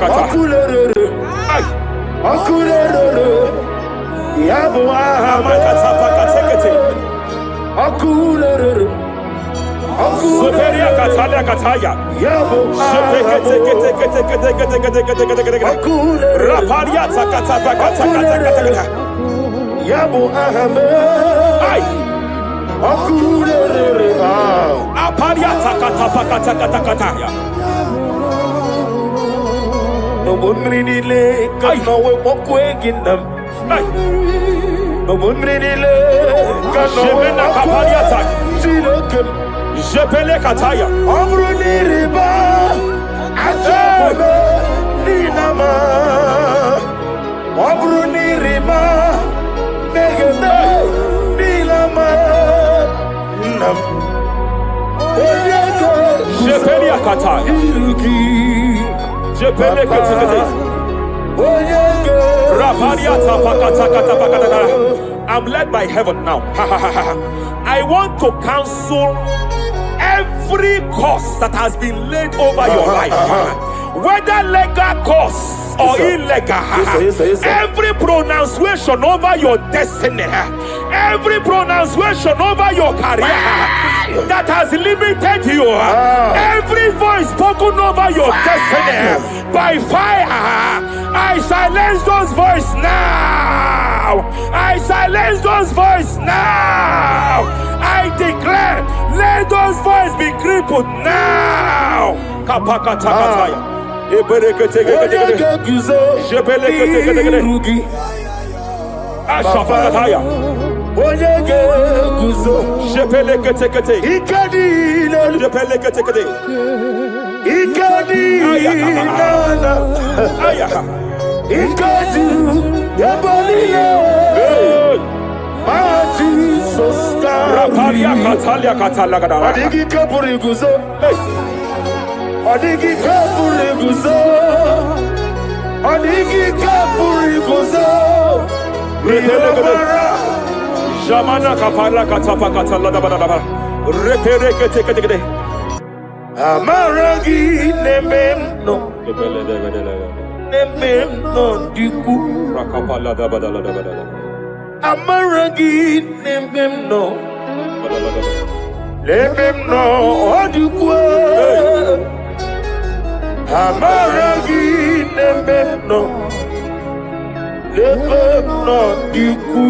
Akulere. Akulere. Yabo Akulere. Superia Catalia Cataya. Yabo Raparia Takata. Yabo Akulere. Aparia Takata. No bunrinile kano we mokweginam. No bunrinile kano we Kapariata. Silokem. Jepele Kataya. Amruniriba Ajabe Ninama. Amruniriba Megane Nilama. Nam Jepele Kataya. Jepele Kataya. I'm led by heaven now. I want to cancel every curse that has been laid over your life, whether legal curse or illegal. Every pronunciation over your destiny, every pronunciation over your career that has limited you, every voice spoken over your destiny by fire, I silence those voices now. I silence those voices now. I declare, let those voices be crippled now. Kapakatakataya. Ashafakataya. Raparia Catalia Catalaga. Adigi Kapuriguzo. Adigi Kapuriguzo. Adigi Kapuriguzo. Jamana Kapala Katapa Catalada. Repere Kete. Amaragi Nemeno. Nemeno Diku. Rakapala da Badala. Amaragi Nemeno. Nemeno Diku. Amaragi Nemeno. Nemeno Diku.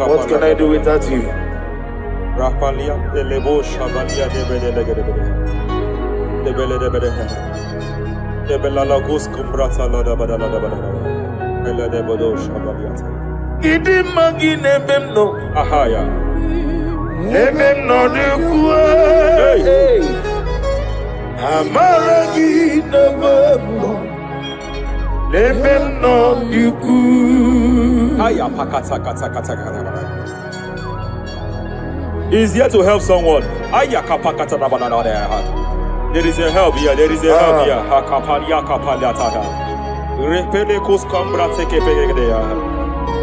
What can I do without you? Rapalia, the Lebo Shabalia, the Belalagus Cumbrata Lada Badala, Bella de Bodo Shabaliata. Idimagi Nebemno. Ahaya. Nebemno de Kue. Amaragi Nebemno. Nebemno de Kue. Aya Pakata. Is here to help someone. Aya Kapakata. There is a help here. Hakapalia Kapaliata. Repelekus Combra take a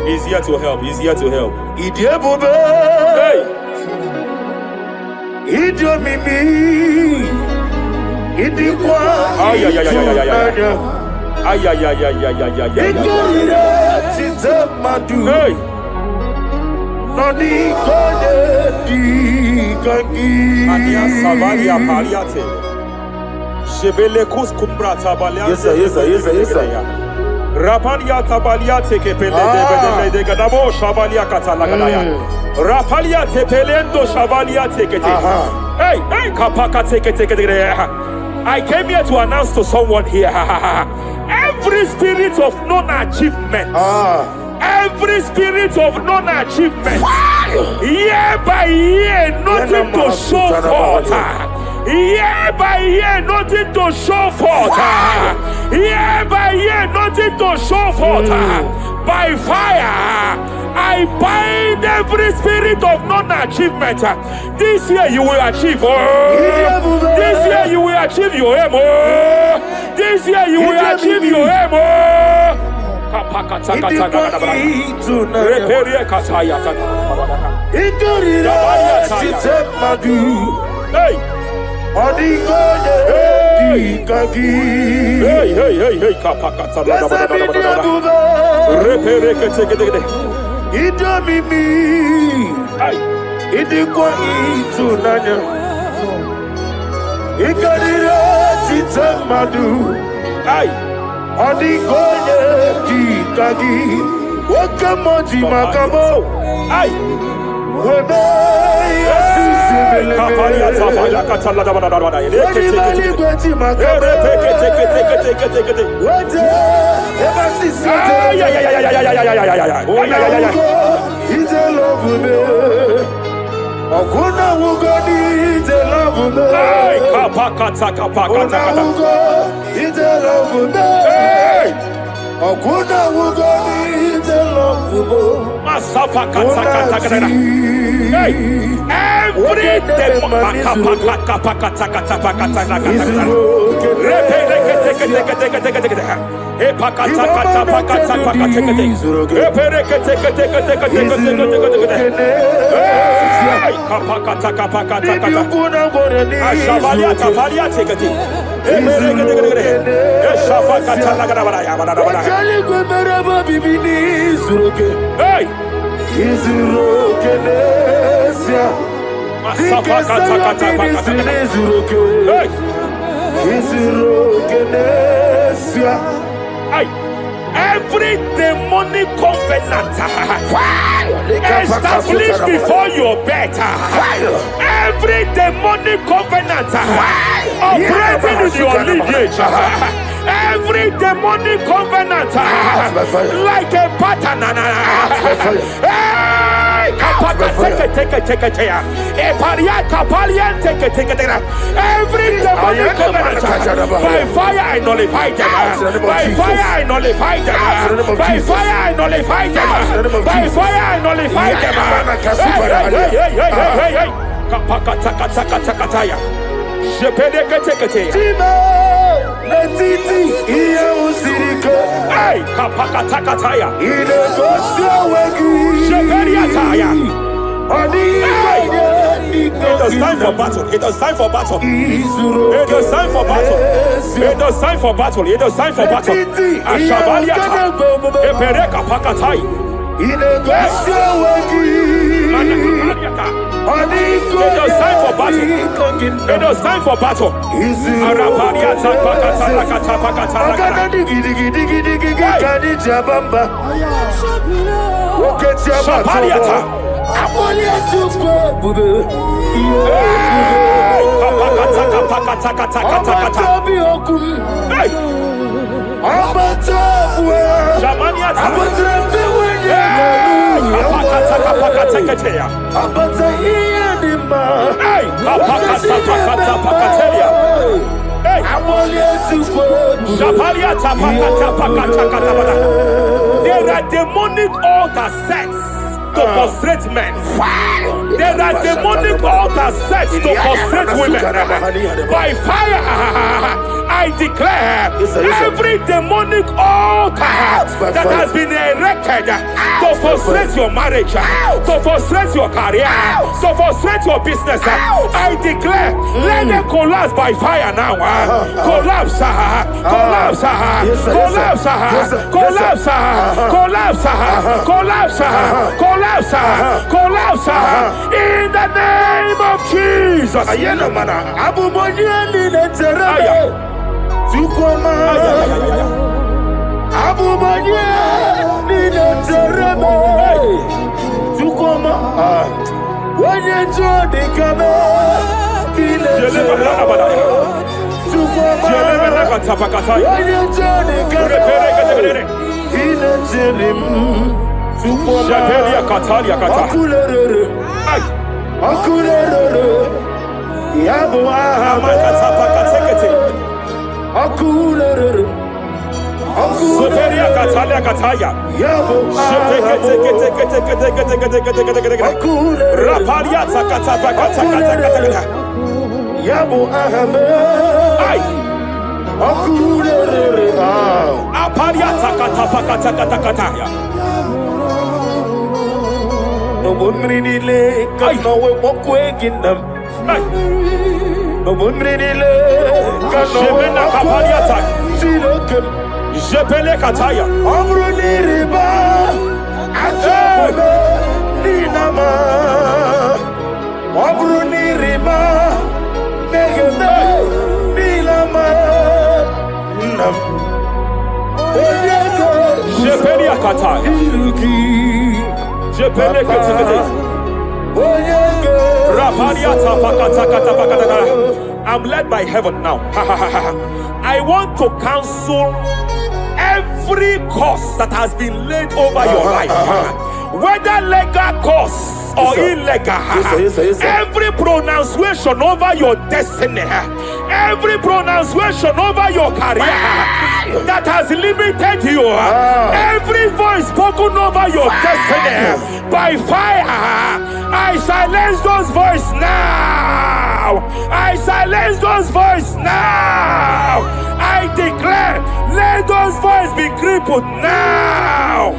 He's here to help. Idiabube. Hey! Idiomimi. Idikwa. Ay. Hey! Nani kode di kangi. Ania Savaria Pariate. Shebelekus Cumbra Tabalia. Yes, sir. Rapalia Tabalia take de Gadabo Shavalia Catalagadaya. Rapalia Tepelendo Shavalia take it. Hey, Kapaka take it. I came here to announce to someone here. Every spirit of non-achievement. Every spirit of non-achievement. Year by year, nothing to show forth. Year by year, nothing to show forth. Year by year, nothing to show forth. By fire, I bind every spirit of non-achievement. This year you will achieve. This year you will achieve your aim. This year you will achieve your aim. Hey! Onyedika dikagi. Hey, kapakata la da da. Repereke teke. Ida mimi. Idikwa itunanya. Ikadira titamadu. Onyedika dikagi. Wakamoji makamo. Webe yasisibele. Kapalia tafala katala da da. Teke. Wete ebasisi. He's a love me. Okuna wugoni he's a love me. Kapakata. He's a love me. Okuna wugoni he's a love me. Masafa kata. Every day kapakata. Every demonic covenant established before your bed, every demonic covenant operating in your lineage, every demonic covenant like a pattern. Every demonic covenant by fire I nullify them. By fire I nullify them. By fire I nullify them. By fire I nullify It is time for battle. It is time for battle. It is time for battle. It is time for battle. It is time for battle. Ashabaliata. Epereka pakatai. It is time for battle. It is time for battle. Arapariata pakata. There are demonic altars set to frustrate men. There are demonic altars set to frustrate women. By fire, I declare every demonic altar that has been erected to frustrate your marriage, to frustrate your career, to frustrate your business, I declare, let them collapse by fire now. Collapse, collapse, collapse, collapse, collapse, collapse, collapse, collapse, in the name of Jesus. Jebena kapaliata. Jebele kataya. Jebele kataya. Jebele kataya. I'm led by heaven now. I want to cancel every curse that has been laid over your life, whether legal curse or illegal. Every pronunciation over your destiny, every pronunciation over your career that has limited you, every voice spoken over your destiny by fire, I silence those voices now. I silence those voices now. I declare, let those voices be crippled now.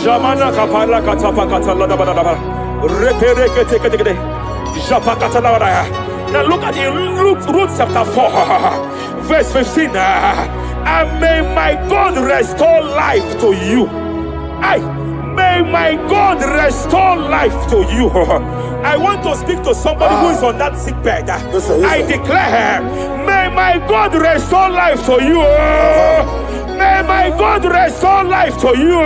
Jamana kapala katapa katala da da. Repere kete. Japa katala da. Now look at it, Ruth chapter 4, verse 15. And may my God restore life to you. May my God restore life to you. I want to speak to somebody who is on that sick bed. I declare, may my God restore life to you. May my God restore life to you.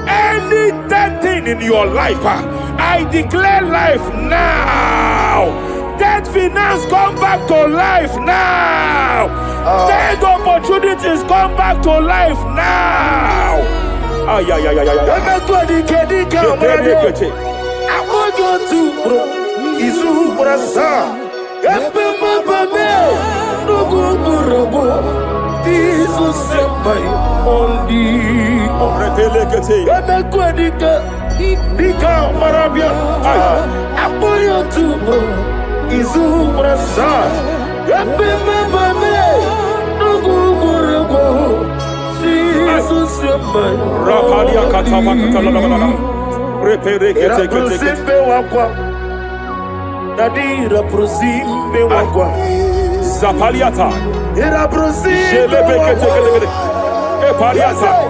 Any dead thing in your life, I declare life now. Dead finance come back to life now. Dead opportunities come back to life now. I want Zapaliata. Era prosime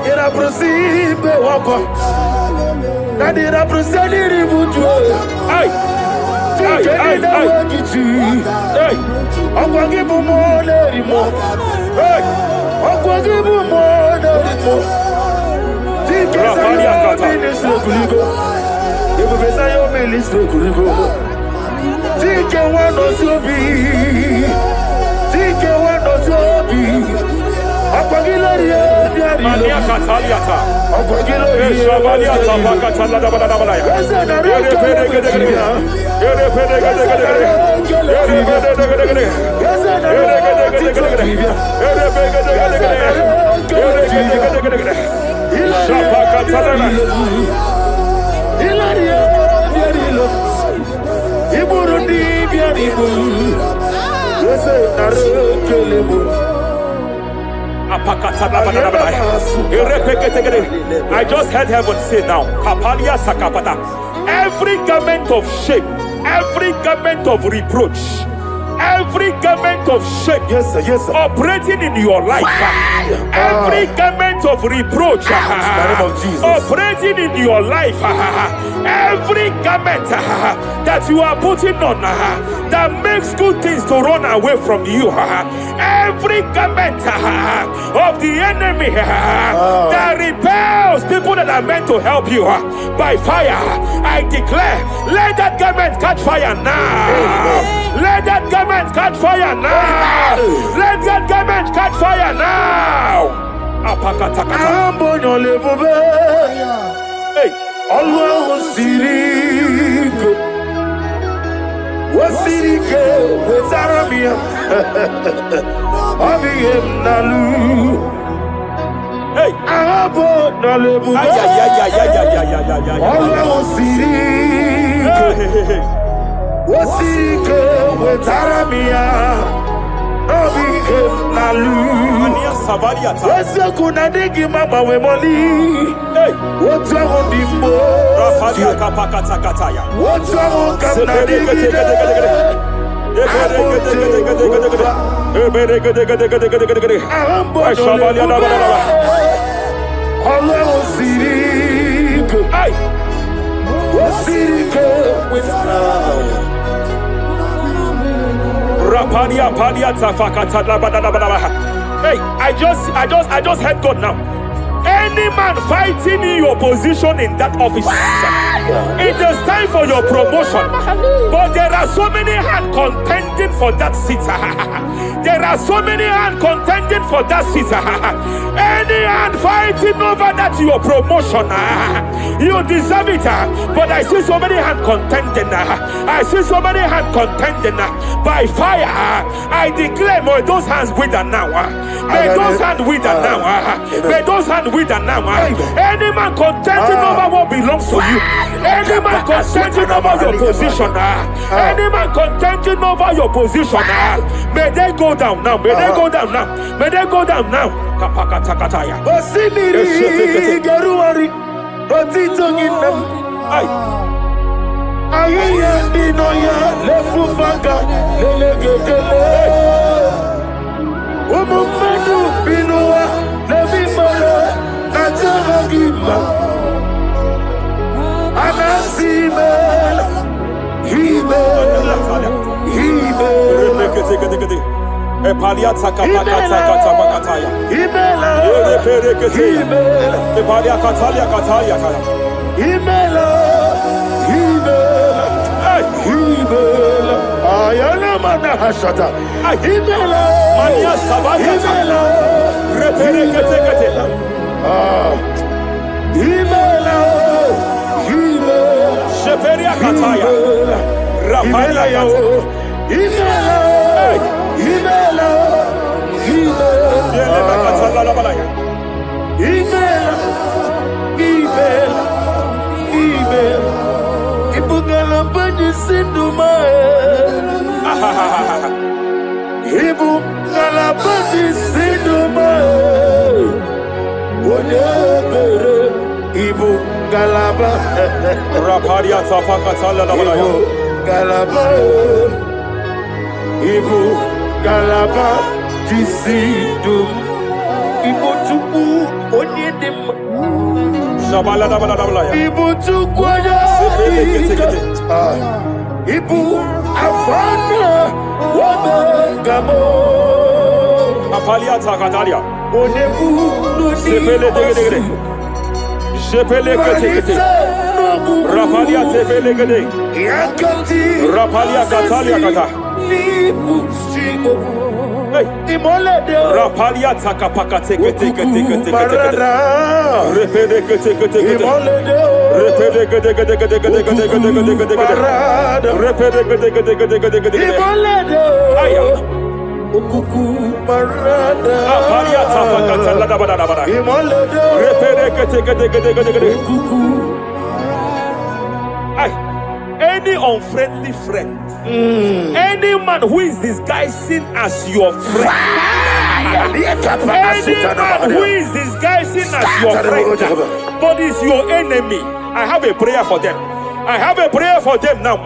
era prosime wakwa. Nadira prosali ributu. Ay. Akwagibu mole rimo. Akwagibu mole rimo. Zapaliata. Ministre kuligo. Ibu besa yo ministre kuligo. Tike wano sobi. Tike wano sobi. Akwagilariye biari. Mania kataliata. Akwagilariye. Shavaliata pakatala da bada da bada ya. I just heard heaven say now, Kapalia Sakapata. Every garment of shame, every garment of reproach, every garment of shame, yes, sir. Operating in your life, every garment of reproach, operating in your life, every garment that you are putting on that makes good things to run away from you, every garment of the enemy that repels people that are meant to help you by fire, I declare, let that garment catch fire now. Let that garment catch fire now. Let that garment catch fire now. Apakatakata. Ambono lebube. Hey. Allah sirike. Wasirike wezaramia. Abiyem nalu. Hey. Ambono lebube. Ay. Allah sirike. Wasirike wezaramia. Abiyem nalu. Ania Savaliata. Wese kuna digi mama we moli. Hey. What's wrong with the Rafalia Kapakatakataya. What's wrong with Hey, I just heard God now. Any man fighting in your position in that office, it is time for your promotion. But there are so many hands contending for that seat. There are so many hands contending for that seat. Any hand fighting over that your promotion, you deserve it. But I see so many hands contending. I see so many hands contending by fire. I declare, may those hands wither now. May those hands wither now. May those hands wither now. Any man contending over what belongs to you. Any man contending over your position. Any man contending over your position. May they go down now. May they go down now. May they go down now. Kapakatakataya. Osimiri garuari otitongina. Ayaya dinoya lefufanga lelegedele. Umumenu binua levimala najahagima. Anasimela himela himela. Epalia Takapakataya. Himela himela. Epalia Katalia Katalia. Himela himela. Himela. Ayana mana hashata. Himela. Mania Savaya. Himela. Reperekete. Himela. Himela. Sheperia Kataya. Rapalia Kataya. Himela. Himela. Ibugala bani sinduma. Ibugala bani sinduma. Wonebere ibugala ba. Raparia Tafakatala Labalaya. Galaba. Ibugala Jisidum Ibotuku Onyedim Shabala Dabalaya. Ibotuku Ibu Afana Wabagamo Apalia Takatalia. Onebu Sepele Degede. Sepele Kete. Rapalia Sepele Gede. Yakati Rapalia Katalia Kata. Nibu Sigo. Hey. Rapalia Takapakate. Any unfriendly friend, any man who is disguising as your friend, any man who is disguising as your friend, but is your enemy, I have a prayer for them. I have a prayer for them now.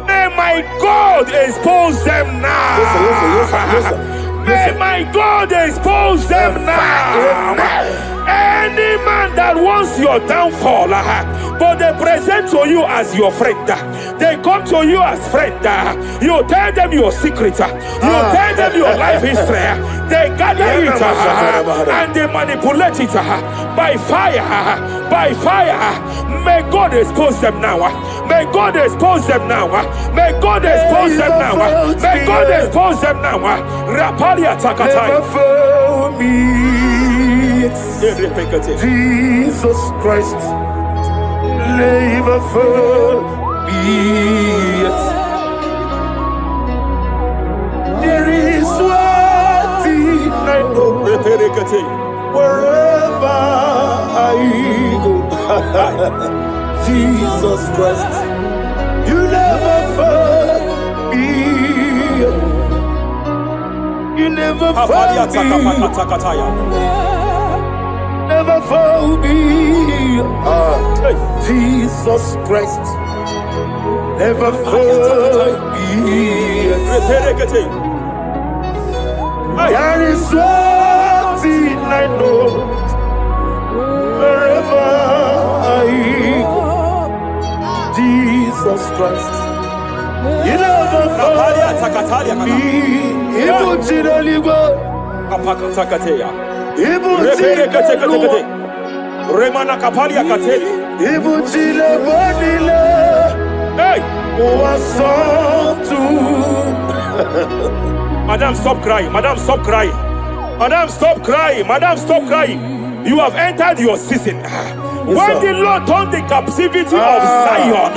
May my God expose them now. Listen. May my God expose them now. Any man that wants your downfall, but they present to you as your friend, they come to you as friend, you tell them your secret, you tell them your life history, they gather it and they manipulate it by fire. May God expose them now. May God expose them now. May God expose them now. May God expose them now. Rapalia Takataya. for me. Jesus Christ, never for me. There is one thing I know. Wherever I go, Jesus Christ, you never fail me. You never fail me. Never fail me. Jesus Christ, never fail me. There is one thing I know. Wherever I go, Jesus Christ, you never fail me. Remana kapalia kateli. Ibutile bonile. Hey! Wasantu. Madam, stop crying. Madam, stop crying. Madam, stop crying. Madam, stop crying. You have entered your season. When the Lord turned the captivity of Zion,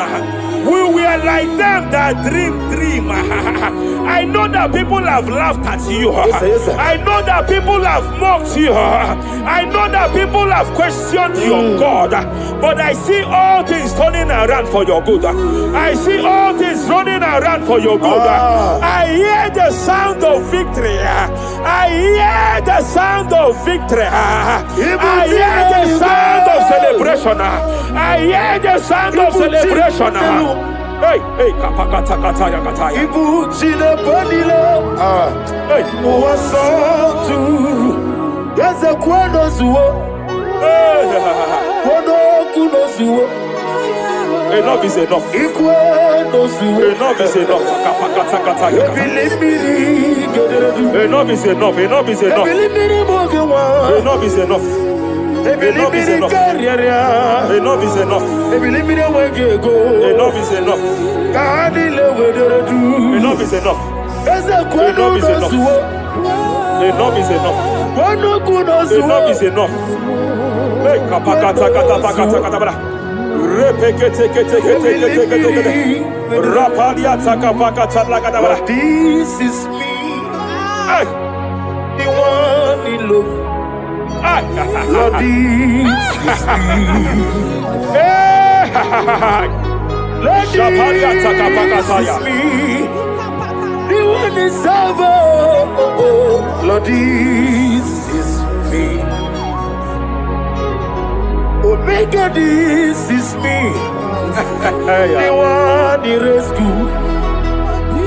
we were like them that dream. I know that people have laughed at you. Yes, sir. I know that people have mocked you. I know that people have questioned your God. But I see all things turning around for your good. I see all things running around for your good. I hear the sound of victory. I hear the sound of victory. I hear the sound of celebration. I hear the sound of celebration. Hey, kapakatakataya kataya. Ibutile bonile. Hey, Wasantu. Yes, a kwano zuo. Kwano kuno zuo. enough is enough. Enough is enough. Kapakatakataya. Enough is enough. Enough is enough. Enough is enough. Enough is enough. Enough is enough. Enough is enough. Enough is enough. Enough is enough. Enough is enough. Enough is enough. Hey, kapakata kapakata katabara. Repekete kete kete kete kete. Rapalia takapakata lagadabara. This is me. Hey, The one in love. Lord, this is me. hey. Lord, Shapalia this takapakataya. is me. The one is over. Lord, this is me. Omega, this is me. The one in rescue.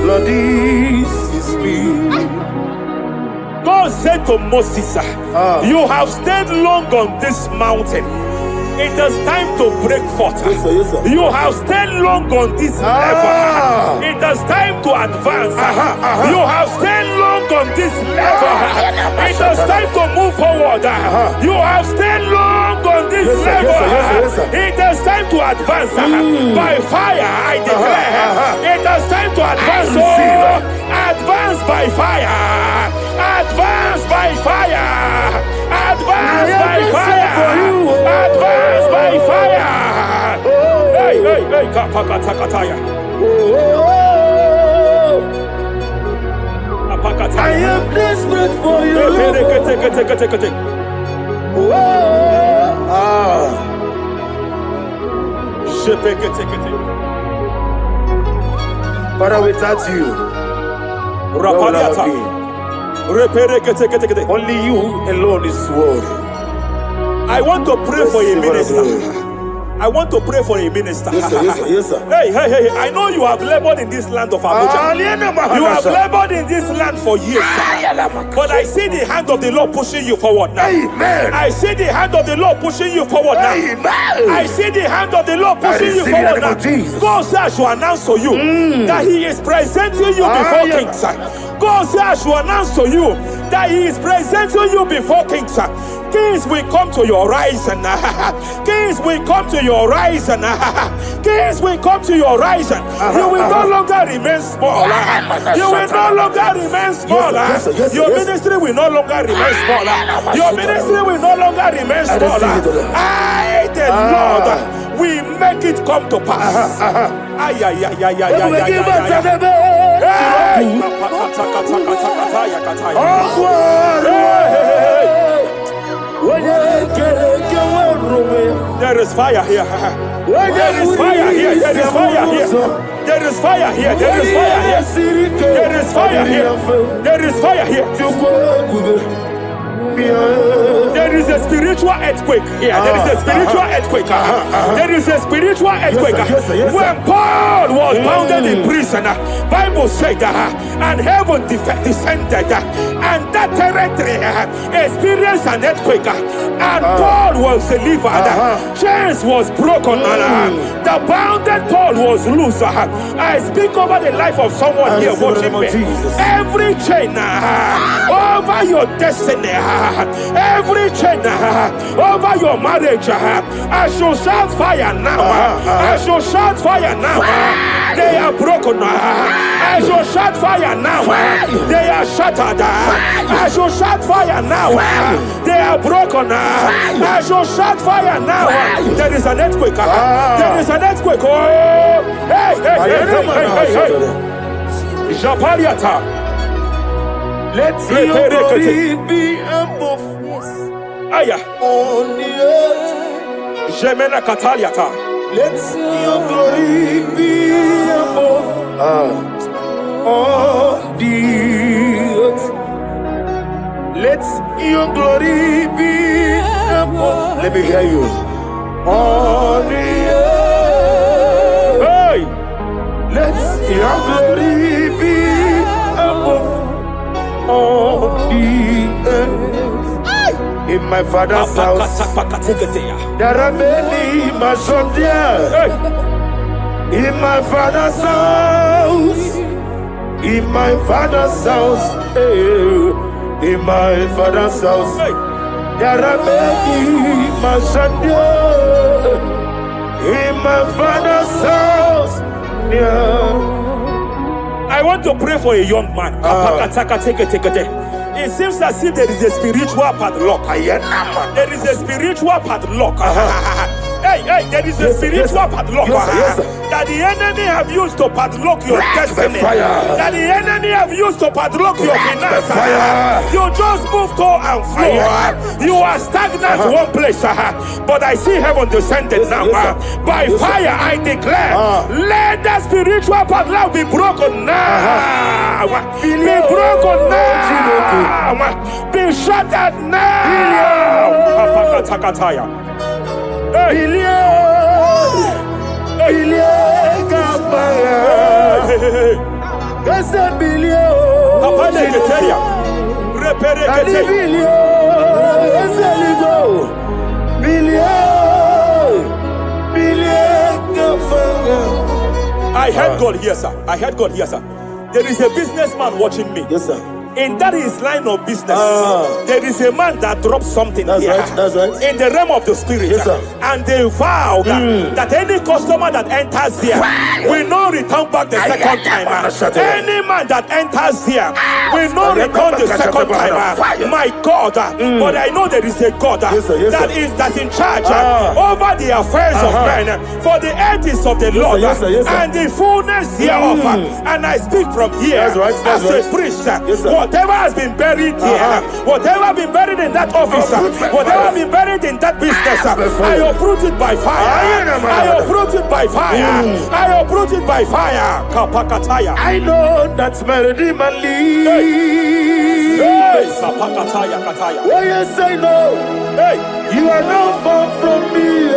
Lord, this is me. God said to Moses, you have stayed long on this mountain. It is time to break forth. Yes, sir, yes, sir. You have stayed long on this level. It is time to advance. You have stayed long on this level. It is time to move forward. You have stayed long on this level. Yes, sir. It is time to advance. By fire, I declare. It is time to advance. Advance by fire. Advance by fire. Advance by fire. Advance by fire. Hey, hey, hey, kapakatakataya. I am desperate for you. Father, without you, where would I be? Only you alone is worthy. I want to pray for a minister. I want to pray for a minister. Yes, sir, yes, sir, yes, sir. Hey, hey, hey, I know you have labored in this land of Abuja. You have labored in this land for years. But I see the hand of the Lord pushing you forward now. Amen. I see the hand of the Lord pushing you forward now. Amen. I see the hand of the Lord pushing you forward now. God says I should announce to you that He is presenting you before kings. God says I should announce to you that He is presenting you before kings. Kings will come to your horizon. Kings will come to your horizon. Kings will come to your horizon. You will no longer remain small. You will no longer remain small. Your ministry will no longer remain small. Your ministry will no longer remain small. I, the Lord, will make it come to pass. Ay, ay, ay, ay, ay, there is fire here. There is fire here. There is fire here. There is fire here. There is fire here. There is fire here. There is fire here. There is a spiritual earthquake here. There is a spiritual earthquake. There is a spiritual earthquake. When Paul was bounded in prison, Bible said, and heaven descended, and that territory experienced an earthquake, and Paul was delivered. Chains was broken. The bounded Paul was loose. I speak over the life of someone here watching me. Every chain over your destiny, every chain over your marriage, I shall shout fire now. I shall shout fire now. They are broken. I shall shout fire now. They are shattered. I shall shout fire now. They are broken. I shall shout fire now. There is an earthquake. There is an earthquake. Oh, hey, hey, hey, hey, hey, hey. Japaliata. Let your glory be above Aya. on the earth. Jemena Kataliata. Let your glory be above on the earth. Let your glory be above. Let me hear you. On the earth. Hey. Let your glory be above on the earth. In my father's house, there are many mansions there. In my father's house, in my father's house, in my father's house, there are many mansions there. In my father's house, I want to pray for a young man. It seems as if there is a spiritual padlock. There is a spiritual padlock. Hey, hey, there is a spiritual padlock that the enemy have used to padlock your destiny. That the enemy have used to padlock your finances. You just move to and fro. You are stagnant one place, but I see heaven descended now. By fire, I declare, let that spiritual padlock be broken now. Be broken now. Be shattered now. I heard God here, sir. I heard God here, sir. There is a businessman watching me. Yes, sir. In that his line of business, there is a man that drops something here. That's right. In the realm of the spirit, yes, sir. And they vow that any customer that enters here will not return back the second time. Any man that enters here will not return the second time. My God, but I know there is a God that's in charge over the affairs of men. For the earth is of the Lord and the fullness hereof. And I speak from here as a priest. Whatever has been buried here, whatever been buried in that office, whatever been buried in that business, I uproot it by fire. I uproot it by fire. I uproot it by fire. Kapakataya. I know that's my Redeemer lives. Kapakataya kataya. Oh yes, I know. Hey, you are not far from me.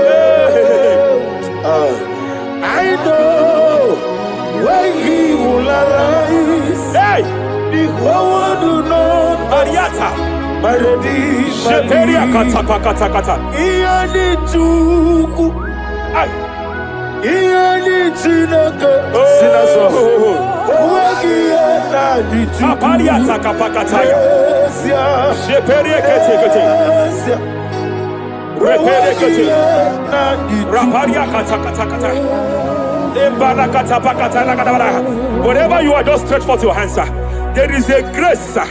I know when He will arise. Hey. The whole world do not Mariata. my Redeemer Sheperia kata. Ianichuku Iyani Chinaka. Sinaso. Apalia takapakataya. Sheperie kete. Repere kete. Raparia katakata. Whatever you are, just stretch forth your hands, sir. There is a grace, sir,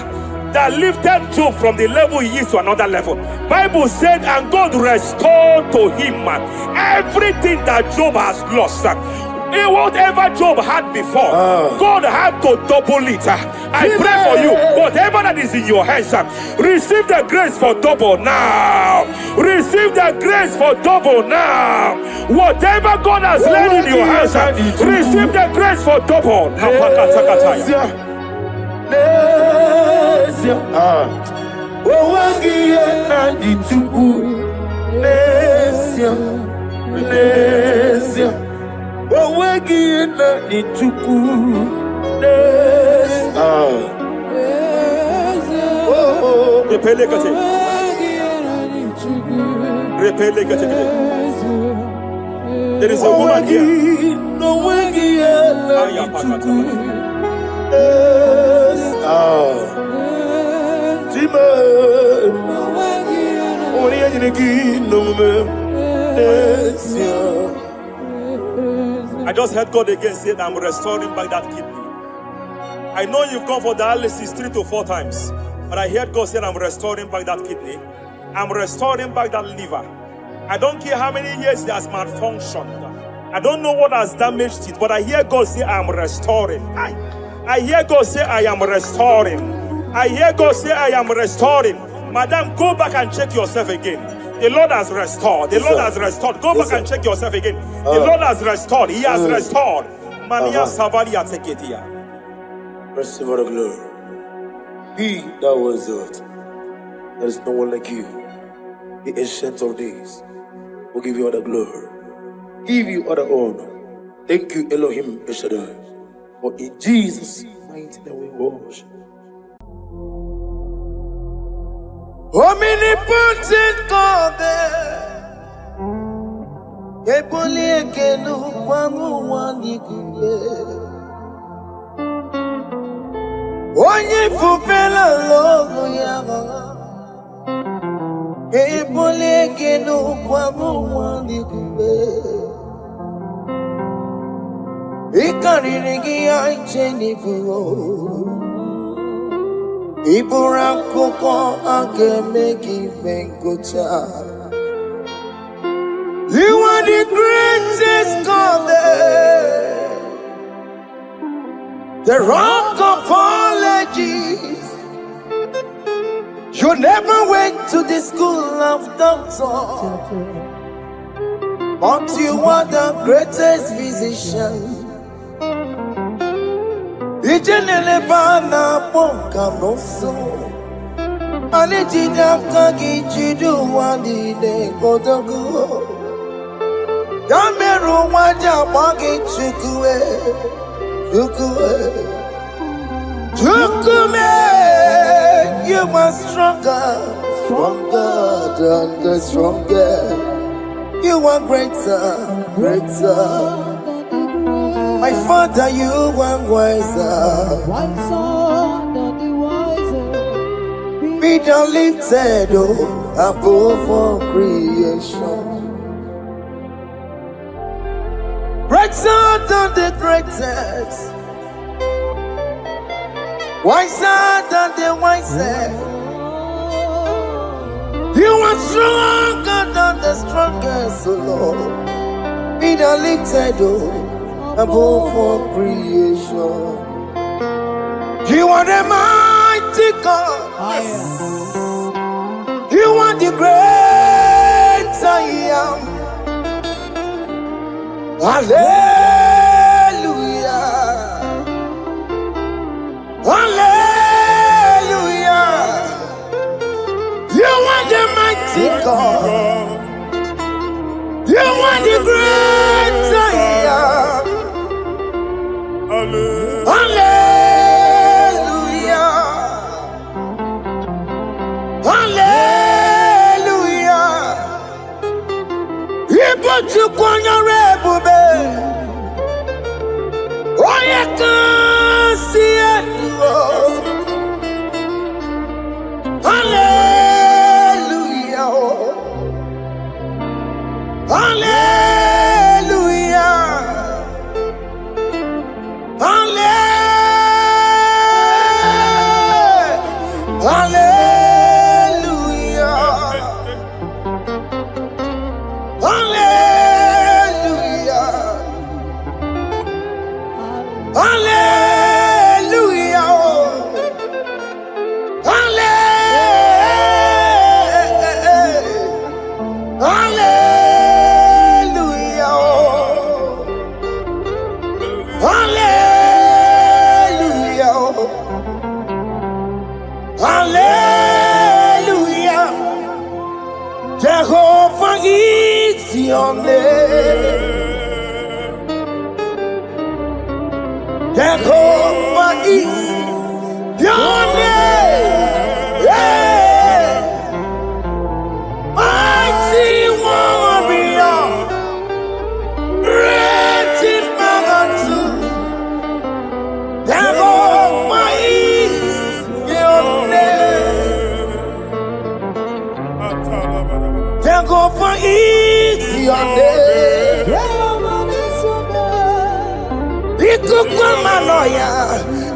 that lifted Job from the level he is to another level. Bible said, and God restored to him everything that Job has lost. Whatever Job had before, God had to double it. I pray for you, whatever that is in your hands, receive the grace for double now. Receive the grace for double now. Whatever God has laid in your hands, receive the grace for double. There is a woman here. I just heard God again say that I'm restoring back that kidney. I know you've gone for dialysis 3 to 4 times, but I heard God say I'm restoring back that kidney. I'm restoring back that liver. I don't care how many years it has malfunctioned. I don't know what has damaged it, but I hear God say I'm restoring. I hear God say I am restoring. I hear God say I am restoring. Madam, go back and check yourself again. The Lord has restored. The Lord has restored. Go back and check yourself again. The Lord has restored. He has restored. Mania Savaria Teketia. Receive all the glory. He that was it. There is no one like you. The ancient of days will give you all the glory. Give you all the honor. Thank you, Elohim Eshadai. For in Jesus' mighty name we worship. Omnipotent God, Eboli ekelu kwangu wanikuye. Onye fupela logo yaga, Eboli ekelu kwangu wanikuye. Ikanirigi aicheni buo. Iburakoko akemeki venkocha. You are the greatest God, the rock of all ages. You never went to the school of doctor, but you are the greatest physician. Ijenele bana ponka noso Alijida kagi jidu wadi de kodogu Yameru waja bagi chukue Chukume You are stronger than the stronger. You are greater My Father, you are wiser Be thou lifted above all creation. Greater than the greatest, wiser than the wisest. You are stronger than the strongest, O Lord. Be thou lifted above all creation. You are the mighty God. You are the great I am. Hallelujah. Hallelujah. You are the mighty God. You are the great I am. Hallelujah. Hallelujah. You put you on your rebel. your name. Jehovah is your name. Yeah. Mighty warrior, great in magnitude. Jehovah is your name. Jehovah is your name. Ikukumanoya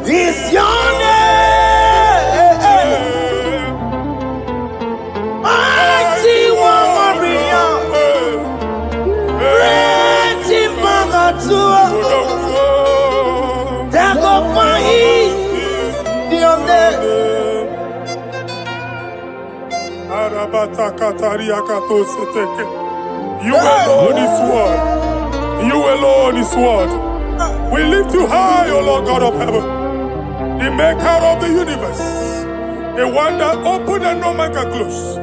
is your name. Mighty warrior, great in magnitude. Jehovah is your name. You alone is word. You alone is word. We lift you high, O Lord God of heaven, the maker of the universe, the one that opened and no man can close.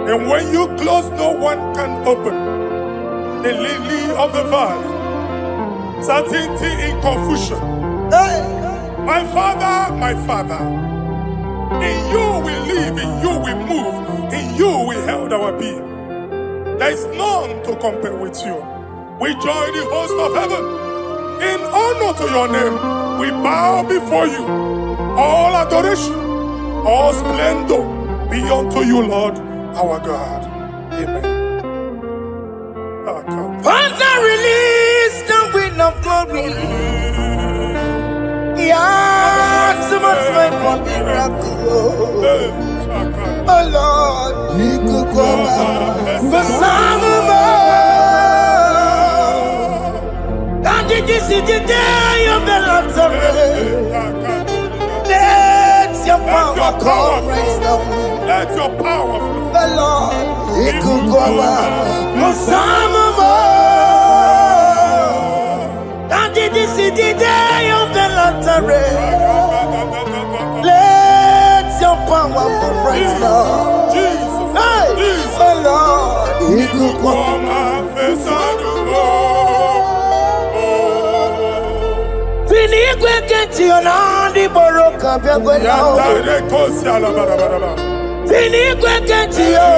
And when you close, no one can open. The lily of the valley, certainty in confusion. My Father, in you we live, in you we move, in you we held our being. There is none to compare with you. We join the host of heaven. In honor to your name, we bow before you. All adoration, all splendor be unto you, Lord, our God. Amen. Father, release the wind of glory. Yeah, so much faith for miracle. Oh Lord, you could go back for some of and this is the day of the Lord's rain. Let your power come right now. Let your power flow. The Lord, He could go back for some more. And this is the day of the Lord's rain. Let your power come right now. Jesus, hey, the Lord, He could go back. Finigwe kenti onandi boroka biagwela. Finigwe kenti yo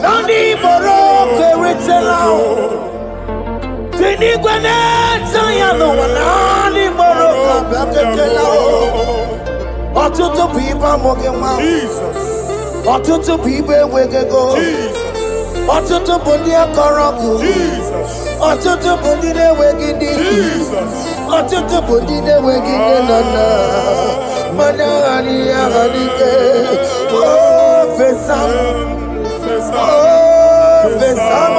nandi boroka ritela. Finigwe neta ya no nandi boroka biagwela. Otutu pipa mogema. Jesus. Otutu pipe wegego. Jesus. Otutu bundi akoroku. Jesus. Otutu bundi ne wegidi. Jesus. Otutu bundi ne wegidi nana. Mana hani ahanike. Oh fesam. Oh fesam.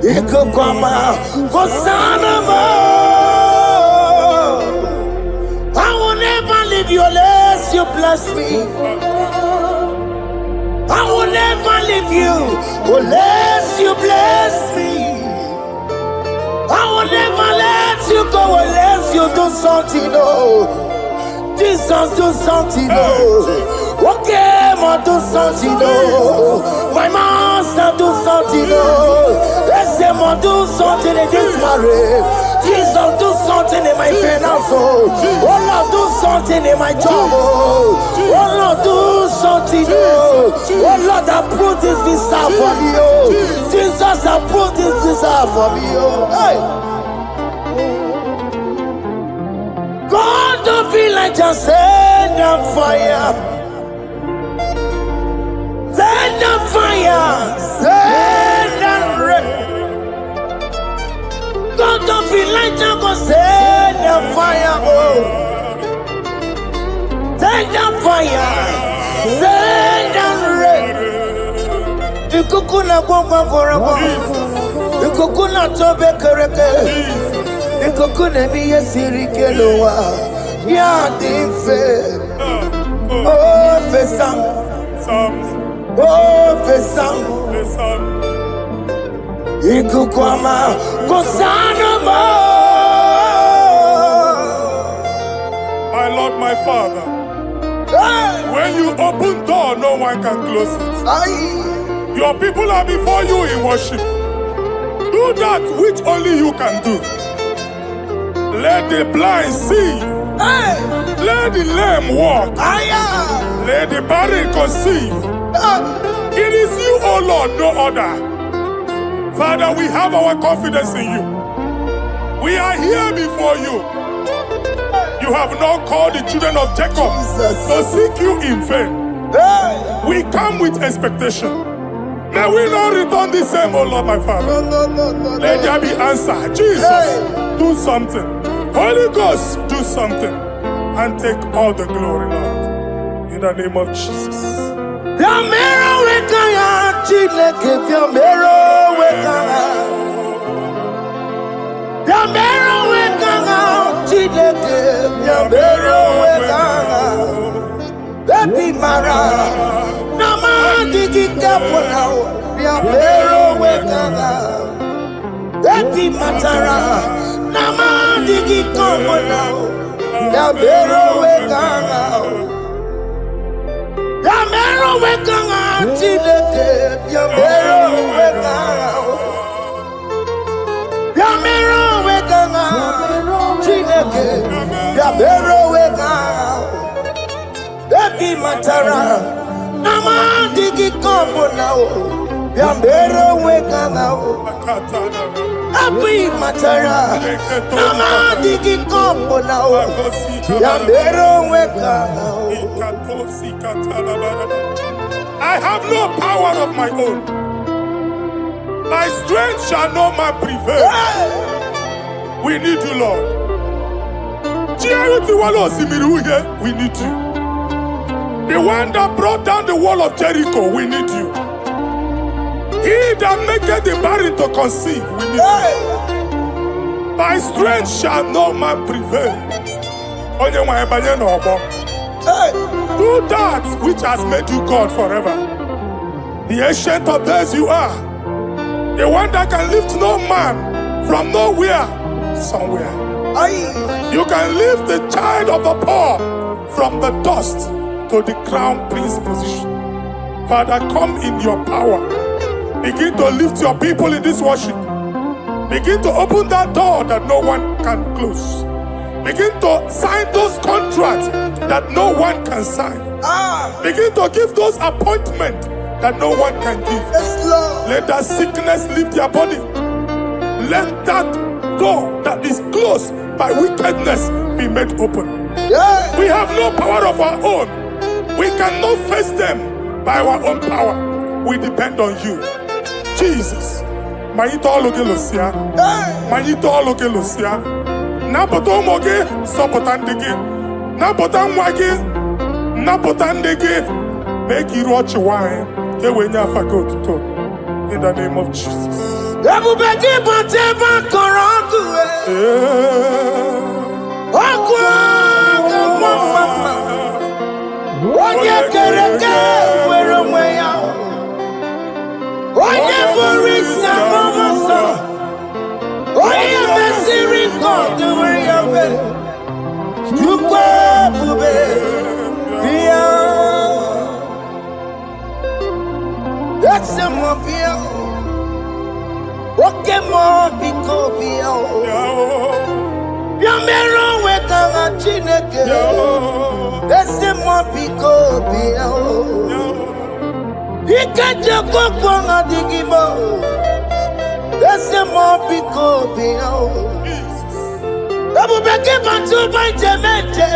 Iko kwama kosana mo. I will never leave you unless you bless me. I will never leave you unless you bless me. I will never let you go unless you do something, oh. Jesus, do something, oh. Okay, ma do something, oh. My master, do something, oh. Let's say, ma do something in this marriage. Jesus, do something in my finance, oh. Oh Lord, do something in my job, oh. Oh Lord, do something, oh. Oh Lord, approve this visa for me, oh. Jesus, approve this visa for me, oh. Hey. God, don't feel like just send the fire. Send the fire. Send the rain. God, don't feel like just go send the fire. Oh. Send the fire. Send the rain. The kukuna gwangwa gwangwa. The kukuna tobe kereke. The kukuna miye sirikelowa. Ya dimfe. Oh, fesam. Oh, fesam. Ikukwama kosanoma. My Lord, my Father, when you open door, no one can close it. You Your people are before you in worship. Do that which only you can do. Let the blind see. Hey. Let the lame walk. Let the barren conceive. It is you, O Lord, no other. Father, we have our confidence in you. We are here before you. You have not called the children of Jacob to seek you in vain. We come with expectation. May we not return the same, O Lord, my Father. Let there be answer. Jesus, do something. Holy Ghost, do something. And take all the glory, Lord. In the name of Jesus. Baby Mara, Nama Digi Kapona, Yamero Wekana, Baby Matara, Nama Digi Kapona, Yamero Wekana, Yamero Wekana, Chileke, Yamero Wekana, Yamero Wekana, Chileke, Yamero Wekana. Baby Matara, Nama Digi Combo now, Yambero Weka now. Baby Matara, Nama Digi Combo now, Yambero Weka now. I have no power of my own. My strength shall no man prevail. We need you, Lord. We need you. The one that brought down the wall of Jericho, we need you. He that maketh the barren to conceive, we need you. By strength shall no man prevail. Do that which has made you God forever. The ancient of days you are. The one that can lift no man from nowhere, somewhere. You can lift the child of the poor from the dust to the crown prince position. Father, come in your power. Begin to lift your people in this worship. Begin to open that door that no one can close. Begin to sign those contracts that no one can sign. Begin to give those appointments that no one can give. Let that sickness leave their body. Let that door that is closed by wickedness be made open. We have no power of our own. We cannot face them by our own power. We depend on you. Jesus. Manito Logelosia. Manito Logelosia. Napoto Moge, Sopotandegi. Napotan Wagi. Napotandegi. Make you watch wine. In the name of Jesus. Oye kereke wero mweya, oye borisa momoso, oye mesiri kodu weyawe, yukwe bube biya, ese mo biya, oke mo biko biya, yamero wekanga chineke. Laissez-moi picoter. Ikajako kwanga digibo. Laissez-moi picoter. Abubeke bantu banjemeje.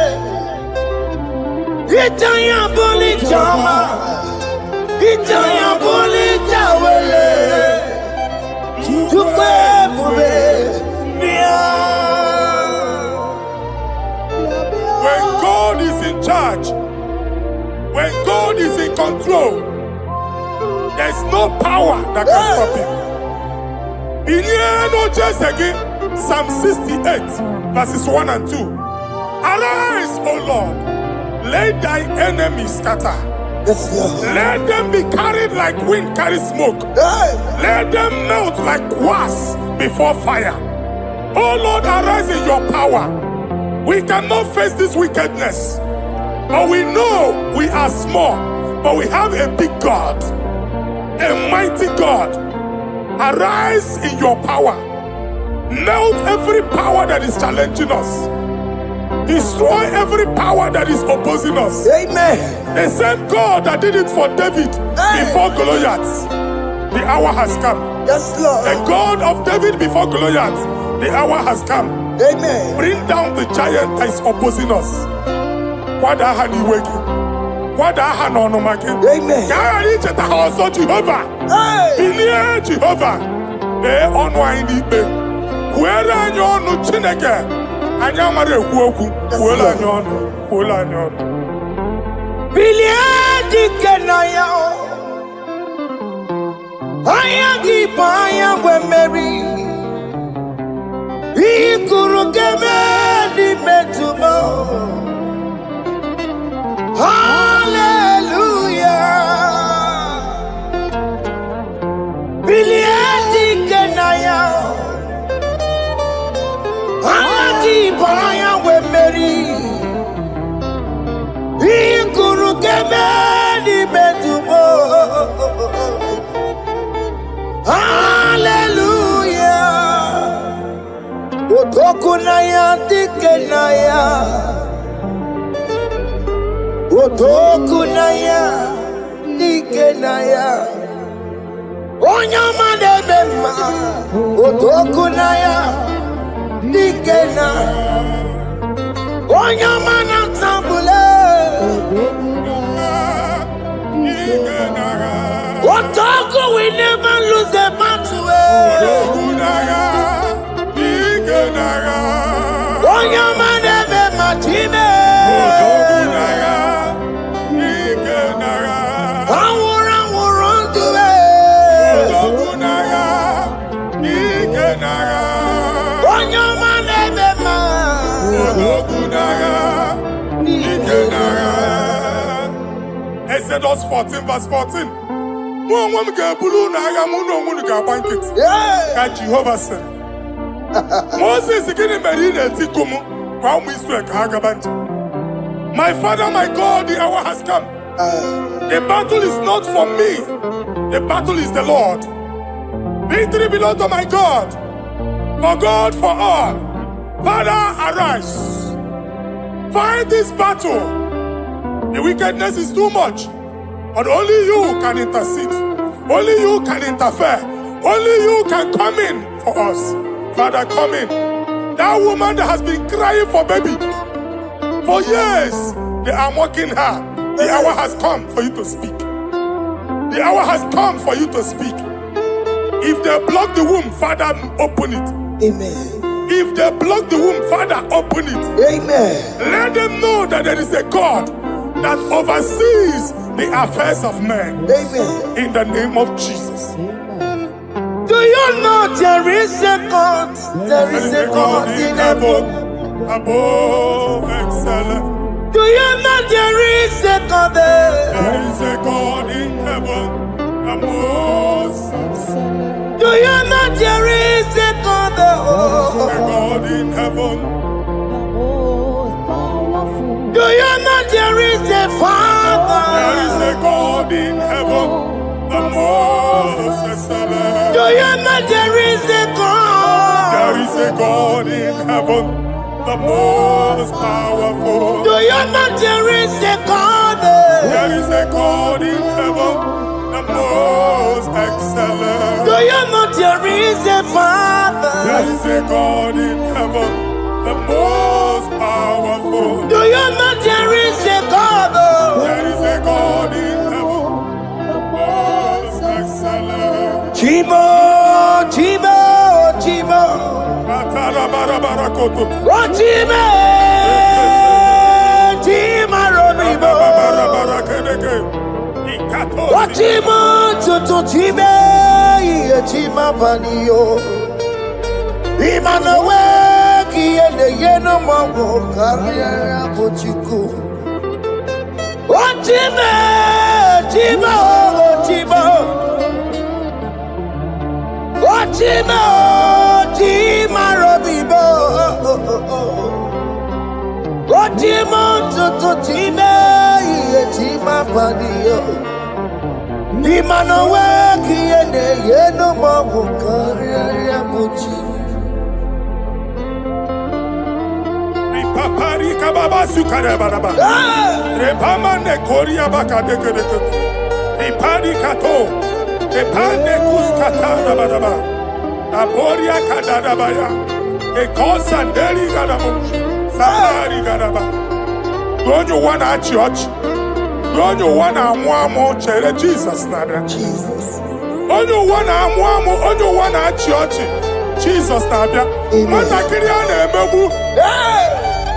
Itanya boli chama. Itanya boli chawele. Tukwe bube. When God is in charge, when God is in control, there's no power that can stop him. Psalm 68, verses 1 and 2. Arise, O Lord, let thy enemies scatter. Let them be carried like wind carries smoke. Let them melt like wax before fire. O Lord, arise in your power. We cannot face this wickedness, but we know we are small, but we have a big God, a mighty God, arise in your power. Melt every power that is challenging us. Destroy every power that is opposing us. Amen. The same God that did it for David before Goliath, the hour has come. Yes, Lord. The God of David before Goliath, the hour has come. Amen. Bring down the giant that is opposing us. Amen. Jehovah. Jehovah. Where are you on Chineke? And Yamare Woku, Wula Nyon. Onyedika na ya. IGBO we Mary. Ikuru keme di metumo. Hallelujah. Onyedika na ya. IGBO we Mary. Ikuru keme di metumo. Hallelujah. Otokunaya dikenaya. Otokunaya dikenaya. Onyamade bema. Otokunaya dikena. Onyamana tambule. Otoku we never lose a battle. Onyamade bema time. Exodus 14 verse 14. Jehovah said, Moses my father, my God, the hour has come. The battle is not for me. The battle is the Lord. Victory belongs to my God. For God, for all. Father, arise. Fight this battle. The wickedness is too much. But only you can intercede. Only you can interfere. Only you can come in for us. Father, come in. That woman that has been crying for baby for years, they are mocking her. The hour has come for you to speak. The hour has come for you to speak. If they block the womb, Father, open it. Amen. If they block the womb, Father, open it. Amen. Let them know that there is a God that oversees the affairs of men. Amen. In the name of Jesus. Do you know there is a God? There is a God in heaven. Above excellent. Do you know there is a God there? There is a God in heaven. Above excellent. Do you know there is a God there? There is a God in heaven. Do you know there is a Father? There is a God in heaven. The most excellent. Do you know there is a God? There is a God in heaven, the most powerful. Do you know there is a God there? There is a God in heaven, the most excellent. Do you know there is a Father? There is a God in heaven, the most powerful. Do you know there is a God there? There is a God in heaven, the most excellent. Chibo, Chibo, Chibo. Oh, Chibo, Chibo, Robibo. Oh, Chibo, Chutu, Chibo, Chibo, Panio. Imanowe, Kiende, Yeno, Mongo, Carriera, Pochuku. Oh, Chibo, Chibo, Chibo. Ochimo, Chima Robibo. Ochimo, Tutu Chime, Chima Padio. Imanowe, Kiene, Masukarebadaba. Repamane Korea Bakadeke. Ripadi Kato. Repane Kuskata Badaba. Aboria Kadadabaya. Ekosanderi Gadamush. Sahari Gadaba. Don't you want a church? Don't you want a Mwamo Chere Jesus Nada? Jesus. Don't you want a Mwamo? Don't you want a church? Jesus Nada. Mata Kiriana Mebu.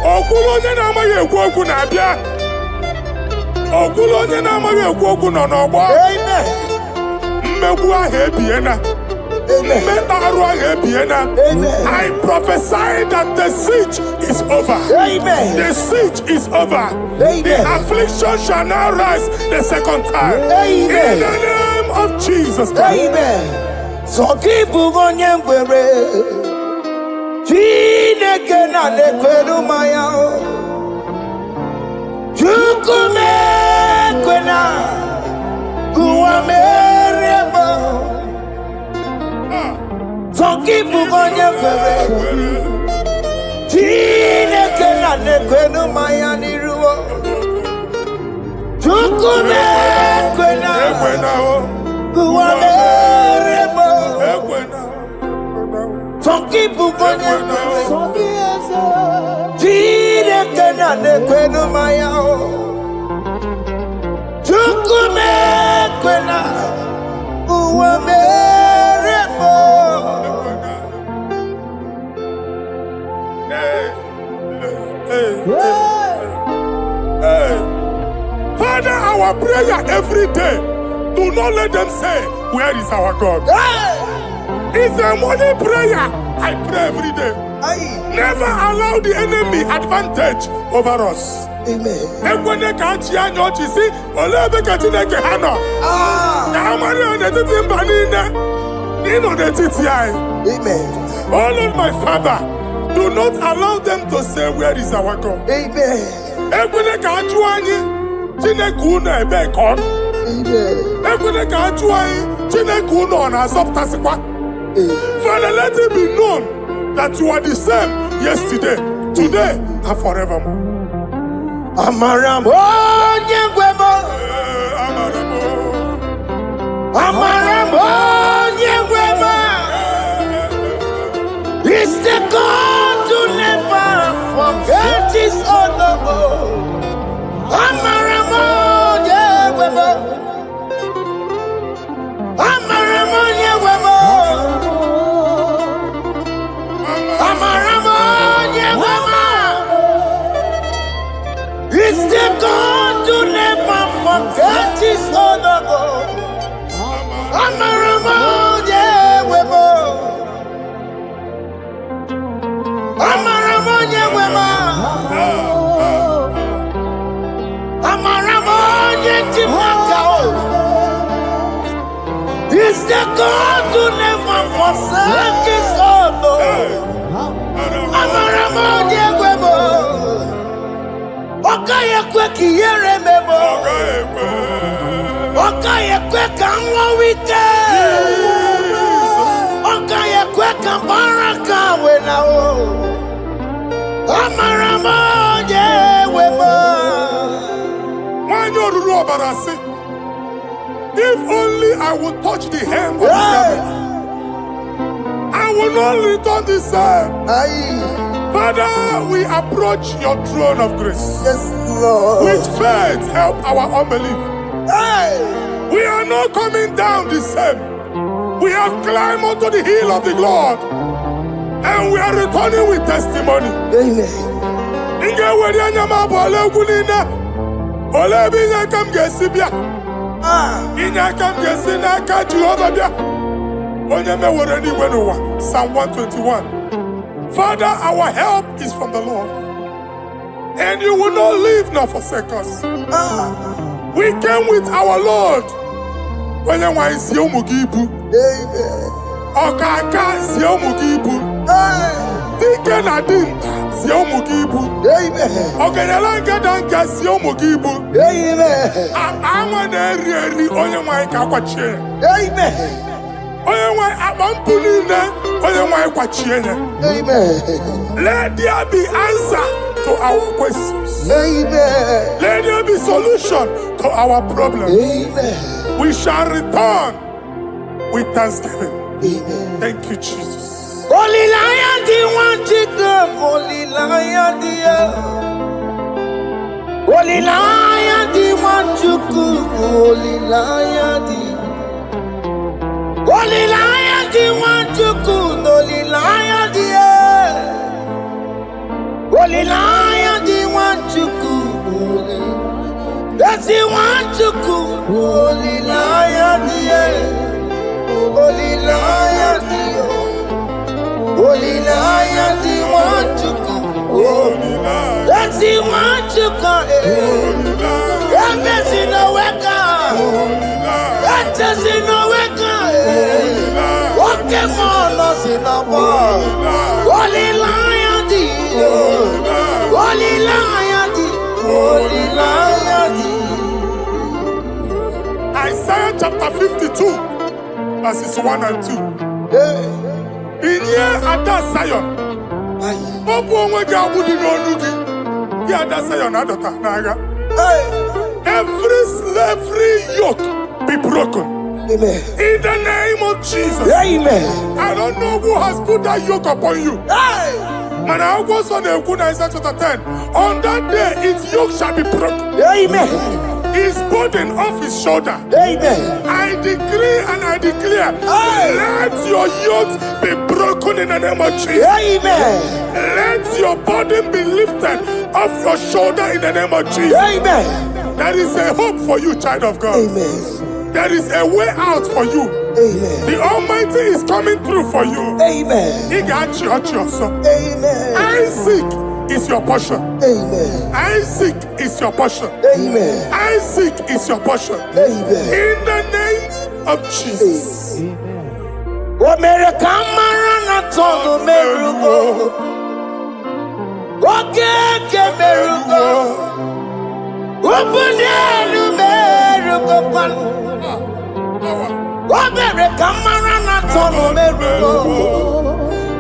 Okulonye na amaghị ekwu okwu na-abịa. Okulonye na amaghị ekwu okwu nọ n'ọgbọ. Mmegbu ahụ ebiena. Mmeta arụ ahụ ebiena. I prophesy that the siege is over. The siege is over. The affliction shall now rise the second time. In the name of Jesus Christ. So keep onye ngwere. Chineke na nekwenu maya o Chukume kwena Kuwa merebo Zonkipu konye kwere Chineke na nekwenu maya niruo Chukume kwena Kuwa merebo Zonkipu konye kwere Chineke na nekwenu maya o Chukume kwena Uwa merebo Father, our prayer every day, do not let them say, where is our God? It's a morning prayer. I pray every day. Never allow the enemy advantage over us. Amen. Amen. Oh Lord, my Father, do not allow them to say, where is our God? Amen. Amen. Father, let it be known that you are the same yesterday, today, and forevermore. Amaramo nyengwemo. Amaramo nyengwemo. It's the God to never forget his honor. Amaramo nyengwemo. Amaramo nyengwemo. Amaramo nyengwemo. It's the God to never forget his honor. Amaramo nyengwemo. Amaramo nyengwemo. Amaramo nyengwemo. It's the God to never forsake his honor. Amaramo nyengwemo. Okaye kwe kiyere memo. Okaye kwe kanwa wite. Okaye kwe kambaraka wenao. Amaramo nyengwemo. If only I would touch the hem of his garment, I will not return the same. Father, we approach your throne of grace. Yes, Lord. With faith, help our unbelief. We are not coming down the same. We have climbed onto the hill of the Lord, and we are returning with testimony. Amen. Psalm 121. Father, our help is from the Lord, and you will not leave nor forsake us. We came with our Lord. Amen. Let there be answer to our questions. Amen. Let there be solution to our problems. Amen. We shall return with thanksgiving. Amen. Thank you, Jesus. Holy Lion, the one to go. Holy Lion, the Holy Lion, the one to go. Holy Lion, the Holy Lion, the one to go. Holy Lion, the Holy Lion, the one to go. That's the one to go. Holy Lion, the Holy Lion, the Holy Lion, the one to go. That's the one to go. That's in the weka. That's in the weka. Walking on us in the bar. Holy Lion, the Holy Lion, the Holy Lion, the Isaiah chapter 52, verses 1 and 2. In here at that Zion, every slavery yoke be broken. Amen. In the name of Jesus. Amen. I don't know who has put that yoke upon you. And I was on the Isaiah chapter 10. On that day, its yoke shall be broken. Amen. His burden off his shoulder. Amen. I decree and I declare, let your yokes be broken in the name of Jesus. Amen. Let your burden be lifted off your shoulder in the name of Jesus. Amen. There is a hope for you, child of God. Amen. There is a way out for you. Amen. The Almighty is coming through for you. Amen. He got you. Amen. Isaac is your portion. Amen. Isaac is your portion. Amen. Isaac is your portion. Amen. In the name of Jesus. What made a camera not on the merugo? What can merugo? What put the merugo? What made a camera not on the merugo?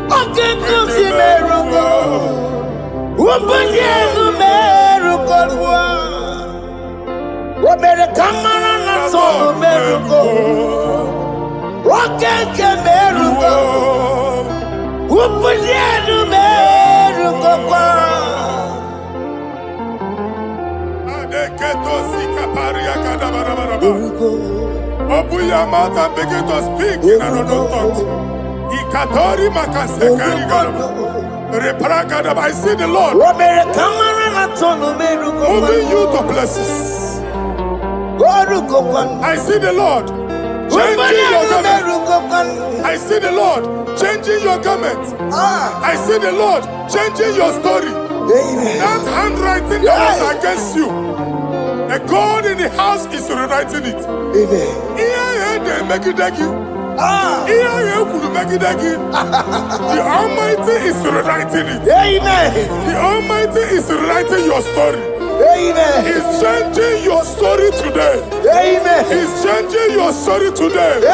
What can the merugo? What put the merugo? What made a camera not on the merugo? What can merugo? What put the merugo? Open your mouth and begin to speak in another tongue. I see the Lord moving you to places. I see the Lord changing your garment. I see the Lord changing your garment. I see the Lord changing your story. That handwriting that was against you, the God in the house is rewriting it. The Almighty is rewriting it. The Almighty is rewriting your story. He's changing your story today. He's changing your story today. I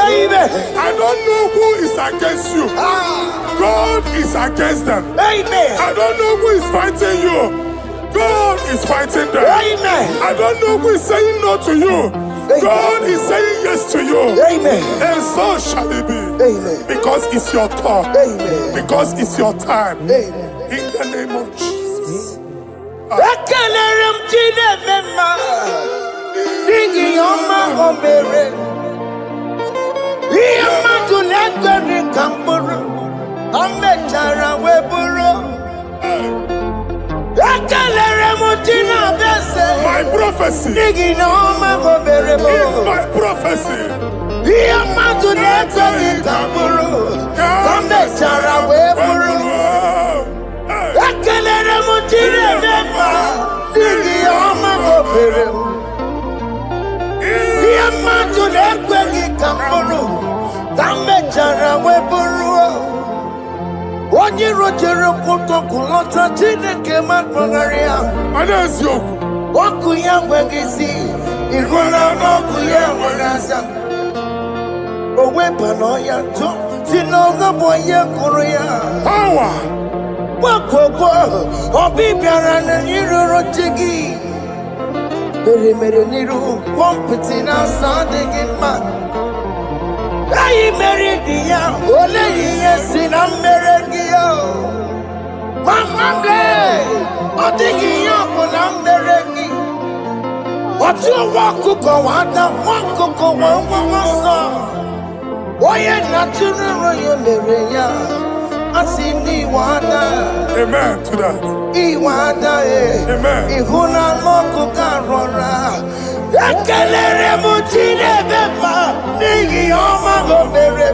don't know who is against you. God is against them. I don't know who is fighting you. God is fighting them. I don't know who is saying no to you. God is saying yes to you. And so shall it be. Because it's your turn. Because it's your time. In the name of Jesus. My prophecy is my prophecy. Power Wako, Obi Biaran, Niro Jiggy. Very made Niro, Pompitin outside the game man. I married the young, only yes, in America. Mama, I'm digging up on America. What you walk to go on, one cocoa, one song. Why not to know you, I see Iwana. Amen to that. Iwana, Amen. Ihuna Moko Carora. Ekelere Muchine Bema, Nigi Oma Gomere.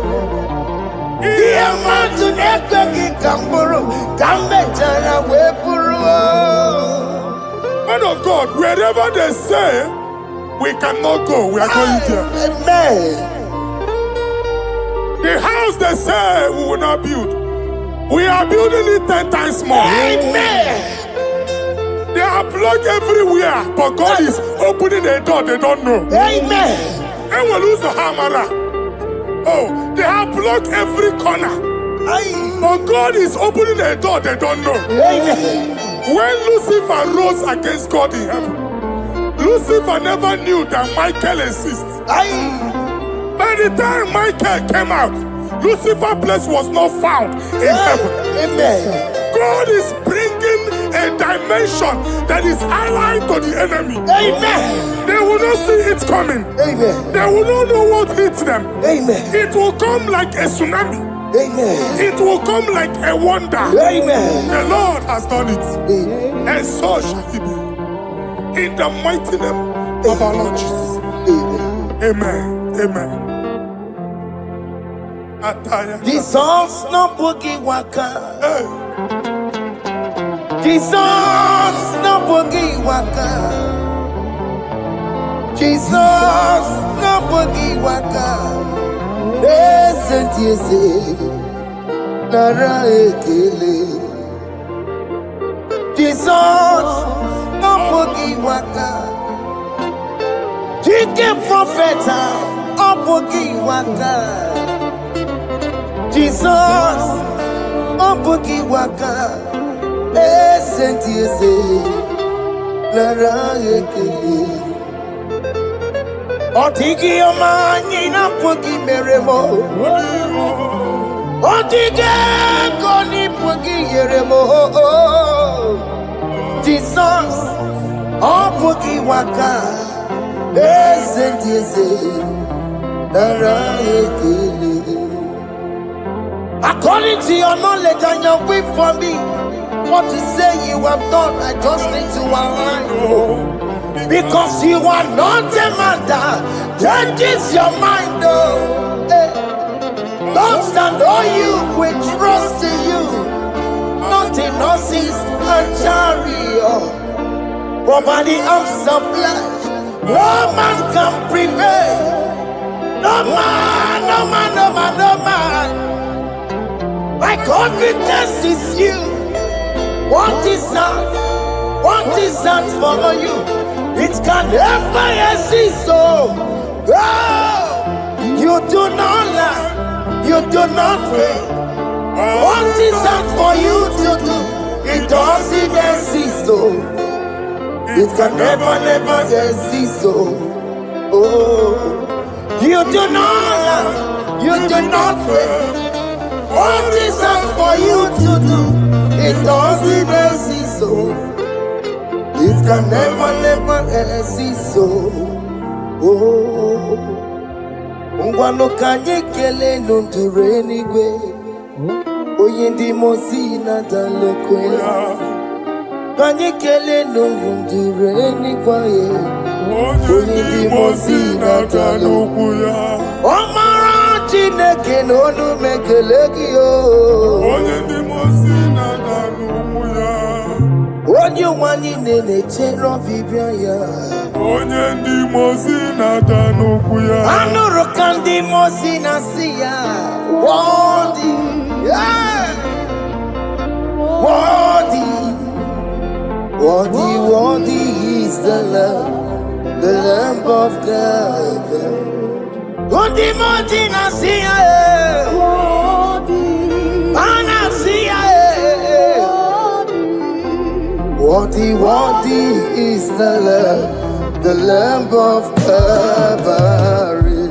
Iama to Nekaki Kamburu, Kambetana Wepuru. Man of God, wherever they say we cannot go, we are going there. Amen. The house they say we will not build, we are building it 10 times more. Amen. They are blocked everywhere, but God is opening a door they don't know. Amen. And we lose the hammer. Oh, they have blocked every corner. But God is opening a door they don't know. Amen. When Lucifer rose against God in heaven, Lucifer never knew that Michael exists. By the time Michael came out, Lucifer's place was not found in heaven. Amen. God is bringing a dimension that is allied to the enemy. Amen. They will not see it coming. Amen. They will not know what hits them. Amen. It will come like a tsunami. Amen. It will come like a wonder. Amen. The Lord has done it. Amen. And so shall it be. In the mighty name of our Lord Jesus. Amen. Amen. Amen. Jesus no boogie waka. Hey. Jesus no boogie waka. Jesus no boogie waka. Listen to you say, Nara ekele. Jesus no boogie waka. Jike profeta no boogie waka. Jesus, Obuki Waka, listen to you say, Lara Ekele. Otigi Omani na Puki Meremo. Otige Koni Puki Yeremo. Jesus, Obuki Waka, listen to you say, Lara Ekele. According to your knowledge and your will for me, what you say you have done, I just need to align. Because you are not a man that changes your mind, though. Don't stand on you, we trust in you. Not in horses and chariot, but by the arms of flesh, no man can prevail. No man, no man, no man, no man. My confidence is you. What is that? What is that for you? It can never exist. So, you do not lie. You do not fail. What is that for you to do? It doesn't exist. So, it can never exist. So, you do not lie. You do not fail. What is that for you to do? It doesn't exist, so it can never exist, so Ngwano kanye kele nundure nigwe Oyindi mozi na dalekwe Kanye kele nundure nigwe Oyindi mozi na dalekwe Omara Chineke n'onu mekele gị o. Onye ndị mozi na-ada n'ugwu ya. Onye ụwa niile na-echere ọbịbịa ya. Onye ndị mozi na-ada n'ugwu ya. Anụrụ ka ndị mozi na-asị ya. Worthy, worthy, worthy is the Lamb of God. Undi moji na siya, ana siya, Worthy is the Lamb of Calvary.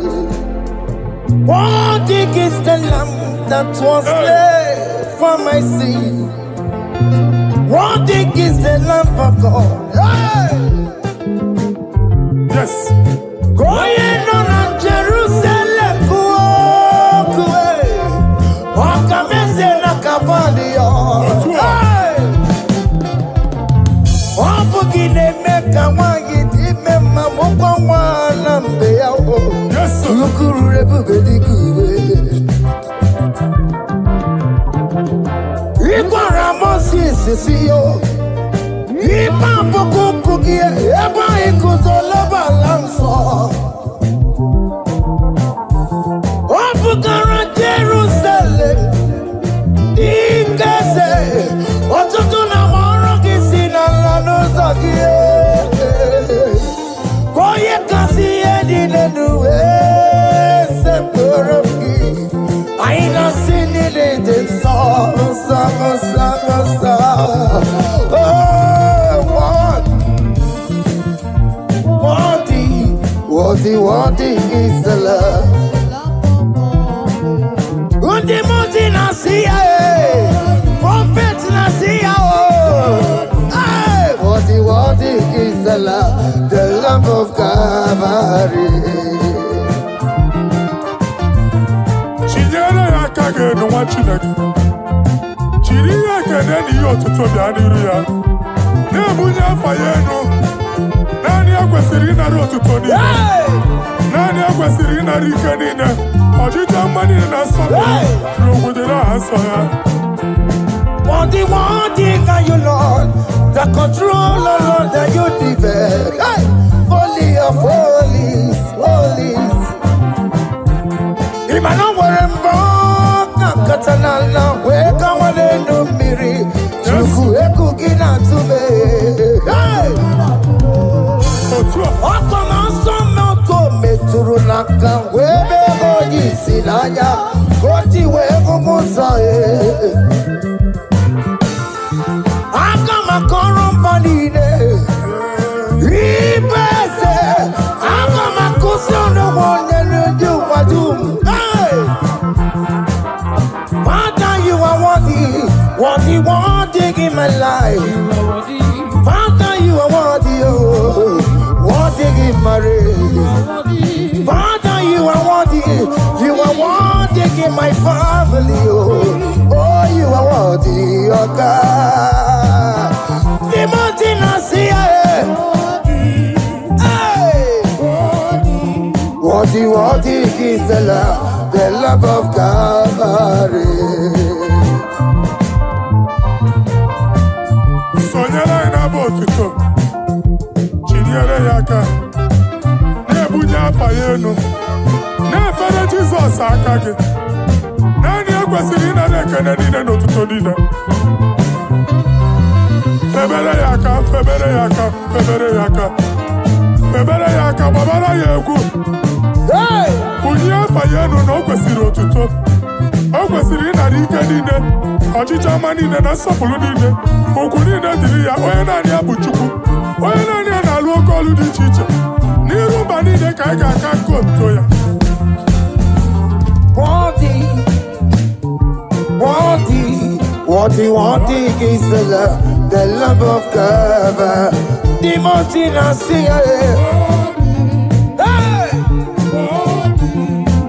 Worthy is the Lamb that was slain for my sin. Worthy is the Lamb of God. Hey! Yes. Going on Jerusalem, walk away. Walk a mess in a cavalio. Hey! Walk again, make a waggy, remember, walk on one and be out. Yes, sir. Look at everybody good. Ibaramos is you. Ipa Cookie, Eba Ikusolaba Lanso. Opukara Jerusalem. Ikese. Otutuna Morokisina Lanosakie. Koye Kasi Edinenuwe. Sepuraki. I not seen it in song. Worthy is the love. Undi Muti Nasia, Prophet Nasia. Worthy is the love of Calvary. Chinyere akage no wachineke. Chiri akene ni otuto bia niru ya. Na bunya fayeno. Nani akwesiri na otuto ni. Nani akwesiri na rike ni na. Ojija mani na sofa. Rogudera asoya. Worthy can you, Lord, the controller, Lord, that you develop. Hey! Holy of holies, holies. Imano warembo, katanala, weka wale numiri, chuku eku gina tume. Hey! Okoma somo kome turunaka, webe hoji sinaya, koti wego musae. Father, you are worthy in my life. Father, you are worthy in my race. Father, you are worthy in my family. Oh, you are worthy, oh God. The mountain I see. Worthy is the love of Calvary. Sonyala ina botuto. Chinyere yaka. Nebunya fayeno. Nefere Jesus akage. Nani akwesiri na nekene nine notuto nine. Febere yaka, babara yegu. Hey! Unya fayeno no kwesiri otuto. O kwesiri na rike nine. Ojija manine na sofulu nine. Okunine diri ya oye nani abuchuku. Oye nani na luo kolu di chiche. Niru banine kaiga kanko ya. Worthy is the love of God. The mountain I see. Hey!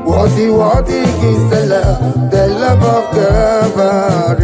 Worthy is the love of God.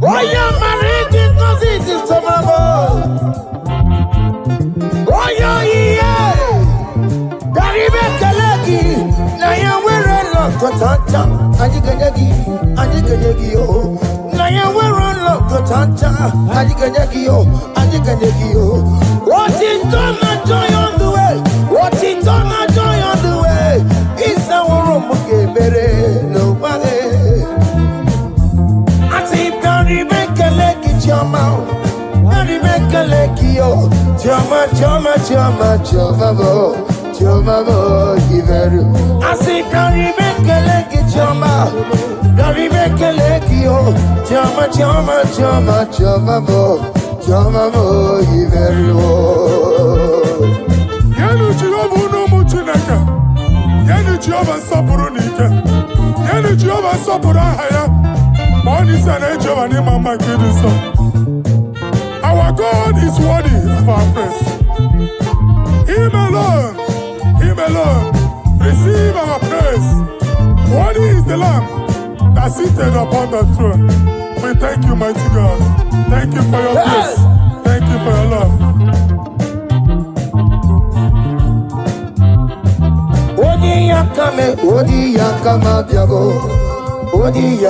Oya married kotanta, ajiganyagi, ajiganyagi oh. Naya weron lo kotanta, ajiganyagi oh, ajiganyagi oh. What is done and joy on the way? What is done and joy on the way? It's our room bere nobody. I say Barry make a leg it your mouth. Barry make a leg yo. Jama, jama, jama, jama, jama, jama, I say Barry make a leg it your mouth. Barry make a leg yo. Jama, jama, jama, jama, jama, Yenu Jehovah no muchinaka. Yenu Jehovah sapurunika. Yenu Jehovah sapurahaya. Money sana Jehovah ni mama kidiso. Our God is worthy of our praise. Him alone, receive our praise. Worthy is the Lamb that seated upon the throne. We thank you, mighty God. Thank you for your grace. Thank you for your love. Odi yakama diabo. Odi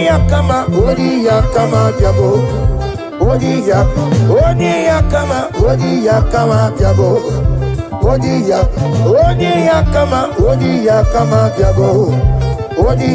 yakama diabo. Odi yakama diabo. Odi yakama diabo. Odi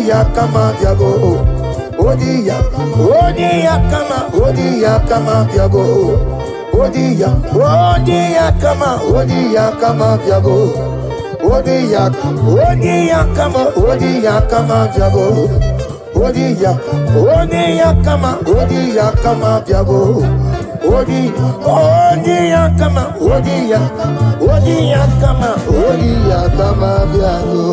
yakama diabo.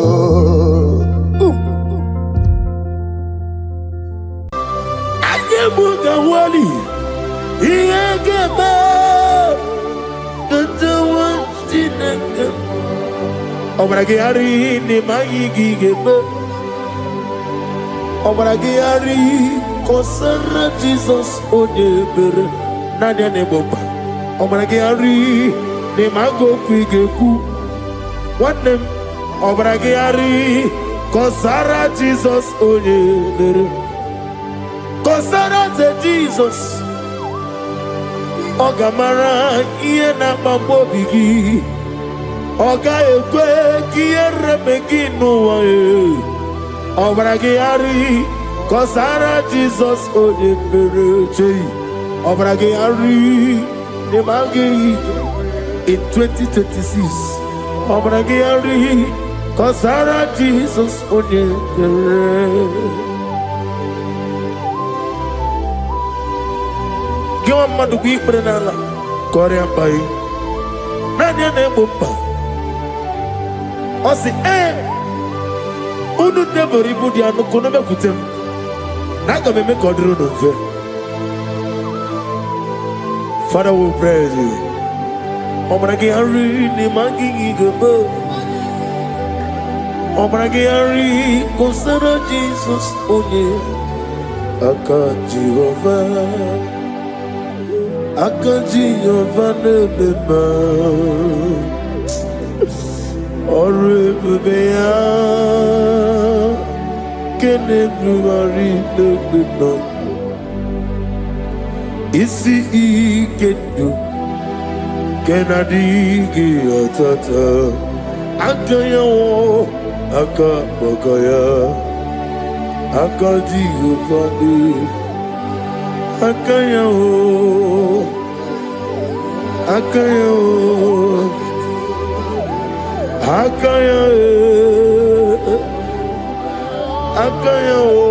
Obragari ni maigi gebe. Obragari kosara Jesus odebere nadia ne boba. Obragari ni mago kwigeku. Wanem obragari kosara Jesus odebere. Kosara ze Jesus. Ogamara iye na mambo bigi. Oga ekwe kiere meginu wae. Obragari kosara Jesus odebere. Obragari ne magi in 2026. Obragari kosara Jesus odebere. Giwa madu gwi prenala Korea bai. Nanya ne bumba. Osi unu nebori budi anu kono me kutem. Naga me kodro no fe. Father, we praise you. Obragi ari ni mangi gebo. Obragi ari kosara Jesus onye. Aka Jehovah nebeba. Orebeya kenebruari nebeba. Isi ikenu kenadigi atata. Akayawo akabakaya. Aka Jehovah ne. Akayawo Akayawo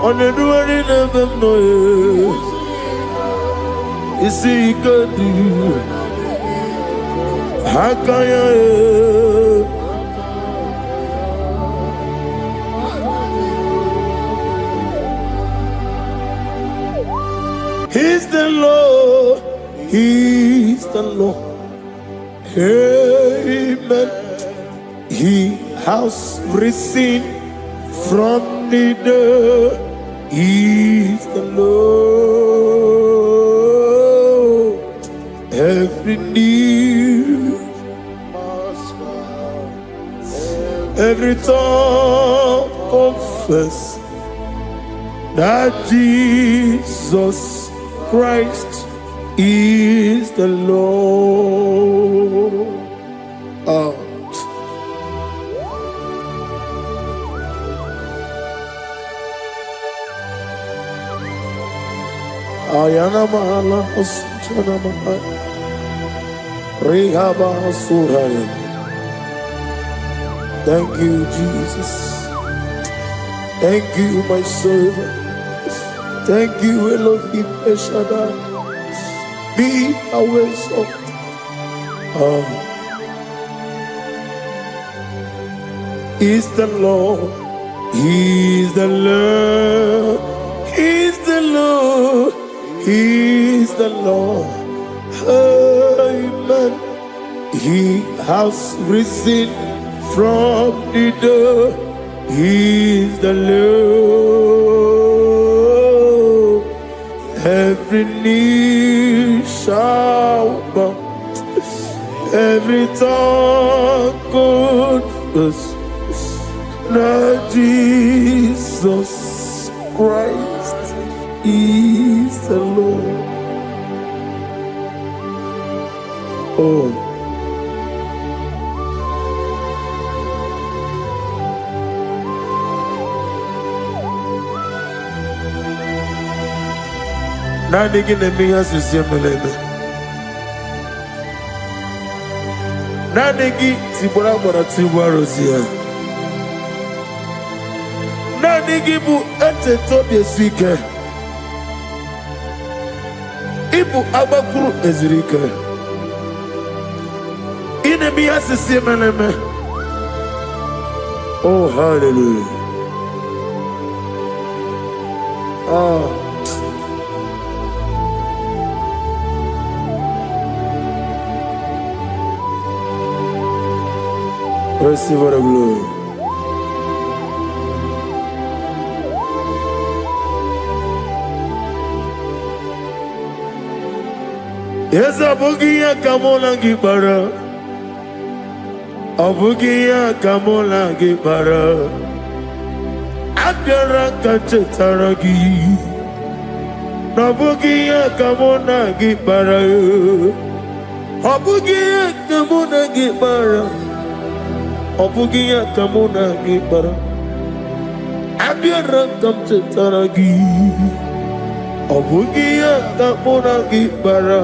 Oneduari nebemnoye Isi ikadu Akayawo He's the Lord, He's the Lord. Amen. He has risen from the dead. He's the Lord. Every knee every tongue confess that Jesus Christ is the Lord. Ayana mahala oschana mahala rehaba suraya. Thank you, Jesus. Thank you, my servant. Thank you, Elohim Eshadai. Be our exalted. Is the Lord. He's the Lord. He's the Lord. He's the Lord. Amen. He has risen from the dead. He's the Lord. Every knee shall bow, every tongue confess that Jesus Christ is the Lord. Oh. Nani gine miya susiyemeleme. Nani gi tibora bora tibora rozia. Nani gi bu ete tobi esike. Ibu abakuru ezirike. Ine miya susiyemeleme. Oh, hallelujah. Oh. Receive the glory. Yes, Abugia Kamola Gibara. Abugia Kamola Gibara. Agara Kachetaragi. Abugia Kamona Gibara. Abugia Kamona Gibara. Obugia kamuna gibara, abiara kamchetaragi. Obugia kamuna gibara,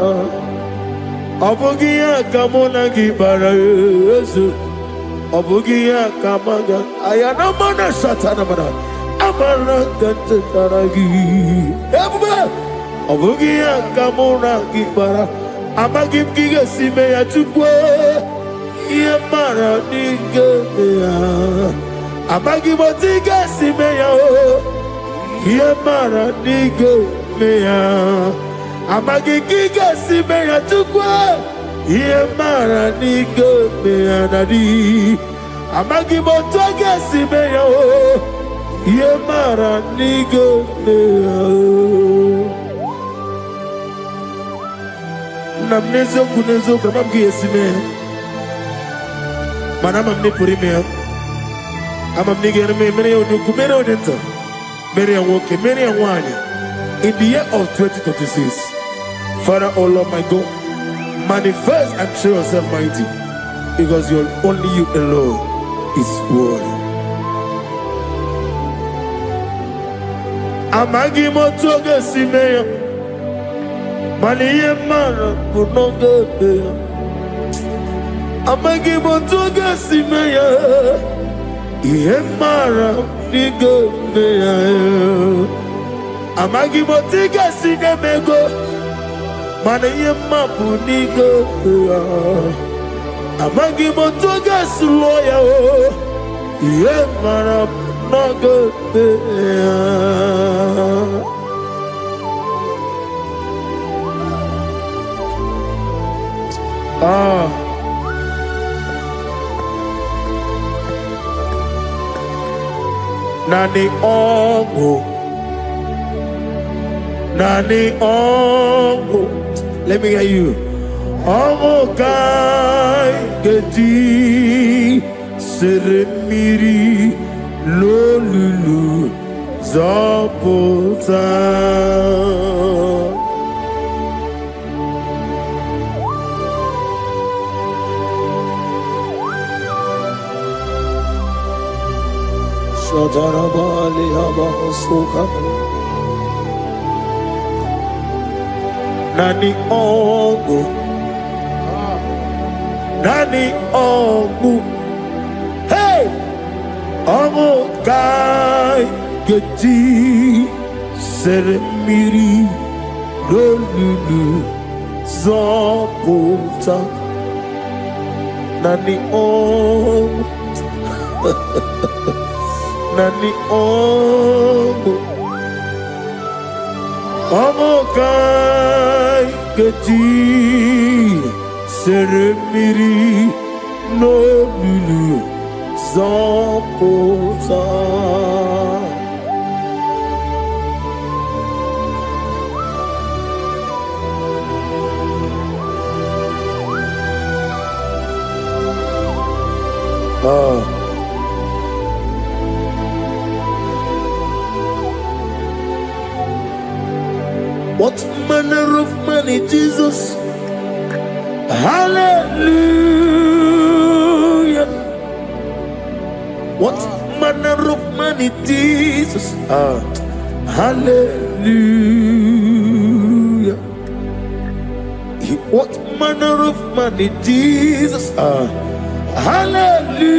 obugia kamuna gibara. Obugia kamaga, ayana mana satana mana, amara kamchetaragi. Obugia kamuna gibara, amagim giga sime ya chukwe. Yemara nigeya, amagi motiga simeya o. Yemara nigeya, amagi giga simeya tukwa. Yemara nigeya nadi, amagi motiga simeya o. Yemara nigeya. Namnezo kunezo kamamgi esimeya. Manama mne purimea, ama mnige na mene onuku mene odenta, mene awoke mene awanya. In the year of 2026, Father, oh Lord my God, manifest and show yourself mighty, because only you alone is worthy. Amagi motoge simeya, maniye mara kunoge beya. Amagi motoga simeya, Yemara nigo meya. Amagi motiga sinemego, mana yemapu nigo meya. Amagi motoga suloya o, Yemara nago meya. Nani ongo, nani ongo. Let me hear you. Ongo kai geti seremiri lolulu zapota. Shadarabali abasuka. Nani ogu, nani ogu. Hey, ogu kai geti seremiri lolulu zapota. Nani ogu. Nani ogu, ogu kai geti seremiri no lulu zapota. What manner of money, Jesus? Hallelujah. What manner of money, Jesus? Hallelujah. What manner of money, Jesus? Hallelujah.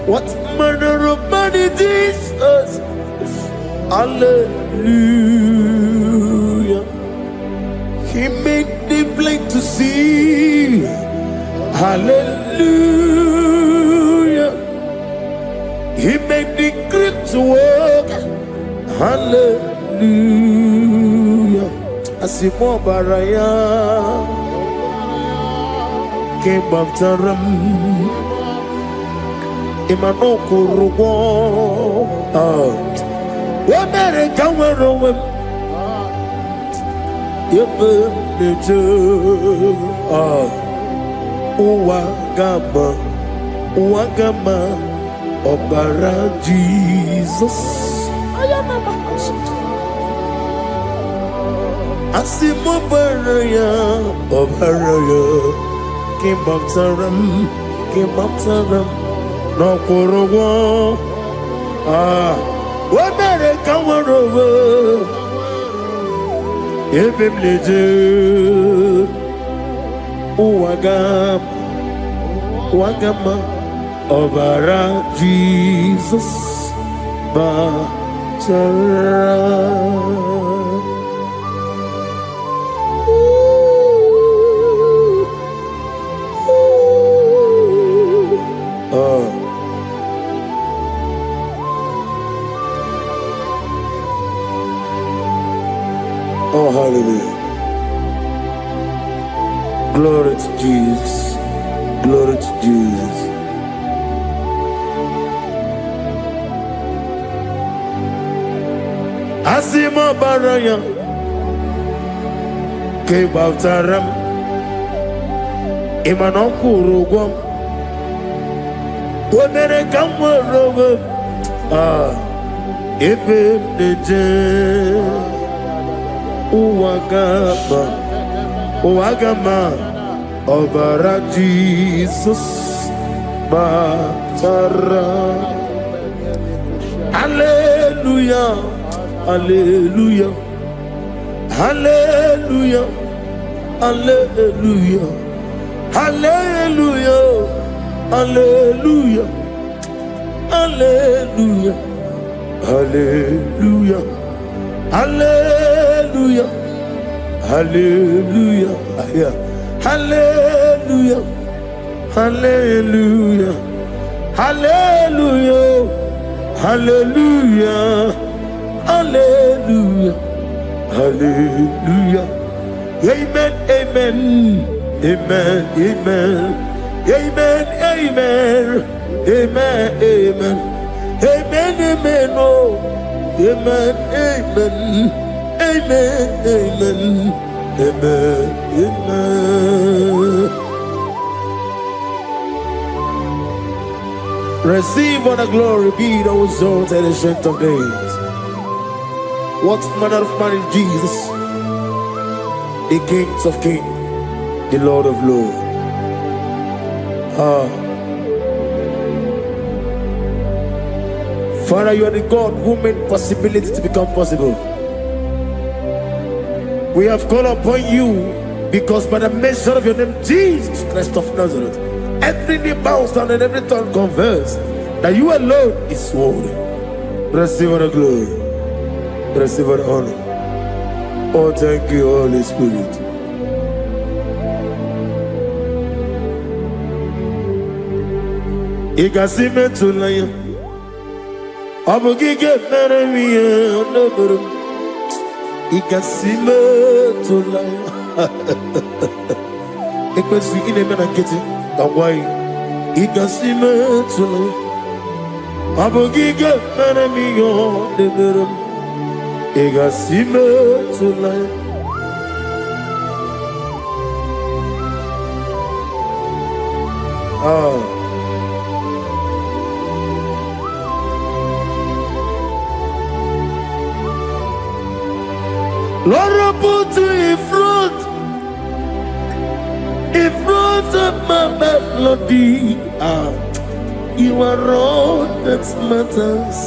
What manner of money, Jesus? Hallelujah. He made the blind to see. Hallelujah. He made the crippled to walk. Hallelujah. Asimo baraya came after him. Imano kurugo. America were away. Wagama, Obara Jesus. Asimo Baraya, Obaraya, came after them, no Korogo. America were over. Ebim leje, wagama, obara Jesus, batara. Oh, hallelujah. Glory to Jesus. Glory to Jesus. Asima baraya ke bautaram imanokuru wemere kamworowe ebe neje Uwagama, Obara Jesus, Batara. Hallelujah, Hallelujah, Hallelujah, Hallelujah, Hallelujah, Hallelujah, Hallelujah, Hallelujah. Hallelujah, hallelujah, hallelujah, hallelujah, hallelujah, hallelujah, hallelujah, hallelujah. Amen, amen, amen, amen, amen, amen, amen, amen, amen, amen, oh. Amen, amen, amen, amen, amen, amen. Receive all the glory, be thou exalted, ancient of days. What manner of man is Jesus? The King of kings, the Lord of lords. Father, you are the God who made possibility to become possible. We have called upon you because by the measure of your name, Jesus Christ of Nazareth, every knee bows down and every tongue confess that you alone is worthy. Receive the glory. Receive the honor. Oh, thank you, Holy Spirit. Ikasime tulaya, abugige meremiya neburu. Ikasime tulaya. Ikasi ine mena kiti kawai. Ikasime tulaya, abugige meremiya neburu. Ikasime tulaya. Lord, I put you in front of my melody. You are all that matters.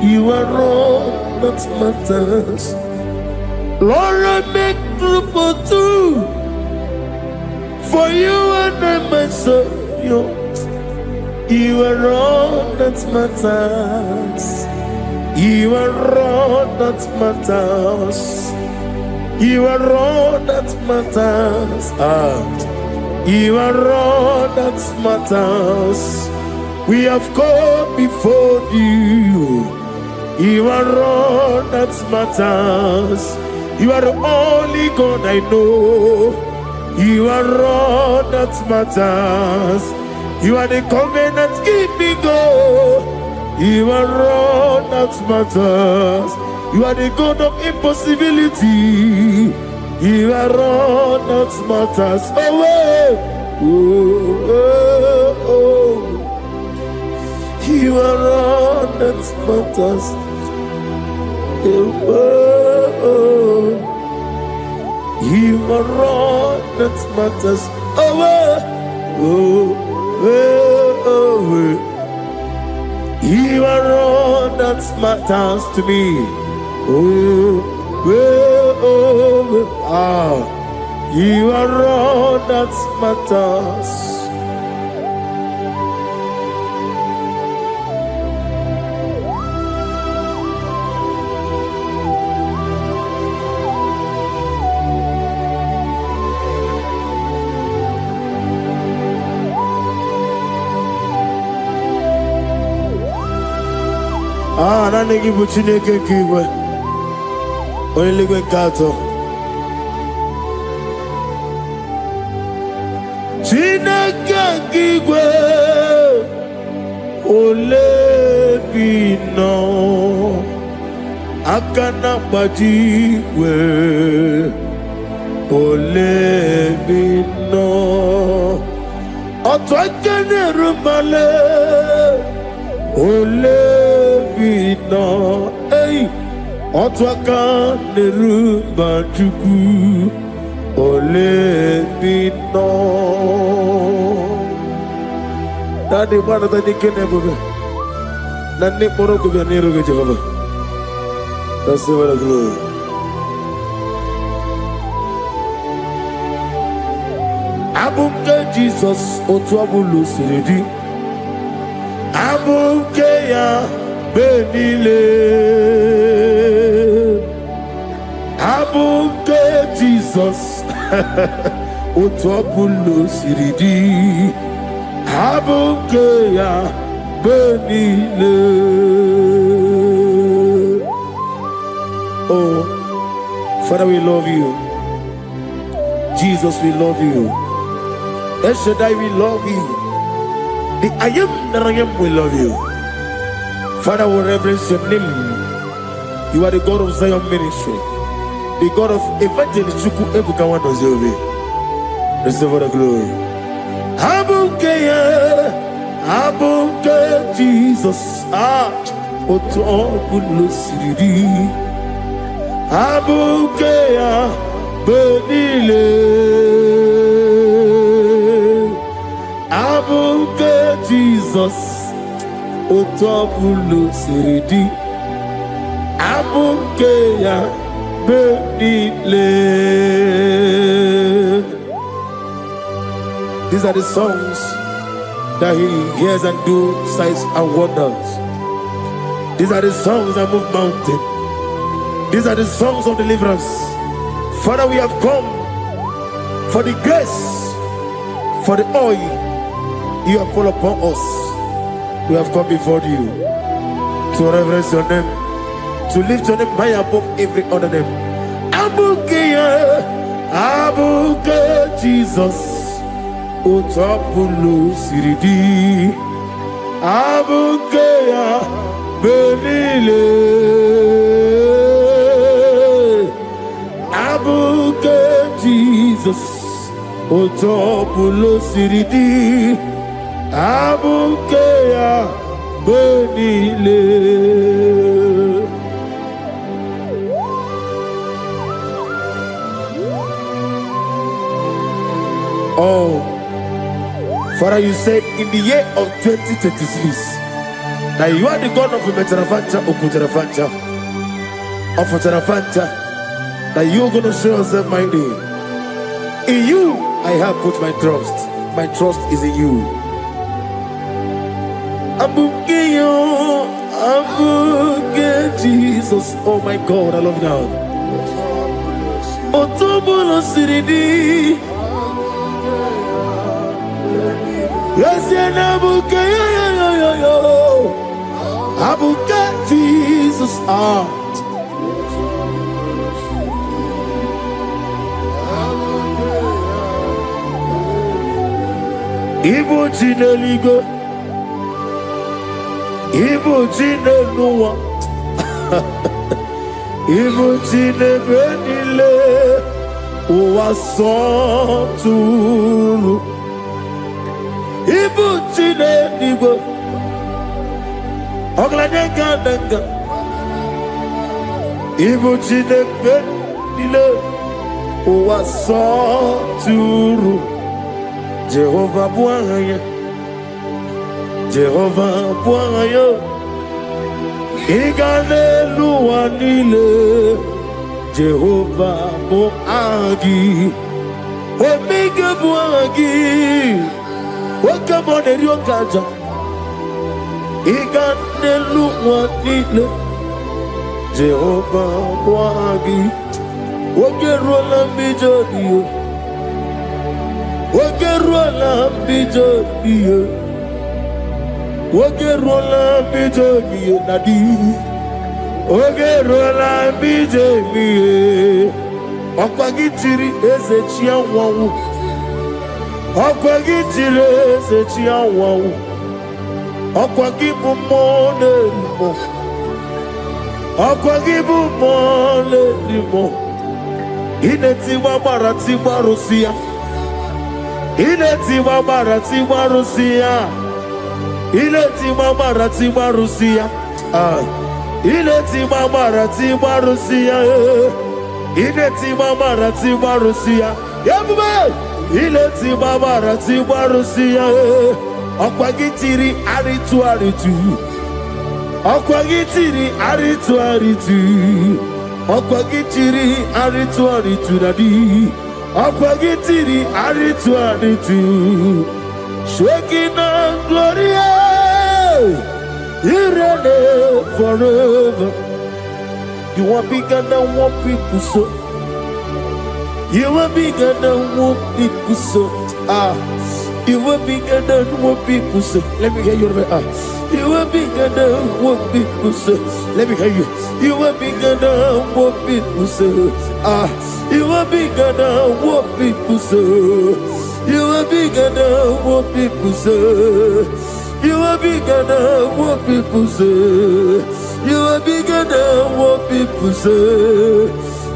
You are all that matters. Lord, I make room for two, for you and I myself. You are all that matters. You are all that matters. You are all that matters. You are all that matters. We have come before you. You are all that matters. You are the only God I know. You are all that matters. You are the covenant keeping God. You are all that matters. You are the God of impossibility. You are all that matters. You are all that matters. You are all that matters. You are all that matters to me. You are all that matters. Nani give Chineke kiwe. Only we kato. Chineke kiwe. Ole bino. Akana bajiwe. Ole bino. Otwakene rumale. Ole bino, hey, otwaka nerumba chuku, ole bino. Daddy, mana tadi kene bobe, nani poro ko biar niru ke Jehovah. Receive the glory. Abumke Jesus, otwabulu siridi. Abumke ya benile, abumke Jesus, otwabulu siridi, abumke ya benile. Oh, Father, we love you. Jesus, we love you. El Shaddai, we love you. The I am that I am, we love you. Father, we reverence your name. You are the God of Zion ministry, the God of evangelist Chuku Ebukawan Ozeobe. Receive the glory. Abukeya, Abuke Jesus, Otobulo Siridi, Abuke Benile, Abuke Jesus, Otobulo Siridi, Abuke Benile. These are the songs that he hears and do signs and wonders. These are the songs that move mountain. These are the songs of deliverance. Father, we have come for the grace, for the oil you have poured upon us. We have come before you to reverence your name, to lift your name high above every other name. Abuke Jesus. Otapulo Siridi, Abukeya Benile, Abuke Jesus, Otapulo Siridi, Abukeya Benile. Oh, Father, you said in the year of 2026 that you are the God of Metarafanta, Okutarafanta, of Otarafanta, that you are going to show yourself mighty. In you, I have put my trust. My trust is in you. Abukeyo, Abuke Jesus. Oh my God, I love God. Otobulo Siridi. Yes, Abuke, Abuke Jesus, Ibu Jineligo, Ibu Jinelua, Ibu Jinebenile, Uwasoturu. Ibu Chine Nibo Ogladega Ibu Chine Benile Uwasoturu Jehovah Bwaya Jehovah Bwaya Igane Luanile Jehovah Boagi Omega Boagi Welcome on the Rio Kaja. Iganelu Wanile Jehovah Wagi. Wogerola Bijodio. Wogerola Bijodio. Wogerola Bijodio Nadi. Wogerola Bijodio. Okwagitiri Ezechia Wawu. Okwagitire Ezechia Wawu. Okwagibu Monelimo. Okwagibu Monelimo. Inetiwa Maratiwa Rusia. Inetiwa Maratiwa Rusia. Inetiwa Maratiwa Rusia. Inetiwa Maratiwa Rusia. Inetiwa Maratiwa Rusia. Yabume. Inetiwa Maratiwa Rusia. Okwagitiri aritu aritu. Okwagitiri aritu aritu. Okwagitiri aritu aritu nadi. Okwagitiri aritu aritu. Shekinah Gloria, you reign forever. You are bigger than what people say. You are bigger than what people say. You are bigger than what people say. Let me hear you. You are bigger than what people say. Let me hear you. You are bigger than what people say. You are bigger than what people say. You are bigger than what people say. You are bigger than what people say. You are bigger than what people say.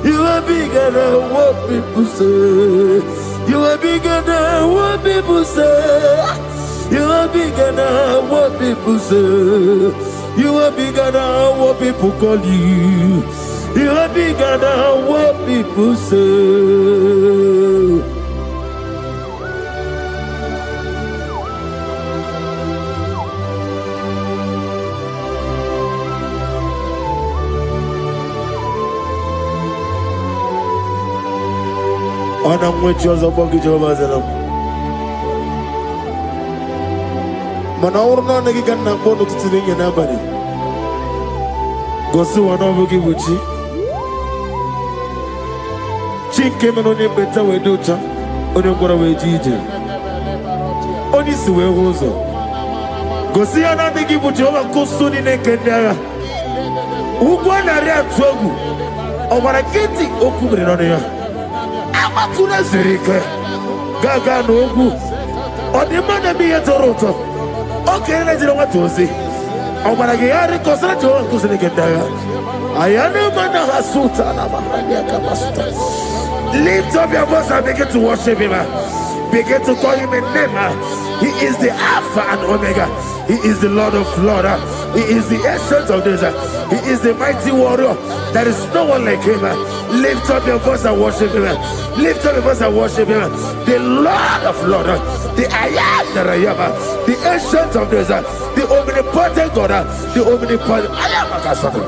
You are bigger than what people say. You are bigger than what people say. You are bigger than what people say. You are bigger than what people call you. You are bigger than what people say. And I'm with you as a bucket of us. Manaurna Nagikan Nabono to the nobody. Go so one over Gibuchi. Chink came on your better way, Ducha. On your Goraway Gigi. Only Sue Rosa. Go see another Gibuchi over Kosuni Nekendara. Ugwana Ria Togu. Over a Kitty Okubri on here. Amakuna Zerika. Gaga Nogu. On the man of me at Toronto. Okay, let's know what to say. I'm going to get a cosa to get there. I am a man of a suit and lift up your voice and begin to worship him. Begin to call him a name. He is the Alpha and Omega. He is the Lord of Lords. He is the essence of this. He is the mighty warrior. There is no one like him. Lift up your voice and worship him. Lift up your voice and worship him. The Lord of Lords. The I am that I am. The ancient of this. The omnipotent God. The omnipotent. I am a Kasata.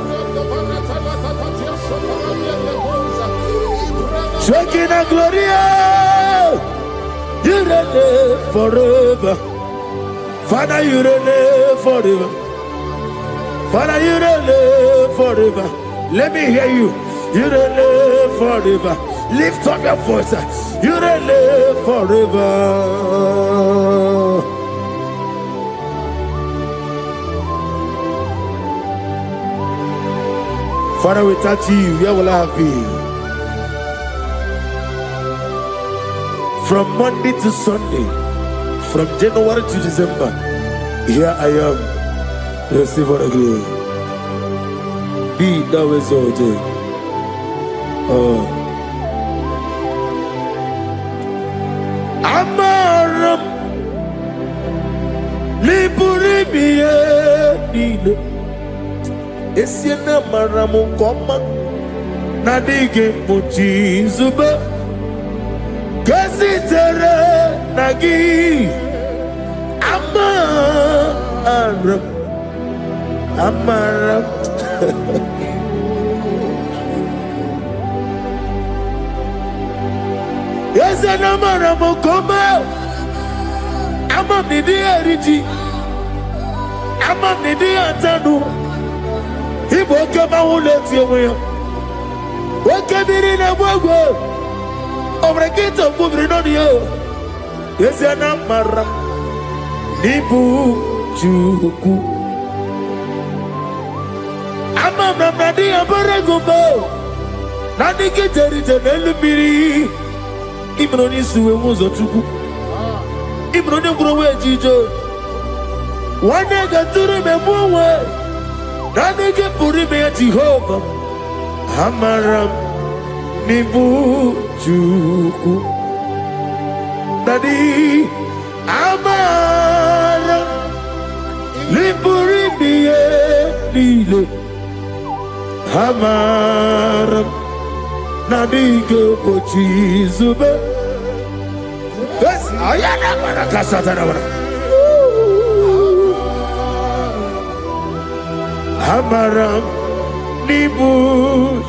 Shekinah Gloria. You reign forever. Father, you reign forever. Father, you reign forever. Let me hear you. You reign forever. Lift up your voice. You reign forever. Father, we touch you. Where will I have been? From Monday to Sunday, from January to December, here I am. Receive all the glory. Be thou exalted. Amaram Liburibie Nile Esiena Maramu Koma Nadige Muchi Zuba Gazitere Nagi Amaram Yes, and Amaram Koma Amam Nidi Ariji Amam Nidi Antanu He woke up my whole let you away. Woke up in a wogo over a gate of moving on you. Yes, and Amaram Nibu Juku Amam Nadi Abaragubo Nadi Kitari Janelubiri Imroni Sue was a tuku Imroni Growe Jijo one day got to remember where Nadi get Purime Jehovah Amaram Nibu Juku Nadi Amaram Nipurime Nile Amaram Nadige Pochi Zube. Yes, I am a Casatana. Amaram Nibu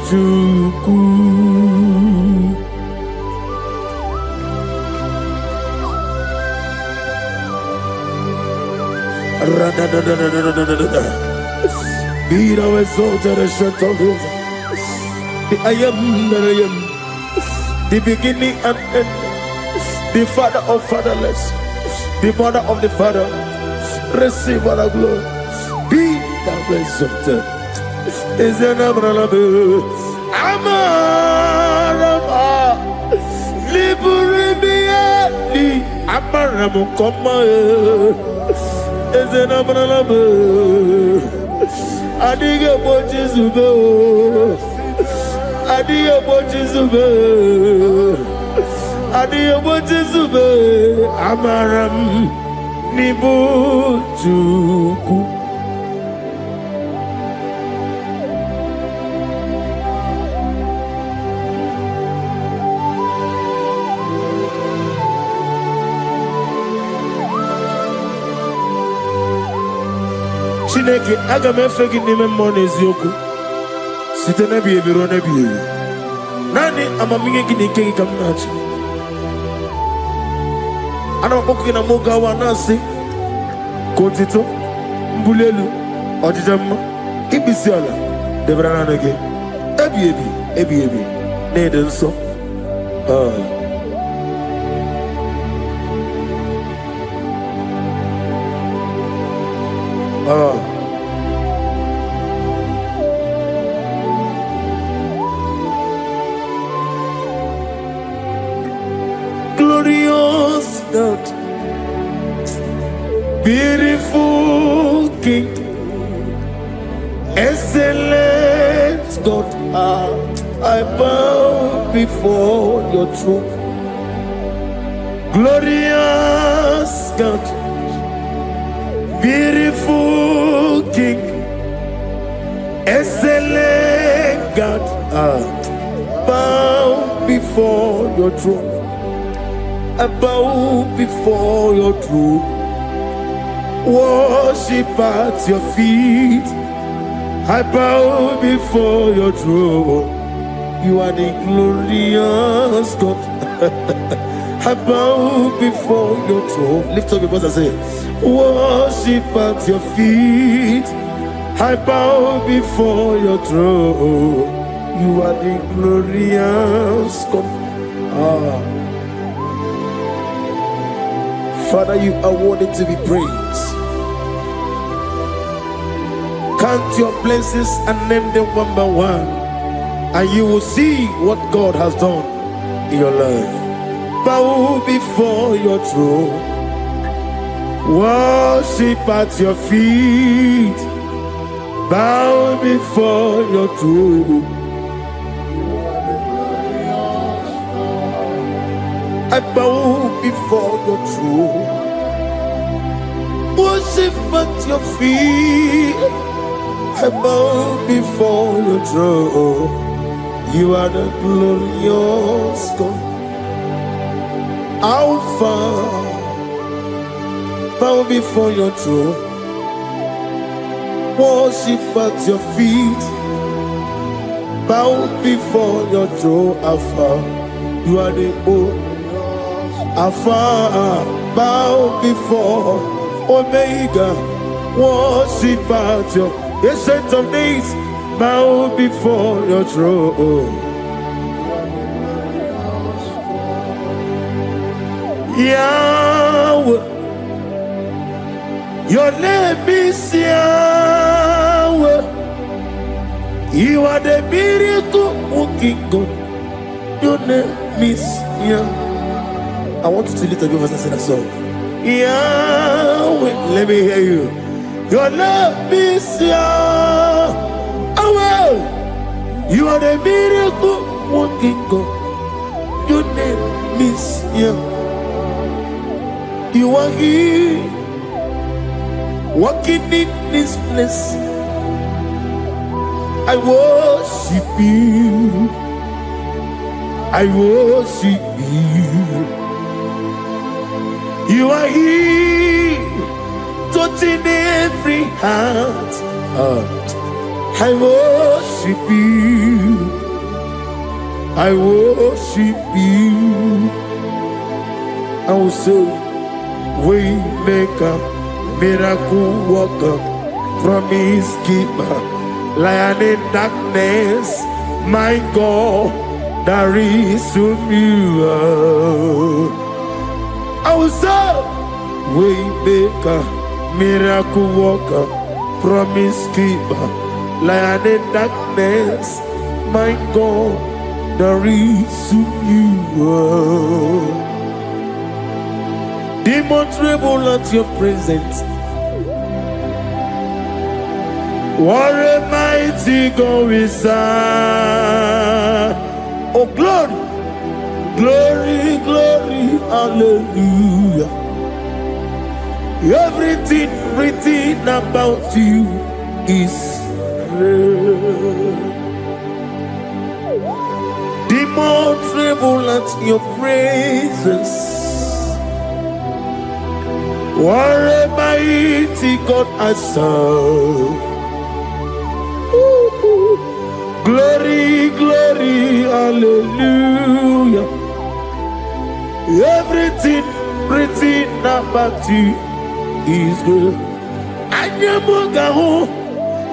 Juku. Be thou exalted and shut of his. I am that I am, the beginning and end, the father of fatherless, the mother of the father. Receive all the glory. Be thou exalted. Is an Abraham, Amarama, Liburibiani, Abraham, Koma, is an Abraham, Adiga Bojizubo. Adiyo Bojizube, Adiyo Bojizube, Amaram Nibujuku. Chineke aga m efe gị n'ime mmụọ na eziokwu site n'ebi ebiro n'ebi ebi. Naanị amamihe gị na ike gị ka m na-achị. Ana m akpọkụ gị na moge awa na-asị ka otito, mbuli elu, ọjịja mma, ikpisi ala debere naanị gị ebi ebi ebi ebi na-ede nsọ. Glorious God, beautiful King, excellent God, I bow before your throne. Glorious God, beautiful King, excellent God, bow before your throne. I bow before your throne, worship at your feet. I bow before your throne. You are the glorious God. I bow before your throne. Lift up your voice and say, worship at your feet. I bow before your throne. You are the glorious God. Father, you are worthy to be praised. Count your blessings and name them one by one, and you will see what God has done in your life. Bow before your throne, worship at your feet. Bow before your throne. I bow before your throne, worship at your feet. I bow before your throne. You are the glorious God, Alpha. Bow before your throne, worship at your feet. Bow before your throne, Alpha. You are the old Alpha. Bow before Omega, worship at your Ancient of Days. Bow before your throne. Yahweh, your name is Yahweh. You are the miracle working God. Your name is Yahweh. I want you to lift up your voice and sing a song. Yahweh, let me hear you. Your name is Yahweh. You are the miracle working God. Your name is Yahweh. You are here, walking in this place. I worship you. I worship you. You are here, touching every heart. I worship you. I worship you. I will say, Waymaker, miracle worker, promise keeper, lion in darkness, my God, there is whom you are. I will say, Waymaker, miracle worker, promise keeper, lion in darkness, my God, there is whom you are. Demons tremble at your presence. What a mighty God we serve. Oh, glory, glory, glory, hallelujah. Everything written about you is real. Demons tremble at your presence. What a mighty God I serve. Glory, glory, hallelujah. Everything written about you is good. Anyamugaho,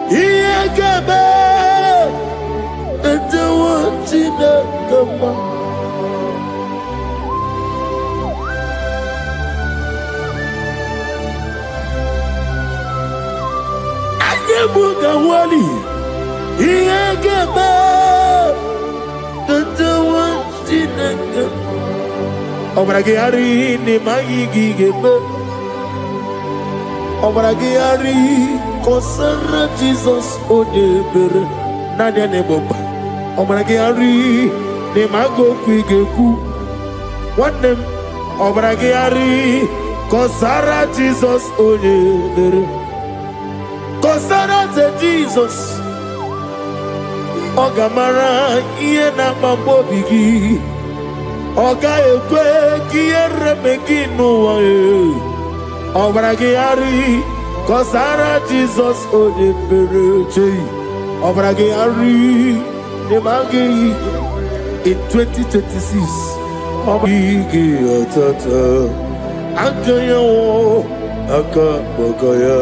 Iyagaba, and the ones in the Gama. Anyamugawali, Iyagaba, and the ones in the Gama. Obragari ni maigi gebe. Obragari kosara Jesus odebere nadia neboba. Obragari ni mago kwigeku. Wanem obragari kosara Jesus odebere. Kosara te Jesus. Ogamara iye na mambo bigi. Oga ekwe kiere meginu wae. Obragari kosara Jesus odebereche. Obragari nemagi in 2026. Obragi atata akaya wo akabakaya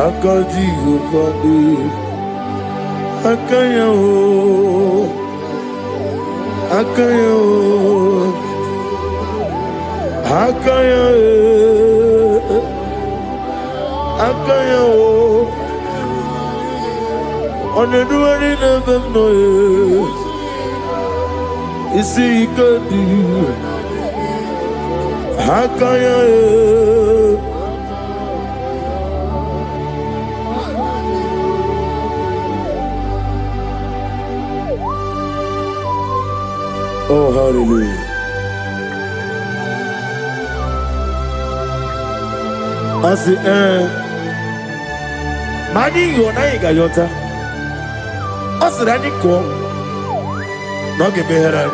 akaji ufadi akaya wo Akayo, Akayo, Akayo. On the doing of them noise, you see, you could do Akayo. Oh, hallelujah. I say, Mani Yonaiga Yota. I said, I need to go. No, give me her.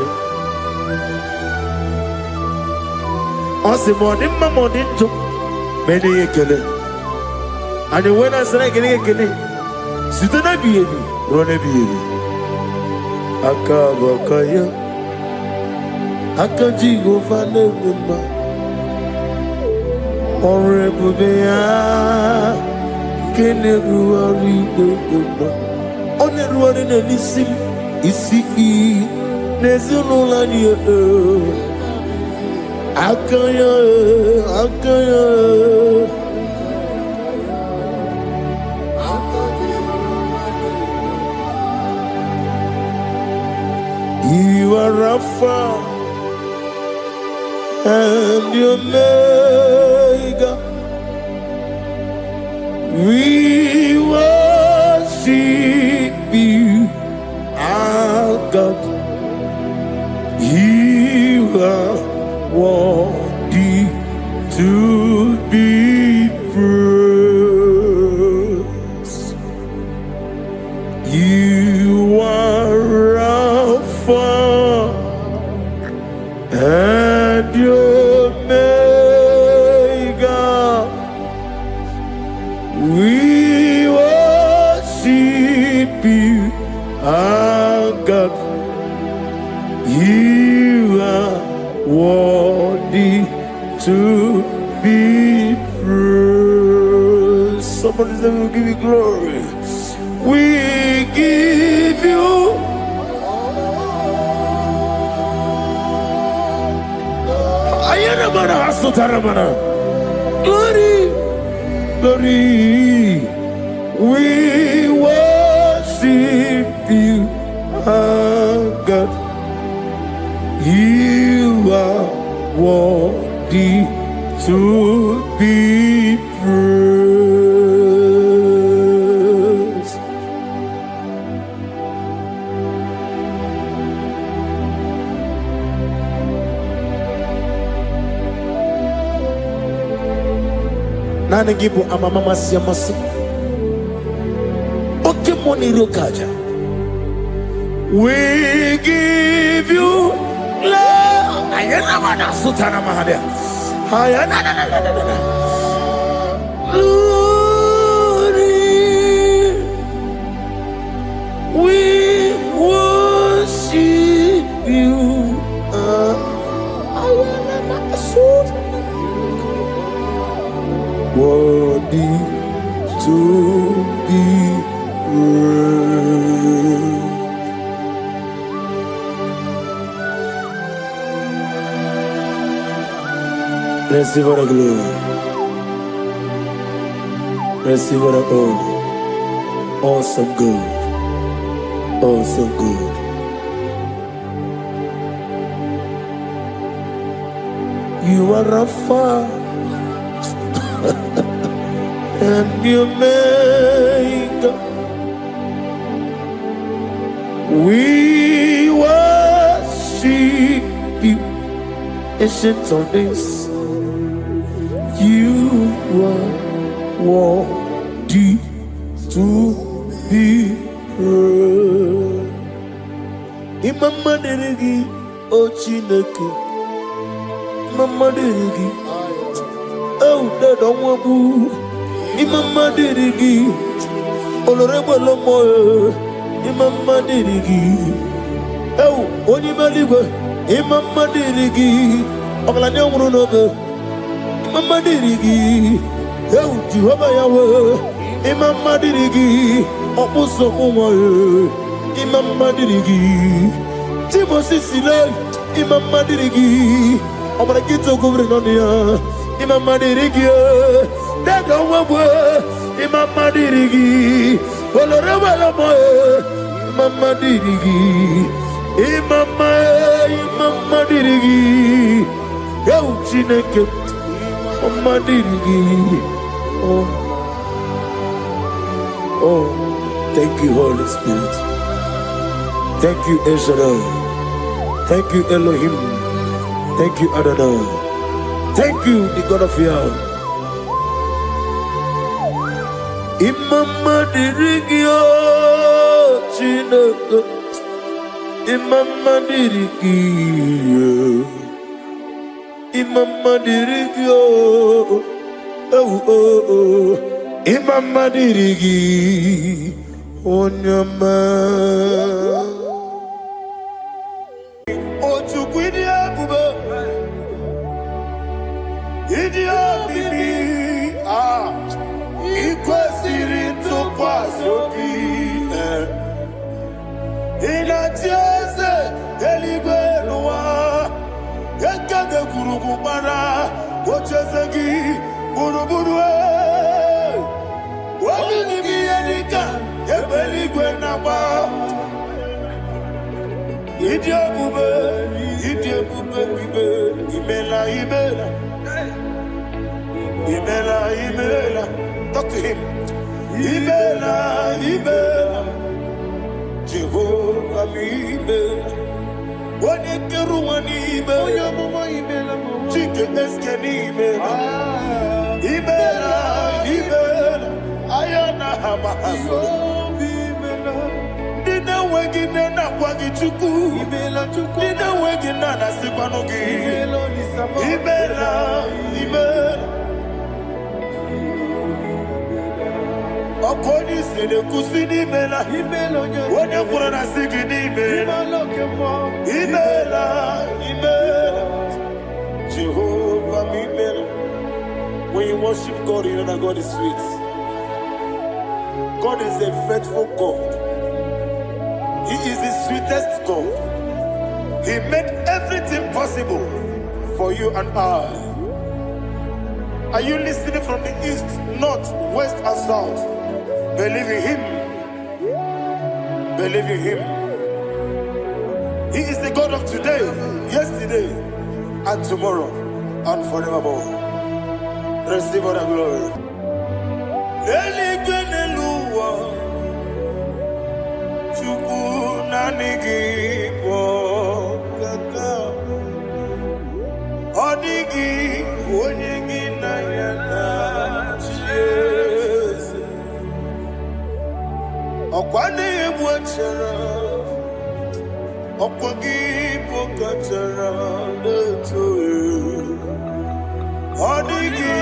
I said, morning, my morning, to many a killer. And when I said, I get a killer, sit on a baby, run a baby. Akabakaya. Akaji go fane mma Honorable Bea Kene ruari mma One ruari na nisim Isi Nezuno la nye Akaya You are Rapha and your Omega, we worship you, our God. You are worthy to be praised. You are Alpha and your Omega, we worship you, our God. You are worthy to be praised. Somebody say, we'll give you glory. We give you glory, glory. We worship you, our God. You are worthy to be praised. Nana gibu amamama siamasi. Oke moni rokaja. We give you love. Ayana mana sutana mahadia. Ayana na. Glory. We worship you. Ayana mana sutana. Worthy to be praised. Receive the glory. Receive the honor. Awesome God. Awesome God. You are Rapha. And you make we worship you, ancient of days. You are worthy to be praised. Imama deregi o Chineke, Imama deregi o Dadonwabu. Imama dirigi, olorebo lomo. Imama dirigi, oh, onimaligwe. Imama dirigi, oglanya murunobe. Imama dirigi, oh, Jehovah Yahweh. Imama dirigi, opuso umoye. Imama dirigi, Timosi sile. Imama dirigi, obragito gouverneur. Imama dirigi. Dada wabwe, Imama dirigi, oloreba lamoe, Imama dirigi, Imama dirigi, Yau Chineke, Imama dirigi. Oh, thank you, Holy Spirit. Thank you, El Shaddai. Thank you, Elohim. Thank you, Adonai. Thank you, the God of Yahweh. Imama dirigi o Chineke, Imama dirigi, Imama dirigi o, Imama dirigi, Onyama. Ochukwidi abube, idia bibi ikwesiri ntụkwasị obi. Ị na-achị eze eluigwe n'ụwa, ekede gburugburu gbara ocheeze gị gburugburu. Obi gị bụ ihe dịka ebe eluigwe na-agba. Ịdị ebube bibe, imela imela. Imela, imela, talk to him. Imela, imela, Jehovah imela. Onekeru wani imela, chike eske ni imela. Imela, imela, ayana hamahaso. Dina wegi nena kwagi chuku. Dina wegi nana sikwanogi. Imela, imela. Oponi sede kusini mela, wone kurana sigini mela, imela, Jehovah imela. When you worship God, you know that God is sweet. God is a faithful God. He is the sweetest God. He made everything possible for you and I. Are you listening from the east, north, west, and south? Believe in him. Believe in him. He is the God of today, yesterday, and tomorrow, and forevermore. Receive all the glory. Kwani ebwachara Okwagi bokachara Leto Odigi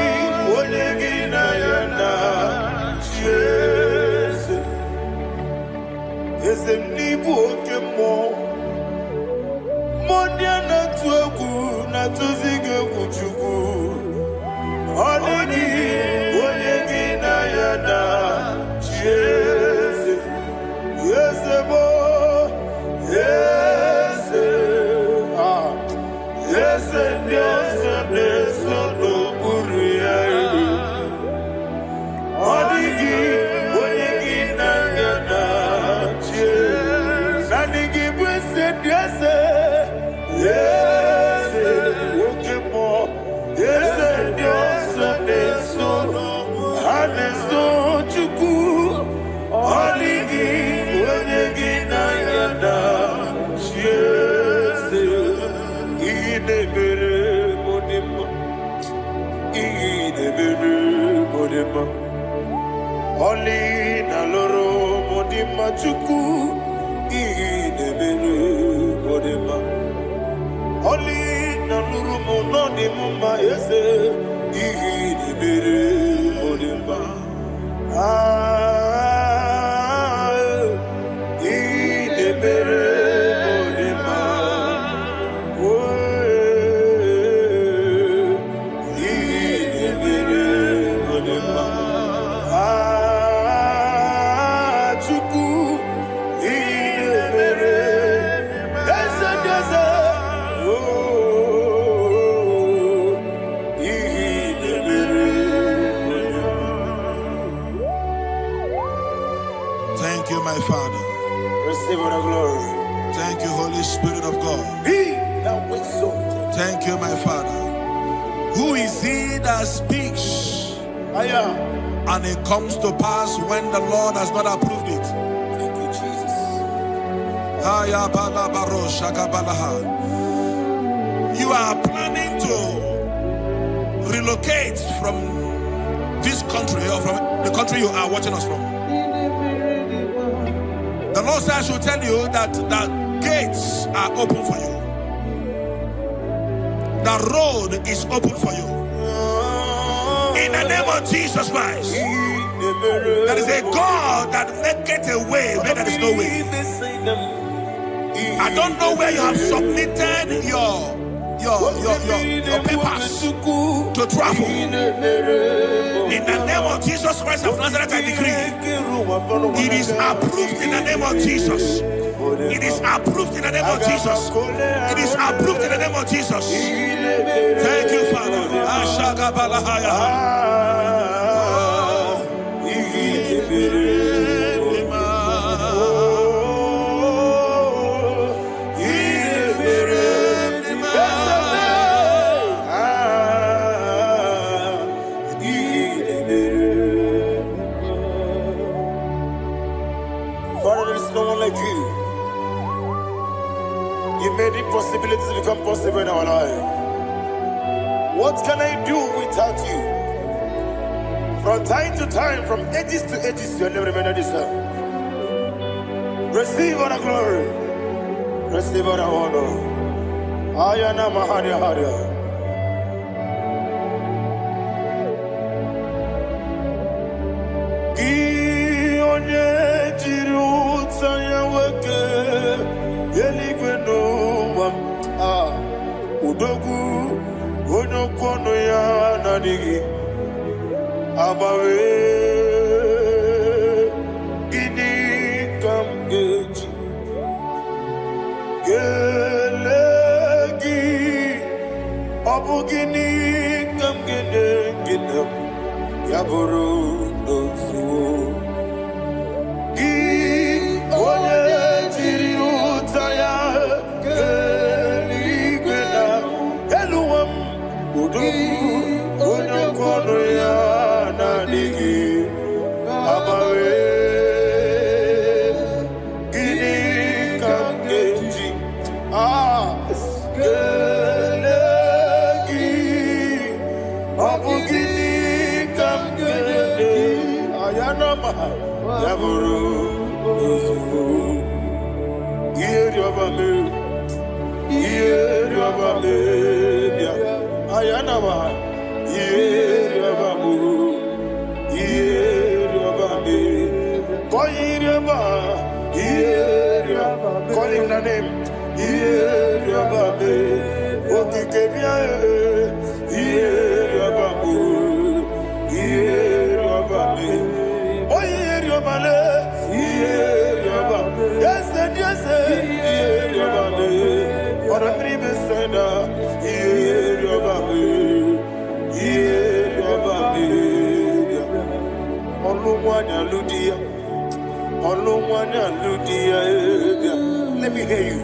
Odigi na yana Chese Ezem nibu okemo Modia na tuegu na tuzige kuchugu Odigi Odigi na yana Chese Yese bo Yese Yese Yese Yese no Buria Odigi Odigi na yana Chese Nanigi Bwese Yese Yese Okemo Yese Yese Yese no Haneso Chuku Odigi Odigi na yana Chese Idebere Modima Idebere Modima Oli na loro Modima Chuku Idebere Modima Oli na loro Modima Yese Idebere Modima Idebere Modima Idebere Modima Chuku Idebere Desa Desa Idebere Thank you, my Father. Receive all the glory. Thank you, Holy Spirit of God. Be thou exalted. Thank you, my Father. Who is he that speaks Aya. and it comes to pass when the Lord has not approved it? Thank you, Jesus. Aya bala baro shaka balaha. You are planning to relocate from this country or from the country you are watching us from. The Lord says I should tell you that the gates are open for you. The road is open for you. In the name of Jesus Christ. There is a God that maketh a way where there is no way. I don't know where you have submitted your papers to travel. In the name of Jesus Christ of Nazareth, I decree it is approved in the name of Jesus. It is approved in the name of Jesus. It is approved in the name of Jesus. Thank you, Father. Father, there is no one like you. You made impossibilities become possible in our life. What can I do without you? From time to time, from ages to ages, you never remain the same. Receive all the glory. Receive all the honor. Ayana Maharia Haria. Udogu onokono ya nadigi abawe gini kamgeji gelegi abu gini kamgene gina yaburu dosu gi onye jiri utaya Onokono ya nadigi abawe gini kamgeji gelegi abu gini kamgeji ayanama yaburu Call him the name. Let me hear you.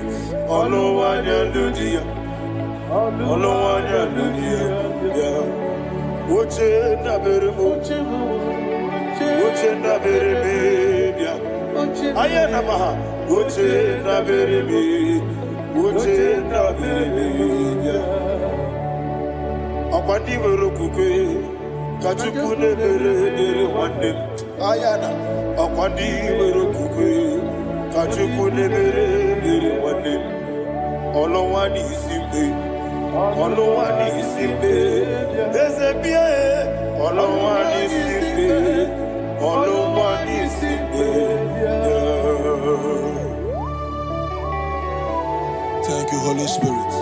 Thank you, Holy Spirit.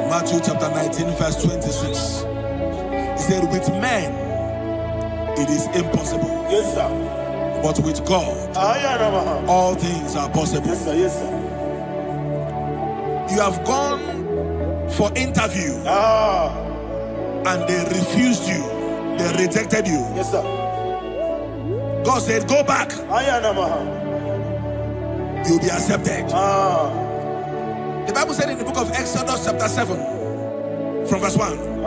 Matthew chapter 19, verse 26. He said, with men it is impossible. Yes, sir. But with God, all things are possible. Yes, sir. Yes, sir. You have gone for interview and they refused you. They rejected you. Yes, sir. God said, go back. You'll be accepted. The Bible said in the book of Exodus chapter 7 from verse 1.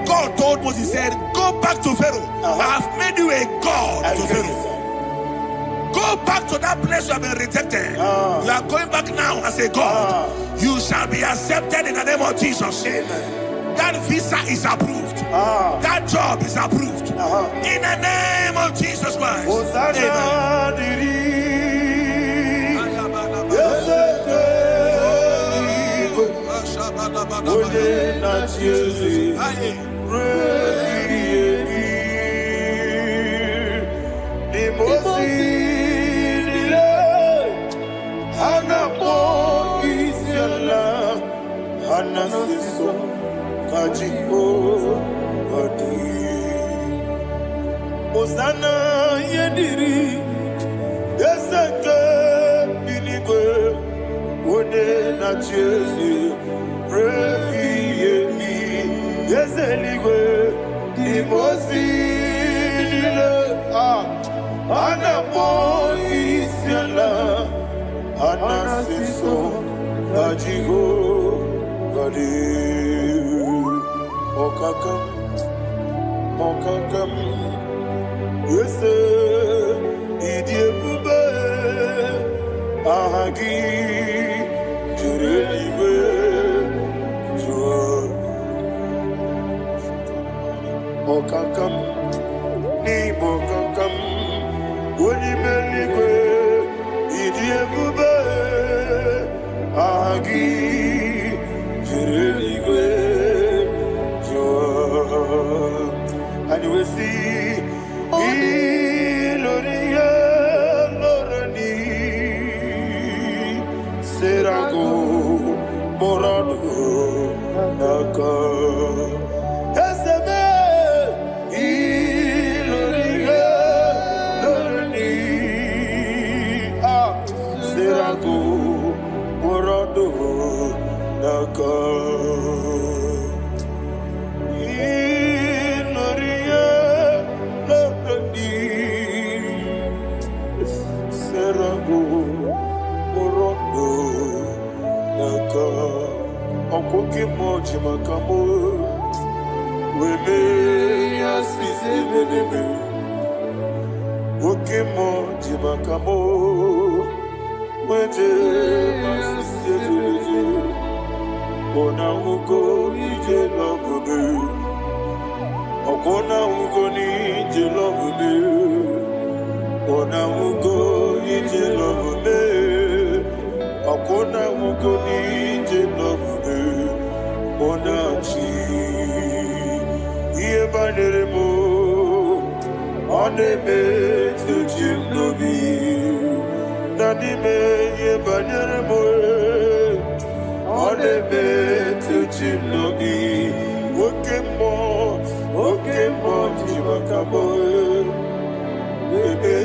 God told Moses, he said, go back to Pharaoh. I have made you a God to Pharaoh. Go back to that place you have been rejected. You are going back now as a God. You shall be accepted in the name of Jesus. Amen. That visa is approved. That job is approved. In the name of Jesus Christ. Amen. Osana yediri eseke binigwe one na chezi rebi yemi yezeligwe imosi nile anapo isiala anasiso ajigo gadi okakam yes, idiebube ahagi jureliwe jua okakam ni bokakam wonimeligwe idiebube ahagi jureliwe jua. And we see Iloria Lorani Serago Morado Naka Esebe Iloria Lorani Serago Morado Naka Okoke moji makamo weme asisi meneme Oke moji makamo weje asisi meneme Ona ugo ije lovebe Okona ugo ni ije lovebe Ona mugo ije love me. Akona mugo ije love me. Ona chi. Iye banere mo. One me to jim lobi. Nani me iye banere mo. One me to jim lobi. Okay more, jibakabo. Bebe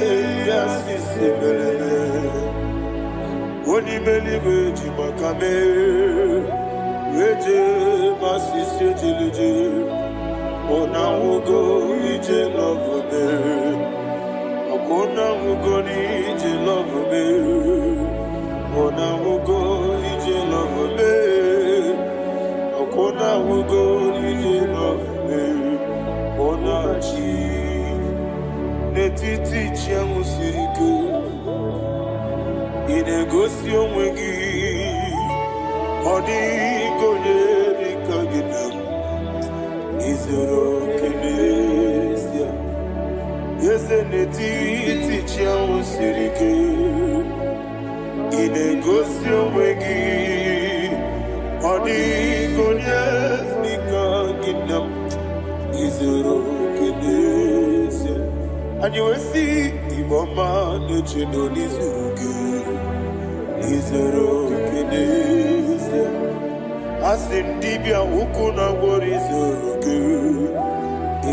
asisi belele. Oni believe jibakame. Weje masisi jilije. Ona ugo ije love me. Akona ugo ni ije love me. Ona ugo ije love me. Akona ugo ije love me. Ona chi netiti chiamu siriku. Inegosi onwegi. Odi gonye dikagidam. Izoro kenesia. Yese netiti chiamu siriku. Inegosi onwegi. Odi gonye dikagidam. Izoro kenesia. And you will see Iboma Nechino Nizuruke. Izoro kenesia. Asin dibia ukuna wori Zuruke.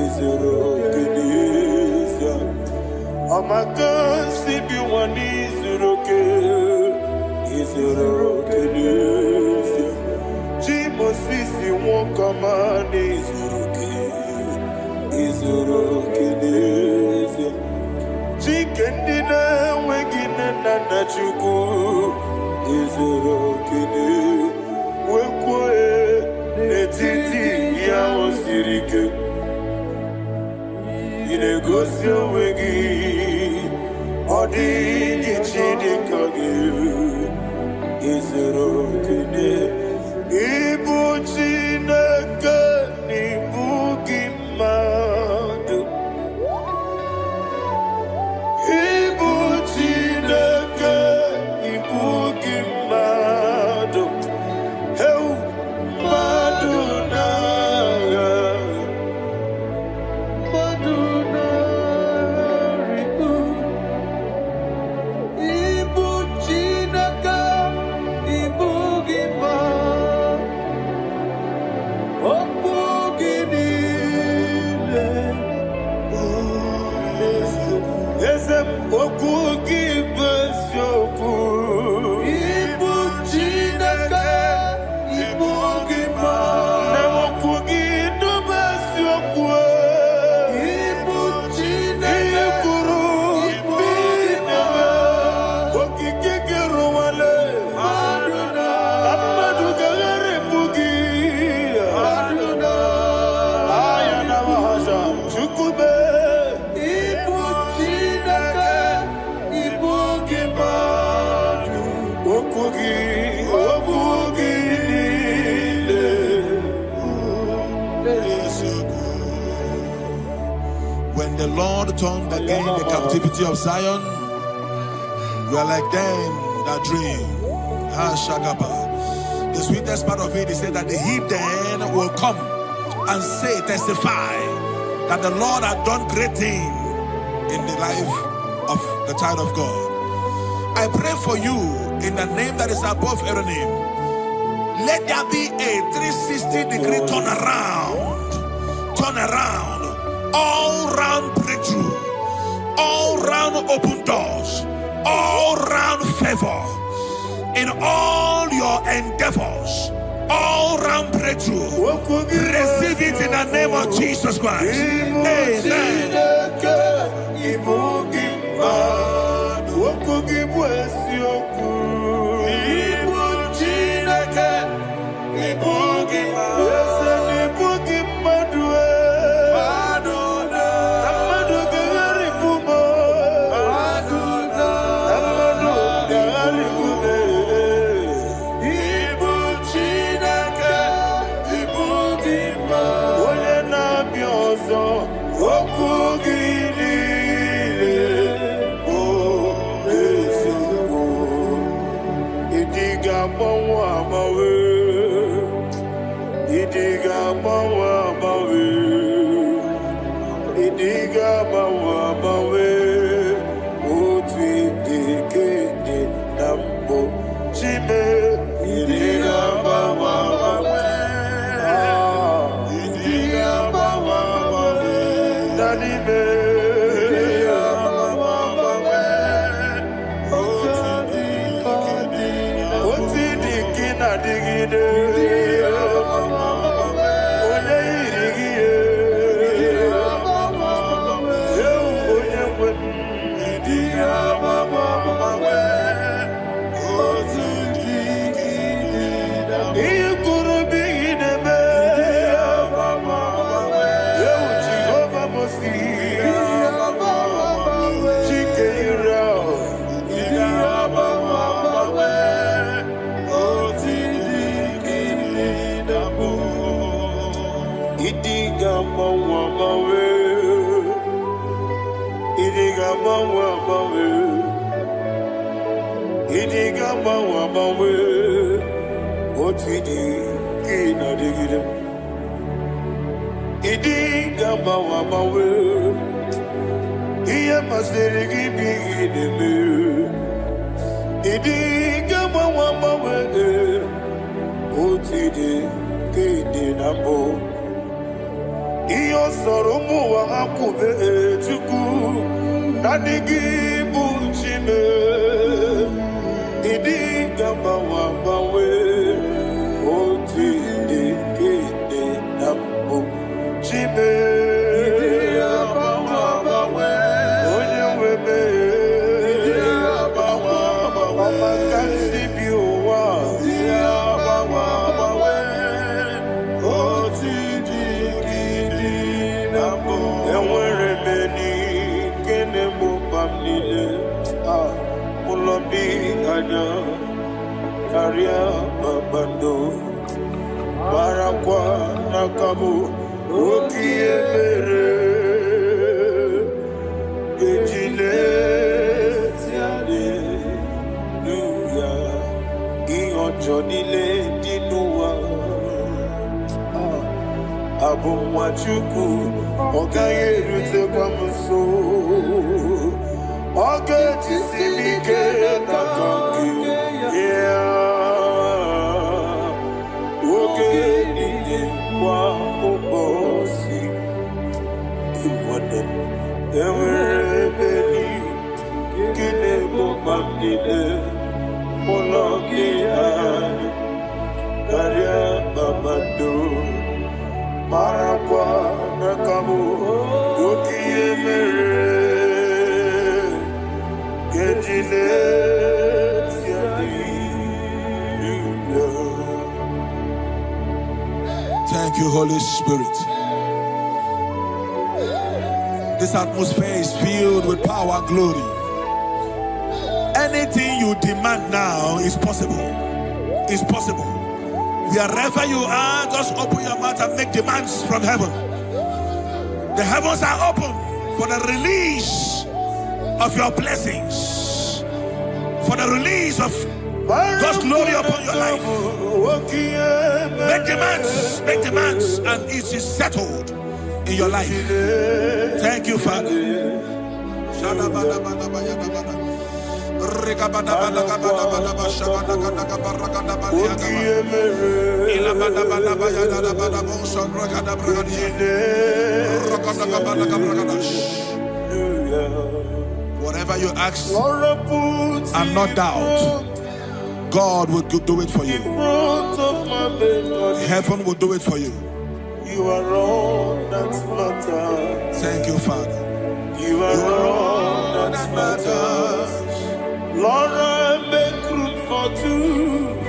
Izoro kenesia. Amaka sibi wani Zuruke. Izoro kenesia. Jimo sisi wokamani Zuruke. Izoro kenesia. Chikendina wegina nana chuku. Izoro kene. Wekwe netiti ya osirike. Inegosio wegi. Odi gichidi kage. Izoro kene. Ibu chineke nibu gimadu. Ibu chineke ibu gimadu. Heu maduna. Maduna riku. Ibu chineke ibu gimadu. Ezem okugi besyoku. Ibu chineke ibu gima. Nemokugi do besyoku. Ibu chineke ikuru ibu gima. Okike gerowale. Aduna. Amadu gagare bugi. Aduna. Ayana mahasha chukube. When the Lord turned again the captivity of Zion, we are like them that dream. The sweetest part of it is said that the heathen will come and say, testify, that the Lord had done great things in the life of the child of God. I pray for you in the name that is above every name. Let there be a 360-degree turn around, all round breakthrough, all round open doors, all round favor in all your endeavors, all round breakthrough. Receive it in the name of Jesus Christ. Amen. Idiga mawa mawe, idiga mawa mawe, utwi dikende nambo chime. Idiga mawa mawe, idiga mawa mawe, danime. Idiga mawa mawe, utwi dikina digide. Idiga mawa mawe, idiga mawa mawe, idiga mawa mawe, otidi kina digida. Idiga mawa mawe, iya maseri gibi ideme. Idiga mawa mawe, otidi kina nambo. Iyo soromu wa akube chuku nanigi buchime. Idi gamba wa bawe oti dikede nambu chime. Idi gamba wa bawe onye webe. Idi gamba wa bawe amakansi biwa. Idi gamba wa bawe oti Mulobi anya Karia babando Barakwa nakabu Okie mere Ejile Tiade Nuya Iyo jonile dinuwa Abu mwachuku Okaye rute kwa muso Oge jisimike na kanki Oge nini kwa ubosi Iwane Ewere beni Kine mobamnile Mologi ane Karia babado Marakwa nakamu Okie mere Thank you, Holy Spirit. This atmosphere is filled with power and glory. Anything you demand now is possible. It's possible. Wherever you are, just open your mouth and make demands from heaven. The heavens are open for the release of your blessings, for the release of God's glory upon your life. Make demands, and it is settled in your life. Thank you, Father. Whatever you ask and not doubt, God will do it for you. Heaven will do it for you. You are all that matters. Thank you, Father. You are all that matters. Lord, I make room for two.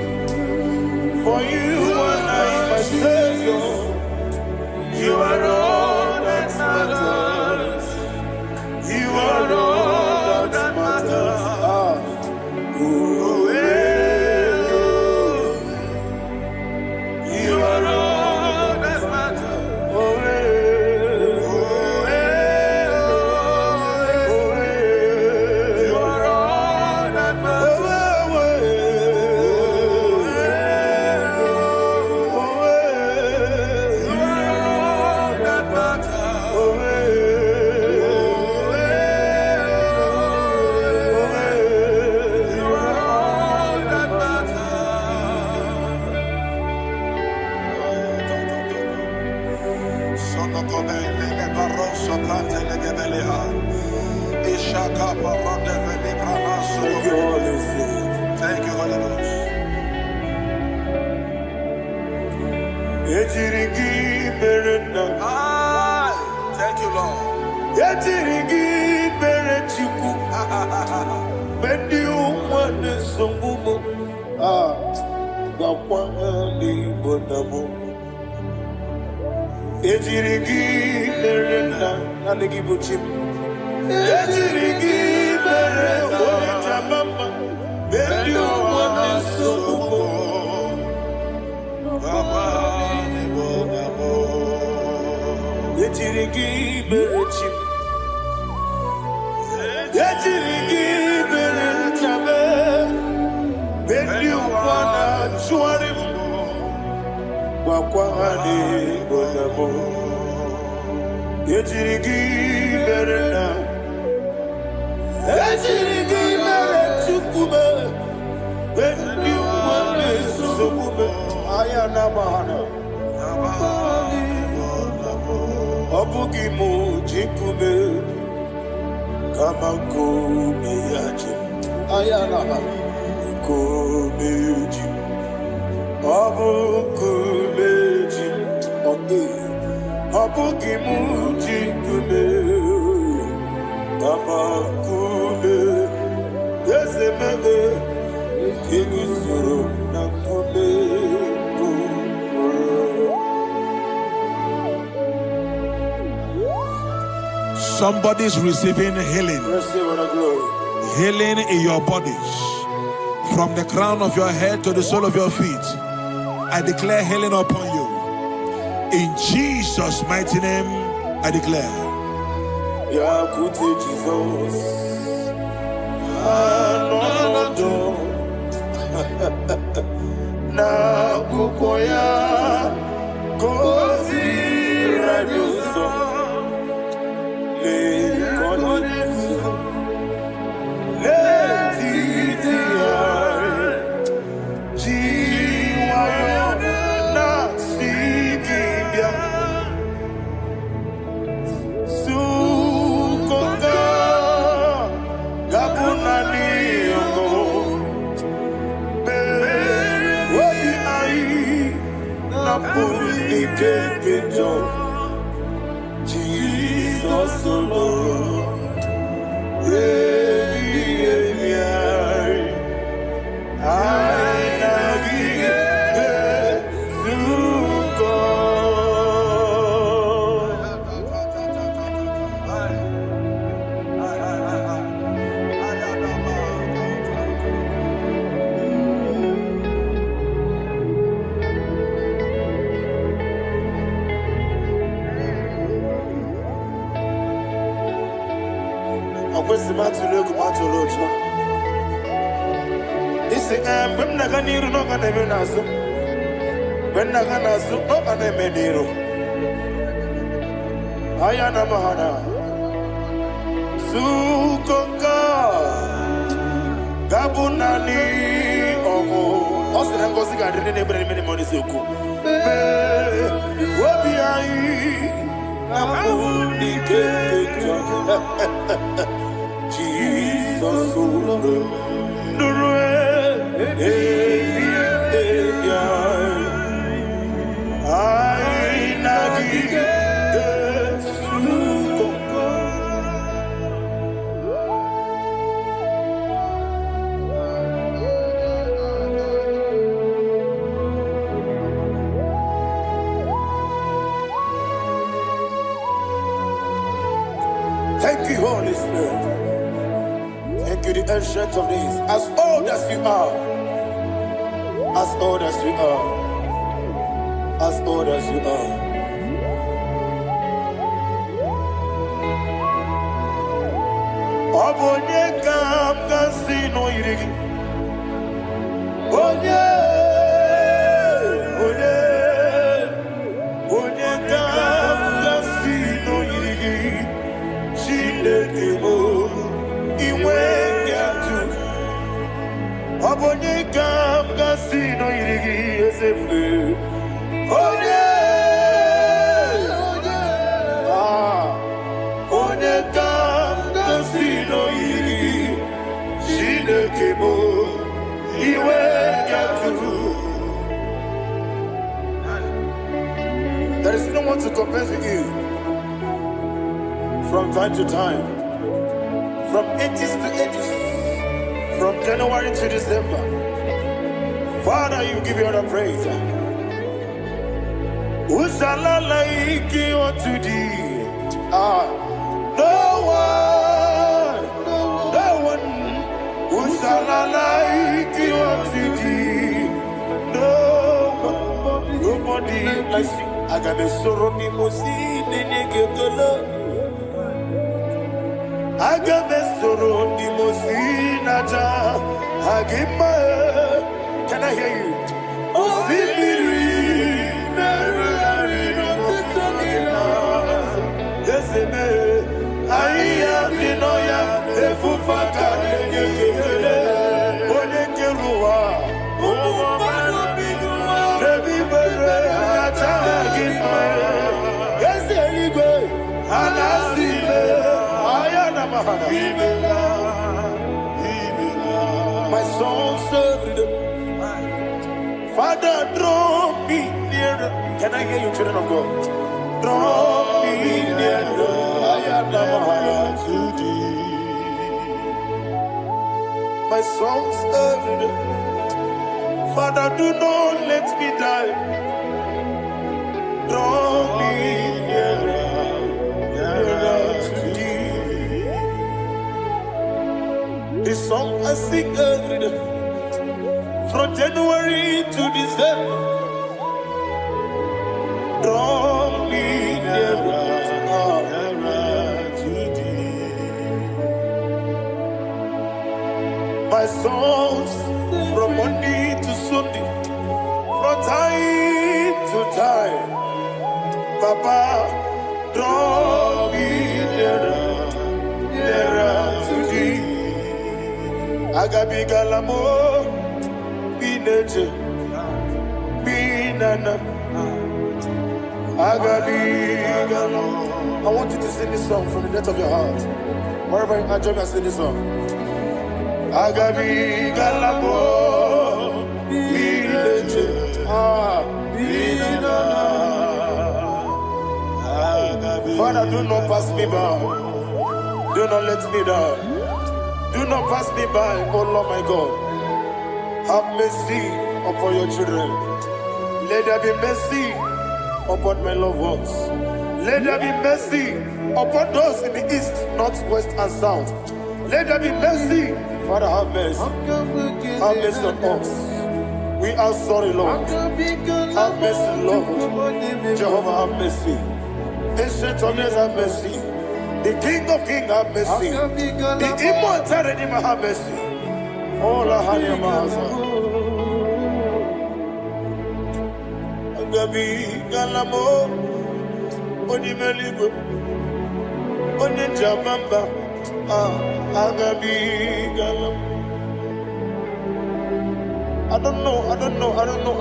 For you and I, my Savior. You are all that matters. You are all that matters. You are all that matters. Thank you, Holy Ghost. Thank you, Lord. Somebody's receiving healing. Healing in your bodies. From the crown of your head to the sole of your feet. I declare healing upon you. In Jesus' mighty name, I declare. Jesus. Na kukoya kozi radioso le konesu le titia jiwayo na sikibia sukonga gabunani yongo Jesus alone, Thank you, Holy Spirit. Thank you, the ancient of days. As old as you are, as old as you are, as old as you are. Obonye kam kasino irigi. Onye kam kasino irigi. Shindekimo iwe yatu. Obonye kam kasino irigi esefu. There is no one to compare with you. From time to time, from ages to ages, from January to December, Father, you give you all the praise. Who shall I like you unto thee? No one. Who shall I like you unto thee? No one, nobody like you. I got a sorrow ni mosi nene gekolo. I got a sorrow ni mosi naja. Agima, can I hear you? Osibiri, yes, I am the noya, the fufaka, the gekele, Onyedika, my soul served. Father, draw me nearer. Can I hear you, children of God? Draw me nearer. I am to thee. My soul served. Father, do not let me die. Draw me nearer to thee. This song I sing every day, from January to December. Draw me nearer to thee. My songs from Monday to Sunday, from time to time. Papa, draw me nearer to thee. Agabi galamo, bineje, binana. Agabi galamo. I want you to sing this song from the depth of your heart. Wherever you are, join me and sing this song. Agabi galamo, bineje, binana. Father, do not pass me by. Do not let me die. Do not pass me by, oh Lord my God. Have mercy upon your children. Let there be mercy upon my loved ones. Let there be mercy upon those in the east, north, west, and south. Let there be mercy. Father, have mercy. Have mercy on us. We are sorry, Lord. Have mercy, Lord. Jehovah, have mercy. Ancient of days, have mercy. The King of Kings, have mercy. The immortal Redeemer, have mercy. Oh, la hania maza. Agabi galamo, oni meligo, oni jabamba. Agabi galamo. I don't know. I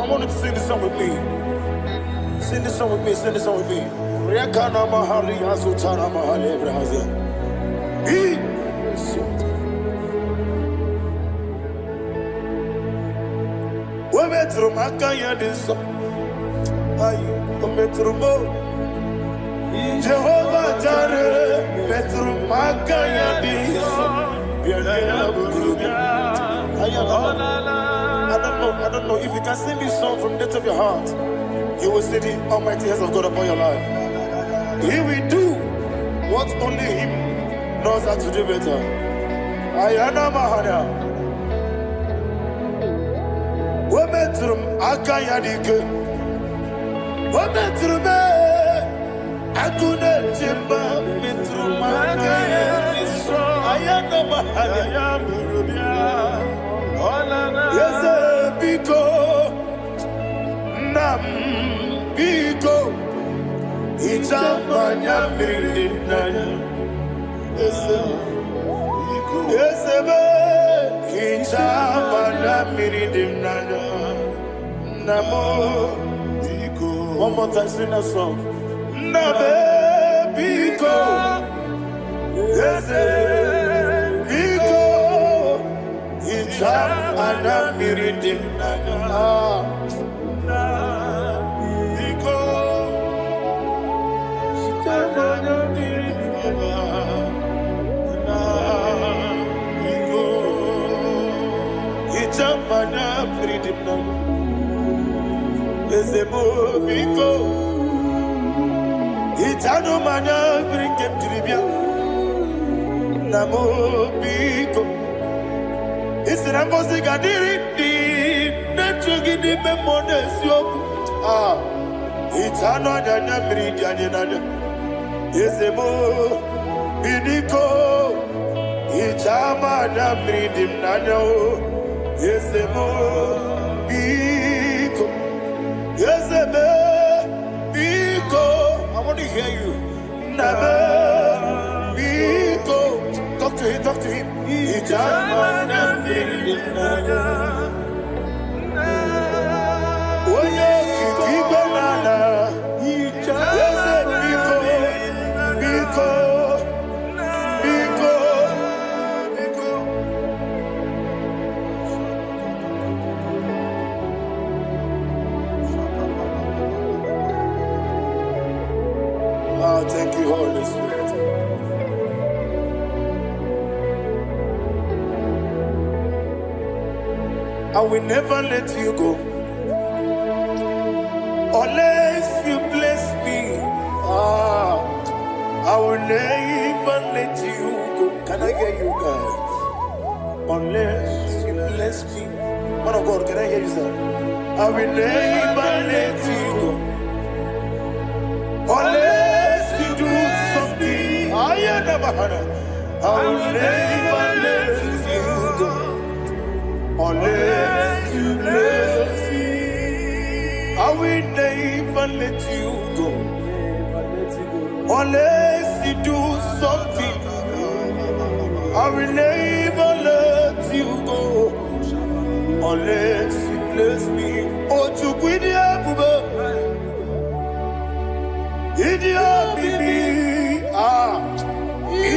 want you to sing this song with me. Sing this song with me. Sing this song with me. Rekana mahali azutana mahali brazia. We metro makaya diso. Ayo, we metro mo. Jehovah Jireh, metro makaya diso. Bienvenue burubi. I don't know if you can sing this song from the depth of your heart. You will see the almighty hands of God upon your life. He will do what only Him knows how to do better. Ayana Mahana. Wometrum Akayadike. Wometrum Akune Jimba Mitrum Akayadike. Ayana Mahana. Yes, Biko Nam Biko. Ichamanya mirinaya, esebe. Ichamanya mirinaya, namo. One more time, sing that song. Nabe biko, ese biko. Ichamanya mirinaya. mana bridimna. Ezemo biko. Itano mana brikem tribia. Namo biko. Isra kosi gadiri di. Nechugi di memonesyo. Itano dana bridianina. Ezemo biko. Ichama na bridim nano. Ezemo biko. Ezemo biko. I want to hear you. Nabe biko. Talk to him, talk to him. Ichama na bridim nano. Oye kiki banana. Ezemo biko. Biko. Thank you, Holy Spirit. I will never let you go unless you bless me. I will never let you go. Can I hear you guys? Unless you bless me. Man of God, can I hear you, sir? I will never let you go unless you do something. I will never let you go unless you bless me. I will never let you go unless you do something. I will never let you go unless you bless me. Oh, to quit Idia bibi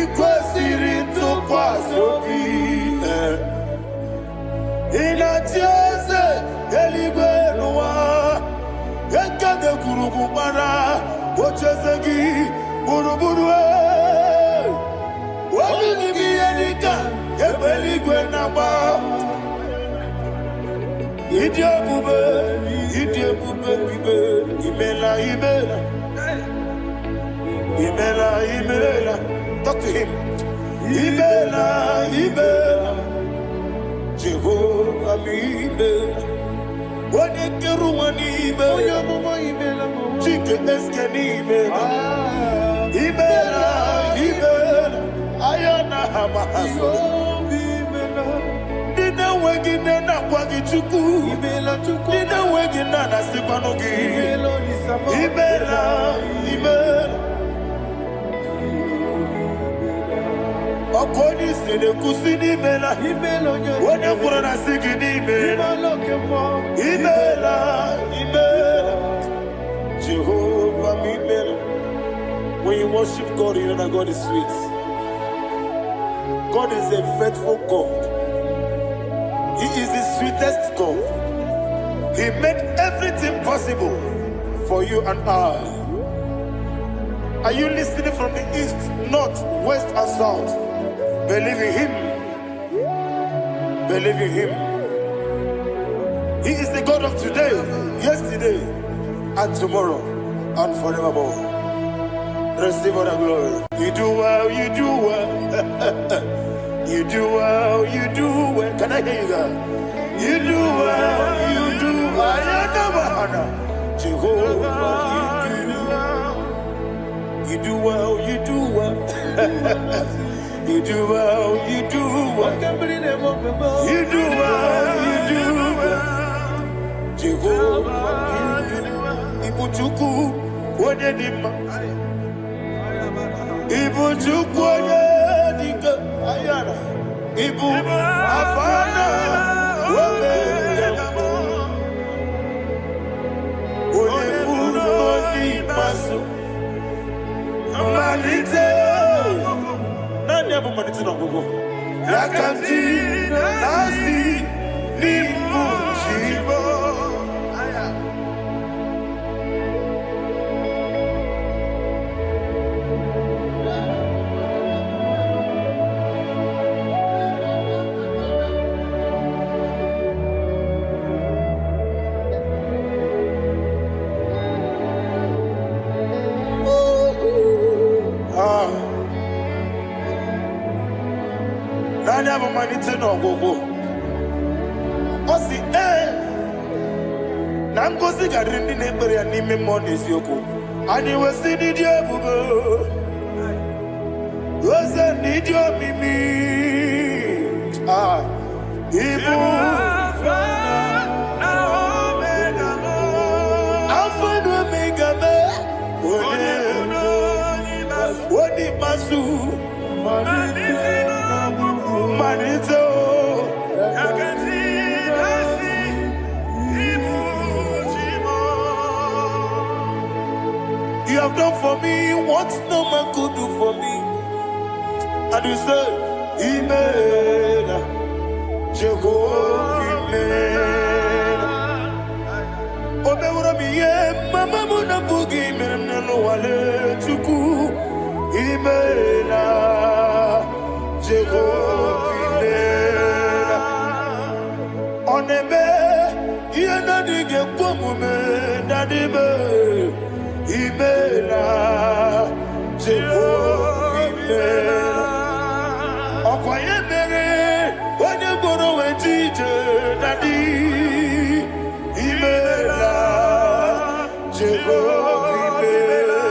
ikwesiri ntụkwasị obi ịna-etieze eluigwe n'ụwa ekede kwuru gbara ocheze gị gburugburu obibi gị ihe dịka ebe eluigwe na-agba ịdị ebube bibe imela imela. Imela, Imela, talk to him. Imela, Imela, Jehovah, Imela. When you get one Imela, chicken escan Imela. Imela, Imela, Ayana Hamahaso. Dina wegina na kwagi chuku. Dina wegina na sipanogi. Imela, Imela. Akoni sene kusini mela. Wone kurana sigini mela. Imela, Imela. Jehovah Imela. When you worship God, you know that God is sweet. God is a faithful God. He is the sweetest God. He made everything possible for you and I. Are you listening from the east, north, west, and south? Believe in him. Believe in him. He is the God of today, yesterday, and tomorrow, and forevermore. Receive all the glory. You do well, you do well. You do well, you do well. Can I hear you guys? You do well, you do well. Jehovah, you do well, you do well. You do well, you do well. You do well, you do well. Jehovah, Ibuchuku, Onyedika. Ibuchuku, Onyedika. Ayana. Ibu, Afana, Omega. Onebu, Onimasu. Malite. Yakanti nasi nimu shibo. have manite no gogo. Osi na ngozi gadiri ndi na-ekpere ya n'ime mmụọ na eziokwu. Anyị wesi n'ịdị ebube. Oze n'ịdị omimi. Ibu Alpha and Omega me. Odi masu Manito. You have done for me what no man could do for me. And you say, Amen. Jehovah, Amen. Obeura miye, mama muna bugi, miremnelo wale chuku. Amen. Jehovah, Amen. Onebe, yena dige kumume, nadibe. Imela, Jehovah, Imela. Okoye mere, onye gboro wetije, Nadi. Imela, Jehovah, Imela.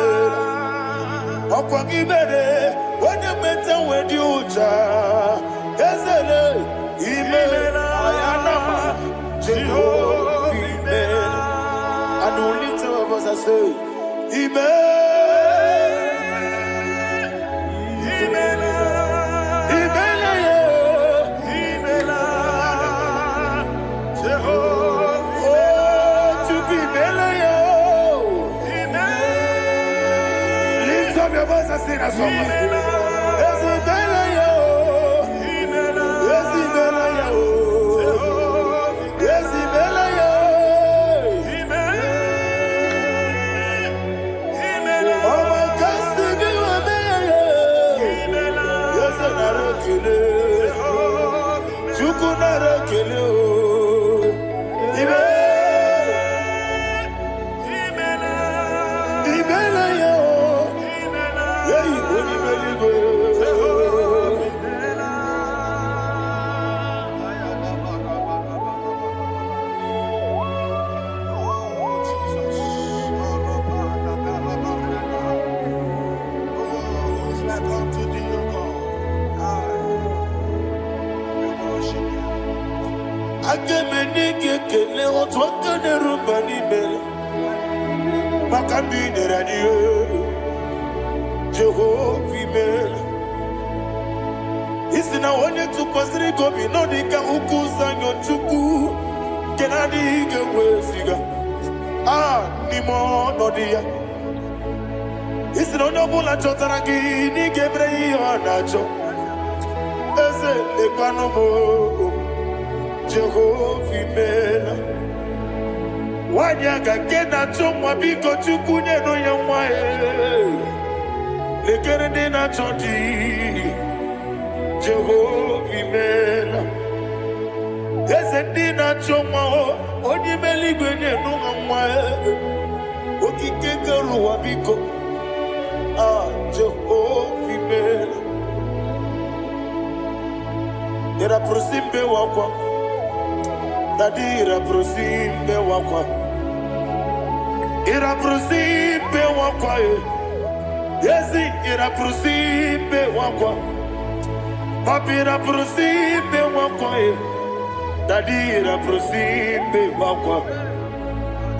Okoye mere, onye meta wedi uja, Ezele, Imela, Ayanama, Jehovah, Imela. And only two of us are saved. Lift up your voice and sing a song. Jehovah, Amen. Isina onye tupasiri gobi no dika ukuza nyochuku kenadi gewesiga nimo no dia. Isina onye bula chotara gi ni gebre yonacho eze lekano mo Jehovah, Amen. Wanyaga kena chomwa biko chukunye no yamwa lekere de na chodi Jehovah, Amen. Eze di na chomwa onye meligwe ne no yamwa okike keruwa biko Jehovah, Amen. Era prosimbe wakwa Dadira prosimbe wakwa Ira prosimbe wakwa Yesi ira prosimbe wakwa Papi ira prosimbe wakwa Dadira prosimbe wakwa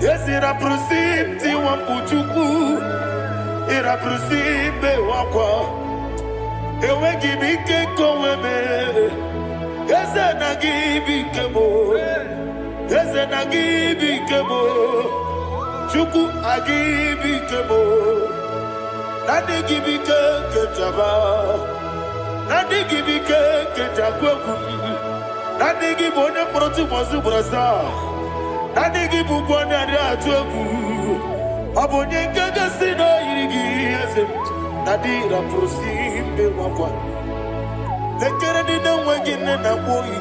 Yesi ira prosimti wampuchuku Ira prosimbe wakwa Ewe gibike koweme Yese na gibike mo Yese na gibike mo Chuku agibike mo Nadi gibike ketaba Nadi gibike ketakweku Nadi gibone proti mozu brasa Nadi gibukwane ade atweku Abonye kege sino irigi yese Nadi ra prosimbe wakwa Lekere di na wegine na boyi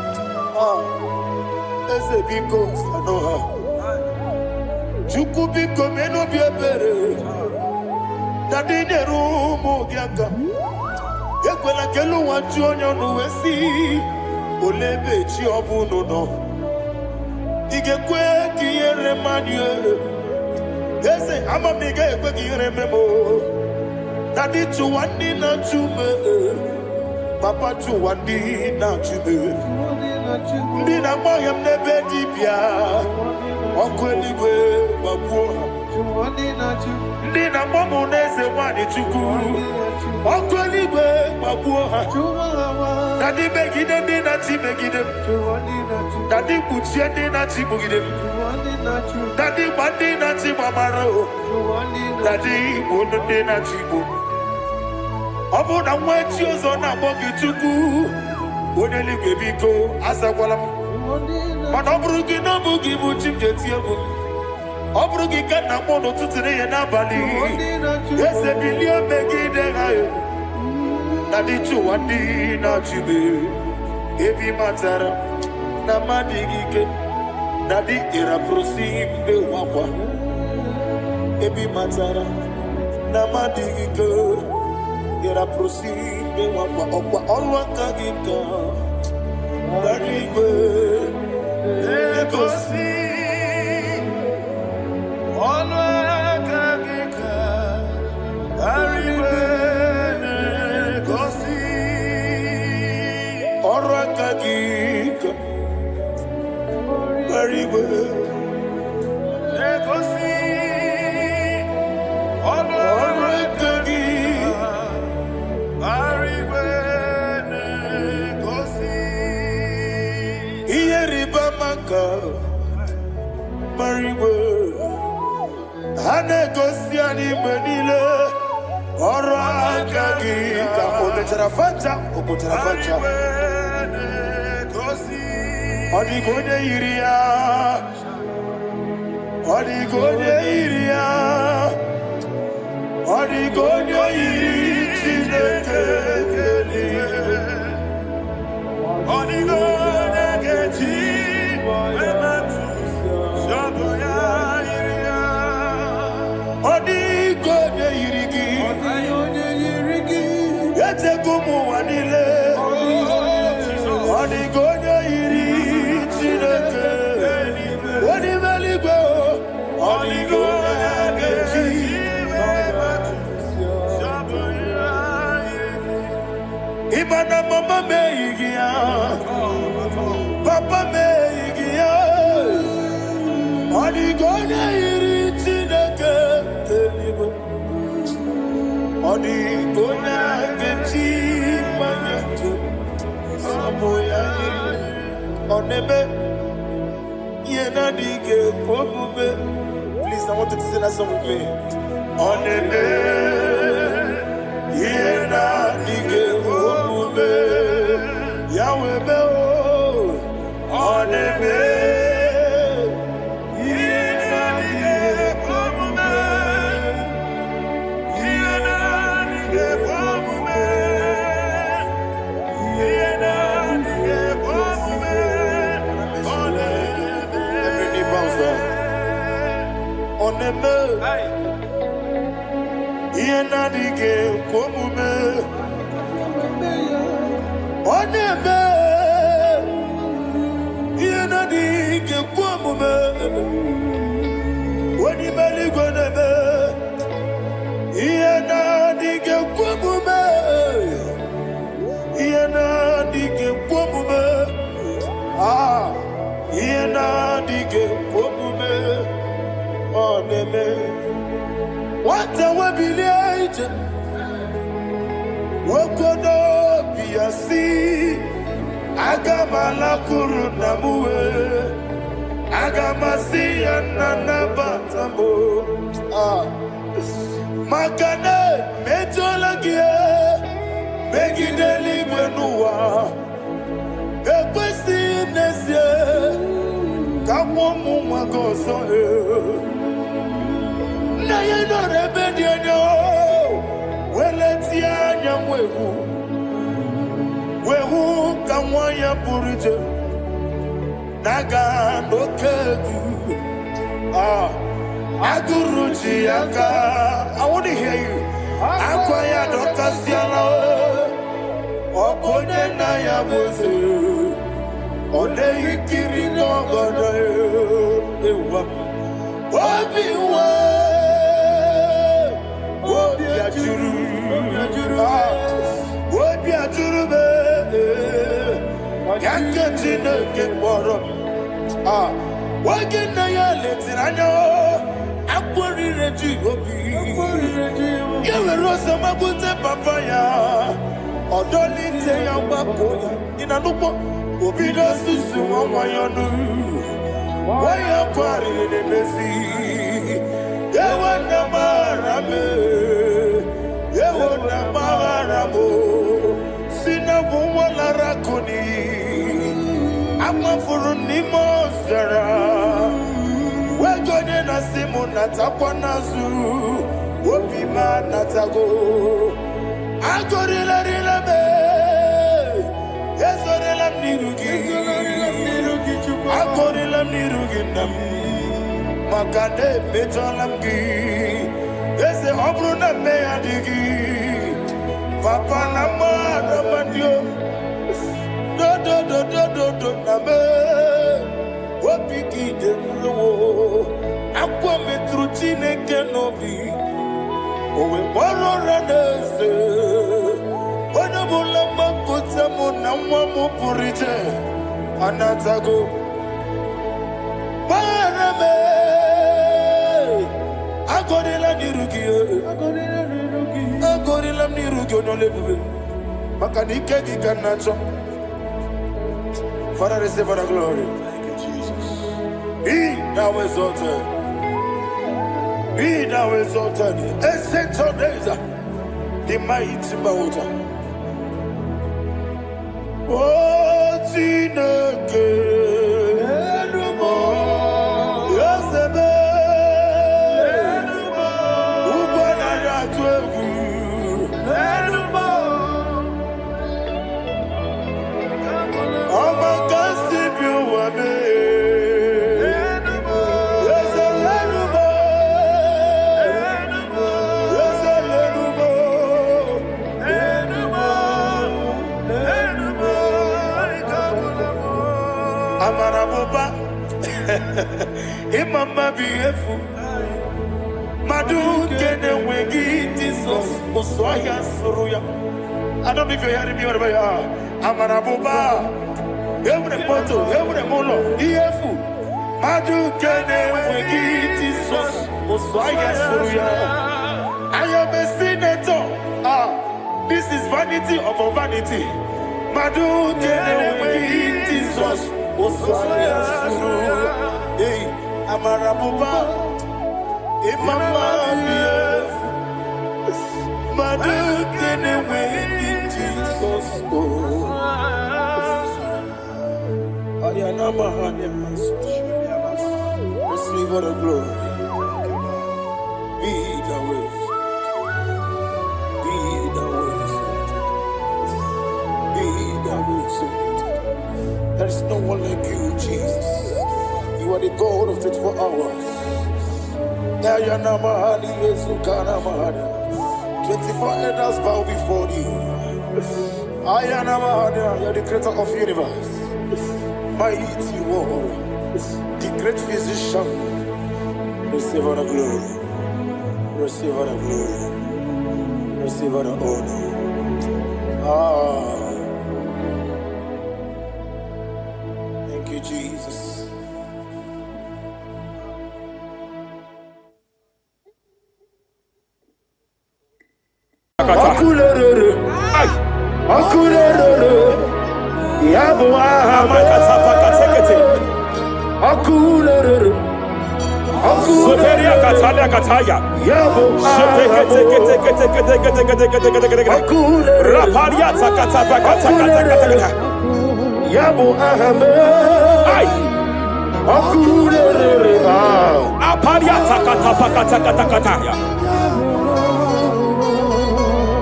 Eze biko sanoha Chuku biko meno biebere Nadi nerumu gyaka Ekwela kelu wanchu onyo nuwesi olebe chi obuno no igekwe kiyere manye ese amamiga ekwe kiyere memo dadi chuwandi na chume papa chuwandi na chume ndi na moyam nebe dibia okweligwe babuo ndi na momu neze wani chukuru okweligwe babuo dadi megide ndi na chi megide dadi kuchie ndi na chi mugide dadi bandi na chi mamaro dadi bunu ndi na chi bu obu na mwechi ozo na mogi chuku oneligwe biko asakwala mana oburu gị na ọbụ gị bụ chi m ga-eti egwu ọ bụrụ gị ka nna mụ n'ụtụtụ n'ihe n'abalị eze bilie megide ha na dị chụwa ndị na-achịbe ebi matara na mmadụ gị ike na dị ịrapụrụsi mbe wakwa ebi matara na mmadụ gị ike ịrapụrụsi mbe wakwa ọkwa ọrụ aka gị ka Barigwe Egosi Olwakagika Barigwe Egosi Olwakagika Barigwe Egosi Olwakagika Barigwe Mariwe Hanegosi animenile Oro akagi Ka onetarafacha Okotarafacha Odigonye iria Odigonye iria Odigonye iri Chineke Odigonye geji Odigonye yirigi Yetekumu wanile Odigonye yiri Chineke Odimeligwe Odigonye geji Imana mama meigia Papa meigia Odigonye yiri Chineke Telibo Odigonye geji manyetu Samoya yiri Onebe Yena dige komume Please, I want you to sing that song with me. Onebe Yena dige komume Yahweh me oh Onebe Oneme Yena dige komume Oneme Yena dige komume Wani meligwe neme Yena dige komume Yena dige komume Yena dige komume Oneme Wata wabiliaje Wokodo biasi Agamala kuru namuwe Agamasi ananabatamo Makane metolagie Begideli mwenuwa Ekwesi nesie Kamwomu mwagoso Na yeno rebedi enyo Weleti anya mwehu Wehu kamwaya purije Naga nokegu Aguruji aka I want to hear you Akwaya dokasiana Okonye na ya bozu. Ode ikiri n'obodo ewa. Obiwa. Obi ajuru. Obi ajuru be. Yanke Chineke kpọrọ. Oge na ya letiri anya. Akwarire ji obi. Ya were ọsọ mabute papa ya. Odolite ya gbapụ ya. Ina n'ugbo. Obi n'osisi nwa ya nụ. Waya kwarire n'emezi. Ewe na mara me. Ewe na mara mo. Sina bụ nwa lara kuni. Amafuru n'ime ọzara. Wegode na simu natakwa nazu. Obi ma natago. Agorila rila me. Ezorila mnirugi. Agorila mnirugi nam. Makane mejola mgi. Eze obru na me adigi. Papa na ma na mandio. Do na me. Obi gide mlo. Akwa metru Chineke nobi. Owe boro ranese. Ona bula makuta mo na mwamu purije. Anatago. Barame. Agorila nirugi. Agorila nirugi onolebube. Makanike gikanacho. Father, receive the glory. Thank you, Jesus. Be thou exalted. Be thou exalted. Ancient of days, the mighty mountain. Oh, Chineke. Yosebe. Ugwana ya twegu. Amarabuba, Imama beautiful. Madu kene wegi Jesus, Uswaya Suruya. I don't know if you're hearing me wherever you are. Amarabuba, every photo, every molo, EFU. Madu kene wegi Jesus, Uswaya Suruya. I am a senator. This is vanity of a vanity. Madu kene wegi Jesus. Hey, Amarabuba, Imama, Madu kene wegi Jesus. Receive all the glory. Be the way. Be the way. Be the way. There is no one like you, Jesus. You are the God of 24 hours. 24 elders bow before you. You are the creator of the universe. Mighty one, the great physician. Receive all the glory. Receive all the glory. Receive all the honor. Thank you, Jesus.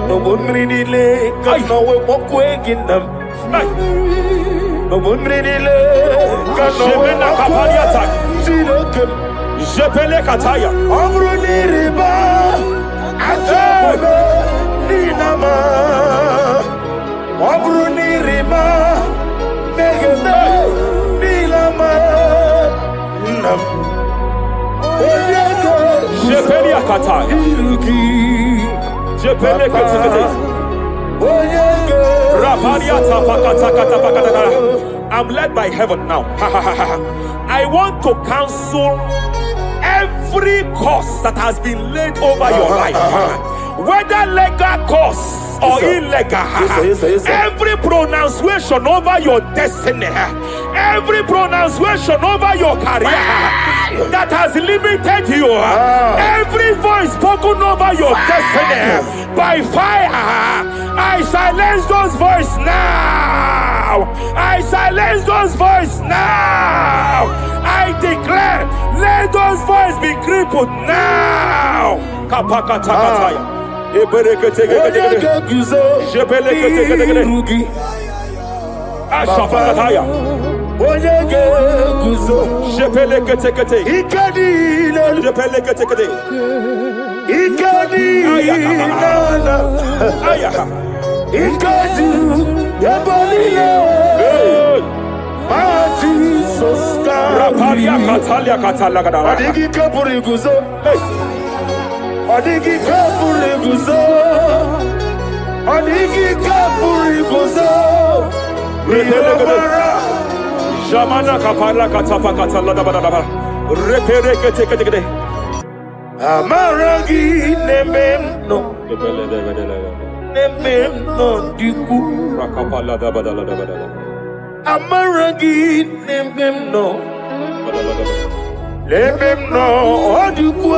No bunridile kano we bokwe gindam. No bunridile kano we na kapalia tak. Silokem jepele kataya. Amruni riba ajabe ninama. kataya. I'm led by heaven now. I want to cancel every curse that has been laid over your life, whether legal curse or illegal. Every pronunciation over your destiny, every pronunciation over your career that has limited you, every voice spoken over your destiny by fire, I silence those voices now. I silence those voices now. I declare, let those voices be crippled now. Kapakatakataya. Ashafakataya. Rapalia Katalia Katalagadara. Jamana Kapala Katapa Katalada. Repere. Amaragi nemeno. Nemeno diku. Rakapala da badala. Amaragi nemeno. Nemeno diku.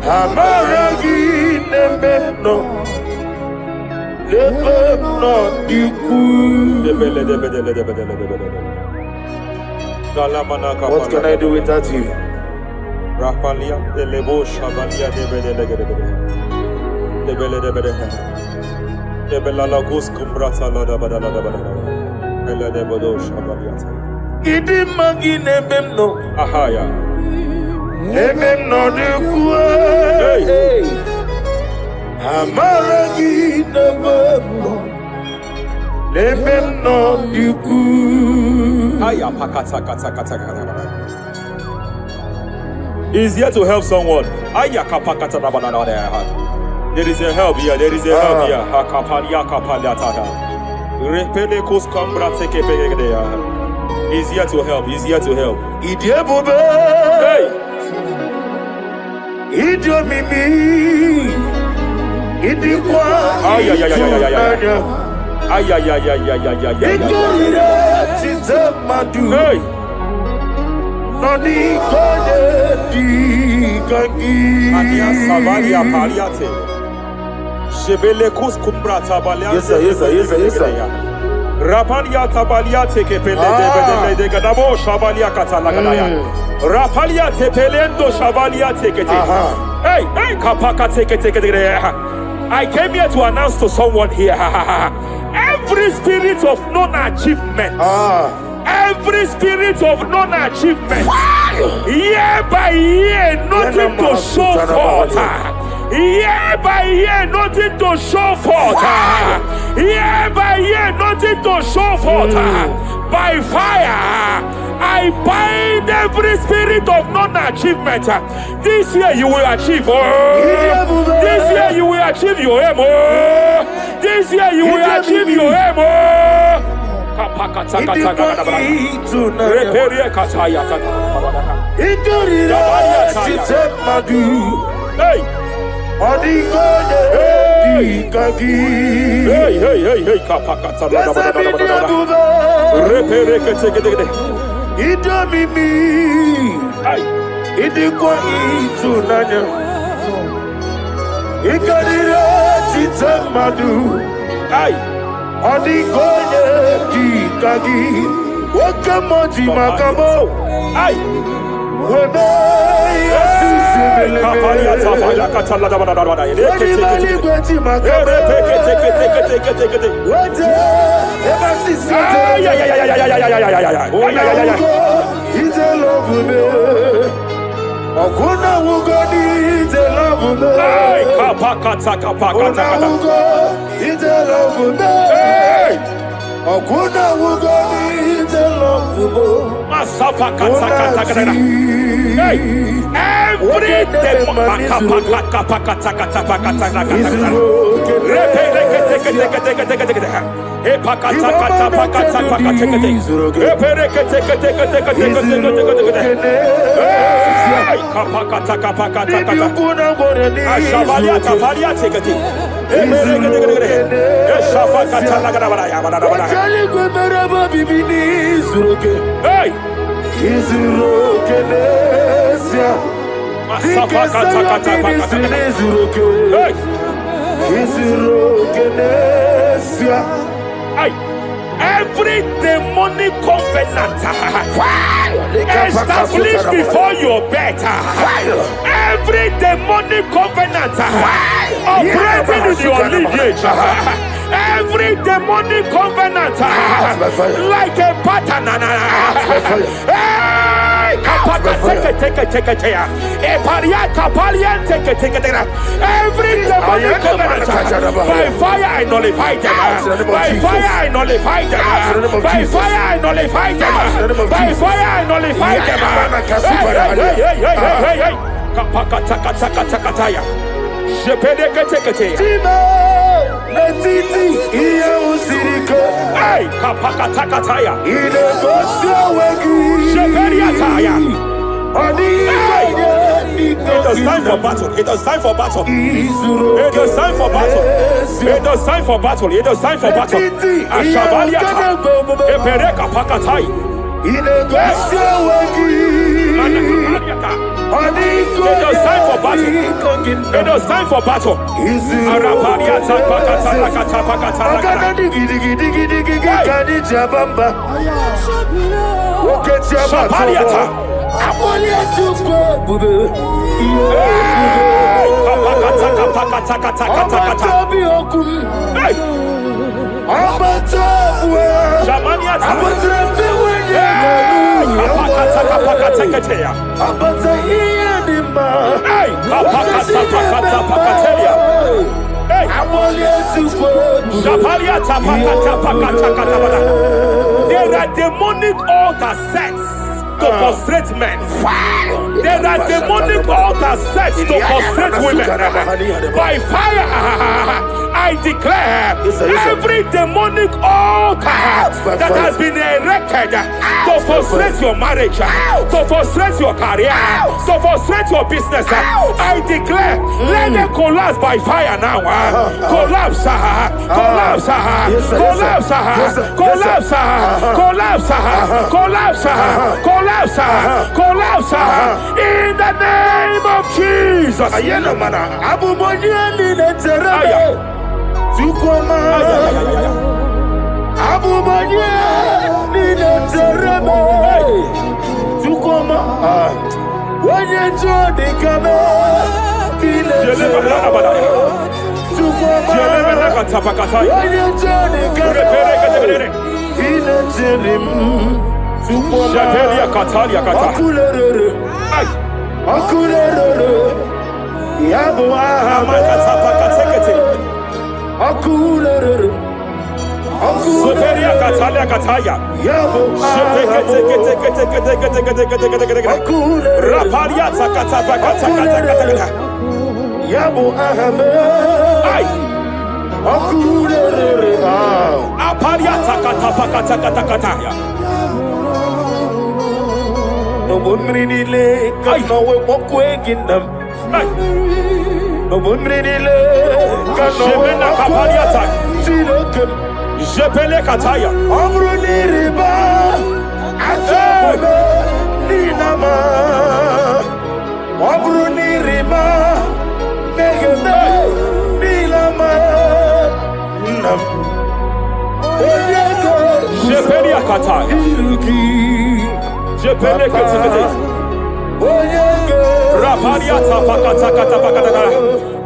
Amaragi nemeno. Nemeno diku. What can I do without you? Rapalia de Lebo Shabalia de Belalagus Cumbrata Lada Badala Ella de Bodo Shabaliata. Idi magi nebemno. Ahaya. Nebemno de kue. Amaragi nebemno. Nebemno de kue. Aya pakata kata. Is here to help someone. There is a help here. He's here to help. Hey. Hey. Yes, sir. Rapalia tabalia teke pele de gadabo shabalia katalagadaya. Rapalia tepelendo shabalia teke. Hey, kapaka teke. I came here to announce to someone here. Every spirit of non-achievement. Every spirit of non-achievement, year by year, nothing to show forth. Year by year, nothing to show forth. Year by year, nothing to show forth. By fire, I bind every spirit of non-achievement. This year you will achieve. This year you will achieve your aim. This year you will achieve your aim. Odigoye dikagi wakamoji makamo ai webe yasisibele kapalia tafala katala da teke wete ebasisi is a love me Okuna wugoni is a love me kapakata is a love me Okuna wugoni is a love me Hey, every demon. Every demonic covenant established before your bed, every demonic covenant operating in your lineage, every demonic covenant like a pattern. Every demonic covenant, by fire I nullify them. By fire I nullify them. By fire I nullify them. By fire I nullify It was time for battle. It was time for battle. It was time for battle. It was time for battle. It was time for battle. Ashavaliata. Epereka pakatai. It was time for battle. It was time for battle. Arapariata pakata pakata Shapariata. There are demonic altar sets to frustrate men. There are demonic altars set to frustrate women. By fire, I declare every demonic altar that has been erected to frustrate your marriage, to frustrate your career, to frustrate your business, I declare, let them collapse by fire now. Collapse, collapse, collapse, collapse, collapse, collapse, collapse, collapse, in the name of Jesus.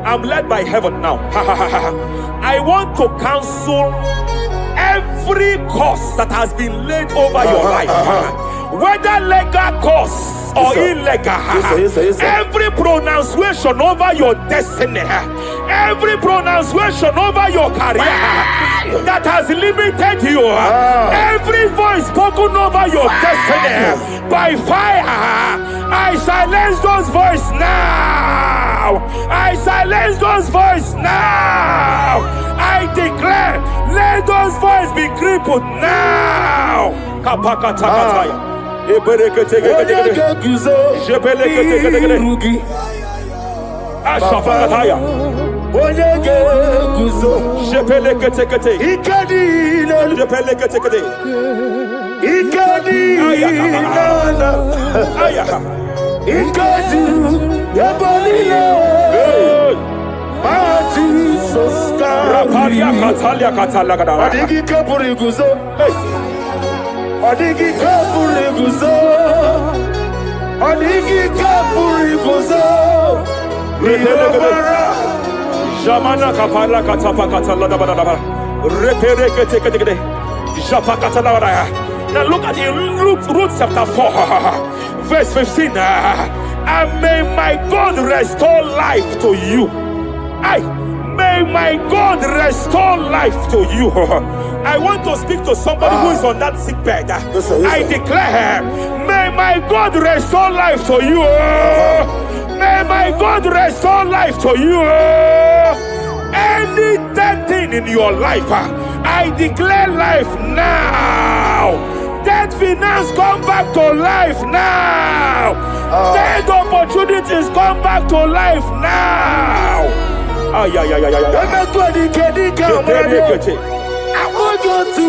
I'm led by heaven now. I want to counsel every curse that has been laid over your life. whether legal cause or illegal, every pronunciation over your destiny, every pronunciation over your career that has limited you, every voice spoken over your destiny by fire, I silence those voices now. I silence those voices now. I declare, let those voices be crippled now. Jamana kapala katapa katala da da. Repere kete japa katala da. Now look at it, Ruth chapter 4, verse 15. And may my God restore life to you. May my God restore life to you. I want to speak to somebody who is on that sick bed. I declare, may my God restore life to you. May my God restore life to you. Any dead thing in your life, I declare life now. Dead finance come back to life now. Dead opportunities come back to life now. I want you to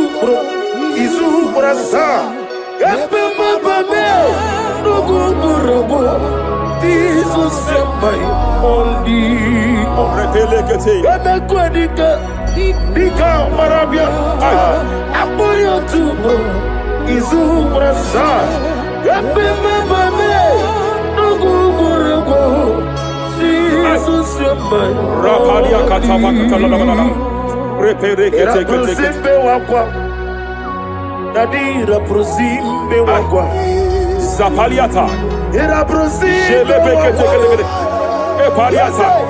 Zapaliata. Era prosimbe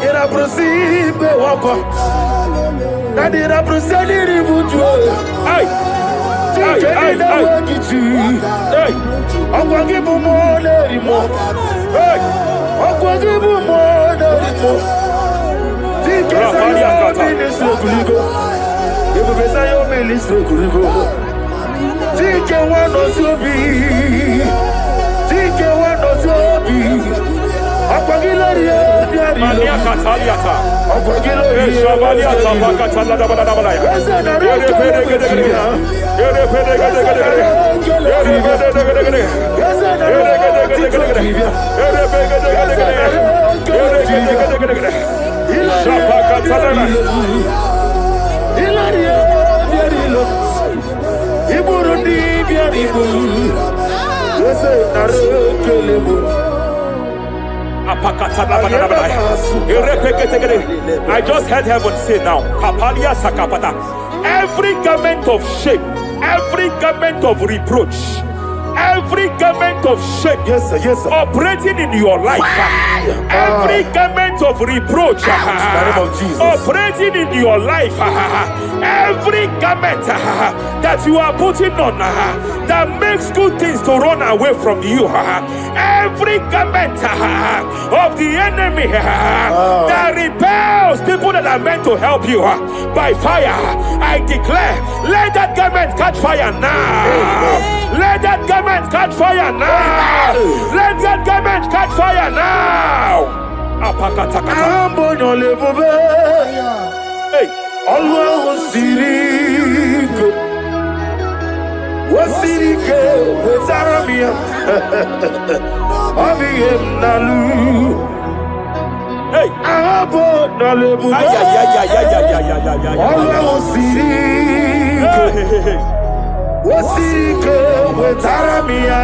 era prosimbe wako. Nadira proseli buju. Ay. Akwangi bumole rimo. Akwangi bumole rimo. Tikesa ministro kuligo. Ebo besa yo ministro kuligo. Tike wano sobi. Tike wano sobi. Akwagilorie biari. Mania kataliata. Akwagilorie shabaliata pakatala da bada bada ya. I just heard heaven say now, every garment of shame, every garment of reproach, every garment of shame operating in your life, every garment of reproach operating in your life, every garment that you are putting on that makes good things to run away from you, every garment of the enemy that repels people that are meant to help you by fire, I declare, let that garment catch fire now. Let that garment catch fire now. Let that garment catch fire now. Hey, always siriko, wasirike, wezaramia, abiyem nalu. Hey, abo nalebu. Always siriko, wasirike, wezaramia.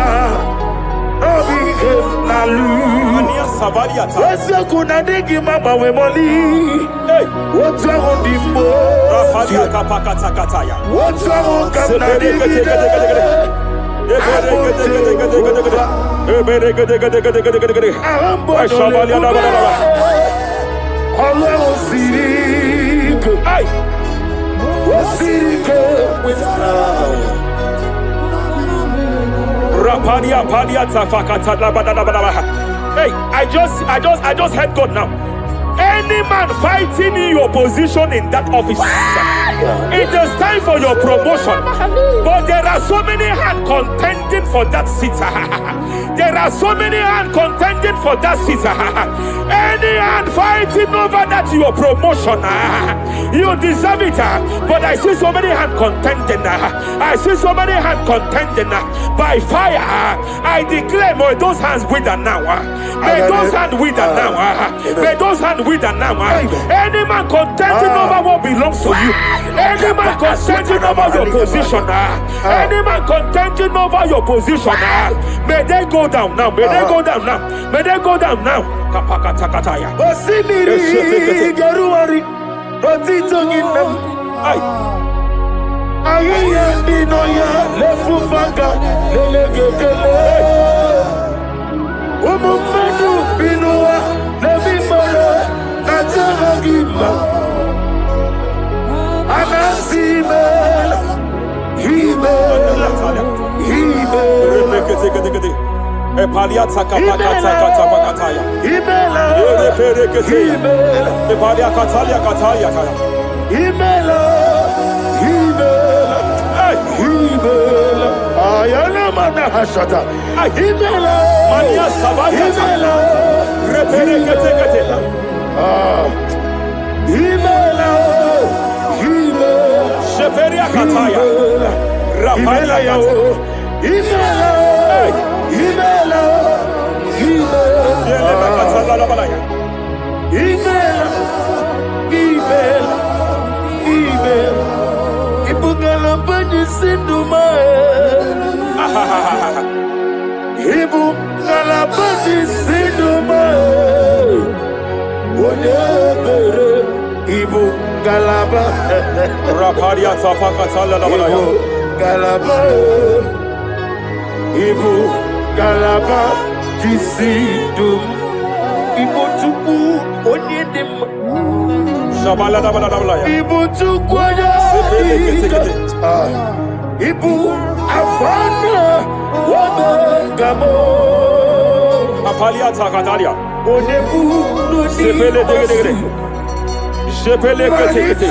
Wese kuna digi mama we moli. What's wrong with the boy? What's wrong with the Hey, I just heard God now. Any man fighting in your position in that office, it is time for your promotion. But there are so many hands contending for that seat. There are so many hands contending for that seat. Any hand fighting over that your promotion, you deserve it. But I see so many hands contending. I see so many hands contending by fire. I declare, may those hands wither now. May those hands wither now. May those hands wither now. Any man contending over what belongs to you. Any man contending over your position. Any man contending over your position. May they go down now. May they go down now. May they go down now. Kapakatakataya. Osimiri Garuari Rotitongina Ayaya Dinoya Lefufanga Lelegele Umumenu Binua Levimara Najaragima Anasimela Himela Epalia takapakataya. Himela Epalia katalia kataya. Himela Ayana mana hashata Himela Mania sabaya. Himela Reperekete. Himela Sheperia kataya. Rapalia kataya. Himela Ibugala bani sinduma Ibugala bani sinduma Wonebere Ibugala ba Rapalia tapakatala labalaya. Galaba Galaba Jisidum Ibotuku Onyedim Shabala labalaya. Ibotuku Ibu Afana Wabagamo Apalia takatalia. Onebu Sepele degede. Sepele kete.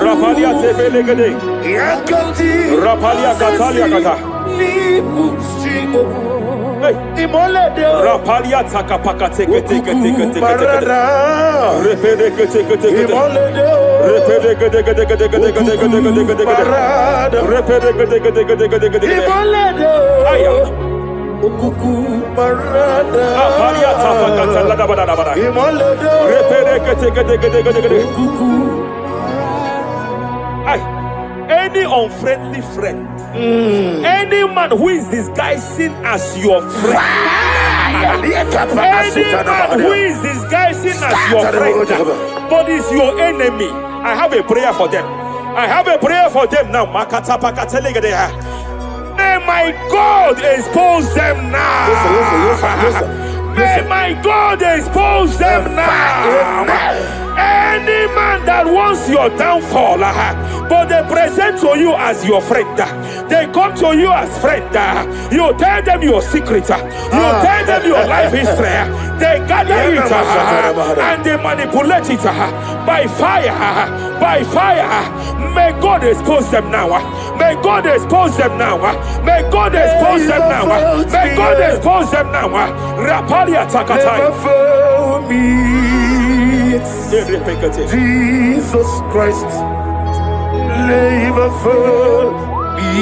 Rapalia sepele gede. Yakati Rapalia katalia kata. Libu Sigo Hey. Imolede Rapalia takapakate kete. Repede kete. Imolede Repede kete. Repede kete. Imolede Aya. Ukuku Marada Apalia tapakatala labalaya. Imolede Repede kete. Ukuku Ay. Any unfriendly friend, any man who is disguising as your friend, any man who is disguising as your friend, but is your enemy, I have a prayer for them. I have a prayer for them now. May my God expose them now. Listen. May my God expose them now. Any man that wants your downfall, but they present to you as your friend, they come to you as friend, you tell them your secret, you tell them your life history, they gather it and they manipulate it by fire. May God expose them now. May God expose them now. May God expose them now. May God expose them now. Rapalia takatai. Jesus Christ, never for me.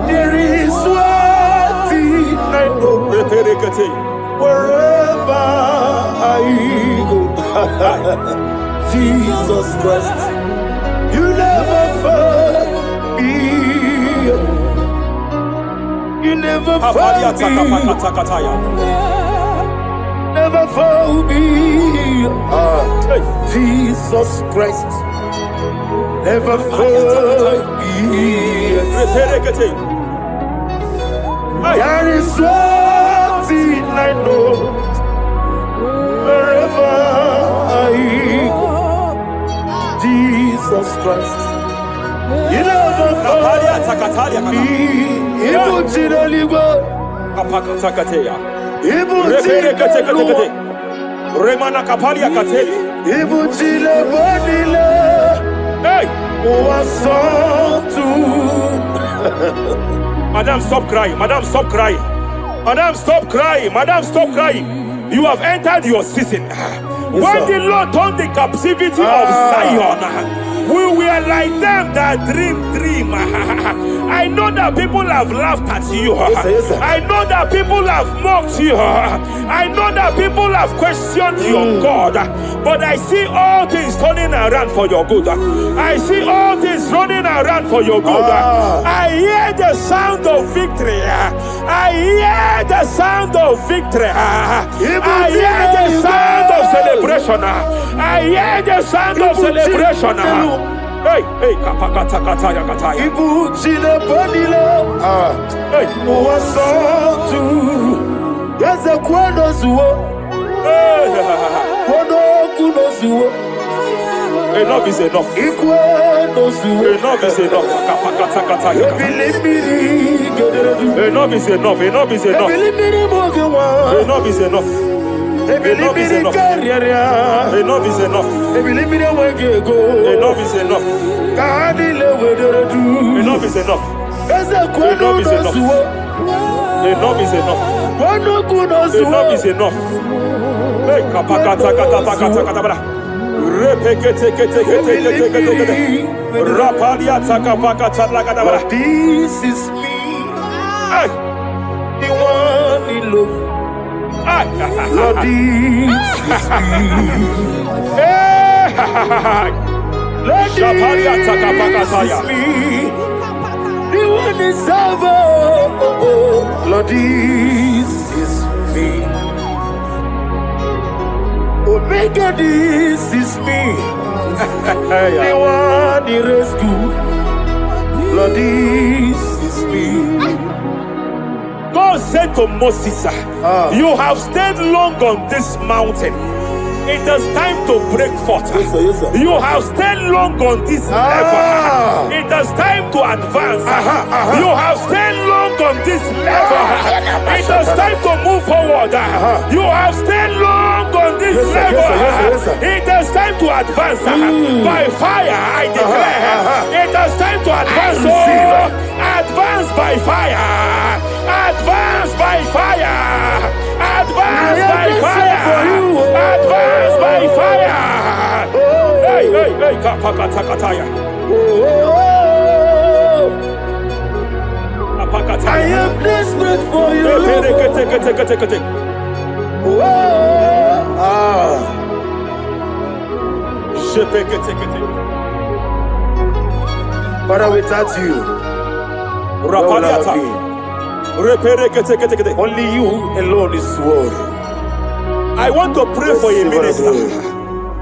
There is one thing I know. Wherever I go, Jesus Christ, you never fail me. You never fail me. Never fail me. Jesus Christ, never fail me. There is one thing I know, wherever I go, Jesus Christ, He never fails me. Even Chidaligo, even Chidaligo, Remana kapalia kateli. even Chidaligo, Hey, was on to. Madam, stop crying. Madam, stop crying. Madam, stop crying. Madam, stop crying. You have entered your season. When the Lord turned the captivity of Zion, we were like them that dream. I know that people have laughed at you. Yes, sir. I know that people have mocked you. I know that people have questioned your God. But I see all things turning around for your good. I see all things running around for your good. I hear the sound of victory. I hear the sound of victory. I hear the sound of celebration. I hear the sound of celebration. Hey, hey, kapakata kataya kataya. Ibu chile panile, Hey, wasotu. Yaza kwano zuo, hey. kwano kuno zuo. Enough is enough. Ikwano zuo. Enough is enough. Kapakata kataya kataya. Ebilimiri gederedu. Enough is enough. Enough is enough. Ebilimiri mogewa. Enough is enough. Ebilimiri kariaria. Enough is enough. Ebilimiri wegego. Enough is enough. Kahadile wederedu. Enough is enough. Yaza kwano Enough is enough. zuo. Enough is enough. Kwano kuno zuo. Enough is enough. Hey, kapakata katapakata katabara. Repekete kete kete kete kete kete. Rapalia takapakata lagadabara. This is me, Hey, the one in love. hey, Lord, this is hey. Lord, Shapalia this takapakataya. is me, the one is ever. Lord, this is me. Omega, this is me, the one in rescue. Lord, this is me. God said to Moses, you have stayed long on this mountain. It is time to break forth. Yes, sir, yes, sir. You have stayed long on this level. It is time to advance. You have stayed long on this level. It is time to move forward. You have stayed long on this Yes, sir, level. yes, sir, yes, sir, yes, sir. It is time to advance. By fire, I declare. It is time to advance. Advance by fire. Advance by fire. Advance by fire. Advance by fire. Hey, hey, hey, kapakatakataya. I am desperate for you. Father, without you, where would I be? Only you alone is worthy. I want to pray for a minister.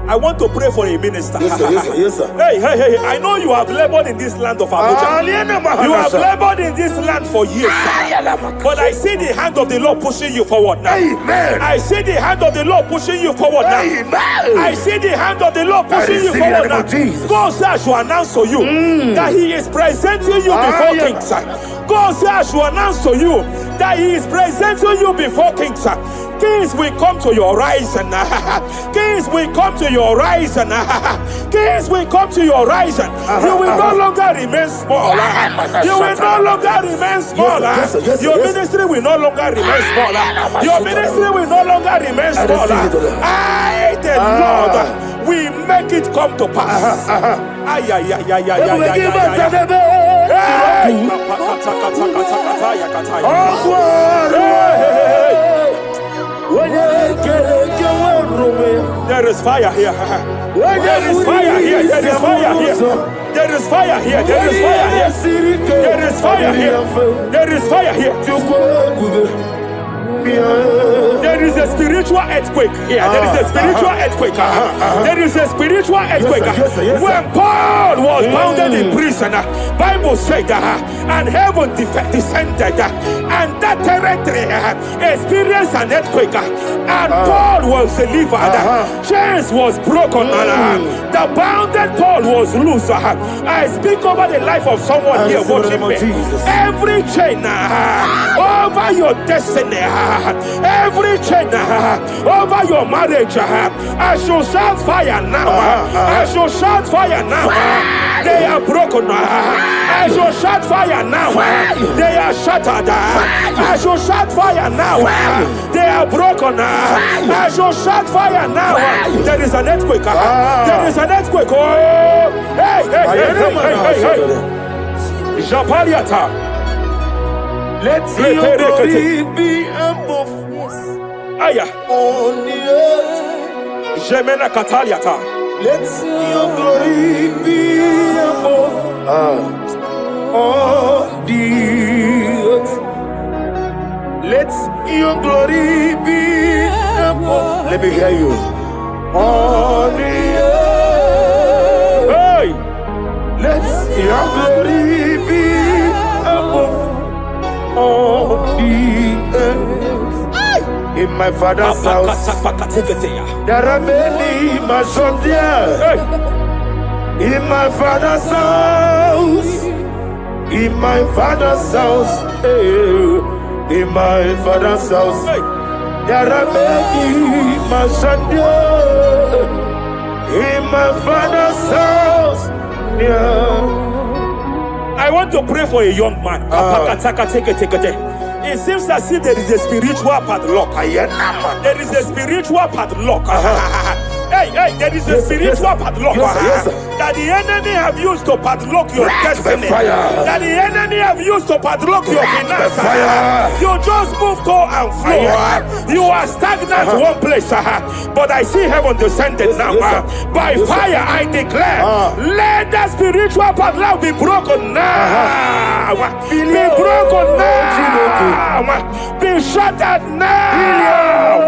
I want to pray for a minister. Yes, sir, yes, sir, yes, sir. Hey, hey, hey, I know you have labored in this land of Abuja. You have labored in this land for years. But I see the hand of the Lord pushing you forward now. Amen. I see the hand of the Lord pushing you forward now. Amen. I see the hand of the Lord pushing you forward now. God says I should announce to you that He is presenting you before kings. God says I should announce to you that He is presenting you before kings. Kings will come to your horizon. Kings will come to your horizon. Kings will come to your horizon. You will no longer remain small. You will no longer remain small. Your ministry will no longer remain small. Your ministry will no longer remain small. I, the Lord, will make it come to pass. Ay, ay, ay, ay, ay, ay, there is fire here. There is fire here. There is fire here. There is fire here. There is fire here. There is fire here. There is fire here. There is a a spiritual earthquake here. There is a spiritual earthquake. There is a spiritual earthquake. When Paul was bounded in prison, Bible said, and heaven descended, and that territory experienced an earthquake, and Paul was delivered. Chains was broken. The bounded Paul was loose. I speak over the life of someone here watching me. Every chain over your destiny, every chain over your marriage, I shall shout fire now. I shall shout fire now. They are broken. I shall shout fire now. They are shattered. I shall shout fire now. They are broken. I shall shout fire now. There is an earthquake. There is an earthquake. Oh, hey, hey, hey, hey, hey, hey. Japaliata. Let your glory be above Aya. on the earth. Jemena Kataliata. Let your glory be above on the earth. Let your glory be above. Let me hear you. On the earth. Hey. Let your glory be above on the earth. In my father's house, there are many mansions there. In my father's house, in my father's house, in my father's house, there are many mansions there. In my father's house, I want to pray for a young man. It seems as if there is a spiritual padlock. There is a spiritual padlock. Hey, there is a spiritual padlock that the enemy have used to padlock your destiny. That the enemy have used to padlock your finances. You just move to and fro. You are stagnant one place, but I see heaven descended now. By fire, I declare, let the spiritual padlock be broken now. Be broken now. Be shattered now.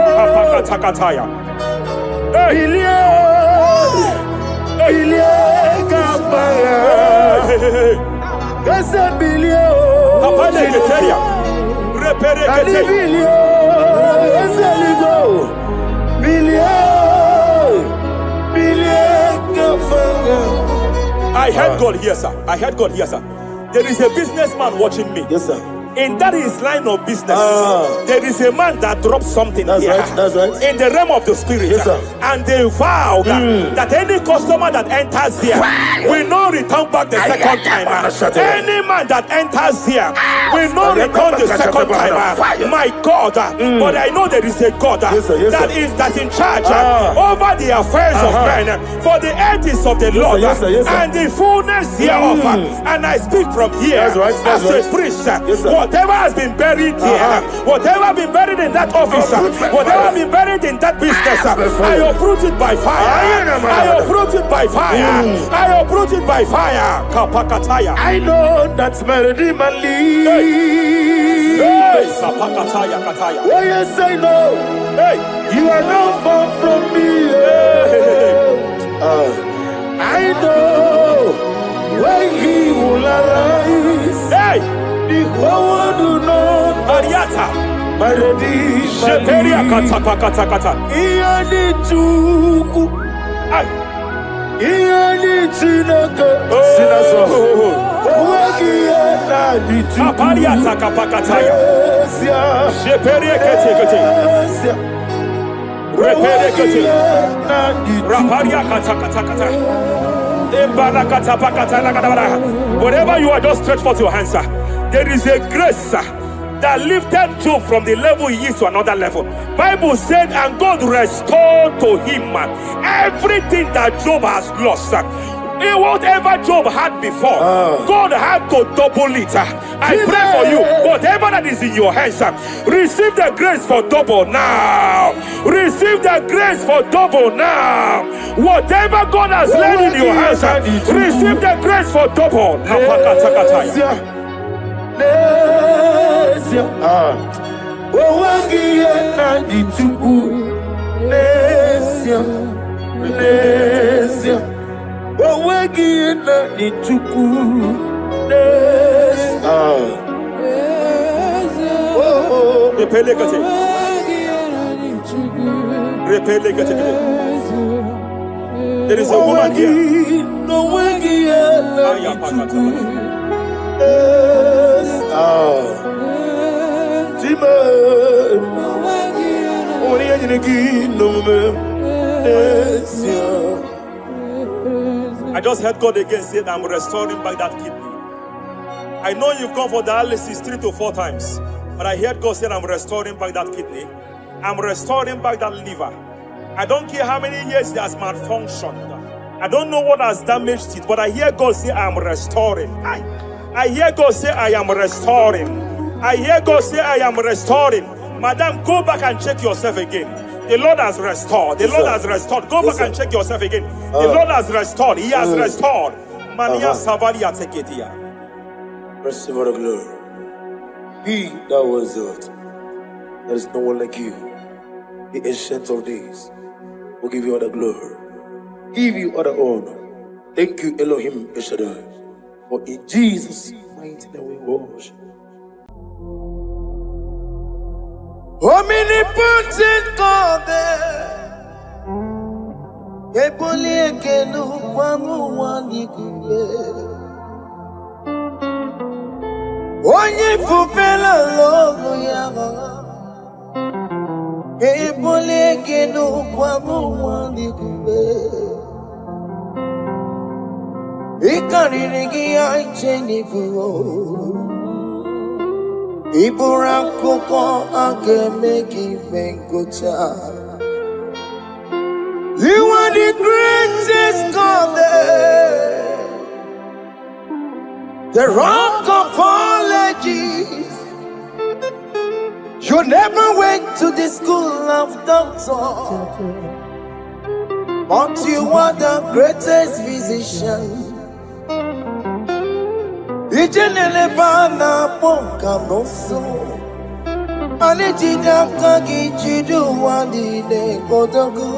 I heard God here, sir. I heard God here, sir. There is a businessman watching me. Yes, sir. In that his line of business, there is a man that dropped something here. That's right. In the realm of the spirit, yes, sir. And they vow that any customer that enters here will not return back the second time. Any man that enters here will not return the second time. My God, but I know there is a God that's in charge over the affairs of men. For the earth is of the Lord and the fullness hereof. And I speak from here as a priest. Whatever has been buried here, whatever been buried in that office, whatever been buried in that business, I uproot it by fire. I uproot it by fire. I uproot it by fire. Kapakataya. I know that's my Redeemer lives. Sapakataya kataya. Oh yes, I know. You are not far from me. I know when He will arise. The whole world will know Mariata. my Redeemer Sheperia kata. Iani chuku. Iani chinaka. Sinaso. Wakiana di chuku. Apariata kapakataya. Sheperia kete. Repere kete. Raparia kata. Whatever you are, just stretch forth your hands, sir. There is a grace, sir, that lifted Job from the level he is to another level. Bible said, and God restored to him everything that Job has lost. Whatever Job had before, God had to double it. I pray for you, whatever that is in your hands, receive the grace for double now. Receive the grace for double now. Whatever God has laid in your hands, receive the grace for double. Owagie nadi tuku Nesia Nesia Owagie nadi tuku Nesia Repele kate. Repele kate. There is a woman here. I just heard God again say that I'm restoring back that kidney. I know you've gone for dialysis 3 to 4 times, but I heard God say I'm restoring back that kidney. I'm restoring back that liver. I don't care how many years it has malfunctioned. I don't know what has damaged it, but I hear God say I'm restoring. I hear God say I am restoring. I hear God say I am restoring. Madam, go back and check yourself again. The Lord has restored. The Lord has restored. Go back and check yourself again. The Lord has restored. He has restored. Mania Savalia Teketia. Receive all the glory. He that was it. There is no one like you. The ancient of days will give you all the glory. Give you all the honor. Thank you, Elohim Eshadai. For in Jesus' mighty name we worship. Omnipotent God, Eboli ekenu kwamu wanikuye. Onye fupela logo yaga, Eboli ekenu kwamu wanikuye. Ikarigi aicheni buo. Iburakoko akemeki venkocha. You are the greatest God, the rock of all ages. You never went to the school of doctor, but you are the greatest physician. Ijenele bana ponka noso Anijida kagi jidu wadi de kodogu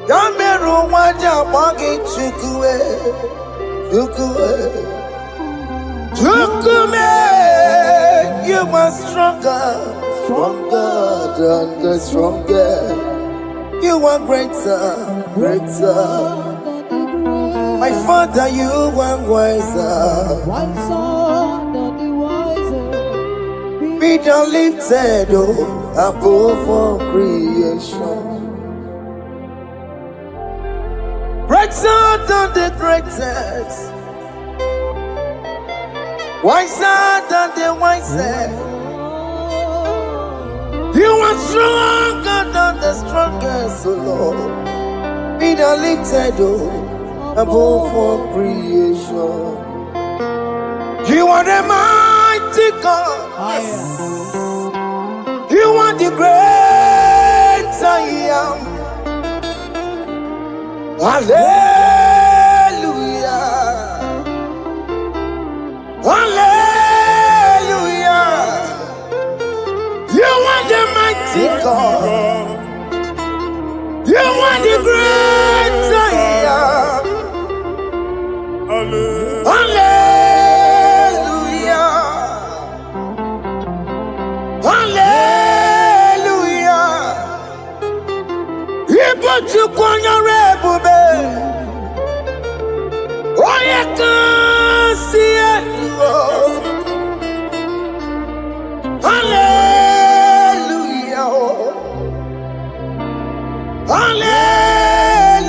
Yameru waja bagi chukue Chukume You are stronger than the stronger. You are greater My Father, you are wiser. Be thou lifted above all creation. Greater than the greatest. Wiser than the wisest. You are stronger than the strongest, O Lord. Be thou lifted above all creation. You are the mighty God. Yes. You are the great I am. Hallelujah. Hallelujah. You are the mighty God. You are the great I am. Hallelujah. Hallelujah. You put you on your rebube. Oh, you can see it. Hallelujah. Hallelujah.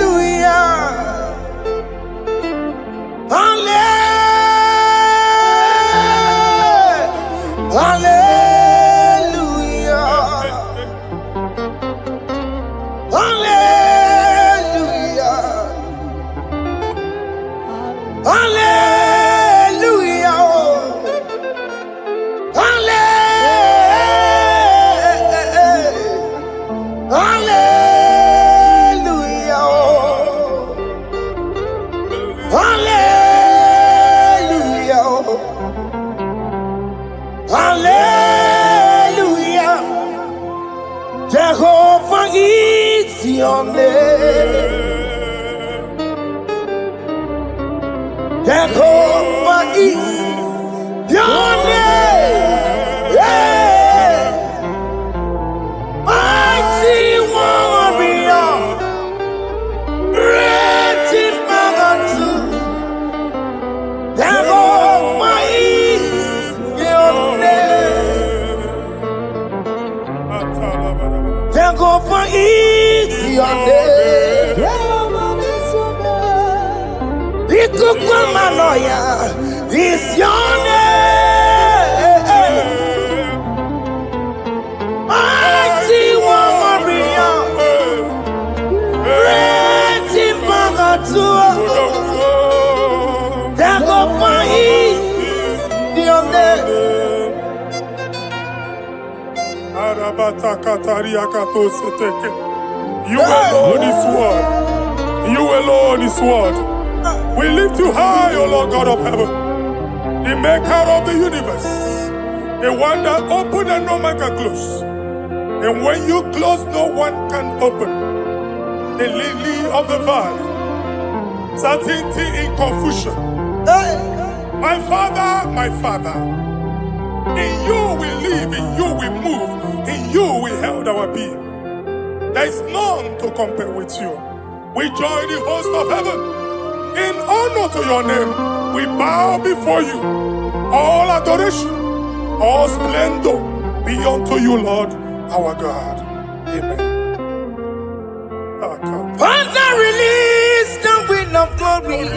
your name. Jehovah is your name. Yeah. Mighty warrior, great in magnitude. Jehovah is your name. Jehovah is your name. Ikukumanoya is your name. Mighty warrior, great in magnitude. Jehovah is your name. You alone is word. You alone is word. We lift you high, O Lord God of heaven, the maker of the universe, the one that opened and no man can close. And when you close, no one can open. The lily of the valley, certainty in confusion. My Father, in you we live, in you we move, in you we held our being. There is none to compare with you. We join the host of heaven. In honor to your name, we bow before you. All adoration, all splendor be unto you, Lord, our God. Amen. Father, release the wind of glory.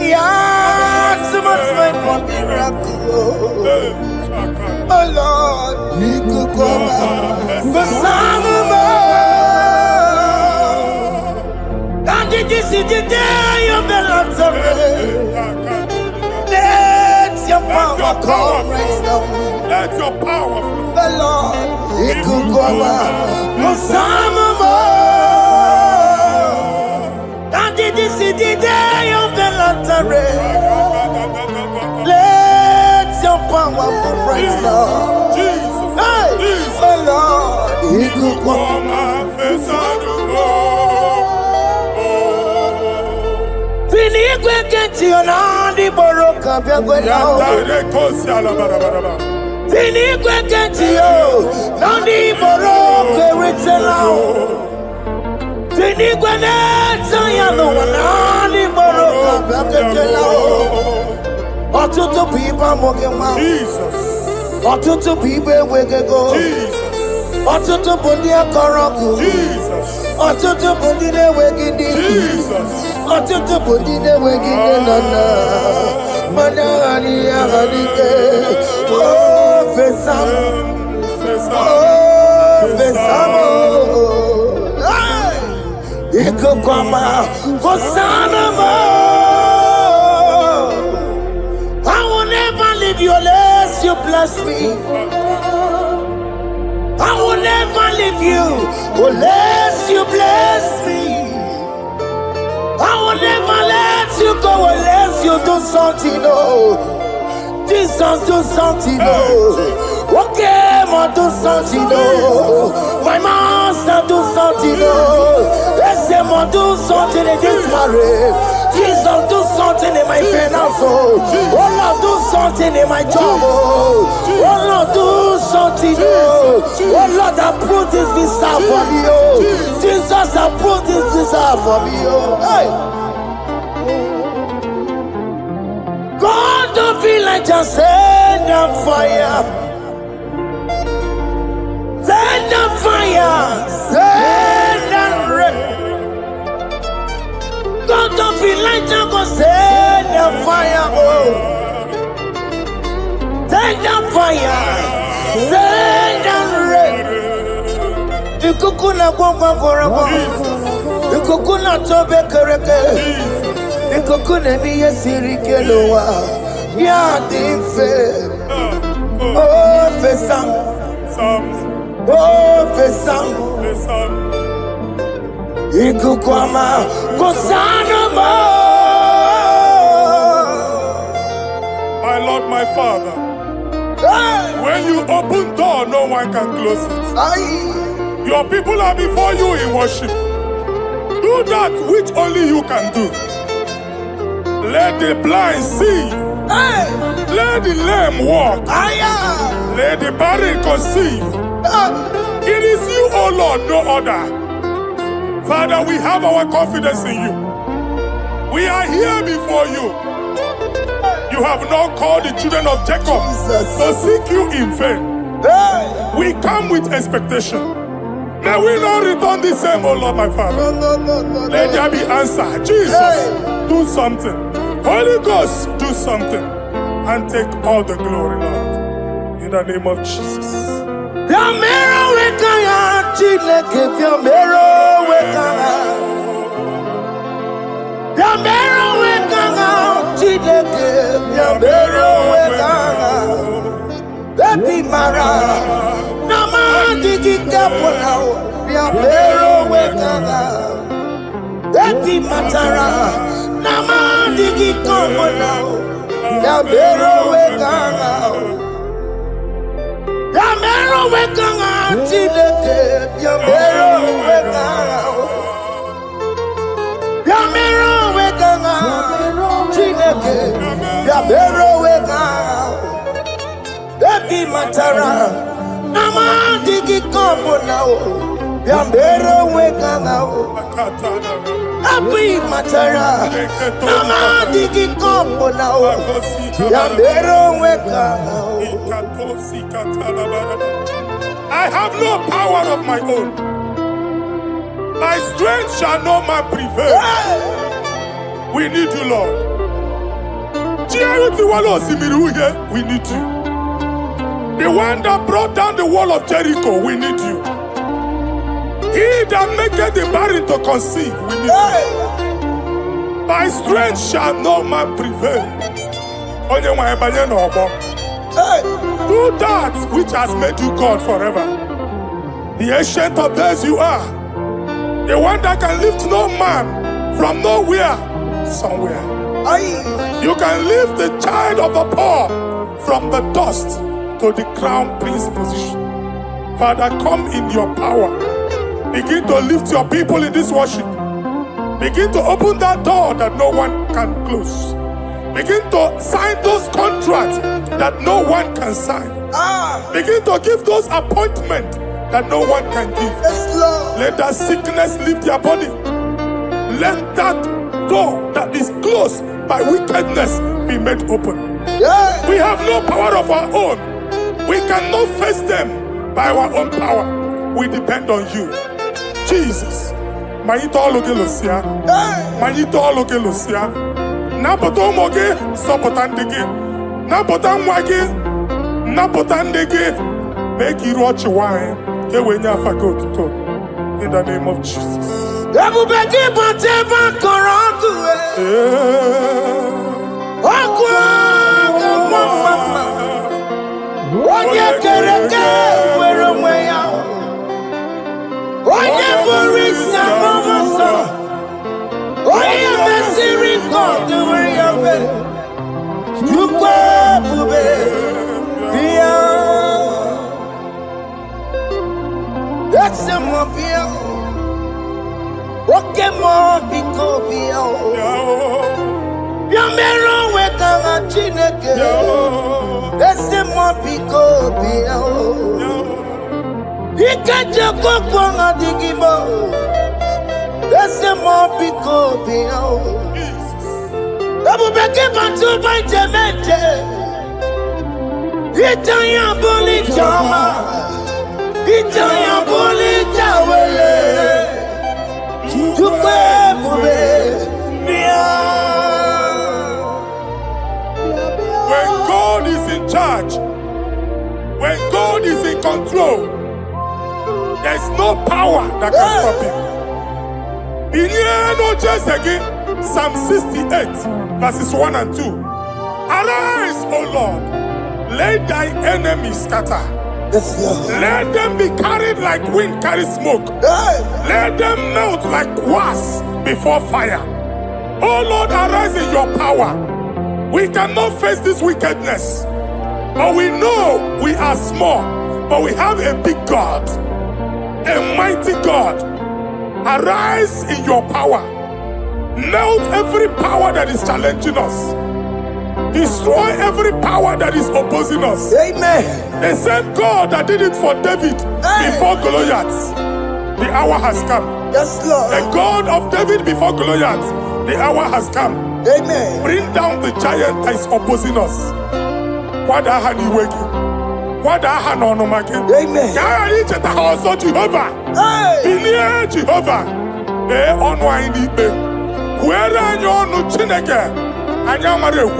Yeah, so much fight for miracle. Oh Lord, you could come out for some of and this is the day of the Lord's rain. Let your power come right now. Let your power flow. The Lord, He could go out for some more. And this is the day of the Lord's rain. Let your power come right now. Jesus, hey, the Lord, He could go out. Finigwe kenti onandi boroka biagwela. Finigwe kenti yo nandi boroka ritela. Finigwe neta yano nandi boroka biagwela. Otutu pipa mokema. Jesus. Otutu pipa wegego. Jesus. Otutu bundi akoroku. Jesus. Otutu bundi ne wegidi. Jesus. Otutu bundi ne wegidi nana. Mana hani ahanike. Oh fesam. Oh fesam. Iko kwama kosana mo. I will never leave you unless you bless me. I will never leave you unless you bless me. I will never let you go unless you do something, oh. Jesus, do something, oh. Okay, ma do something, oh. My master, do something, oh. Let's say, ma do something in this marriage. Jesus, do something in my finance, oh. Oh Lord, do something in my job, oh. Oh Lord, do something, oh. Oh Lord, approve this visa for me, oh. Jesus, approve this visa for me, oh. Hey. God, don't feel like just send the fire. Send the fire. Send the rain. God, don't feel like just go send the fire, oh. Send the fire. Send the rain. The kukuna gwangwa gwangwa. The kukuna tobe kereke. The kukuna niye sirikelowa. Ya dimfe. Oh fesam. Oh fesam. Ikukwama kosanama. My Lord, my Father, when you open door, no one can close it. Your people are before you in worship. Do that which only you can do. Let the blind see. Hey. Let the lame walk. Let the barren conceive. It is you, O Lord, no other. Father, we have our confidence in you. We are here before you. You have not called the children of Jacob to seek you in vain. We come with expectation. May we not return the same, O Lord, my Father. Let there be answer. Jesus, do something. Holy Ghost, do something. And take all the glory, Lord. In the name of Jesus. Baby Mara, Namandi Kapolao, Yamero Wekanga, Baby Matara, Namandi Kapolao, Yamero Wekanga, Yamero Wekanga, Chileke, Yamero Wekanga, Yamero Wekanga, Chileke, Yamero Wekanga. Baby Matara, Nama Digi Combo now, Yambero Weka now. Baby Matara, Nama Digi Combo now, Yambero Weka now. I have no power of my own. My strength shall no man prevail. We need you, Lord. We need you. The one that brought down the wall of Jericho, we need you. He that maketh the barren to conceive, we need you. By strength shall no man prevail. Do that which has made you God forever. The ancient of days you are. The one that can lift no man from nowhere, somewhere. You can lift the child of the poor from the dust to the crown prince position. Father, come in your power. Begin to lift your people in this worship. Begin to open that door that no one can close. Begin to sign those contracts that no one can sign. Begin to give those appointments that no one can give. Let that sickness leave their body. Let that door that is closed by wickedness be made open. We have no power of our own. We cannot face them by our own power. We depend on you. Jesus. Manito ologelosia. Manito ologelosia. Napoto moge sopotandege. Napota mwage. Napotandege. Make you watch wine. In the name of Jesus. Oye kereke wero mweya, oye borisa momoso, oye mesiri kodu weyabe, yukwe bube biya, ese mo biya, oke mo biko biya, yamero wekanga chineke. Ese mo biko biya, ikaje kokwanga digibo. Ese mo biko biya, abu beke bantu banjemeje. Itanya boli chama, itanya boli chawele. Chukwe bube biya. When God is in charge, when God is in control, there's no power that can stop him. Psalm 68, verses 1 and 2. Arise, O Lord, let thy enemies scatter. Let them be carried like wind carries smoke. Let them melt like wax before fire. O Lord, arise in your power. We cannot face this wickedness, but we know we are small, but we have a big God. a mighty God. Arise in your power. Melt every power that is challenging us. Destroy every power that is opposing us. Amen. The same God that did it for David before Goliath, the hour has come. Yes, Lord. The God of David before Goliath, the hour has come. Amen. Bring down the giant that is opposing us. Amen. Jehovah. Hey. Jehovah. Where are you on Chineke? I am a real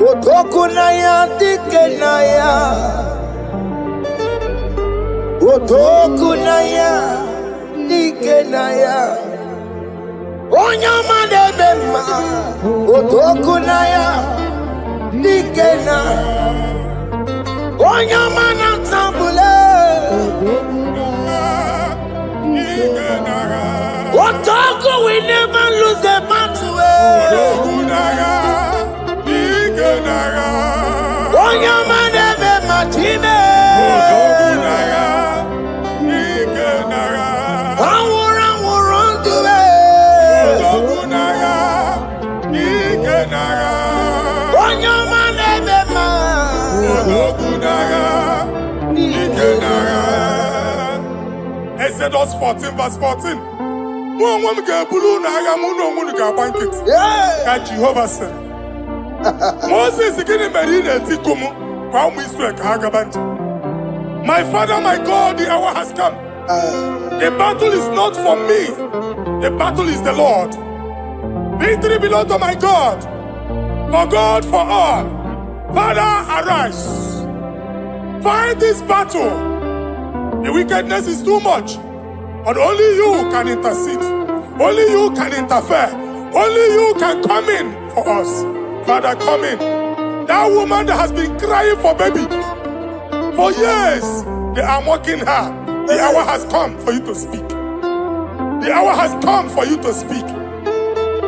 Otokunaya dikenaya, Otokunaya dikenaya, Onyamade bema, Otokunaya dikena, Onyamana tambule, Otoku we never lose the battle. Exodus 14 verse 14. Jehovah said, Moses my father, my God, the hour has come. The battle is not for me. The battle is the Lord. Victory belongs to my God. For God, for all. Father, arise. Fight this battle. The wickedness is too much. But only you can intercede. Only you can interfere. Only you can come in for us. Father, come in. That woman that has been crying for baby for years, they are mocking her. The hour has come for you to speak. The hour has come for you to speak.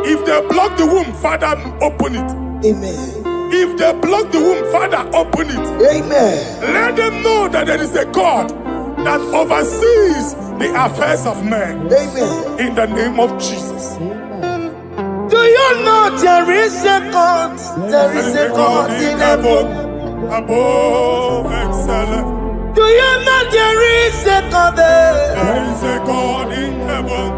If they block the womb, Father, open it. Amen. If they block the womb, Father, open it. Amen. Let them know that there is a God that oversees the affairs of men. Amen. In the name of Jesus. Do you know there is a God? There is a God in heaven. Above excellent. Do you know there is a God there? There is a God in heaven.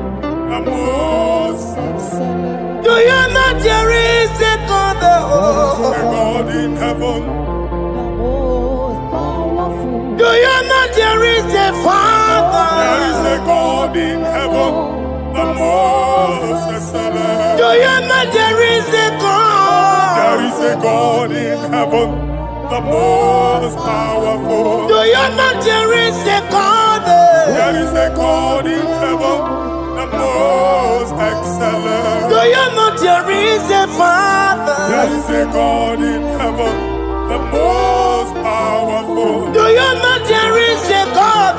Above excellent. Do you know there is a God there? There is a God in heaven. Do you know there is a Father? There is a God in heaven. The most excellent. Do you know there is a God? There is a God in heaven, the most powerful. Do you know there is a God? There is a God in heaven, the most excellent. Do you know there is a Father? There is a God in heaven, the most powerful. Do you know there is a God?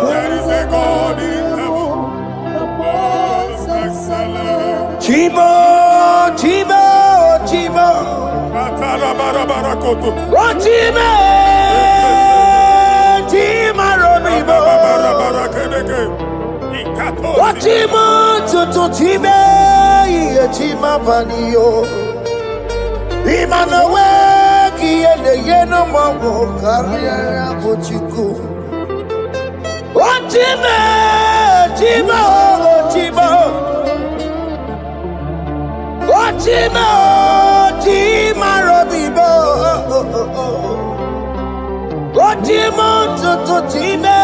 There is a God in heaven, the most excellent. Chibo, Chibo, Chibo. Oh, Chibo, Chima Robibo. Oh, Chibo, Tutu Chibe, Chima Panio. Imanowe, Kiene Yeno Mamo, Carriera Pochiku. Oh, Chibo, Chibo, Chibo. Chima, Chima Robibo. Chima, Tutu Chima,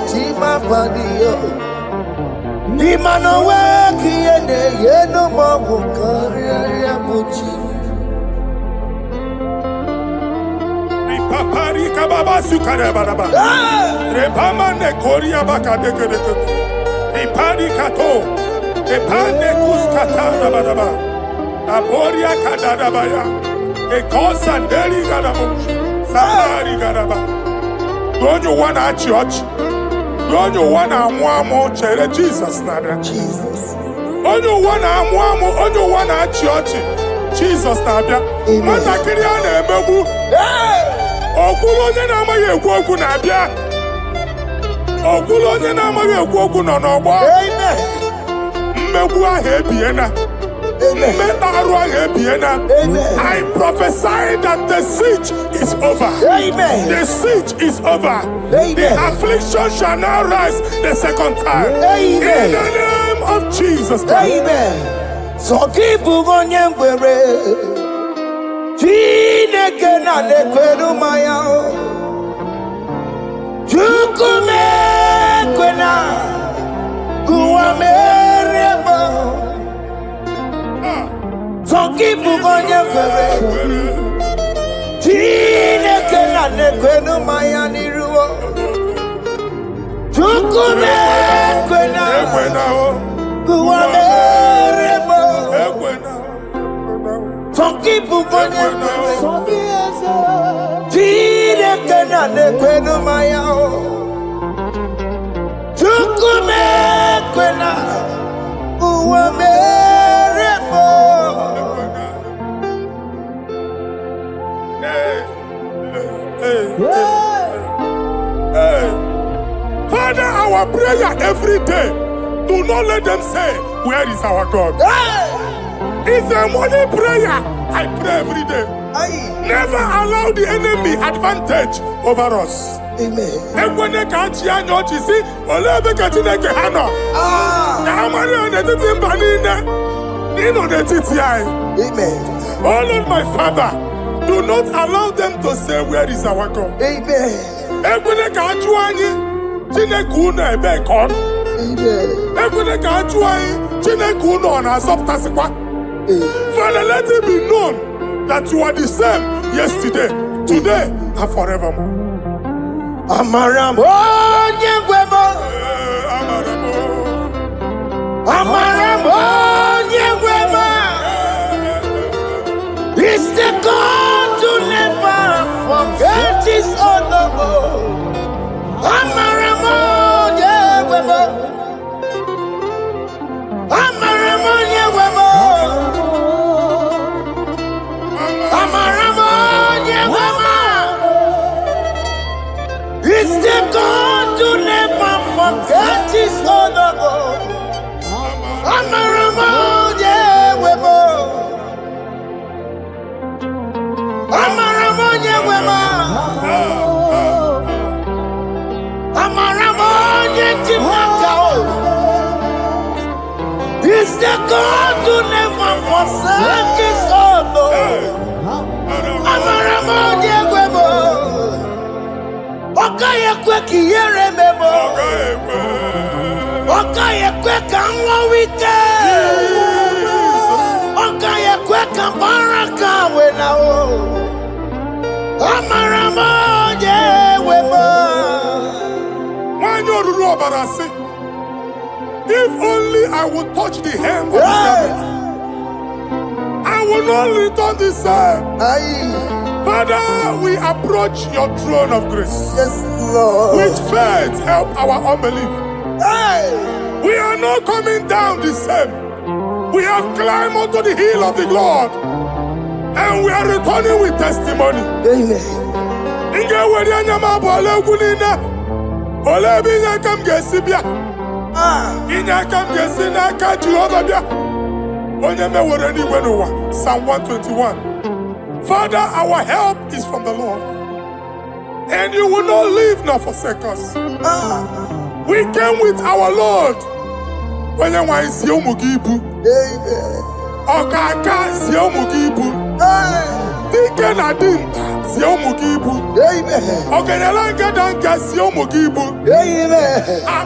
Chima Padio. Imano weki ene yeno mawu kariya muchi. Ripapari kababa sukare badaba. Repama ne koria baka deke deke. Ripari kato. Repane kuskata badaba. Aboria kadada baya. Ekosa deri gadabo. Sabari gadaba. Don't you wanna church? Don't you wanna mwamo chere Jesus nada? Jesus. Don't you wanna church? Jesus nada. Mata kiriana emebu. Okulo nye na amaghị ekwu okwu na-abịa. Okulo onye na-amaghị ekwu okwu nọ n'ọgbọ. Mmegbu ahụ ebiena. Mmeta arụ ahụ ebiena. I prophesy that the siege is over. Amen. The siege is over. Amen. The affliction shall now rise the second time. Amen. In the name of Jesus Christ. Amen. So keep on your Chineke na nekweru maya o Chukume kwena Kuwa merebo Zonkipu konye kwere Chineke na nekweru maya niruo Chukume kwena Kuwa merebo Some people go there. Chineke na nekwenu maya o. Chukume kwena uwa merebo. Father, our prayer every day. Do not let them say, where is our God? It's a morning prayer. I pray every day. Never allow the enemy advantage over us. Amen. Amen. Oh Lord, my Father, do not allow them to say, where is our God? Amen. Father, let it be known that you are the same yesterday, today, and forevermore. Amaramo nyegwemo. Amaramo nyegwemo. It's the God to never forget his honor. Amaramo nyegwemo. Amaramo nyegwemo. It's the God to never forget his honor. Amaramo nyewemo. Amaramo nyewemo. Amaramo nyetimaka. It's the God to never forsake his honor. Amaramo nyewemo. Okaye kwe kiyere memo. Okaye kwe kanwa wite. Okaye kwe kambaraka wenao. Amaramo nyewemo. If only I would touch the hem of his garment, I will not return the same. Father, we approach your throne of grace. Yes, Lord. With faith, help our unbelief. We are not coming down the same. We have climbed onto the hill of the Lord, and we are returning with testimony. Amen. Psalm 121. Father, our help is from the Lord, and you will not leave nor forsake us. We came with our Lord. Amen. Dike na dinta si ụmụ gị ibu. Ogenyela ngada nke si ụmụ gị ibu.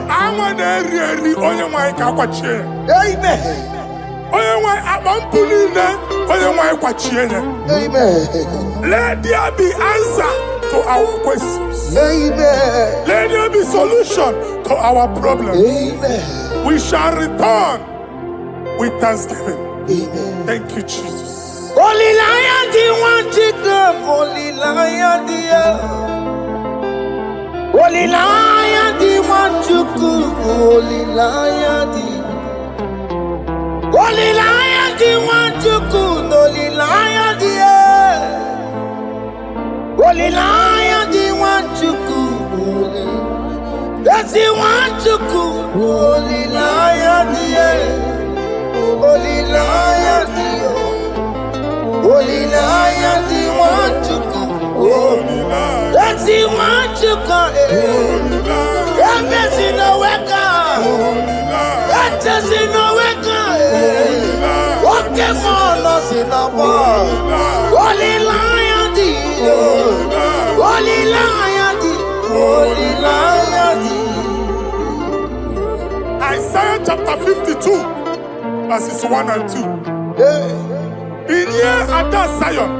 Anwa na-eri onye nwanyị ka akwachie. Onye nwanyị akpa mpụ niile onye nwanyị kwachie ya. Let there be answer to our questions. Let there be solution to our problems. We shall return with thanksgiving. Thank you, Jesus. Holy Lion, the one to come. Holy Lion, Holy Lion, the one to come. Holy Lion, Holy Lion, the one to come. Holy Lion, Holy Lion, the one to come. That's the one to come. Holy Lion, Holy Lion, Holy Lion, the one to come. That's the one to come. That's in the welcome. That's in the welcome. Walking on us in the world. Holy Lion, Holy Lion, Holy Lion. Isaiah chapter 52, verses 1 and 2. In here at that Zion,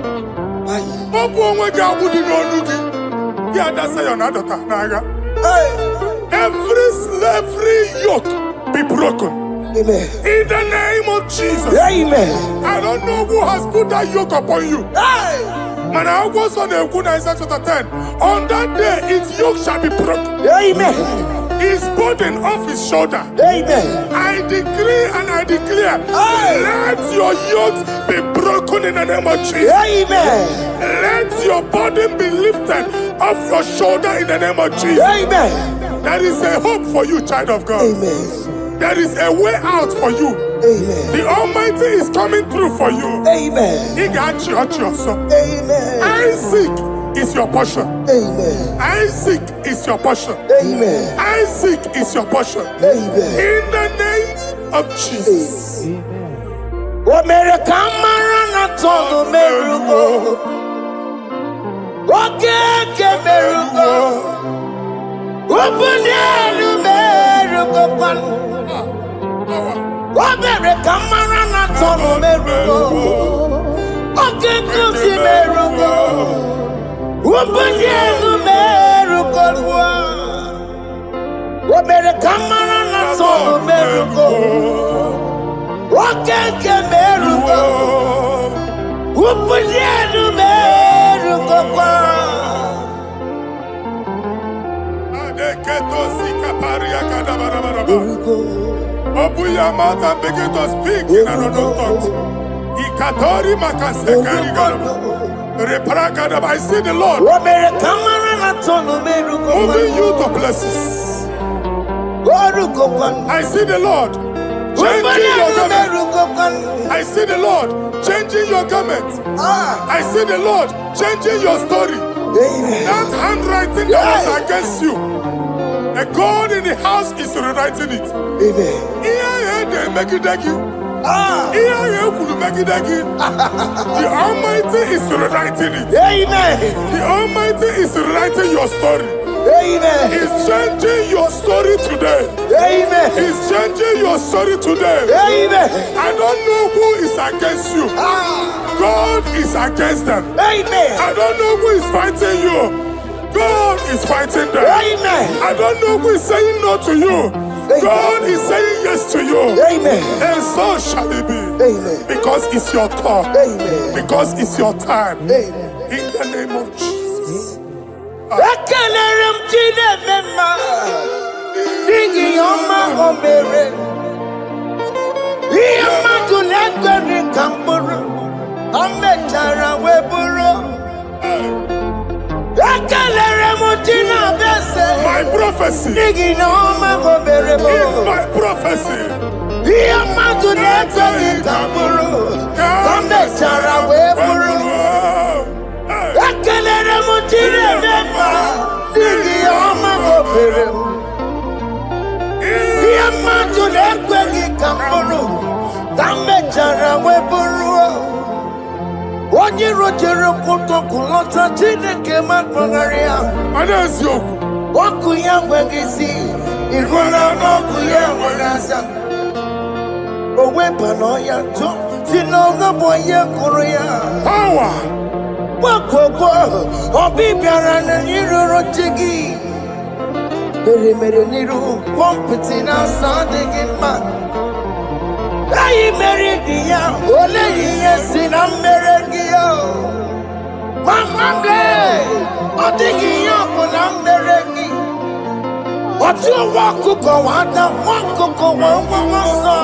every slavery yoke be broken. Amen. In the name of Jesus. Amen. I don't know who has put that yoke upon you. And I was on the Isaiah chapter 10. On that day, its yoke shall be broken. Amen. His burden off his shoulder. Amen. I decree and I declare, let your yokes be broken in the name of Jesus. Amen. Let your burden be lifted off your shoulder in the name of Jesus. Amen. There is a hope for you, child of God. Amen. There is a way out for you. Amen. The Almighty is coming through for you. Amen. He got you also. Amen. Isaac is your portion. Amen. Isaac is your portion. Amen. Isaac is your portion. Amen. In the name of Jesus. What made a camera not on the miracle? What can miracle? Open the miracle. What made a camera not on the miracle? What can the miracle? Open the miracle. What made a camera not on the miracle? What can miracle? Open the miracle. Open your mouth and begin to speak in another tongue. I see the Lord moving you to places. I see the Lord changing your garment. I see the Lord changing your garment. I see the Lord changing your story. That handwriting that was against you, the God in the house is rewriting it. The Almighty is rewriting it. The Almighty is rewriting your story. He's changing your story today. He's changing your story today. I don't know who is against you. God is against them. I don't know who is fighting you. God is fighting them. I don't know who is saying no to you. God is saying yes to you. And so shall it be. Because it's your turn. Because it's your time. In the name of Jesus. My prophecy is my prophecy. What you jere kuto kulota Chineke makpagaria. Anezio. Waku ya wegisi. Igona waku ya wegasa. Owe panoya to. Sinoga boye kuruya. Power. Wakoko. Obi biara na niroro chigi. Mere niru. Pompiti na sandigi ma. Ayi meridia, ole yesi na meregia. Mama ble, otigia kuna meregi. Otu wakuko wada, wakuko wawasa.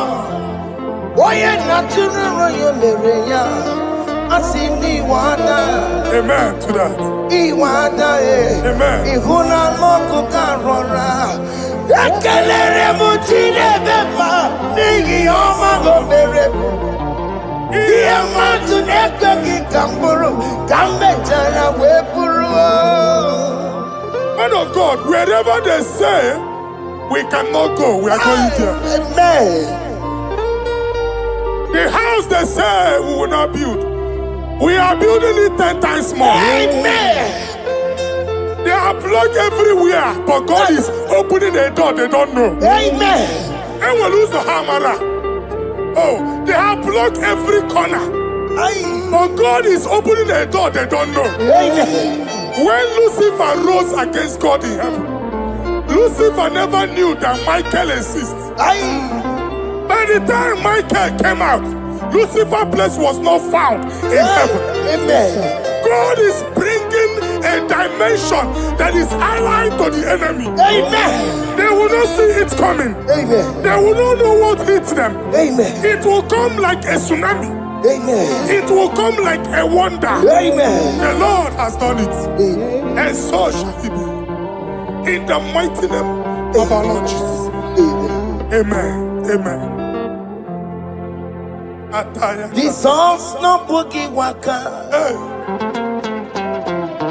Oye natural yo mereya, asini wada. Amen to that. Iwada Amen. Ihuna moku karora. Ekelere mutine beba, nigi oma gomere. Iya matu neka ki kamburu, kambe jana wepuru. Man of God, wherever they say we cannot go, we are going there. Amen. The house they say we will not build, we are building it 10 times more. Amen. They are blocked everywhere, but God is opening a door they don't know. Amen. And we lose the hammer. Oh, they have blocked every corner, but God is opening a door they don't know. Amen. When Lucifer rose against God in heaven, Lucifer never knew that Michael exists. By the time Michael came out, Lucifer's place was not found in heaven. Amen. God is bringing a dimension that is allied to the enemy. Amen. They will not see it coming. Amen. They will not know what hits them. Amen. It will come like a tsunami. Amen. It will come like a wonder. Amen. The Lord has done it. Amen. And so shall it be. In the mighty name of our Lord Jesus. Amen. Amen. Amen. Jesus no boogie waka. Hey.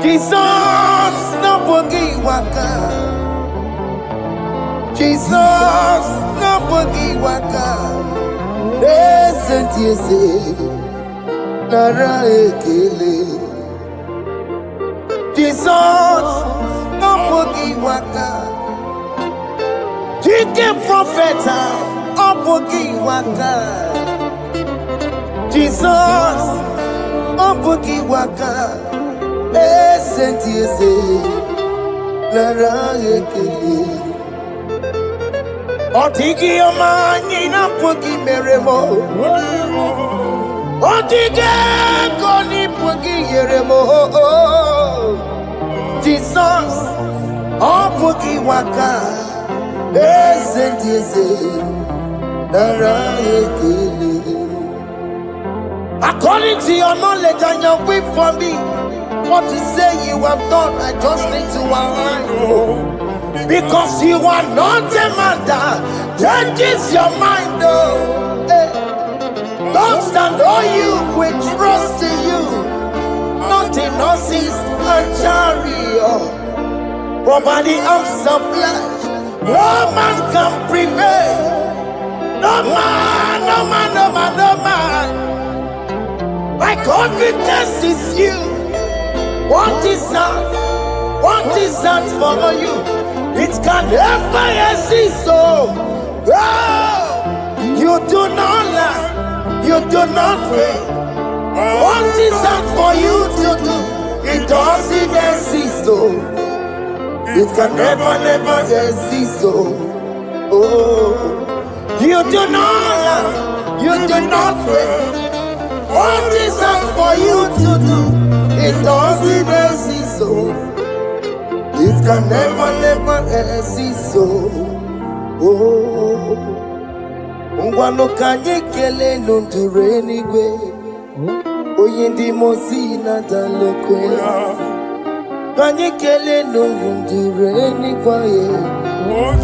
Jesus no boogie waka. Jesus no boogie waka. Listen to you say, Nara ekele. Jesus no boogie waka. Chicken prophet no boogie waka. Jesus, oh boogie waka, listen to you say, Lara ekele. Otigi omani na boogie meremo, Otige koni boogie yeremo. Jesus, oh boogie waka, listen to you say, Lara ekele. According to your knowledge and your will for me, what you say you have done, I just need to align. Because you are not a man that changes your mind, though. Don't stand on you, we trust in you. Not in horses and chariot, but by the arms of flesh, no man can prevail. No man, no man, no man, no man. My confidence is you. What is that? What is that for you? It can never exist. So, you do not lie. You do not fail. What is that for you to do? It doesn't exist. So, it can never exist. So, you do not lie. You do not fail. What is that for you to do? It doesn't exist, so it can never exist, so Ngwano kanye kele nundure nigwe Oyindi mosi na dalokwe Kanye kele nundure nigwe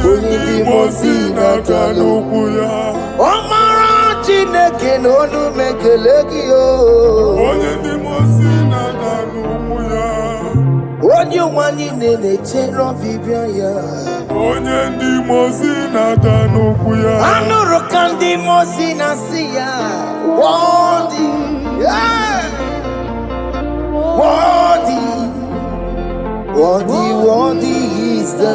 Oyindi mosi na dalokwe Omara Chineke n'onu mekele gị o. Onye ndị mosi na-ada n'ugwu ya. Onye ụwa niile na-echere ọbịbịa ya. Onye ndị mosi na-ada n'ugwu ya. Anụrụ ka ndị mosi na-asị ya. Worthy, Worthy is the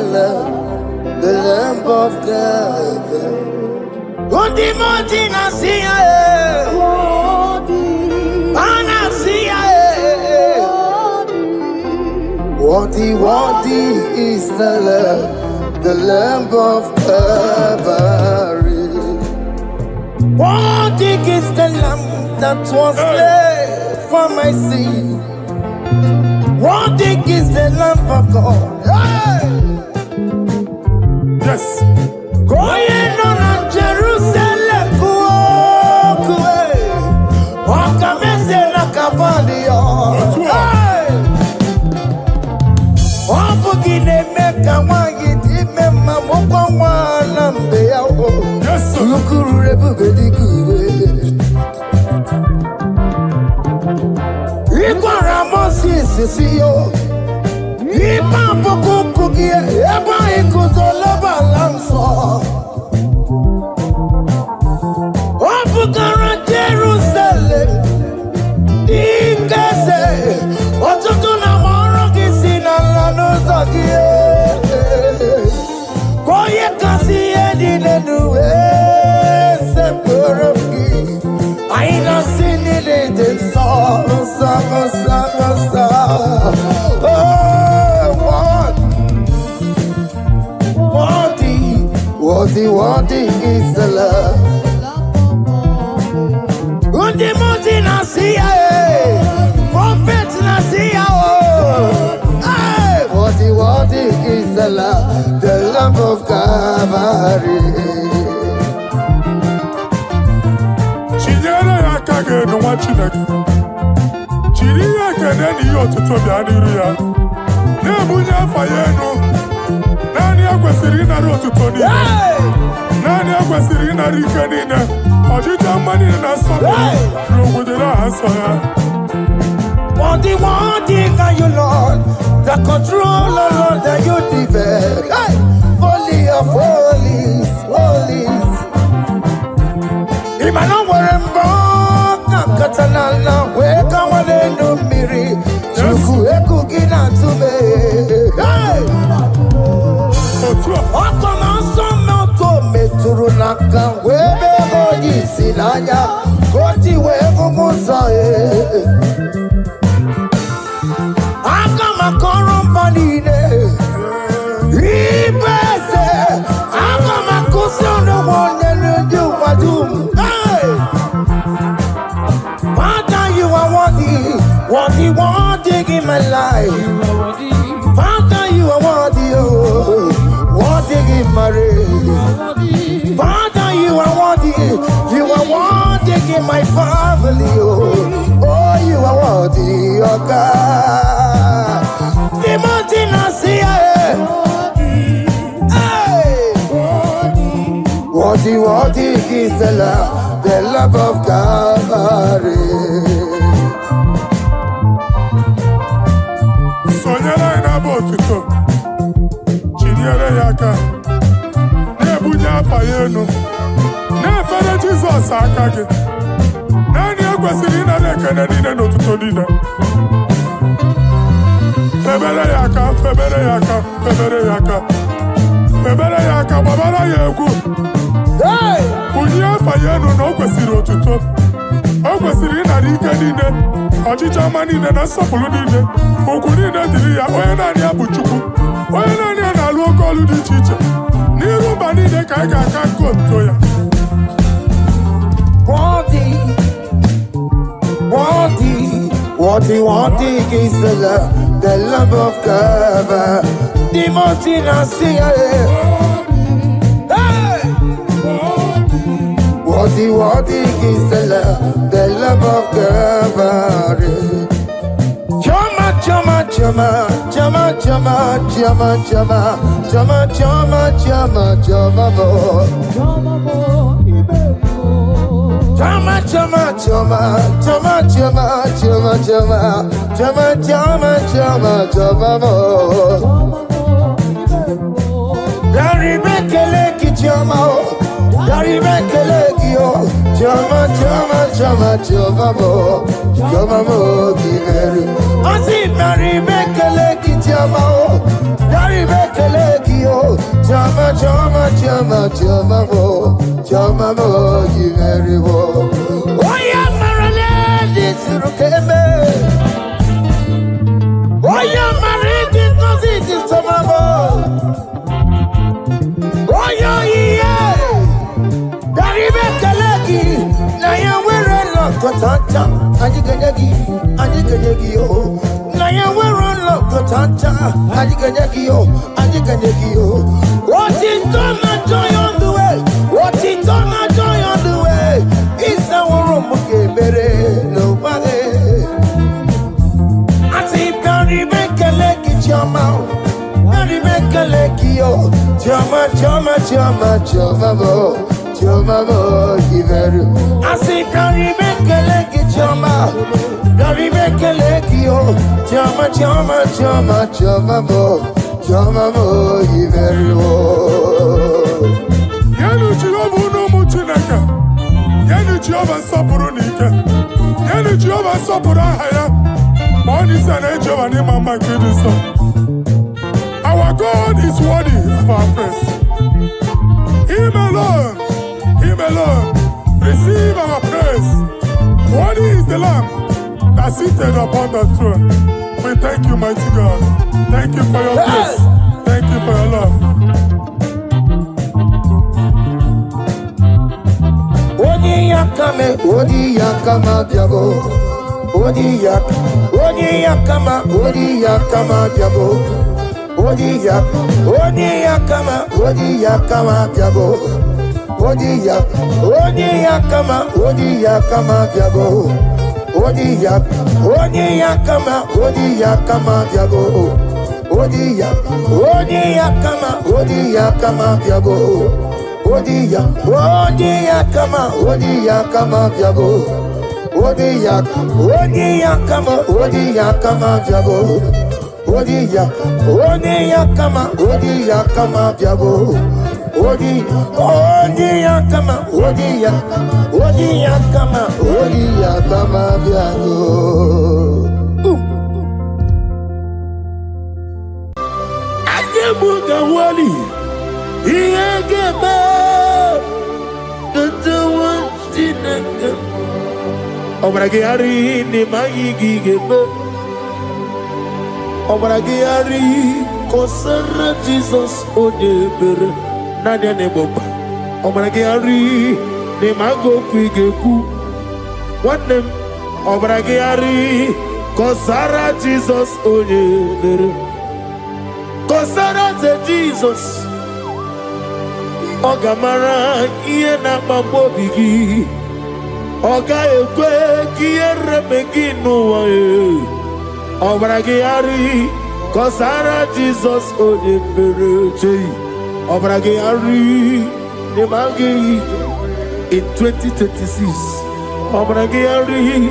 Lamb of God. Worthy, is the Lamb of Calvary. Worthy is the Lamb that was slain for my sin. Worthy is the Lamb of God. Hey! Yes. Going on Jerusalem, walk a message like a body. Hey! One forgive make a one give me my one and they are all. Yes, sir. Look who everybody good. See you. Ipa pokuku kie, eba ikuzoloba lanso. Opukara Jerusalem, ikese. Otutu na moro kisi na lanoza kie. Koye kasi edi nenuwe seporoki. Aina sini de so. Worthy is the love. Undi nasia, prophet nasia. Worthy is the Lamb of Calvary. Chinyere akage no wachineke. Chiri akene ni otuto bia niru ya. Na ebunya fayenu. Nani akwesiri na otuto ni. Nani akwesiri na rikenine. Ojija mani na sobe. Rogudera asoya. Worthy can you, Lord, the controller, Lord, that you develop. Hey! Holy of holies. Imano warembo, katanala, weka walendo miri, chuku eku gina tume. Hey! Oko manso moko meturunaka, webe hoji sinanya, koti wevu musae. Makorombanine, Ibese, Akamakusono one you Badum. Hey! Father, you are worthy in my life. Father, you are worthy in my race. Father, you are worthy in my family. Oh, you are worthy, oh God. Worthy is the love of Calvary. Sonyala ina botuto. Chinyere yaka. Nebunya fayenu. Nefere Jesus akage. Nani akwesiri na nekene nine notuto nine. Febere yaka, babara yegu. Hey! Unya fayenu no kwesiri otuto. O kwesiri na rike nine. Ojija manine na sopulu nine. Oku nine diri ya, oye nani abuchuku. Oye nani analu okolu di chiche. Niru banine kaiga kanko ya. Worthy is the love of God. The mountain I see. Hey! Worthy is the love of God. Chama, chama mo, giveru. Asi mari mekele ki chama o, dari mekele ki o, chama mo, giveru o. Oya marale disrukeme, oya mari disrukeme chama mo, oya iye, dari mekele ki, na ya wera lokotanta, anjiganyagi o, na ya wera lokotanta, anjiganyagi o. What is done and joy on the way? What is done and joy on the way? Is our room okay, nobody. I see Barry make a leg in your mouth. Barry make a leg yo. Chama mo, giveru. I see Barry make a leg in your mouth. Barry make a leg yo. Chama mo, giveru. Yenu Jehovah no muchinaka. Yenu Jehovah sapuru nika. Yenu Jehovah sapuru haya. Money sana Jehovah ni mama kidiso. Our God is worthy of our praise. Him alone, receive our praise. Worthy is the Lamb that seated upon the throne. We thank you, mighty God. Thank you for your grace. Thank you for your love. Odi yakama diabo. Odi yakama diabo. Odi yakama diabo. Odi yakama diabo. Odi yakama diabo. Odi yakama diabo. Obragari ni maigi gebe. Obragari kosara Jesus odebere nadia ne boba. Obragari ni mago kwigeku. Wanem obragari kosara Jesus odebere. Kosara ze Jesus. Ogamara iye na mabobigi. Oga ekwe kiere beginu wae. Obragari kosara Jesus odebere. Obragari ne magi in 2026. Obragari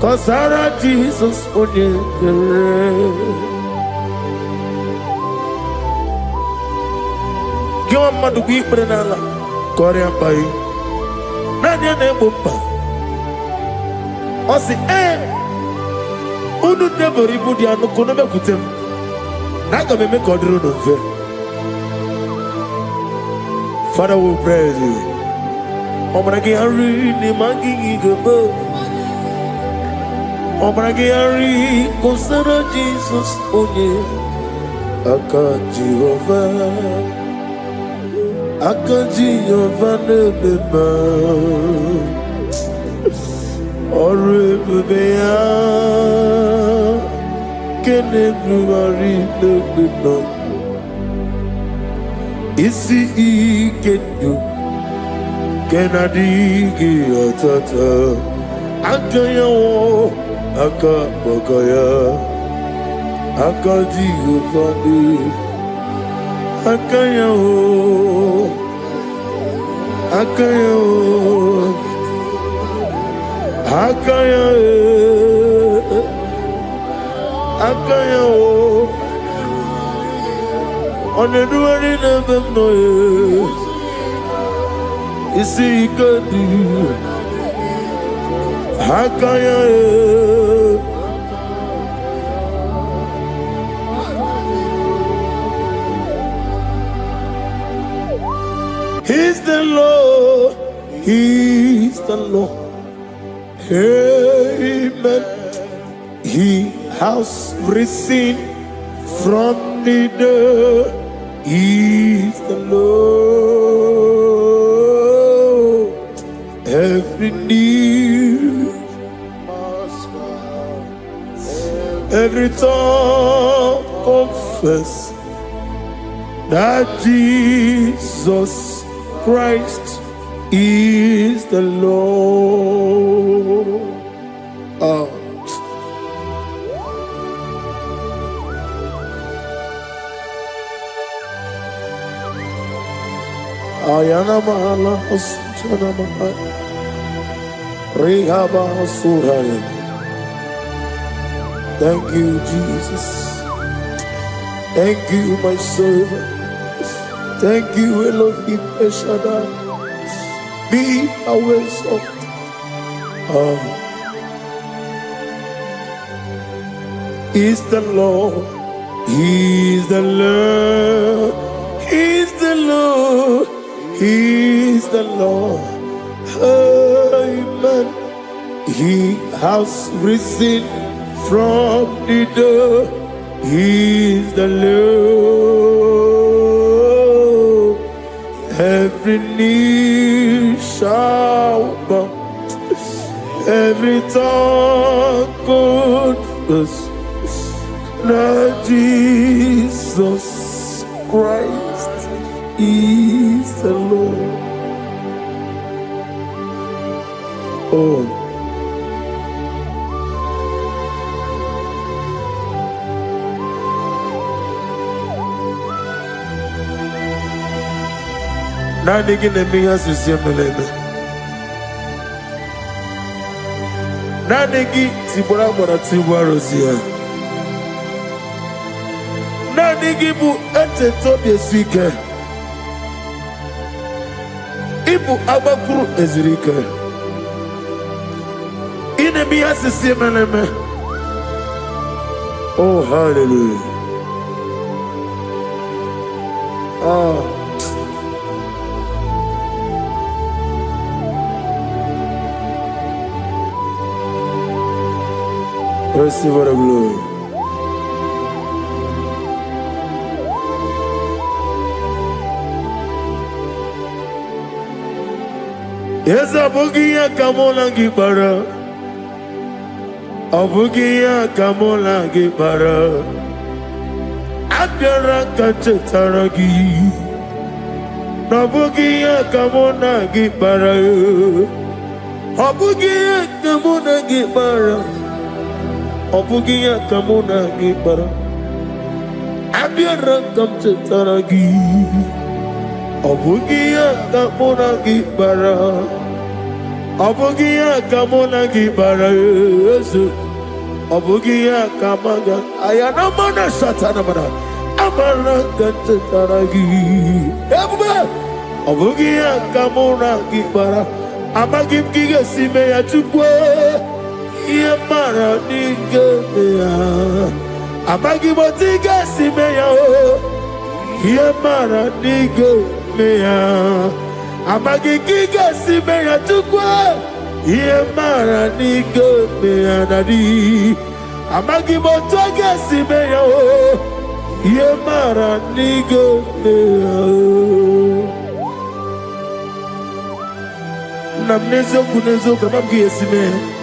kosara Jesus odebere. Giwa madugi prenala Korean pai. Nadia ne bomba. Osi unu nebori budi anu kono be kutem. Naga me kodro no fe. Father, we praise you. Obragi ari ni mangi gebo. Obragi ari kosara Jesus onye. Aka Jehovah nebeba. Orebea kenebruari nebeba. Isi ikenyo kenadigi atata. Akaya wo akabakaya. Aka Jehovah ne. Akaya wo. Akaya wo. Oneduari nebemno ye. Isi ikadu. Hakaya. He's the Lord. He's the Lord. Amen. He has risen from the dead. He's the Lord. Every knee, every tongue confess that Jesus Christ is the Lord. Ayana mahala osana mahala rehaba suraya. Thank you, Jesus. Thank you, my servant. Thank you, Elohim Eshadai. Be our salt. He's the Lord. He's the Lord. He's the Lord. He's the Lord. Amen. He has risen from the dead. He's the Lord. Every knee shall bow, every tongue confess that Jesus Christ is the Lord. Oh. Nadigi nemiya sisiyemeleme. Nadigi tibora bora tibora rozia. Nadigi bu eteto besike. Ibu abakuru ezirike. Inemiya sisiyemeleme. Oh, hallelujah. Oh. Receive the glory. Yes, Abugia Kamola Gibara. Abugia Kamola Gibara. Abdara Kachetaragi. Abugia Kamona Gibara. Abugia Kamona Gibara. Obugia kamuna gibara, abiyara kamchetaragi. Obugia kamuna gibara, obugia kamuna gibara. Obugia kamaga, ayana mana satana mana, amara kamchetaragi. Obugia kamuna gibara, amagim giga sime ya chukwe. Yemara nigeya, amagi botiga simeya o. Yemara nigeya, amagi giga simeya tukwa. Yemara nigeya nadi, amagi botiga simeya o. Yemara nigeya. Namnezo kunezo kamamgi yesimeya.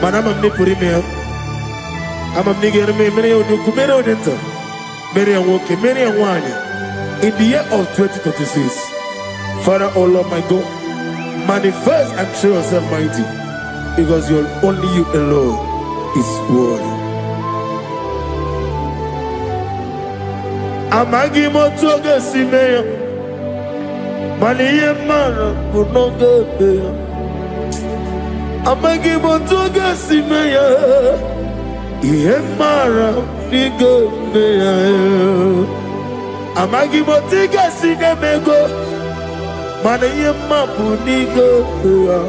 Manama mne purimea, ama mnigere me mene onuku mene onenta, mene woke mene wanya. In the year of 2026, Father, oh Lord my God, manifest and show yourself mighty, because only you alone is worthy. Amagi motoge simeya, maniye mara kunoge beya. Amagi motoga simeya, Yemara nigo meya. Amagi motiga sinemego, mana yemapu nigo meya.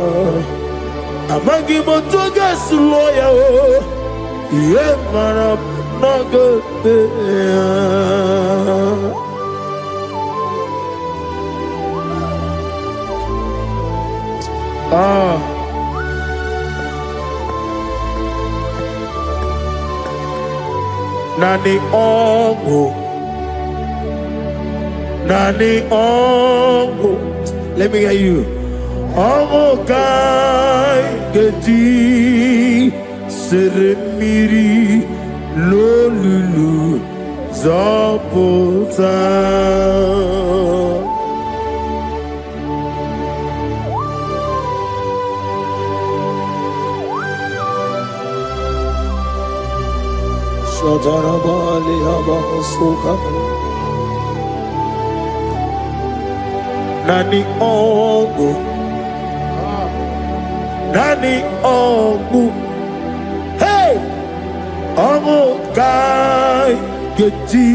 Amangi motoga suloya o. Ye marab naga. Nani ongo. Nani ongo. Let me hear you. Ongo kai geti seremiri lolulu zapota. Shadarabali abasuka. Nani ongo. Nani ongo. Hey! Ongo kai geti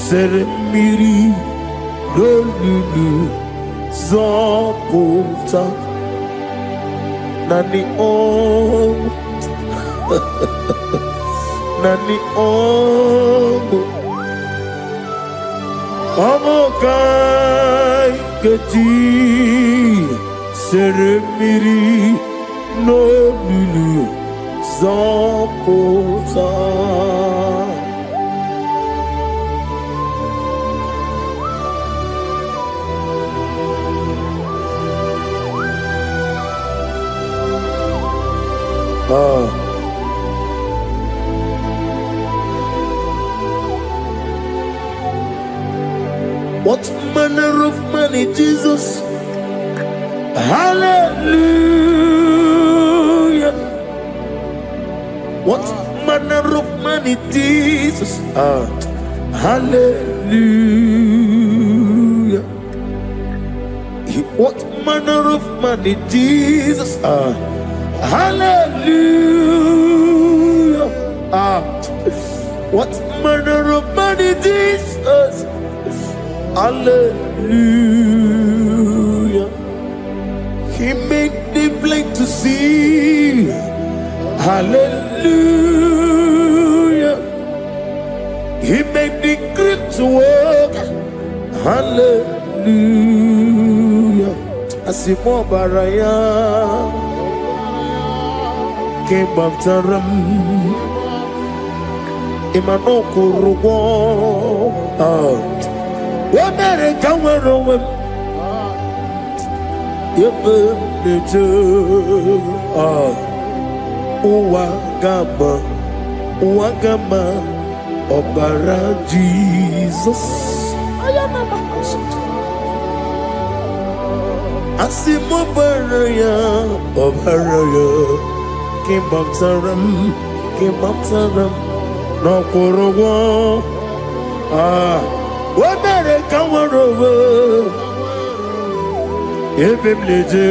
seremiri lolulu zapota. Nani ongo. Nani ongo. Ongo kai geti seremiri no lulu zapota. What manner of money, Jesus? Hallelujah. What manner of money, Jesus? Hallelujah. What manner of money, Jesus? Hallelujah. What manner of money, Jesus? Hallelujah. He made the blind to see. Hallelujah. He made the crippled to walk. Hallelujah. Asimo baraya came after him. Imano kurugo. America were over. Wagama, Obara Jesus. Asimo Baraya, Obaraya, came after him, no Korogo. America were over. Ebim leje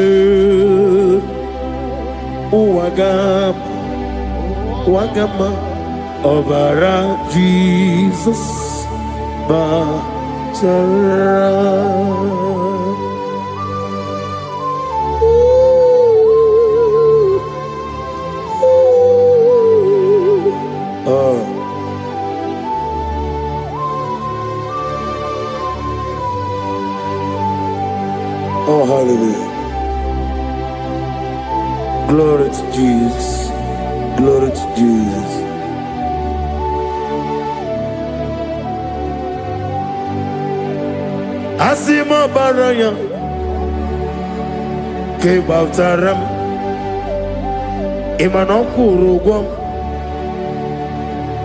wagama obara Jesus batara. Oh, hallelujah. Glory to Jesus. Glory to Jesus. Asimo baraya ke baftaram imano kurugom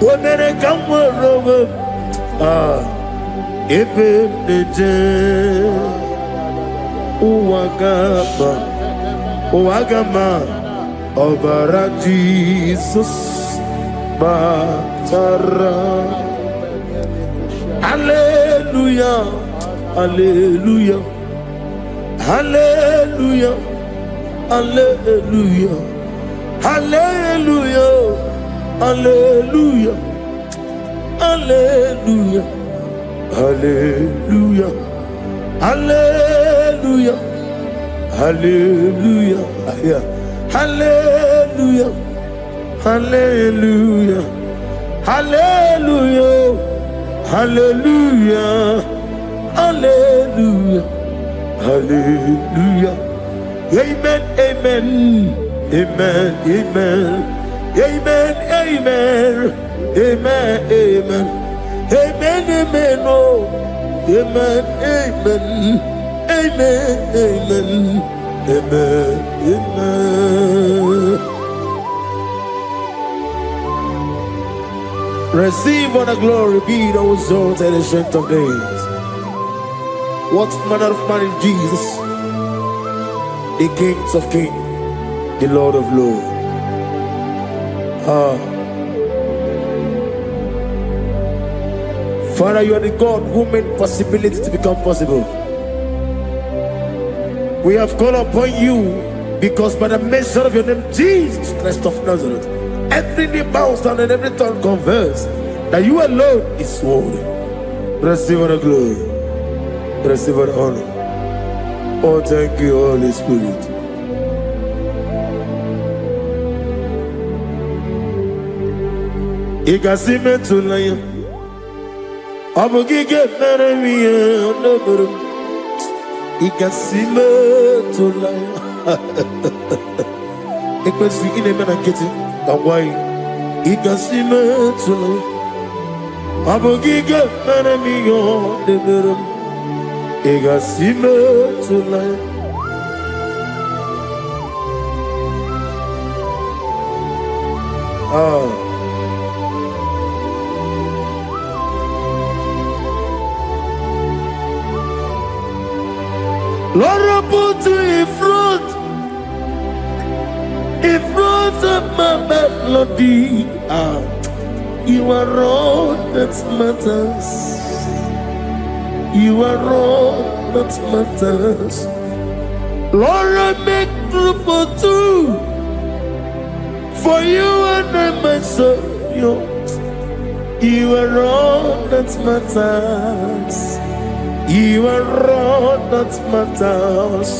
wonere kamworobe ebe neje Wagama Obara Jesus Batara. Hallelujah, hallelujah, hallelujah, hallelujah, hallelujah, hallelujah, hallelujah, hallelujah, hallelujah, hallelujah. Hallelujah. Hallelujah. Hallelujah. Hallelujah. Hallelujah. Hallelujah. Amen. Amen. Amen. Amen. Amen. Amen. Amen. Amen. Amen. Amen. Oh. Amen. Amen. Amen. Amen. Amen. Amen. Receive all the glory, be thou exalted and the strength of days. What manner of man is Jesus? The King of kings, the Lord of lords. Father, you are the God who made possibility to become possible. We have called upon you because by the measure of your name, Jesus Christ of Nazareth, every knee bows down and every tongue confess that you alone is worthy. Receive the glory. Receive the honor. Oh, thank you, Holy Spirit. Ikasime tulaya, abugige meremiya neberu. Ikasime tulaya. Ikasi ine mena kiti kawai. Ikasime tulaya, abugige meremiya neberu. Ikasime tulaya. Lord, I put you in front of my melody. You are all that matters. You are all that matters. Lord, I make room for two, for you and I myself. You are all that matters. You are all that matters.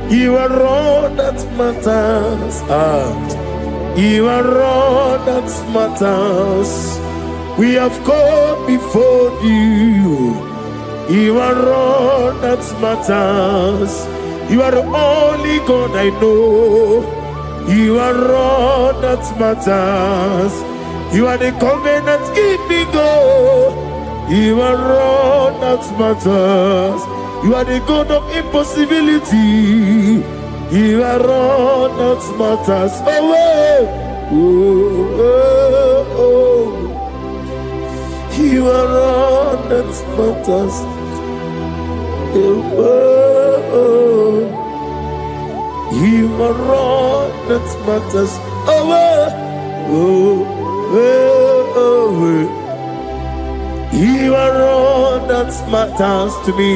You are all that matters. You are all that matters. We have come before you. You are all that matters. You are the only God I know. You are all that matters. You are the covenant keeping God. You are all that matters. You are the God of impossibility. You are all that matters. You are all that matters. You are all that matters. You are all that matters to me.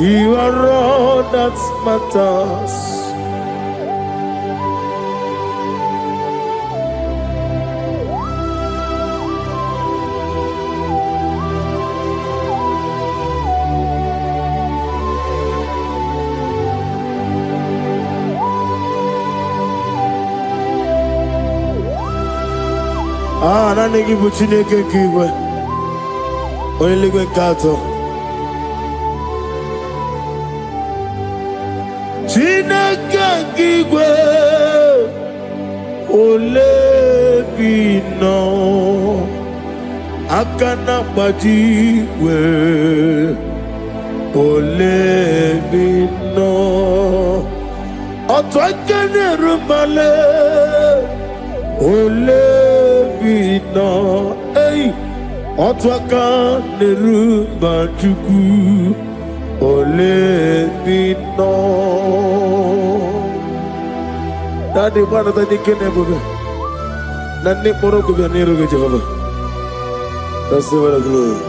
You are all that matters. Nani give Chineke kiwe. Only go kato. Chineke kiwe. Ole bino. Akana bajiwe. Ole bino. Otwakene rumale. Ole bino, hey, otwaka nerumba chuku, ole bino. Daddy, bana tadi kene bobe, nani poro ko biar niru ke Jehovah. Receive the glory.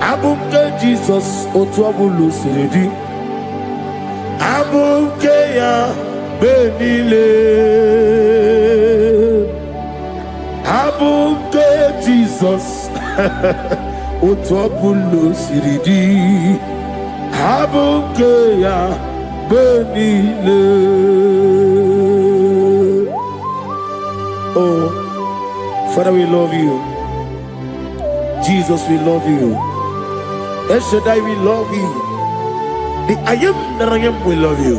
Abumke Jesus, otwabulu siridi. Abumke ya benile. Abuke Jesus. Otopulo siridi. Abuke ya benile. Oh, Father, we love you. Jesus, we love you. El Shaddai, we love you. The I am that I am, we love you.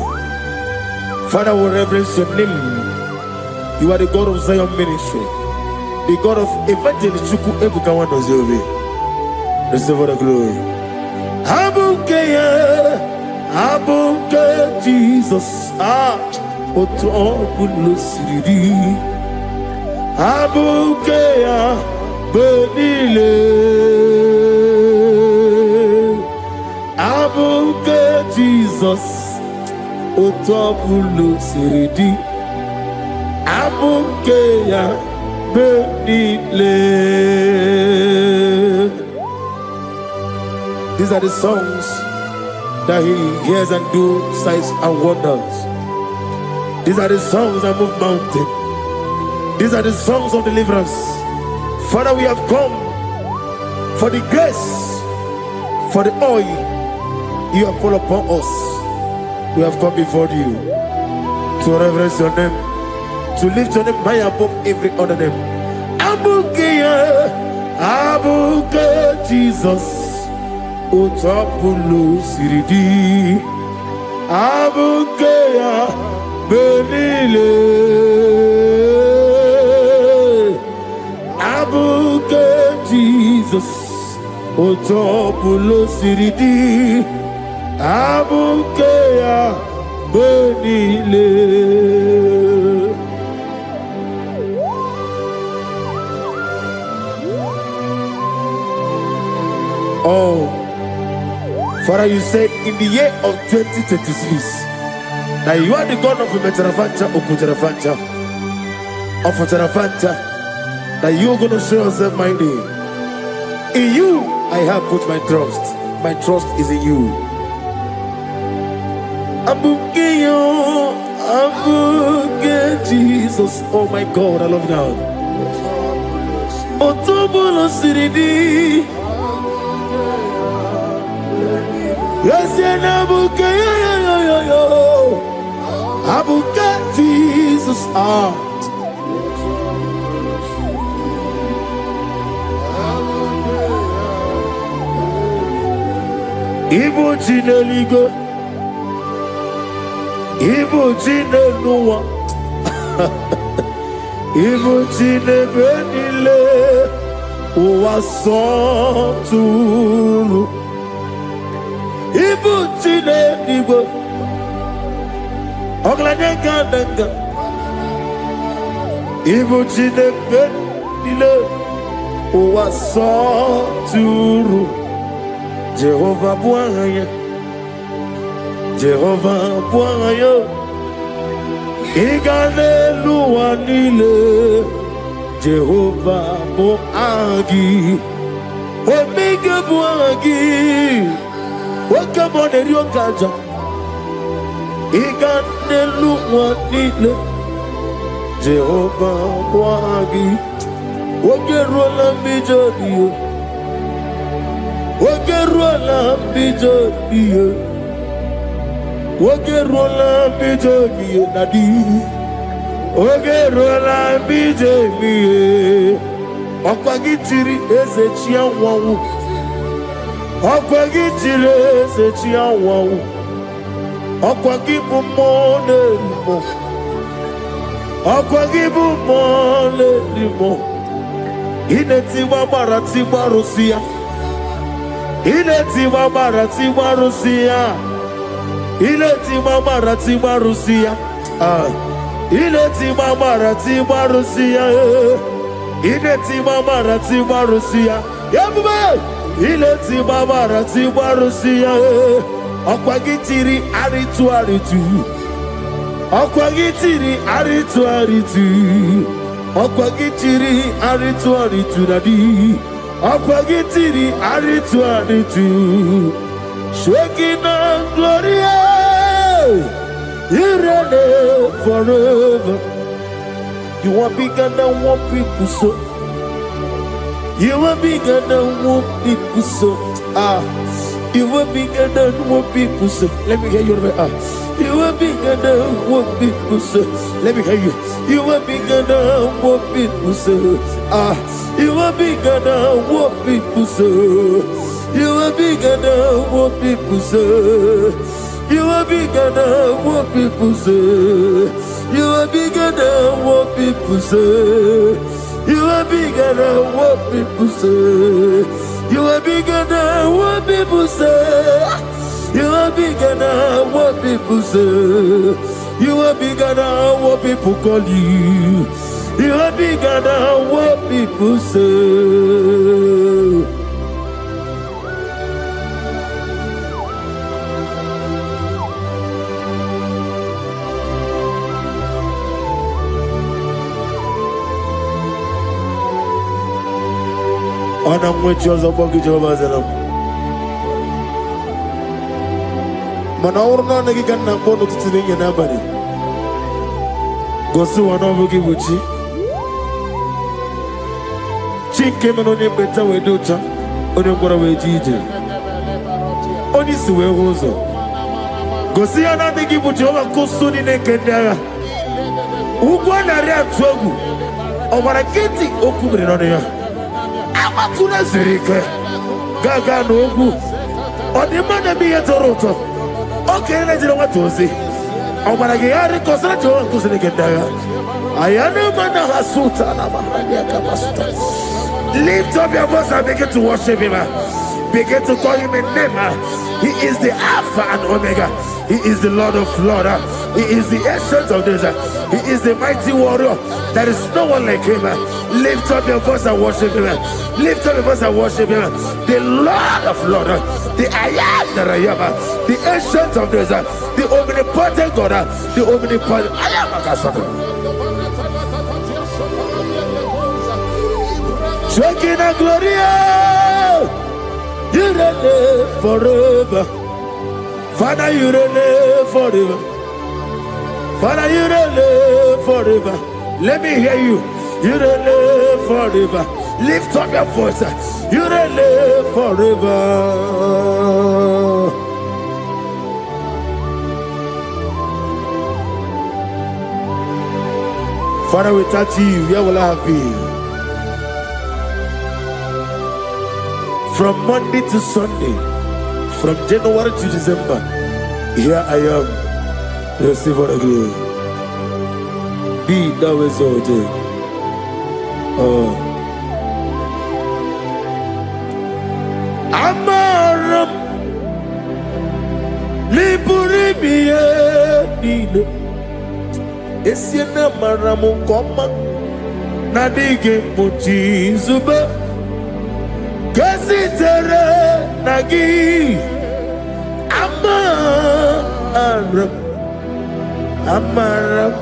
Father, we reverence your name. You are the God of Zion ministry, the God of Evangelist Chuku Ebukawan Ozobe. Receive all the glory. Abuke Jesus. Otopulo siridi. Abuke ya benile. Abuke Jesus. Otopulo siridi. Abuke ya benile. These are the songs that he hears and do signs and wonders. These are the songs that move mountains. These are the songs of deliverance. Father, we have come for the grace, for the oil you have poured upon us. We have come before you to reverence your name, to lift your name high above every other name. Abuke Jesus. Otopulo siridi. Abuke ya benile. Abuke Jesus. Otopulo siridi. Abuke ya benile. Oh, Father, you said in the year of 2026 that you are the God of Metarafanta, Okutarafanta, of Otarafanta, that you are going to show yourself mighty. In you, I have put my trust. My trust is in you. Abuke Jesus. Oh my God, I love you now. Otobulo siridi. Yes, Abuke, Abuke Jesus. Ibu Jineligo, Ibu Jineluwa, Ibu Jinebenile, Uwasoturu. Ibu Jineligo, Oglanega, Ibu Jinebenile, Uwasoturu. Jehovah Bwanya, Jehovah Bwanya, Iganelu Anile, Jehovah Boagi, Omega Boagi, Wakabone Ryokaja, Iganelu Anile, Jehovah Boagi, Wakerola Bijodio. Wakerola bijogiye, Wakerola bijogiye nadi, Wakerola bijogiye. Okwagitiri ezechia wawu, Okwagitiri ezechia wawu, Okwagibu mone limo, Okwagibu mone limo. Inetiwa maratiwa Rusia. Inetiwa maratiwa Rusia. Inetiwa maratiwa Rusia. Inetiwa maratiwa Rusia. Inetiwa maratiwa Rusia. Yabube. Inetiwa maratiwa Rusia. Okwagitiri aritu aritu. Okwagitiri aritu aritu. Okwagitiri aritu aritu nadi. Okwagitiri aritu aritu. Shekinah gloria. You reign forever. You are bigger than what people say. You are bigger than what people say. You are bigger than what people say. Let me hear you. You are bigger than what people say. Let me hear you. You are bigger than what people say. You are bigger than what people say. You are bigger than what people say. You are bigger than what people say. You are bigger than what people say. You are bigger than what people say. You are bigger than what people say. You are bigger than what people say. You are bigger than what people call you. You are bigger than what people say. Ana mwechoza bogi Jehovah zelam. Mana urna nagi kanna bono tutinye na bari. Gosu wana bogi buchi. Chike meno ne beta wedocha. Oni ngora wejije. Oni siwe hozo. Gosi ana nagi buchi oba kusuni ne kendaya. Ugwa na ria tsogu. Obara kiti okubire no ya. Amakuna zirike gaga n'ogwu ọdịmma bi yetoroto oke na jiri nwatozi ọgbara gị ya rikọsara Jehova nkụziri gị ndị agha ayana mana hasuta na mahali akabasuta. Lift up your voice and begin to worship him. Begin to call him a name. He is the Alpha and Omega. He is the Lord of Lords. He is the Ancient of Days. He is the mighty warrior. There is no one like him. Lift up your voice and worship him. Lift up your voice and worship him. The Lord of Lords, the I am that I am, the Ancient of Days, the omnipotent God, the omnipotent I am. Shekinah Gloria, you reign forever. Father, you reign forever. Father, you reign forever. Let me hear you. You reign forever. Lift up your voice. You reign forever. Father, without you, where will I have been? From Monday to Sunday, from January to December, here I am. Receive all the glory. Be thou exalted. Amaram Liburimiye Nino Esiena Maramu Koma Nadige Muchi Zuba Gazitere Nagi Amaram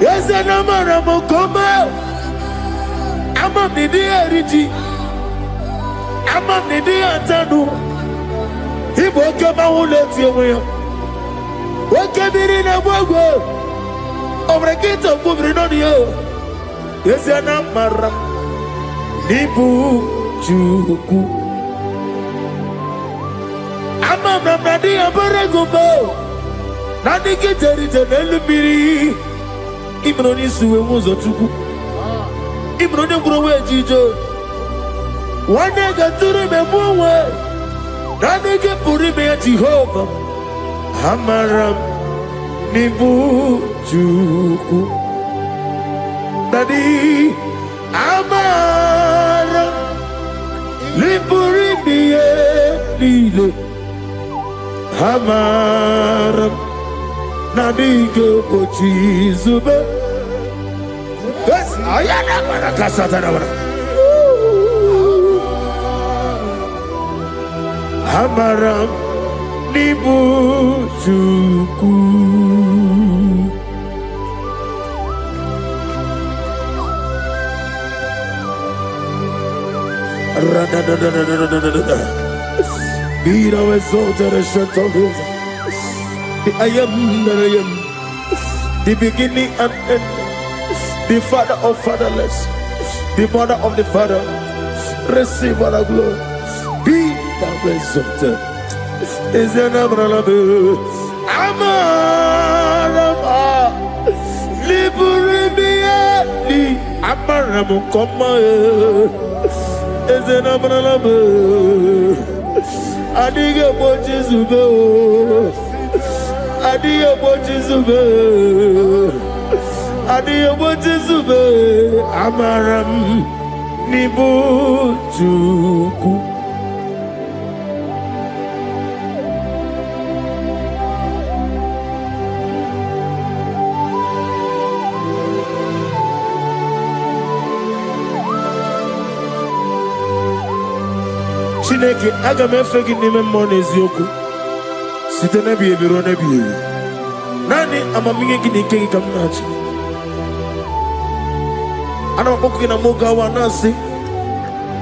Yes, and Amaram Koma Amam Nidi Eriji Amam Nidi Antanu Ibo Kama Uleti Away Wakabirina Wago Obrekito Bubrinodio Yes, and Amaram Nibu Chuku Amam Nadi Abaragumbo Nadi Kiteri Telumiri Imroni suwe muzo tuku Imroni kurowe jijo Wane gaturi me muwe Nani ke puri me Jehova Hamaram Nibu Chuku Nadi Amaram Nipuri miye Lile Hamaram Nadige Pochi Zube. Yes, I am a Casatana. Hamaram Nibu Chuku. Be thou exalted, Ancient of Days. I am that I am. the beginning and end, the father of fatherless, the mother of the father. Receive all the glory. Be thou exalted. Is an umbrella. Amarama. Liberibiani. Amaramu koma. Is an umbrella. Adiga bojizubo. Adiga bojizubo. Adiga bojizubo. Amaram. Nibujuku. Chineke aga m efe gị n'ime mmụọ na eziokwu site n'ebi ebi ruo n'ebi ebi. Naanị amamihe gị na ike gị ka m na-achị. Ana m akpọkụ gị na m oge awa na-asị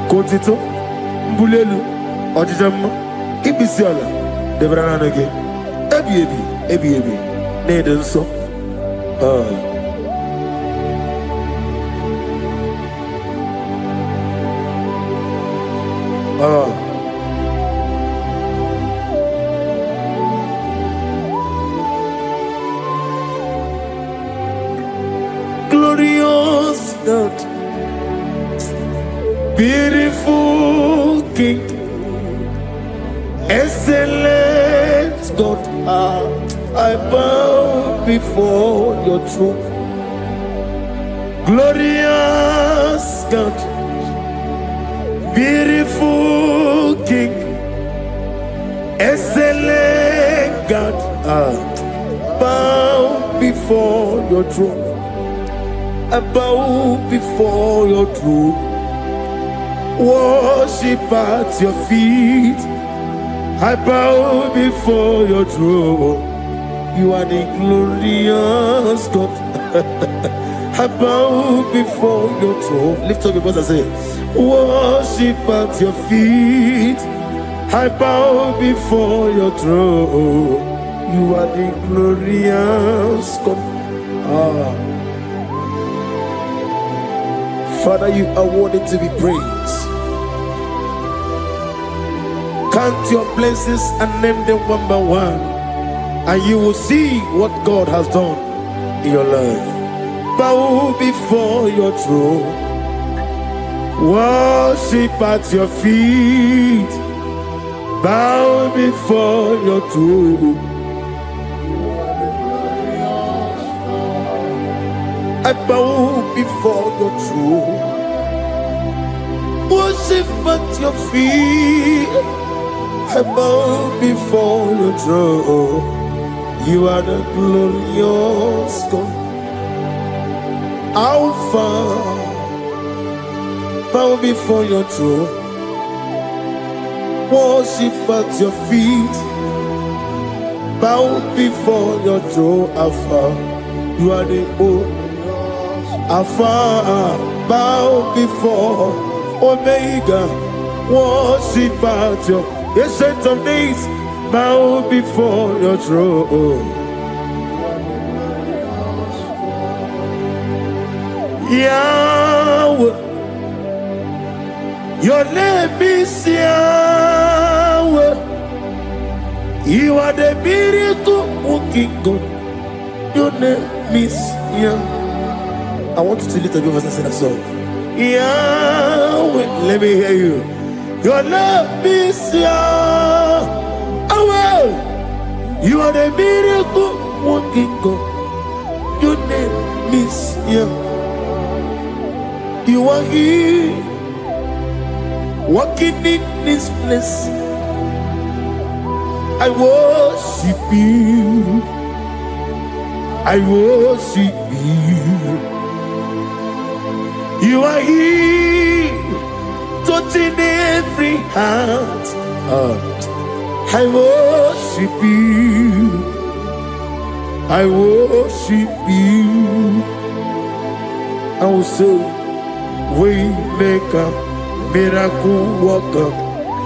ka otito, mbuli elu, ọjịja mma, ikpisi ala debere naanị gị. Ebi ebi ebi ebi na-ede nsọ. Glorious God, beautiful King, excellent God, I bow before your throne. Glorious God, beautiful King, excellent God, bow before your throne. I bow before your throne, worship at your feet. I bow before your throne. You are the glorious God. I bow before your throne. Lift up your voice and say, worship at your feet. I bow before your throne. You are the glorious God. Father, you are worthy to be praised. Count your blessings and name them one by one, and you will see what God has done in your life. Bow before your throne, worship at your feet. Bow before your throne. I bow before your throne, worship at your feet. I bow before your throne. You are the glorious God. Alpha, bow before your throne, worship at your feet. Bow before your throne, Alpha. You are the old Alpha, bow before Omega, worship at your ancient of days, bow before your throne. Yahweh, your name is Yahweh. You are the miracle working God. Your name is Yahweh. I want you to lift up your voice and sing a song. Yahweh, let me hear you. Your love is Yahweh. You are the miracle working God. Your name is Yahweh. You are here, walking in this place. I worship you. I worship you. You are here, touching every heart. I worship you. I worship you. I will say, we make a miracle worker,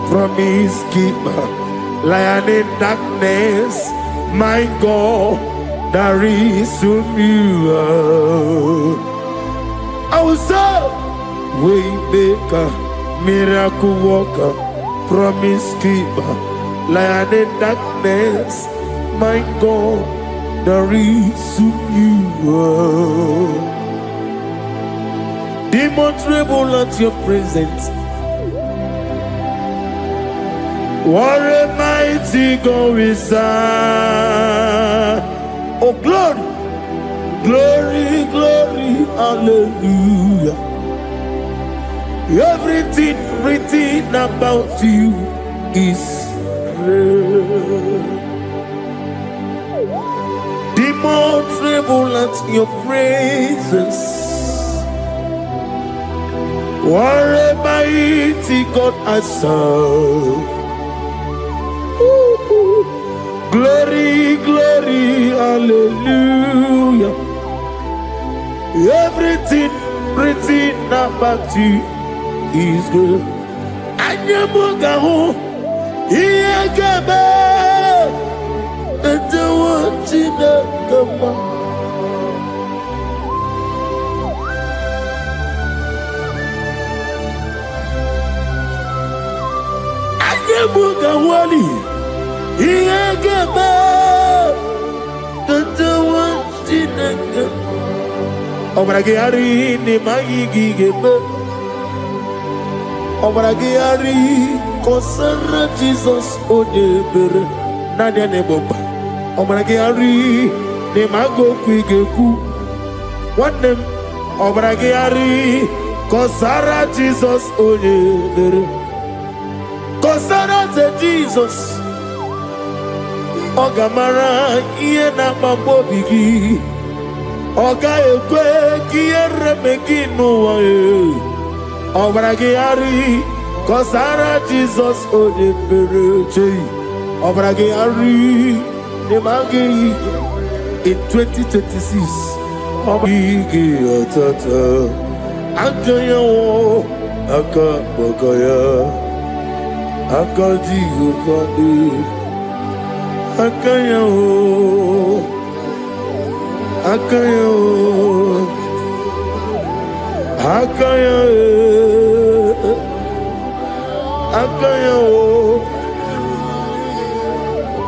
promise keeper, lion in darkness, my God, there is you. I was a way maker, miracle worker, promise keeper, lion in darkness. My God, there is you. Demons tremble at your presence. What a mighty God we serve. Oh, glory, glory, glory, hallelujah. Everything written about you is real. Demons tremble at your presence. What a mighty God I serve. Glory, glory, hallelujah. Everything written about you is good. Anyamugaho, Iyagaba, and the one in the Gama. Anyamugawali. Iyagaba, the one in the Obragiari ni Magigebe. Obragiari, Kosara Jesus Onyedika, Nadia Neboba. Obragiari ni Mago Kwigeku. One name, Obragiari, Kosara Jesus Onyedika. Kosara Jesus. Ogamara iye na mambobigi. Oga ekwe kiye remegi nuwa e. Obragiari Kosara Jesus Onyedika. Obragiari Nemagi in 2026. Obragi atata. Akaya wo akabakaya. Akaji ufadi. Akaya o, akaya o, akaya e, akaya o.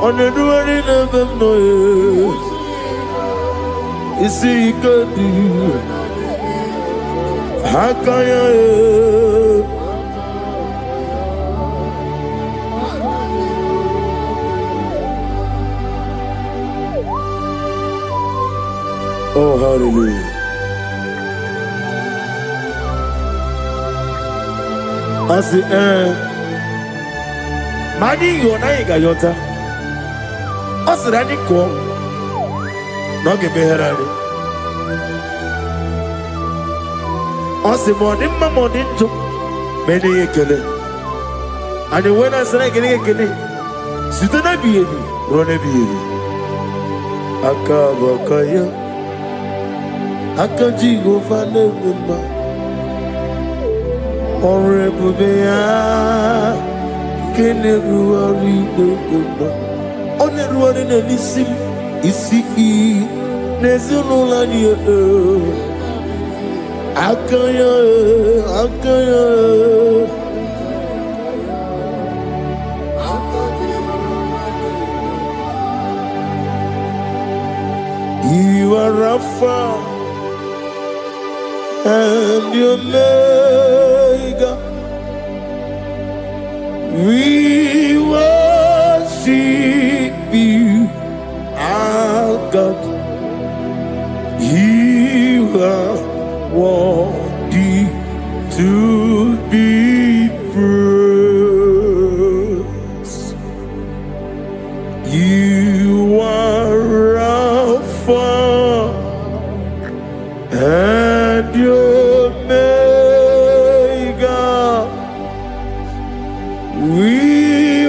Oneduari never know. Isi ikadi, akaya e. Oh, hallelujah. As the Mani Yonaiga Yota. As the Raniko. Nogi Beherari. As the morning, Mamonin took many a killer. And when I said I get a killer, Sitana be run a baby. Akabakaya. Akaji go fane mumba. Orebubea. Kene ruari mumba. One ruari ne lisim. Isi nezululani akaya akaya. You are Rapha and Omega. We worship you, our God. You are worthy to be praised. You are Rapha and Omega. We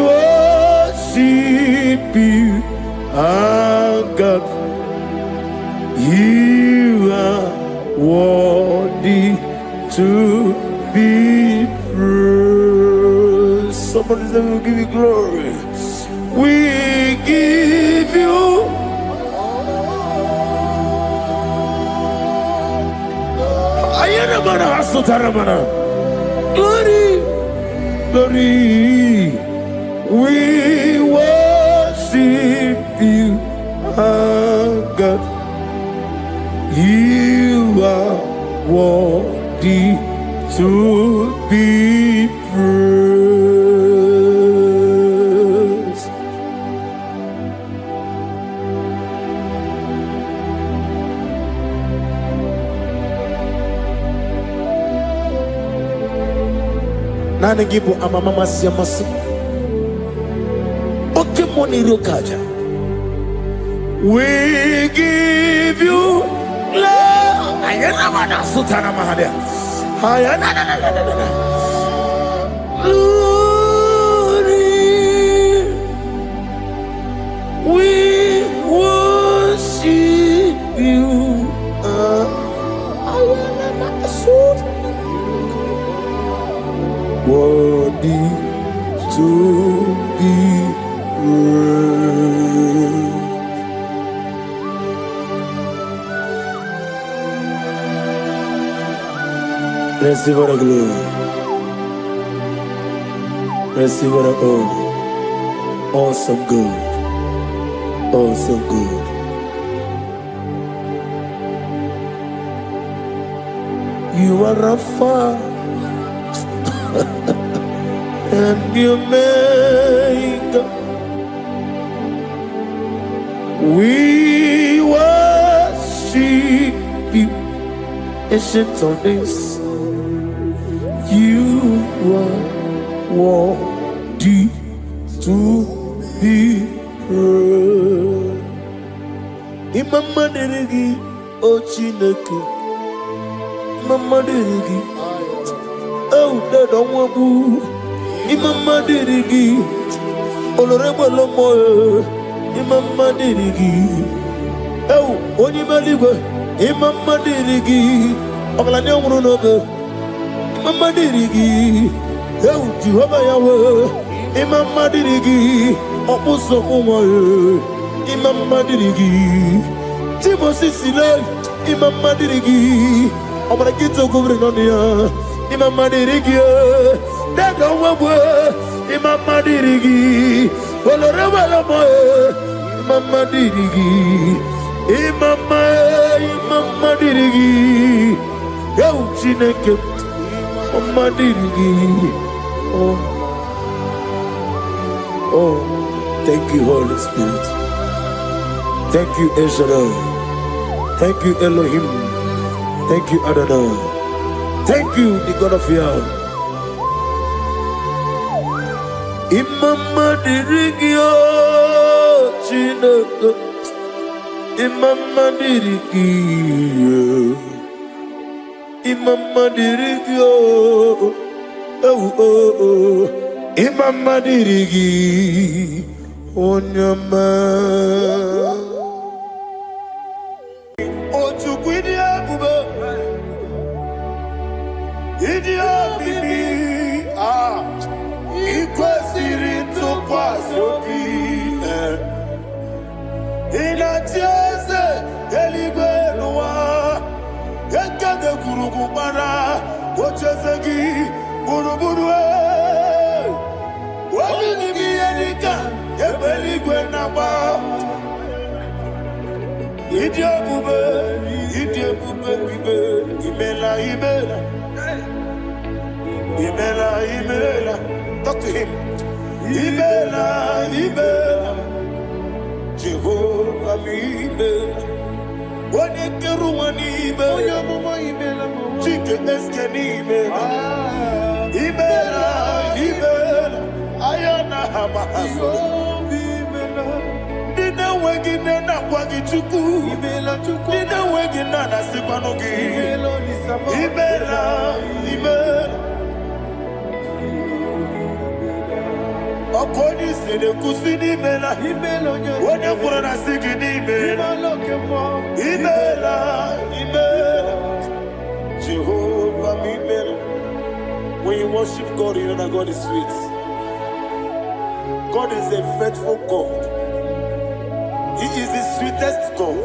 worship you, our God. You are worthy to be praised. Somebody say, we'll give you glory. We give you Glory, glory, we worship you, our God. You are worthy to be praised. Nana gibo amamama siamasi. Oke moni rokaja. We give you love. Ayana mana sutana mahadia. Ayana na na na na na. Glory. We worship you. Ayana na sutana. Worthy to be praised. Receive the glory. Receive the honor. Awesome God. Awesome God. You are Rapha. And you make we worship you, ancient of days. You are worthy to be praised. Imama deregi o Chineke, Imama deregi o Dadonwabu. Imama dirigi, olorebo lomo. Imama dirigi, Onyima ligwe. Imama dirigi, oglane umurunobe. Imama dirigi, Jehovah Yahweh. Imama dirigi, opuso umoye. Imama dirigi, Timosi sile. Imama dirigi, obrakito kubrinonia. Imama dirigi. Dada wabwe, Imama dirigi, oloreba lomoe, Imama dirigi, Imama dirigi, Yo Chineke, Imama dirigi. Oh, thank you, Holy Spirit. Thank you, El Shaddai. Thank you, Elohim. Thank you, Adonai. Thank you, the God of Yahweh. Imama dirigi o Chineke, Imama dirigi, Imama dirigi o, Imama dirigi, Onyama. Ochukwidi bube, idia bibi, ikwesiri ntụkwasị obi. Ịna-etieze eluigwe n'ụwa, ekede kwuru gbara ocheeze gị gburugburu. Obi n'ime ihe dịka ebe eluigwe na-agba. Ịdị ebube bibe, imela imela. Imela, imela. Talk to him. Imela, imela. Jehovah, imela. Onekeru wani imela. Chike eske ni imela. Imela, imela. Ayana hamahaso. Dina wegi nena kwagi chuku. Dina wegi nana sikwanogi. Imela, imela. Okoni sede kusini mela. Wone kurana sigini mela. Imela, imela. Jehovah, imela. When you worship God, you know that God is sweet. God is a faithful God. He is the sweetest God.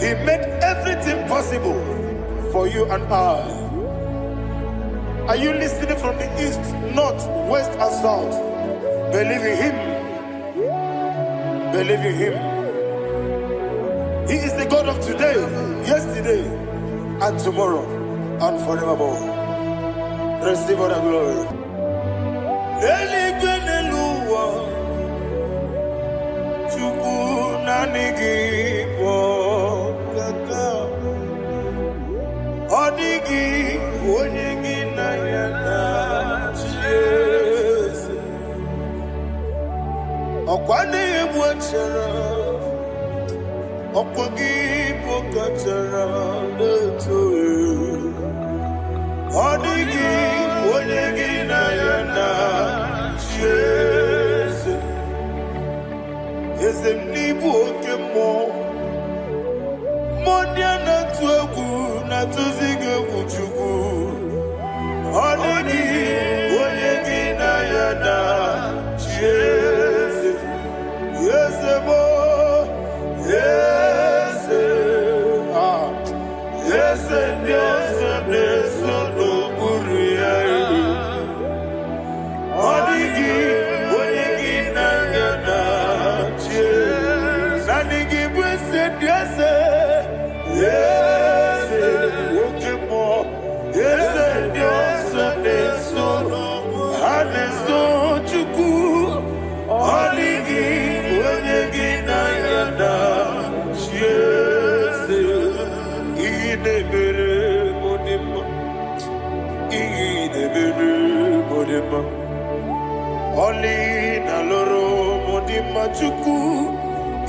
He made everything possible for you and I. Are you listening from the east, north, west, and south? Believe in him. Believe in him. He is the God of today, yesterday, and tomorrow, and forevermore. Receive all the glory. Oli na loro modima chuku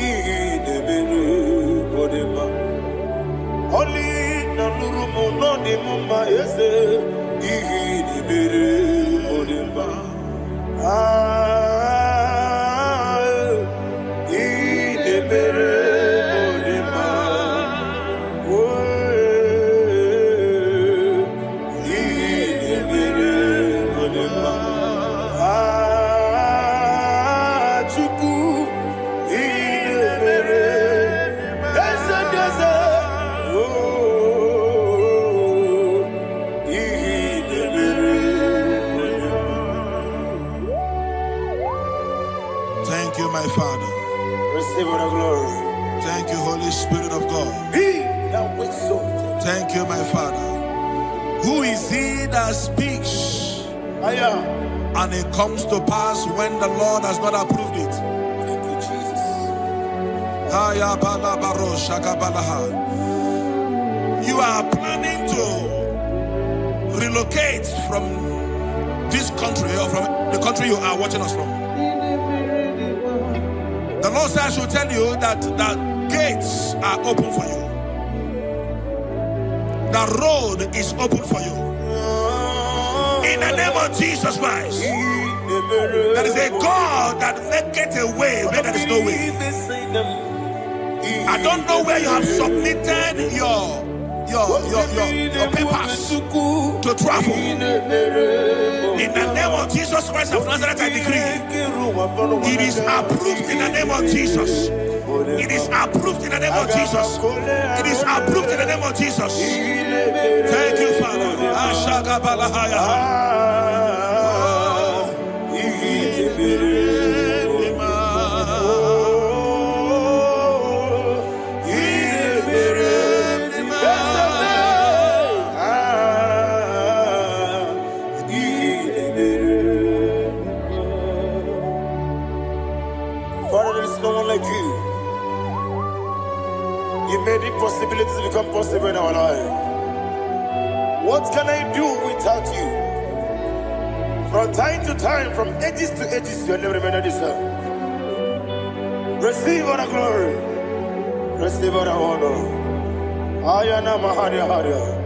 idebelu modima. Oli na luru monodi mumma yese idebelu modima. Idebelu modima. Idebelu modima. Thank you, my Father. Receive all the glory. Thank you, Holy Spirit of God. He that waits so. Thank you, my Father. Who is he that speaks and it comes to pass when the Lord has not approved it? Thank you, Jesus. You are planning to relocate from this country or from the country you are watching us from. The Lord says I should tell you that the gates are open for you. The road is open for you. In the name of Jesus Christ. There is a God that maketh a way where there is no way. I don't know where you have submitted your papers to travel. In the name of Jesus Christ of Nazareth, I decree it is approved in the name of Jesus. It is approved in the name of Jesus. It is approved in the name of Jesus. Thank you, Father. Father, there is no one like you. You made impossibilities become possible in our life. What can I do without you? From time to time, from ages to ages, you never remain the same. Receive all the glory. Receive all the honor. Ayana Maharia Haria.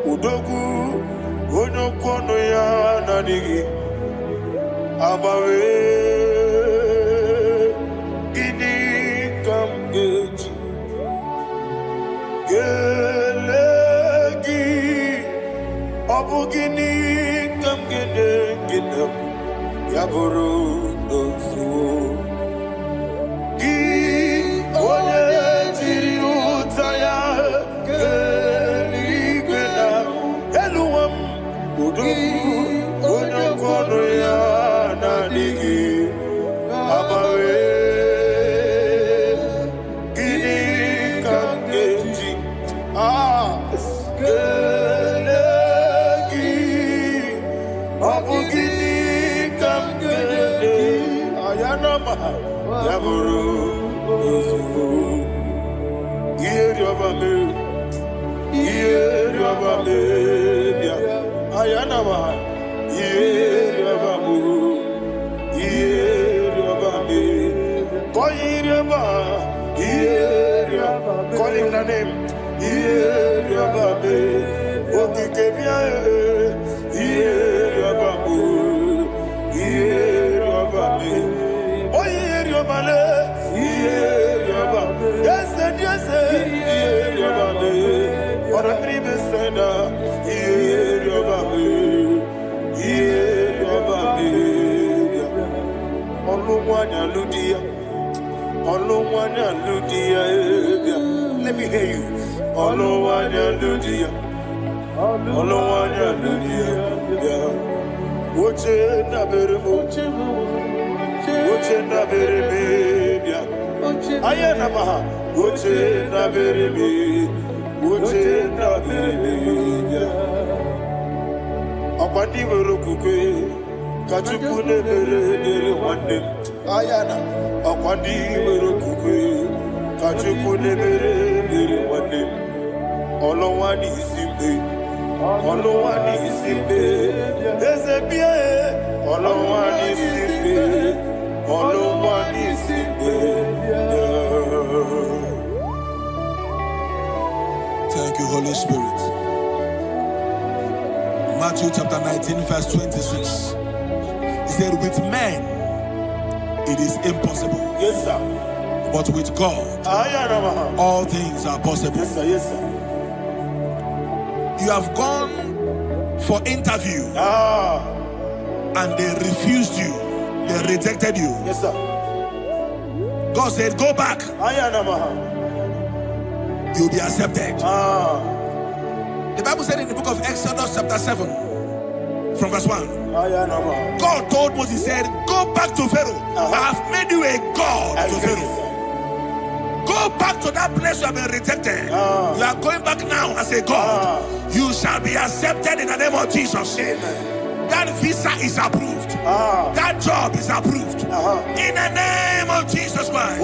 Udogu onokono ya nadigi abawe ini kamgeji gelegi abugini kamgene gene Yaburu Dosu Gi One Jiri Utaya Keligena Eluam Udu One Kono Ya Nanigi Abawe Gini Kamgeji Kelegi Abugini Kamgede Ayanama Yaburu Uzu Yeriobame Yeriobame Ayanama Yeriobamu Yerobame Koyiriaba Yerioba Call him the name Yerobame Okikebia Yeriobamu Yerobame Oyeriobale Yerioba Yes Yerobame Or a prime sena Yerobame Yerobame Oluwanya Ludia Oluwanya Ludia Let me hear you Oluwanya Ludia Oluwanya Ludia Woche na beremo Woche na bereme Ayana maha Woche na bereme Woche na bereme Akwandi werokukwe Kachuku ne bere wande Ayana Akwandi werokukwe Kachuku ne bere wande Olowani isimbe Olowani isimbe Ezebie Olowani isimbe Olowani isimbe Thank you, Holy Spirit. Matthew chapter 19, verse 26. He said, with men it is impossible. Yes, sir. But with God, all things are possible. Yes, sir. Yes, sir. You have gone for interview and they refused you. They rejected you. Yes, sir. God said, go back. You'll be accepted. The Bible said in the book of Exodus chapter 7 from verse 1. God told Moses, he said, go back to Pharaoh. I have made you a God to Pharaoh. Go back to that place you have been rejected. You are going back now as a God. You shall be accepted in the name of Jesus. Amen. That visa is approved. That job is approved. In the name of Jesus Christ.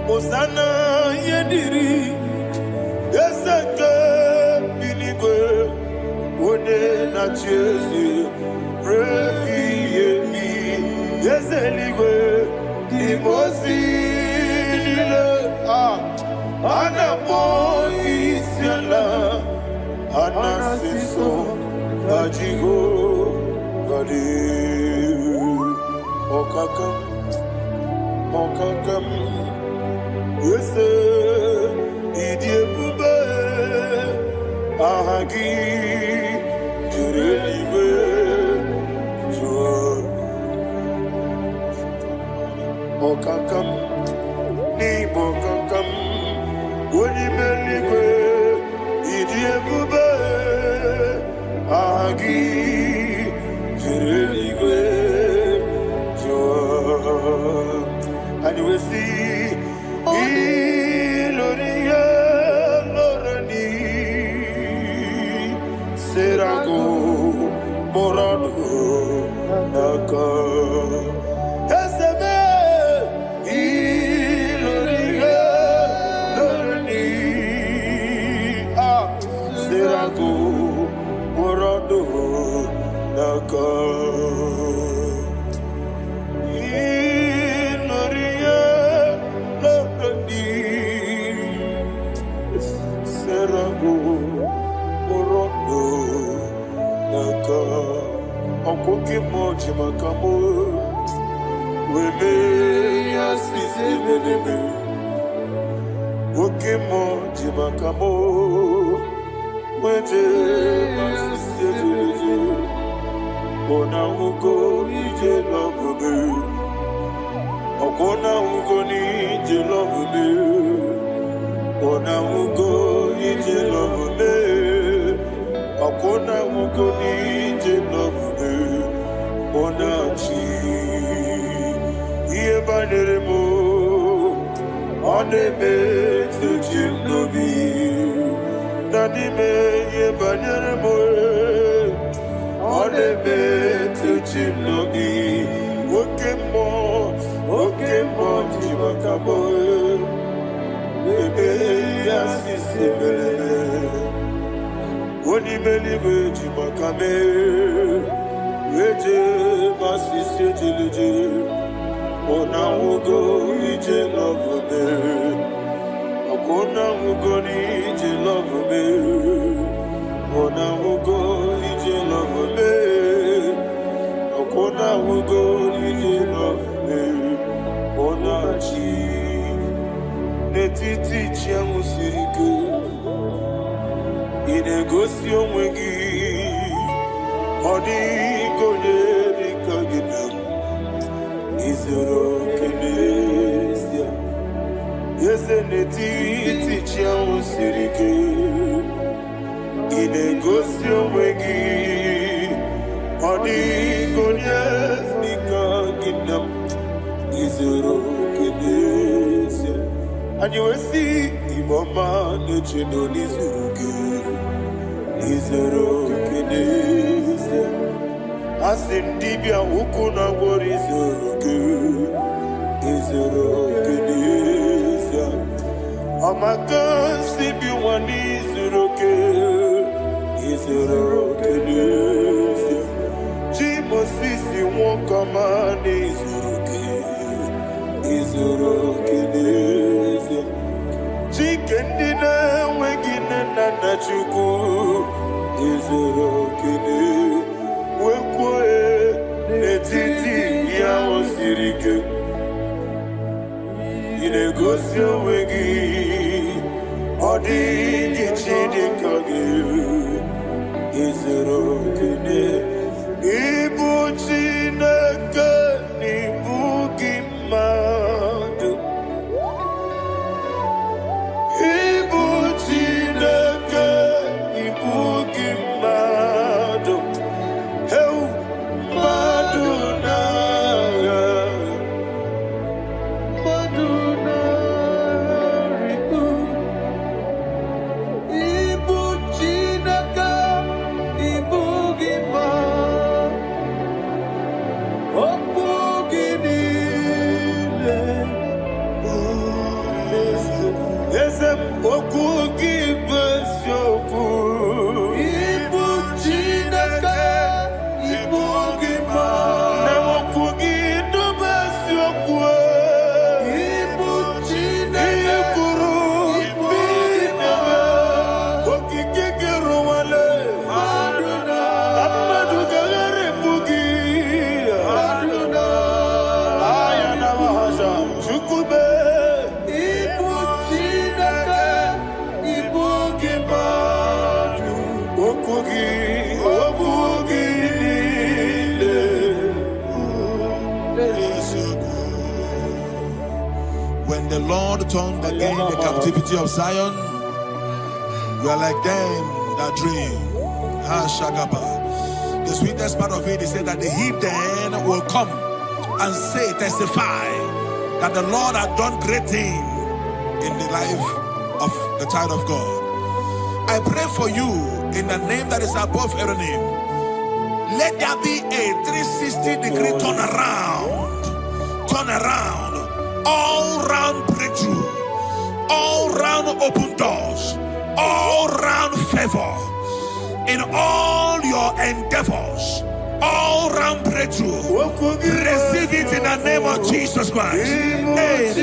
Osana yediri Ezeke binigwe One na chezi Repi yemi Ezeligwe Imosi nile Anapo isyala Anasiso Ajigo Gadi Okakam Okakam Yes, Idiebube Ahagi Jurelibe Jua Okakam Ni Bokakam Wonimeligwe Idiebube Ahagi Jurelibe Jua And we see Iloria Lorani Serago Morado Naka Esebe Iloria Lorani Serago Morado Naka naka okoke moji makamo weme yasisi belebe oke moji makamo weje masisi belebe ona ugo ije love me okona ugo ni ije love me ona ugo ije love me Akona mukoni je love me ona chi iye banere mo ane me to jinobi nani me iye banere mo ane me to jinobi oke mo jimakamo ebe yasisi belele Oni meliwe jimakame Weje masisi jilije Ona ugo ije love me Akona ugo ni ije love me Ona ugo ije love me Akona ugo ije love me Ona chi Netiti chiamu sirike Inegosi onwegi Onyedika Onyedika gidam Izoro kenesia Yese netiti chiamu sirike Inegosi onwegi Onyedika Onyedika gidam Izoro kenesia Anyewesi imama nechino nizuruke Izoro kenese Asindibia ukuna gwori izoroke Izoro kenese Amaka sibi wani izoroke Izoro kenese Jimo sisi wakama ni izoroke Izoro kenese Chikendina wegina nana chuku Izoro kene Wekwe netiti ya osirike Inegosi wegi Odi gichidi kage Izoro kene Ibu chineke Ibu gimadu When the Lord turned again the captivity of Zion, we are like them that dream. The sweetest part of it is said that the heathen will come and say, testify, that the Lord had done great things in the life of the child of God. I pray for you in the name that is above every name. Let there be a 360-degree turn around, all round breakthrough, all round open doors, all round favor in all your endeavors, all round breakthrough. Receive it in the name of Jesus Christ. Amen.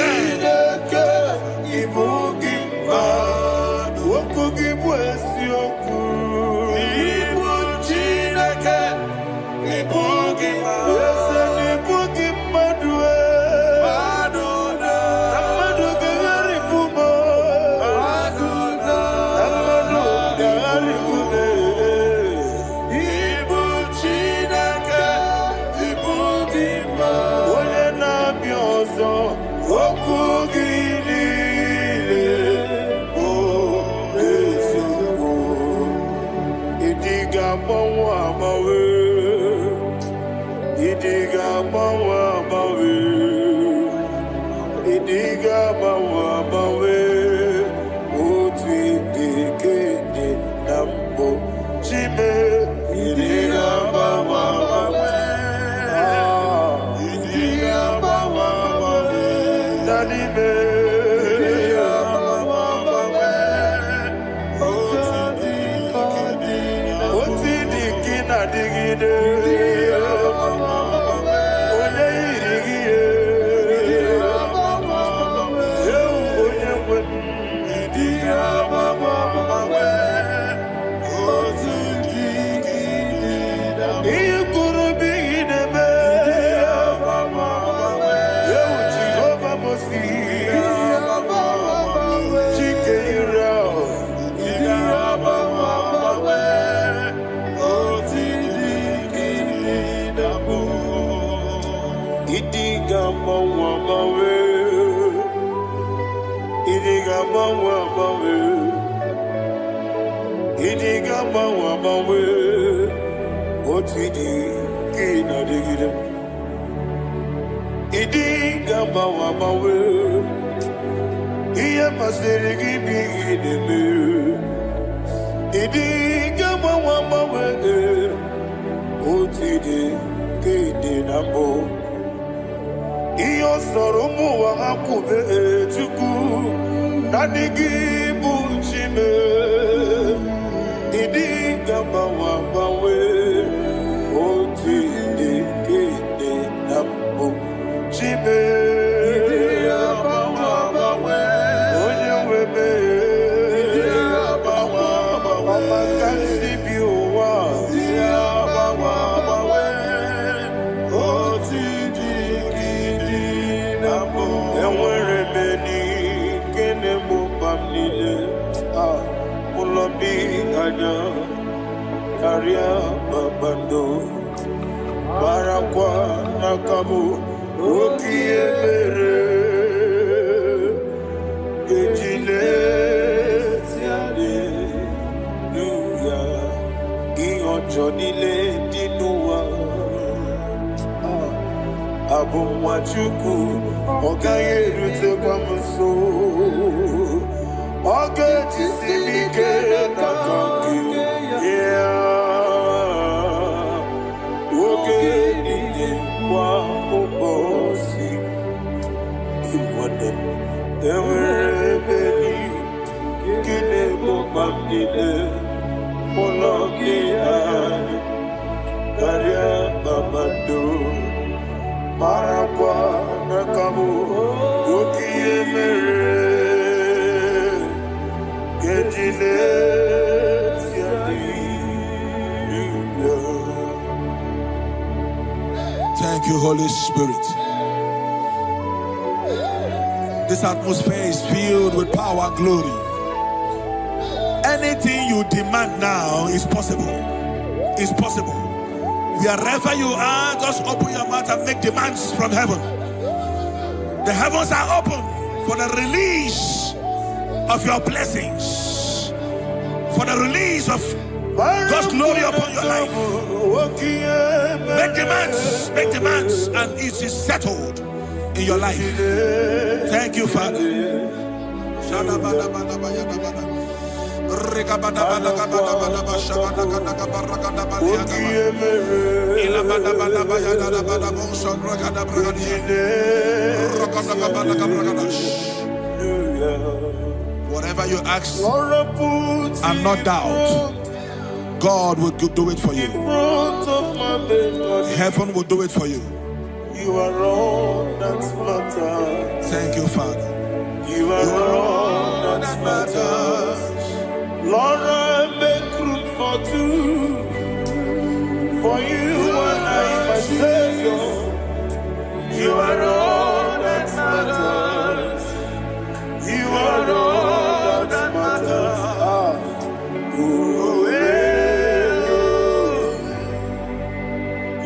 Thank you, Holy Spirit. This atmosphere is filled with power, glory. Anything you demand now is possible. It's possible. Wherever you are, just open your mouth and make demands from heaven. The heavens are open for the release of your blessings, for the release of God's glory upon your life. Make demands, and it is settled in your life. Thank you, Father. Whatever you ask and not doubt, God will do it for you. Heaven will do it for you. You are all that matters. Thank you, Father. You are all that matters. Lord, I make room for two. For you and I, my Savior. You are all that matters. You are all that matters.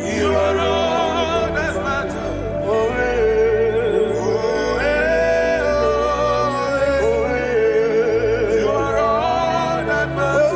You are all that matters. You are all that matters.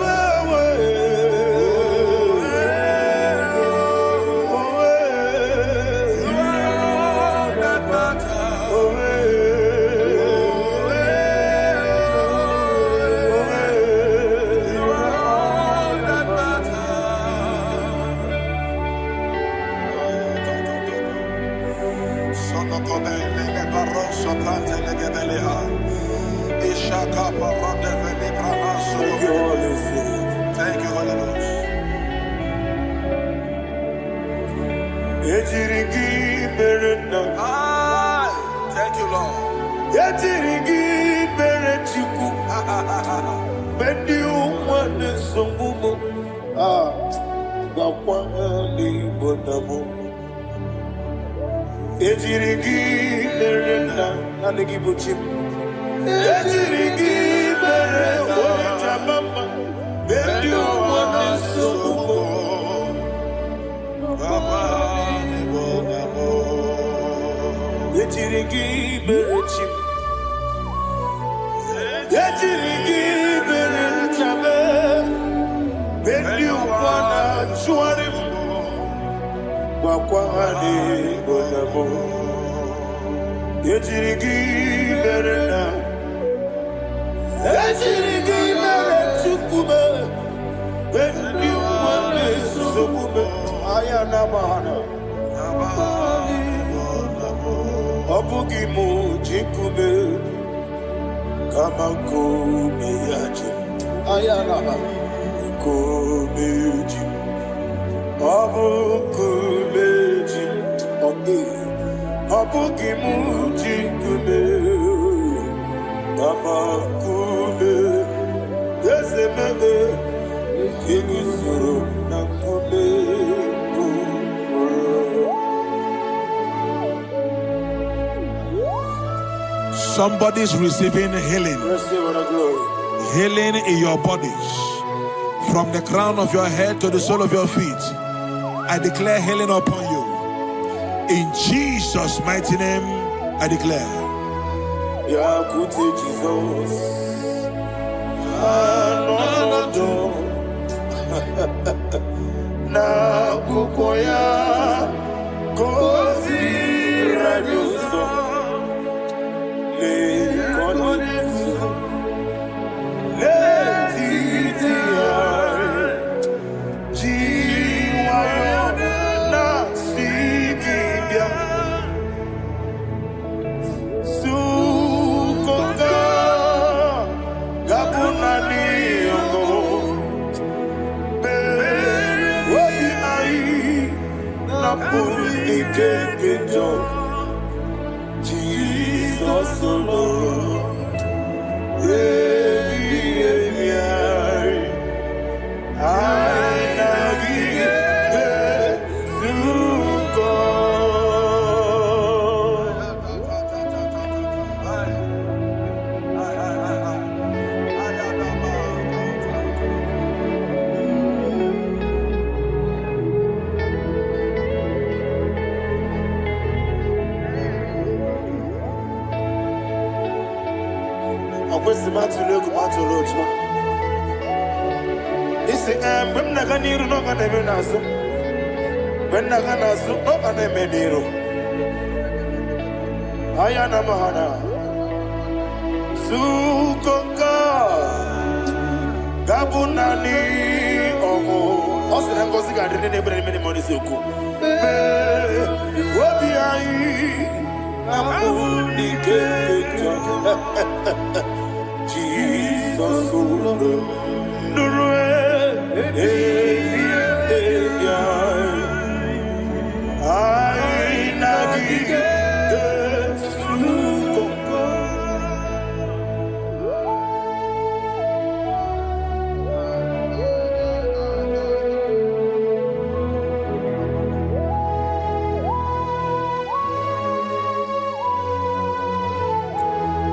Thank you, Holy Ghost. Thank you, Lord. Somebody's receiving healing. Healing in your bodies. From the crown of your head to the sole of your feet. I declare healing upon you. In Jesus' mighty name, I declare. Jesus. Na kukoya kozi rajuso le konesu le titia jiwayo na sikibia sukoka gabuna niongo Jesus alone.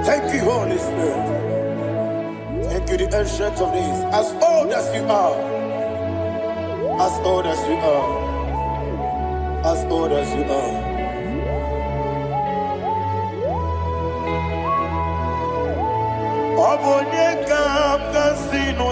Thank you, Holy Spirit. Thank you, the ancient of days. As old as you are, as old as you are, as old as you are. Onyedika, Casino,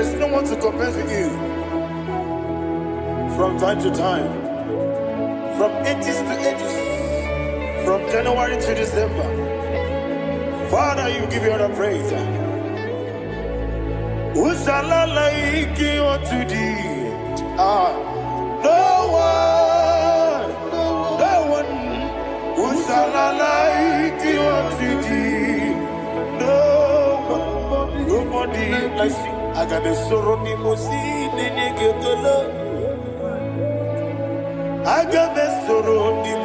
There is no one to compare with you. From time to time, from ages to ages, from January to December, Father, you give you all the praise. Who shall I like you unto thee? No one. Who shall I like you unto thee? No one. Nobody like you. I got a sorrow in I got a sorrow in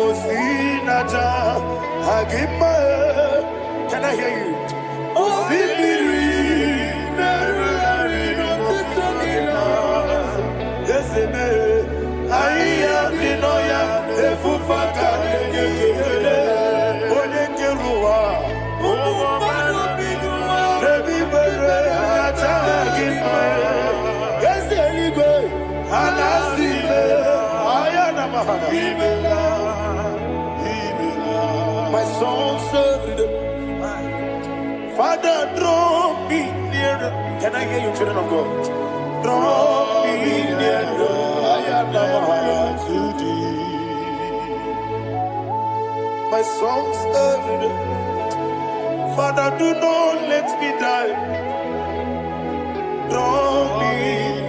Can I hear you? I am the Noya, the Fufaka, my soul served. Father, draw me nearer. Can I hear you, children of God? Draw me nearer. I am to thee. My soul served. Father, do not let me die. Draw me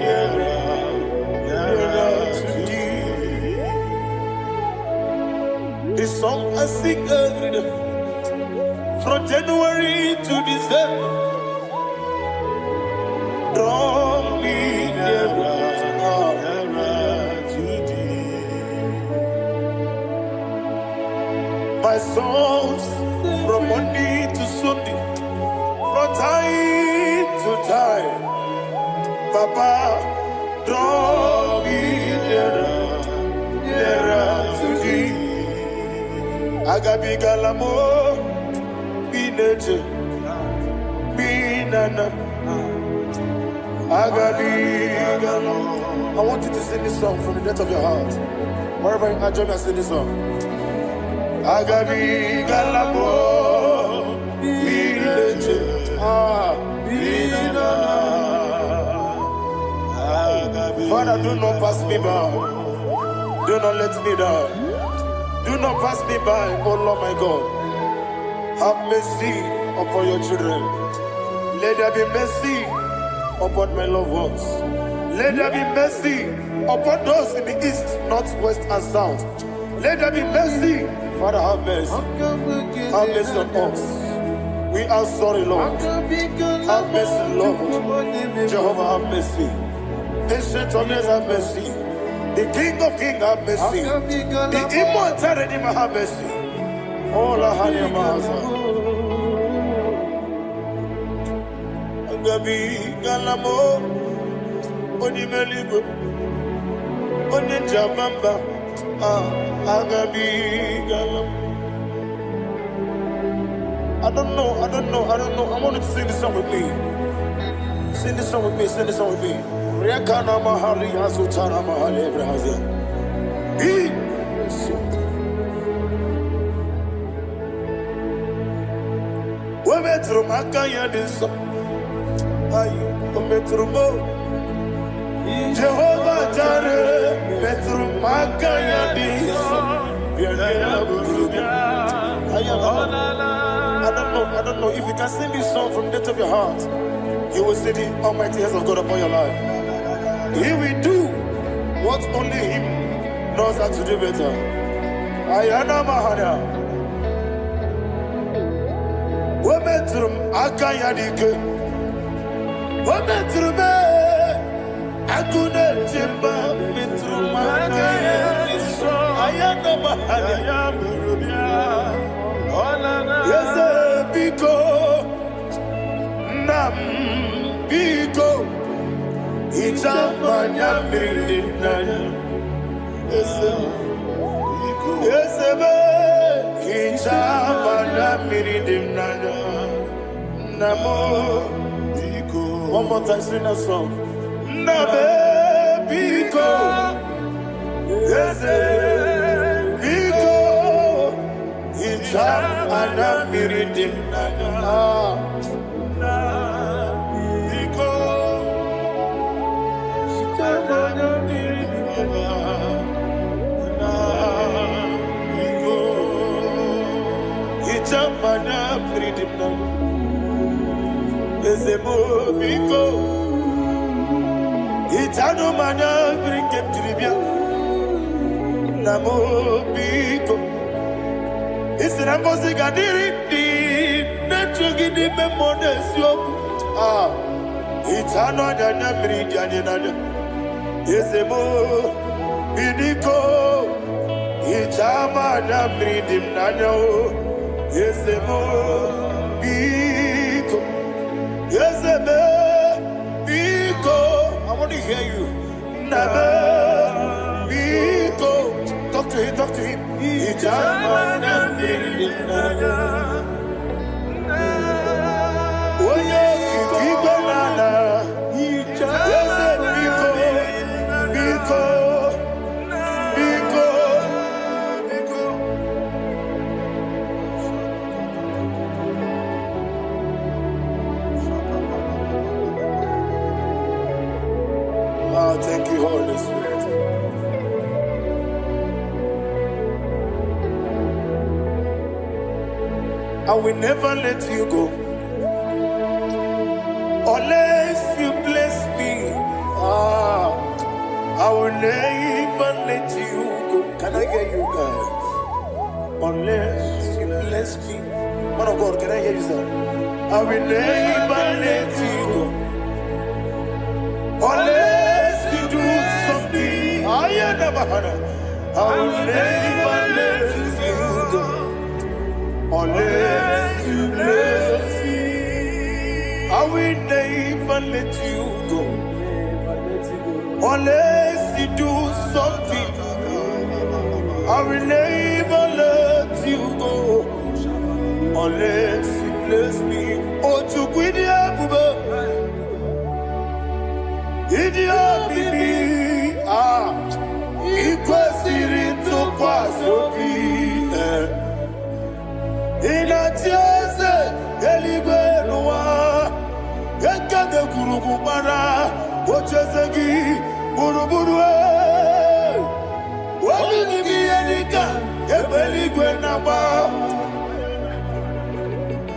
nearer to thee. This song I sing every day, from January to December. Draw me nearer to thee. My songs from Monday to Sunday, from time to time. Papa, draw me nearer to thee. Agabi galamo, bineje, binana. Agabi galamo. I want you to sing this song from the depth of your heart. Wherever you are, join me and sing this song. Agabi galamo, bineje, binana. Father, do not pass me by. Do not let me die. Do not pass me by, oh Lord my God. Have mercy upon your children. Let there be mercy upon my loved ones. Let there be mercy upon those in the east, north, west, and south. Let there be mercy. Father, have mercy. Have mercy on us. We are sorry, Lord. Have mercy, Lord. Jehovah, have mercy. Ancient of days, have mercy. The King of Kings, have mercy. The immortal Redeemer, have mercy. All our honey master. Agabi galamo, oni meligo, oni jabamba. Agabi galamo. I don't know. I want you to sing this song with me. Sing this song with me. Sing this song with me. Rekana mahali azutana mahali Ebrahazia. Wemetru makaya diso. Ayo, wemetru mo. Jehovah Jireh, metru makaya diso. I don't know if you can sing this song from the depth of your heart. You will see the almighty hands of God upon your life. He will do what only Him knows how to do better. Ayana Mahana. Wometrum Akayadike. Wometrum Akune Jimba. Metrum Akayadike. Ayana Mahana. Yes, Biko. Nam Biko. Ichamanya Mirinaya. Yes, Ichamanya Mirinaya. Namo Biko. One more time, sing that song. Nabe Biko. Yes, Biko. Ichamanya Mirinaya. Ezemo Biko. Itano Mana Brikem Tribia. Namo Biko. Isirakosi Gadiri di Nechugi di Memones Yoku. Itano Dana Bridianina. Ezemo Bidiko. Ichama na Bridim Nano. Ezemo Biko. Ezemo Biko. I want to hear you. Nabe Biko. Talk to him, talk to him. Ichama na Bridim Nano. Oye Kiko Nana. Ezemo Biko. Biko. Thank you, Holy Spirit. I will never let you go unless you bless me. I will never let you go. Can I hear you guys? Unless you bless me. Man of God, can I hear you, sir? I will never let you go unless you do something. I will never let you go unless you bless me. I will never let you go unless you do something. I will never let you go unless you bless me. Oh, to quit Idia bibi ikwesiri tukwasobi inatieze eligwe nuwa ekade kurugumara ochezegi buruburu waligi Onyedika ebeligwe naba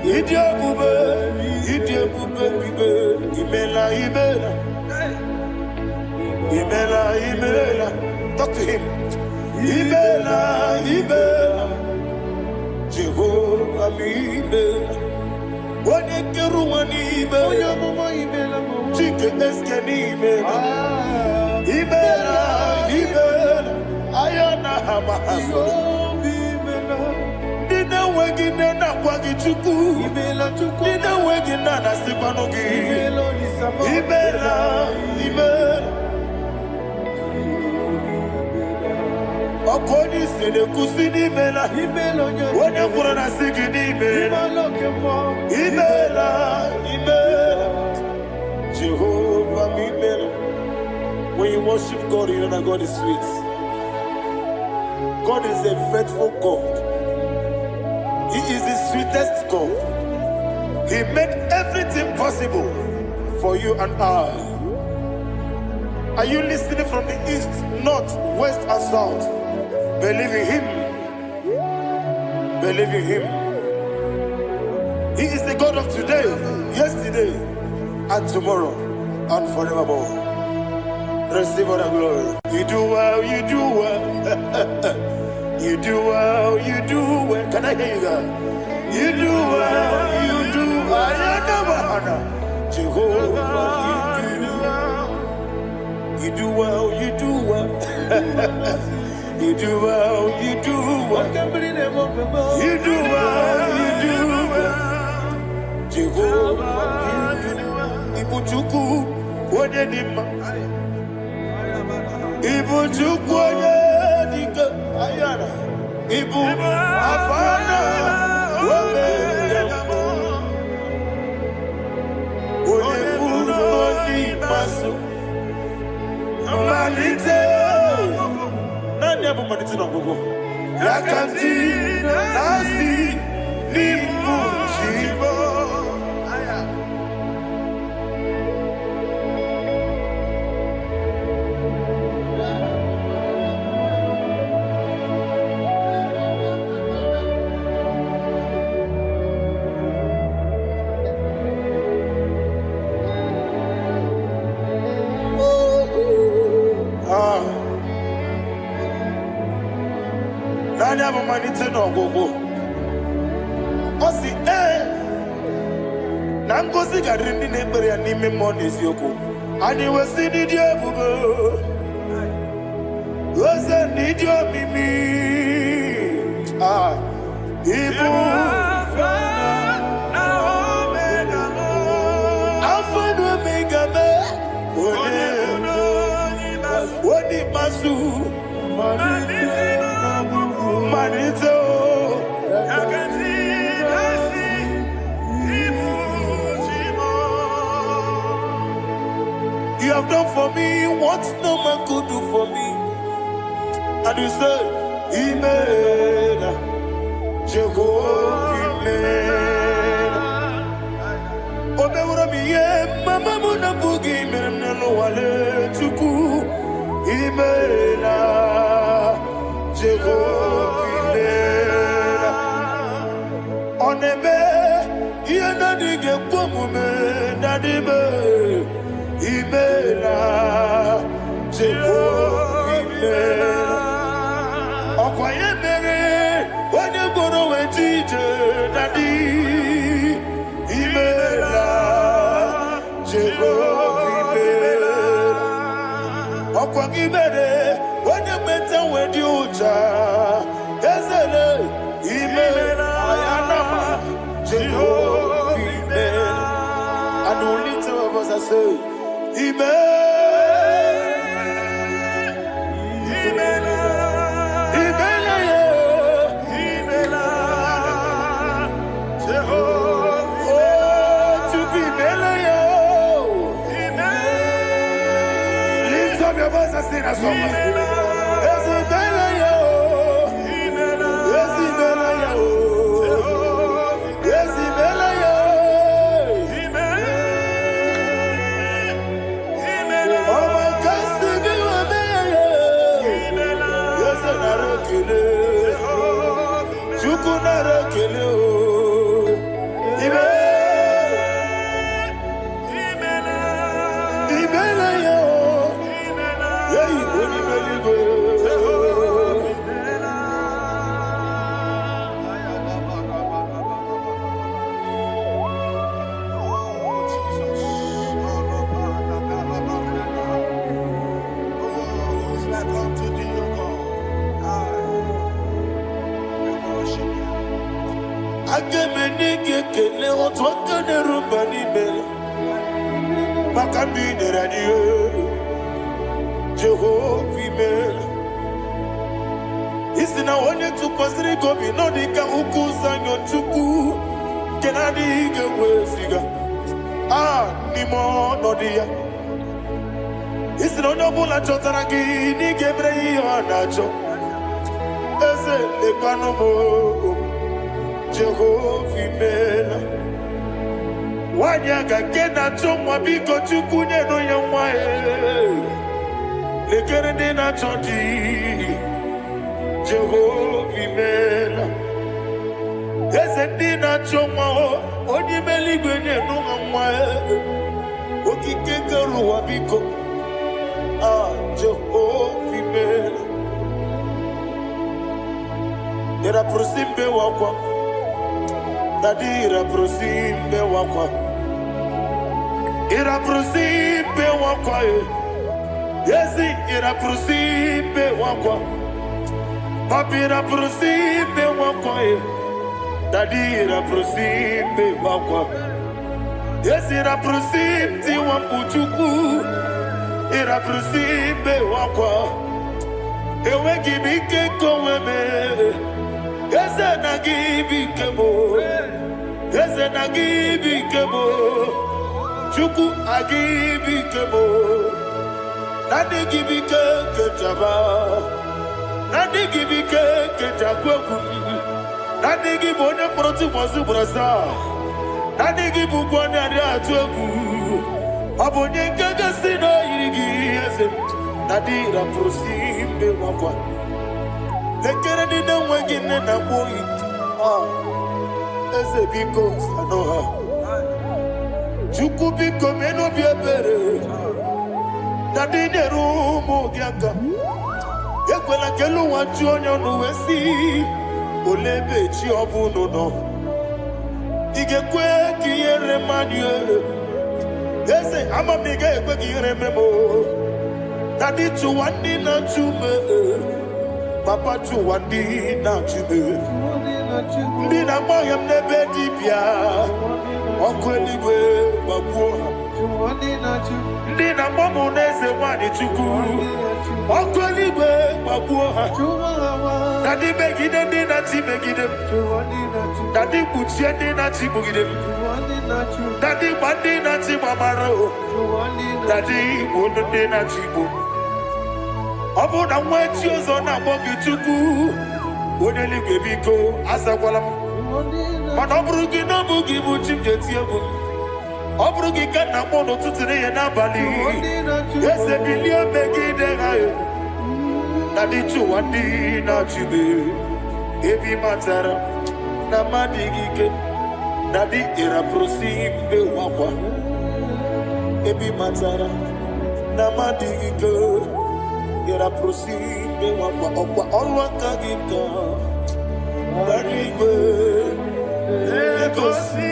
Idia bube bibe imela Imela, talk to him. Imela, Jehovah Imela. Wanekeru Imela, Chicken Escanimela. Imela, Ayana Hamahaso. Dina Wagina Wagichuku, Dina Wagina Sipanogi. Imela. Akoni sene kusini mela Wone kurana sigini mela Imela Jehovah Imela. When you worship God, you know that God is sweet. God is a faithful God. He is the sweetest God. He made everything possible for you and I. Are you listening from the east, north, west and south? Believe in him. Believe in him. He is the God of today, yesterday, and tomorrow, and forevermore. Receive all the glory. You do well, you do well. You do well, you do well. Can I hear you guys? You do well, you do well. Jehovah, you do well, you do well. You do well, you do well. You do well, you do well. Jehovah, you do well. Ibuchuku, Onyedika. Ibuchuku, Onyedika. Ayana. Ibu Afana. Masu Malite Nanya Bumaniti no Gogo Yakanti Nasi Nibu Chibo have a money to no go. Osi Nangosi garin in Ebere and Nime Monis Yoko. And you will see the Diabugo. Was a need your Mimi. Ibu. Alpha and Omega. What the Masu. Manito. You have done for me what no man could do for me. And you said, Amen. Jehovah, Amen. Obewura mi ye, mama muna bugi mirna no wale tuku. Amen. Jehovah, Amen. Onebe, ye na dige komume na dibe. Imela, Jehovah, Imela. Okoye mere, when you go to a teacher, Daddy. Imela, Jehovah, Imela. Okoye mere, when you met with you, Ezele, Imela, Ayanama, Jehovah, Imela. And only two of us are saved. Lift up your voice and sing a song. Jehovah, isina onye tukwasịrị gobi n'ọdịka ukwu zanyo chukwu nke na-adịghị eweziga n'ime ọnọdụ ya. Isina onye ọbụla chọtara gị n'ịga emere ihe ọ na-achọ. Eze lekwanụ m Jehovah imela. Nwanyị aga nke na-achọ nwa biko chukwu nyenụ ya nwa ya. Lekere ndị na-achọ di Jehovah imela. Eze ndị na-achọ nwa onye imela igwe nyenụ ha nwa ya. Okike kere ụwa biko Jehovah imela. Ira prosimbe wakwa Dadira prosimbe wakwa. Ira prosimbe wakwa Yesi ira prosimbe wakwa. Papi ira prosimbe wakwa Dadira prosimbe wakwa. Yesi ira prosimti wakuchuku. Ira prosimbe wakwa. Ewe gibike koweme. Eze na gibike mo. Eze na gibike mo. Chuku agibike mo. Nadi gibike kejaba. Nadi gibike kejakweku. Nadi gibone proti mozu brasa. Nadi gibukwane adi atuegu. Abonye nkege sino irigi eze. Nadi ra prosimbe wakwa. Lekere di na wegine na boyi. Eze biko sanoha. Chuku biko meno biebere. Nadi neru mo giaka. Ekwela kelu wanchu onyo nuwesi. olebe chi obuno no igekwe kiyere manye ese amamiga ekwe kiyere memo dadi chuwandi na chume papa chuwandi na chume ndi na moyam nebe dibia okweligwe babuo ndi na momo neze wani chuku okweligwe babuo dadi megide ndi na ti megide dadi kuchie ndi na ti bugide dadi bandi na ti mamaro dadi bono ndi na ti bo obu na mwechi ozo na mogi chuku oneligwe biko asakwala mana oburu gi no bugi bu chimjeti egu oburu gi kana mono tutire ye na bali ese bilio megide hayo dadi chuwandi na chibe ebi matara na madigike dadi era prosimbe wakwa ebi matara na madigike era prosimbe wakwa okwa olwaka gika barigwe egosi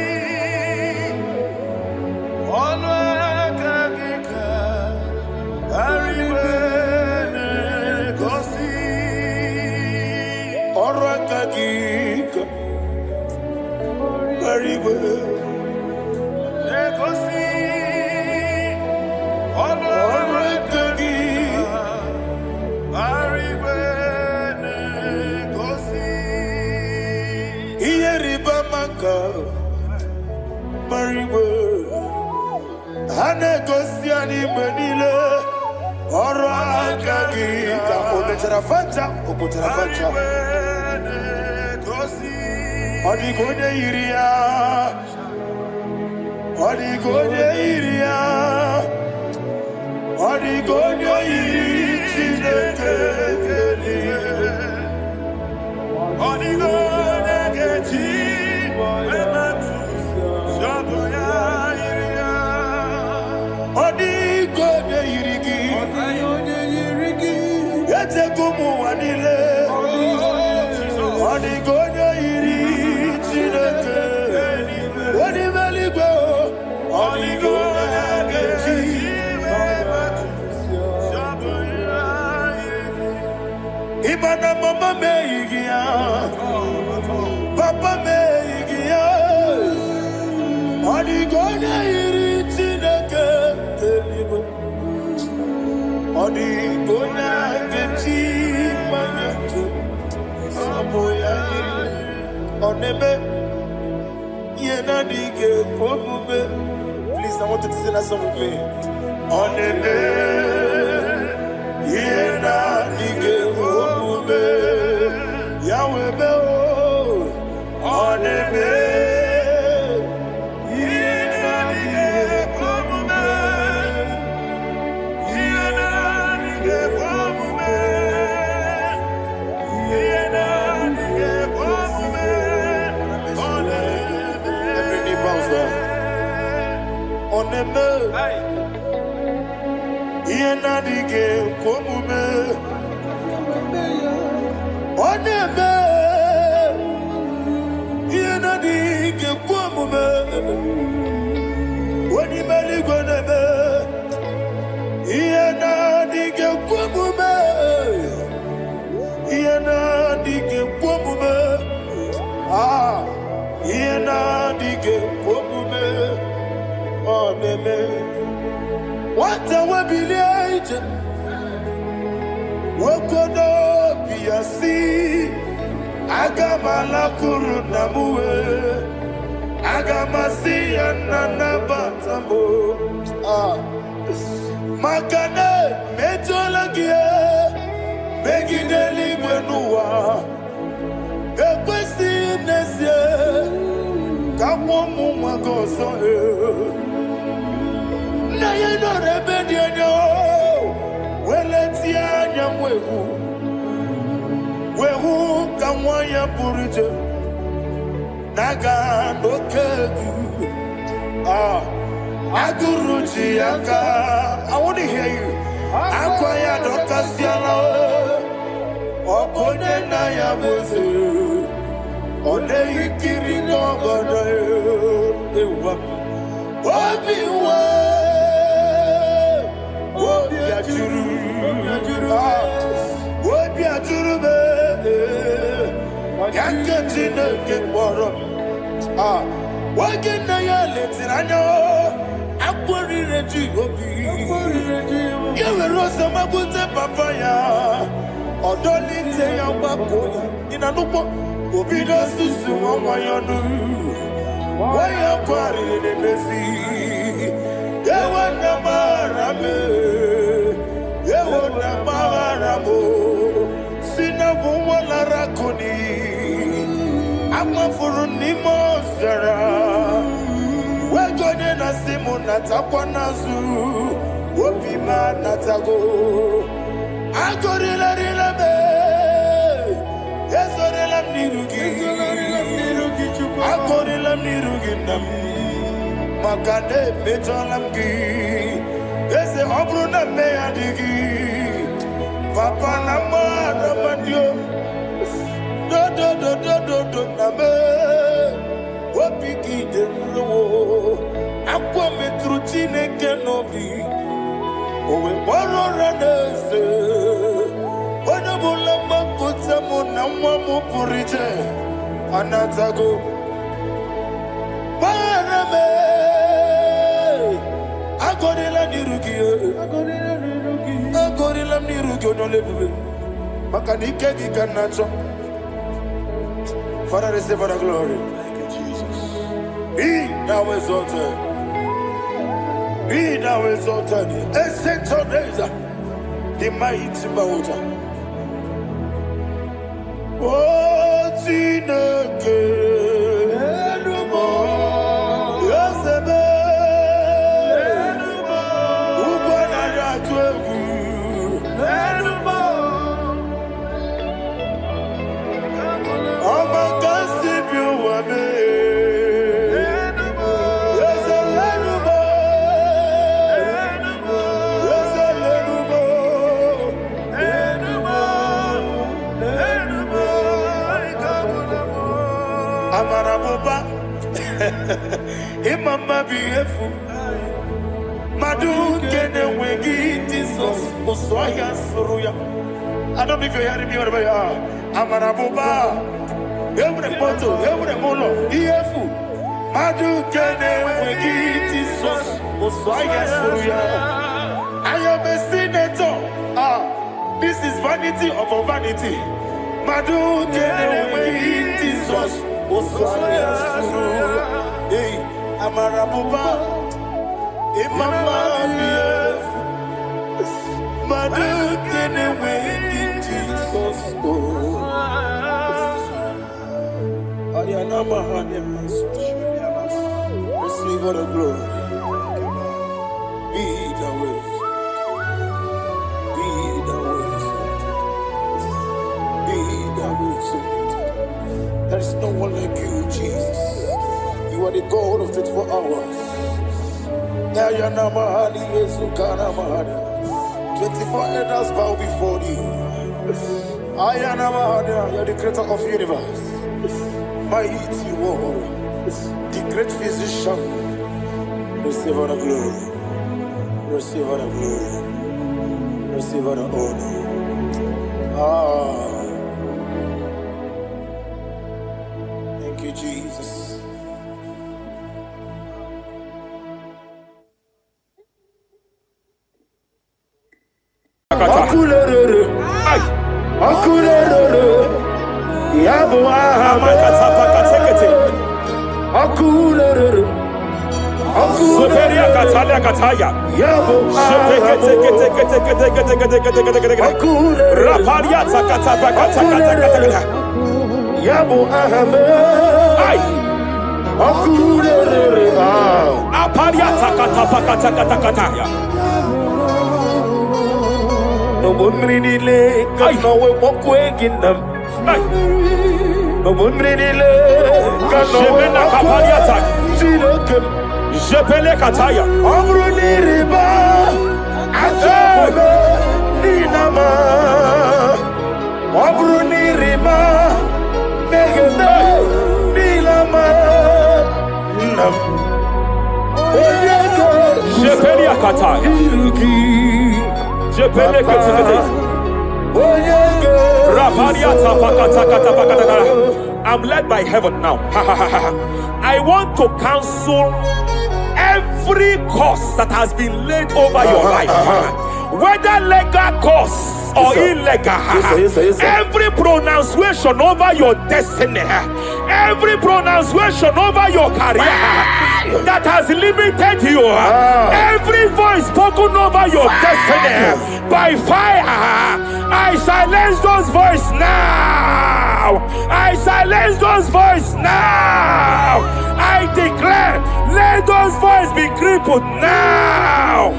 olwaka gika barigwe Orakagika Barigwe Negosi Orakagika Barigwe Negosi Iyeriba Maka Barigwe Hanegosi Animenile Orakagika Ometerafanta Okoterafanta Odigonye iria Odigonye iria Odigonye iri Chineke Odigonye geji Wematu Shoboya iria Odigonye irigi Yete kumu wanile Odigonye iri Chineke Odimeligwe Odigonye geji Ibana mama meigia Papa meigia Odigonye iri Chineke Odigonye geji Manyetu Saboya Onebe Yena dige Omube. Please, I want you to sing that song with me. Onebe Yena dige Omube Yahweh be Onebe Yena dige Omube Yena dige Omube Yena dige Omube Every knee bows down. Onebe Yena dige Omube Onebe Yena dige Omube Onimeligwe nebe Yena dige Omube Yena dige Omube Yena dige Omube Onebe Wata wabiliaje Wokodo biasi Agamala kurunamuwe Agamasi ananabatamo Makane metolagie Megideli mwenuwa Ekwesi nesie Kamwomu magoso Na yeno rebedienyo Weletia nyamwehu Wehu kamwaya purije Naga nokegu Aguruji aka I want to hear you Akwaya dokasiana Okonye na ya boze Ode ikiri ngogodo ewa. Obiwa. Obi ajuru. Obi ajuru be. Yaketi ne kekboro. Wagina ya letirano. Akwari reji obi. Yewe rosa mabute papaya. Odoli te ya wakoya. Inanupo. Obi do susu wanyanu. Waya kwari ne besi. Yewa na marame. Yewa na maramo. Sina wala rakuni. Ama furuni mozara. Wegone na simu natakwa nazu. Wopima natago. Agorila rila me. Yesorila nirugi. Agorila nirugi nam. Makane bejolamgi. Yese obruna me adigi. Papa nama namandio. Do name. Wapiki de luo. Aqua metruchine kenobi. Owe boro ranese. Wanabula makutamo namamu purije. Anatago. Barame. Agorila nirugi. Agorila nirugi onolebube. Makanike di kanacho. Father, receive the glory. Be thou exalted. Be thou exalted. Ancient of days, the mighty mountain. Oh, Tineke. Yosebe. Ubanaya twegu. Amaraboba, Imama beautiful. Madu kene wegi Jesus, Osoya Suruya. I don't know if you're hearing me or Amaraboba, every photo, every molo, beautiful. Madu kene wegi Jesus, Osoya Suruya. I am a senator. This is vanity of vanity. Madu kene wegi Jesus. Hey, Amarabuba, Imama, Madu kene wegi Jesus. Ayanama, receive all the glory. Be the way. Be the way. Be the way. There is no one like you, Jesus. You are the God of 24 hours. 24 elders bow before you. You are the creator of the universe. Mighty warrior, the great physician. Receive all the glory. Receive all the glory. Receive all the honor. Thank you, Jesus. No bunridile kano we mokweginam. No bunridile kano we kapaliata. Silokem jepele kataya. Omruni riba ajabe dinama. Omruni riba megede Jepelia Kata. Jepele Kete. I'm led by heaven now. I want to cancel every curse that has been laid over your life, whether legal curse or illegal. Every pronunciation over your destiny, every pronunciation over your career that has limited you, every voice spoken over your destiny by fire, I silence those voices now. I silence those voices now. I declare, let those voices be crippled now.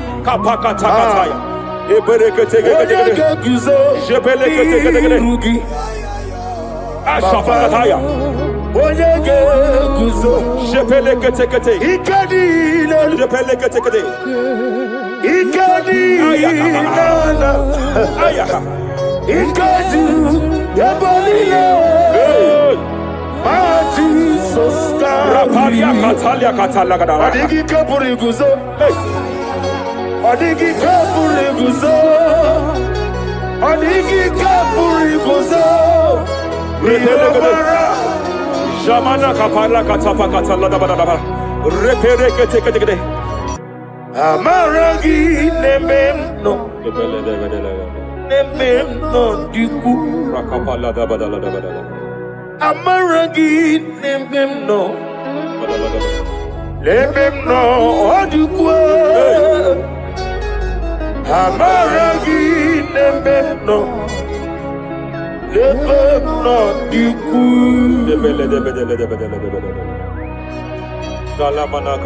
Jamana kapala katapa katala da bada. Repere kete. Amaragi nememno diku. Rakapala da bada. Amaragi nememno diku. Amaragi nememno diku.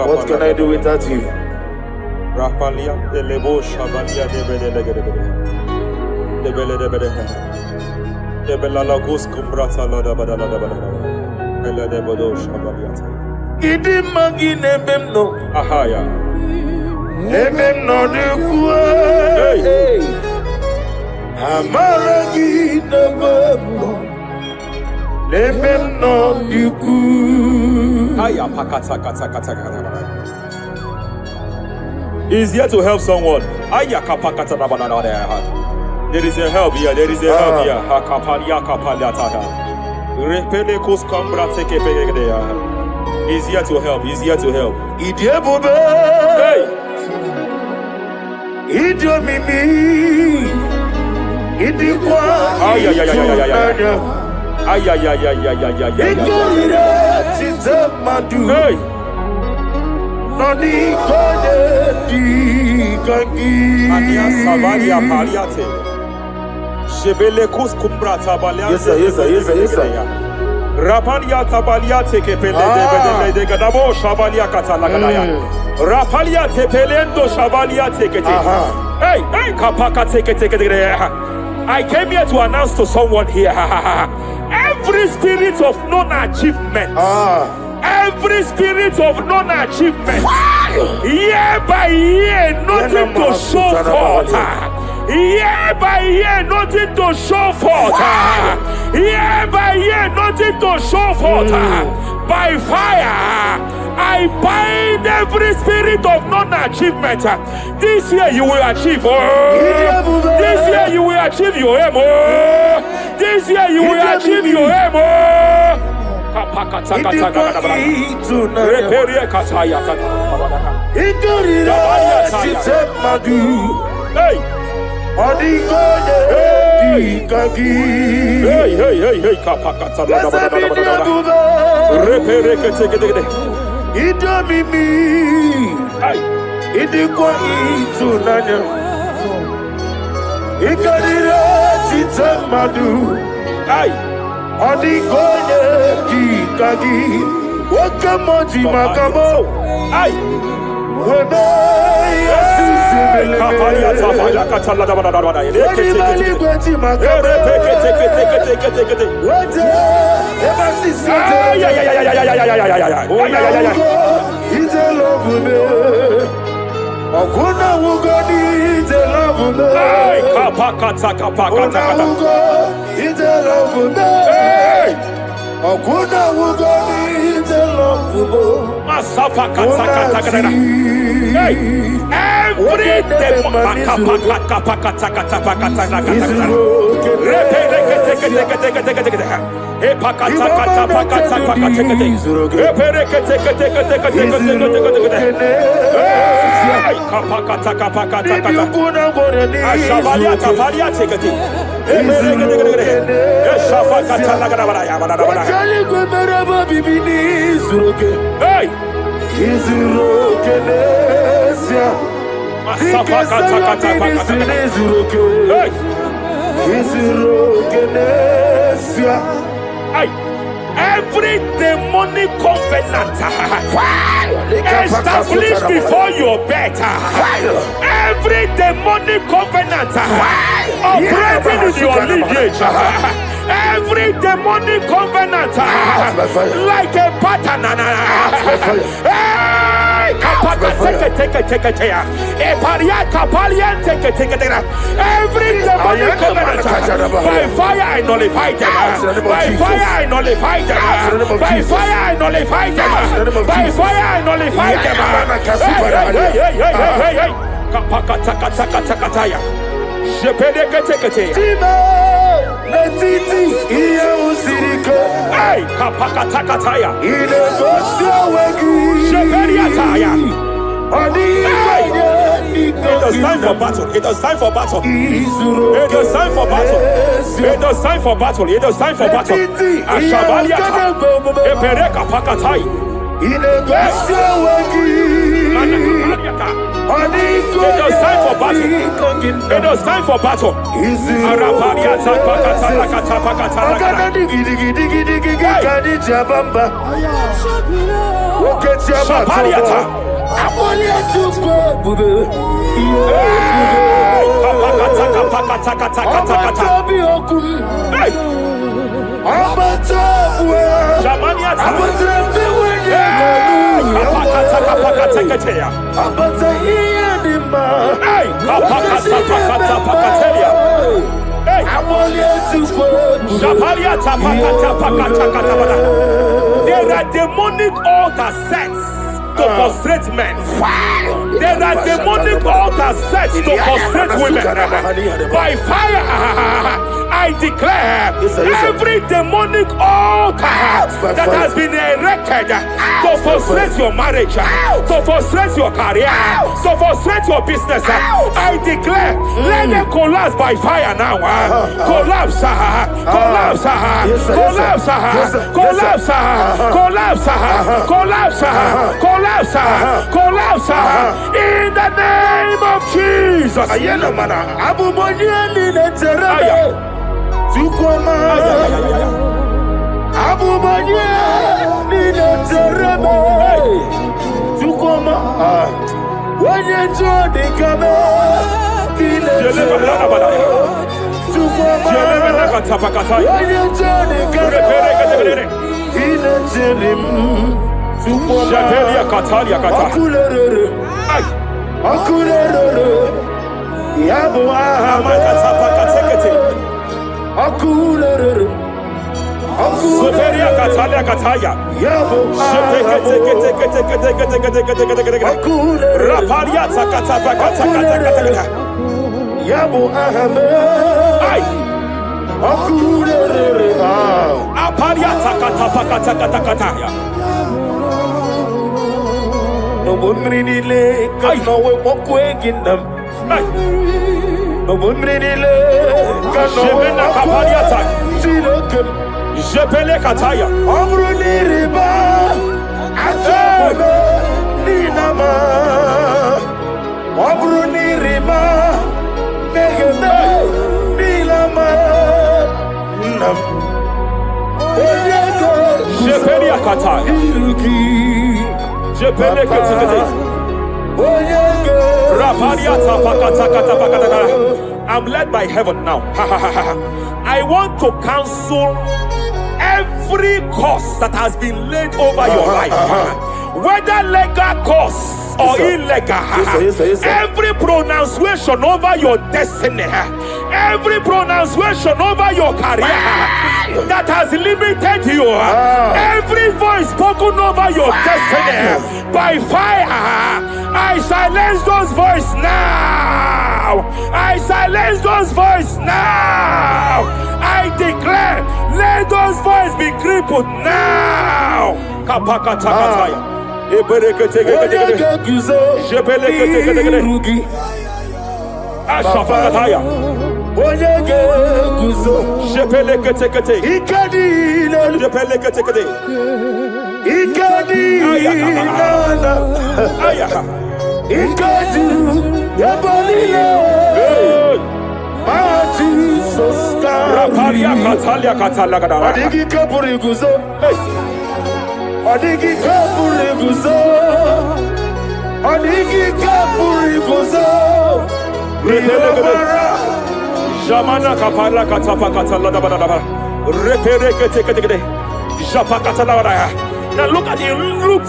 What can I do without you? Rapalia de lebo shabalia de bela lagos kumbrata la da bada ela de bodo shabalia Idi magi nememno ahaya nememno diku. Amaragi nememno diku. aya pakata kata. He's here to help someone. Aya kapakata da bada. There is a help here. There is a help here. Hakapalia kapaliata. Repele kus kumbrata kepegede. He's here to help. He's here to help. Idiabube. Hey. Idiomimi. Idikwa. Ay. Hey. Noni kode di kangi. Ania sabalia paliate. Jebele kus kumbrata baliate. Yes sir. Rapalia tabalia teke pele de gadabo shabalia katalagadaya. Rapalia tepelendo shabalia teke. Hey, kapaka teke. I came here to announce to someone here. Every spirit of non-achievement. Every spirit of non-achievement. Year by year, nothing to show forth. Year by year, nothing to show forth. Year by year, nothing to show forth. By fire, I bind every spirit of non-achievement. This year you will achieve. This year you will achieve your aim. This year you will achieve your aim. Hey. Hey, kapakata la repere kete. Idomimi. Idikwa itunanya. Ikarira titamadu. Odikonye dikagi. Wakamoji makamo. Hey, every demon. Hey, every demonic covenant established before your bed, every demonic covenant operating in your lineage, every demonic covenant like a pattern. Every demonic covenant, by fire I nullify them. By fire I nullify them. By fire I nullify them. By fire I nullify It is time for battle. It is time for battle. It is time for battle. It is time for battle. It is time for battle. Ashabaliata. Epereka pakatai. It is time for battle. It is time for battle. Arabariata pakata pakata. Shabaliata. There are demonic altar sets to frustrate men. There are demonic altars set to frustrate women. By fire, I declare every demonic altar that has been erected to frustrate your marriage, to frustrate your career, to frustrate your business, I declare, let them collapse by fire now. Collapse, collapse, collapse, collapse, collapse, collapse, collapse, collapse, in the name of Jesus. I'm led by heaven now. I want to cancel every curse that has been laid over your life, whether legal curse or illegal. Every pronunciation over your destiny, Every pronunciation over your career that has limited you, every voice spoken over your destiny by fire, I silence those voices now. I silence those voices now. I declare, let those voices be crippled now. Kapakatakataya. Ashafakataya. Shepelekete. Shepelekete. Raparia Katalia Katalagada. Adigi kapuriguzo. Adigi kapuriguzo. Adigi kapuriguzo. Jamana kapara katapa katalada badaba. Repere kete. Japa katalada. Now look at it,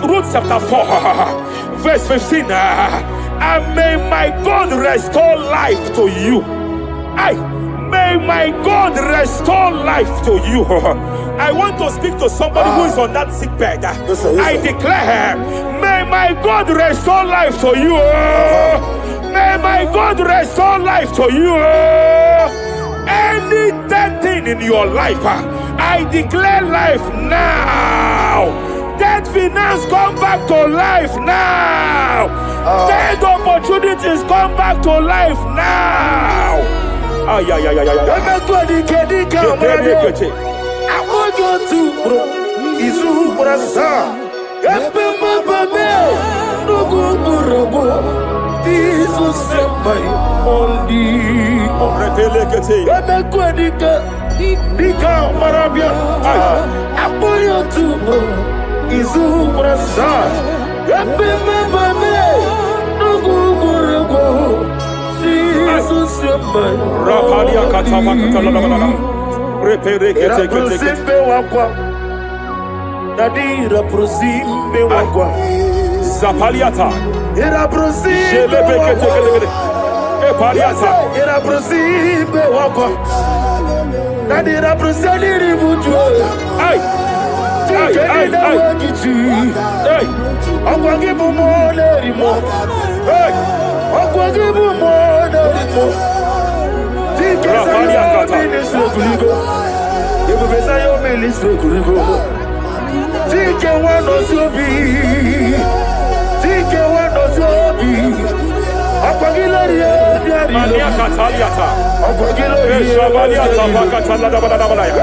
Ruth chapter 4, verse 15. And may my God restore life to you. May my God restore life to you. I want to speak to somebody who is on that sick bed. I declare, may my God restore life to you. May my God restore life to you. Any dead thing in your life, I declare life now. Dead finance come back to life now. Dead opportunities come back to life now. I want you to Zapaliata. Era prosime Epaliata. Era prosime wako. Nadira prosali butu. Ay. Akwagi bumole rimo. Akwagi bumole rimo. Rapaliata. Ministre kuligo. Ebo besa yo ministre kuligo. Tike wano sobi. Tike wano sobi. Akwagilari diari. Mania kataliata. Akwagilari. Shabaliata bakatalada badabaya.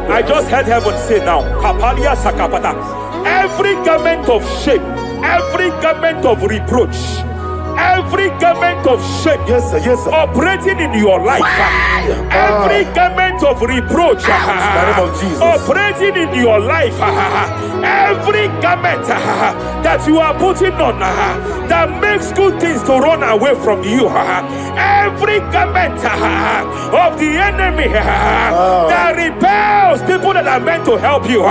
I just heard heaven say now, Kapalia Sakapata. Every garment of shame, every garment of reproach, every garment of shame, operating in your life, every garment of reproach, operating in your life, every garment that you are putting on that makes good things to run away from you, every garment of the enemy that repels people that are meant to help you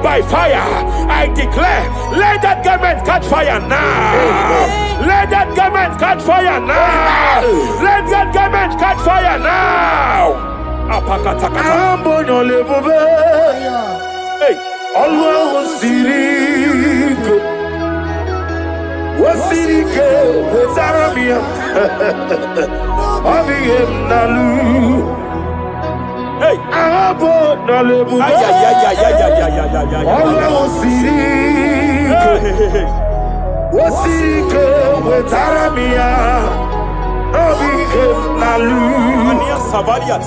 by fire, I declare, let that garment catch fire now. Let that garment catch fire now. Let that garment catch fire now. Hey, always siriko, wasirike, zaramia, abiyem nalu. Hey, abo nalebu. Always siriko, wasirike, zaramia.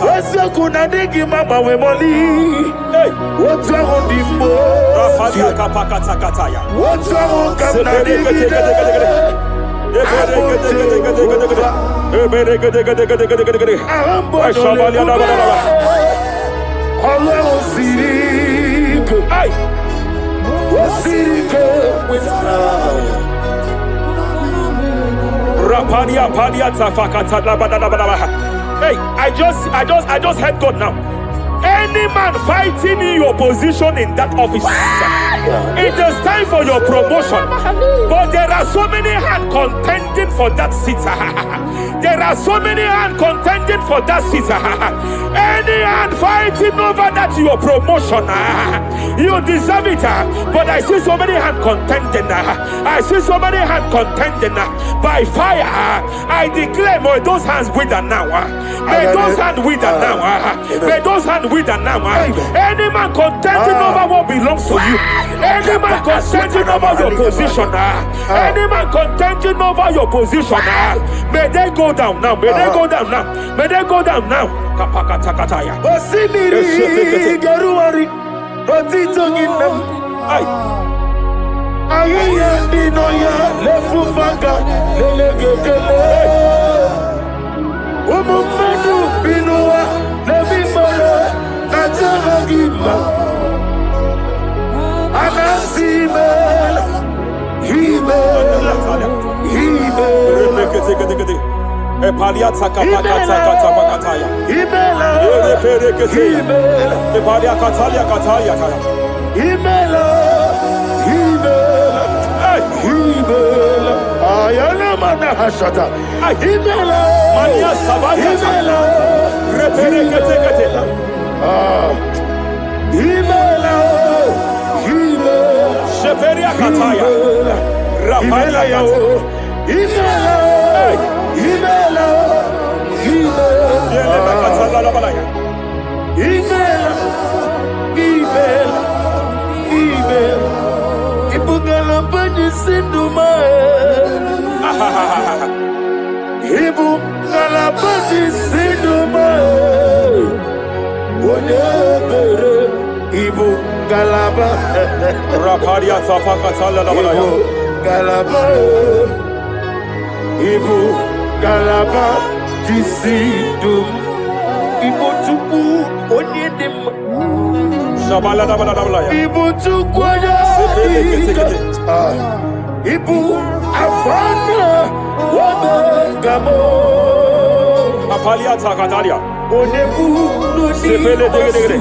What's your good name, Mama? We money. What's your own dimbo? What's your own Canada? Hey. Rapadia padia tafakata labadabadaba. Hey, I just heard God now. Any man fighting in your position in that office, it is time for your promotion. But there are so many hands contending for that seat. There are so many hands contending for that seat. Any hand fighting over that your promotion, you deserve it. But I see so many hands contending. I see so many hands contending by fire. I declare, may those hands wither now. May those hands wither now. May those hands wither now. Any man contending over what belongs to you. Any man contending over your position. Any man contending over your position. May they go down now. May they go down now. May they go down now. Kapakatakataya. Osimiri Garuari Rotitonginem Ayaya Dinoya Lefufanga Lelegele Umumadu Binua Levimala Najahagima Anasimela Himela Epaliata kapakata pakataya. Himela Epereketeya. Epalia katalia katalia kaya. Himela Himela Ayana mana hashata Himela Mania sabaya. Himela Reperekete. Himela Sheperia kataya. Rapalia kataya. Himela Himela Yele katala la balaya. Ibugala bani sinduma Ibugala bani sinduma Wonebere Ibugala ba Rapalia tapakatala la balaya. Galaba Ibugala ba Disindum Ibutuku Onyedim Shabala la balaya. Ibutuku Ibu Afana Wabagamo Apalia takatalia. Onebu Sepele degede.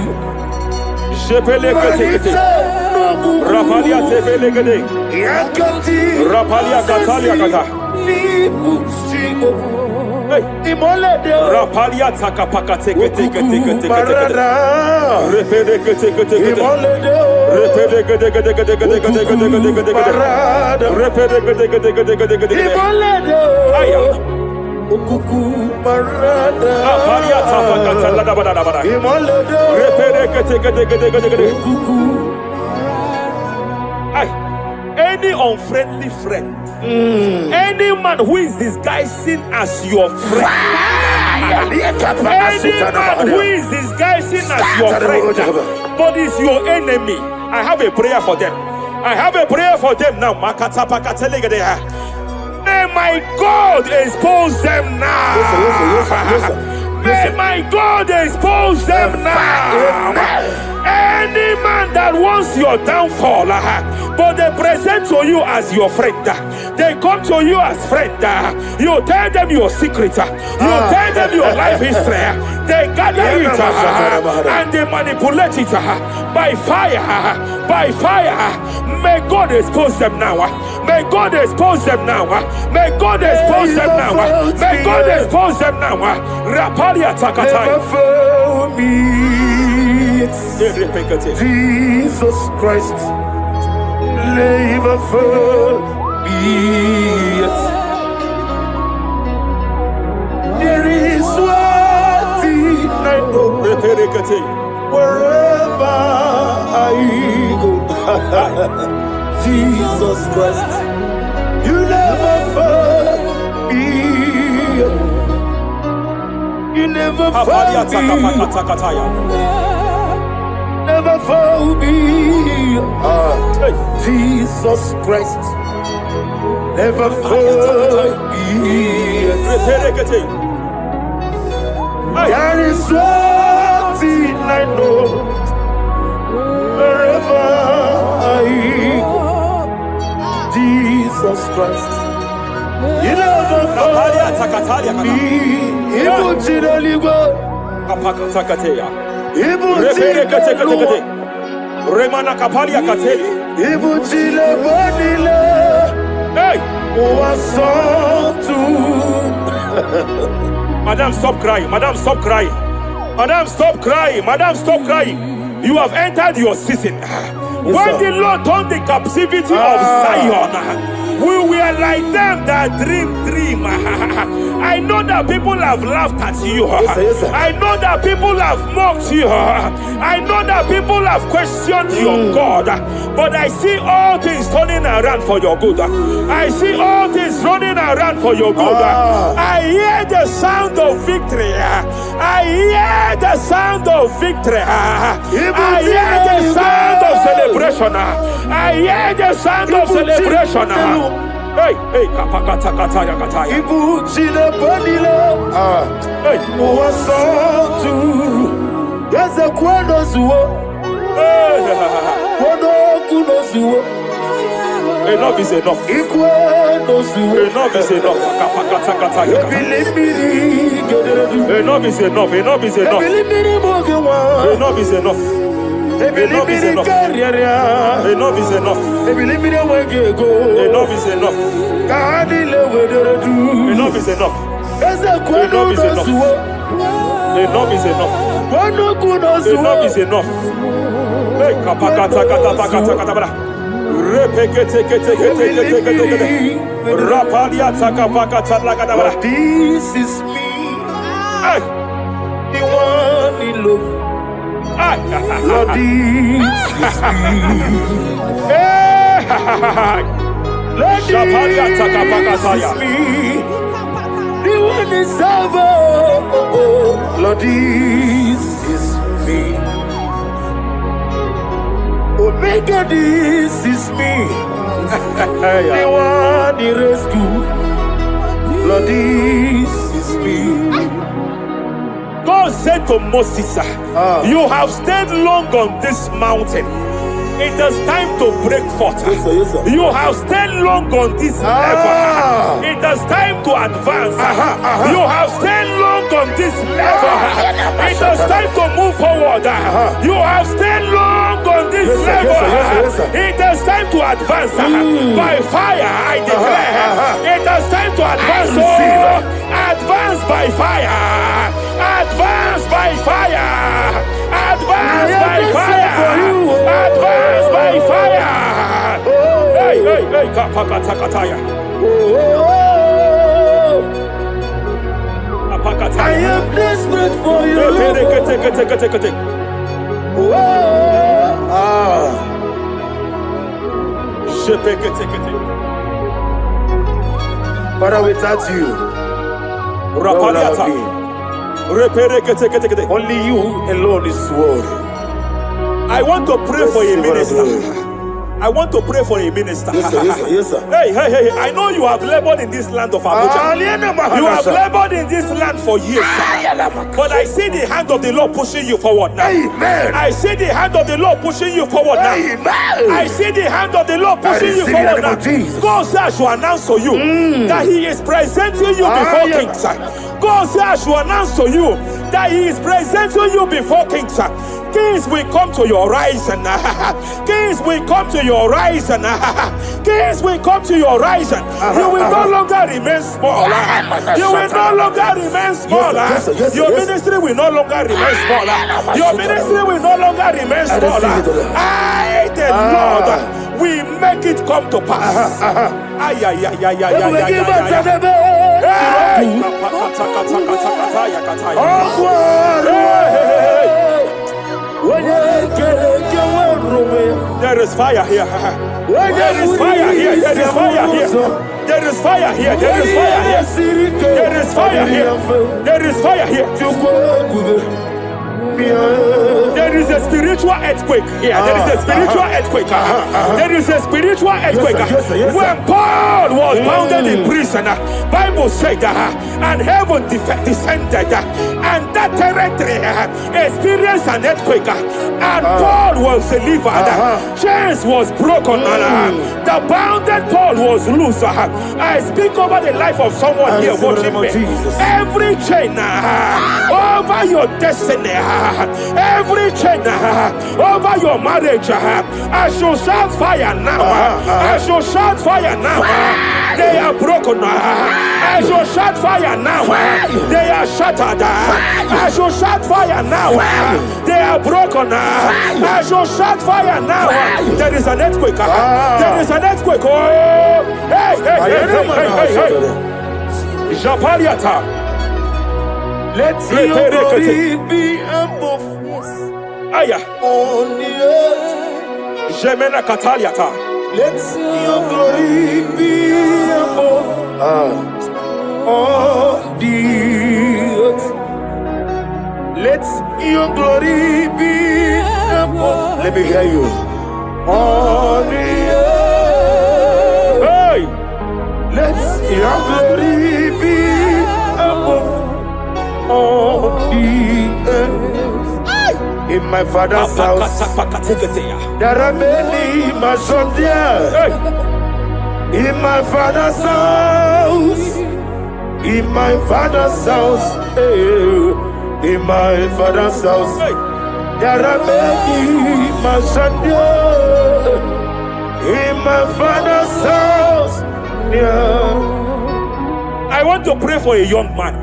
Sepele kete. Rapalia sepele gede. Yakati Rapalia katalia kata. Nibusigo Hey. Imolede Rapalia takapakate kete. Repede kete. Imolede Imolede Aya. Ukuku Marada Apalia tapakatala la balaya. Imolede Repede kete. Ukuku Any unfriendly friend, any man who is disguising as your friend, any man who is disguising as your friend, but is your enemy, I have a prayer for them. I have a prayer for them now. May my God expose them now. May my God expose them now. Any man that wants your downfall, but they present to you as your friend, they come to you as friend, you tell them your secret, you tell them your life history, they gather it and they manipulate it by fire. May God expose them now. May God expose them now. May God expose them now. May God expose them now. Rapalia takatai. Jesus Christ, never forget. There is one thing I know. Wherever I go, Jesus Christ, you never forget. You never forget. Never fail me, Jesus Christ. Never fail me. There is one thing I know. Wherever Jesus Christ. You never Rapalia takatalia kana. Apaka takateya. Repere kate kate kate. Remana kapalia kate. Hey! Madam, stop crying. Madam, stop crying. Madam, stop crying. Madam, stop crying. You have entered your season. When the Lord turned the captivity of Zion, we were like them that dream. I know that people have laughed at you. Yes, sir. I know that people have mocked you. I know that people have questioned your God. But I see all things turning around for your good. I see all things running around for your good. I hear the sound of victory. I hear the sound of victory. I hear the sound of celebration. I hear the sound of celebration. Hey, hey, kapakata kataya kataya. Ibu chile bonilo. Hey, Uwasotu. Yeze kwano zuo. Kwano kuno zuo. enough is enough. Ikwano zuo. Enough is enough. Kapakata kataya. Enough is enough. Enough is enough. Enough is enough. Enough is enough. Enough is enough. Enough is enough. Enough is enough. Enough is enough. Enough is enough. Enough is enough. Hey, kapakata katapakata katabara. Repekete kete kete kete kete. Rapalia takapakata lakadabara. This is me. Hey, The one in love. Lord, this is me. Lord, this is me. The one is over. Lord, this is me. Omega, this is me. The one in rescue. Lord, this is me. God said to Moses, you have stayed long on this mountain. It is time to break forth. Yes, sir, yes, sir. You have stayed long on this level. It is time to advance. You have stayed long on this level. It is time to move forward. You have stayed long on this level. Yes, sir. It is time to advance. By fire, I declare. It is time to advance. Advance by fire. Advance by fire. Advance by fire. Advance by fire. Hey, hey, hey, kapakata kataya. I am desperate for you. Father, without you, where would I be? Only you alone is worthy. I want to pray for a minister. I want to pray for a minister. Yes, sir, yes, sir, yes, sir. Hey, hey, hey, I know you have labored in this land of Abuja. You have labored in this land for years. But I see the hand of the Lord pushing you forward now. Amen. I see the hand of the Lord pushing you forward now. Amen. I see the hand of the Lord pushing you forward now. God says I should announce to you that He is presenting you before kings. God says I should announce to you that He is presenting you before kings. Kings will come to your rising. Kings will come to your rising. Kings will come to your rising. You will no longer remain small. You will no longer remain small. Your ministry will no longer remain small. Your ministry will no longer remain small. I, the Lord, will make it come to pass. Ay, ay, ay, ay, ay, ay, there is fire here. There is fire here. There is fire here. There is fire here. There is fire here. There is fire here. There is fire here. There is a spiritual earthquake here. There is a spiritual earthquake. There is a spiritual earthquake. When Paul was bounded in prison, Bible said, and heaven descended, and that territory experienced an earthquake, and Paul was delivered. Chains was broken. The bounded Paul was loose. I speak over the life of someone here watching me. Every chain over your destiny, every chain over your marriage, I shall shout fire now. I shall shout fire now. They are broken. I shall shout fire now. They are shattered. I shall shout fire now. They are broken. I shall shout fire now. There is an earthquake. There is an earthquake. Oh, hey, hey, hey, hey, hey, hey. Japaliata. Let your glory be above Aya. on the earth. Jemena Kataliata. Let your glory be above on the earth. Let your glory be above. Let me hear you. On the earth. Hey. Let your glory be above on the earth. In my father's house, there are many mansions there. In my father's house, in my father's house, in my father's house, there are many mansions there. In my father's house, I want to pray for a young man.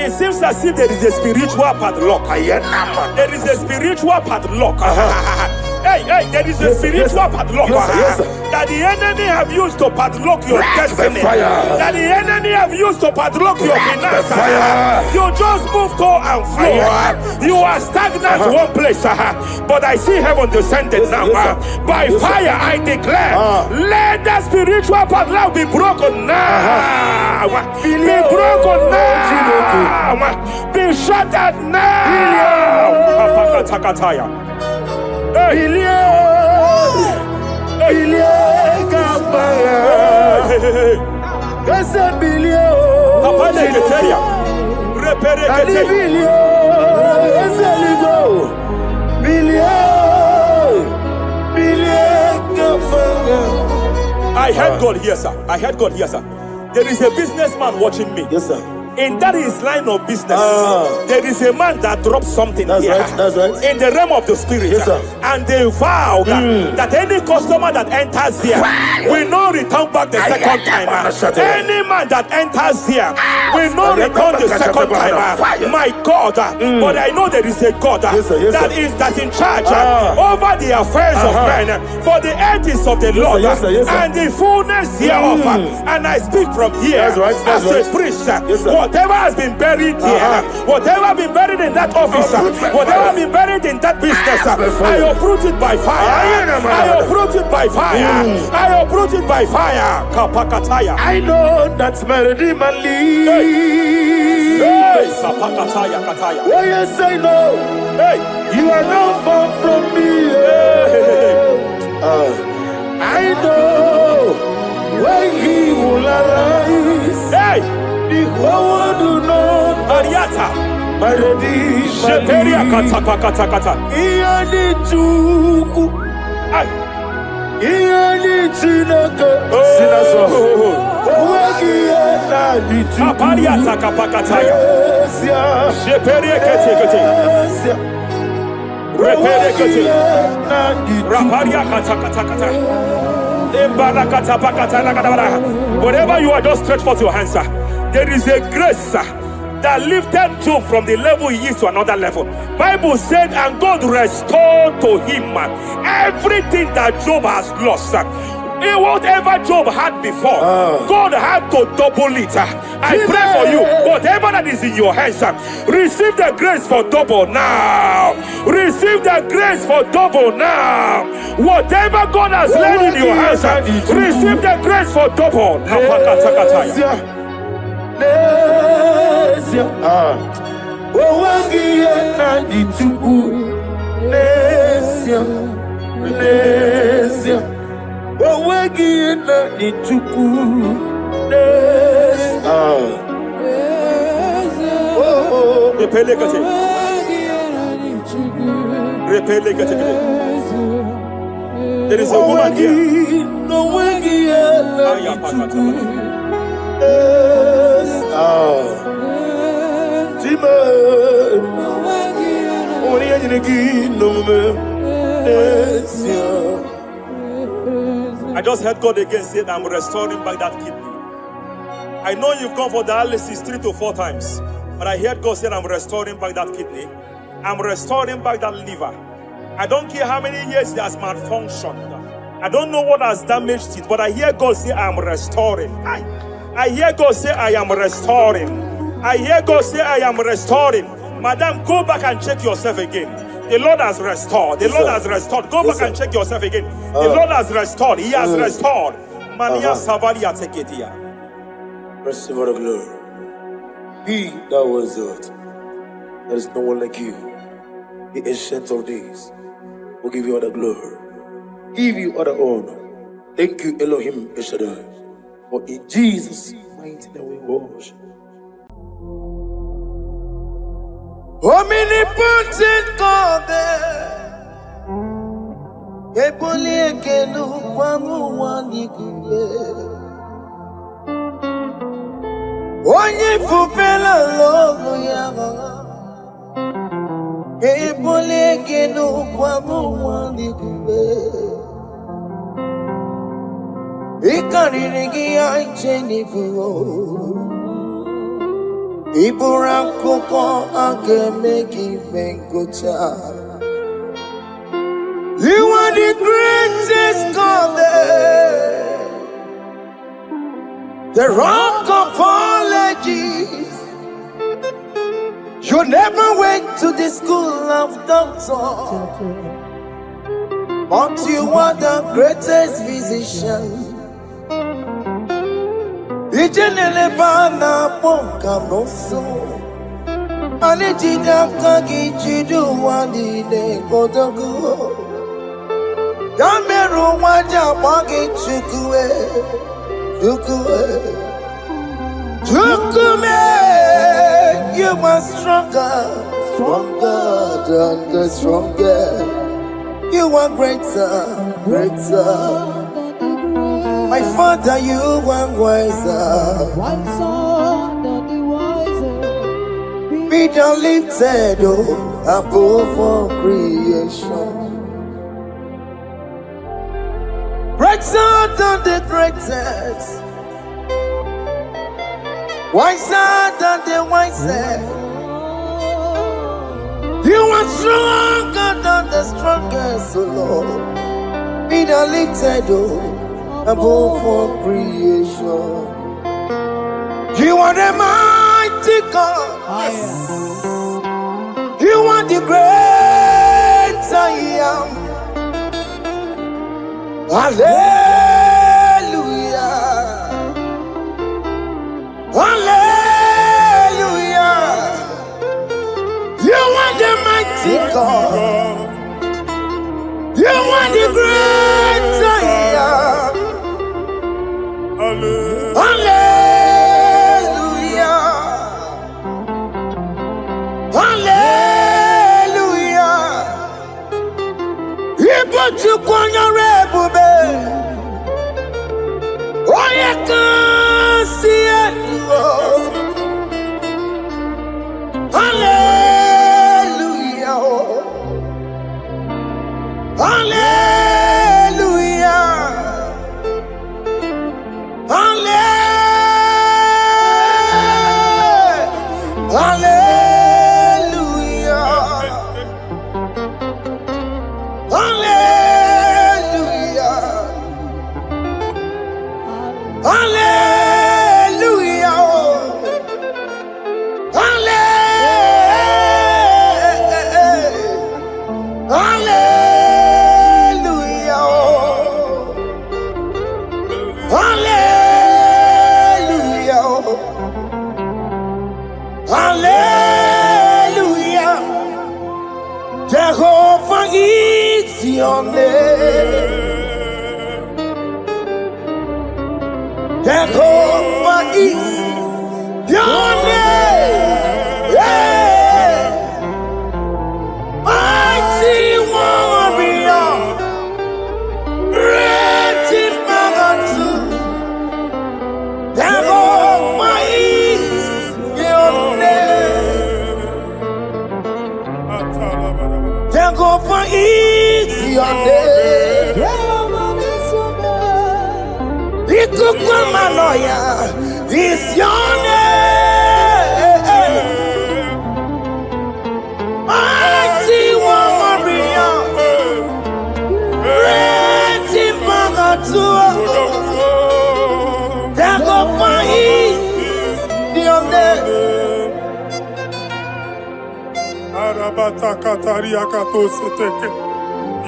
It seems as if there is a spiritual padlock. There is a spiritual padlock. Hey, there is a spiritual padlock that the enemy have used to padlock your destiny. That the enemy have used to padlock your finances. You just move to and flow. You are stagnant one place, but I see heaven descended now. By fire, I declare, let the spiritual padlock be broken now. Be broken now. Be shattered now. I heard God here, sir. I heard God here, sir. There is a businessman watching me. Yes, sir. In that his line of business, there is a man that drops something here. That's right. In the realm of the spirit, yes, sir. And they vow that any customer that enters here will not return back the second time. Any man that enters here will not return the second time. My God, but I know there is a God that's in charge over the affairs of men, for the earth is of the Lord and the fullness hereof. And I speak from here as a priest. Whatever has been buried here, whatever been buried in that office, whatever been buried in that business, I uproot it by fire. I uproot it by fire. I uproot it by fire. Kapakataya. I know that's melody man leave. Sapakataya kataya. Oh yes, I know. You are not far from me. I know when he will arise. The whole world do not Ariata. melody. Sheperia kata. Iani chuku. Iani chinaka. Sinaso. Wagiana di chuku. Apariata kapakataya. Sheperia kete. Repere kete. Raparia kata. Whatever you are, just stretch forth your hands, sir. There is a grace that lifted Job from the level he is to another level. Bible said, and God restored to him everything that Job has lost. Whatever Job had before, God had to double it. I pray for you, whatever that is in your hands, receive the grace for double now. Receive the grace for double now. Whatever God has laid in your hands, receive the grace for double. Ituku Nesia Nesia Owegi na Ituku Nesia Repele kate. Repele kate. There is a woman here. Owegi na Ituku Tima I just heard God again say that I'm restoring back that kidney. I know you've gone for dialysis 3 to 4 times, but I heard God say I'm restoring back that kidney. I'm restoring back that liver. I don't care how many years it has malfunctioned. I don't know what has damaged it, but I hear God say I'm restoring. I hear God say I am restoring. I hear God say I am restoring. Madam, go back and check yourself again. The Lord has restored. The Lord has restored. Go back and check yourself again. The Lord has restored. He has restored. Mania Savalia take it here. Receive all the glory. He that was it. There is no one like you. The ancient of days will give you all the glory. Give you all the honor. Thank you, Elohim Eshadai. For in Jesus' mighty name we worship. Omnipotent God, Ebole kenu kwamu wanikuye. Onye fupela logo yaga. Ebole kenu kwamu wanikuye. Ikarigi aicheni buo. Ibura koko akemeki bengocha. You are the greatest God, the rock of all ages. You never went to the school of doctor, but you are the greatest physician. Ijenele bana ponka noso Anijida kagi jidu wani ne godogu Yameru waja wagi chukue Chukue Chukume You are stronger Stronger than the strongest You are greater Greater My Father, you are wiser. Wiser than the wiser. Be thou lifted above all creation. Greater than the greatest. Wiser than the wisest. You are stronger than the strongest, O Lord. Be thou lifted above all creation. You are the mighty God. Yes. You are the great I am. Hallelujah. Hallelujah. You are the mighty God. You are the great I am. Hallelujah. Hallelujah. Ibo chukwanya rebube. Oye kasi eluo. Hallelujah. Jehovah is your name. Ikukwamanoya is your name. Mighty warrior, great in Bagatua. Jehovah is your name.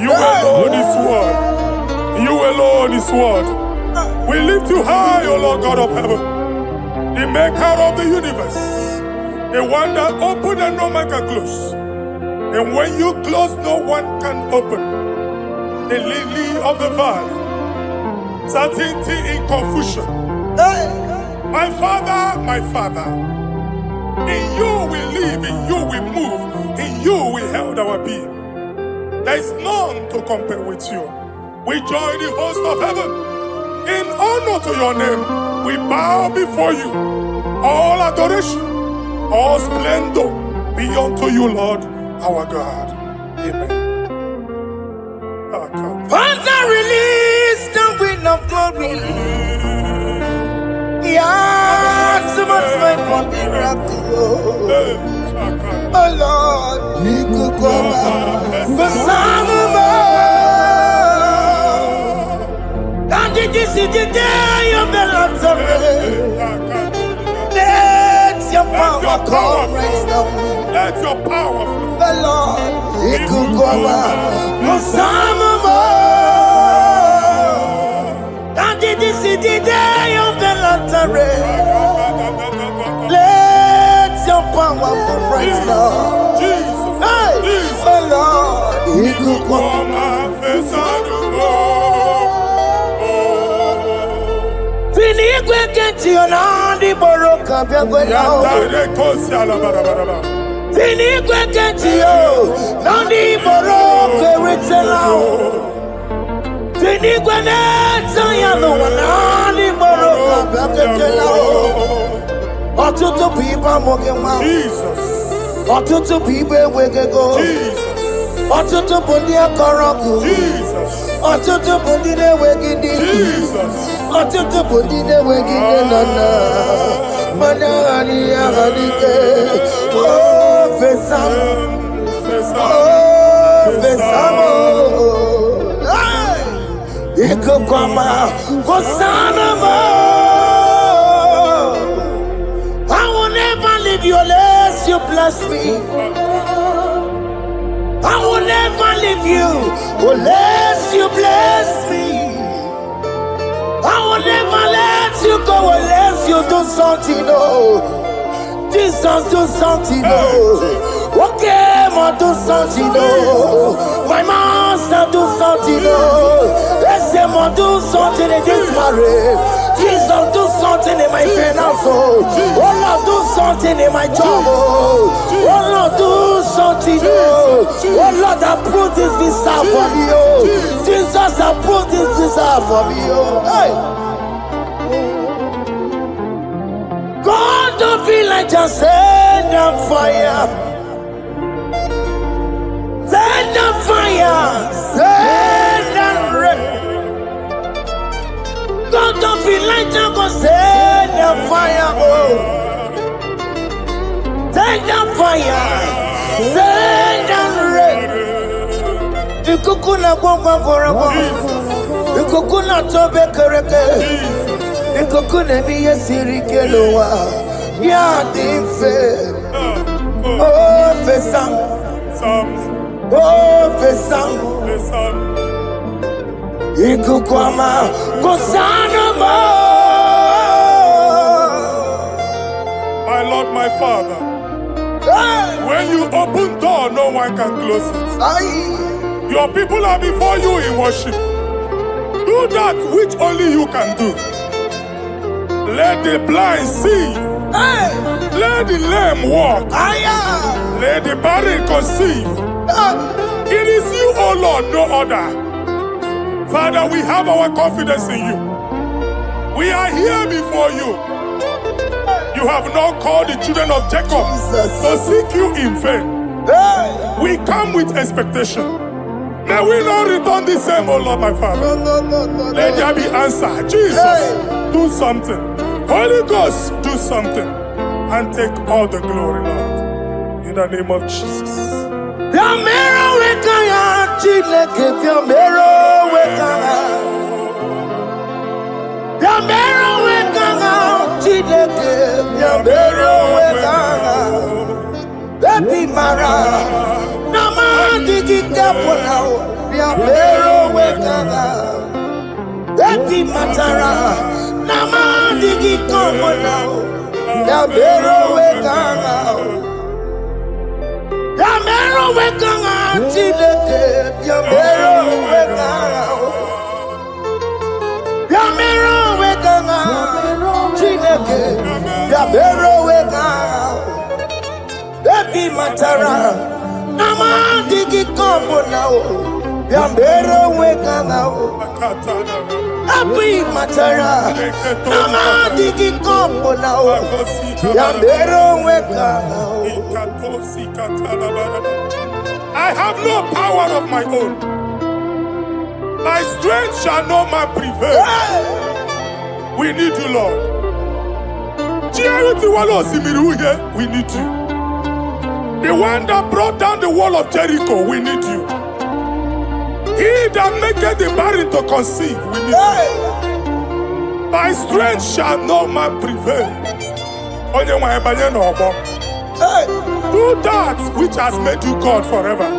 You alone is word. You alone is word. We lift you high, O Lord God of heaven, the maker of the universe, the one that opened and no man can close. And when you close, no one can open. The lily of the valley, certainty in confusion. My Father, in you we live, in you we move, in you we held our being. There is none to compare with you. We join the host of heaven. In honor to your name, we bow before you. All adoration, all splendor be unto you, Lord, our God. Amen. Father, release the wind of glory. Yeah, so much faith for miracle. Oh Lord, you could go back. This is the day of the Lord's rain. Let your power come right now. Let your power flow. The Lord, He could go over some more. And this is the day of the Lord's rain. Let your power come right now. Jesus, hey, the Lord, He could go over. Tinigwekenti boroka byagwelao. Tinigwekenti nandi boroka eritselao. Tinigweneta nandi boroka byagwelao. Otutu pipa mogema. Otutu pipe wegego. Otutu bundi akoroku. Otutu bundi ne wegidi. Otutu bundi ne wegidi nana. Manani ahalike. Oh fesam. Oh fesamo. Ikukwama kosanamo. I will never leave you unless you bless me. I will never leave you unless you bless me. I will never let you go unless you do something. Oh, Jesus, do something. Oh, okay, man, do something. Oh, my master, do something. Oh, let's say, man, do something in this marriage. Jesus, do something in my finance. Oh, Lord, do something in my job. Oh, Lord, do something. Oh, Lord, approve this visa for me. Oh, Jesus, approve this visa for me. Oh, hey. God, don't feel like just send on fire. Send on fire. Send on rain. God, don't feel like just send on fire. Oh, send on fire. Send on rain. Ikukuna gwangwa gwangwa. Ikukuna tobe kereke. Ikukuna miye sirike lowa. Ya dife. Oh fesam. Oh fesam. Ikukwama kosanamo. My Lord, my Father, when you open door, no one can close it. Your people are before you in worship. Do that which only you can do. Let the blind see. Let the lame walk. Let the barren conceive. It is you, O Lord, no other. Father, we have our confidence in you. We are here before you. You have not called the children of Jacob to seek you in vain. We come with expectation. May we not return the same, oh Lord, my Father. Let there be answer. Jesus, do something. Holy Ghost, do something. And take all the glory, Lord. In the name of Jesus. Baby Mara, Nama digi kapo now, Yambero wekanga. Baby Matara, Nama digi kapo now, Yambero wekanga. Yambero wekanga, Chileke, Yambero wekanga. Yambero wekanga, Chileke, Yambero wekanga. Baby Matara, Nama digi kombo now, Yambero weka now. Baby Matara, Nama digi kombo now, Yambero weka now. I have no power of my own. My strength shall no man prevail. We need you, Lord. We need you. The one that brought down the wall of Jericho, we need you. He that maketh the barren to conceive, we need you. By strength shall no man prevail. Do that which has made you God forever.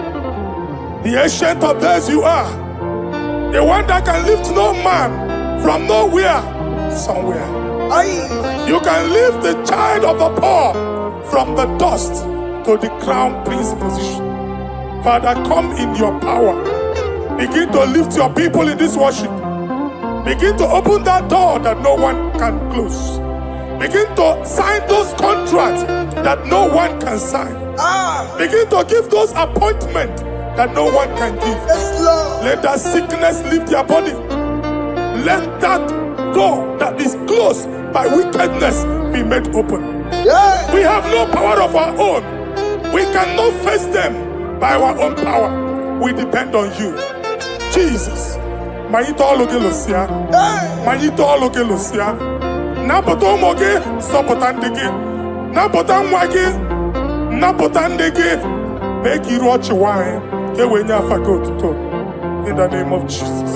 The ancient of days you are. The one that can lift no man from nowhere, somewhere. You can lift the child of the poor from the dust to the crown prince position. Father, come in your power. Begin to lift your people in this worship. Begin to open that door that no one can close. Begin to sign those contracts that no one can sign. Begin to give those appointments that no one can give. Let that sickness leave their body. Let that door that is closed by wickedness be made open. We have no power of our own. We cannot face them by our own power. We depend on you. Jesus. Manito Logelosia. Manito Logelosia. Napoto Moge, Sopotandege. Napotan Wage. Napotandege. Make you watch wine. In the name of Jesus.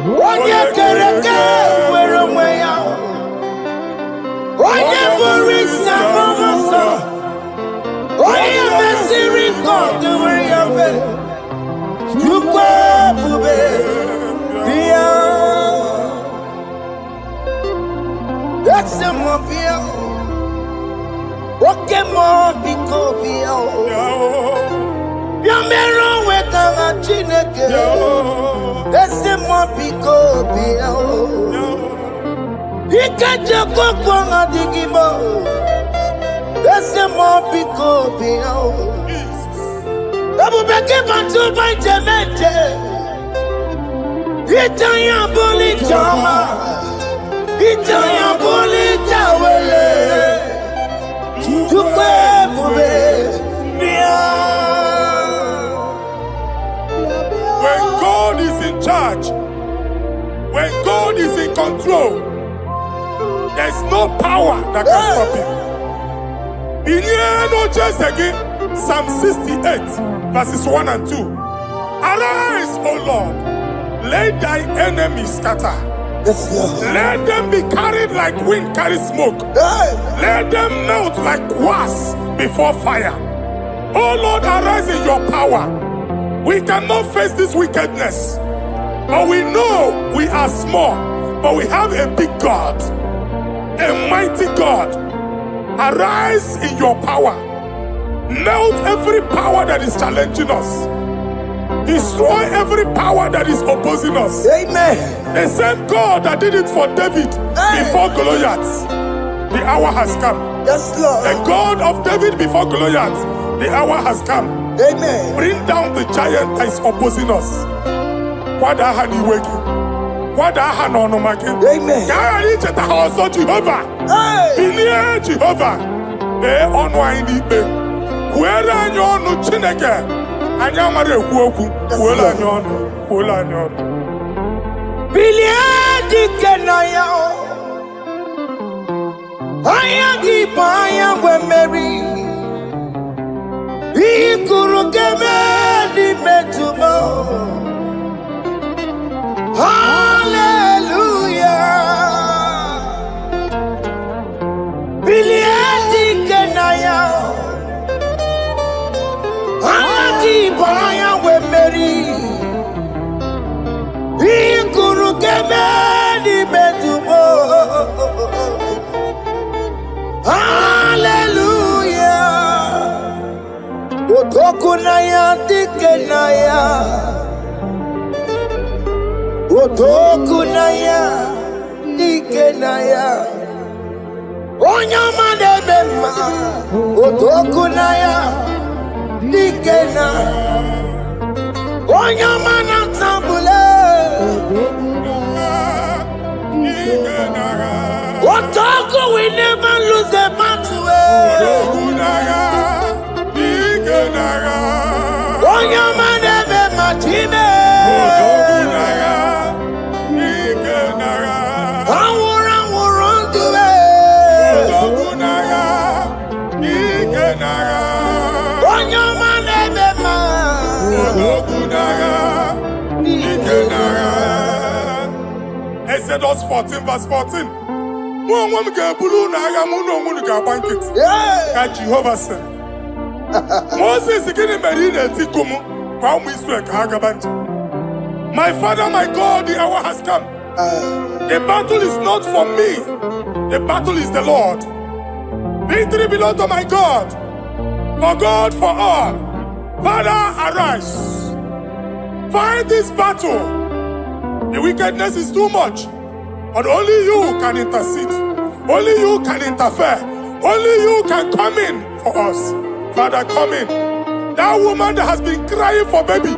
Oye kereke wero mweya, oye borisa momoso, oye mesiri kote weya we, yukwe bube biya, dekse mo biya, oke mo biko biya, yamero wekanga chineke. Ese mo biko biya, ikaje koko nga digibo. Ese mo biko biya, abu beke bantu banjemeje. Itanya boli chama, itanya boli chawele. Tukwe bube biya. When God is in charge, when God is in control, there's no power that can stop him. Psalm 68, verses 1 and 2. Arise, O Lord, let thy enemies scatter. Let them be carried like wind carries smoke. Let them melt like wax before fire. O Lord, arise in your power. We cannot face this wickedness, but we know we are small, but we have a big God, a mighty God. Arise in your power. Melt every power that is challenging us. Destroy every power that is opposing us. Amen. The same God that did it for David before Goliath, the hour has come. Yes, Lord. The God of David before Goliath, the hour has come. Amen. Bring down the giant that is opposing us. What I had on my kid. Amen. Can reach at the house of Jehovah. In the Jehovah. They unwind it. Where are you on the Chineke? And Yamare Woku. Well, I know. Well, I know. Onyedika na ya. IGBO we Mary. Ikuru keme di metumo. Hallelujah. Onyedika na ya. IGBO we Mary. Ikuru keme di metumo. Hallelujah. Otokunaya dikenaya. Otokunaya dikenaya. Onyamade bema. Otokunaya dikena. Onyamana tambule. Otoku we never lose a battle. Onyamade bema time. Exodus 14 verse 14. Jehovah said, Moses my father, my God, the hour has come. The battle is not for me. The battle is the Lord. Victory belongs to my God. For God, for all. Father, arise. Fight this battle. The wickedness is too much. But only you can intercede. Only you can interfere. Only you can come in for us. Father, come in. That woman that has been crying for baby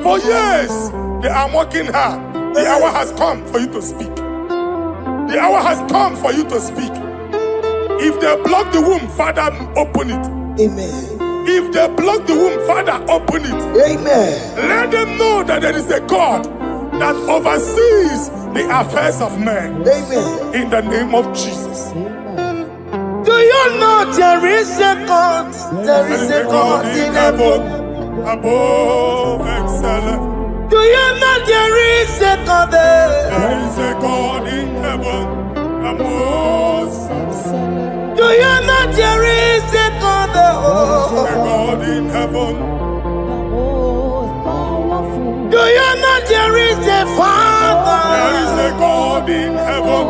for years, they are mocking her. The hour has come for you to speak. The hour has come for you to speak. If they block the womb, Father, open it. Amen. If they block the womb, Father, open it. Amen. Let them know that there is a God that oversees the affairs of men. Amen. In the name of Jesus. Do you know there is a God? There is a God in heaven. Above excellent. Do you know there is a God there? There is a God in heaven. The most excellent. Do you know there is a God there? There is a God in heaven. Do you know there is a Father? There is a God in heaven.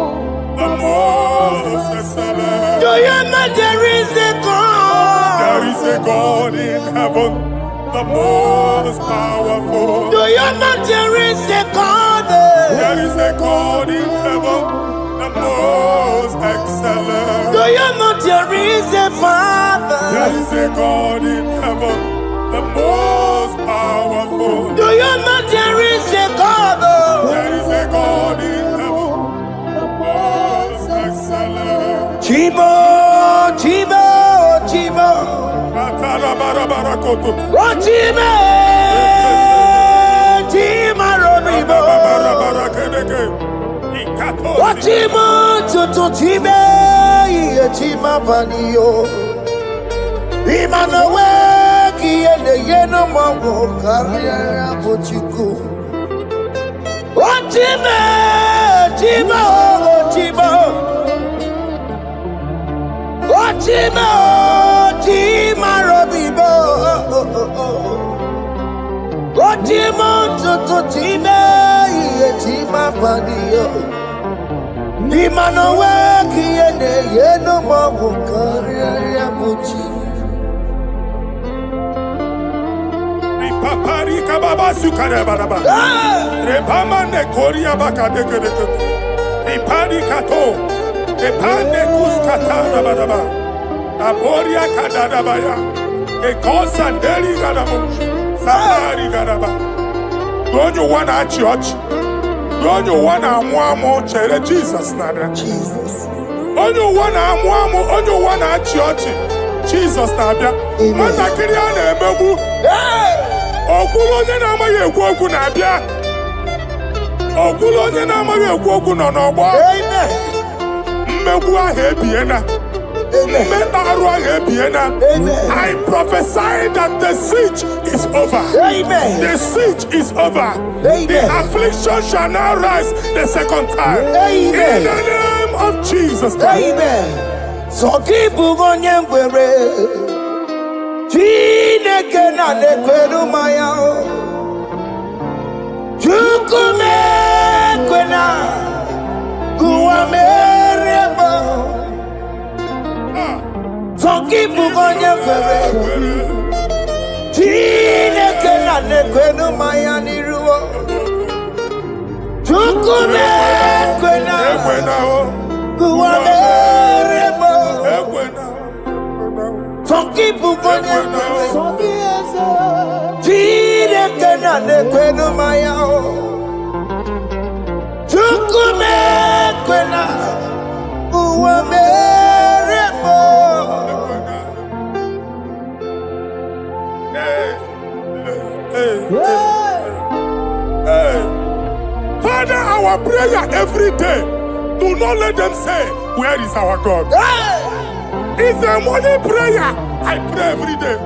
The most excellent. Do you know there is a God? There is a God in heaven, the most powerful. Do you know there is a God? There is a God in heaven, the most excellent. Do you know there is a Father? There is a God in heaven, the most powerful. Do you know there is a God? There is a God in heaven, the most excellent. Chibo, Chibo, Chibo. Oh, Chibo, Chima Robibo. Oh, Chibo, Tutu Chibe, Chima Panio. Imanowe, Kiende Yeno Mago, Karia Pochiku. Oh, Chibo, Chibo, Chibo. Chima, Chima Robibo. Chima, Tutu Chima, Chima Padio. Imanowe, Kiene, Yeno Mago, Karia Pochi. Papari Kababa Sukarababa. Repamane Korea Bakadeke. Ipadi Kato. Epande kuskata badaba. Aboria kadadabaya. Ekosanderi gadabo. Sabari gadaba. Don't you want a church? onye ụwa na-amụ amụ chere Jizọs na-abịa. Jesus. Onye ụwa na-amụ amụ, onye ụwa na-achị ọchị, Jizọs na-abịa. Nwatakịrị a na-emegbu, ọkwụrụ onye na-amaghị ekwu okwu na-abịa. Ọkwụrụ onye na-amaghị ekwu okwu nọ n'ọgbọ. Mmegbu ahụ ebiena. Mmekpa arụ ahụ ebiena. I prophesy that the siege is over. The siege is over. The affliction shall now rise the second time. In the name of Jesus Christ. So keep on your way. Chineke na nekweru maya. Jukume kwena. Guamerebo. So keep on your way. Chineke na nekweru maya niruo. Jukume kwena. Guamerebo. Some people want to Chineke na nekwenu maya. Chukume kwena uwamerebo. Father, our prayer every day, do not let them say, where is our God? It's a morning prayer. I pray every day.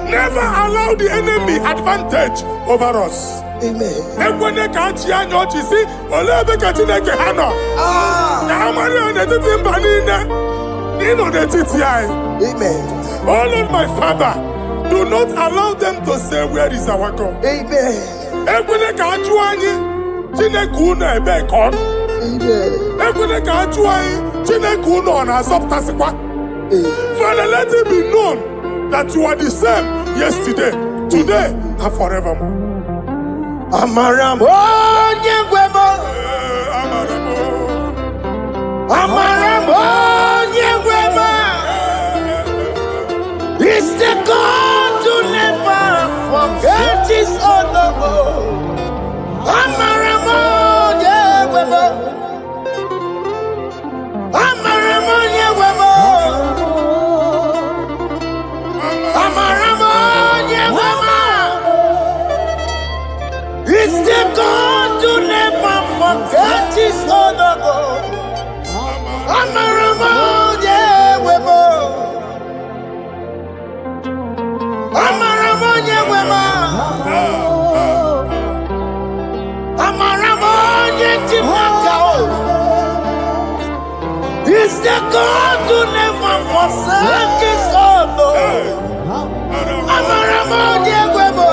Never allow the enemy advantage over us. Amen. Amen. Oh Lord, my Father, do not allow them to say, where is our God? Amen. Father, let it be known that you are the same yesterday, today, and forevermore. Amaramo nyegwemo. Amaramo nyegwemo. It's the God to never forget his honor. Amaramo nyegwemo. Amaramo nyegwemo. Amaramo nyegwemo. It's the God to never forget his honor. Amaramo nyegwemo. Amaramo nyegwemo. Amaramo nyegwemo. It's the God to never forsake his honor. Amaramo nyegwemo.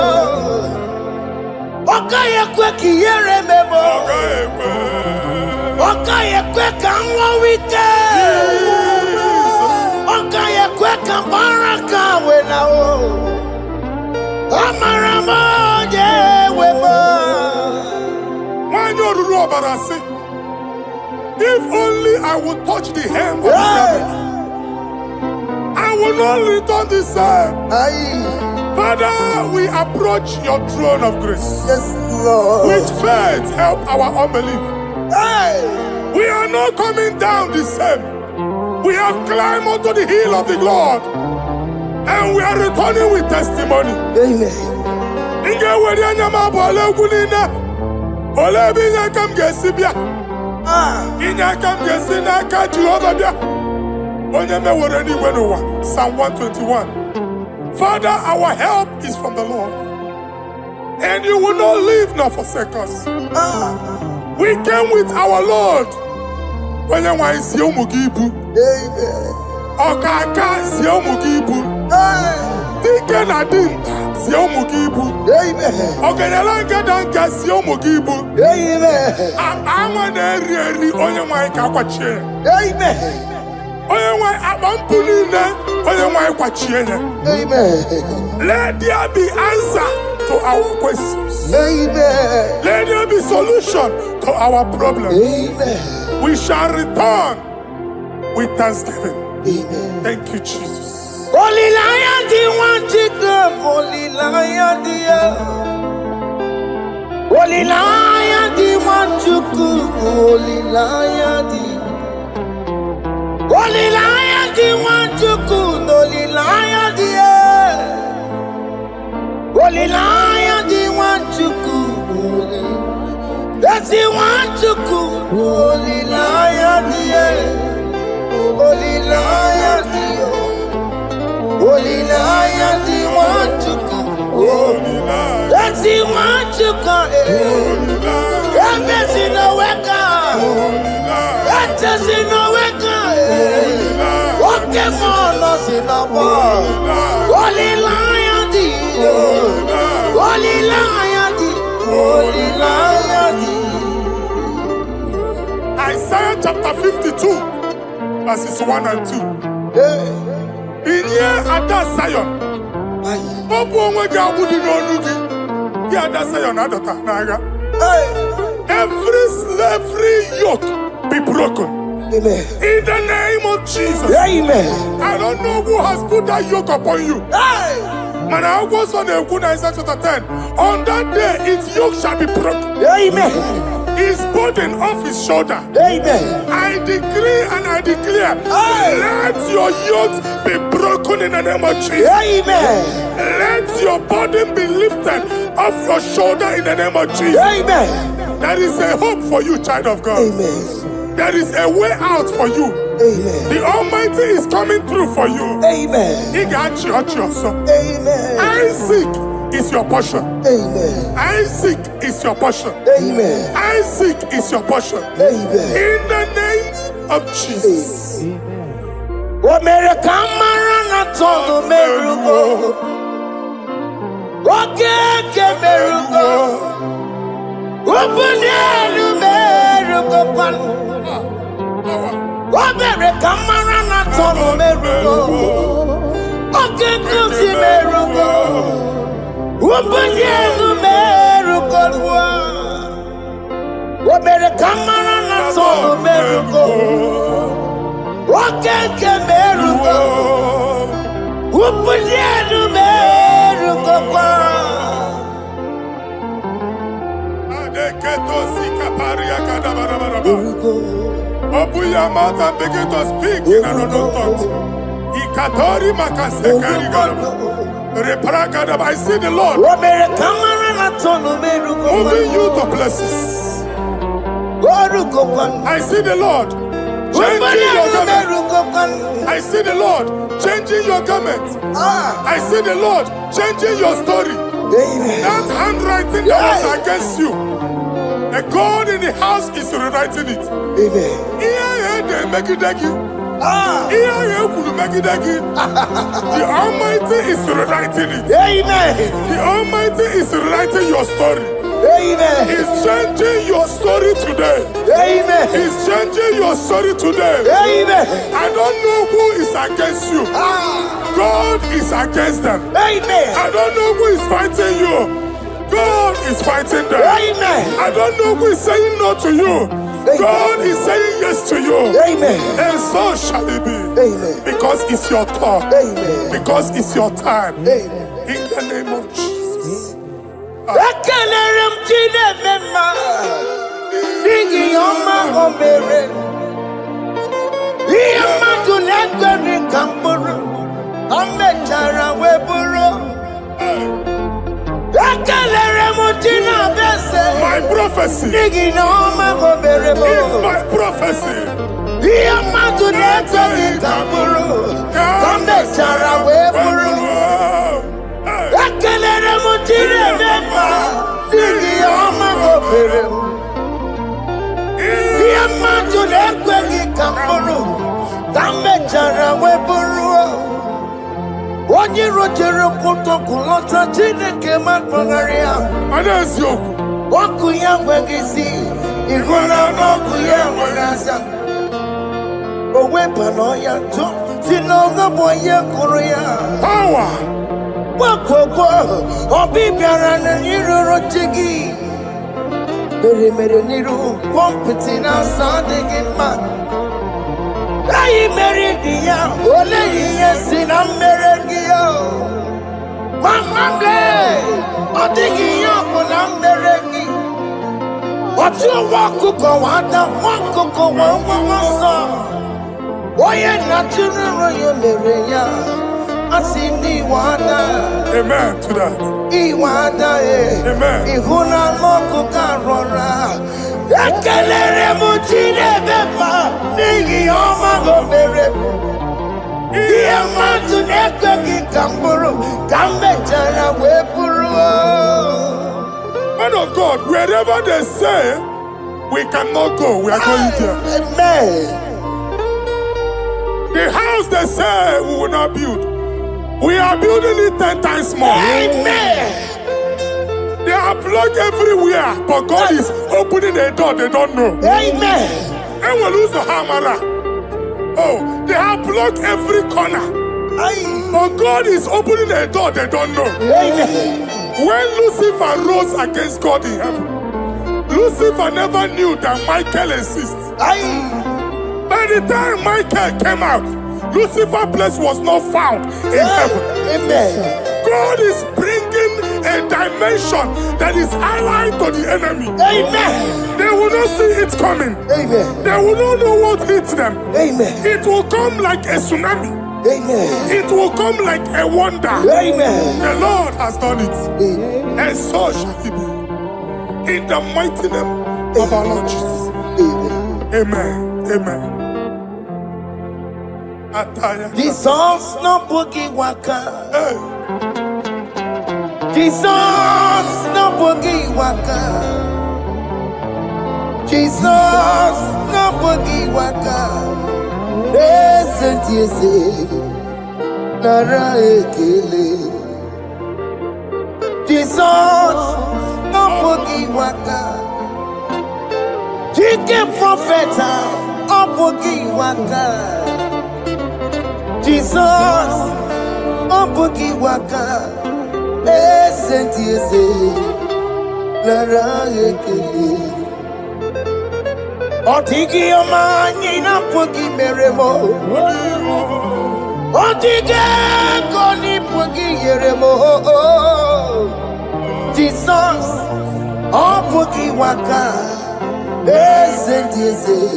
Okaye kwe kiyere memo. Okaye kwe kanwa wite. Okaye kwe kambaraka wenao. Amaramo nyegwemo. If only I would touch the hem of his garment, I will not return the same. Father, we approach your throne of grace. Yes, Lord. With faith, help our unbelief. We are not coming down the same. We have climbed onto the hill of the Lord, and we are returning with testimony. Amen. Psalm 121. Father, our help is from the Lord, and you will not leave nor forsake us. We came with our Lord. Amen. Let there be answer to our questions. Amen. Let there be solution to our problems. Amen. We shall return with thanksgiving. Amen. Thank you, Jesus. Holy Lion, the one to come. Holy Lion, the Holy Lion, the Wanchuku Olilayadi Olilayadi Wanchuku Olilayadi Olilayadi Wanchuku That's it Wanchuku Olilayadi Olilayadi Olilayadi Wanchuku That's it Wanchuku That's in the weka. That's in the weka. Okay, man, us in the bar. Holy lion, holy lion, holy lion. Isaiah chapter 52, verses 1 and 2. In here at that Zion, every slavery yoke be broken. Amen. In the name of Jesus. Amen. I don't know who has put that yoke upon you. Man, I was on the Isaiah chapter 10. On that day, its yoke shall be broken. Amen. His burden off his shoulder. Amen. I decree and I declare, let your yokes be broken in the name of Jesus. Amen. Let your burden be lifted off your shoulder in the name of Jesus. Amen. There is a hope for you, child of God. Amen. There is a way out for you. Amen. The Almighty is coming through for you. Amen. He got you, son. Amen. Isaac is your portion. Amen. Isaac is your portion. Amen. Isaac is your portion. Amen. In the name of Jesus. What made a camarana told Merugo? What can Merugo? Open the Merugo. What made a camarana told Merugo? Okay, come to Merugo. Open the Merugo. What made a camarana told Merugo? Okay, Merugo. Open the Merugo. Open your mouth and begin to speak in another tongue. I see the Lord moving you to places. I see the Lord changing your garment. I see the Lord changing your garment. I see the Lord changing your story. That handwriting that was against you, the God in the house is rewriting it. The Almighty is rewriting it. The Almighty is rewriting your story. He's changing your story today. He's changing your story today. I don't know who is against you. God is against them. I don't know who is fighting you. God is fighting them. I don't know who is saying no to you. God is saying yes to you. And so shall it be. Because it's your turn. Because it's your time. In the name of Jesus. My prophecy is my prophecy. Onye rojere kutoku lota Chineke magbogaria. Anaziokwu. Oku ya nwegisi, ihuna n'oku ya nwegasa. Owepa n'ọya ntụ, si n'ọgọbọ ya kwuru ya. Power. Gbakọkọ, obi bịara n'iruru chi gị. Mere n'iru, kọmpiti na-asa adịghị mma. Ayi mere di ya, ole ihe si na mmere gị ya. Mama ble, ọ dịghị ihe ọ bụ na mmere gị. What's your walk to go on the walk to go one song? Why are not you Maria? I see me water. Amen to that. Iwanda Amen. Ihuna moko karora. Ekelere mutine bepa. Nigi oma gomere. Iya matu neka ki kamburu. Kambe jana wepuru. Man of God, wherever they say we cannot go, we are going there. Amen. The house they say we will not build, we are building it 10 times more. Amen. They are blocked everywhere, but God is opening a door they don't know. Amen. And we lose the hammer. Oh, they have blocked every corner, but God is opening a door they don't know. Amen. When Lucifer rose against God in heaven, Lucifer never knew that Michael exists. By the time Michael came out, Lucifer's place was not found in heaven. Amen. God is bringing a dimension that is allied to the enemy. Amen. They will not see it coming. Amen. They will not know what hits them. Amen. It will come like a tsunami. Amen. It will come like a wonder. Amen. The Lord has done it. Amen. And so shall it be. In the mighty name of our Lord Jesus. Amen. Amen. Amen. Ataya. Jesus no boogie waka. Hey. Jesus no boogie waka. Jesus no boogie waka. Listen to you say, Nara ekele. Jesus no boogie waka. Chicken prophet no boogie waka. Jesus, oh boogie waka, listen to you say, Lara ekele. Otigi omani na boogie meremo. Otige koni boogie yeremo. Jesus, oh boogie waka, listen to you say,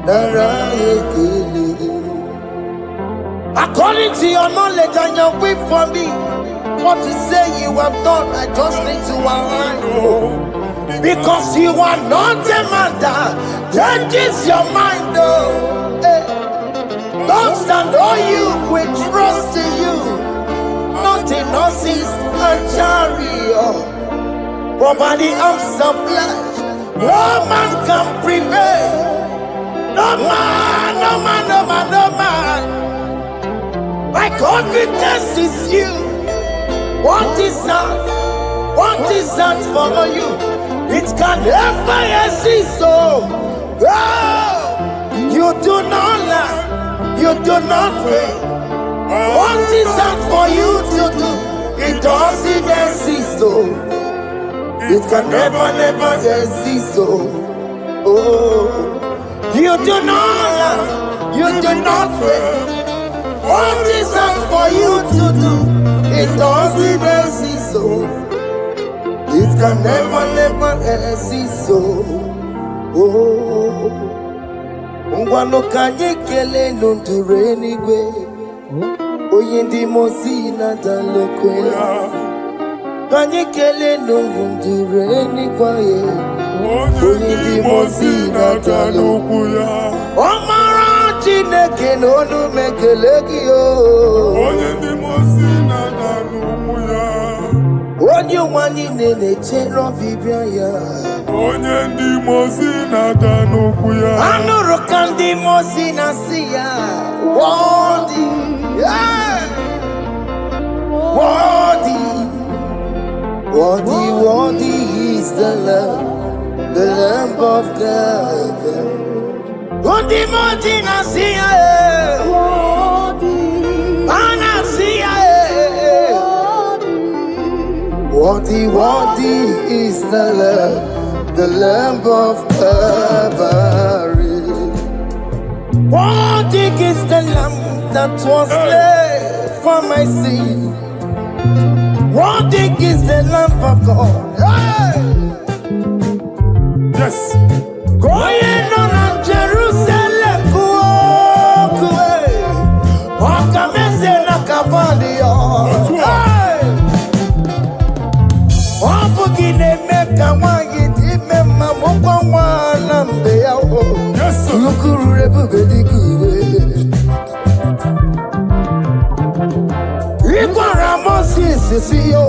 Lara ekele. According to your knowledge and your will for me, what you say you have done, I just need to align. Because you are not a man that changes your mind, though. Don't stand on you, we trust in you. Not in horses and chariot, but by the arms of flesh, no man can prevail. No man, no man, no man, no man. My confidence is you. What is that? What is that for you? It can never exist. So, you do not lie. You do not fail. What is that for you to do? It doesn't exist. So, it can never exist. So, you do not lie. You do not fail. What is that for you to do? It doesn't exist, so it can never exist, so Ngwano kanye kele nundure nigwe Oyindi mosi na dalokwe Kanye kele nundure nigwe Oyindi mosi na dalokwe Omara Chineke n'onu mekelegi yo. Onye ndị mosi na n'ugwu ya. Onye nwanyị na-eche n'ọbịbịa ya. Onye ndị mosi na n'ugwu ya. Anụrụ ka ndị mosi na-asị ya. Worthy, yeah. Worthy is the Lamb of God. Undi moti na siya Ana siya Worthy is the Lamb of Calvary. Worthy is the Lamb that was slain for my sin. Worthy is the Lamb of God. Yes. Going on Jerusalem, Wakamesena Kapadio. Wapugine Meka Wagiti Mema Mukwana Mbeyao. Yes, sir. Lukuru Rebugadiku. Ikwara Moses Sio.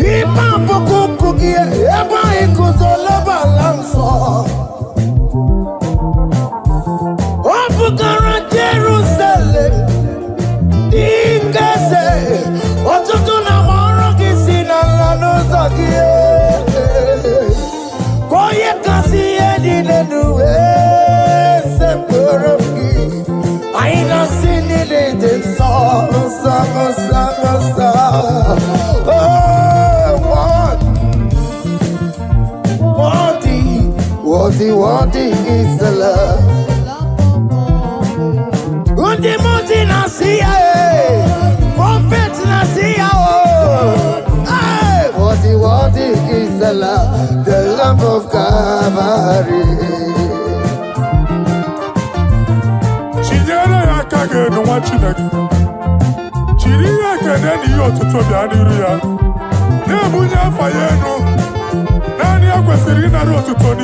Ipa Pokuki, Eba Ikuzolaba Lamso. Wapugara Jerusalem. Ingase. Otutuna Maroki Sinalanozakie. Koye Kasi Edinenuwe. Sepuraki. I ain't seen it in song. What is the love? Undi Muti Nasia, Prophet Nasia. What is the love? The love of Calvary. Chinyere Yakage no Wachinaki. Chiria Canani Yoto Bianiria. Nebunya Fayeno. Nani Aquasirina Rotoni.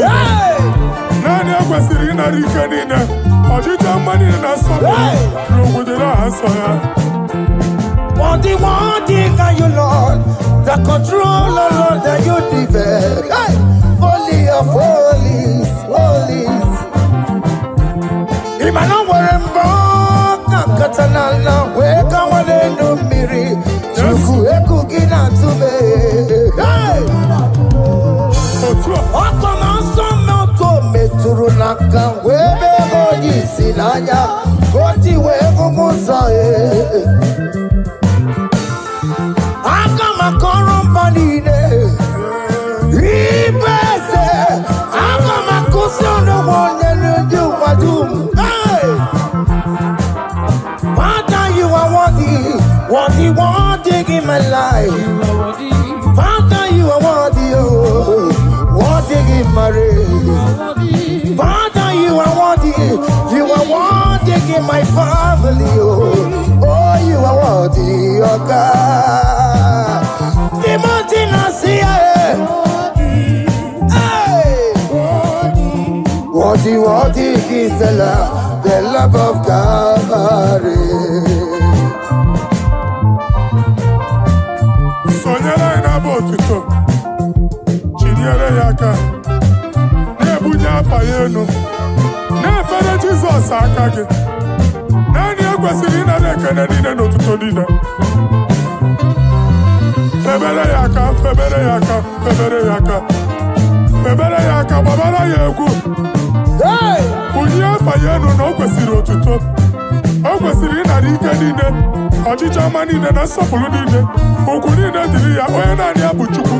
Nani Aquasirina Ricanina. Ojita Mani and Asana. No with the answer. What can you, Lord? The control, Lord, that you develop. Holy of holies, holies. Imana Warembo, Katanala, where come on into Miri? Chuku Ekugina to me. Turunaka webe hoji sinanya koti wevu musae aka makorombanine ibese aka makusono wonye nuju madum. Father, you are worthy in my life. Father, you are worthy in my race. Father, you are worthy in my family. Oh, you are worthy, oh God. Timothy Nasia, worthy is the love of Calvary. Sonyala Inabotuto. Chinyere Yaka. Nebunya Fayeno. Nefere Jesus Akage. Nani Aquasirina Rekanadina no Tutodina. Febere Yaka, Babara Yaku. Hey! Bunya Fayeno no Quasiro Tuto. Aquasirina Rikanine. Ojicha Manine na Sapuludine. Okunine Diria, Oyanania Buchuku.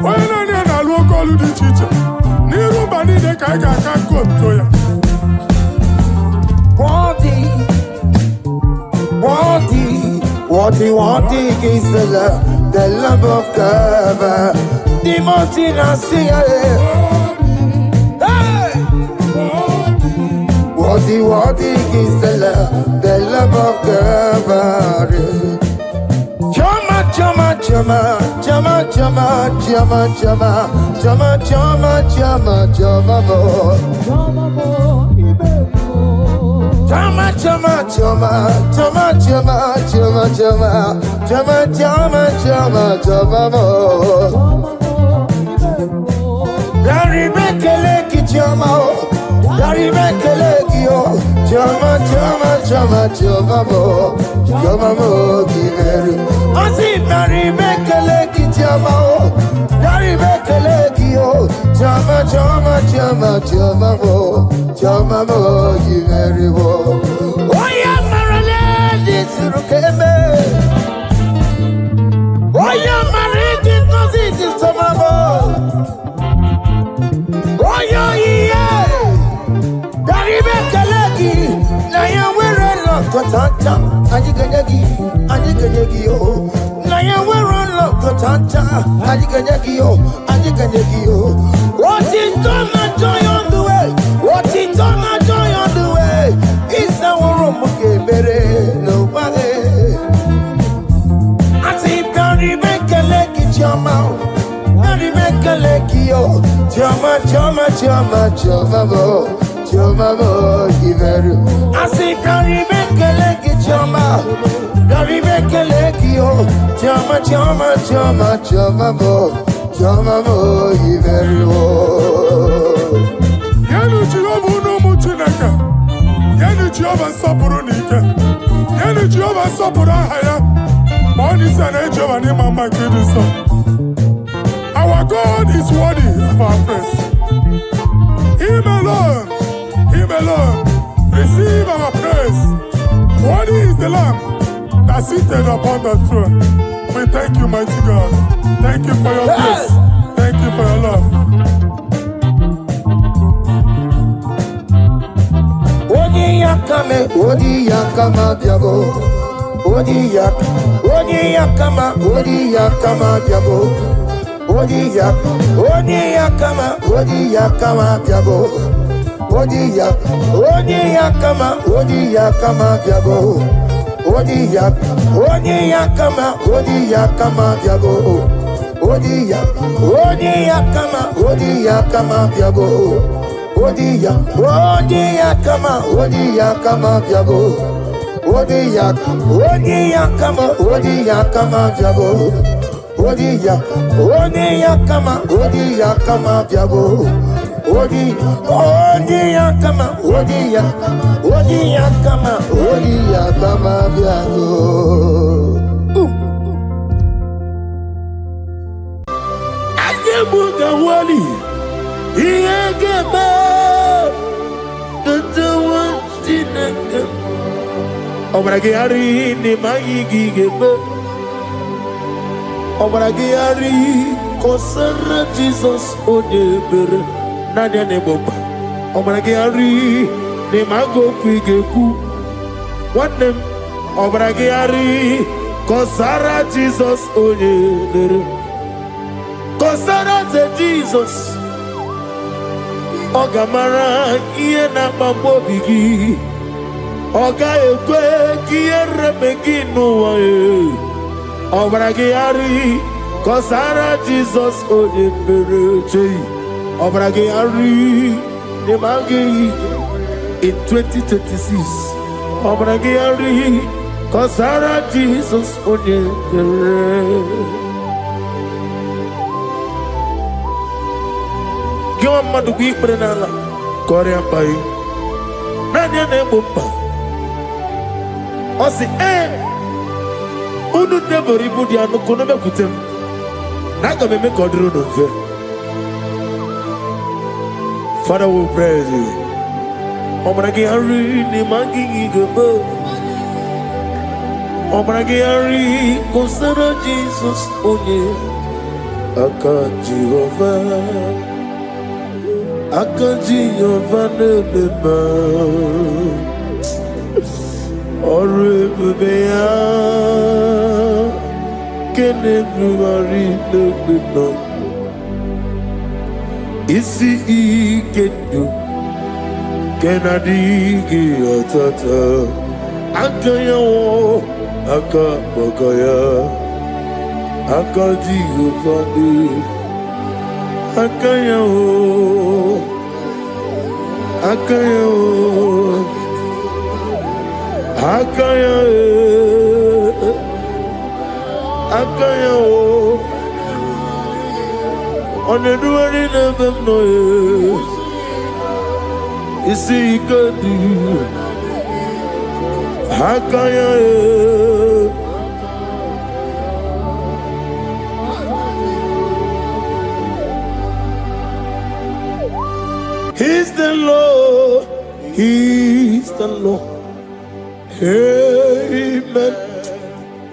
Oyanania na Luokolu di Chicha. Niru Banine Kaga Kakotoya. Worthy is the love of God. Timothy Nasia. Hey! Worthy is the love of God. Chama, What is done and joy on the way? What is done and joy on the way? It's our room, nobody. I see Gary make a leg in your mouth. Gary make a leg yo. Chama, give it. I see Gary make a leg in your mouth. Gary make a leg yo. Chama, give it. Yanu Jehovah no muchinaka. Yanu Jehovah sapuru nika. Yanu Jehovah sapuru haya. Money sana Jehovah ni mama kidiso. Our God is worthy of our praise. Him alone, receive our praise. Worthy is the Lamb that seated upon the throne. We thank you, mighty God. Thank you for your grace. Thank you for your love. Odi yakama diabo. Odi yakama diabo. Odi yakama diabo. Odi yakama diabo. Odi yakama diabo. Odi yakama diabo. Odi yakama diabo. Odi yakama diabo. Odi yakama diabo. Odi yakama diabo. Ayebuga wali. Iyegeba. Tatawantinaka. Obragari ni mayigigeba. Obragari kosara Jesus odebere. Nadia neboba. Obragari ni mago pigeku. What name? Obragari kosara Jesus odebere. Kosara ze Jesus. Ogamara iye na mambo bigi. Oga ekwe kiye remegi nuwae. Obragari kosara Jesus odebere. Obragari nemagi in 2026. Obragari kosara Jesus odebere. Give madu gi prenala Korea pai. Nadia nebomba. Osi unu nebori budi anu kono be kutem. Naga me kodru no fe. Father, we praise you. Obragari ni mangi gebo. Obragari kosara Jesus onye. Aka Jehovah nebeba. Orebeya kenebari nebeba. Isi ikedu kenadigi atata. Akayawo akabakaya. Jehovah ne. Akayawo. On the doing of them noise. Is he good? He's the Lord. He's the Lord. Amen.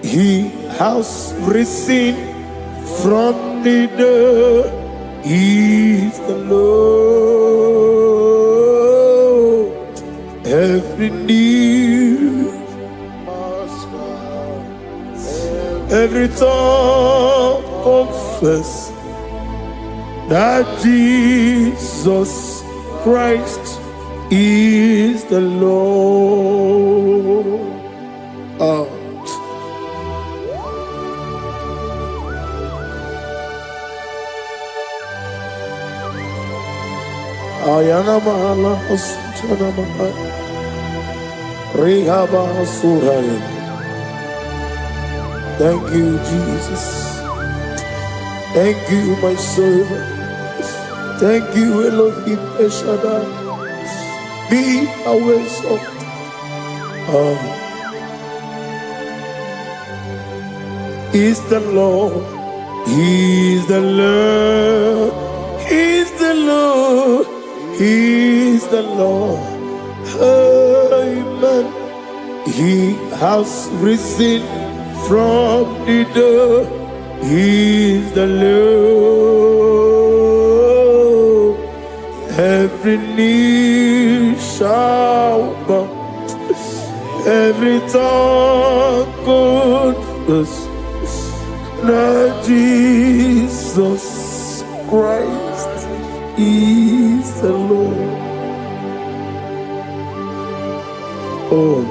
He has risen from the dead. He's the Lord. Every knee, every tongue confess that Jesus Christ is the Lord. Ayana mahala asutana mahala rehaba suraya. Thank you, Jesus. Thank you, my servant. Thank you, Elohim Eshada. Be our salt. Is the Lord. He's the Lord. He's the Lord. He's the Lord. Amen. He has risen from the dead. He's the Lord. Every knee shall bow, every tongue confess that Jesus Christ is the Lord. Oh.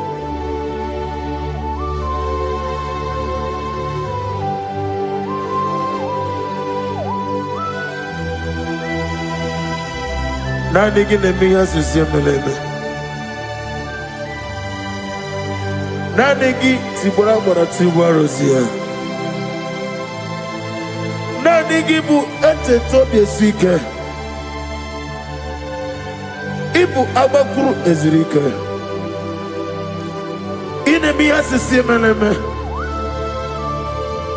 Nanigi nemiya sisiyemeleme. Nanigi tibora bora tibora rosia. Nanigi bu ete tobi esike. Ibu abakuru ezirike. Inemiya sisiyemeleme.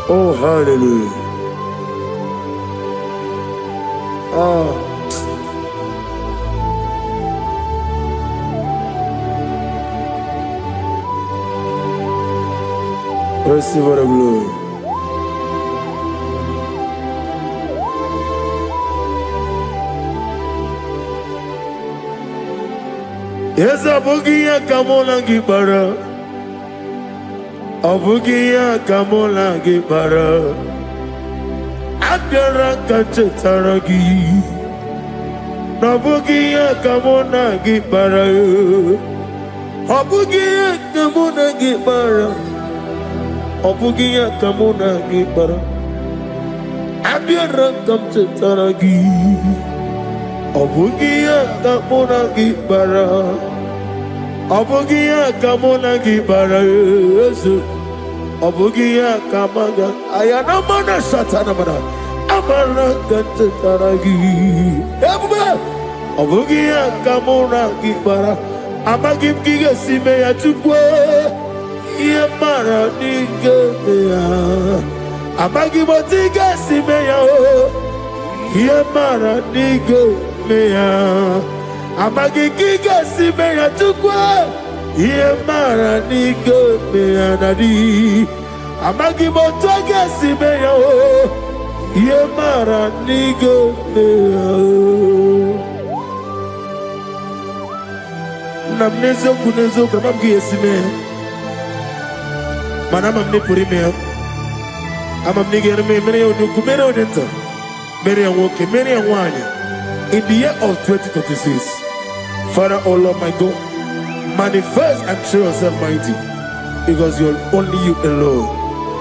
Oh, hallelujah. Receive the glory. Yes, Abugia Kamola Gibara. Abugia Kamola Gibara. Agara Kachetaragi. Nabugia Kamona Gibara. Abugia Kamona Gibara. Obugia kamuna gibara, abiara kamchetaragi. Obugia kamuna gibara, obugia kamuna gibara. Obugia kamaga, ayana mana satana mana, amara kamchetaragi. Obugia kamuna gibara, amagim giga sime ya chukwe. Yemara nigemeya, amagi motiga simeya o. Yemara nigemeya, amagi giga simeya tukwa. Yemara nigemeya nadi, amagi motiga simeya o. Yemara nigemeya. Namnezo kunezo kamamgi esimeya. Manama mne puri mea, ama mnigere me mene yonuku mene odenta, mene yowoke mene yowanya. In the year of 2026, Father, oh Lord my God, manifest and show yourself mighty, because only you alone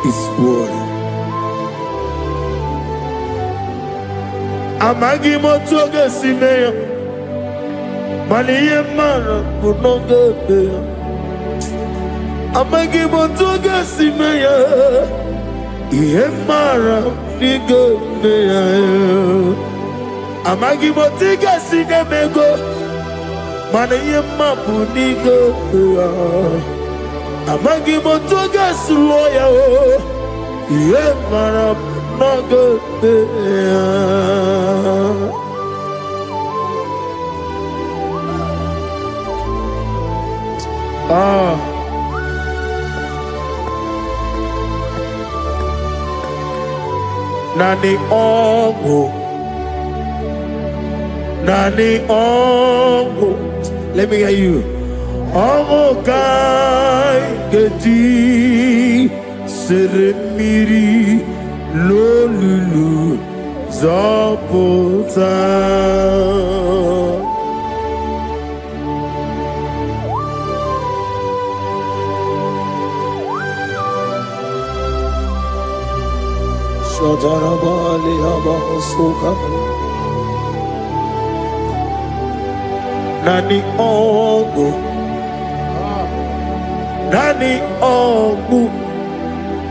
is worthy. Amagi motoge simeya, maniye mara kunoge beya. Amagi motoga simeya, Yemara nigemeya. Amagi motiga sinemego, mana yemapu nigemeya. Amagi motoga suloya, Yemara nigemeya. Nani ongo, nani ongo. Let me hear you. Ongo kai geti seremiri lolulu Zoputa Shadarabali Abasuka Nani Ogu Nani Ogu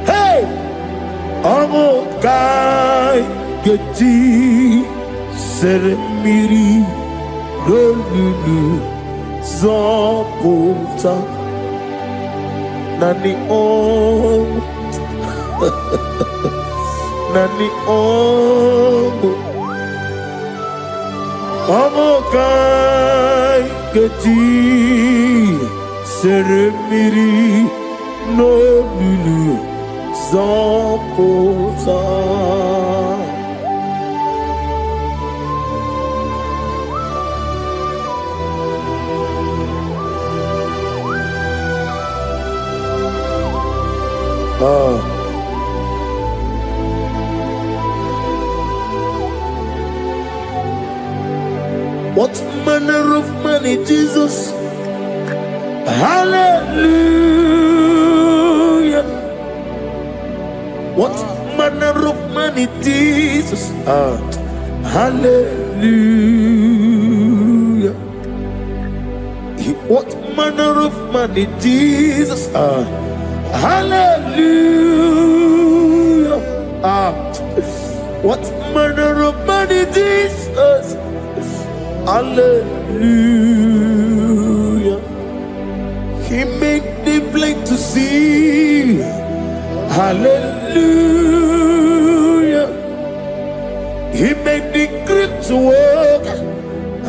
Hey Ogu Kai Geti Seremiri Lulu Zoputa Nani Ogu Nani Ogu Kai Geti Seremiri Lulu Zoputa What manner of money, Jesus? Hallelujah. What manner of money, Jesus? Hallelujah. What manner of money, Jesus? Hallelujah. What manner of money, Jesus? Hallelujah. He made the blind to see. Hallelujah. He made the crippled to walk.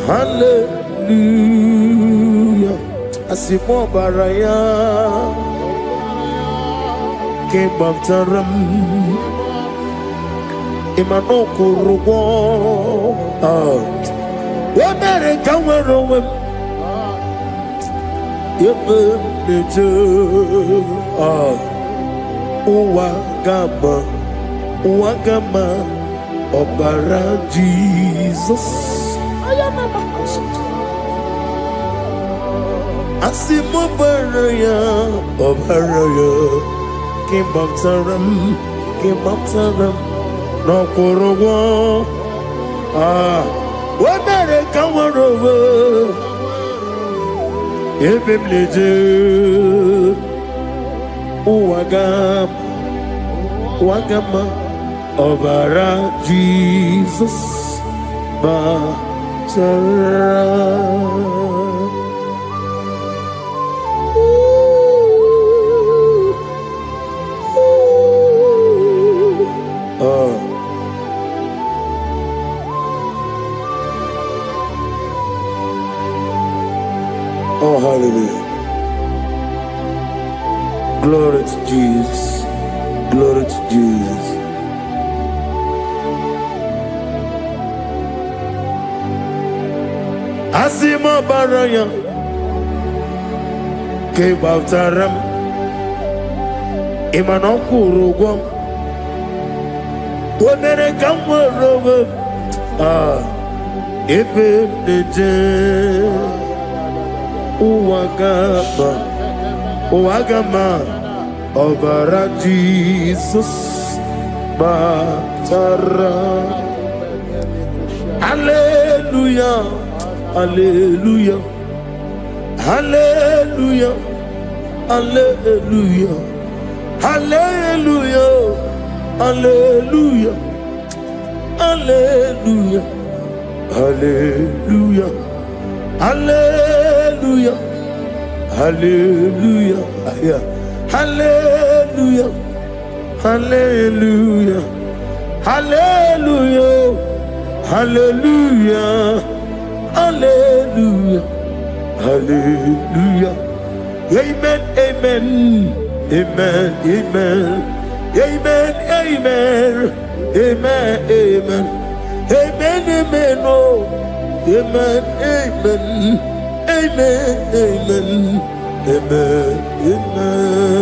Hallelujah. Asimo baraya came after him. Imano kurugo. America were away. Wagama, Obara Jesus. Asimo Baraya, Obaraya, came after them, no Korogo. America were over. Wagama Obara Jesus Batara. Oh, hallelujah. Glory to Jesus. Glory to Jesus. Asima Baraya came after him. Imanokuru Womere Kamwarova. Wagama Obara Jesus Batara. Hallelujah, hallelujah, hallelujah, hallelujah, hallelujah, hallelujah, hallelujah, hallelujah, hallelujah, hallelujah, hallelujah, hallelujah, hallelujah, hallelujah, hallelujah, hallelujah. Amen, amen, amen, amen, amen, amen, amen, amen, amen, amen, oh, amen, amen, amen, amen, amen, amen.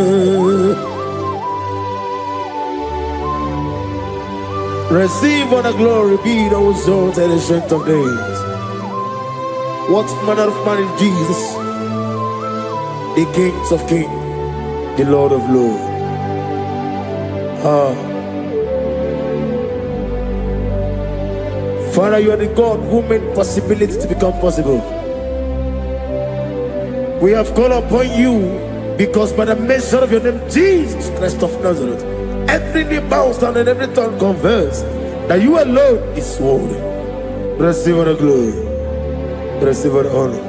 Receive all the glory, be the result and the strength of days. What manner of man is Jesus? The King of Kings, the Lord of Lords. Father, you are the God who made possibility to become possible. We have called upon you because by the measure of your name, Jesus Christ of Nazareth, every knee bows down and every tongue confess that you alone is worthy. Receive all the glory. Receive all the honor.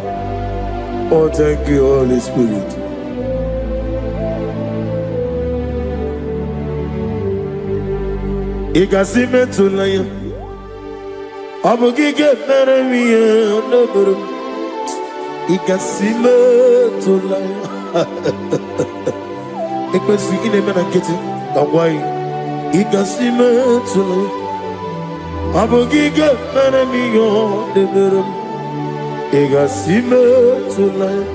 Oh, thank you, Holy Spirit. Ikasime tulaya, abogige meremiya onoboro. Ikasime tulaya. Ikpesi ine mena keti kawai. Ikasime tulaya, abogige meremiya onoboro. Ikasime tulaya.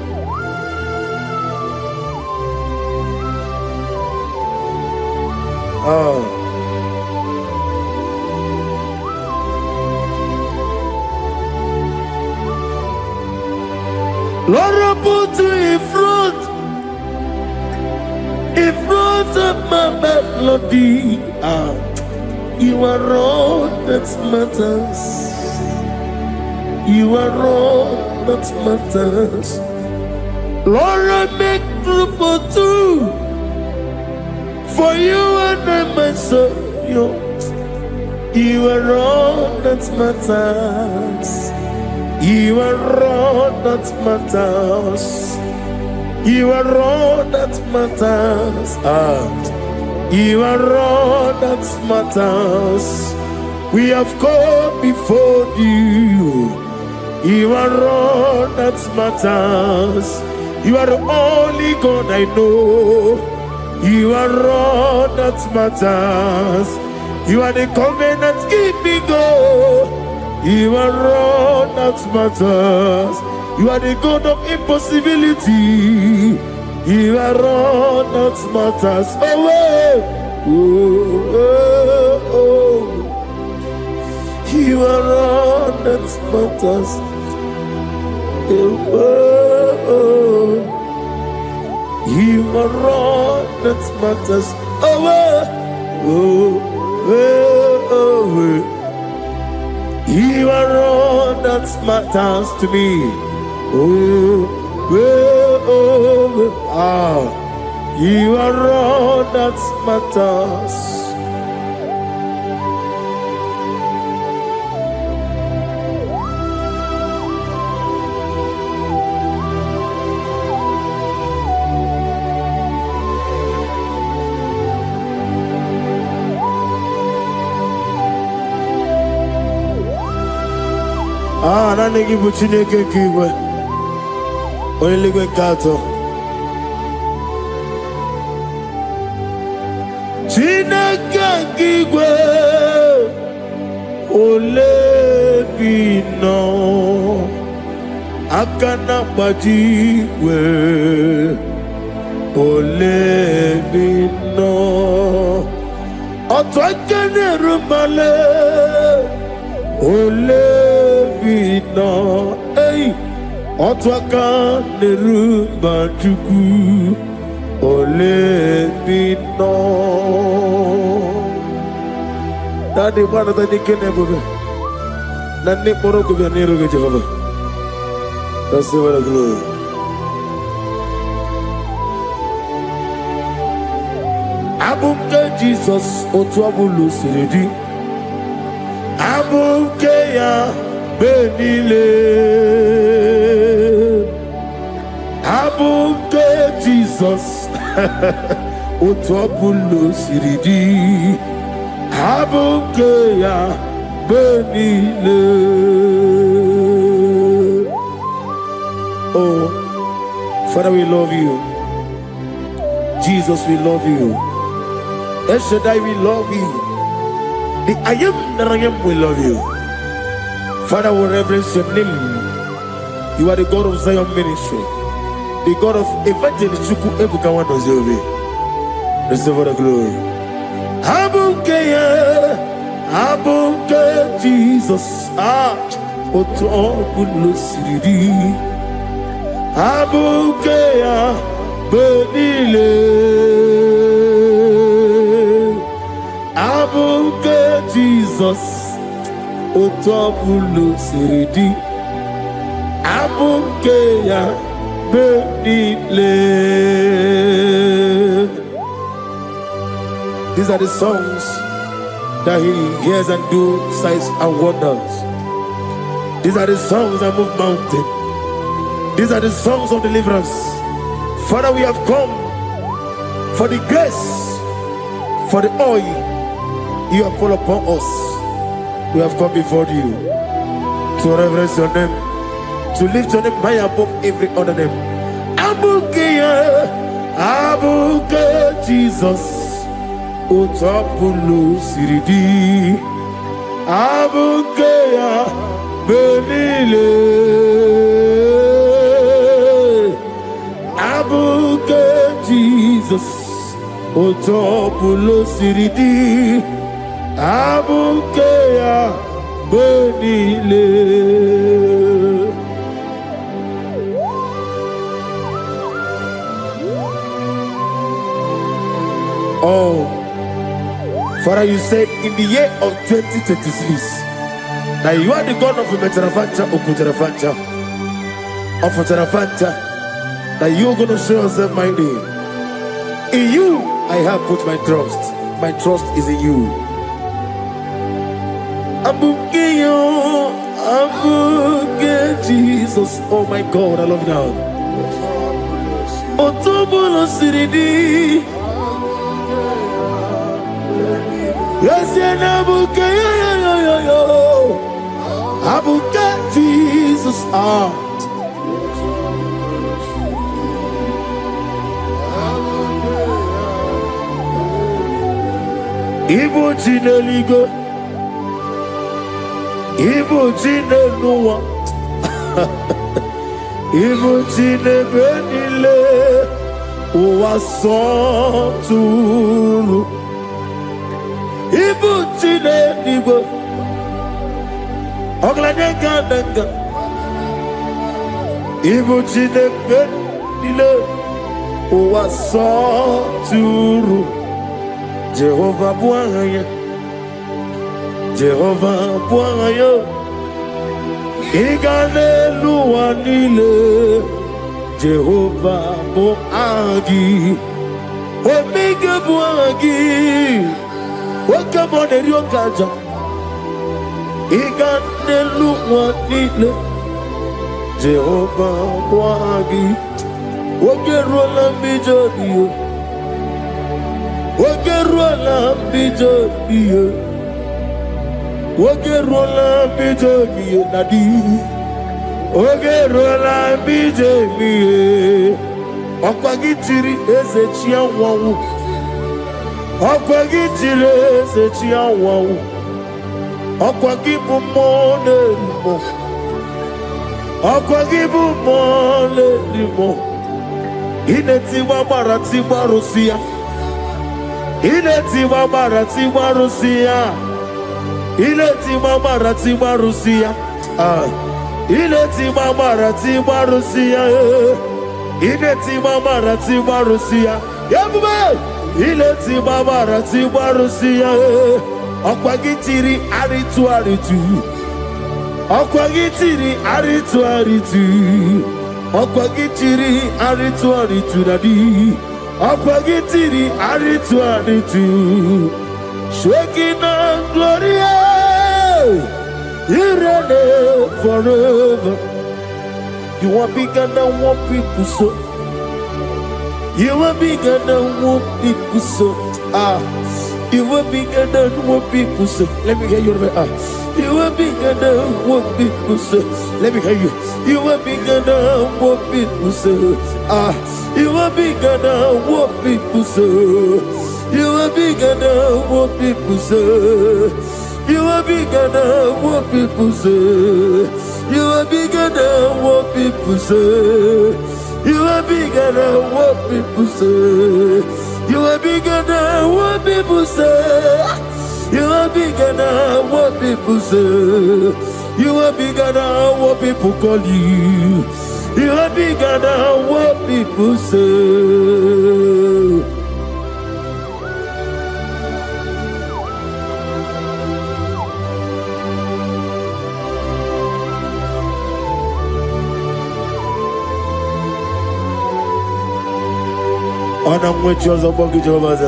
Lord, I put you in front of my melody. You are all that matters. You are all that matters. Lord, I make room for two, for you and I myself. You are all that matters. You are all that matters. You are all that matters. You are all that matters. We have come before you. You are all that matters. You are the only God I know. You are all that matters. You are the covenant keeping God. You are all that matters. You are the God of impossibility. You are all that matters. You are all that matters. You are all that matters. You are all that matters to me. You are all that matters. Nani give Chineke kiwe. Only we kato. Chineke kiwe. Ole bino. Akana bajiwe. Ole bino. Otwakene rumale. Ole bino, hey, otwaka nerumba chuku, ole bino. Daddy, what are the Kennebuga? Nani Morocco, Nero Jehovah. That's the word of glory. Abumke Jesus, Otwabulu Siridi. Abumke ya Benile. Abumke Jesus, Otwabulu Siridi. Abumke ya Benile. Oh, Father, we love you. Jesus, we love you. El Shaddai, we love you. The I am that I am, we love you. Father, we reverence your name. You are the God of Zion ministry, the God of evangelist Chuku Ebukawan Ozeove. Receive all the glory. Abukeya, Abuke Jesus, Otobulo Siridi, Abuke ya Benile, Abuke Jesus, Otobulo Siridi, Abuke ya Benile. These are the songs that he hears and do signs and wonders. These are the songs that move mountain. These are the songs of deliverance. Father, we have come for the grace, for the oil you have poured upon us. We have come before you to reverence your name, to lift your name high above every other name. Abuke Jesus. Otapulo Siridi, Abuke ya Benile, Abuke Jesus, Otapulo Siridi, Abuke ya Benile. Oh, Father, you said in the year of 2026 that you are the God of Metarafanta, Okutarafancha, of Tarafanta, that you are going to show yourself mighty. In you, I have put my trust. My trust is in you. Abukeyo, Abuke Jesus. Oh my God, I love God. Otobulo Siridi. Yes, Abuke, Abuke Jesus, Ibu Jineligo, Ibu Jinelua, Ibu Jinebenile, Uwasoturu. Ibu Chine Nibo Oglanega Ibu Chine Benile Uwasoturu Jehovah Bwanya Jehovah Bwanya Igane Luanile Jehovah Bwagi Omega Bwagi Welcome on the Rio Kaja. Iganelu wanile Jehovah Wagi. Ogerola bijodiyo. Ogerola bijodiyo. Ogerola bijodiyo nadi. Ogerola bijodiyo. Okwagitiri ezechia wawu. Okwagitire sechi awawu Okwagibu monelimo Okwagibu monelimo Inetiwa maratiwa Rusia Inetiwa maratiwa Rusia Inetiwa maratiwa Rusia Inetiwa maratiwa Rusia Inetiwa maratiwa Rusia Yabube Ileti babara ti barusia Okwagitiri aritu aritu Okwagitiri aritu aritu Okwagitiri aritu aritu nadi Okwagitiri aritu aritu Shekinah Gloria You reign forever You are bigger than what people so You are bigger than what people say. You are bigger than what people say. Let me hear you. You are bigger than what people say. Let me hear you. You are bigger than what people say. You are bigger than what people say. You are bigger than what people say. You are bigger than what people say. You are bigger than what people say. You are bigger than what people say. You are bigger than what people say. You are bigger than what people say. You are bigger than what people call you. You are bigger than what people say. And I'm with you as a bucket of us.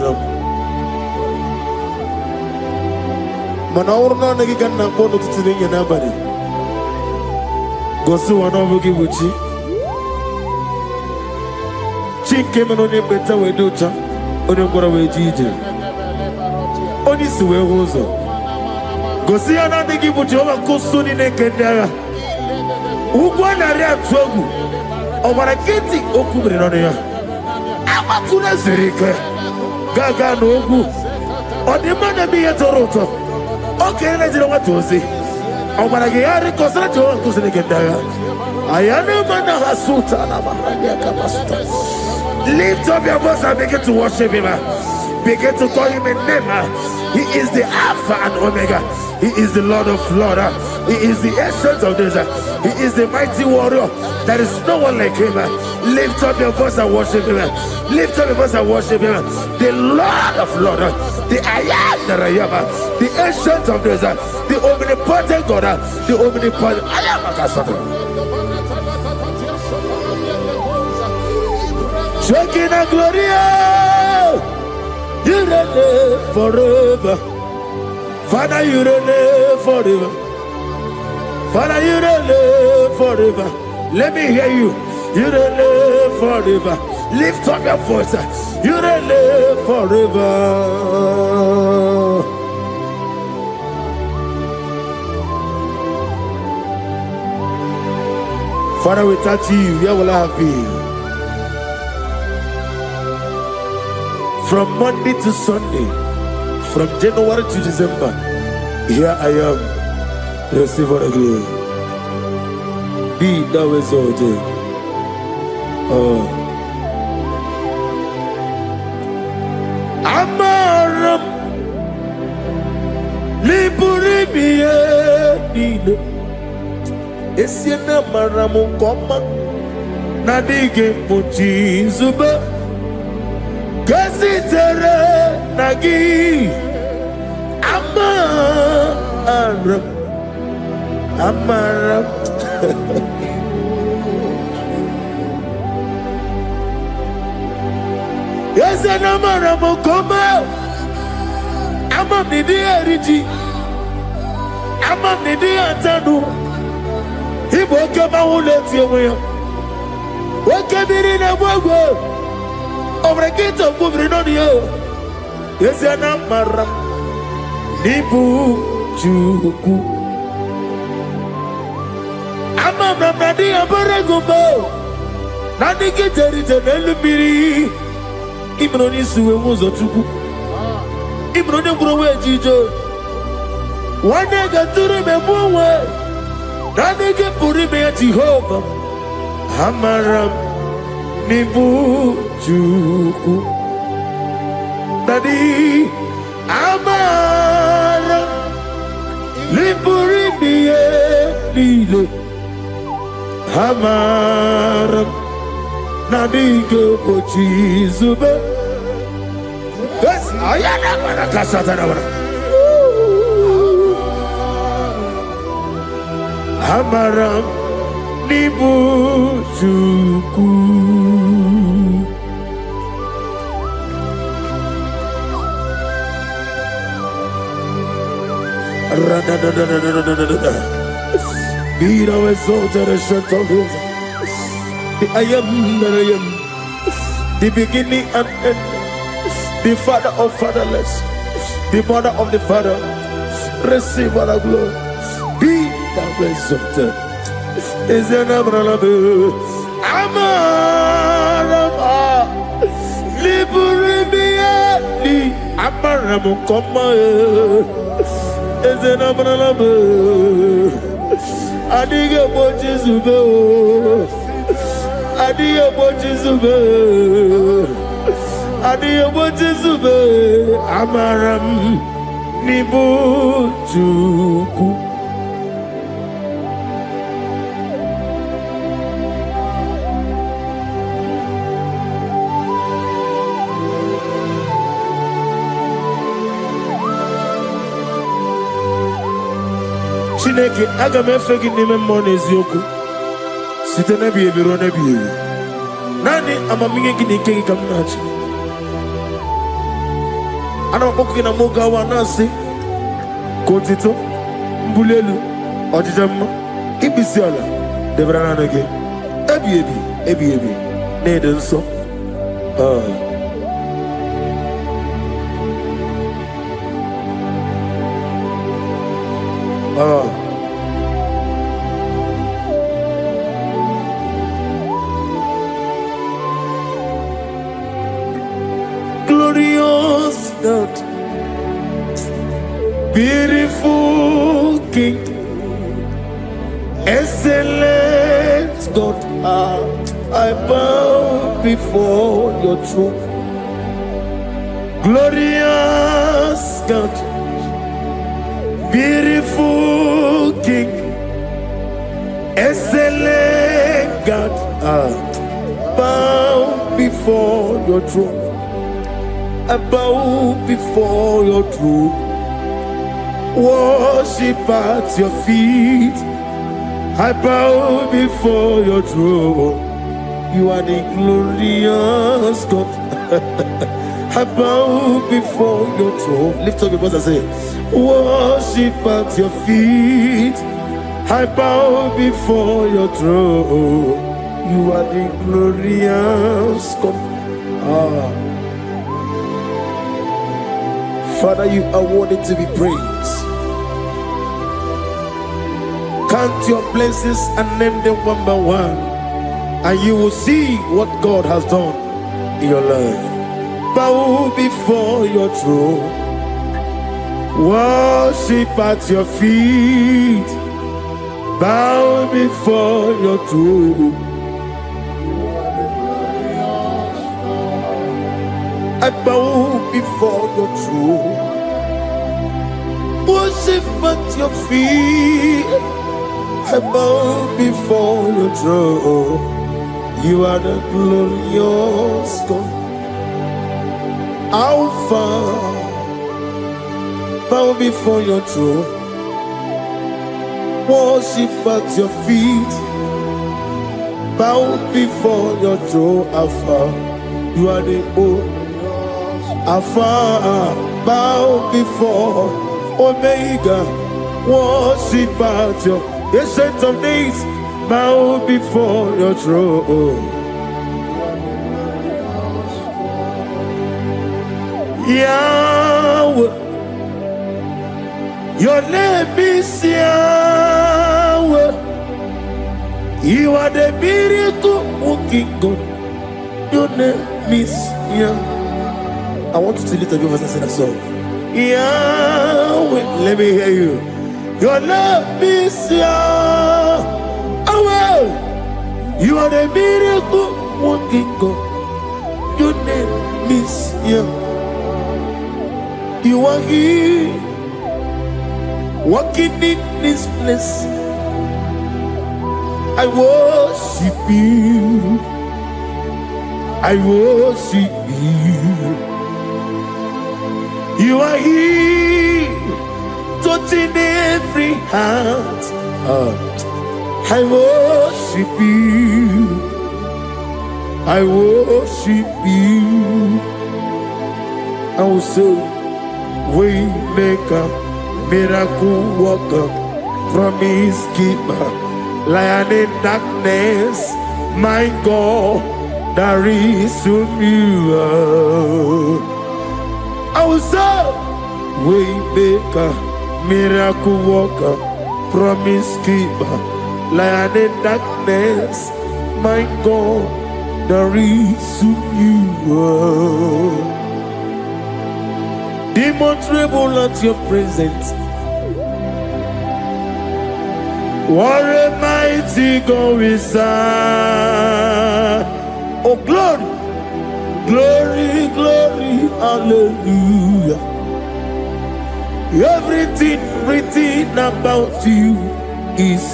Manaurna Nagikan Nabono to the nobody. Go to one of Gibuchi. Chick came on your better way, Ducha, on your Goraway Gigi. Only Sue Rosa. Go see another Gibuchi over Kosuni Nekendara. Who won a real trouble over a getty Okubri on here. Amakuna Zerika Gaga Nogu or the man be a Toronto. Okay, let's know what to say. Over a Gary Cosato Kusinekendara. I am a man of Hasuta. Lift up your voice and begin to worship him. Begin to call him a name. He is the Alpha and Omega. He is the Lord of Lords. He is the essence of this. He is the mighty warrior. There is no one like him. Lift up your voice and worship him. Lift up your voice and worship him. The Lord of Lords. The I am that I am. The essence of this. The omnipotent God. The omnipotent I am. Shekinah Gloria. You reign forever. Father, you reign forever. Father, you reign forever. Let me hear you. You reign forever. Lift up your voice. You reign forever. Father, without you, where will I have been? From Monday to Sunday, from January to December, here I am. Receive all the glory. Be thou exalted. Amaram Liburibie Nino Esiena Maramu Koma Nadige Muchi Zuba Gazitere Nagi Amaram Yes, and Amaram Koma Amam Nidi Eriji Amam Nidi Antanu He woke up my let you will. What can be in a world? Over a gate of moving on you. Yes, and Amaram Nibu Chuku Amam Nadi Abaragumbo Nadi Kitari Elubiri Imroni Suwe Muzotuku Imroni Growe Jijo One day got to remember Nadi Purime Jehovah Amaram Nibu Chuku Nadi Amaram Liburibie Lile Amaram Nadige Pochi Zube Yes, I am a Casatana Amaram Nibu Chuku Be thou exalted and shut of his. I am that I am, the beginning and end, the father of fatherless, the mother of the father. Receive all the glory. Be thou exalted. Is an Abraham, Amarama, Liburibiani, Abraham, Koma, is an Abraham. Adiga Bochizube, Adiga Bochizube, Adiga Bochizube, Amaram Nibujuku. Chineke aga m efe gị n'ime mmụọ na eziokwu site n'ebighị ebi ruo n'ebighị ebi. Naanị amamihe gị na ike gị ka m na-achị. Ana m akpọkụ gị na m oge awa na-asị ka otito, mbuli elu, ọjịja mma, ikpisi ala debere naanị gị ebighị ebi ebighị ebi na-ede nsọ. Glorious God, beautiful King, excellent God, I bow before your throne. Glorious God, beautiful King, excellent God, bow before your throne. I bow before your throne, worship at your feet. I bow before your throne. You are the glorious God. I bow before your throne. Lift up your voice and say, worship at your feet. I bow before your throne. You are the glorious God. Father, you are worthy to be praised. Count your blessings and name them one by one, and you will see what God has done in your life. Bow before your throne, worship at your feet. Bow before your throne. I bow before your throne, worship at your feet. I bow before your throne. You are the glorious God, Alpha. Bow before your throne, worship at your feet. Bow before your throne, Alpha. You are the old Alpha. Bow before Omega, worship at your Ancient of Days. Bow before your throne. Yahweh, your name is Yahweh. You are the miracle working God. Your name is Yahweh. I want you to lift up your voice and sing a song. Yahweh, let me hear you. Your name is Yahweh. You are the miracle working God. Your name is Yahweh. You are here, walking in this place. I worship you. I worship you. You are here, touching every heart. I worship you. I worship you. I will say, Waymaker, miracle worker, promise keeper, lion in darkness, my God, there is to you. I will say, Waymaker, miracle worker, promise keeper, lion in darkness, my God, there is to you. Demon tremble at your presence. What a mighty God we serve. Oh, glory, glory, glory, hallelujah. Everything written about you is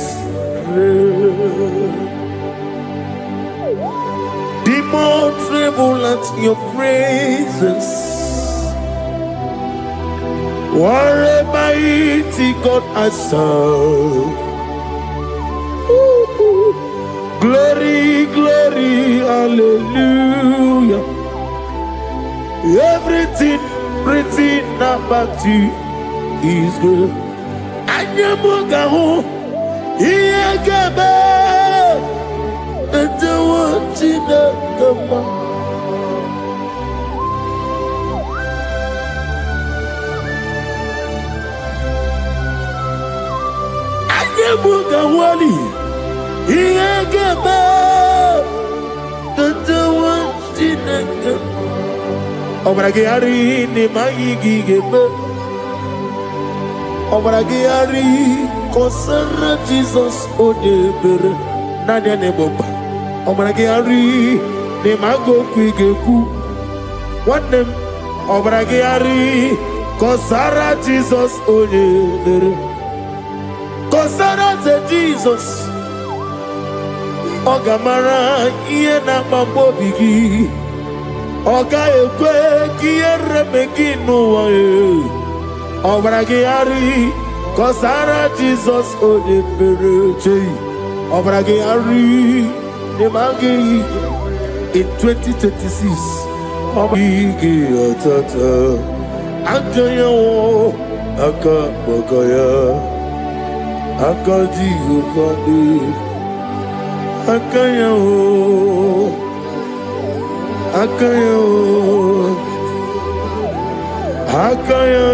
real. Demons tremble at your presence. What a mighty God I serve. Glory, glory, hallelujah. Everything written about you is good. Anyamugaho, Iyagaba, and the one in the Anyamugawali, Iyagaba, and the one in the Obragari ni maigi gebe. Obragari kosara Jesus odebere nadia ne boba. Obragari ni mago kwigeku. Wanem obragari kosara Jesus odebere. Kosara te Jesus. Ogamara iye na mambo bigi. Oga ekwe kiere meginu wae. Obragari kosara Jesus odebere. Obragari nemagi in 2026. Obigi atata akayo akabakaya akaji ufadi akayo. Akayo, akayo,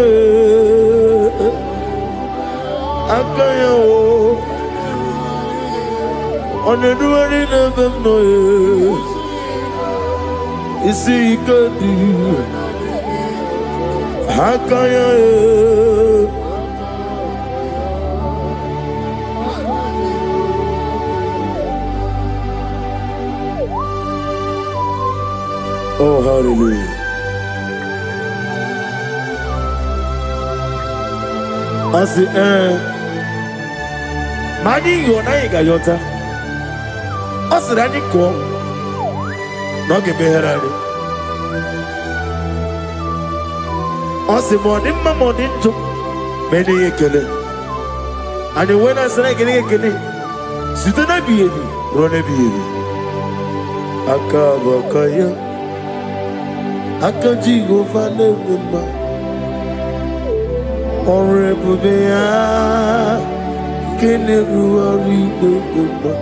akayo. On the doing of them noise, you see, you can do. Akayo. Oh, hallelujah. I say, Mani Yonaiga Yota. I said, I didn't come. Not give me her. I said, morning to many a killer. And when I said, I get a killer, sit on a baby, run a baby. Akabakaya. Akaji go fale mama Honorable Bea Kene ruari mama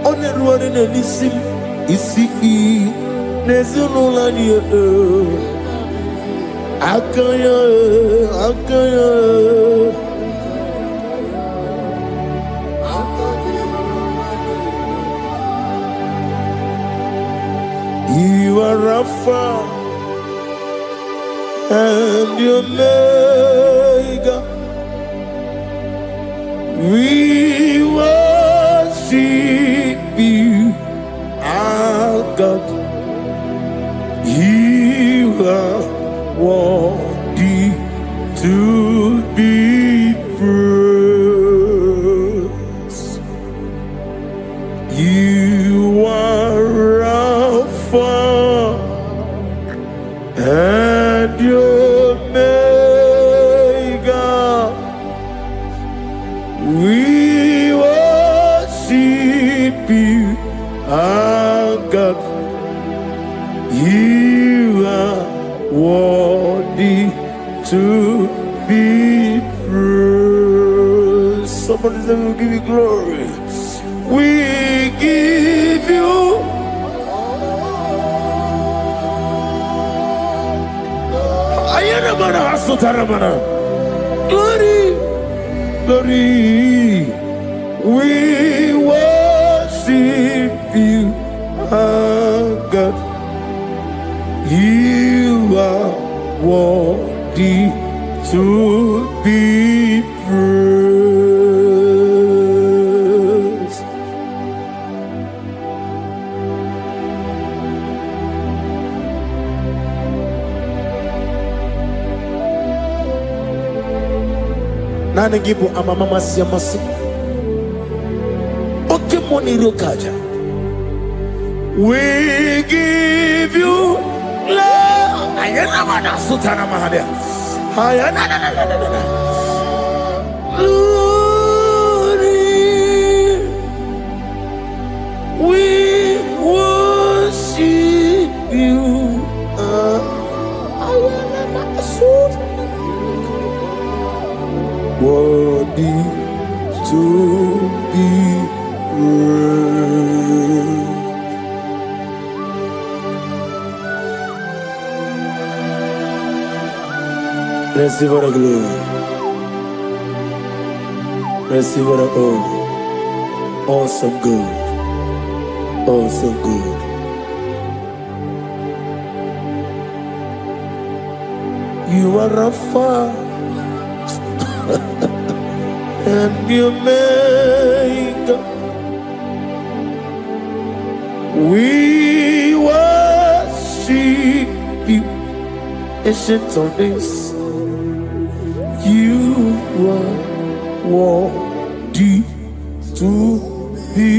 One ruari ne lisim Isi Nezuno lani Akaya Akaya You are Rafa and your Omega, we worship you, our God. You are worthy to be praised. You are Alpha and your Omega, we worship you, our God. You are worthy to be praised. Somebody say, we'll give you glory. We give you glory, glory. We worship you, our God. You are worthy to be praised. Nanagibo Amama Siamasi. Okay, Moniro Kaja. We give you love. Ayana Sutana Mahadia. Ayana. We worship you. Worthy to be praised. Receive the glory. Receive the honor. Awesome God. Awesome God. You are Alpha and you make. We worship you, ancient of days. You are worthy to be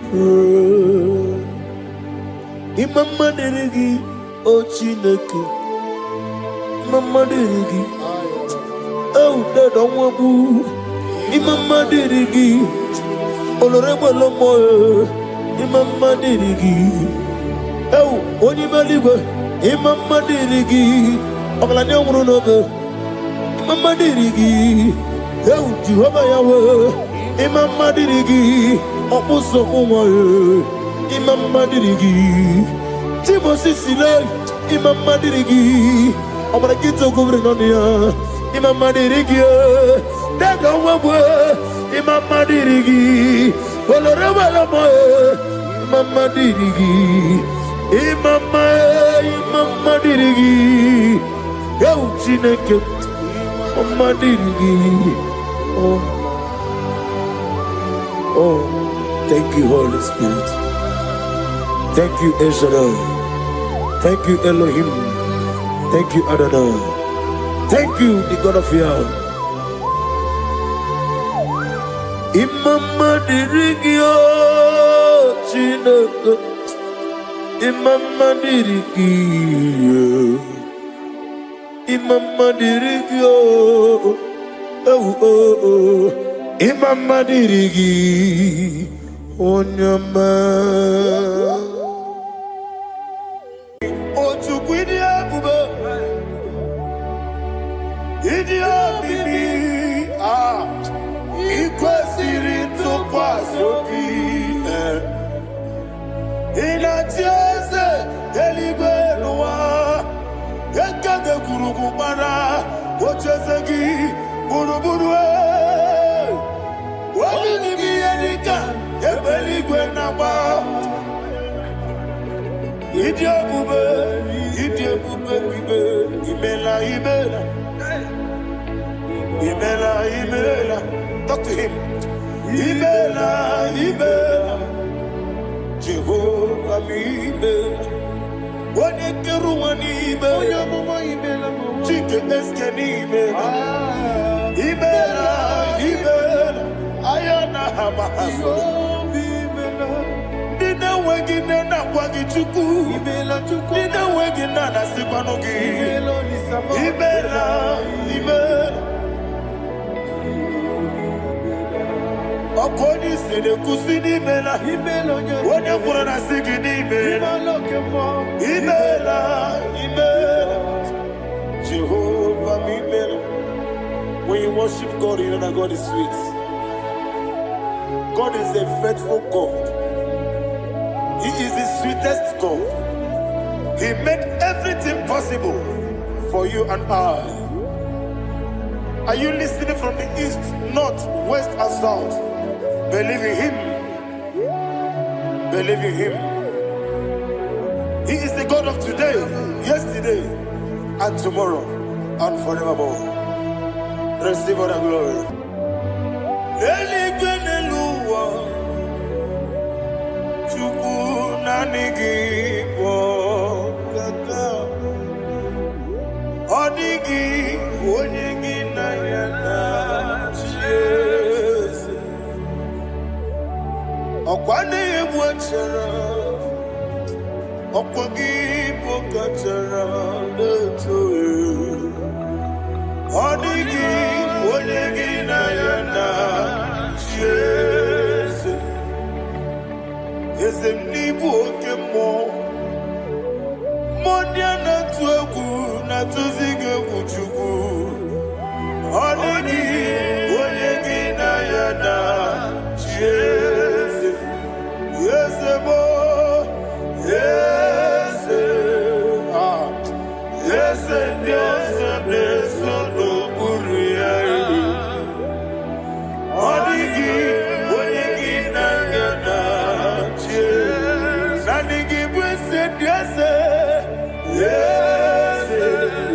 praised. Imama deregi o Chineke. Imama deregi o Dadonwabu. Imama deregi olorebo lomo. Imama deregi o Onyedika. Imama deregi oglane onrunobe. Imama deregi o Jehovah Yahweh. Imama deregi opuso umwe. Imama dirigi Timosi Sile. Imama dirigi Omara Kito Kubrinonia. Imama dirigi Daga Wabwe. Imama dirigi Oloreba Lamoe. Imama dirigi Imama dirigi Yo Chineke Imama dirigi. Oh, thank you, Holy Spirit. Thank you, El Shaddai. Thank you, Elohim. Thank you, Adonai. Thank you, the God of Yahweh. Imama dirigio Chineke. Imama dirigio. Imama dirigio. Oh. Imama dirigi. Onyama. Imela. Talk to him. Imela. Jehovah Imela. Onekeruwani Imela. Chike eskeni Imela. Ayana hamahaso. Nina wegina na kwagi chuku. Nina wegina na sikwanogi. Imela. Okoni sede kusini Imela. Wone kurana sigini Imela. Jehovah Imela. When you worship God, you know that God is sweet. God is a faithful God. He is the sweetest God. He made everything possible for you and I. Are you listening from the east, north, west, and south? Believe in Him. Believe in Him. He is the God of today, yesterday, and tomorrow, and forevermore. Receive all the glory. Odigi, kachara Okwagibo kachara Leto Odigi Odigi na yana Jesus Eze mnibu okemo Monia na tuegu na tuzige kuchugu Odigi Odigi na yana Jesus Yes mo Yes Yes Dios Neso no Buria Odigi Odigi na yana Jesus Nanigi Bwese Yes Yes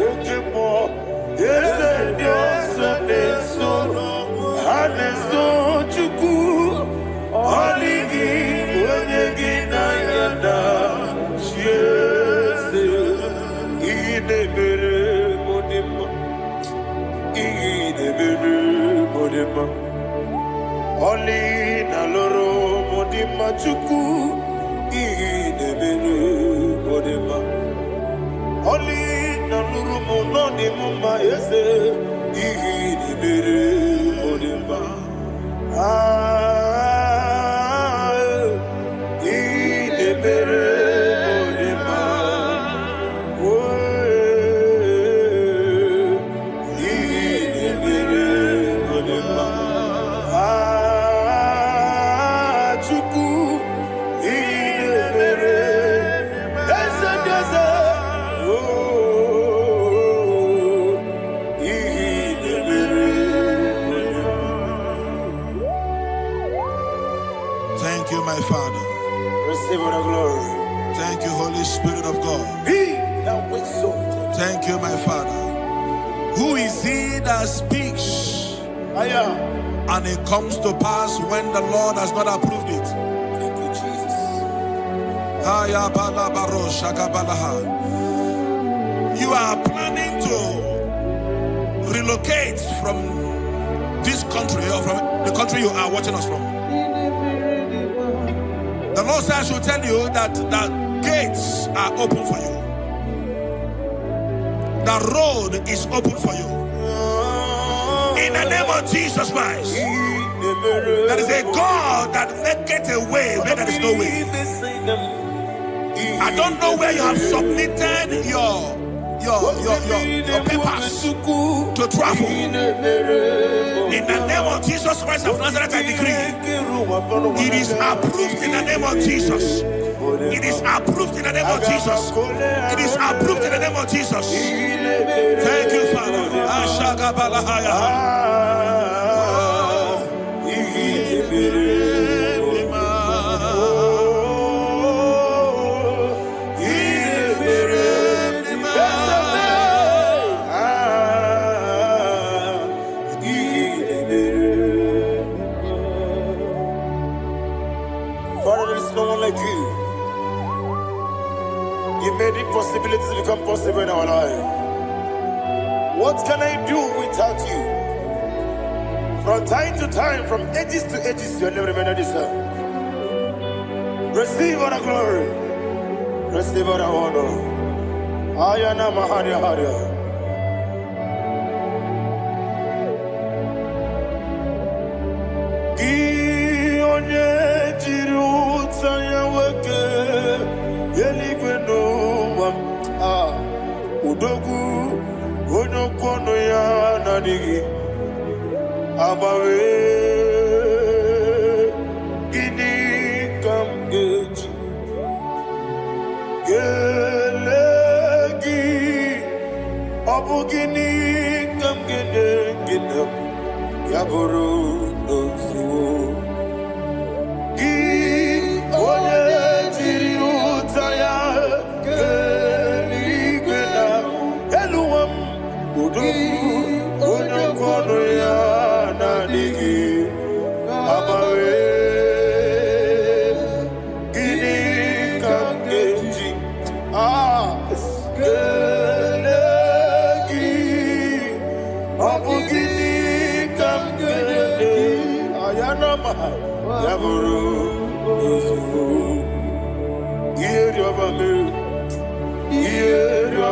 Okemo Yes Dios Neso no Haneso Chuku Odigi Odigi na yana Jesus Idebere Modima Idebere Modima Oli na loro Modima Chuku Idebere Modima Oli na loro Modima Yese Idebere Modima Idebere Modima Idebere Modima Chuku Idebere Ese Idebere Modima. Thank you, my Father. Receive all the glory. Thank you, Holy Spirit of God. Be thou exalted. Thank you, my Father. Who is he that speaks and it comes to pass when the Lord has not approved it? Thank you, Jesus. You are planning to relocate from this country or from the country you are watching us from. The Lord says I should tell you that the gates are open for you. The road is open for you. In the name of Jesus Christ. There is a God that maketh a way where there is no way. I don't know where you have submitted your papers to travel. In the name of Jesus Christ of Nazareth, I decree it is approved in the name of Jesus. It is approved in the name of Jesus. It is approved in the name of Jesus. Thank you, Father. Father, there is no one like you. You made impossibilities become possible in our life. What can I do without you? From time to time, from ages to ages, you never remain the same. Receive all the glory. Receive all the honor. Ayana Maharia Haria. Udogu Onokono ya Nadigi Abawe Gini Kamgeji Gelegi Abu Gini Kamgene Ginam Yaburu Dosu Gi One Jiri Utaya Onokono ya Nadigi Abawe Gini Kamgeji Gelegi Abu Gini Kamgene Ayanama Yaburu Dosu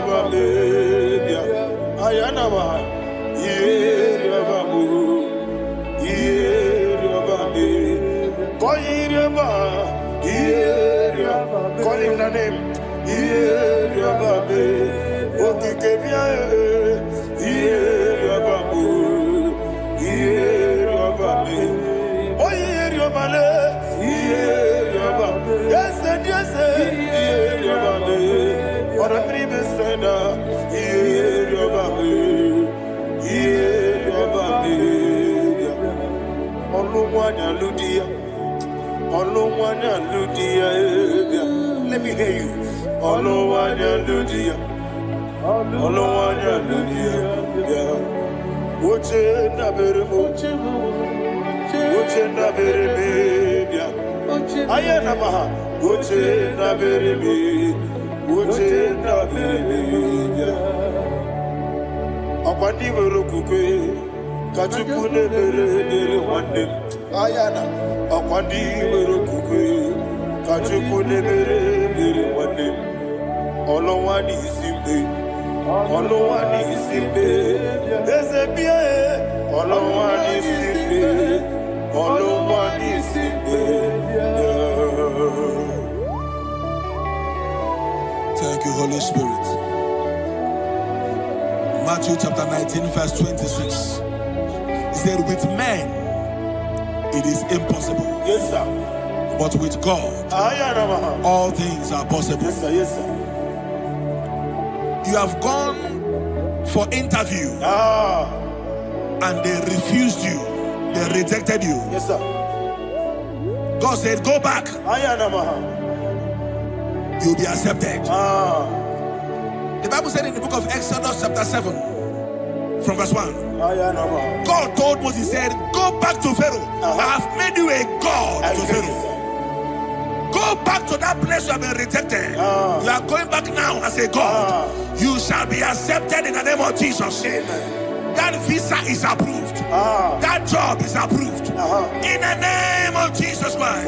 Bababia, Ayanama, Yerabamu, Yerababe, Koyiraba, Yeraba, call him the name, Yerababe, Okikebia, Yerabamu, Yerababe, Oyerabale, Yeraba, yes, Yerababe. Or a dream is said, let me hear you. Akwandi werokukwe kachukune mere wande ayana akwandi werokukwe kachukune mere wande olowani isimbe ezebie olowani isimbe. Thank you, Holy Spirit. Matthew chapter 19, verse 26. He said, with men it is impossible. Yes, sir. But with God, all things are possible. Yes, sir. Yes, sir. You have gone for interview and they refused you. They rejected you. Yes, sir. God said, go back. You'll be accepted. The Bible said in the book of Exodus chapter 7 from verse 1, God told Moses, he said, go back to Pharaoh. I have made you a God to Pharaoh. Go back to that place you have been rejected. You are going back now as a God. You shall be accepted in the name of Jesus. Amen. That visa is approved. That job is approved. In the name of Jesus Christ.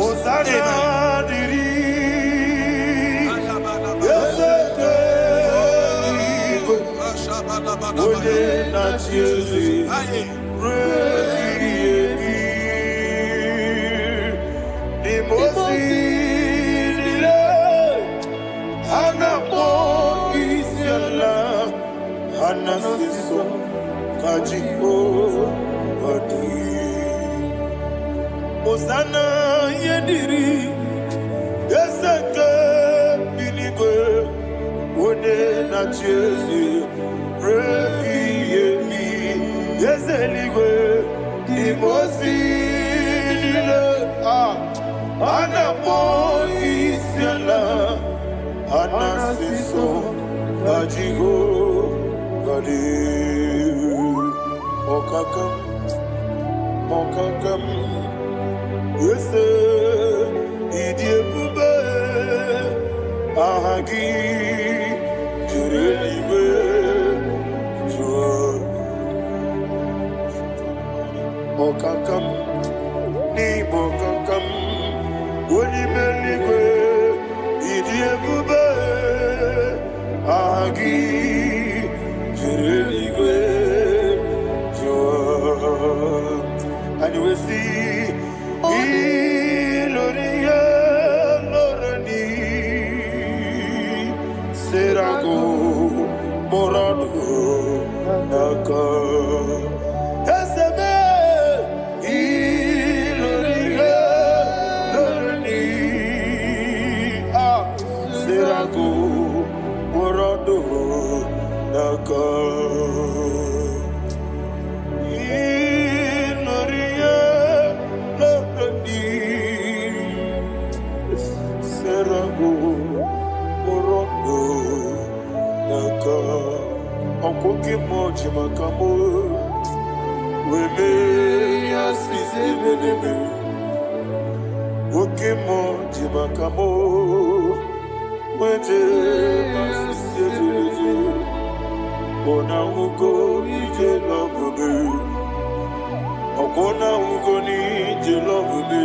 Osana yediri ezeke binigwe one na chezi rebi yemi ezeligwe imosi nile anapo isiala anasiso ajigo gadi okakam Yese idiebube ahagi jurelibe jua okakam ni bokakam wonimeligwe idiebube ahagi jurelibe jua. And you will see Iloria Lorani Serago Morado Naka Esebe Iloria Lorani Serago Morado Naka Okoke moji makamo weme asisi meneme Oke moji makamo weje asisi meneme Ona ugo ije lovebe Okona ugo ni ije lovebe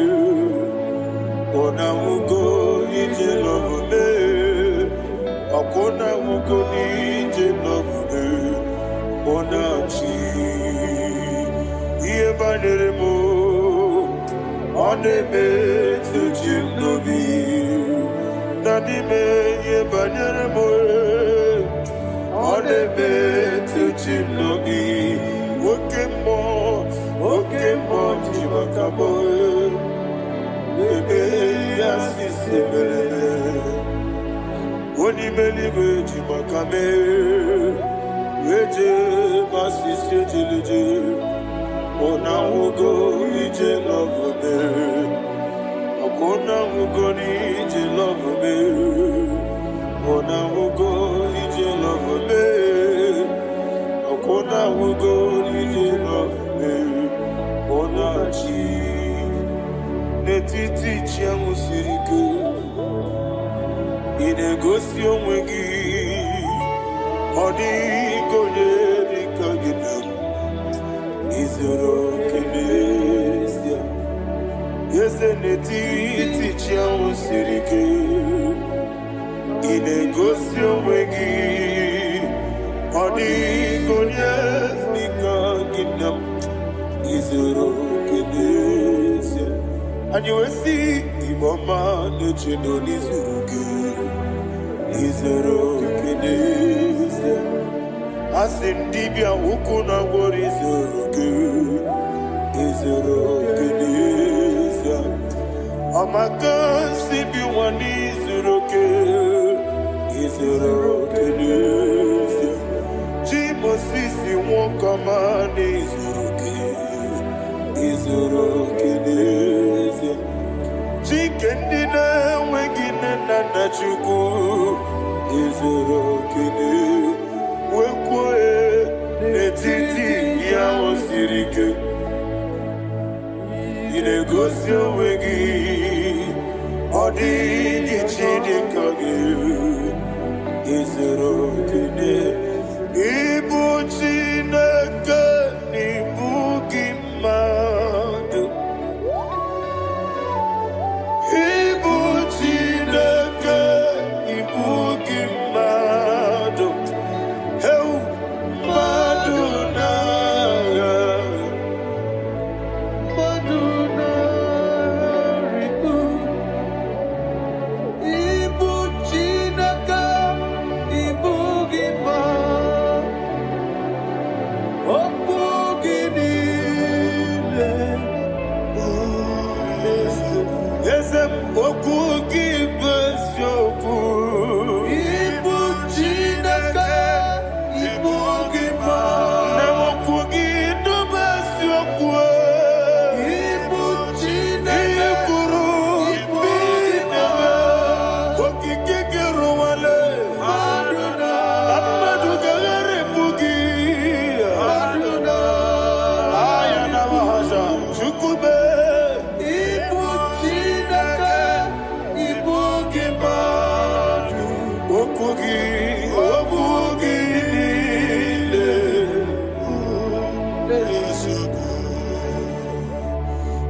Ona ugo ije lovebe Akona mukoni jenovube onachi Iye baneremo Onebe tujinobi Nanime Iye baneremo Onebe tujinobi Okemo jimakamo Bebe yasisebele Oni melibe jimakame Weje masise jileje Ona ugo ije love me Akona ugo ni ije love me Ona ugo ije love me Akona ugo ije love me Ona chi Netiti chiamu sirike Inegosi onwegi Onyedika Onyedika gidam Izoro kenesia Yese netiti chiamu sirike Inegosi onwegi Onyedika Onyedika gidam Izoro kenesia And you will see Imama nechino nizuruke Izoro kenesia Asindibia ukuna gori izuruke Izoro kenesia Amaka sibi wani izuruke Izoro kenesia Jimo sisi wakama nizuruke Izoro kenesia Chikendina wegina nana chuku Izoro kene Wekwe netiti ya osirike Inegosi wegi Odi Onyedika Izoro kene Ibu Chineke Ibu Gimadu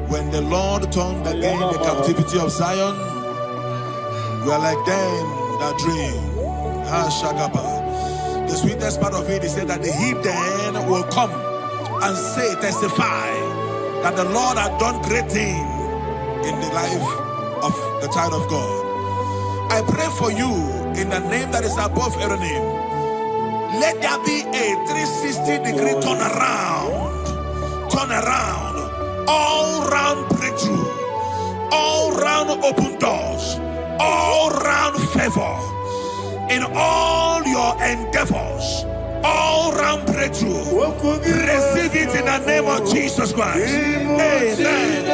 When the Lord turned again the captivity of Zion, we are like them that dream. The sweetest part of it is said that the heathen will come and say, testify, that the Lord had done great things in the life of the child of God. I pray for you in the name that is above every name. Let there be a 360-degree turn around, all round breakthrough, all round open doors, all round favor in all your endeavors, all round breakthrough. Receive it in the name of Jesus Christ. Amen.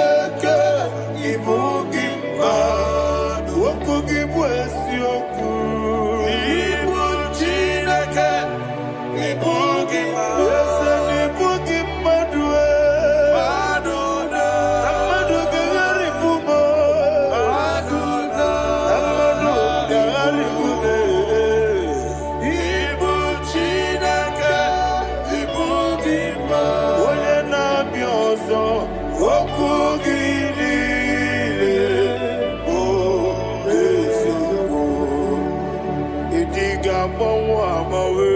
Idiga bawa bawe,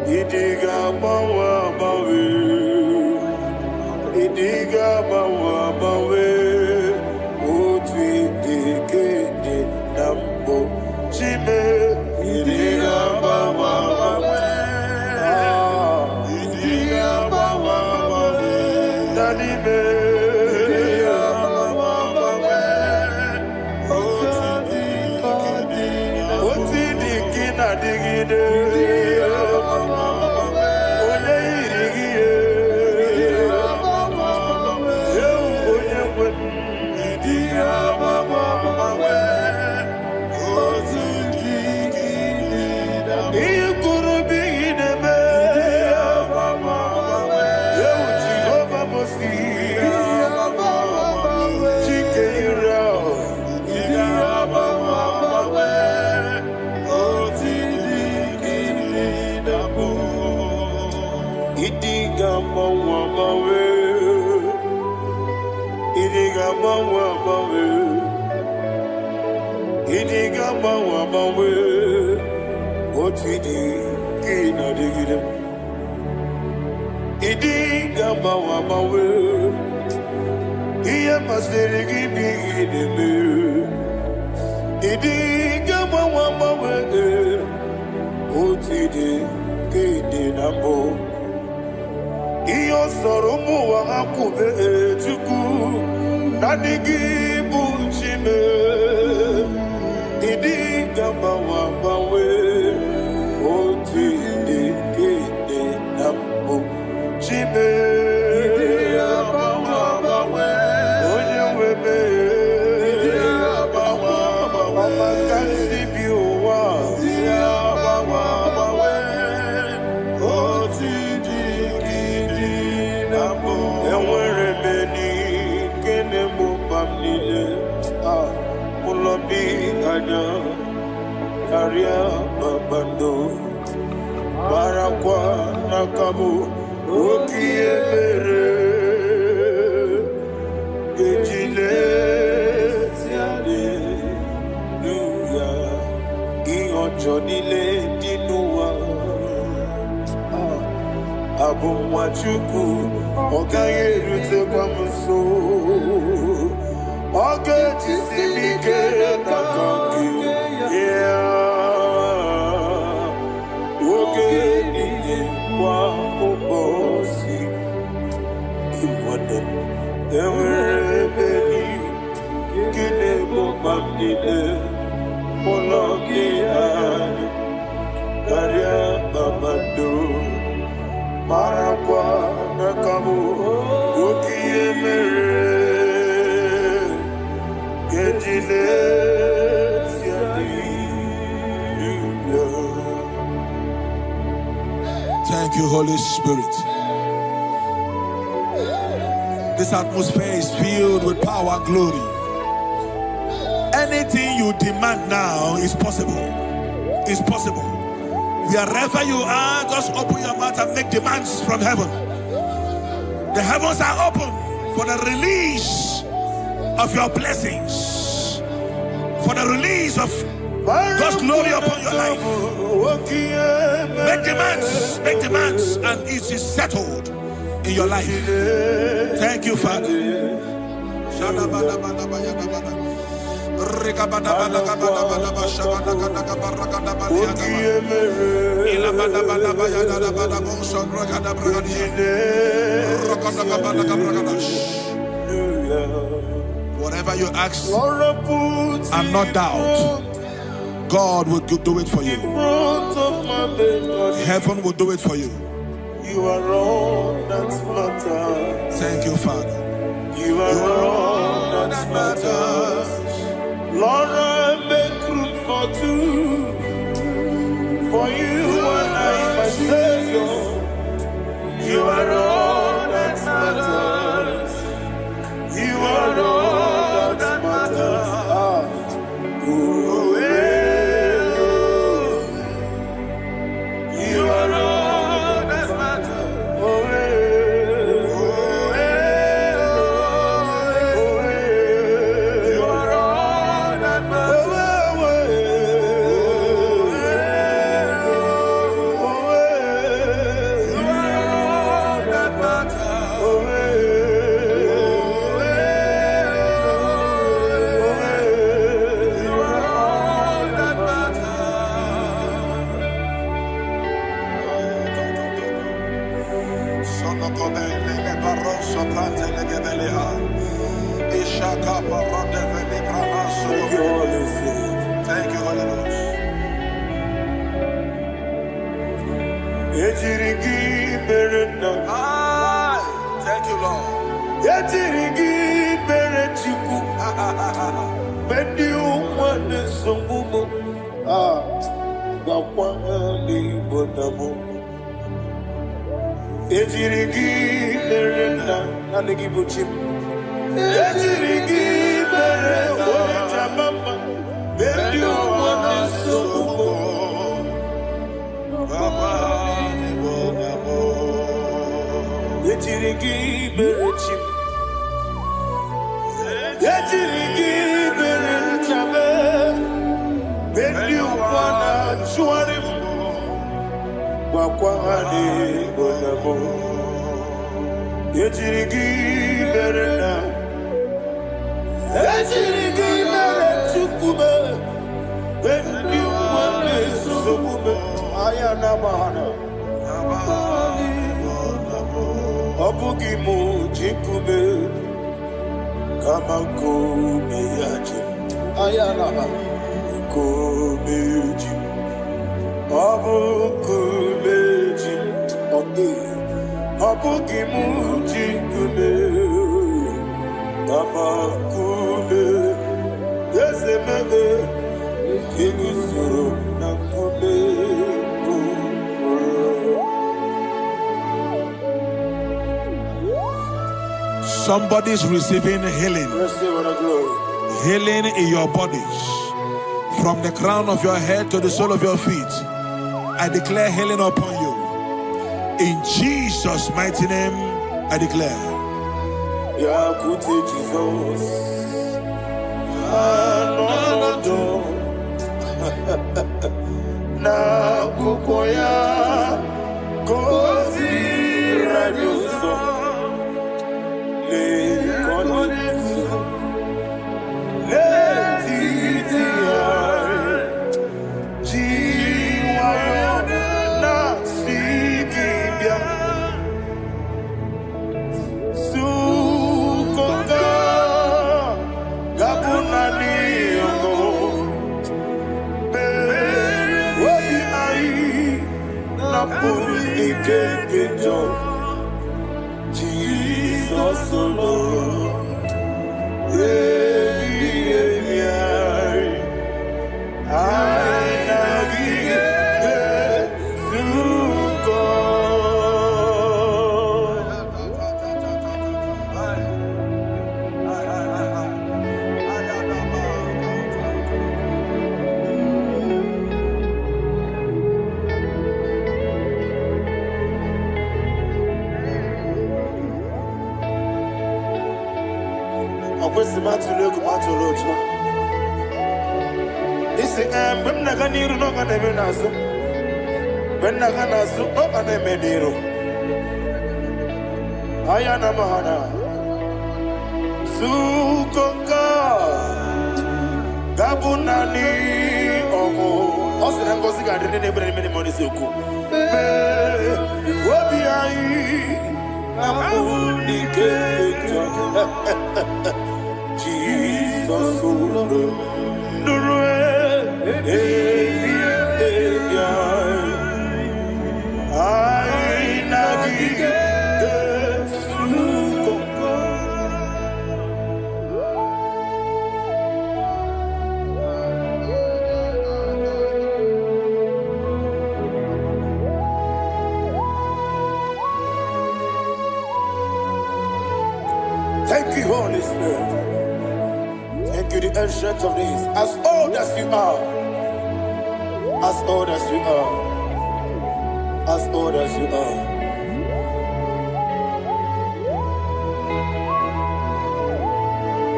idiga bawa bawe, idiga bawa bawe. Otwi dike nambo chime, idiga bawa bawe, idiga bawa bawe, danime. What we do, kina digida. Idi gamba wa mawe. Iya masere gibi ideme. Idi gamba wa mawe. What we do, kina nambo. Iyo soromu wa akube chuku. Nadigi bunchime. Idi gamba wa mawe. Aria babando Barakwa nakabu Okiemere Gejile Siale Luya Ionjonile Dinua Abu Machuku Okaye Rute Kwamuso Oge Tisimike Nakanki Yeah Wa obosi iwade ewerebeni kine mobamdile mologi ani karia babado marakwa nakabu okiemere gejile siadi. Thank you, Holy Spirit. This atmosphere is filled with power, glory. Anything you demand now is possible. It's possible. Wherever you are, just open your mouth and make demands from heaven. The heavens are open for the release of your blessings, for the release of God's glory upon your life. Make demands, and it is settled in your life. Thank you, Father. Whatever you ask and not doubt, God will do it for you. Heaven will do it for you. You are all that matters. Thank you, Father. You are all that matters. Lord, I make room for two. For you and I, my Savior. You are all that matters. You are all that matters. Oh, you are all that matters. You are all that matters. Thank you, Holy Ghost. Thank you, Lord. Somebody's receiving healing. Healing in your bodies. From the crown of your head to the sole of your feet. I declare healing upon you. In Jesus' mighty name, I declare. Jesus. Na kukoya kozi rajuso le konitsu le titia jiwayo na sikibia sukonga gabuna niyongo Jesus alone. Thank you, Holy Spirit. Thank you, the ancient of days. As old as you are, as old as you are, as old as you are.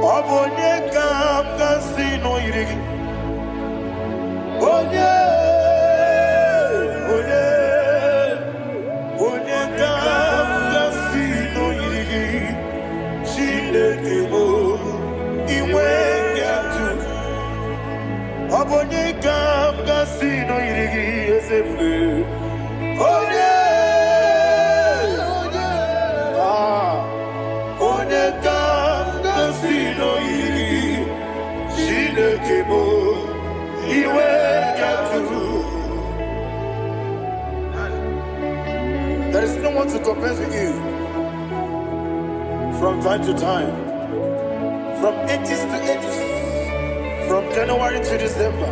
Onyedika, Casino, Irigi. Onyedika, Casino, Irigi. Chilekebo, Iwenyatu. Onyedika, Casino, Irigi, Ezefu. want to confess with you. From time to time, from ages to ages, from January to December,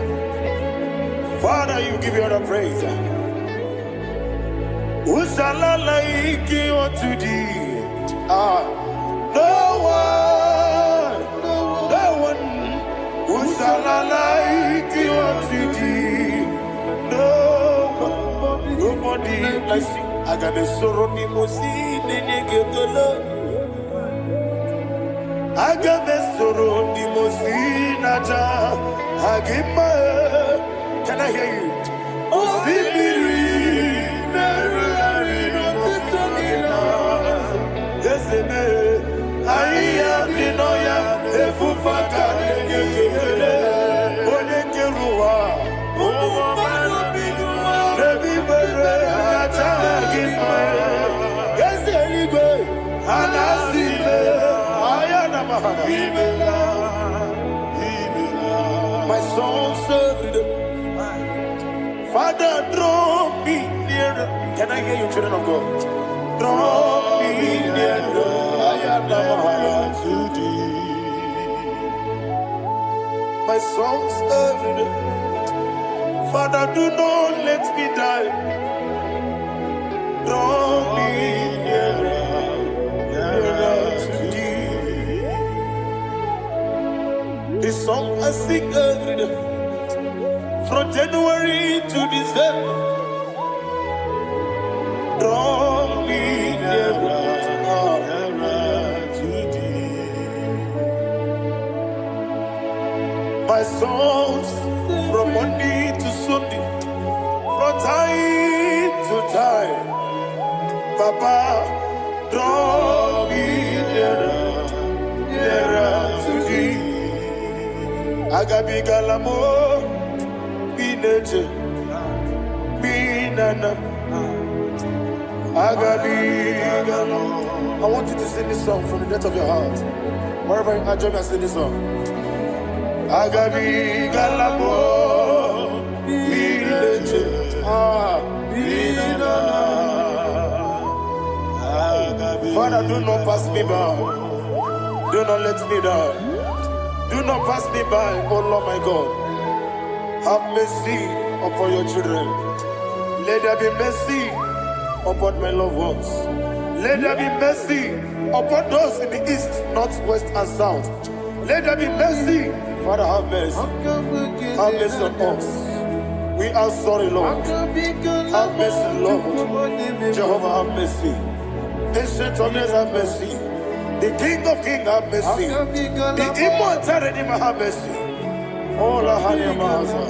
Father, you give you all the praise. Who shall I like you unto thee? No one. Who shall I like you unto thee? Nobody like you. I got a sorrow, the Mosini, I got a sorrow, the Mosina, can I hear you? I am the Noya, the Fufaka, my soul served. Father, draw me nearer. Can I hear you, children of God? Draw me nearer. I am to thee. My soul served. Father, do not let me die. Draw me nearer to thee. This song I sing every day, from January to December. Draw me nearer to thee. My songs from Monday to Sunday, from time to time. Papa, draw me nearer to thee. Agabi galamo, bineje, binana. Agabi galamo. I want you to sing this song from the depth of your heart. Wherever you are, join me and sing this song. Agabi galamo, bineje, binana. Father, do not pass me by. Do not let me die. Do not pass me by, oh Lord my God. Have mercy upon your children. Let there be mercy upon my loved ones. Let there be mercy upon those in the east, north, west, and south. Let there be mercy. Father, have mercy. Have mercy on us. We are sorry, Lord. Have mercy, Lord. Jehovah, have mercy. Ancient of days, have mercy. The King of Kings, have mercy. The immortal Redeemer, have mercy. All our honey master.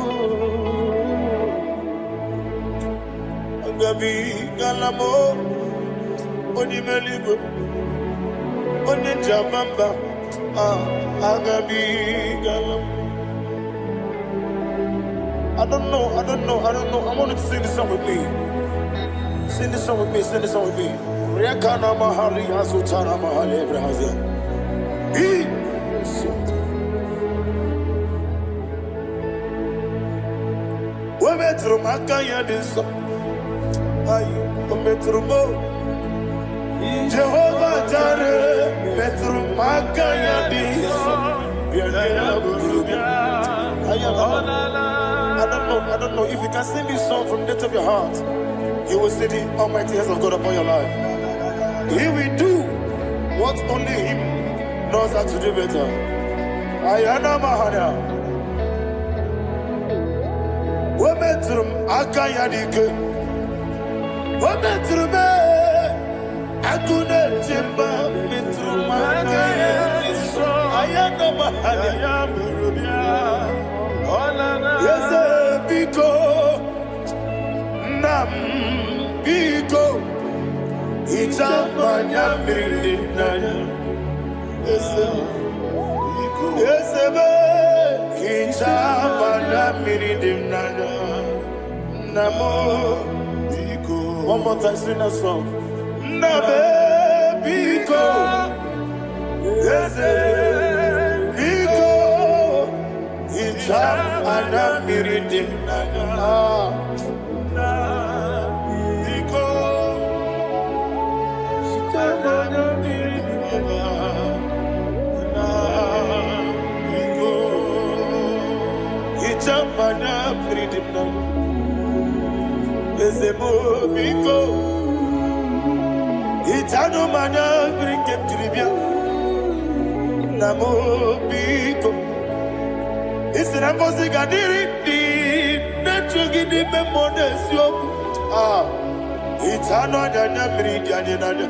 Agabi galamo, oni melibo, oni jabamba. Agabi galamo. I don't know. I want you to sing this song with me. Sing this song with me. Sing this song with me. Rekana mahali azutana mahali ebrahazia. We metro makaya diso. Ayo, we metro mo. Jehovah Jireh, metro makaya diso. I don't know if you can sing this song from the depth of your heart. You will see the almighty hands of God upon your life. He will do what only Him knows how to do better. Ayana Mahana. Wometrum Akayadike. Wometrum Akune Jimba. Metrum Akayadike. Ayana Mahana. Yes, Biko. Nam Biko. Itamanya Mirinaya. Yes, Itamanya Mirinaya. Namo Biko. One more time, sing that song. Nabe Biko. Yes, Biko. Itamanya Mirinaya. Ezemo Biko. Itano mana brinkem tribia. Namo Biko. Isina kosi gadiri di. Nechugi di memones yo. Itano dana bridi adinada.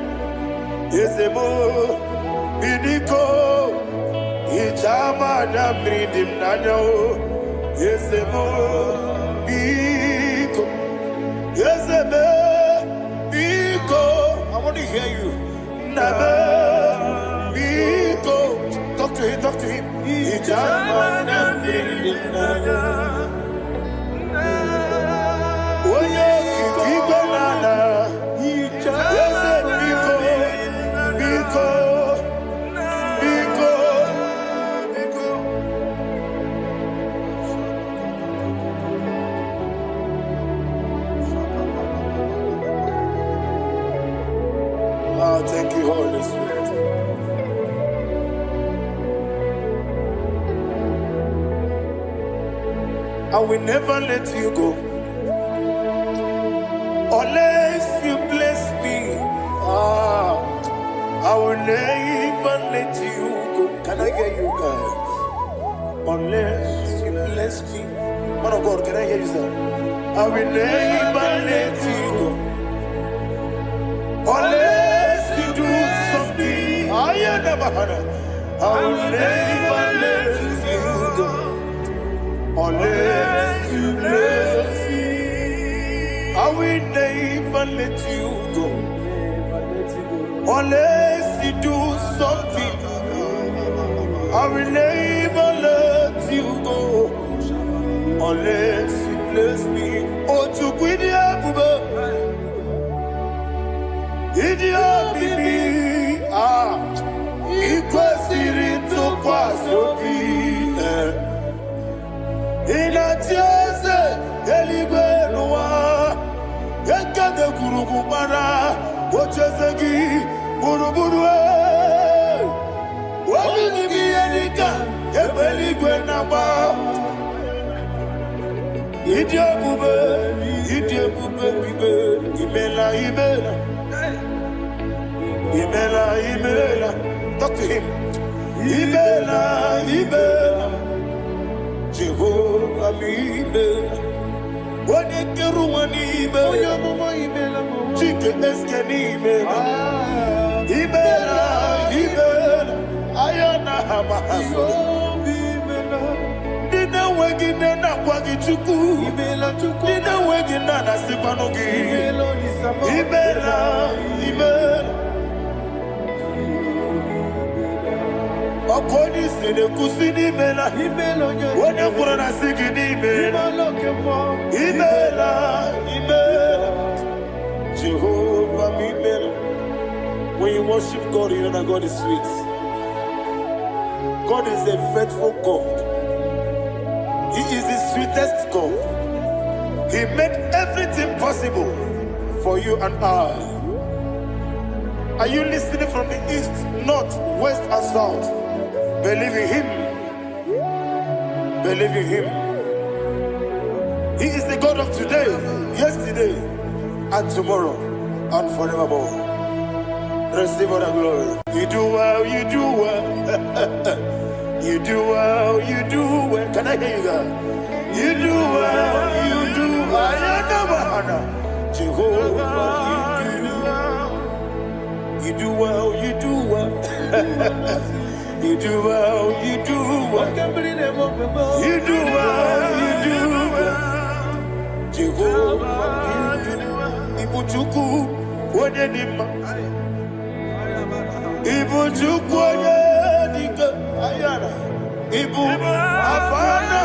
Ezemo Biko. Itama na bridi nano. Ezemo Biko. Ezemo Biko. I want to hear you. Nabe Biko. Talk to him, talk to him. Itama na bridi nano. Oye kiki banana. Ezemo Biko. Biko. Biko. Thank you, Holy Spirit. I will never let you go unless you bless me. I will never let you go. Can I hear you guys? Unless you bless me. Man of God, can I hear you, sir? I will never let you go. Unless you do something, I will never let you go. Unless you bless me, I will never let you go. Unless you do something, I will never let you go. Unless you bless me, oh, to quit the Idia bibi ikwesiri tukwasobi inatieze eligwe nuwa yekade kurugumara ochezegi buruburu wabinigi yenika ebeligwe naba Idia bube bibe imela imela Imela, talk to him. Imela, Jehovah Imela. Wanekeru Imela, Chicken Eskeni Imela, Ayana Hamahaso. Dina wegina na kwagi chuku. Dina wegina na sipanogi. Imela. Akoni sine kusini mela Wone kurana sigini mela Imela Jehovah Imela. When you worship God, you know that God is sweet. God is a faithful God. He is the sweetest God. He made everything possible for you and I. Are you listening from the east, north, west and south? Believe in him. Believe in him. He is the God of today, yesterday, and tomorrow, and forevermore. Receive all the glory. You do well, you do well. You do well, you do well. Can I hear you guys? You do well, you do well. Jehovah, you do well, you do well. You do well, you do well. You do well, you do well. Jehovah, you do well. Ibuchuku, Onyedika. Ibuchuku, Onyedika. Ayana. Ibu, Afana,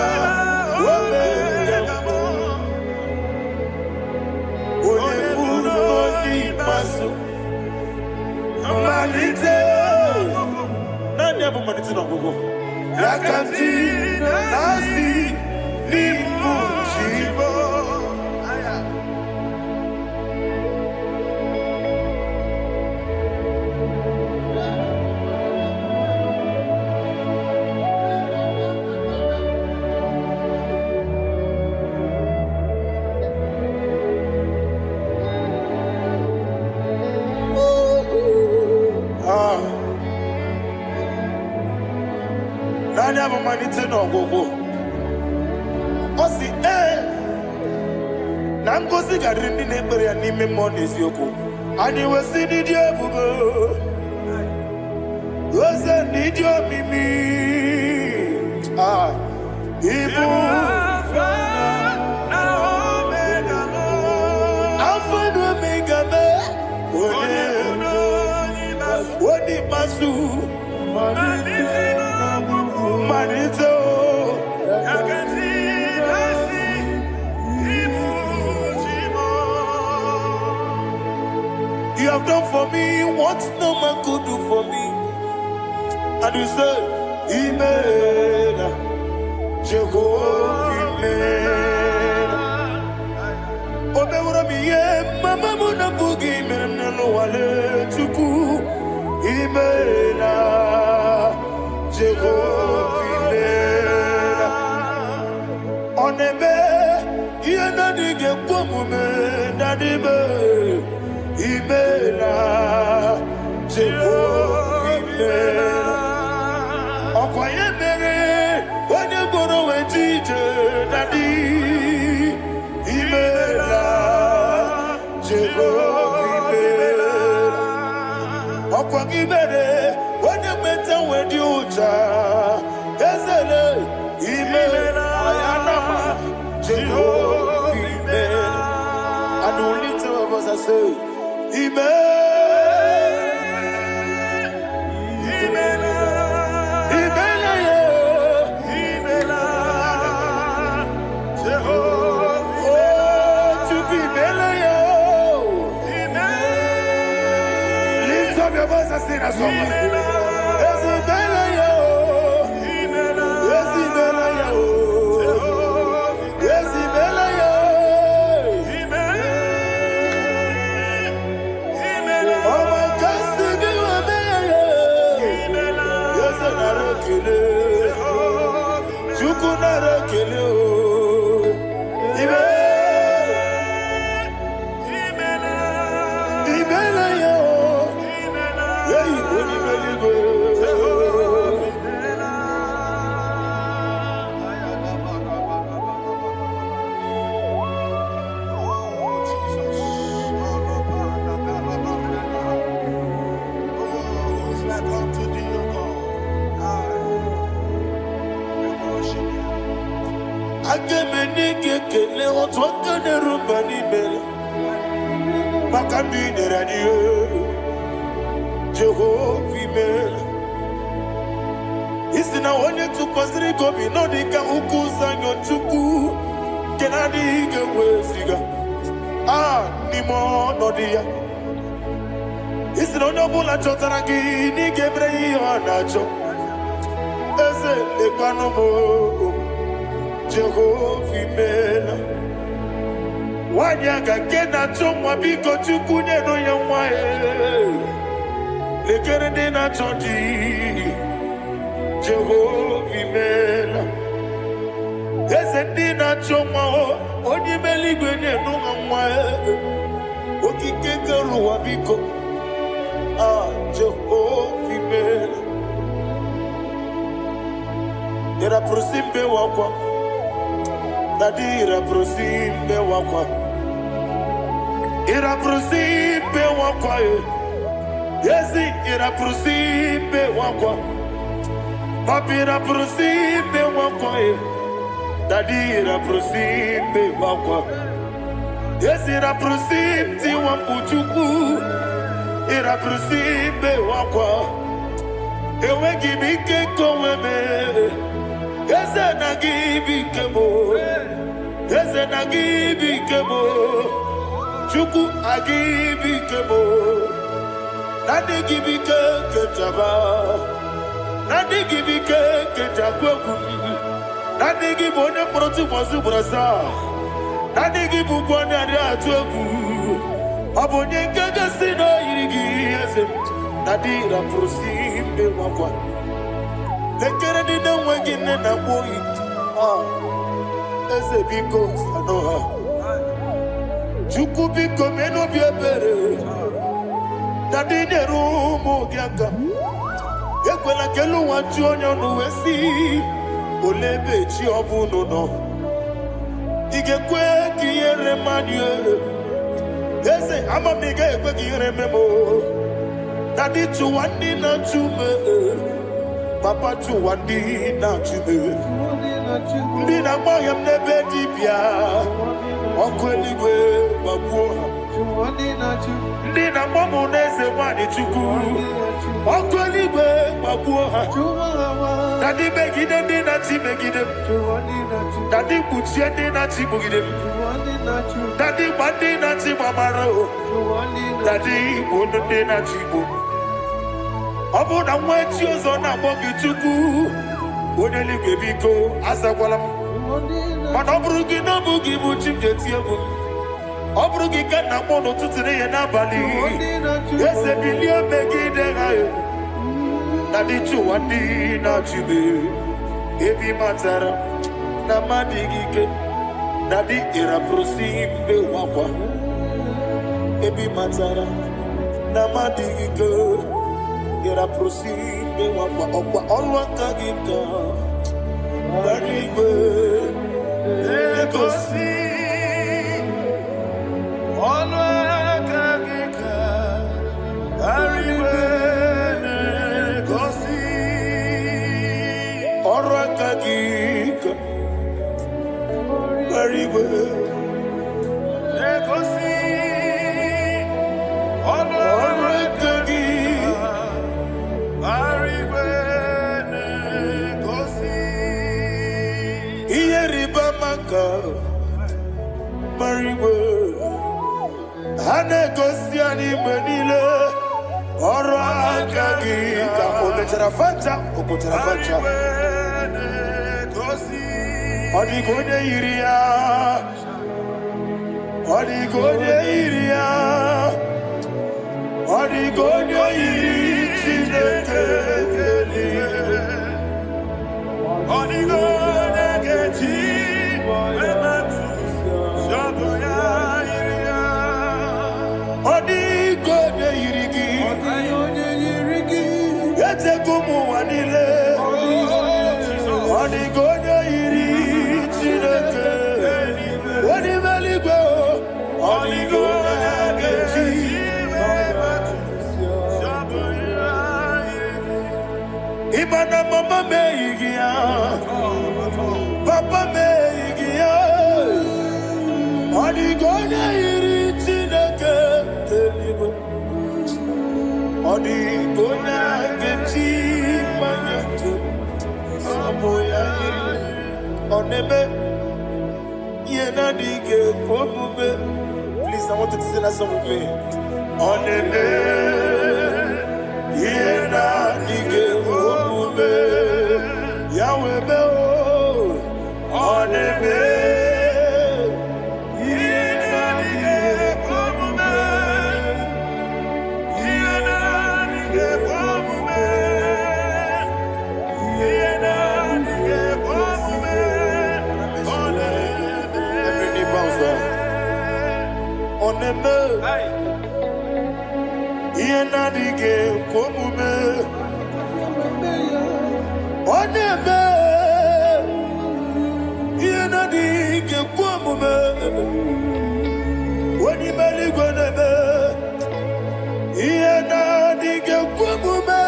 Wameyamo. Onyekuru, Onimasu. Malite. Yakanti nasi nimujibo. malite n'ọgwụgwụ ọ sị na ngozi ga-adịrị ndị na-ekpere ya n'ime mmụọ na eziokwu anyị wesị n'ịdị ebube oze na ịdị omimi ibu Alpha na Omega onye masu malite You have done for me what no man could do for me. And you say, Amen. Jehovah, Amen. Obewura mi ye, mama muna bugi mirna no wale tuku. Amen. Jehovah, Amen. Onebe, ye na dige kumume na dibe. Imela, Jehovah, Imela. Okoye mere, onye goro wejije nadi. Imela, Jehovah, Imela. Okoye mere, onye meta wedi uja. Ezele, Imela, Ayanama, Jehovah, Imela. And only two of us are saved. Lift up your voice and sing a song. Jehovah, isi na onye tụkwasịrị gị obi n'ọdịka ukwu zanyo Chukwu nke na-adịghị eweziga n'ime ọnọdụ ya. Isi na onye ọbụla chọtara gị na ị ga-emere ya ihe ọ na-achọ. Eze lekwanụ m Jehovah imela. Nwanyị aga nke na-achọ nwa biko Chukwu nyenụ ya nwa ya. Lekere ndị na-achọ di Jehovah imela. Eze ndị na-achọ nwa onye imela igwe nyenụ ha nwa ya. Okike kere ụwa biko Jehovah imela. Ira prosimbe wakwa Dadira prosimbe wakwa Ira prosimbe wakwa Yesi ira prosimbe wakwa Papira prosimbe wakwa Dadira prosimbe wakwa Yesi ira prosimti wakuchuku Ira prosimbe wakwa Ewe gibike koweme Eze na gibike mo Eze na gibike mo Chukwu agibike mo Nadi gibike kejaba Nadi gibike kejakwegu Nadi gibone proti mozu brasa Nadi gibukwane adi atuegu Abonye ngege sino irigi eze Nadi ra prosimbe wakwa Lekere di na wengine na boyi Eze biko sanoha Chukwu biko meno biebere Dadi neru mo giaka Ekwela kelu wanchu onyo nuwesi olebe chi obuno no igekwe kiyere manye eze amamiga ekwe kiyere memo dadi chuwandi na chume papa chuwandi na chume ndi na moyam nebe dibia okweligwe babuo ndi na momo neze wani chuku okweligwe babuo dadi megide ndi na ti megide dadi kutie ndi na ti bugide dadi bandi na ti mamaro dadi bono ndi na ti bo obu na mweti ozo na bogi chuku oneligwe biko azakwala mana oburu gi no bugi bu chimjeti ebu oburu gi kana mono tutire ye na bali ese bilio megide hayo dadi chuwandi na chibe ebi matara na madigike dadi ira prosimbe wakwa ebi matara na madigike ira prosimbe wakwa okwa olwaka gika barigwe egosi olwaka gika barigwe Orakagika Barigwe Negosi Orakagika Barigwe Negosi Iyeriba Maka Barigwe Hanegosi Animenile Orakagika Okoterafata Okoterafata Odigonye iria Odigonye iria Odigonye iri Chinekeli Odigonye kechi Wematu Shogoya iria Odigonye irigi Odigonye irigi Yete kumu wanile Odigonye iri Chineke Odimeligwe Odigonye kechi Ibana mama meigia Papa meigia Odigonye iri Chineke Odigonye kechi Manyetu Samoya Onebe Yena dige komube. Please, I want you to sing that song with me. Onebe Yena dige komube. Yahweh be o Onebe Yena dige komube. Yena dige komube. Yena dige komube. Oneme Yena dige komube. Oneme Yena dige komube. Wani mali gwanebe Yena dige komube.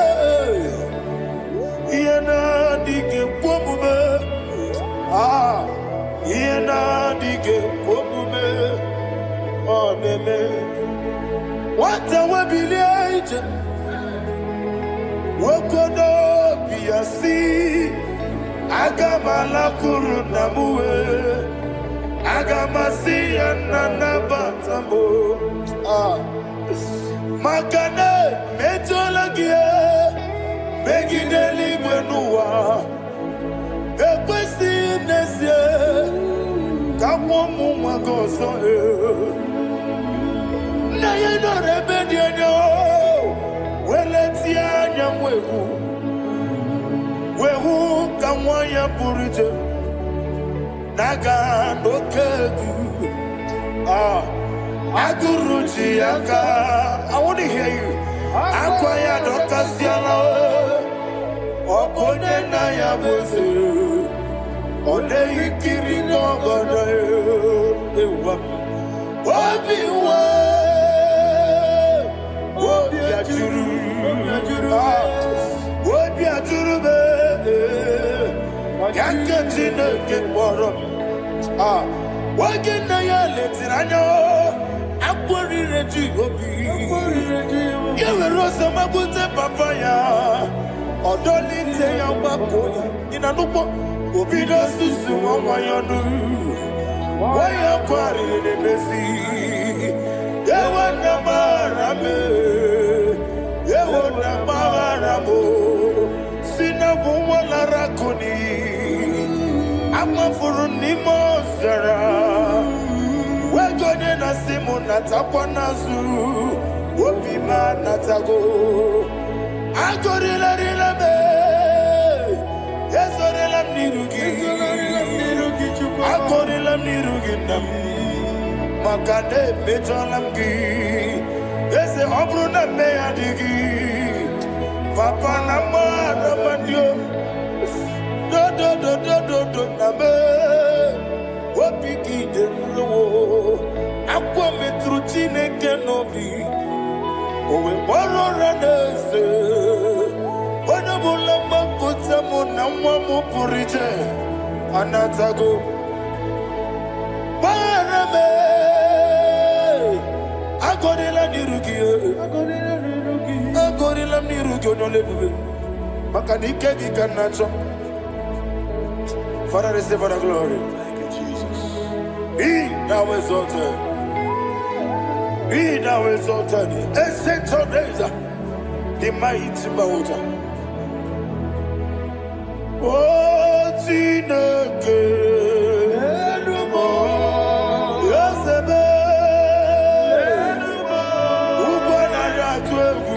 Yena dige komube. Ah Yena dige komube. Oneme Wata wabili aije Wakono biyasi Agama la kuru namuwe Agama siya nanabatamo Makane metolagie Megideli mwenuwa Ekwesi nesye Kamwomu magoso Na yeno rebedienyo Weletia nyamwehu Wehu kamwanya purije Naga nokegu Aguruji yaka I want to hear you Akwaya dokasiana Okonye na ya boze Ode ikiri ngogodo ewa. Obiwa. Obi ajuru. Obi ajuru be. Yanketi ne kiporo. Wagina ya letirano. Akwari reji obi. Yewe rosa mabute papaya. Odoli te ya wakoya. Inanupo. Obi do susu wamayonu. Waya kwari ne besi. Yewa na marame. Yewa na maramo. Sina buwala rakuni. Ama furuni mozara. Wegode na simu natakwa nazu. Wopima natago. Agorila rila me. Yezorila mnirugi. Agorila mnirugi nam. Makane mejolamgi. Yeze obruna me adigi. Papa na mwana mandio. Do na me. Wapiki de luo. Akwa metruchine kenobi. Owe boro ranese. Wana bula makuta muna mwamu purije. Anatago. Barame. Agorila nirugi. Agorila nirugi onolebube. Makanike di kanacho. Father, receive the glory. Thank you, Jesus. Be thou exalted. Be thou exalted. Ancient of days, the mighty mountain. Oh, Tineke. Yosebe. Ubana Yatwegu.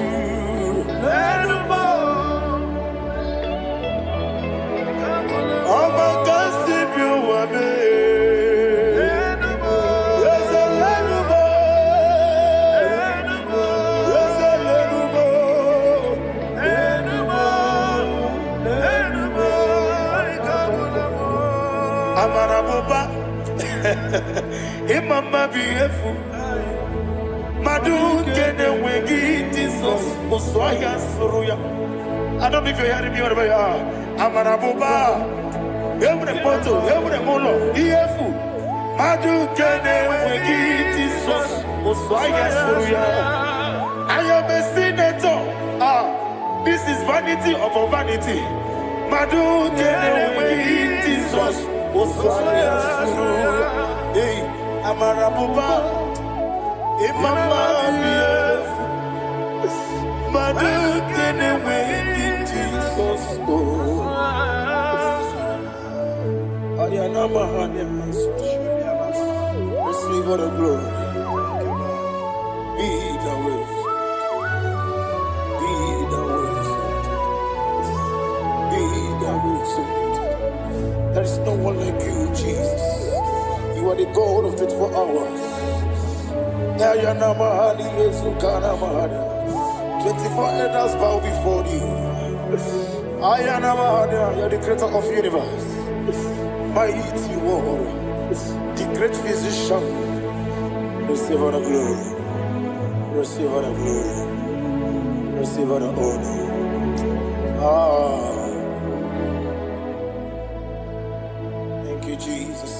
Amaraboba, Imama beautiful. Madu kene wegi Jesus, Oswaya Suruya. I don't know if you're hearing me wherever you are. Amaraboba, every photo, every molo, beautiful. Madu kene wegi Jesus, Oswaya Suruya. I am a senator. This is vanity upon vanity. Madu kene wegi Jesus. Hey, Amarabuba, Imama, Madu kene wegi Jesus. Ayana mahanya, receive all the glory. Be the way, be the way, be the way. There is no one like you, Jesus. You are the God of 24 hours. 24 elders bow before you. You are the creator of the universe. Mighty warrior, the great physician. Receive all the glory. Receive all the glory. Receive all the honor. Thank you, Jesus.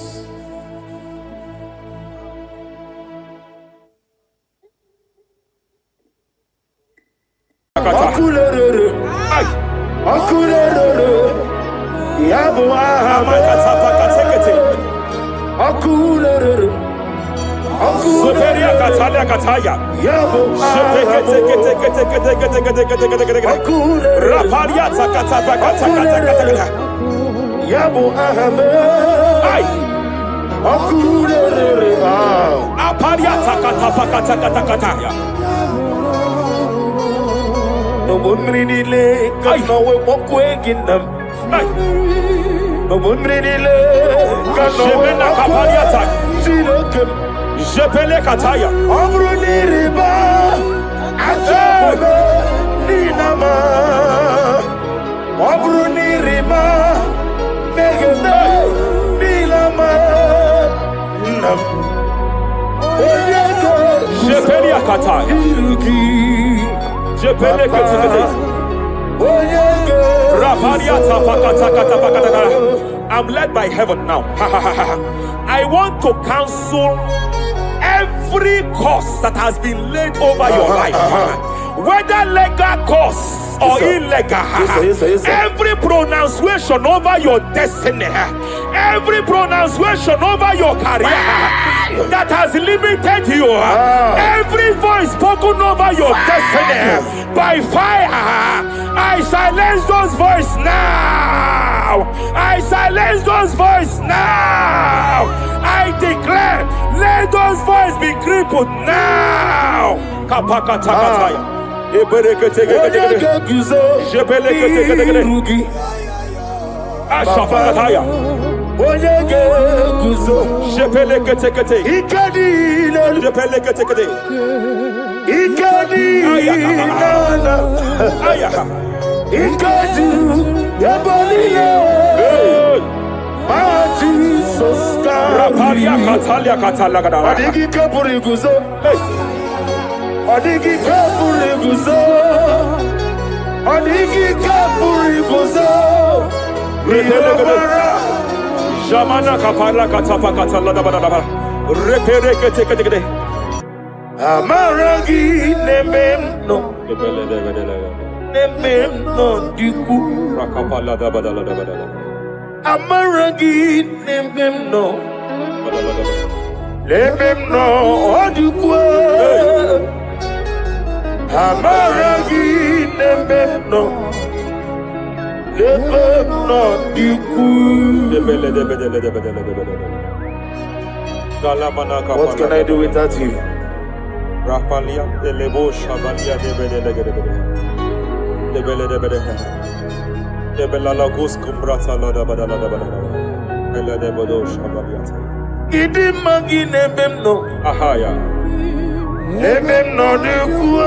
No bunridile kano we mokweginam. No bunridile kano we mokweginam. Silokem jepele kataya. Obruniriba ajabe ninama. Obruniriba megede Jepelia kata. Jepele kete. Rapalia tapakata kata pakata. I'm led by heaven now. I want to cancel every curse that has been laid over your life, whether legal curse or illegal. Every pronunciation over your destiny, every pronunciation over your career that has limited you, every voice spoken over your destiny by fire, I silence those voices now. I silence those voices now. I declare, let those voices be crippled now. Kapakatakataya. Ashafakataya. Rapalia katalia katalagadara. Adigi kapuri guzo. Adigi kapuri guzo. Adigi kapuri guzo. Jamana kapala katapa katalagadara. Repere kete. Amaragi nememno. Nememno diku. Rakapala da badala. Amaragi nememno. Nememno diku. Amaragi nememno. Nememno diku. What can I do without you? Rapalia elebo shabalia de belala gus kumbrata la da badala ele de bodo shabalia Idi magi nememno. ahaya Nememno diku.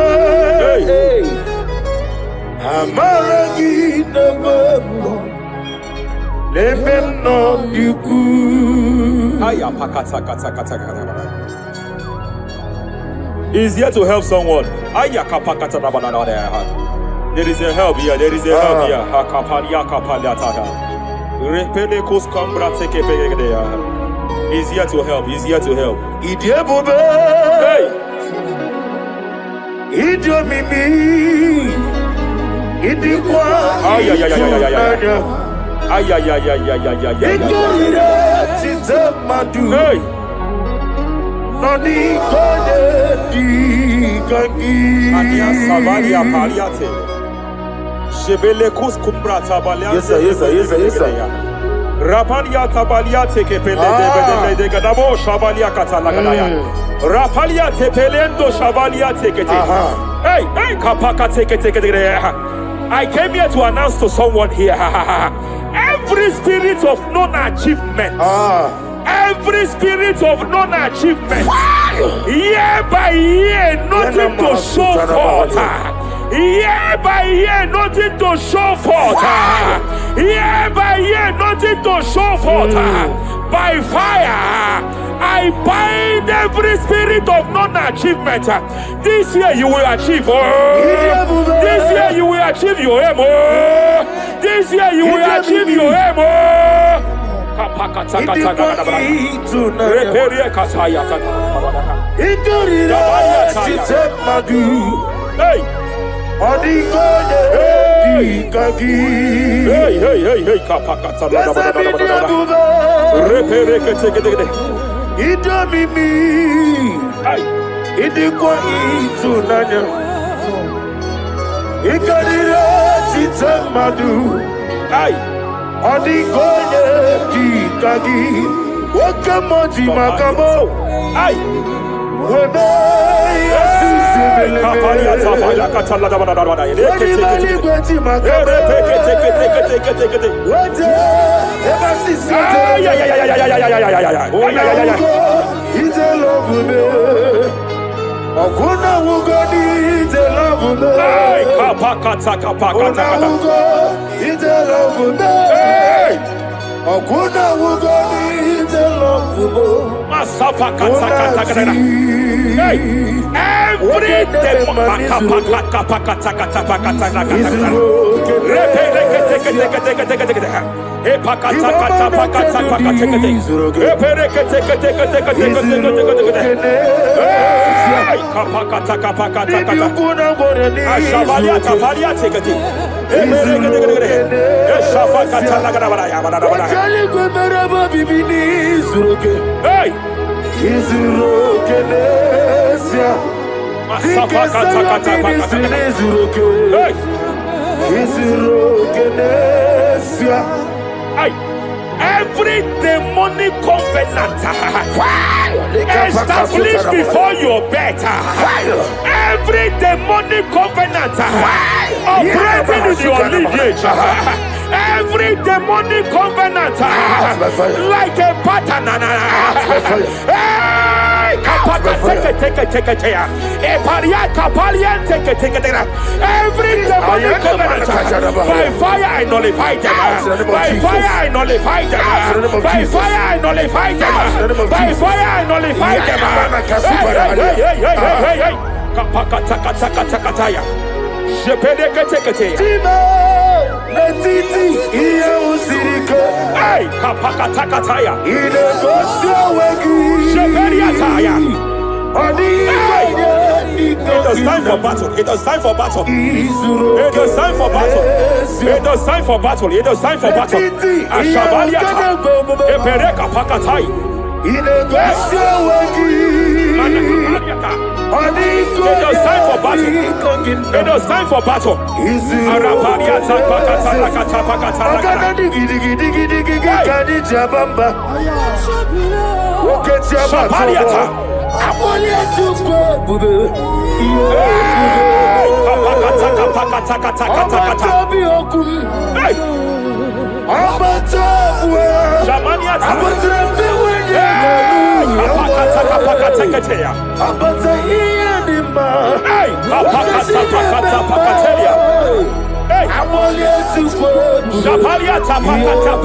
Amaragi nememno. Nememno diku. aya pakata kata. He's here to help someone. Aya kapakata da badala. There is a help here. There is a help here. Hakapalia kapaliata. Repele kus kumbrata kepegede. He's here to help. He's here to help. Idiabube. Hey. Idiomimi. Idikwa. Ay. Ikorira tizamadu. Hey. Noni kode di kangi. Ania sabalia paliate. Jebele kus kumbrata baliate. Yes sir. Rapalia tabalia teke pele de gadabo shabalia katalagadaya. Rapalia tepelendo shabalia teke. Hey, kapaka teke. I came here to announce to someone here. Every spirit of non-achievement. Every spirit of non-achievement. Year by year, nothing to show forth. Year by year, nothing to show forth. Year by year, nothing to show forth. By fire, I bind every spirit of non-achievement. This year you will achieve. This year you will achieve your aim. This year you will achieve your aim. Hey. Hey, kapakata la repere kete. Idomimi. Idikwa itunanya. Ikarira titamadu. Odikonye dikagi. Wakamoji makamo. Webe yasuzimele. Kapalia tafaya katala da bada. Anybody gweti makamo. Kete. Wete. Ebasisi. He's a love me. Okuna wugoni he's a love me. Kapakata. He's a love me. Okuna wugoni he's a love me. Hey, every demon. Hey! Every demonic covenant established before your bed, every demonic covenant operating in your lineage, every demonic covenant like a pattern. Every demonic covenant, by fire I nullify them. By fire I nullify them. By fire I nullify them. By fire I nullify It is time for battle. It is time for battle. It is time for battle. It is time for battle. It is time for battle. Ashabaliata. Epereka pakatai. It is time for battle. It is time for battle. Arapariata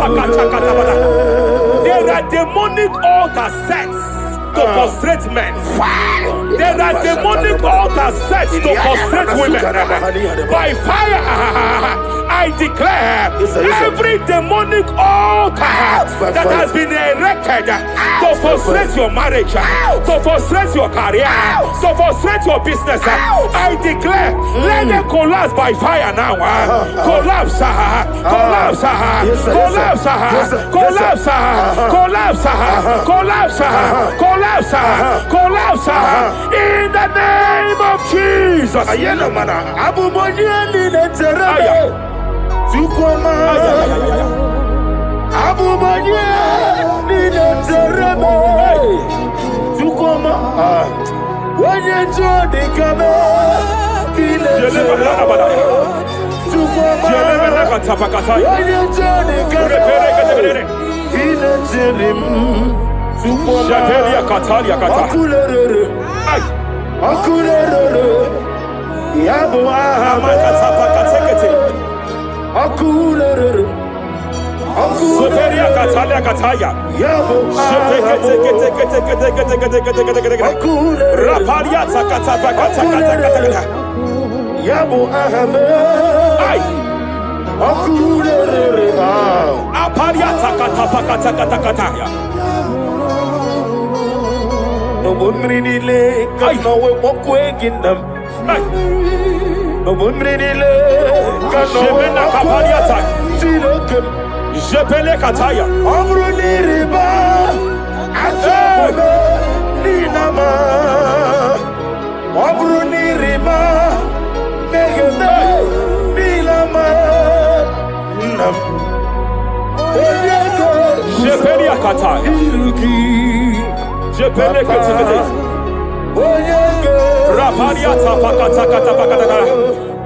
pakata there are demonic altar sets to frustrate men. There are demonic altars set to frustrate women. By fire, I declare every demonic altar that has been erected to frustrate your marriage, to frustrate your career, to frustrate your business, I declare, let them collapse by fire now. Collapse, collapse, collapse, collapse, collapse, collapse, collapse, collapse, in the name of Jesus.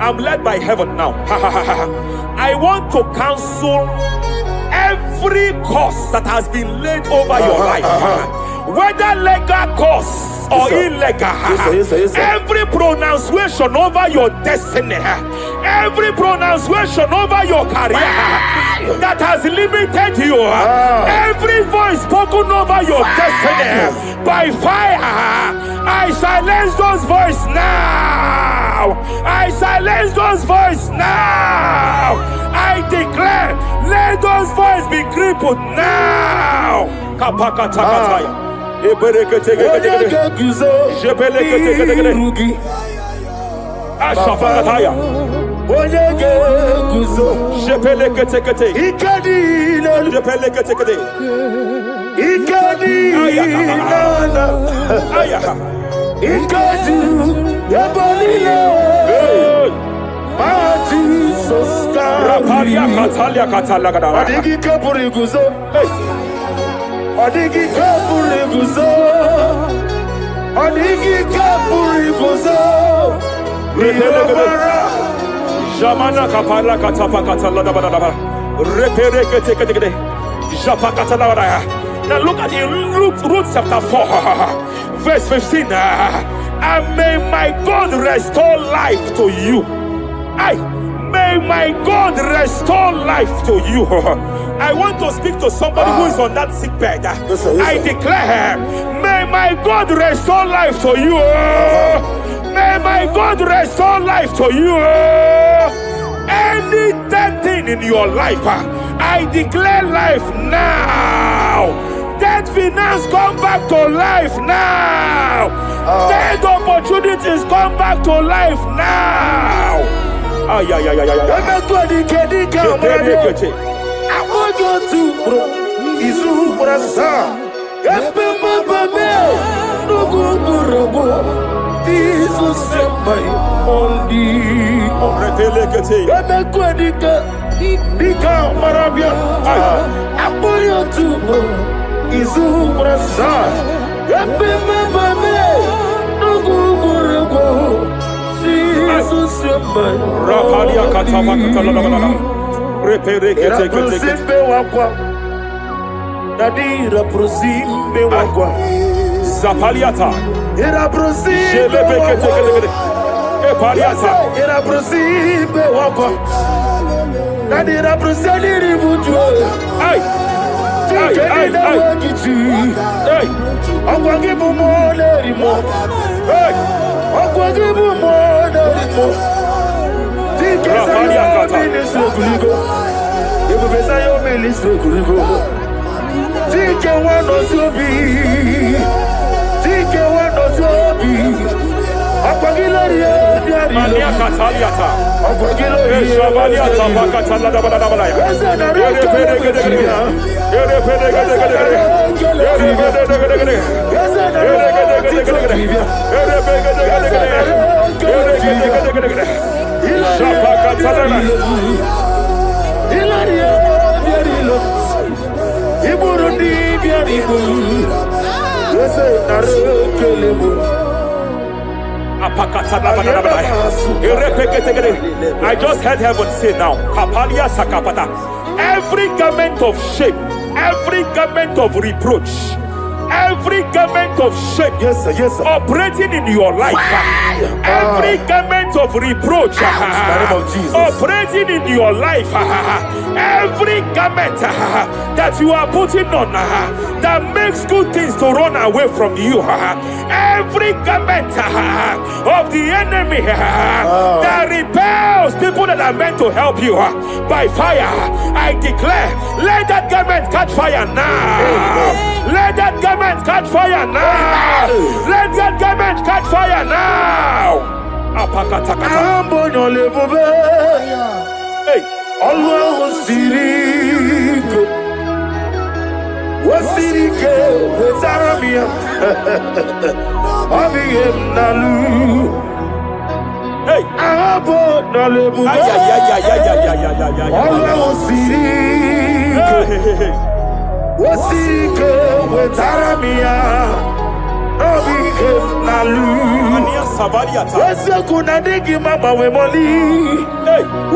I'm led by heaven now. I want to cancel every curse that has been laid over your life, whether legal curse or illegal. Every pronunciation over your destiny, Every pronunciation over your career that has limited you, every voice spoken over your destiny by fire, I silence those voices now. I silence those voices now. I declare, let those voices be crippled now. Kapakatakataya. Ashafakataya. Shepelekete. Shepelekete. Rapalia Katalia Katalagadara. Adigi kapuriguzo. Adigi kapuriguzo. Adigi kapuriguzo. Jamana kapara katapa katalada badaba. Repere kete. Japa katalada. Now look at it, Ruth chapter 4, verse 15. And may my God restore life to you. May my God restore life to you. I want to speak to somebody who is on that sick bed. Yes, sir. I declare, may my God restore life to you. May my God restore life to you. Any dead thing in your life, I declare life now. Dead finance come back to life now. Dead opportunities come back to life now. I want you to Jesus said my only Repelekete Onyedika Dika Marabia Apoyo Tubo Izu Brasa Repememe Nugurego Jesus said my Rapalia Katama Katalana Repelekete Simbe Wakwa Dadira Prosimbe Wakwa Zapaliata Era prosimbe Epariata Era prosimbe wako Nadira proseli butu Ay Akwagibu mole rimo Akwagibu mole rimo Tikesa yo ministre kuligo Yebubesa yo ministre kuligo Tike wano sobi Tike wano sobi Akwagilari Mania Cataliata Akwagilari Shavaliata Pakatalada Badabaya I just heard heaven say now, Kapalia Sakapata. Every garment of shame, every garment of reproach, every garment of shame, yes, sir. Operating in your life, every garment of reproach, operating in your life, every garment that you are putting on that makes good things to run away from you, every garment of the enemy that repels people that are meant to help you by fire, I declare, let that garment catch fire now. Let that garment catch fire now. Let that garment catch fire now. Hey, always siriko, wasirike, zaramia, abiyem nalu. Hey, abo nalebu. Always siriko. Wasike wetaramia Obike nalu Ania Savariata Wese kunadigi mama wemoli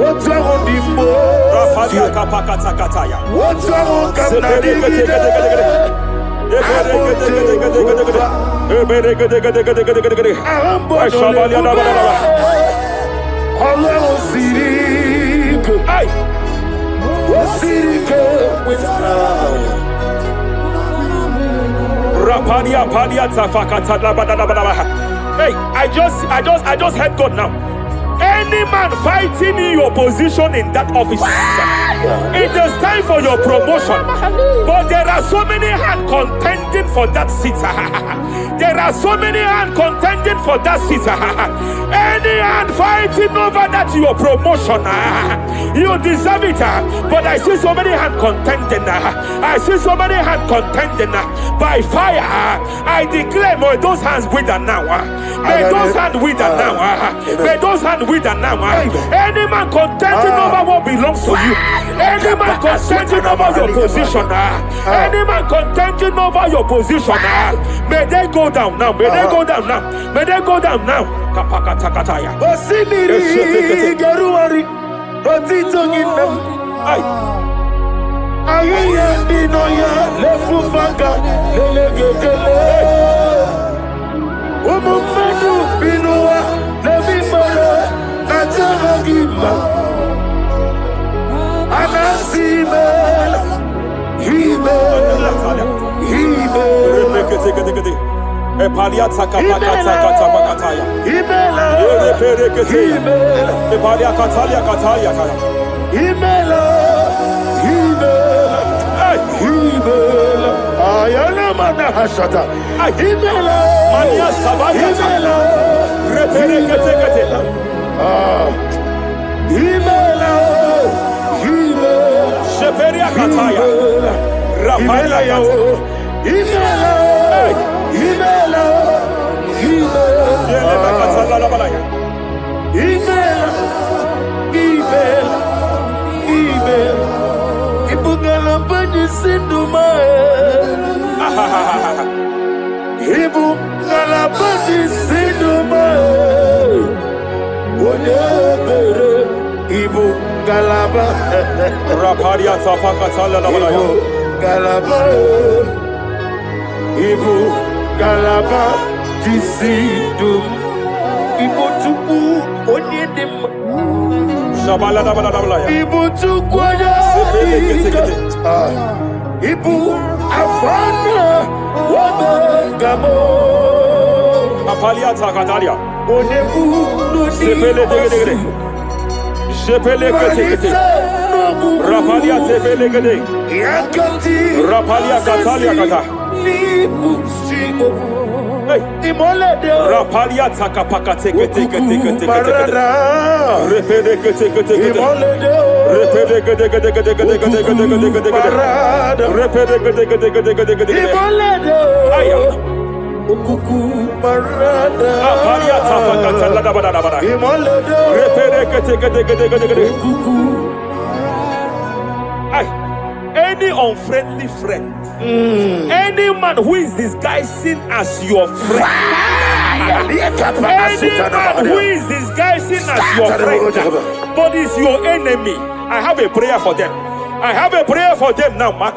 Watu wangu dimbo Rafalia kapakata kataya Watu wangu kamnadigi Ambo nolebube Allahu siri Hey, Rapadia Padia Tafakata. Hey, I just heard God now. Any man fighting in your position in that office, it is time for your promotion. But there are so many hands contending for that seat. There are so many hands contending for that seat. Any hand fighting over that your promotion, you deserve it. But I see so many hands contending. I see so many hands contending by fire. I declare, may those hands wither now. May those hands wither now. May those hands wither now. Any man contending over what belongs to you. Any man contending over your position. Any man contending over your position. May they go down now. May they go down now. May they go down now. Kapakatakataya. Osimiri Garuari Rotitonginem Aye Binoya Lefufanga Lelegele Umumenu Binoa Levimala Najaragima Anasimela Himela Epaliata kapakata pakataya. Imela Eperekete. Epalia katalia katalia kaya. Imela Himela Ayana mana hashata Himela Mania sabaya. Himela Reperekete kete. Himela Sheperia kataya. Rapalia kata. Himela Himela Yele bakatala la balaya. Ibugala bani sinduma Ibugala bani sinduma Wonebere Ibugala ba Rapalia tafakatala la balaya. Galaba Ibugala Disidum Ibutuku Onyedim Shabala la balaya. Ibutuku Ibu Afana Wabagamo Apalia takatalia. Onebu Sepele degede. Sepele kete. Rapalia sepele gede. Yakati Rapalia katalia kata. Nibusigo Hey, Imolede Rapalia takapaka teke. Repede kete. Imolede Repede. Imolede Aya. Ukuku Marada Rapalia tafakatala la balaya. Imolede Repede kete. Ukuku Ay. Any unfriendly friend, any man who is disguising as your friend, any man who is disguising as your friend, but is your enemy, I have a prayer for them. I have a prayer for them now. May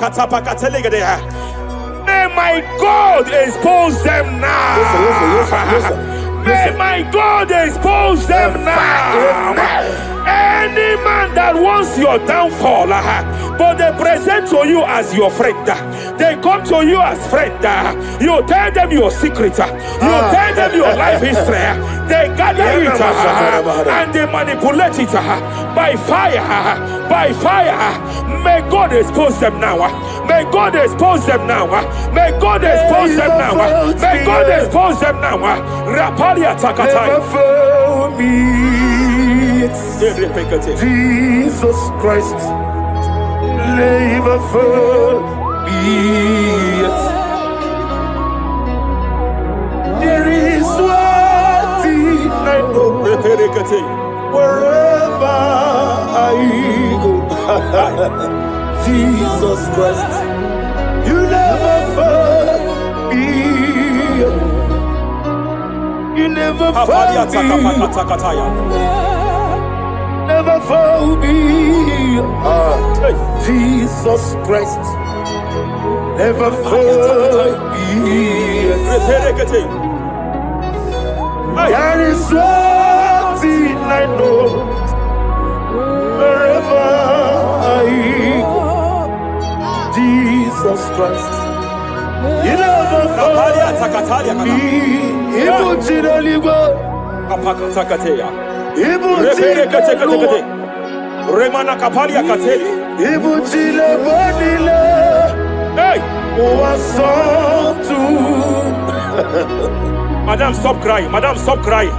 my God expose them now. May my God expose them now. Any man that wants your downfall, but they present to you as your friend, they come to you as friend, you tell them your secret, you tell them your life history, they gather it and they manipulate it by fire. May God expose them now. May God expose them now. May God expose them now. May God expose them now. Rapalia takatai. Jesus Christ, never forget. There is one thing I know. Wherever I go, Jesus Christ, you never forget me. You never forget me. Never fail me, Jesus Christ. Never fail me. There is one thing I know. Wherever Jesus Christ. You never Rapalia takatalia kana. Ibu Chidaligo. Kapaka takateya. Ibu Repere kate kate Chidaligo. kate. Remana kapalia kateli. Ibu Chidaligo. Hey! Madam, stop crying. Madam, stop crying.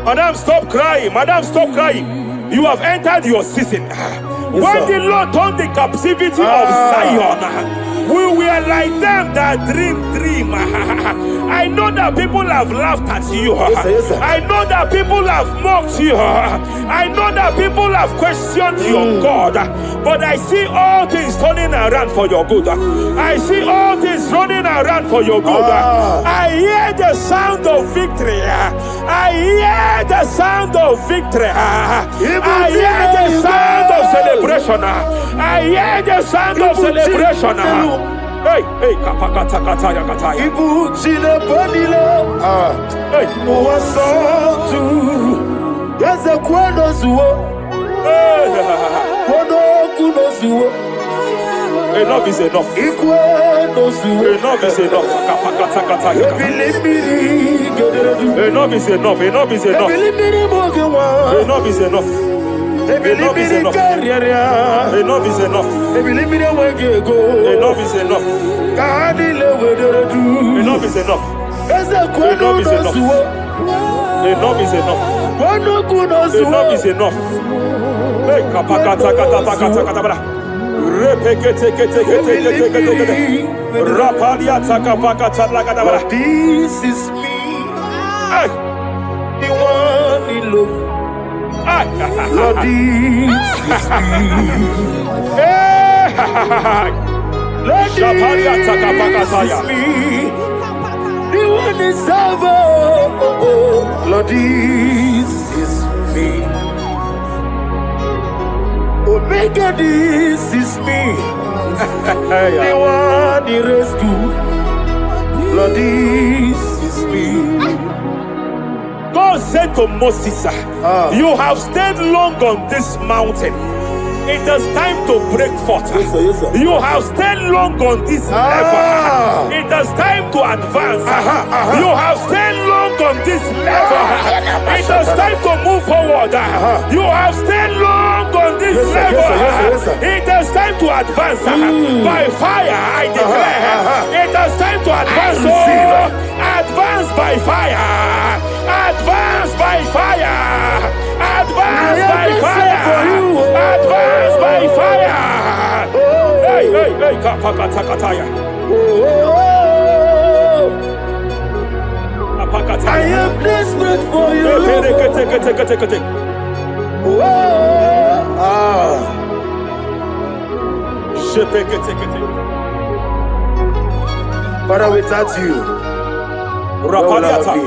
Madam, stop crying. Madam, stop crying. You have entered your season. When the Lord turned the captivity of Zion, we were like them that dream. I know that people have laughed at you. Yes, I know that people have mocked you. I know that people have questioned your God. But I see all things turning around for your good. I see all things running around for your good. I hear the sound of victory. I hear the sound of victory. I hear the sound of celebration. I hear the sound of celebration. Hey, hey, kapakata kataya kataya. Ibu chile bonilo. Hey, Uwasotu. Yaza kwano zuo. Kwano kuno zuo. enough is enough. Ikwano zuo. Enough is enough. Kapakata kataya. Ebilibiri gederedu. Enough is enough. Enough is enough. Ebilibiri mogewa. Enough is enough. Ebilibiri kariaria. Enough is enough. Ebilibiri wegego. Enough is enough. Kahani lewederedu. Enough is enough. Eze kwano Enough is enough. zuo. Enough is enough. Kwano kuno zuo. Enough is enough. Hey, kapakata katapakata katabara. Repekete kete kete kete kete kete. Rapalia takapakata lagadabara. This is me. Hey, The one in love. hey, Lord, this is me. hey. Lord, Shapalia this takapakataya. is me. The one is over. Lord, this is me. Omega, this is me. The one in rescue. Lord, this is me. God said to Moses, you have stayed long on this mountain. It is time to break forth. Yes, sir, yes, sir. You have stayed long on this level. It is time to advance. You have stayed long on this level. It is time to move forward. You have stayed long on this Yes, sir, level. yes, sir, yes, sir, yes, sir. It is time to advance. By fire, I declare. It is time to advance. Advance by fire. Advance by fire. Advance by fire. Advance by fire. Hey, hey, hey, kapakatakataya. I am desperate for you. Father, without you, where would I be?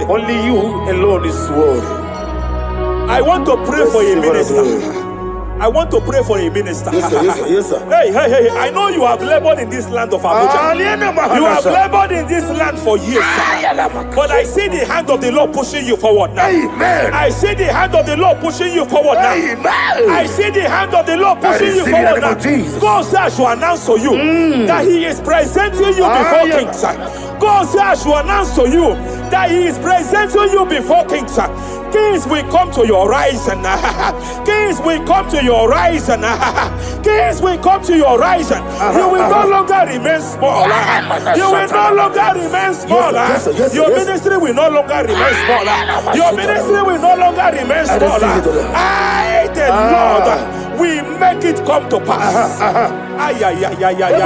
Only you alone is worthy. I want to pray for a minister. I want to pray for a minister. Yes, sir, yes, sir, yes, sir. Hey, hey, hey, I know you have labored in this land of Abuja. You have labored in this land for years. But I see the hand of the Lord pushing you forward now. Amen. I see the hand of the Lord pushing you forward now. Amen. I see the hand of the Lord pushing you receive it in forward the name now. of Jesus. God says I should announce to you that He is presenting you before kings. God says I should announce to you that He is presenting you before kings. Kings will come to your rising. Kings will come to your rising. Kings will come to your rising. You will no longer remain small. You will no longer remain small. Your ministry will no longer remain small. Your ministry will no longer remain small. I, the Lord, will make it come to pass. Ay, ay, ay, ay, ay, ay,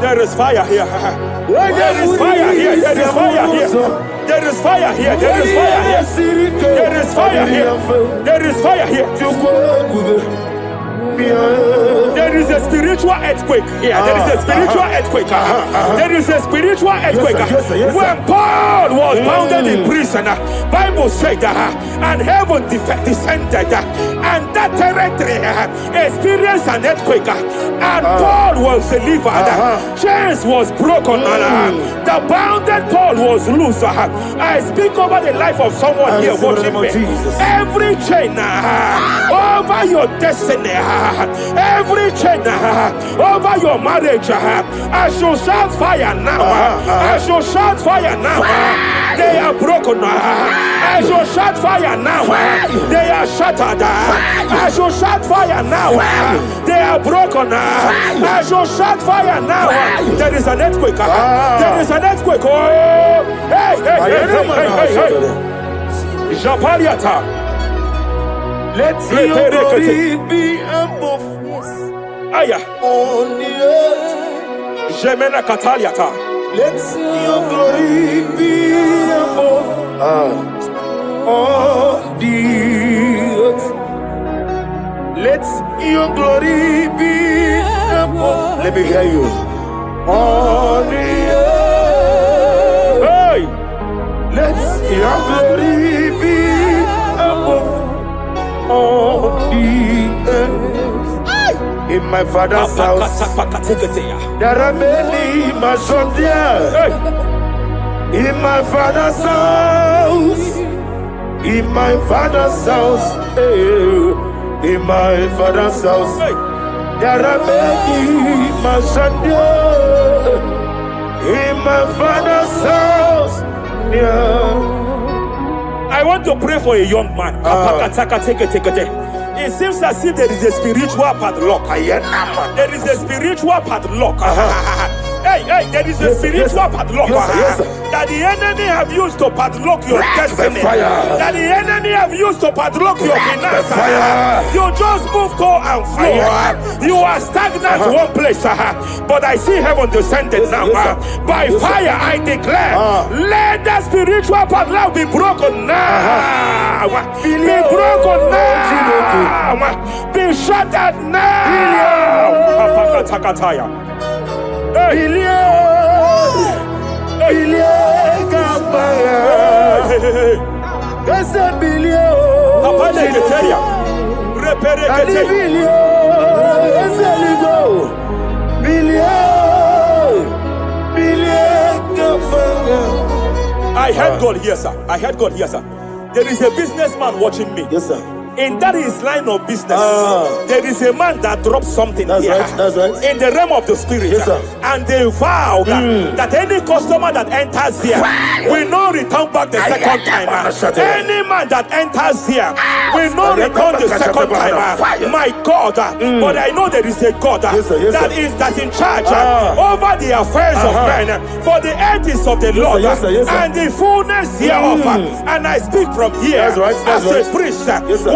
there is fire here. There is fire here. There is fire here. There is fire here. There is fire here. There is fire here. There is fire here. There is a spiritual earthquake here. There is a spiritual earthquake. There is a spiritual earthquake. When Paul was bounded in prison, Bible said, and heaven descended, and that territory experienced an earthquake, and Paul was delivered. Chains was broken. The bounded Paul was loose. I speak over the life of someone here watching me. Every chain over your destiny, every chain over your marriage, I shall shout fire now. I shall shout fire now. They are broken. I shall shout fire now. They are shattered. I shall shout fire now. They are broken. I shall shout fire now. There is an earthquake. There is an earthquake. Oh, hey, hey, hey, hey, hey, hey. Japaliata. Let your glory be above Aya. on the earth. Jemena Kataliata. Let your glory be above on the earth. Let your glory be above. Let me hear you. On the earth. Hey. Let your glory be above on the earth. In my father's house, there are many mansions there. In my father's house, in my father's house, in my father's house, there are many mansions there. In my father's house, I want to pray for a young man. It seems as if there is a spiritual padlock. There is a spiritual padlock. Hey, there is a spiritual padlock that the enemy have used to padlock your destiny. That the enemy have used to padlock your finances. You just move to and flow. You are stagnant one place, but I see heaven descended now. By fire, I declare, let the spiritual padlock be broken now. Be broken now. Be shattered now. I heard God here, sir. I heard God here, sir. There is a businessman watching me. Yes, sir. In that his line of business, there is a man that drops something here. That's right. In the realm of the spirit, yes, sir. And they vow that any customer that enters here will not return back the second time. Any man that enters here will not return the second time. My God, but I know there is a God that's in charge over the affairs of men. For the earth is of the Lord and the fullness hereof. And I speak from here as a priest.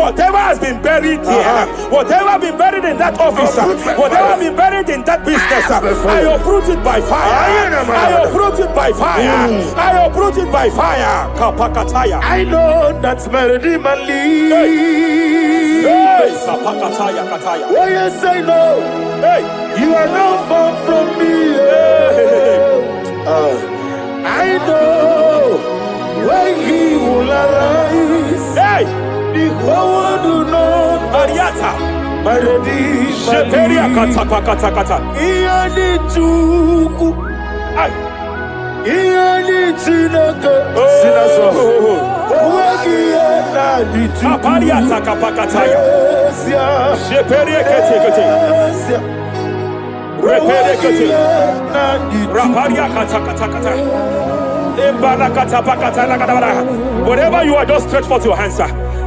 Whatever has been buried here, whatever been buried in that office, whatever been buried in that business, I uproot it by fire. I uproot it by fire. I uproot it by fire. Kapakataya. I know that's melody man leave. Kapakataya kataya. Oh yes, I know. You are not far from me. I know when he will arise. The whole world do not Ariata. melody. Sheperia kata. Iani chuku. Iani chinaka. Sinaso. Wagiana di chuku. Apariata kapakataya. Sheperia kete. Repere kete. Raparia kata. Whatever you are, just stretch forth your hands, sir.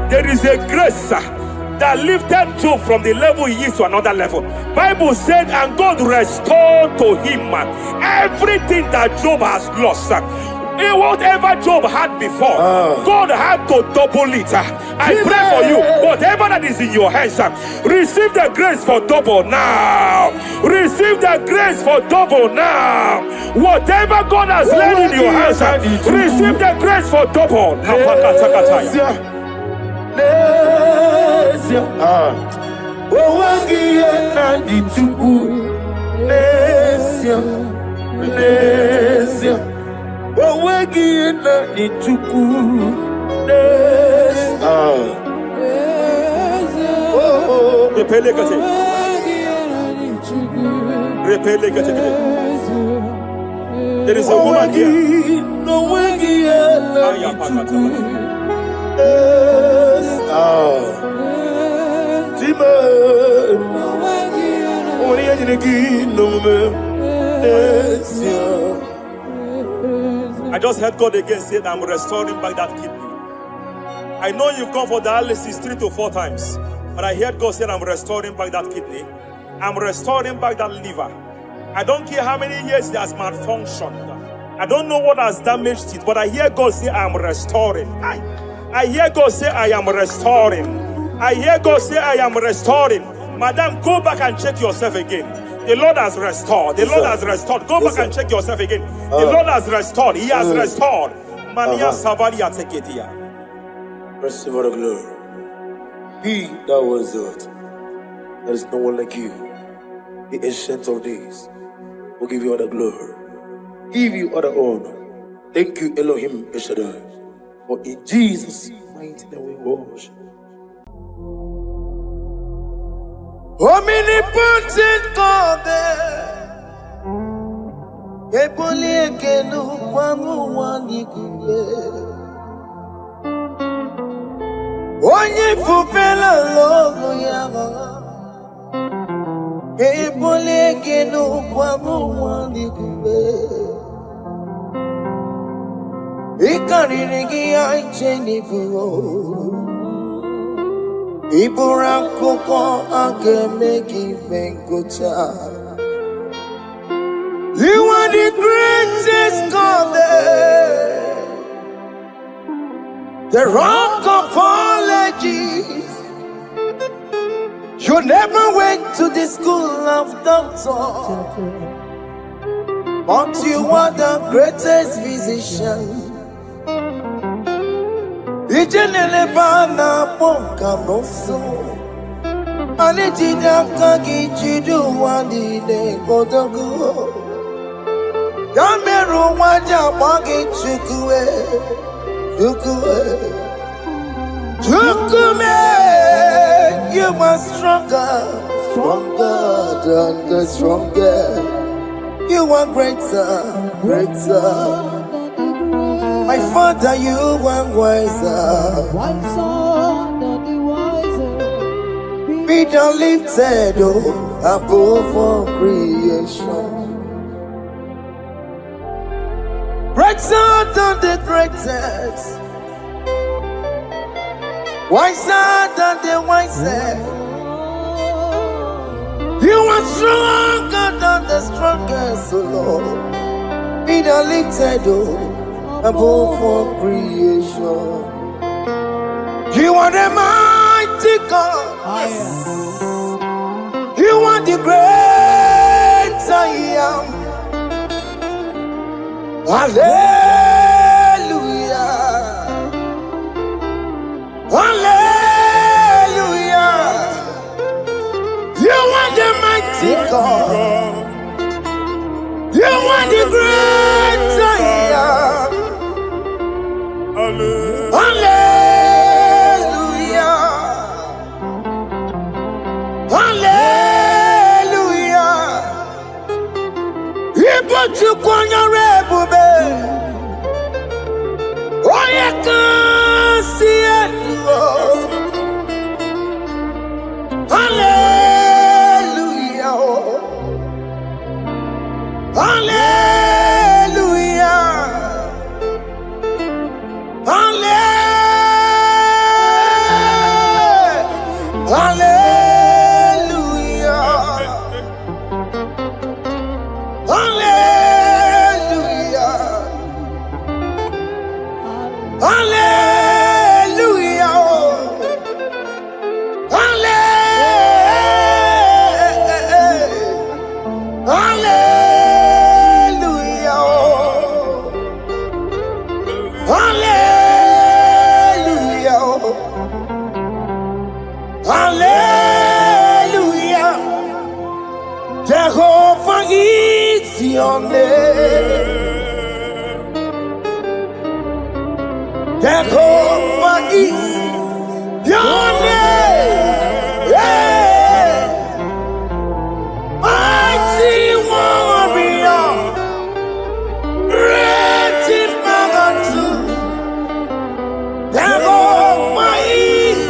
There is a grace that lifted Job from the level he is to another level. Bible said, and God restored to him everything that Job has lost. Whatever Job had before, God had to double it. I pray for you, whatever that is in your hands, receive the grace for double now. Receive the grace for double now. Whatever God has laid in your hands, receive the grace for double. Ituku Nesia Nesia Owegi na Ituku Nesia Repele kate. Repele kate. There is a woman here. Owegi na Ituku Nesia I just heard God again say that I'm restoring back that kidney. I know you've gone for dialysis 3 to 4 times, but I heard God say I'm restoring back that kidney. I'm restoring back that liver. I don't care how many years it has malfunctioned. I don't know what has damaged it, but I hear God say I'm restoring. I hear God say I am restoring. I hear God say I am restoring. Madam, go back and check yourself again. The Lord has restored. The Lord has restored. Go back and check yourself again. The Lord has restored. He has restored. Mania Savalia Teketia. Receive all the glory. He that was it. There is no one like you. The ancient of days will give you all the glory. Give you all the honor. Thank you, Elohim Eshadai. For in Jesus' mighty name we worship. Omnipotent God, Ebole kenu kwamu waniguye. Onye fufela logo yaga, Ebole kenu kwamu waniguye. Ikarigi aicheni buo. Iburakoko akemeki mengocha. You are the greatest God, the rock of all ages. You never went to the school of doctor, but you are the greatest physician. Ijenele bana ponka noso Anijida kagi jidu wandi ne kodogu Yameru waja wagi chukue Chukume You are stronger than the strongest You are greater My Father, you are wiser than the wiser. Be thou lifted above all creation. Greater than the greatest. Wiser than the wisest. You are stronger than the strongest, O Lord. Be thou lifted above all creation. You are the mighty God. Yes. You are the great I am. Hallelujah. Hallelujah. You are the mighty God. You are the great I am. Hallelujah. Hallelujah. He put you on your rebube. Oh, you can see it. Hallelujah. Hallelujah. Hallelujah. Hallelujah. Hallelujah. Hallelujah. your name. Jehovah is your name. Yeah. Mighty warrior, great in magnitude. Jehovah is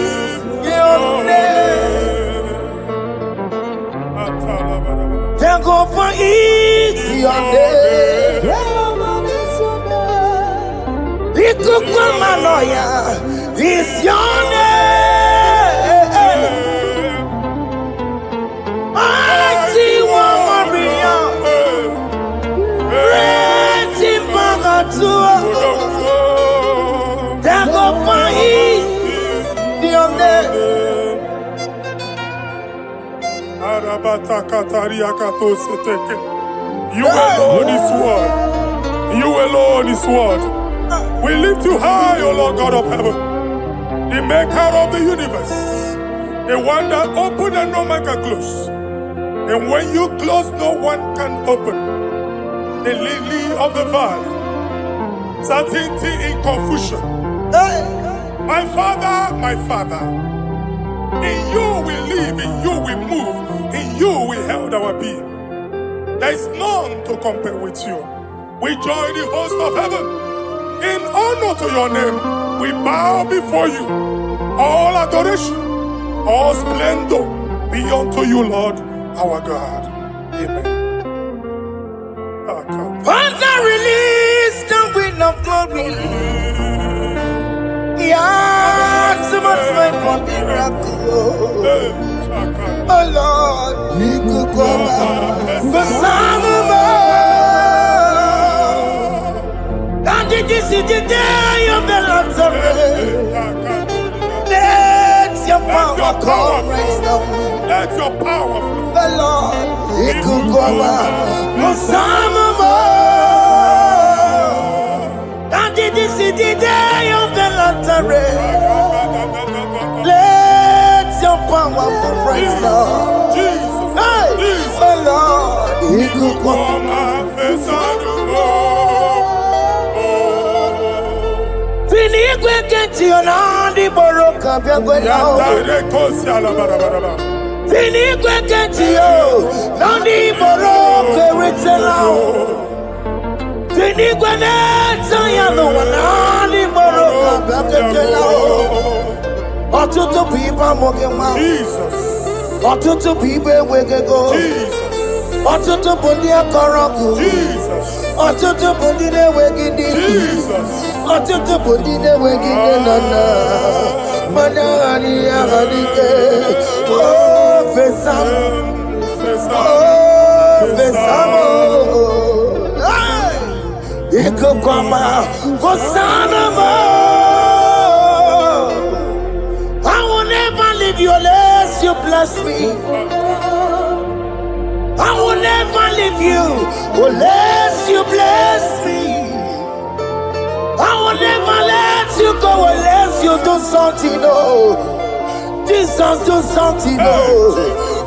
your name. Jehovah is your name. Ikukumanoya is your name. Mighty warrior, great in magnitude. Jehovah is your name. You alone is word. You alone is word. We lift you high, O Lord God of heaven, the maker of the universe, the one that opened and no man can close. And when you close, no one can open. The lily of the valley, certainty in confusion. My Father, in you we live, in you we move, in you we held our being. There is none to compare with you. We join the host of heaven. In honor to your name, we bow before you. All adoration, all splendor be unto you, Lord, our God. Amen. Father, release the wind of glory. Yeah, so much fight for miracle. Oh Lord, you could go back. This is the day of the Lord's rain. Let your power come right now. Let your power flow. The Lord, He could go back. This is the day of the Lord's rain. Let your power come right now. Hey, the Lord, He could go back. Finigwe boroka biagwelao. Finigwe kentio nandi boroka ritelao. Finigwe neta yano nandi boroka biagwelao. Otutu pipa mogema. Otutu pipe wegego. Otutu bundi akoroku. Otutu bundi ne wegidi. Otutu bundi ne wegidi nana. Manani agadike. Oh fesam. Oh fesamo. Iko kwama kosanamo. I will never leave you unless you bless me. I will never leave you unless you bless me. I will never let you go unless you do something, oh. Jesus, do something, oh.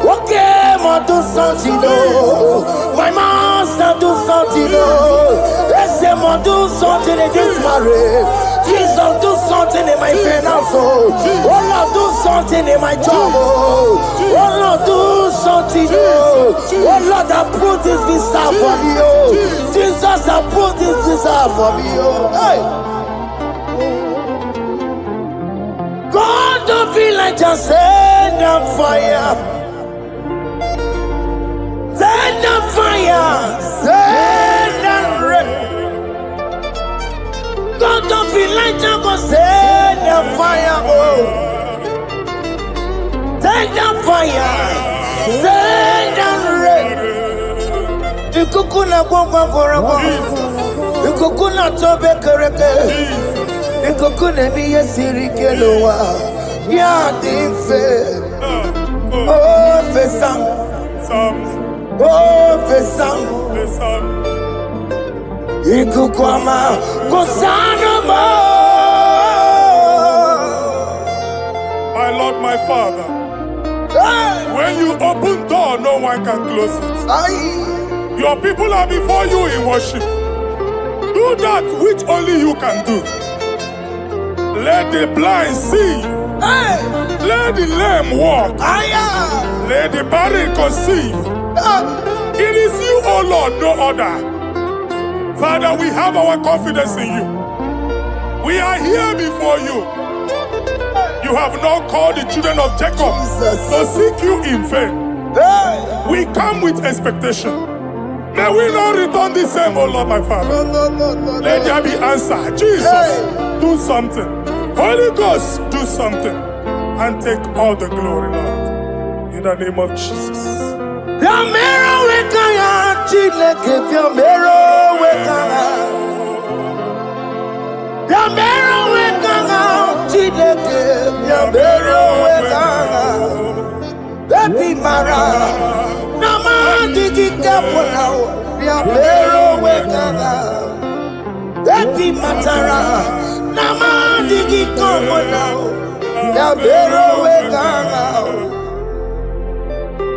Okay, man, do something, oh. My master, do something, oh. Let's say, man, do something in this marriage. Jesus, do something in my finance, oh. Oh, Lord, do something in my job, oh. Oh, Lord, do something, oh. Oh, Lord, approve this visa for me, oh. Jesus, approve this visa for me, oh. Hey. God, don't feel like just send on fire. Send on fire. Send on rain. God, don't feel like just go send on fire. Oh. Send on fire. Send on rain. Ikukuna gwangwa gwangwa. Ikukuna tobe kereke. Ikukuna niye sirikelowa. Ya dife. Oh fesam. Oh fesam. Ikukwama kosanama. My Lord, my Father, when you open door, no one can close it. Your people are before you in worship. Do that which only you can do. Let the blind see. Let the lame walk. Let the barren conceive. It is you, O Lord, no other. Father, we have our confidence in you. We are here before you. You have not called the children of Jacob to seek you in vain. We come with expectation. May we not return the same, O Lord, my Father. Let there be answer. Jesus, do something. Holy Ghost, do something. And take all the glory, Lord. In the name of Jesus. Baby Mara, Nama digi kapo now, Yabero wekanga. Baby Matara, Nama digi kapo now, Yabero wekanga.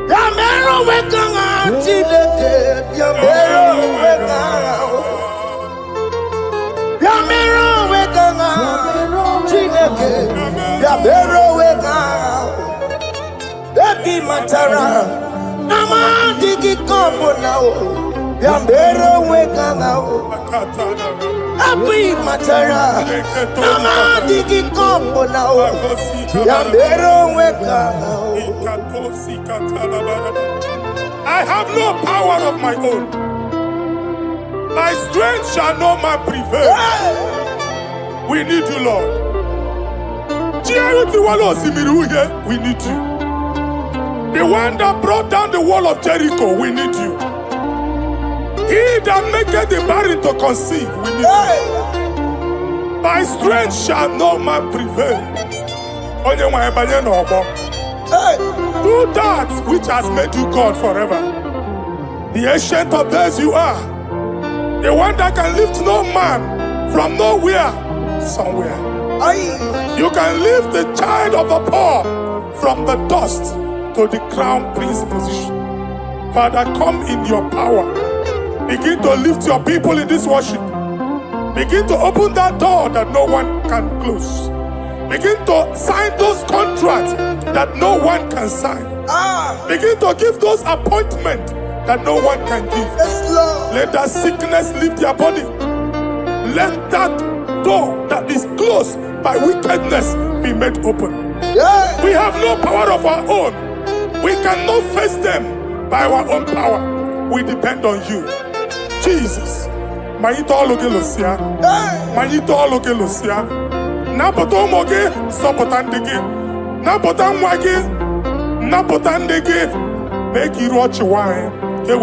Yabero wekanga, Chileke, Yabero wekanga. Yabero wekanga, Chileke, Yabero wekanga. Baby Matara, Nama digi kombo now, Yambero weka now. Baby Matara, Nama digi kombo now, Yambero weka now. I have no power of my own. My strength shall no man prevail. We need you, Lord. We need you. The one that brought down the wall of Jericho, we need you. He that maketh the barren to conceive, we need you. By strength shall no man prevail. Do that which has made you God forever. The ancient of days you are. The one that can lift no man from nowhere, somewhere. You can lift the child of the poor from the dust to the crown prince position. Father, come in your power. Begin to lift your people in this worship. Begin to open that door that no one can close. Begin to sign those contracts that no one can sign. Begin to give those appointments that no one can give. Let that sickness leave their body. Let that door that is closed by wickedness be made open. We have no power of our own. We cannot face them by our own power. We depend on you. Jesus. Manito Logelosia. Manito Logelosia. Napoto Moge, Sopotandege. Napotan Wage. Napotandege. Make you watch wine. In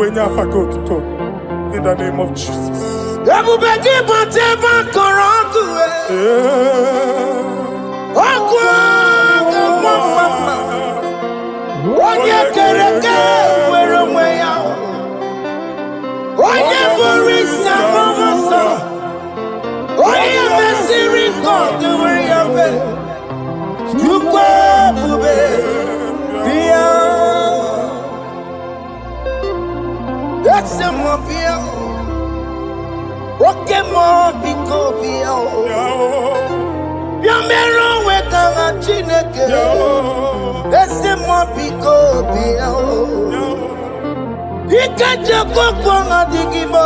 the name of Jesus. Oye kereke wero mweya, oye borisa momoso, oye mesiri kote weya we, yukwe bube biya, dekse mo biya, oke mo biko biya, yamero wekanga chineke. Ese mo biko biya, ikaje koko na IGBO.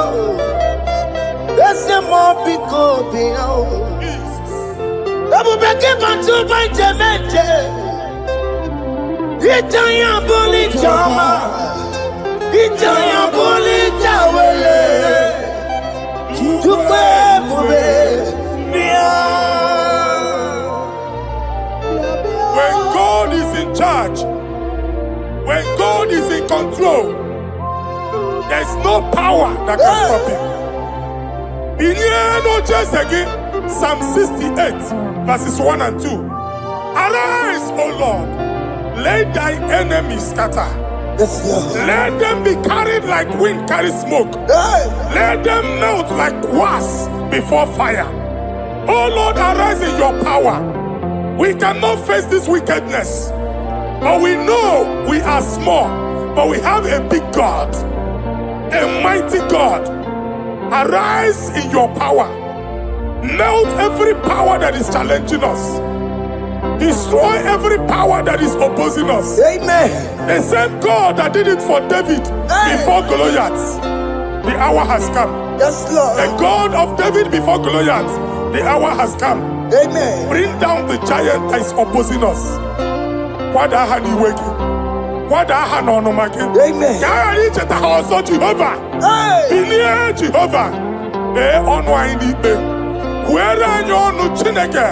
Ese mo biko biya, abu beke bantu baje meje. Itanya boli chama, itanya boli chawele. Tukwe bube biya. When God is in charge, when God is in control, there is no power that can stop him. Psalm 68, verses 1 and 2. Arise, O Lord, let thy enemies scatter. Let them be carried like wind carries smoke. Let them melt like wax before fire. O Lord, arise in your power. We cannot face this wickedness, but we know we are small, but we have a big God, a mighty God. Arise in your power. Melt every power that is challenging us. Destroy every power that is opposing us. Amen. The same God that did it for David before Goliath, the hour has come. Yes, Lord. The God of David before Goliath, the hour has come. Amen. Bring down the giant that is opposing us. Amen. Jehovah. Hey. Jehovah. Whoever you Chineke.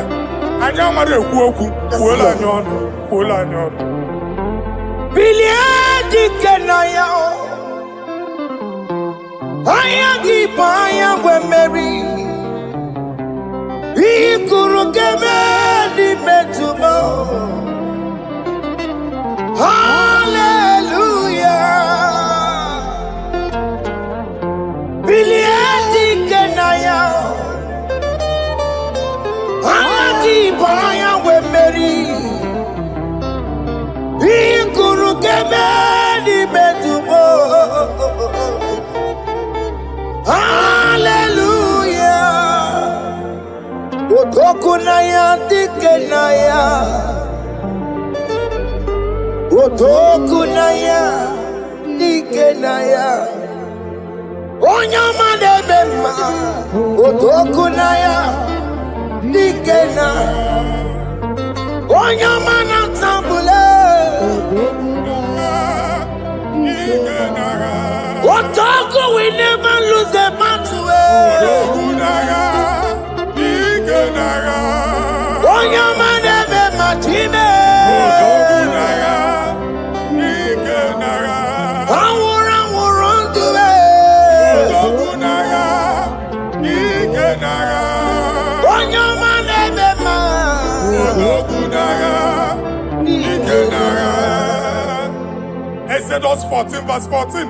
Hallelujah. Otokunaya dikenaya. Otokunaya dikenaya. Onyama bema. Otokunaya dikena. Onyama natambule. Otoku, we never lose the battle. Onyama nebe matime. Awura duwe. Onyama nebe Exodus 14 verse 14.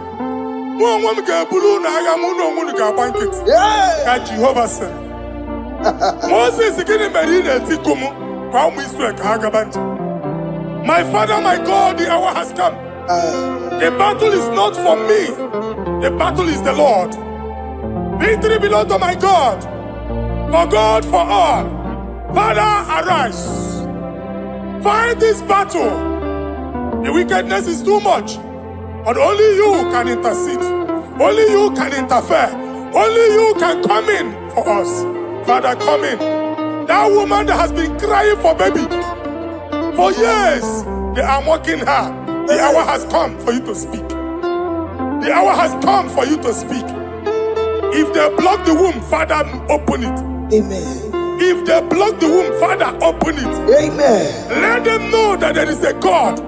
Jehovah said, Moses my father, my God, the hour has come. The battle is not for me, the battle is the Lord. Victory belongs to my God, for God for all. Father, arise. Fight this battle. The wickedness is too much, but only you can intercede. Only you can interfere. Only you can come in for us. Father, come in. That woman that has been crying for baby for years, they are mocking her. The hour has come for you to speak. The hour has come for you to speak. If they block the womb, Father, open it. Amen. If they block the womb, Father, open it. Amen. Let them know that there is a God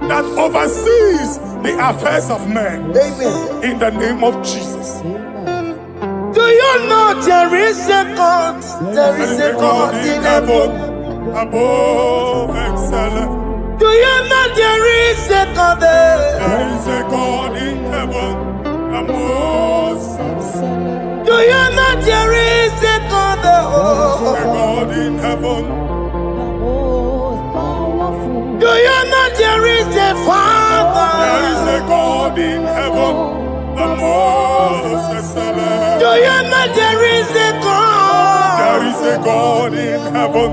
that oversees the affairs of men. Amen. In the name of Jesus. Do you know there is a God? There is a God in heaven. Above excellent. Do you know there is a God there? There is a God in heaven. The most excellent. Do you know there is a God there? There is a God in heaven. Do you know there is a Father? There is a God in heaven, the most excellent. Do you know there is a God? There is a God in heaven,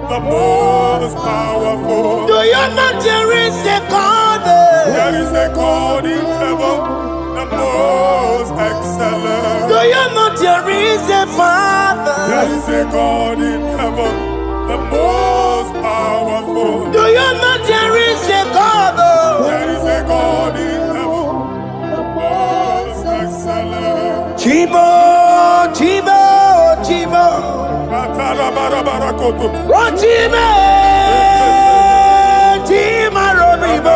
the most powerful. Do you know there is a God? There is a God in heaven, the most excellent. Do you know there is a Father? There is a God in heaven, the most powerful. Do you know there is a God? There is a God in heaven, the most excellent. Chibo, Chibo, Chibo. Oh, Chibo, Chima Robibo.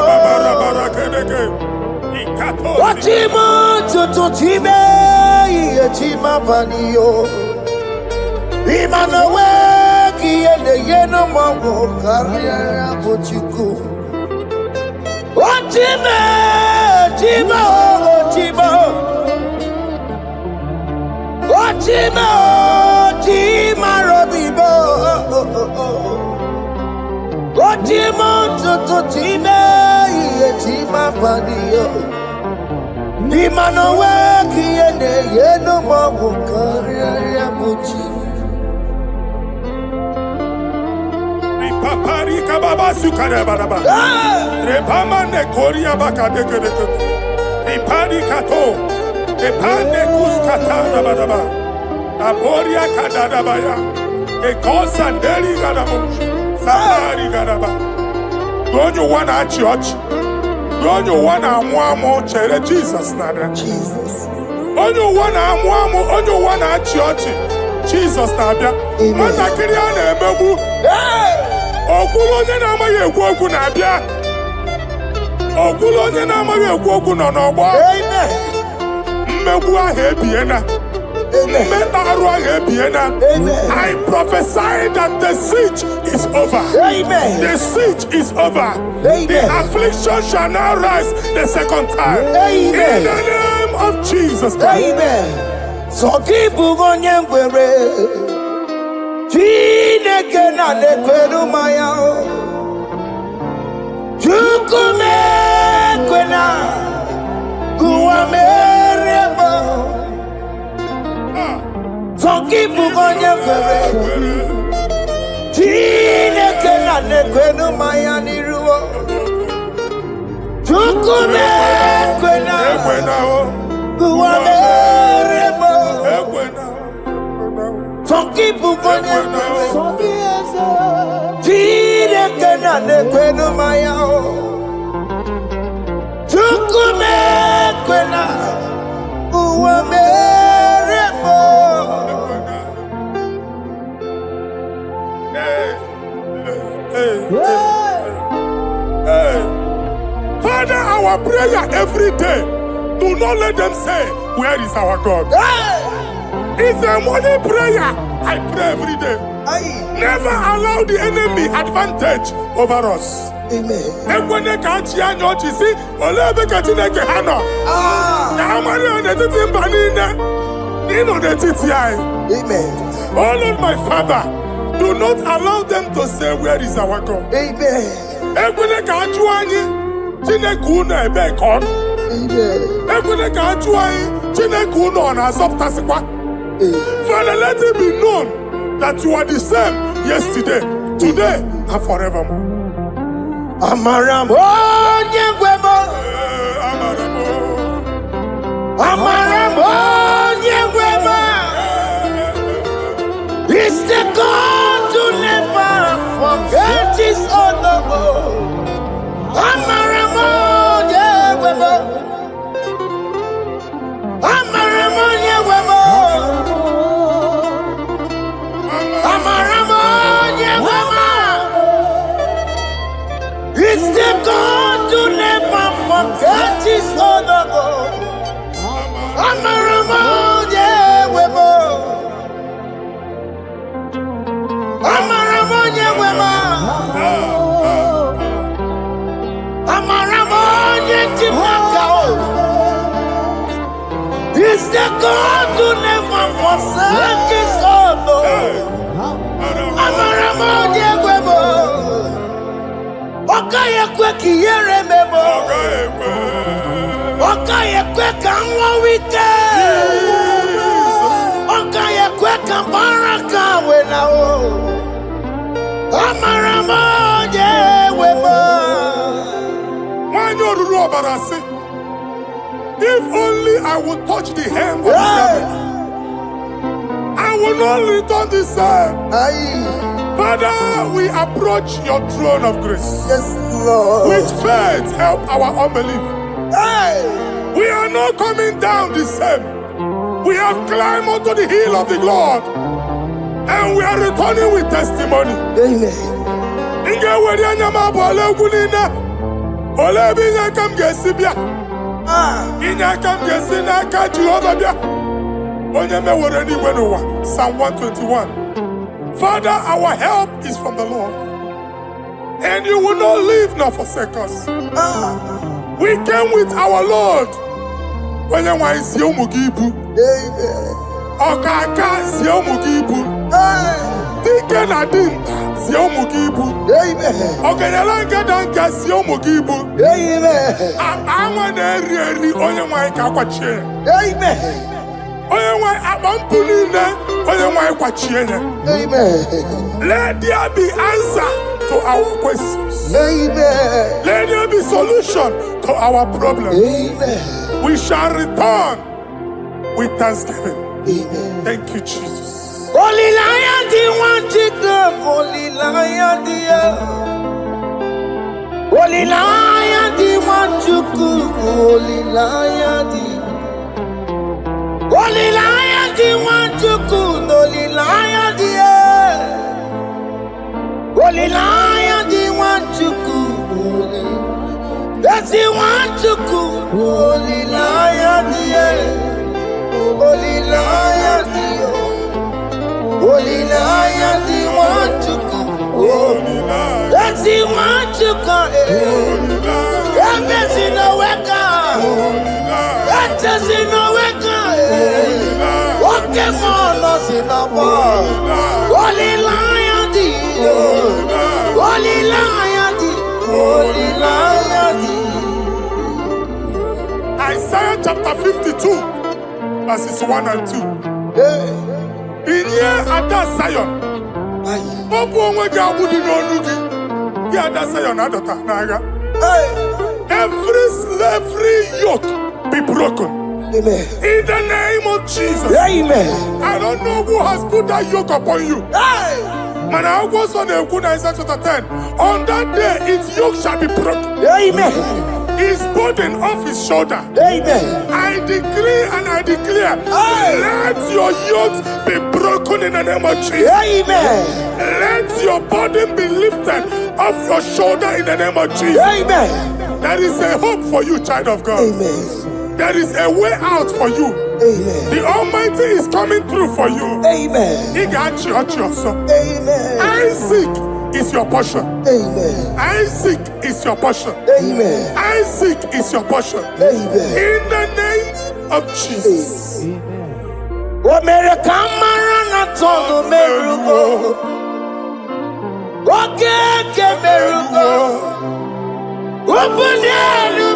Oh, Chibo, Tutu Chibe, Chima Panio. Imanowe, Kiende Yeno Mongo, Karia Pochuku. Oh, Chibo, Chibo, Chibo. Chima, Chima Robibo. Chima, Chima, Chima Padio. Imano weki yene yeno mawu kariya muchi. Papari kababa sukare baraba. Repama ne koria baka deke deke. Repadi kato. Repande kuskata da baraba. Aboria kadada baya. Ekosanderi gadabo. Sabari gadaba. Don't you wanna church? Don't you wanna mwamo chere Jesus nada? Jesus. Don't you wanna church? Jesus nabia. Mata kiria na emebu. Okulo onye na-amaghị ekwu okwu na-abịa. Okulo onye na-amaghị ekwu okwu nọ n'ọgbọ. Mmegbu ahụ ebiena. Mmeta arụ ahụ ebiena. I prophesy that the siege is over. Amen. The siege is over. Amen. The affliction shall now rise the second time. Amen. In the name of Jesus Christ. Amen. So keep on your way. Chineke na nekwenu maya o. Chukume kwena kuwamerebo. Zonkipu konye kwere. Chineke na nekwenu maya niruo. Chukume kwena kuwamerebo. Some people go to Chineke na nekwenu maya o. Chukume kwena uwamerebo. Father, our prayer every day. Do not let them say, where is our God? It's a morning prayer. I pray every day. Never allow the enemy advantage over us. Amen. Oh Lord, my Father, do not allow them to say, where is our God? Amen. Father, let it be known that you are the same yesterday, today, and forevermore. Amaramo nyegwemo. Amaramo nyegwemo. It's the God to never forget his honor. Amaramo nyegwemo. Amaramo nyegwemo. Amaramo nyegwemo. It's the God to never forget his honor. Amaramo nyegwemo. Amaramo nyegwemo. Amaramo nyegwemo. It's the God who never forsake his honor. Amaramo nyegwemo. Okaye kwe kiyere memo. Okaye kwe kanwa wite. Okaye kwe kambaraka wenao. Amaramo nyegwemo. Wanyoruru obarasi. If only I would touch the hem of his garment, I will not return the same. Father, we approach your throne of grace. Yes, Lord. With faith, help our unbelief. We are not coming down the same. We have climbed onto the hill of the Lord, and we are returning with testimony. Psalm 121. Father, our help is from the Lord, and you will not leave nor forsake us. We came with our Lord. Dike na dinta si umugibu. Amen. Ogenyalanga danka si umugibu. Amen. Awa na eri onye nwanyị ka kwachie. Amen. Onye nwanyị akpampuli ne onye nwanyị kwachie ne. Amen. Let there be answer to our questions. Amen. Let there be solution to our problems. Amen. We shall return with thanksgiving. Amen. Thank you, Jesus. Holy Lion, the one to come. Holy Lion, the Holy Lion, the one to come. Holy Lion, the Holy Lion, the one to come. Holy Lion, the Holy Lion, the one to come. That's the one to come. Holy Lion, the Holy Lion, the Holy Lion, the one to come. That's the one to come. That's in the wake. That's in the wake. Walking on us in the bar. Holy Lion, the Holy Lion, the Holy Lion, the Isaiah chapter 52, verses 1 and 2. In here at that Zion, every slavery yoke be broken. Amen. In the name of Jesus. Amen. I don't know who has put that yoke upon you. Man, I was on the Isaiah chapter 10. On that day, its yoke shall be broken. Amen. His burden off his shoulder. Amen. I decree and I declare, let your yokes be broken in the name of Jesus. Amen. Let your burden be lifted off your shoulder in the name of Jesus. Amen. There is a hope for you, child of God. Amen. There is a way out for you. Amen. The Almighty is coming through for you. Amen. He got you also. Amen. Isaac is your portion. Amen. Isaac is your portion. Amen. Isaac is your portion. Amen. In the name of Jesus. What made a camera not on the miracle? What can miracle? Open the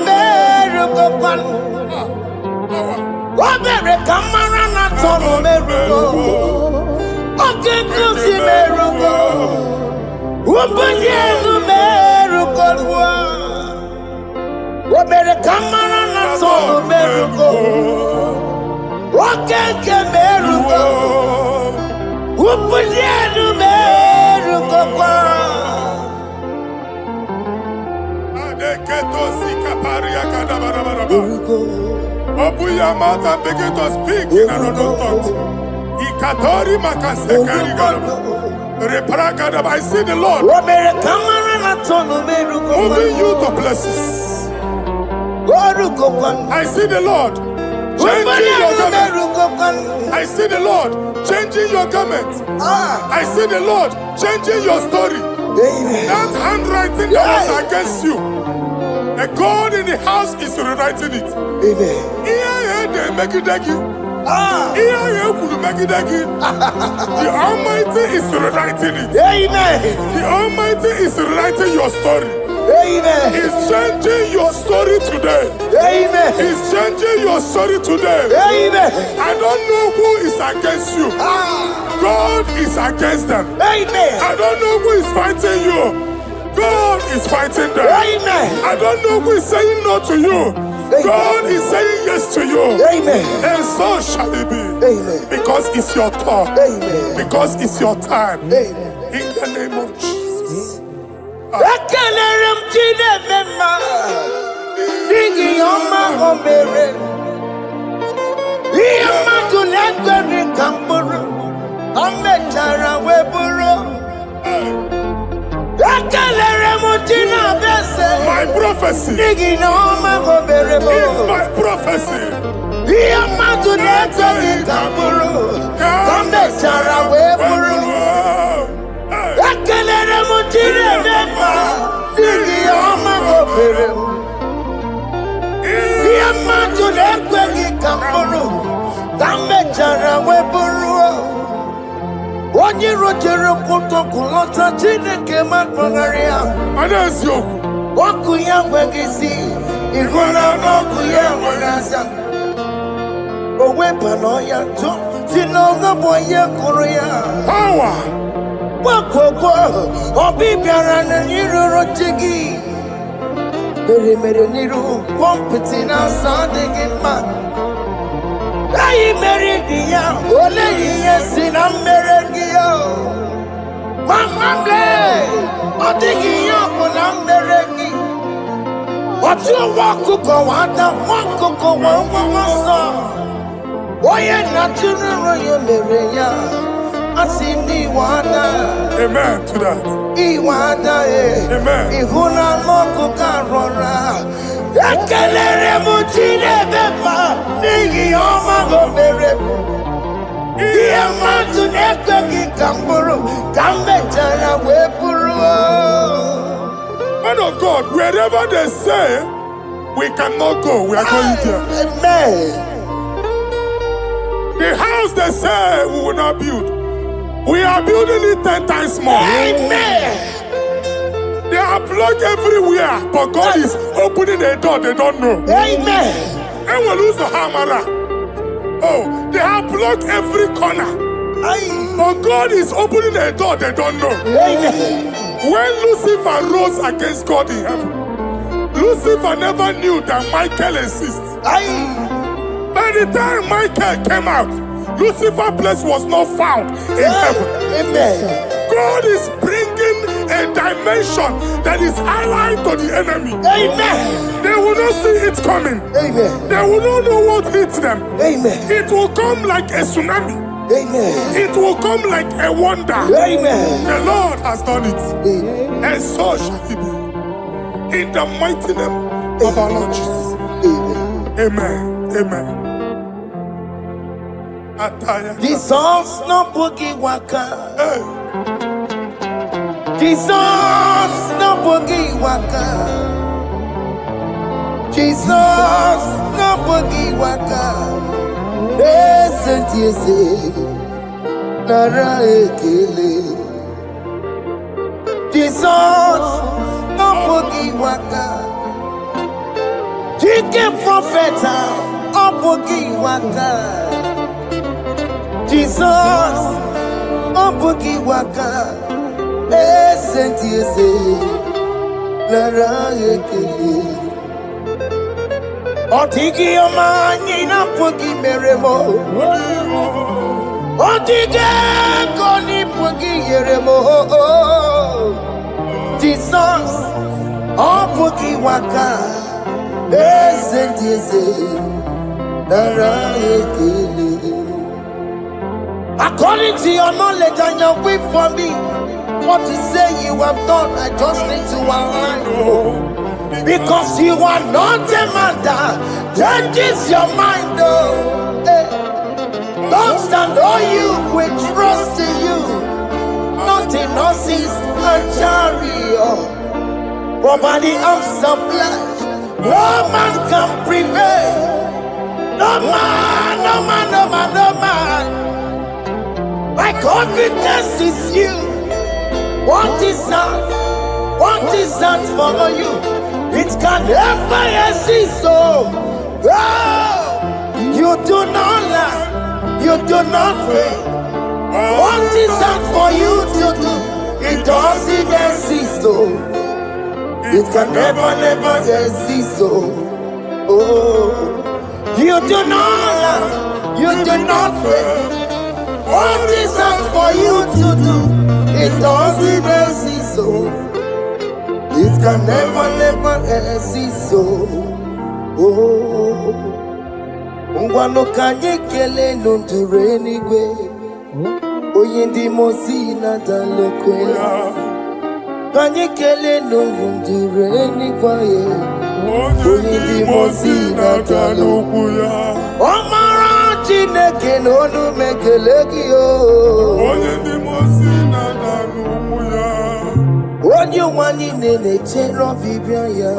miracle. What made a camera not on the miracle? What can the miracle? Open the miracle. What made a camera not on the miracle? What can miracle? Open the miracle. Open your mouth and begin to speak in another tongue. I see the Lord moving you to places. I see the Lord changing your garment. I see the Lord changing your garment. I see the Lord changing your story. That handwriting that was against you, the God in the house is rewriting it. The Almighty is rewriting it. The Almighty is rewriting your story. He's changing your story today. He's changing your story today. I don't know who is against you. God is against them. I don't know who is fighting you. God is fighting them. I don't know who is saying no to you. God is saying yes to you. And so shall it be. Because it's your turn. Because it's your time. In the name of Jesus. My prophecy is my prophecy. Onye rojere kuto kulota Chineke makpagaria. Anasio. Waku ya wegisi. Iguna waku ya wegasa. Owe pano ya to. Tinoga boye kuruya. Power. Waku obi biara na niru rojigi. Mere niru pompiti na sandigi ma. Ayi meridia, ole yesi na merengia. Mama ble, odigia kuna meregi. Watu wakuko wakuko wawasa. Oye natural yo mereya, asini wada. Amen to that. Iwada Amen. Ihuna moku karora. Ekelere mutine beba, nigi oma gomere. Iya matu neko kikamburu, kambe jara wepuru. Man of God, wherever they say we cannot go, we are going there. Amen. The house they say we will not build, we are building it 10 times more. Amen. They are blocked everywhere, but God is opening a door they don't know. Amen. And we lose the hammer. Oh, they have blocked every corner, but God is opening a door they don't know. Amen. When Lucifer rose against God in heaven, Lucifer never knew that Michael exists. By the time Michael came out, Lucifer's place was not found in heaven. Amen. God is bringing a dimension that is allied to the enemy. Amen. They will not see it coming. Amen. They will not know what hits them. Amen. It will come like a tsunami. Amen. It will come like a wonder. Amen. The Lord has done it. Amen. And so shall it be. In the mighty name of our Lord Jesus. Amen. Amen. Amen. Ataya. Jesus no boogie waka. Hey. Jesus no boogie waka. Jesus no boogie waka. Esentiese nara ekele. Jesus no boogie waka. Chicken prophet no boogie waka. Jesus, Obuki waka, esentiese, lara ekele. Otiki omani na puki meremo, otike koni puki yeremo. Jesus, Obuki waka, esentiese, lara ekele. According to your knowledge and your will for me, what you say you have done, I just need to align. Because you are not a man that changes your mind. Don't stand on you, we trust in you. Not in horses and chariot, but by the arms of flesh, no man can prevail. No man, no man, no man, no man. My confidence is you. What is that? What is that for you? It can never exist. So, you do not lie. You do not fail. What is that for you to do? It doesn't exist. So, it can never exist. So, you do not lie. You do not fail. What is that for you to do? It doesn't exist, so it can never exist, so Ngwano kanye kele nundure nigwe Oyindi mosi na dalokwe Kanye kele nundure nigwe Oyindi mosi na dalokwe Omara Chineke n'onu mekelegi yo. Onye ndị mosi na n'ugwu ya. Onye nwanyị na-eche n'ọbịbịa ya.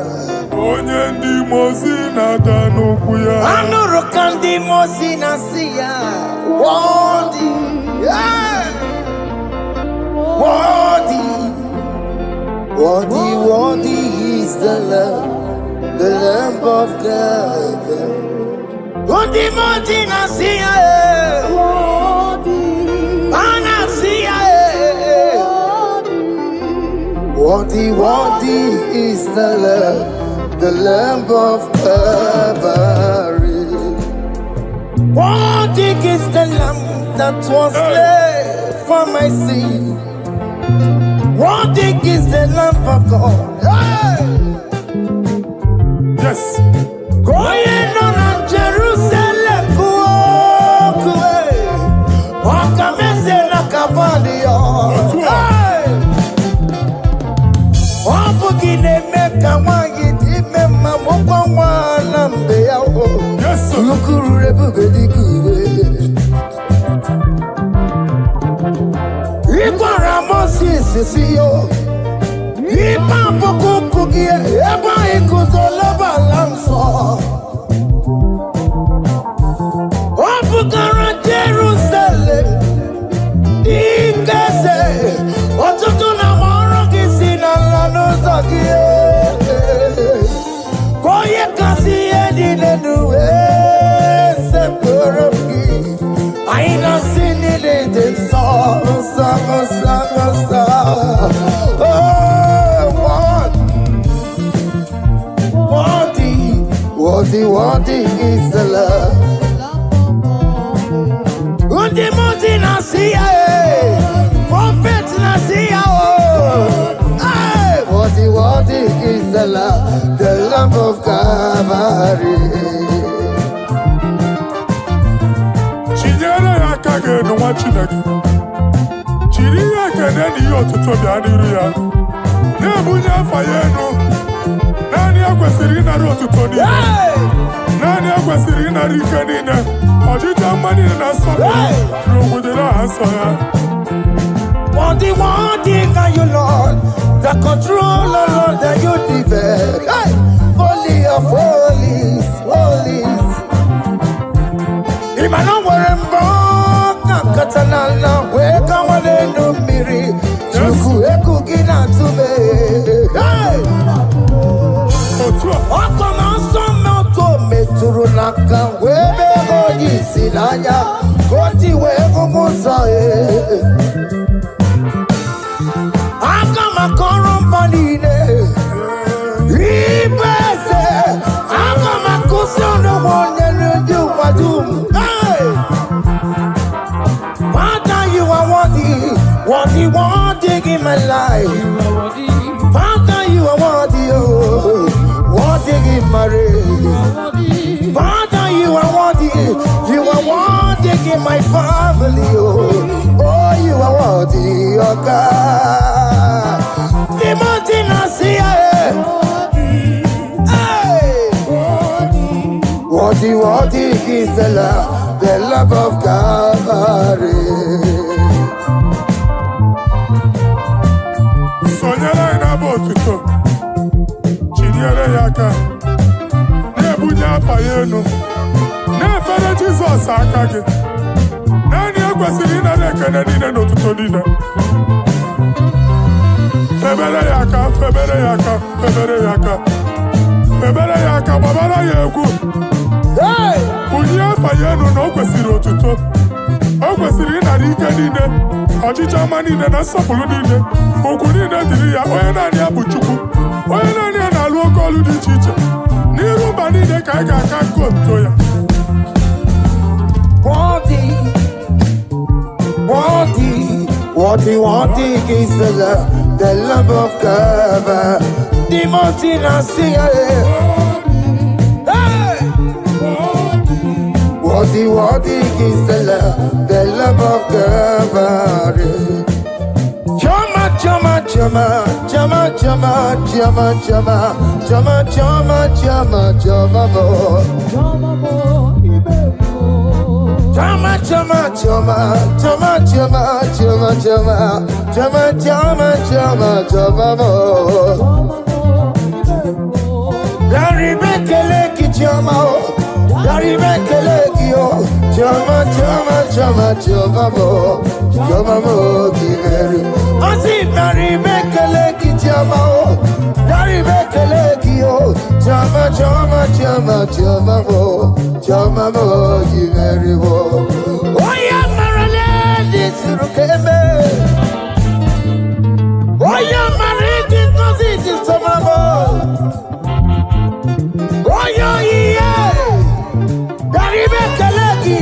Onye ndị mosi na n'ugwu ya. Anụrụ ka ndị mosi na-asị ya. Worthy, Worthy is the Lamb of God. Worthy, worthy is the Lamb of Calvary. Worthy is the Lamb that was slain for my sin. Worthy is the Lamb of God. Hey! Yes. Going on Jerusalem, walk away. Walk a mess in a cavalio. Hey! Wapugine meka wangi dime mamukwa wana mbeya o. Yes, sir. Lukuru rebugedi kuwe. Ikwa ramosi sisiyo. Ipa pokukugie. Eba ikuzoloba lamso. Wapugara Jerusalem. Ikese. Otutu na marogi na nozagie. Koye kasi edi nenuwe seporogi. Aina sini de sa. Worthy is the love. Undi nasiya, prophet nasiya. Worthy is the Lamb of Calvary. Chinyere ya kage no wachinagi. Chiri ya kene ni otuto bi aniru ya. Ne bunya fayeno. Nani akwesiri na otuto ni. Nani akwesiri na rike ni ne. Ojija mani na sobe. Rogudela asoya. Worthy are you, Lord. The controller, Lord, that you develop. Hey! Holy of holies. Imana werembo katanala weka walendo miri. Chuku eku gina tume. Hey! Okoma somo to meturu naka webe hoji sinanya. Koti wevu musae. Akama korombanine. Ibese. Akama kusono wonye ndu wadum. Hey! Father, you are worthy in my life. Father, you are worthy, oh, worthy in my race. Father, you are worthy in my family, oh, you are worthy, oh God. Timothy Nasia, hey, worthy is the love of Calvary. Sonyere ina botuto. Chinyere yaka. Ne bunya fayeno. Ne fere Jesus akage. Nani akwesiri na rekene nine notuto nine. Febere yaka. Babara yeku. Hey! Bunya fayeno no kwesiri otuto. O kwesiri na rike nine. Ọchịchị ọma niile na nsọpụrụ niile okwu niile dịrị ya onye naanị ya bụ Chukwu onye naanị ya na-alụ oke ọlụ dị iche iche n'iru mba niile ka anyị ga-aka nke otuto ya. Worthy is the Lamb of God. Timothy Nasia. Worthy is the Lamb of Calvary. Chama choma mo kiveru. Asi mari mekele ki choma o, dari mekele ki o, choma mo kiveru o. Oya marale disrukeme, oya mari dingozi disoma mo, oya iye, dari mekele ki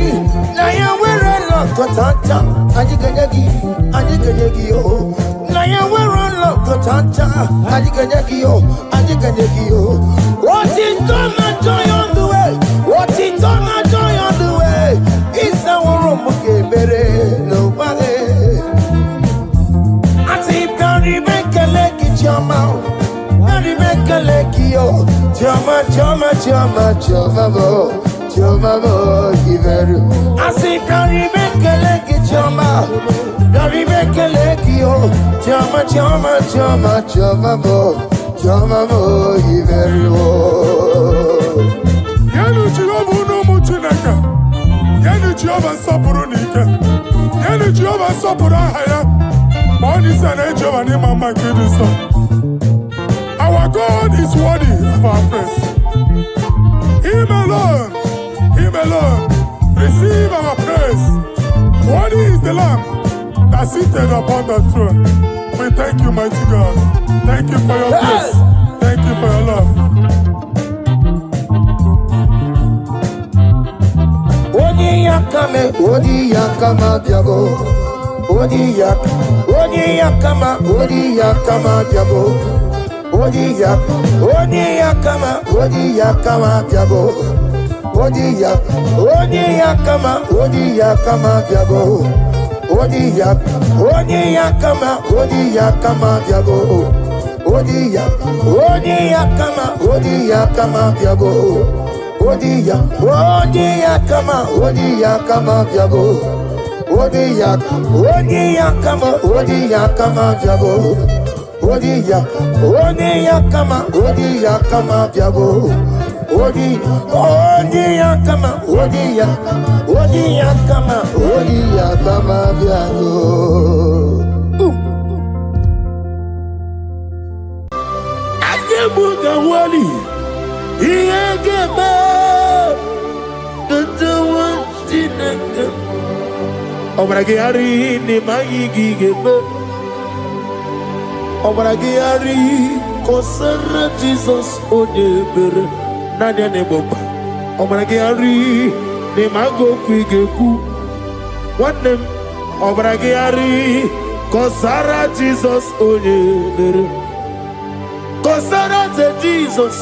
na ya wero lo kotanta, ajiganyagi yo, na ya wero lo kotanta, ajiganyagi yo. What is gonna joy on the way? What is gonna joy on the way? It's our room better nobody. I see Barry make a leg in your mouth. Barry make a leg yo. Choma mo kiveru. I see Barry make a leg in your mouth. Barry make a leg yo. Choma mo kiveru. Yanu Jehova no muchineka. Yanu Jehova sapuru nika. Yanu Jehova sapuru haya. Money sana Jehova ni mama kidisa. Our God is worthy of our praise. Him alone, receive our praise. Worthy is the Lamb that seated upon the throne. We thank you, mighty God. Thank you for your grace. Thank you for your love. Odi yakama diabo. Odi yakama diabo. Odi yakama diabo. Odi yakama diabo. Odi yakama diabo. Odi yakama diabo. Odi yakama diabo. Odi yakama diabo. Odi yakama diabo. Odi yakama diabo. Agebuga wali. Iyageba. Tatawantinaka. Obragari ni mayigigeba. Obragari kosara Jesus odebere. Nadia ne bomba. Obragari ni mago kwigeku. Wanem. Obragari kosara Jesus odebere. Kosara ze Jesus.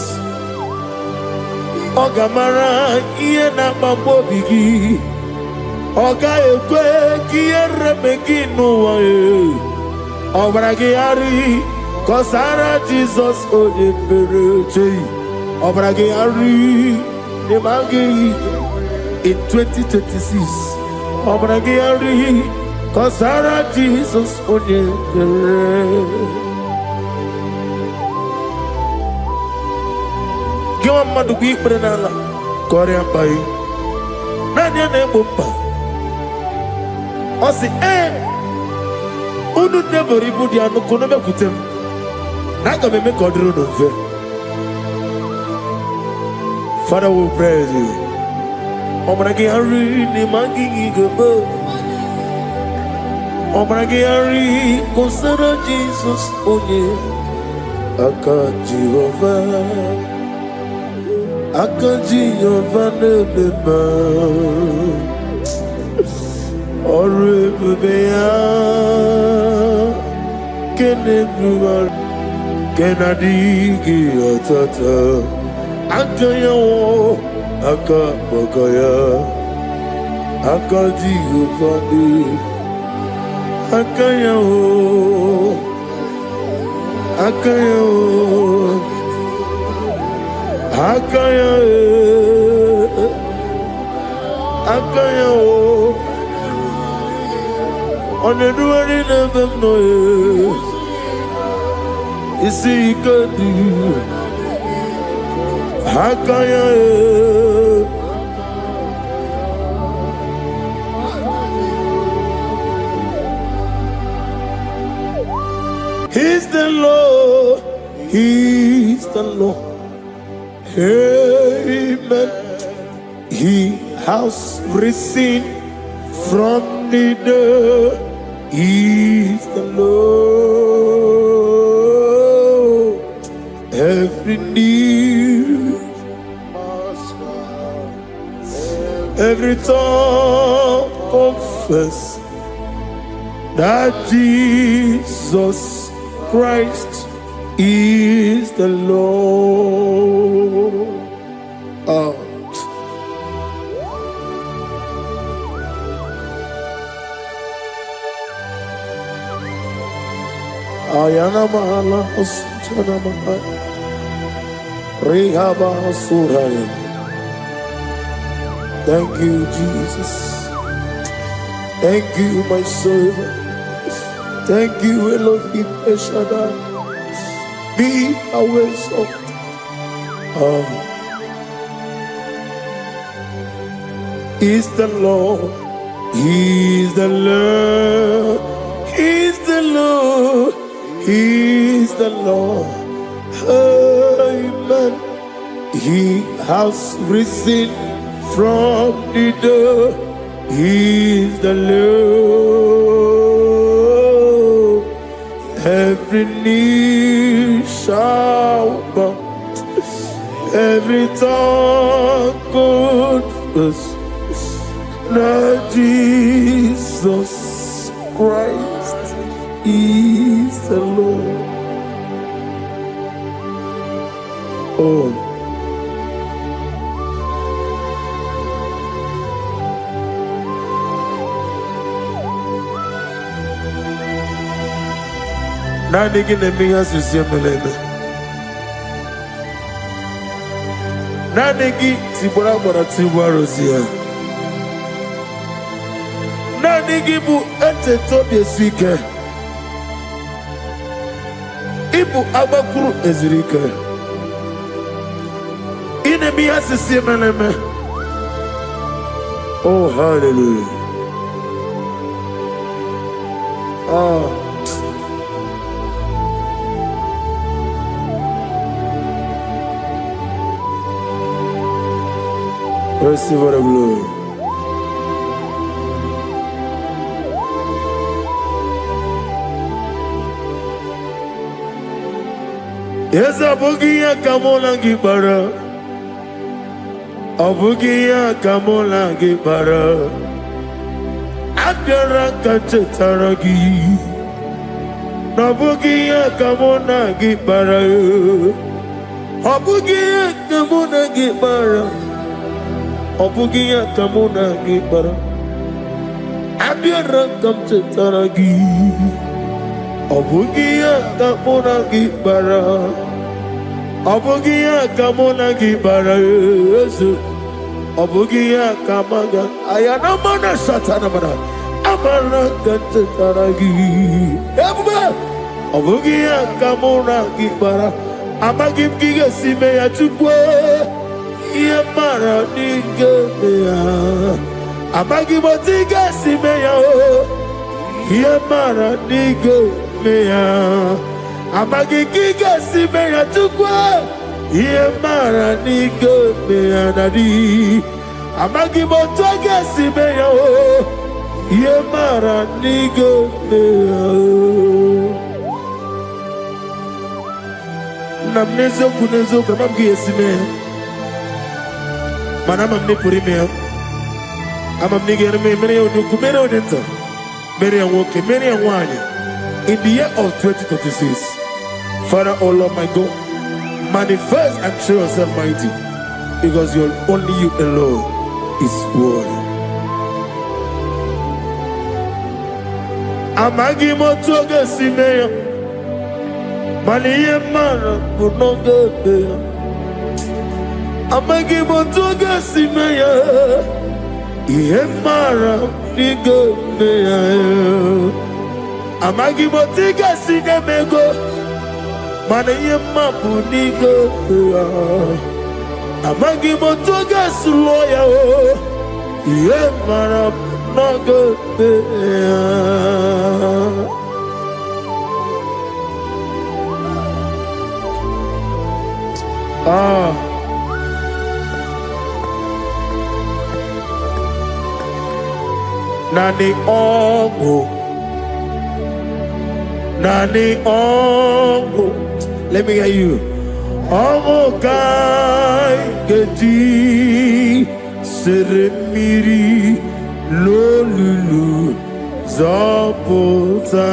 Ogamara iye na mambo bigi. Oga ekwe kiye remegi nuwa e. Obragari kosara Jesus odebere. Obragari ne magi in 2026. Obragari kosara Jesus odebere. Give man to be Brenala, Korean Pai. Nadia Nebumpa. I say, Udu never reboot the Anukunaba Kutem. Naga me Kodru no fair. Father will praise you. Obragari ni mangi gabo. Obragari kosara Jesus onye. Aka Jehovah. Akaji yovanebeba Orebeya Kenebuwa Kenadigi atata Akayawo Akabakaya Akaji yovane Akayawo Akaya on the duty never know. You see, you can do Akaya He's the Lord. He's the Lord. Amen. He has risen from the dead. He's the Lord. Every knee, every tongue confess that Jesus Christ is the Lord. Ayana mahala osana mahala rehaba suraya. Thank you, Jesus. Thank you, my servant. Thank you, Elohim Eshadai. Be our salt. Is the Lord. He's the Lord. He's the Lord. He's the Lord. Amen. He has risen from the dead. He's the Lord. Every knee shall bow, every tongue confess that Jesus Christ is the Lord. Oh. Nani gine miya susiyemeleme. Nani gi tibora bora tibora rozia. Nani gi bu ete tobi esike. Ibu abakuru ezirike. Ine miya susiyemeleme. Oh, hallelujah. Oh. Receive the glory. Yes, Abugia Kamola Gibara. Abugia Kamola Gibara. Abdara Kachetaragi. Abugia Kamona Gibara. Abugia Kamona Gibara. Obugia kamuna gibara, abiara kamchetaragi. Obugia kamuna gibara, obugia kamuna gibara. Obugia kamaga, ayana mana satana mana, amara kamchetaragi. Obugia kamuna gibara, amagim giga sime ya chukwe. Yamara nigemeya, amagi motiga simeya. Yamara nigemeya, amagi giga simeya tukwa. Yamara nigemeya nadi, amagi motiga simeya. Yamara nigemeya. Namnezo kunezo kamamgi simeya. Manam amne puri me am amne gere me mere onuku mere odenta mere anwoke mere anwanya. In the year of 2026, Father, oh Lord my God, manifest and show yourself mighty, because only you alone is worthy. Amagi motoga simeya maliye mara kunoga beya. Amagi motoga simeya, yemara nigo meya. Amagi motiga sinemego, mana yemapu nigo meya. Amagi motoga suloya, yemara nigo meya. Nani ongo. Nani ongo. Let me hear you. Ongo kai geti seremiri lolulu zapota.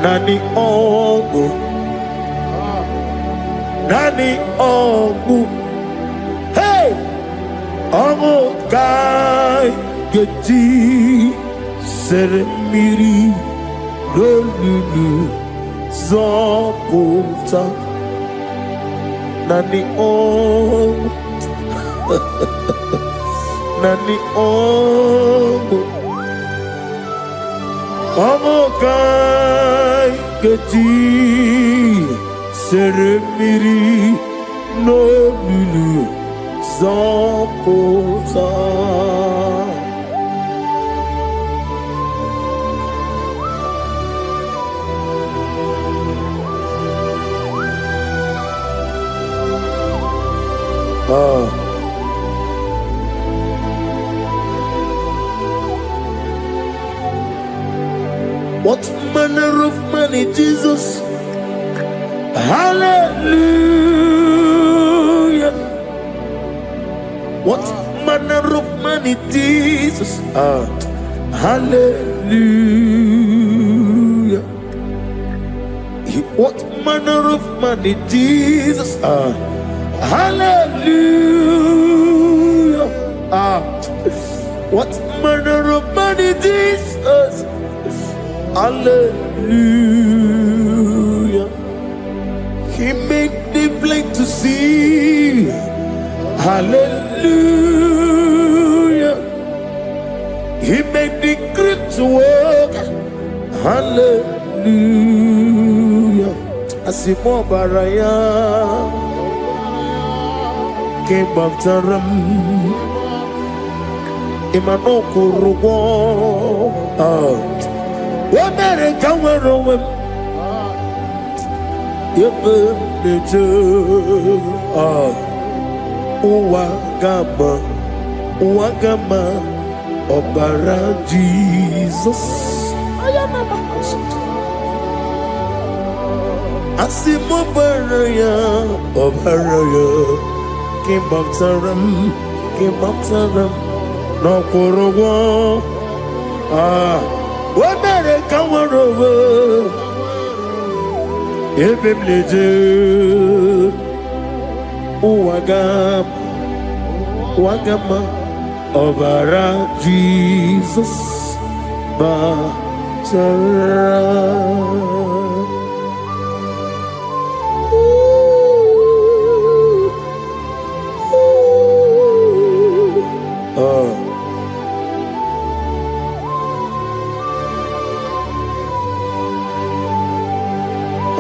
Nani ongu, nani ongu, hey, ongu kai geti seremiri lolulu zapota. Nani ongu. Nani ongo, ongo kai geti seremiri no lulu zapota. What manner of money, Jesus? Hallelujah. What manner of money, Jesus? Hallelujah. What manner of money, Jesus? Hallelujah. What manner of money, Jesus? Hallelujah. He made the blind to see. Hallelujah. He made the crippled to walk. Hallelujah. Asimo baraya came back to ram. Imano kurugo. What better come around? You put the Wagama, Obara Jesus. Asimo Baraya, Obaraya, came up to them, no Korogo. What better come over? If him leju, Wagama, Obara Jesus, Batara.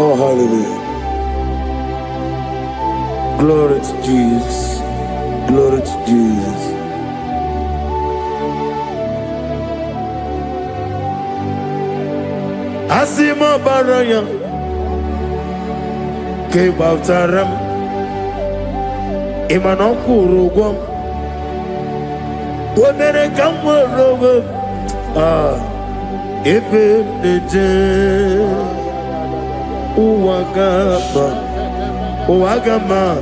Oh, hallelujah. Glory to Jesus. Glory to Jesus. Asimo baraya ke baftaram imano kurugom wonere kamorogo ebe neje Wagama,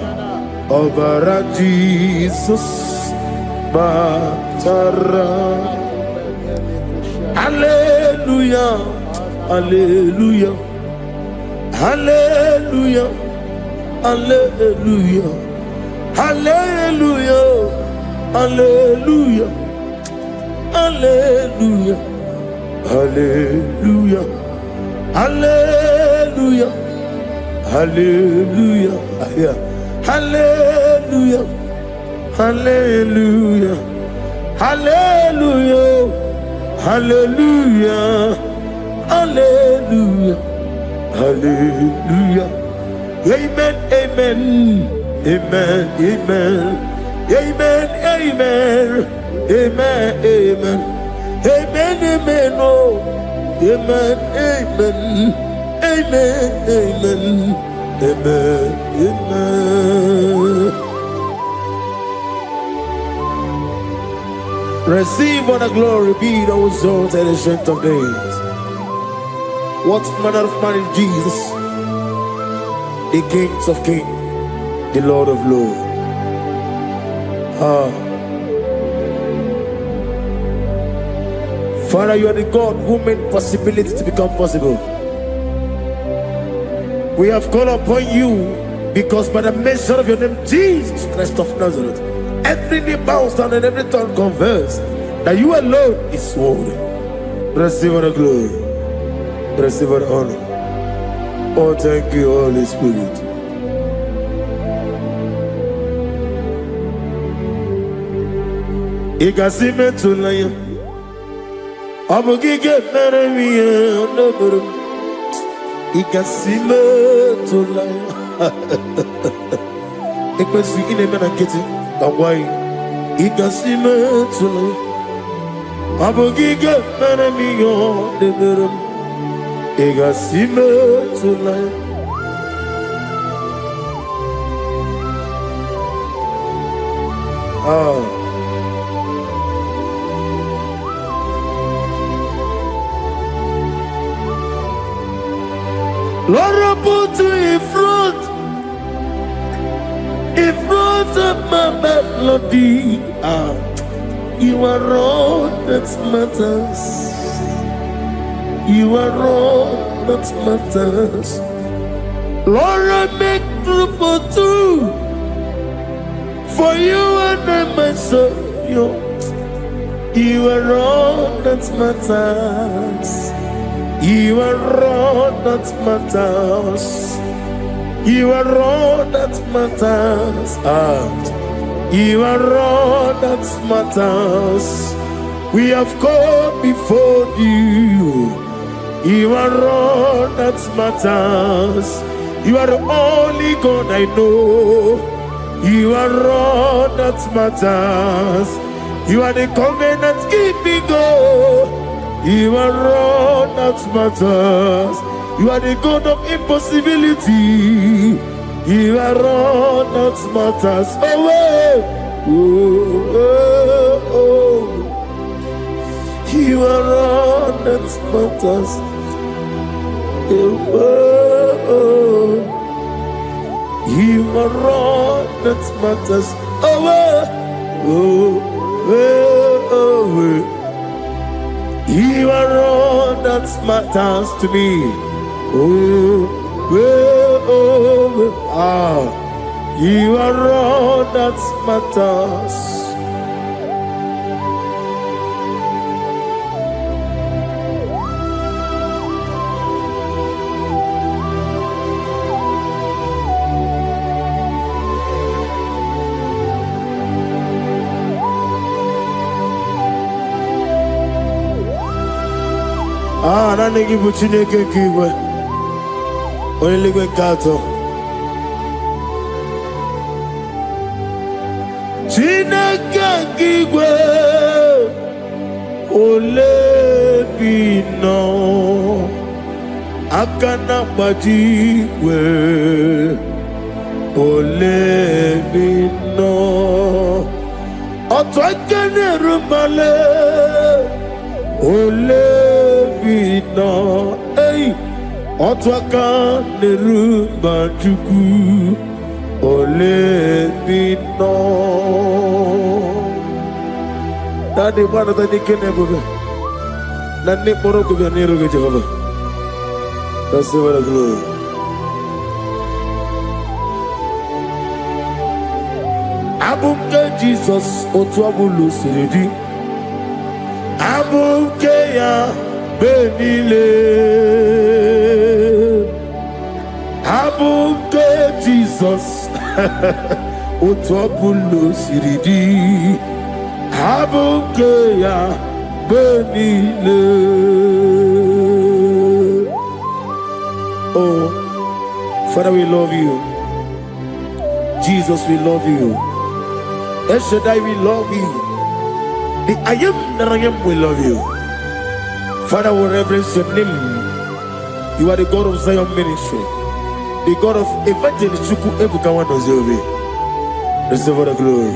Obara Jesus, Batara. Hallelujah, Hallelujah, Hallelujah, Hallelujah, Hallelujah, Hallelujah, Hallelujah, Hallelujah, Hallelujah, Hallelujah, Hallelujah, Hallelujah, Hallelujah, Hallelujah, Hallelujah, Hallelujah, Amen, amen, amen, amen, amen, amen, amen, amen, amen, amen, oh, amen, amen, amen, amen, amen, amen. Receive all the glory, be thou exalted, the strength of days. What manner of man is Jesus? The Kings of Kings, the Lord of Lords. Father, you are the God who made possibility to become possible. We have called upon you because by the mention of your name, Jesus Christ of Nazareth, every knee bows down and every tongue confess that you alone is worthy. Receive all the glory. Receive all the honor. Oh, thank you, Holy Spirit. Igasime tulaya, abogige meremiye onoburum. Igasime tulaya. Ekwensu inemena kiti kawai. Igasime tulaya, abogige meremiye onoburum. Igasime tulaya. Lord, I put you in front of my melody. You are all that matters. You are all that matters. Lord, I make room for two. For you and I myself, you are all that matters. You are all that matters. You are all that matters. You are all that matters. We have come before you. You are all that matters. You are the only God I know. You are all that matters. You are the covenant keeping God. You are all that matters. You are the God of impossibility. You are all that matters. Oh, oh, oh. You are all that matters. Oh, oh. You are all that matters. Oh, oh, oh, oh. You are all that matters to me. Oh, oh, oh. You are all that matters. Nani gibu Chineke kiwe Oyeligwe kato Chineke kiwe Olebino Akana bajiwe Olebino Otwakene rumale Olebino, hey, Otwaka nerumba chuku. Olebino. Tadi mana tadi kene buka. Nani poro kubiya niru ke Jehovah. Receive all the glory. Abumke Jesus otwabulu siridi. Abukeya benile Abuke Jesus Utwapulu siridi Abukeya benile. Oh, Father, we love you. Jesus, we love you. El Shaddai, we love you. The I am that I am, we love you. Father, we reverence your name. You are the God of Zion ministry, the God of Evangelist Chuku Ebukawan Ozobe. Receive all the glory.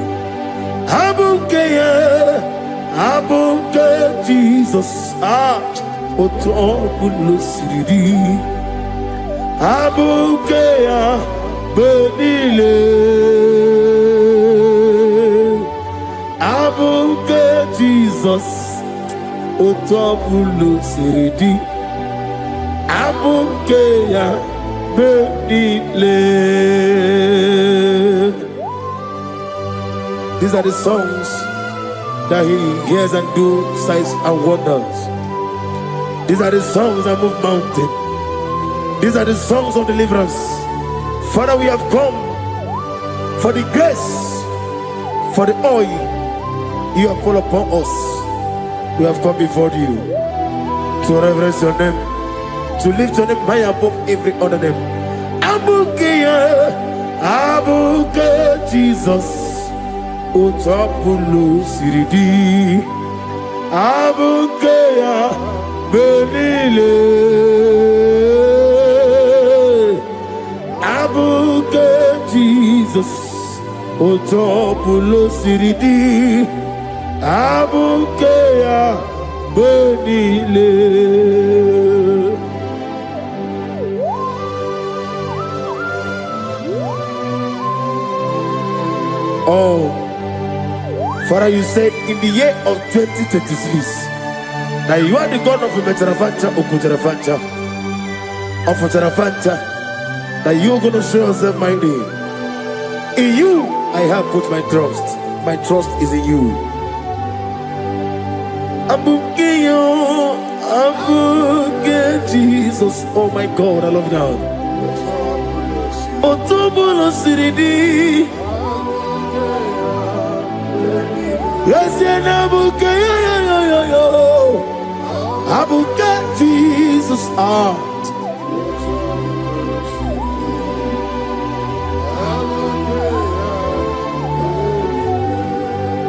Abuke Jesus, Otobulo Siridi. Abuke Benile. Abuke Jesus, Otobulo Siridi. Abuke Benile. These are the songs that he hears and do signs and wonders. These are the songs that move mountain. These are the songs of deliverance. Father, we have come for the grace, for the oil you have poured upon us. We have come before you to reverence your name, to lift your name high above every other name. Abuke Jesus. Utapulu Siridi. Abukeya Benile. Abuke Jesus. Utapulu Siridi. Abukeya Benile. Oh, Father, you said in the year of 2026 that you are the God of Metarafanta, Okutarafancha, of Otarafanta, that you are going to show yourself mighty. In you, I have put my trust. My trust is in you. Abukiyo, Abuke Jesus. Oh my God, I love God. Otobulo Siridi. Yes, Abuke, Abuke Jesus.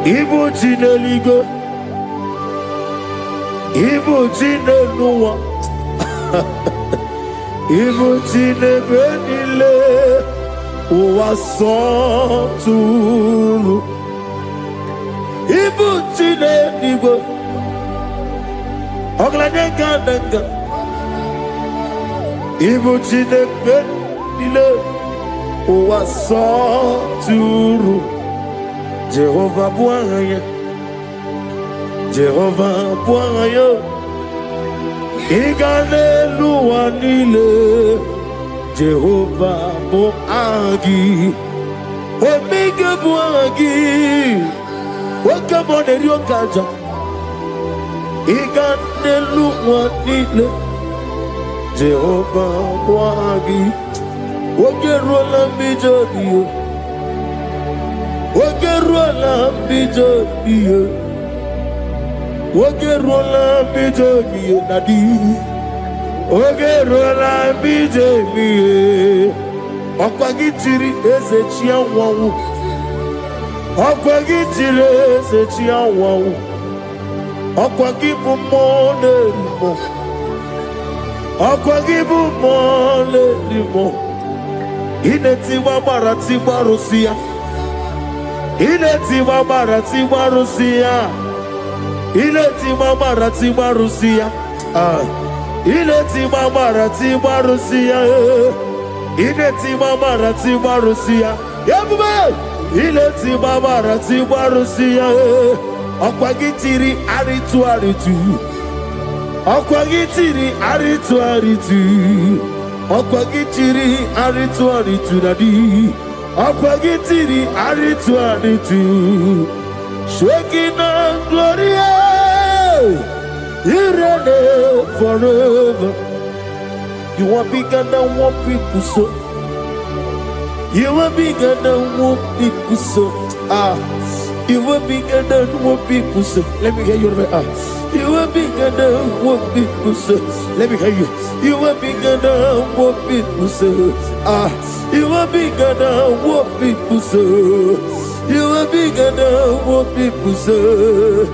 Ibu Jineligo, Ibu Jineluwa, Ibu Jinebenile, Uwasoturu. Ibu Jineligo, Oglanega, Ibu Jinebenile, Uwasoturu. Jehovah Bwaya, Jehovah Bwaya, Iganelu Anile, Jehovah Boagi, Omega Boagi, Wakabone Ryokaja, Iganelu Anile, Jehovah Boagi, Wakerola Mijodio. Wakerola Mijodio, Wakerola Mijodio, Nadi, Wakerola Mijodio, Okwagitiri Ezechia Wawu, Okwagitiri Ezechia Wawu, Okwagibu Monelimo, Okwagibu Monelimo, Ineti Wabarati Barusia. Ileti Babarati Barusia, Ileti Babarati Barusia, Ileti Babarati Barusia, Ileti Babarati Barusia, Ileti Babarati Barusia, Okwagitiri Aritu Aritu, Okwagitiri Aritu Aritu, Okwagitiri Aritu Aritu Nadi. Akwagitiri aritu aritu, Shekinah Gloria, you reign forever. You are bigger than what people so. You are bigger than what people so. You are bigger than what people so. Let me hear you. You are bigger than what people say. Let me hear you. You are bigger than what people say. You are bigger than what people say. You are bigger than what people say.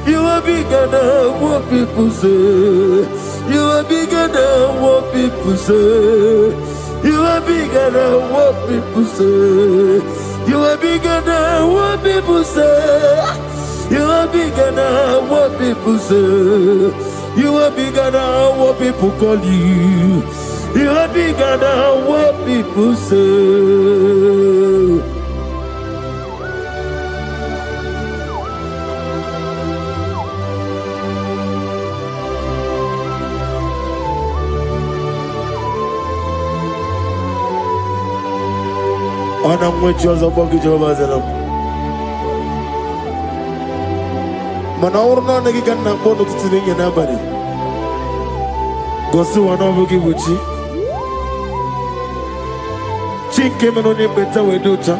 You are bigger than what people say. You are bigger than what people say. You are bigger than what people say. You are bigger than what people say. You are bigger than what people say. You are bigger than what people call you. You are bigger than what people say. Ana mwechoza bogi Jehovah Zelam. Mana urna nagi kanna bono tutini yana bari. Gosi wana bogi buchi. Chinke meno ni beta wedocha.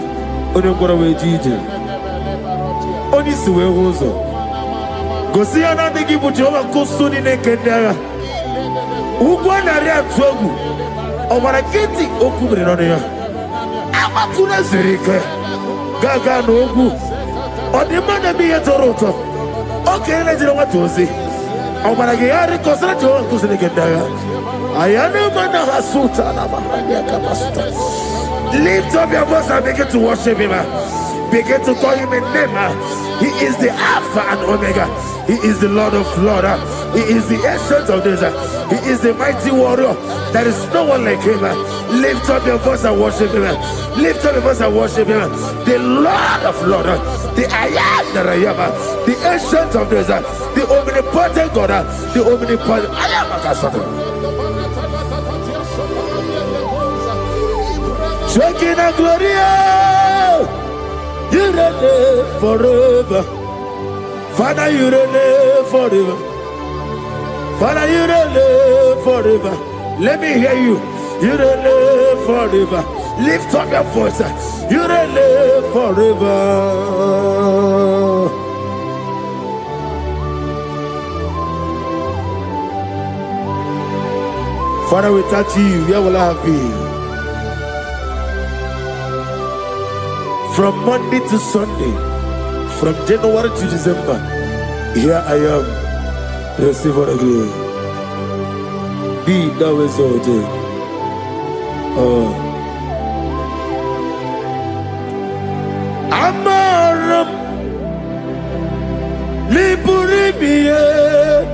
Oni ngora wejije. Oni siwe hozo. Gosi ana nagi buchi oba kusuni nekendaya. Ugwana ria tsogu. Omara kiti okubre noneya. Amakuna zirike gaga n'ogwu ọdịmma bi ya tọrọ ụtọ oke na-ejiri nwata ozi ọ gbara gị ya rịkọsara Jehova nkụziri gị ndagha aya na-ema na ha suta na mahanya kapasuta. Lift up your voice and begin to worship him. Begin to call him a name. He is the Alpha and Omega. He is the Lord of Lords. He is the Ancient of Days. He is the mighty warrior. There is no one like him. Lift up your voice and worship him. Lift up your voice and worship him. The Lord of Lords, the I am that I am, the Ancient of Days, the omnipotent God, the omnipotent I am. Shekinah Gloria, you reign forever. Father, you reign forever. Father, you reign forever. Let me hear you. You reign forever. Lift up your voice. You reign forever. Father, without you, where will I have been? From Monday to Sunday, from January to December, here I am. Receive all the glory. Be thou exalted. Amaram Liburibie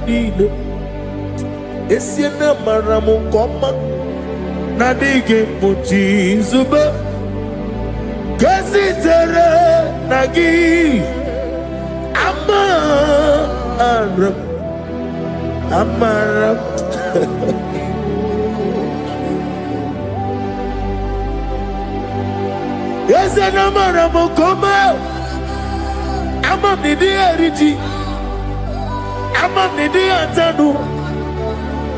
Nile Esiena Maramu Koma Nadige Muchi Zuba Gazitere Nagi Amaram Yes, and Amaram Koma Amam Nidi Ariji Amam Nidi Antanu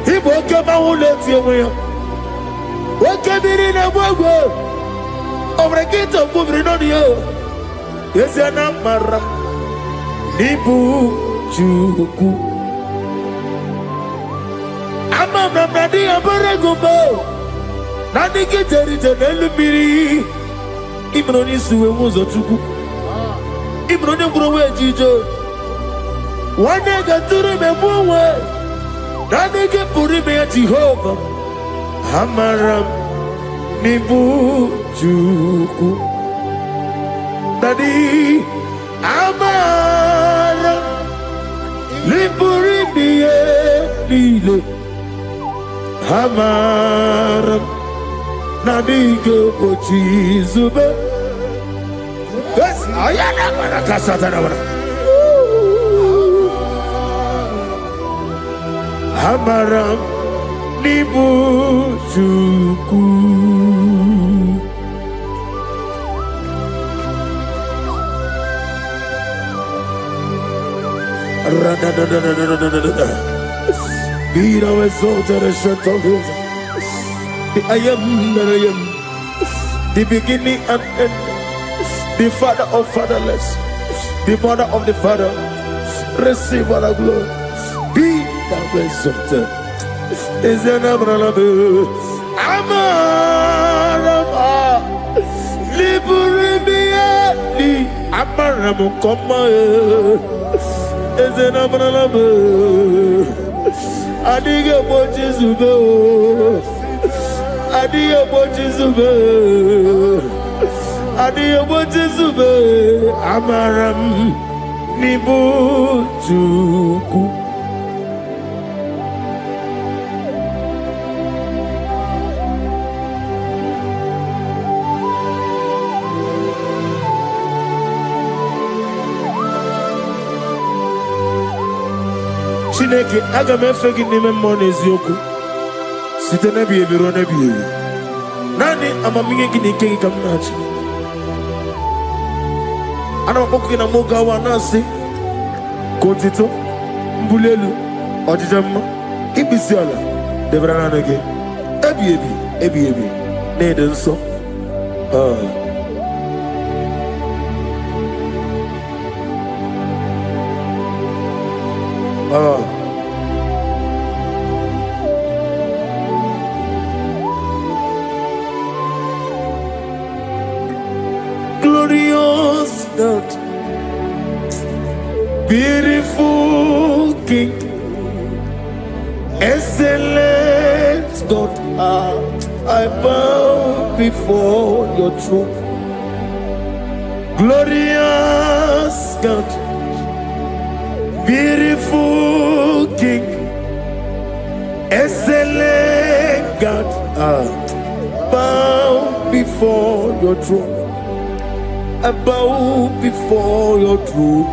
He woke up my whole left your way. Woke up in a wago over a gate of moving on you. Yes, and Amaram Nibu Juku Amam Nadi Abaragubo Nadi Kitari Telumiri Ibroni Suwe was a tuku Ibroni Browe Jijo one day got to remember Nadi get Purime Jehovah Amaram Nibu Juku Nadi Amaram Liburibie Lile Amaram Nadige Pochi Zube. Yes, I am a Casatana. Amaram Nibu Juku. Be thou exalted, the strength of his. The I am that I am, the beginning and end, the father of fatherless, the mother of the father. Receive all the glory, exalted. Is an abralabu. Amarama. Liburibiati. Amaramu koma. Is an abralabu. Adiga bochizube. Adiga bochizube. Adiga bochizube. Amaram. Nibujuku. Chineke aga m efe gị n'ime mmụọ n'eziokwu site n'ebi ebi ruo n'ebi ebi. Naanị amamihe gị na ike gị ka m na-achị. Ana m akpọkụ gị na mụ gawa na-asị ka otito mbuli elu ọjịja mma ikpisi ala debere naanị gị ebi ebi ebi ebi na-ede nsọ. Glorious God, beautiful King, excellent God, I bow before your throne. Glorious God, beautiful King, excellent God, bow before your throne. I bow before your throne,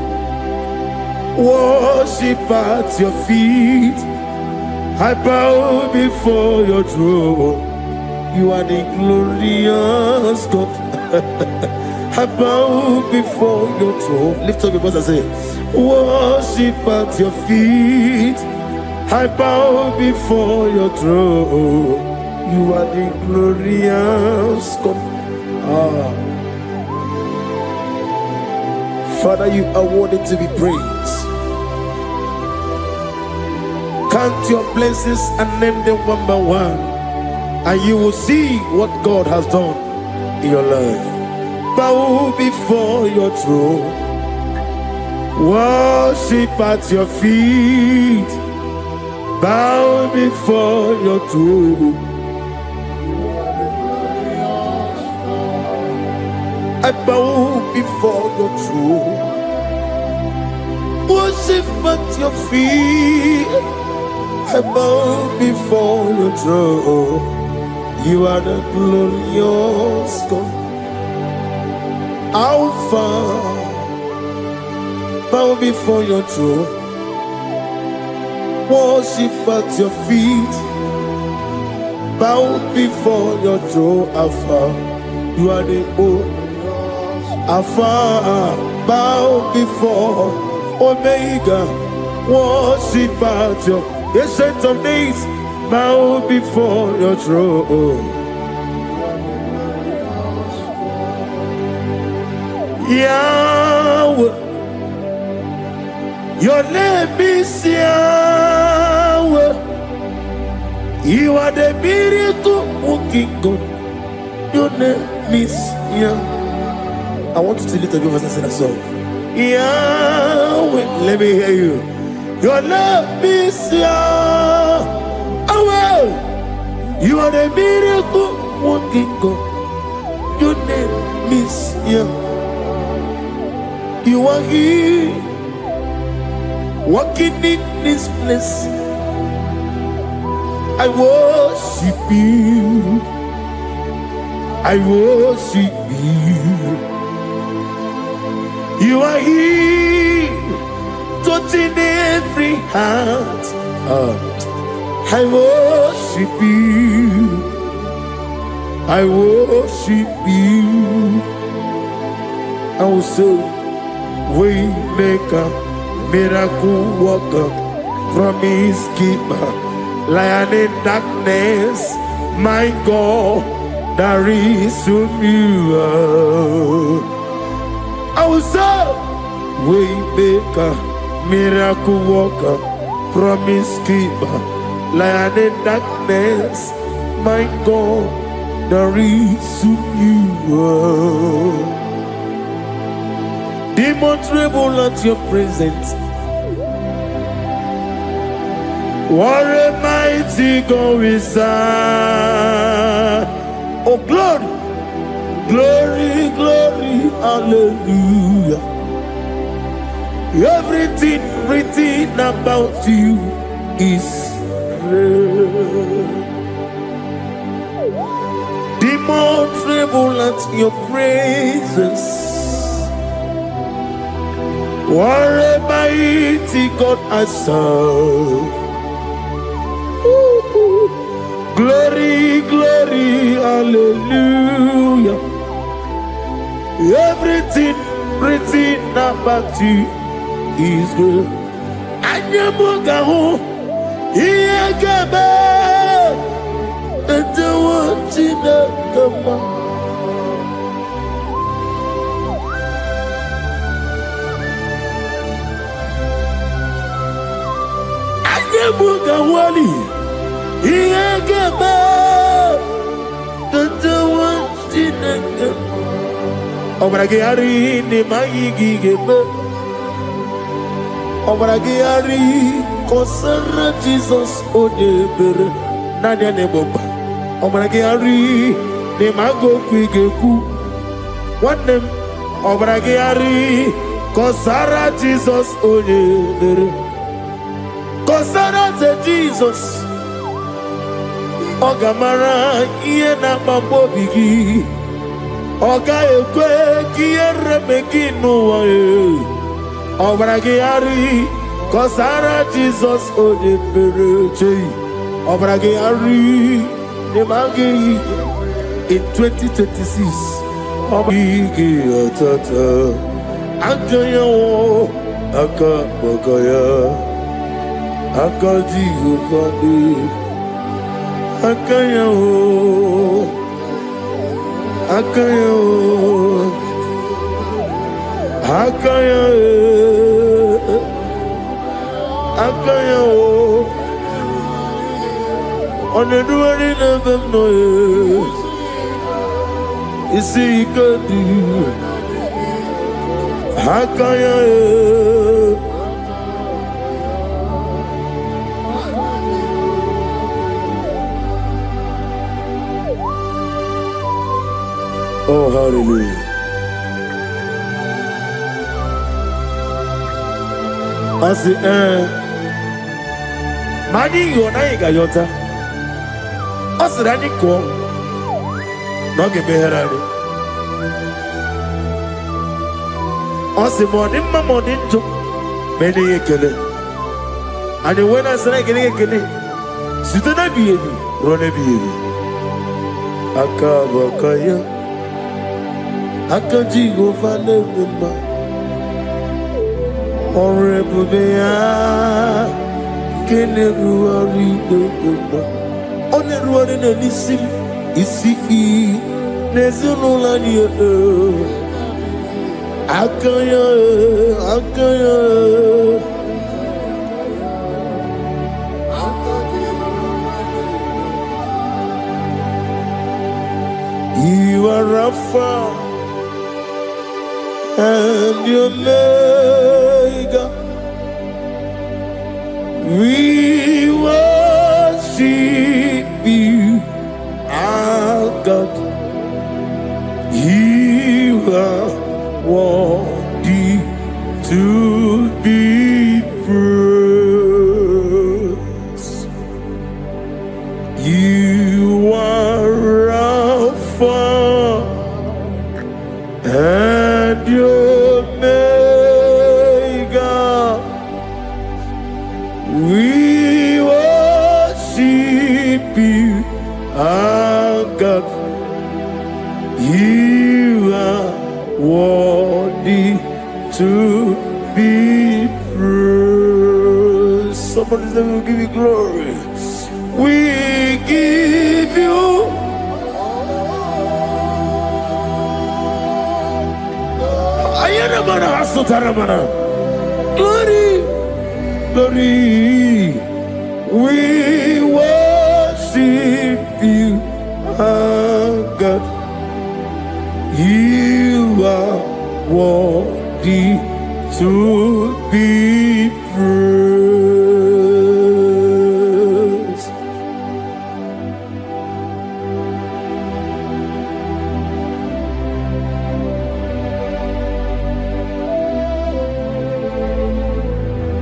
worship at your feet. I bow before your throne. You are the glorious God. I bow before your throne. Lift up your voice and say, worship at your feet. I bow before your throne. You are the glorious God. Father, you are worthy to be praised. Count your blessings and name them one by one, and you will see what God has done in your life. Bow before your throne, worship at your feet. Bow before your throne. I bow before your throne, worship at your feet. I bow before your throne. You are the glorious God, Alpha. Bow before your throne, worship at your feet. Bow before your throne, Alpha. You are the old Alpha, bow before Omega, worship at your ancient of days, bow before your throne. Yahweh, your name is Yahweh. You are the miracle working God. Your name is Yahweh. I want you to lift up your voice and sing a song. Yahweh, let me hear you. Your love is Yahweh. You are the miracle working God. Your name is Yahweh. You are here, walking in this place. I worship you. I worship you. You are here, touching every heart. I worship you. I worship you. I will say, Waymaker, miracle worker, promise keeper, lion in darkness, my God, there is whom you are. I will say, Waymaker, miracle worker, promise keeper, lion in darkness, my God, there is who you are. Demons tremble at your presence. What a mighty God we serve. Oh, glory, glory, glory, hallelujah. Everything written about you is real. Demons tremble at your presence. What a mighty God I serve. Glory, glory, hallelujah. Everything written about you is good. Anyamugaho, Iyagaba, and the one in the Gama. Anyamugawali, Iyagaba, and the one in the Gama. Obragari ni maigi gebe. Obragari kosara Jesus odebere nanya ne boba. Obragari ni mago kwigeku. Wanem obragari kosara Jesus odebere. Kosara te Jesus. Ogamara iye na mambo bigi. Oga ekwe kiere meginu wae. Obragari kosara Jesus odebere. Obragari ne magi in 2026. Obigi atata akaya wo akabakaya akaji ufani akaya wo akaya wo akaya akaya wo oneduwari never know isi ikadi akaya oh hallelujah. Asi mani yona igayota asirani ko noge beherani asi moni njo meni yekele ani wena sara yekele sitana biyebi rone biyebi akabakaya akaji gofale mema Orebubea Keneruari Dogba Oneruari Nisim Isi Nezunulani Akaya Akaya You are Rapha and your Omega. We worship you, our God. You are worthy to be praised. You are Alpha and Omega. We worship you, our God. You are worthy to be praised. Somebody say, we'll give you glory. We give you glory. glory. We worship you, our God. You are worthy to be praised.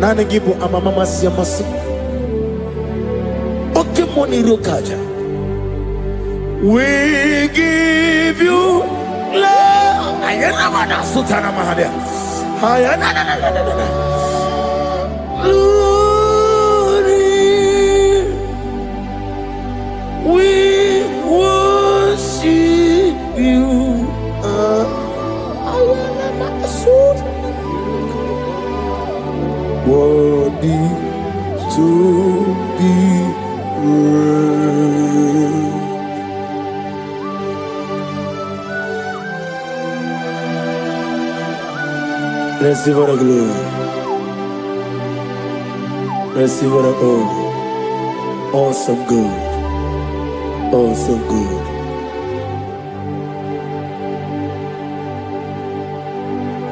Nana gibu amamama siyamasi. Oke moni rokaja. We give you love. Ayana mana sutana mahadia. Ayana na. Glory. We worship you. Ayana mana sutana. Worthy to be praised. Receive the glory. Receive the honor. Awesome God. Awesome God.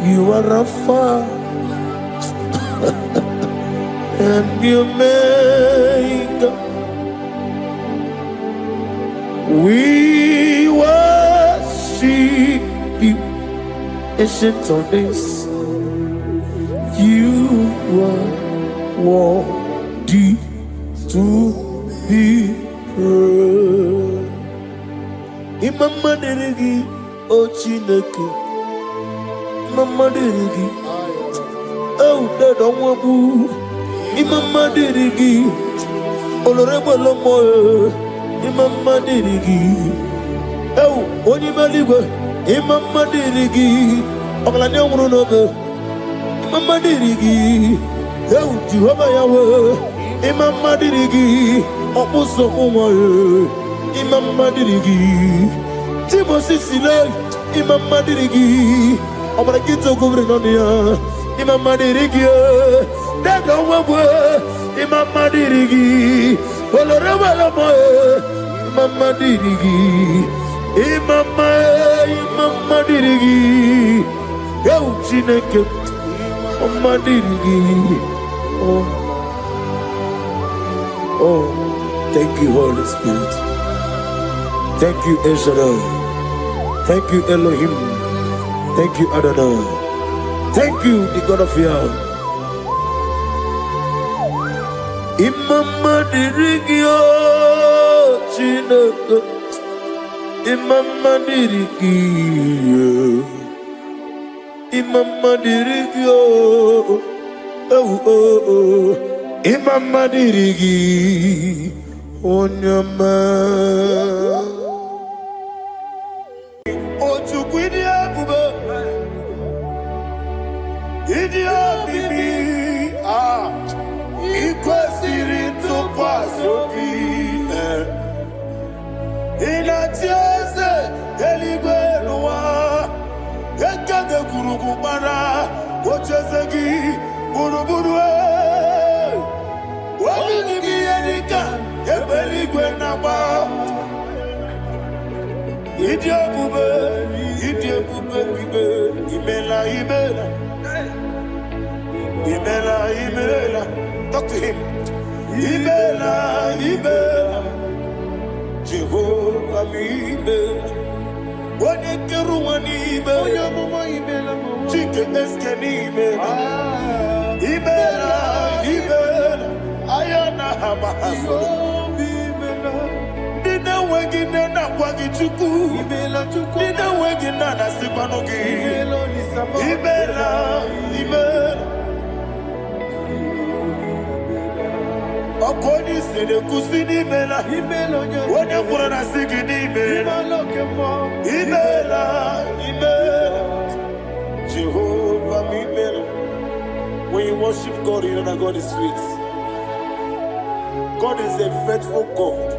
You are Alpha and you make. We worship you, ancient of days. You are worthy to be praised. Imama deregi o Chineke, Imama deregi oh dedo wabu. Imama deregi olorebo lomo. Imama deregi oh onimaligwe. Imama deregi oglanya wuru nobe. Imama dirigi, oh Jehovah Yahweh. Imama dirigi, opuso umaye. Imama dirigi, Timosi Sile. Imama dirigi, omalakito kuvrinonia. Imama dirigi, Dega Wabwe. Imama dirigi, Olorewalamoye. Imama dirigi, Imama dirigi, oh Chineke. Oh, thank you, Holy Spirit. Thank you, El Shaddai. Thank you, Elohim. Thank you, Adonai. Thank you, the God of Yah. Imama dirigi o Chineke. Imama dirigi. Imama dirigi oh Imama dirigi onyama otukwidi abube idia bibi ikwesiri ntụkwasị obi inatieze eligwe n'ụwa ekede kurugu bara ochezegi buruburu Onyedika Onyedika ebeligwe naba Idi ebube bibe imela talk to him imela Jehovah imela Wonikeru wanibe Chike eskenime Ibela Ayana hamahaso Dina wegine na kwagi chuku Dina wegine na sipanogi Ibela Okoni sede kusini mela Wone kurana sigini mela Ibela Jehovah Mimela. When you worship God, you know that God is sweet. God is a faithful God.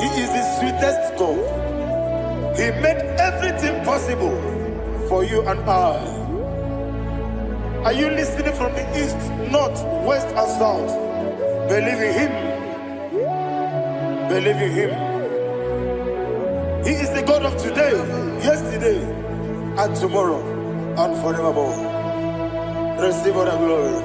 He is the sweetest God. He made everything possible for you and I. Are you listening from the east, north, west, and south? Believe in him. Believe in him. He is the God of today, yesterday, and tomorrow, and forevermore. Receive all the glory.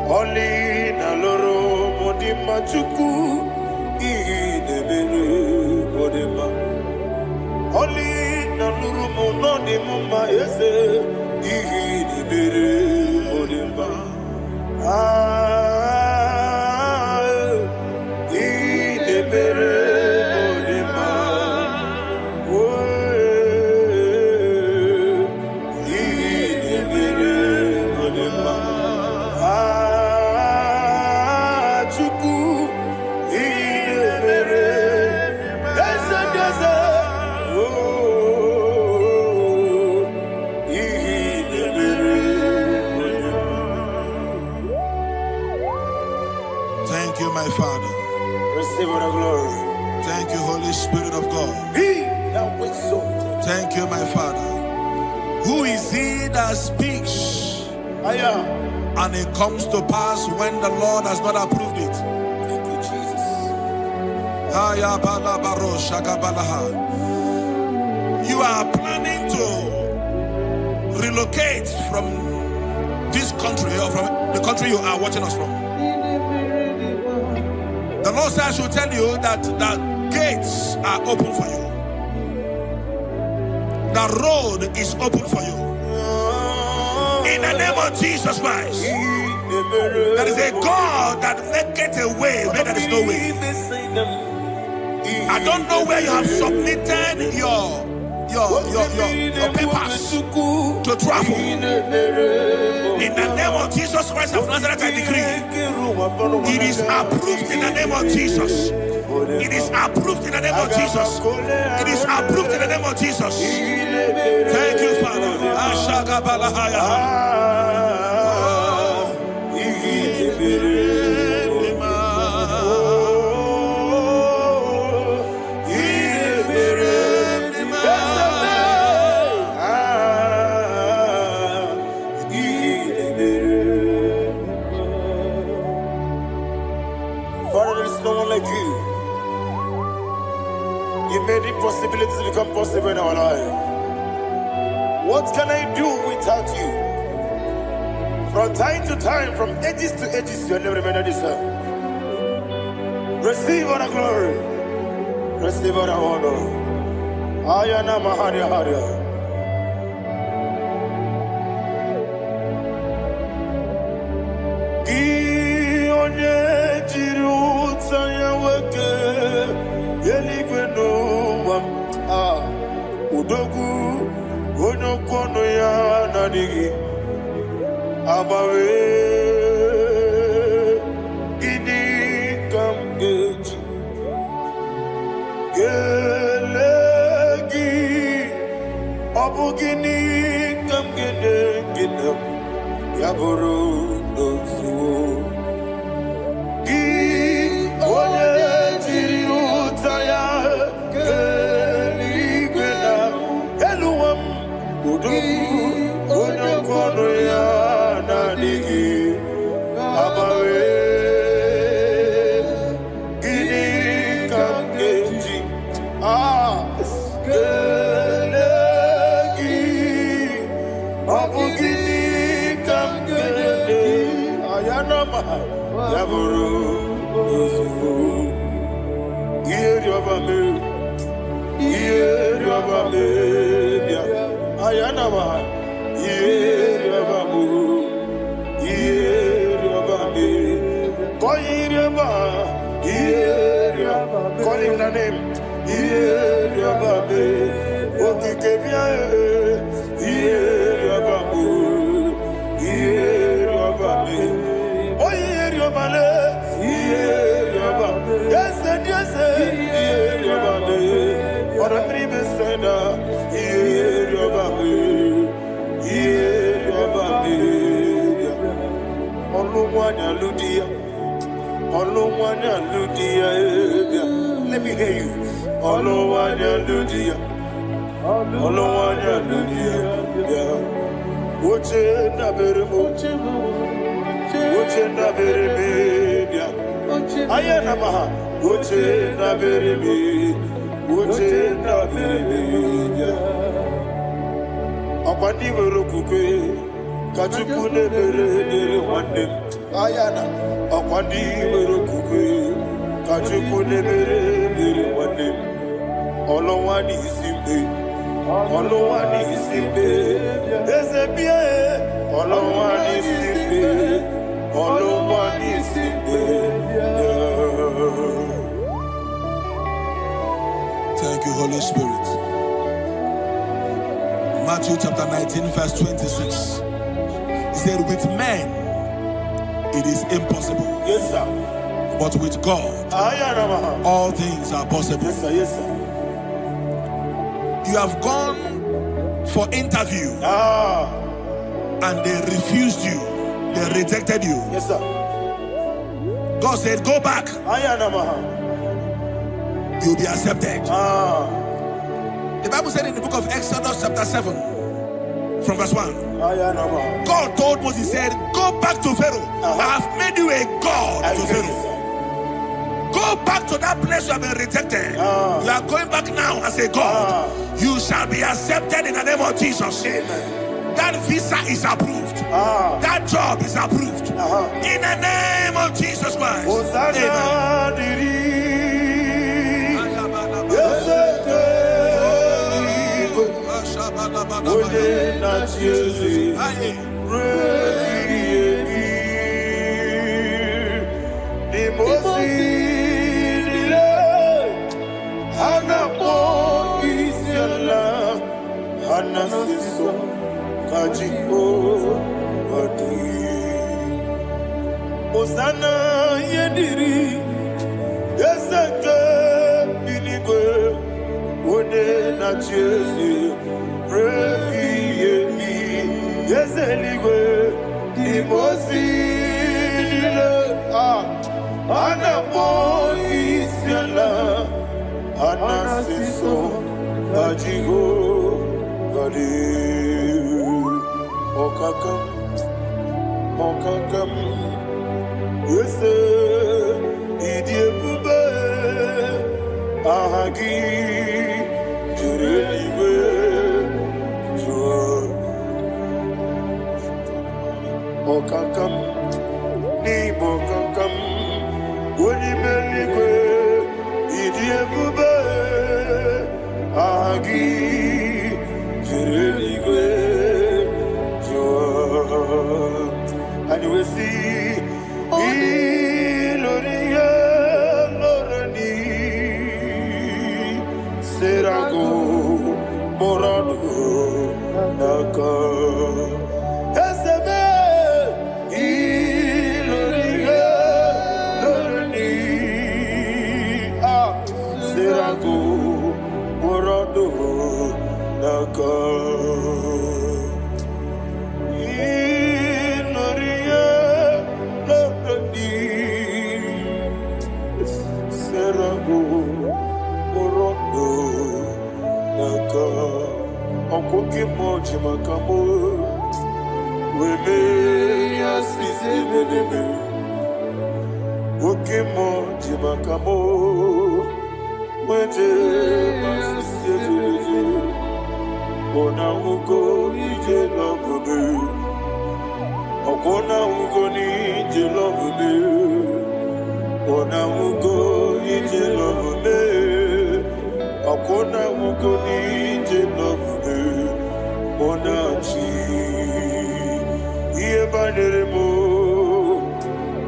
Oli na loro modima chuku idebere modima. Oli na loro monodima yese idebere modima. Idebere modima. Idebere modima. Thank you, my Father. Receive all the glory. Thank you, Holy Spirit of God. He that was exalted. Thank you, my Father. Who is he that speaks and it comes to pass when the Lord has not approved it? Thank you, Jesus. You are planning to relocate from this country or from the country you are watching us from. The Lord says I should tell you that the gates are open for you. The road is open for you. In the name of Jesus Christ. There is a God that maketh a way where there is no way. I don't know where you have submitted your papers to travel. In the name of Jesus Christ of Nazareth, I decree it is approved in the name of Jesus. It is approved in the name of Jesus. It is approved in the name of Jesus. Thank you, Father. Father, there is no one like you. You made impossibilities become possible in our life. What can I do without you? From time to time, from ages to ages, you have never remained the same. Receive all the glory. Receive all the honor. Ayana Maharia Haria. Udogu onyokono ya nadigi abawe ini kamgeji gelegi Mabugini come get up. Yaburu no so. Gi oye tiri utaya keli gwena eluwam udu onyo kono ya nanigi abawe gini kamgeji kelegi mabugini kamgede ayanama yaburu osufu iyeriobame bia ayanama iyeriobame koyiriaba iyeriobame call him the name iyeriobame okikebia iyeriobame oyiriobale iyeriobame yes iyeriobame orabri senda iyeriobame Olumwanya Ludia, let me hear you. Olumwanya Ludia, Uche na bereme, ayana maha. Uche na bereme. Akwandi berokukwe, kachukune bere wande. Ayana, akwandi berokukwe, kachukune bere wande. Olowani simbe, ezebie. Olowani simbe. Thank you, Holy Spirit. Matthew chapter 19, verse 26. He said, with men, it is impossible. Yes, sir. But with God, all things are possible. Yes, sir. You have gone for interview and they refused you. They rejected you. Yes, sir. God said, go back. You'll be accepted. The Bible said in the book of Exodus chapter 7 from verse 1, God told Moses, he said, go back to Pharaoh. I have made you a God to Pharaoh. Go back to that place you have been rejected. You are going back now as a God. You shall be accepted in the name of Jesus. Amen. That visa is approved. That job is approved. In the name of Jesus Christ. Amen. Osana yediri yeseke binigwe one na chezi rebi yemi yezeligwe imosi nile anapo isiala anasiso ajigo gadi okakam Yese idiebube ahagi jureliwe jua okakam ni bokakam wonimeligwe idiebube ahagi jureliwe jua and we see Iloria Lorani Serago Morado Naka Esebe Iloria Lorani Okoke moji makamo. Wele yasisi belebe. Oke moji makamo. Weje masisi belebe. Ona ugo ije love me. Okona ugo ni ije love me. Ona ugo ije love me. Okona ugo ni ije love me. Ona chi iye banere mo.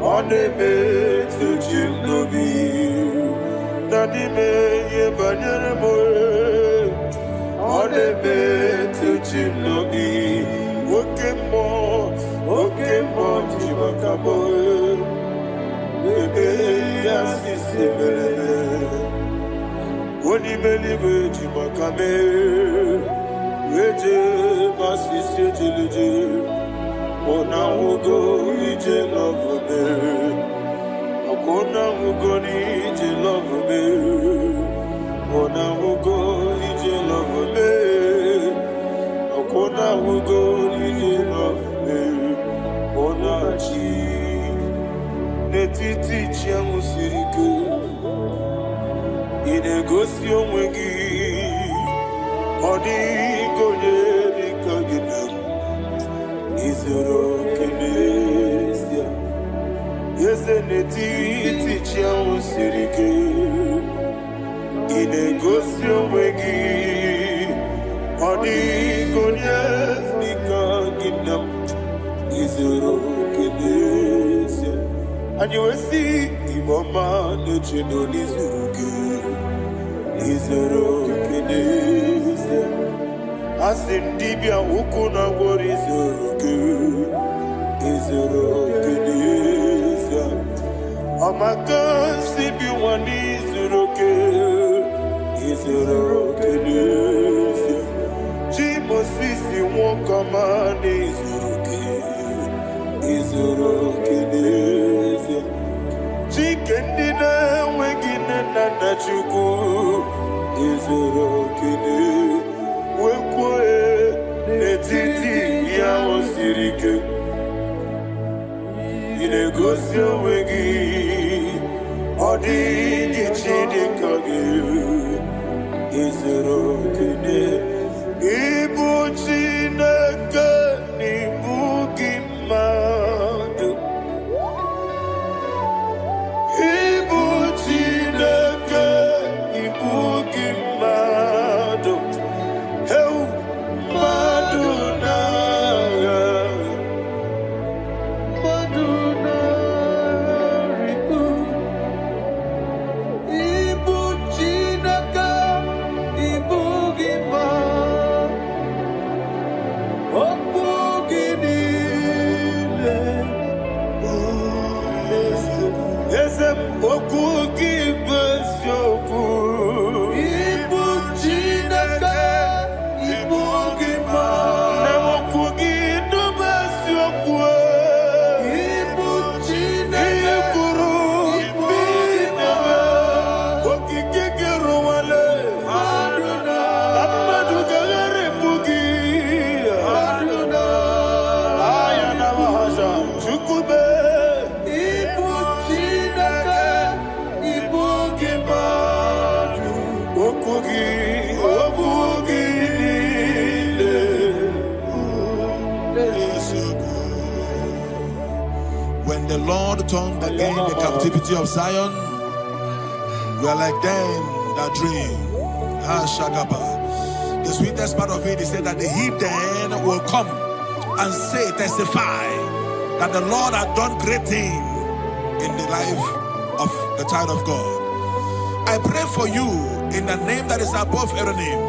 One me to chinobi. Nani me iye banere mo. One me to chinobi. Oke mo jimakabo. Bebe yasisi belebe. Oni believe jimakame. Weje masisi jileje. Ona ugo ije love me. Akona ugo ni ije love me. Ona ugo ije love me. Akona ugo ije love me. Ona chi netiti chiamu sirike. Inegosi onwegi. Odi gonye dikagidam. Izoro kenesia. Yese netiti chiamu sirike. Inegosi onwegi. Odi gonye dikagidam. Izoro kenesia. And you will see Imama Nechino Nizuruke. Izoro kenesia. Asindibia ukuna gori Izuruke. Izoro kenesia. Amaka sibi wani Izuruke. Izoro kenesia. Jimo sisi wakamani Izuruke. Izoro kenesia. Chicken dinner wegin and nachuku. Izoro kenesia. Wekwe netiti ya osirike. Inegosio wegi. Odi gichidi kage. Izoro kenesia. Ibu chineke nibu gimadu. Ibu chineke nibu gimadu. Heu maduna. Maduna ribu. Ibu chineke nibu gimadu. Yes, okugi besyoku. Ibu chineke, ibu gima. Nemokugi do besyoku. Ibu chineke, ikuru, ibu gima. Koki kikiru wale. Aduna. Amadu gagare bugi. Aduna. Ayana mahasha. Chukube. When the Lord turned again the captivity of Zion, we are like them that dream. The sweetest part of it is said that the heathen will come and say, testify that the Lord had done great things in the life of the child of God. I pray for you in the name that is above every name.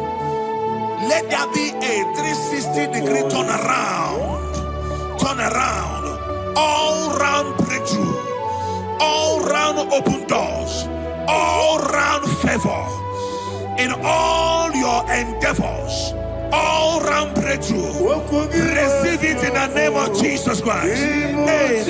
Let there be a 360-degree turn around, all round breakthrough, all round open doors, all round favor in all your endeavors, all round breakthrough. Receive it in the name of Jesus Christ. Amen.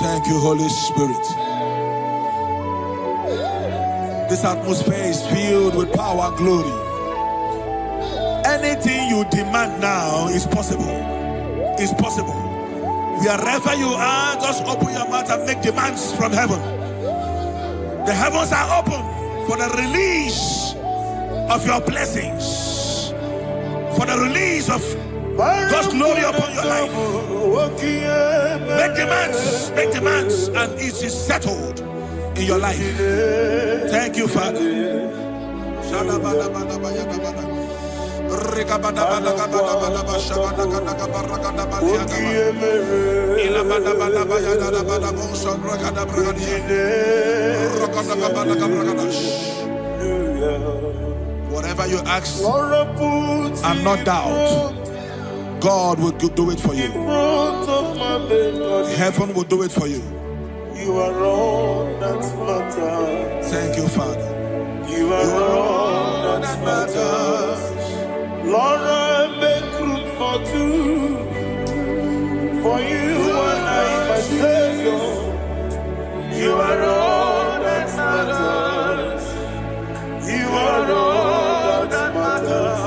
Thank you, Holy Spirit. This atmosphere is filled with power and glory. Anything you demand now is possible. It's possible. Wherever you are, just open your mouth and make demands from heaven. The heavens are open for the release of your blessings, for the release of God's glory upon your life. Make demands, and it is settled in your life. Thank you, Father. Whatever you ask and not doubt, God will do it for you. Heaven will do it for you. You are all that matters. Thank you, Father. You are all that matters. Lord, I make room for two. For you and I, my Savior. You are all that matters. You are all that matters.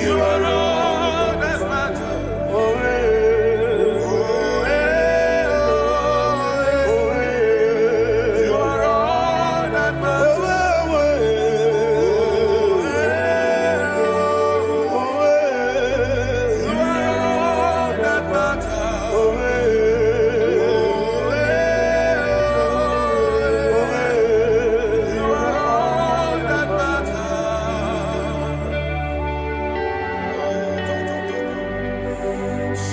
You are all that matters. You are all that matters.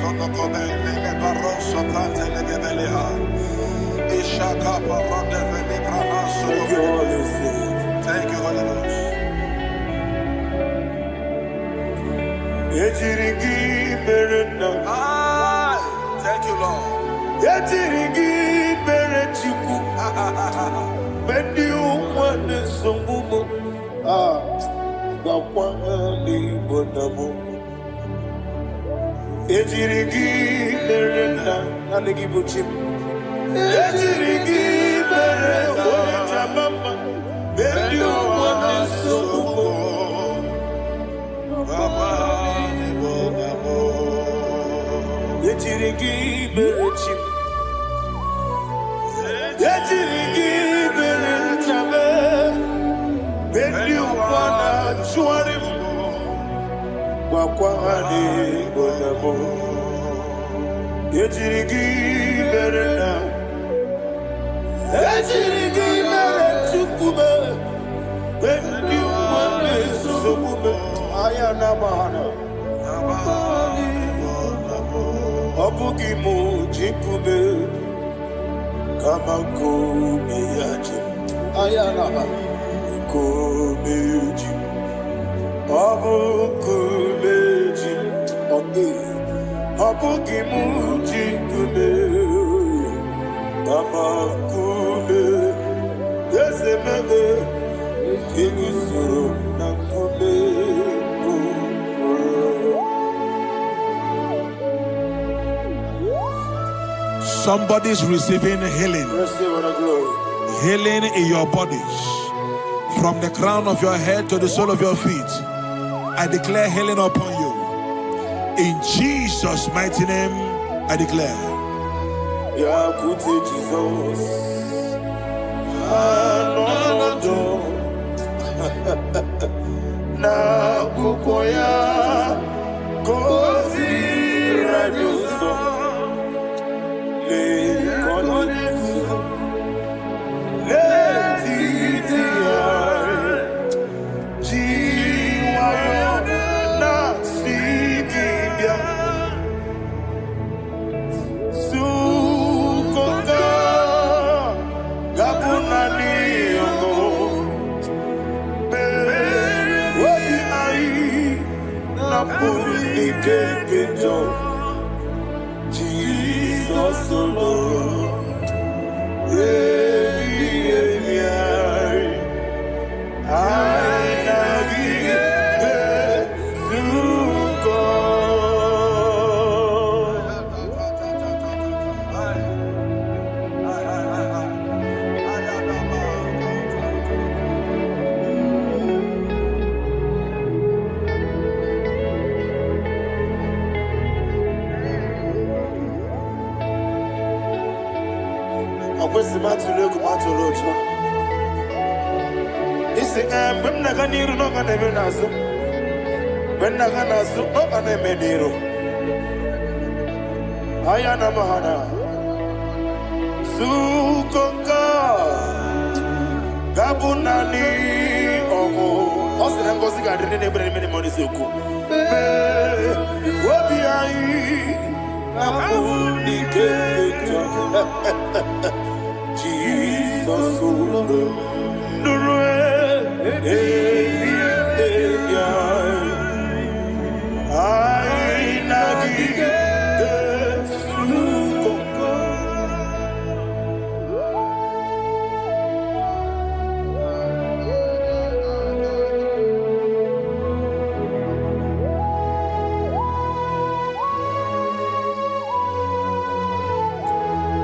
Thank you, Holy Ghost. Thank you, Lord. Somebody's receiving healing. Healing in your bodies. From the crown of your head to the sole of your feet. I declare healing upon you. In Jesus' mighty name, I declare. Jesus. Na kukoya kozi radioso le konesu le titiare jiwayo na sigibia sukoka gabunani yongo Jesus alone.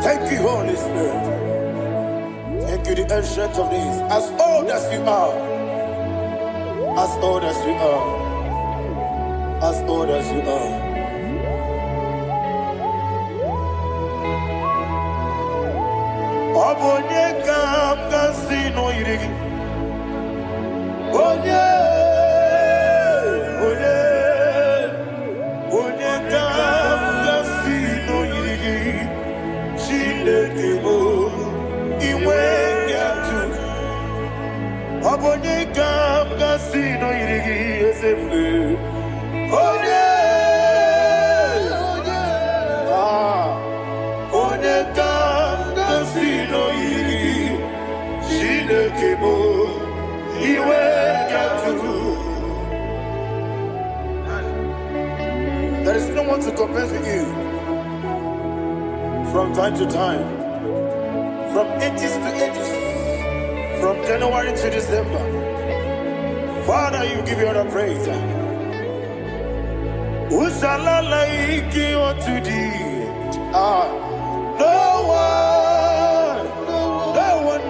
Thank you, Holy Spirit. Thank you, the ancient of days. As old as you are, as old as you are, as old as you are. Onyedika, Casino, Irigi. Onyedika, Casino, Irigi. Shindekimo, Iwengatu. Onyedika, Casino, Irigi, Esefu. There is no one to compare with you. From time to time, from ages to ages, from January to December, Father, you give you all the praise. Who shall I like you unto thee? No one.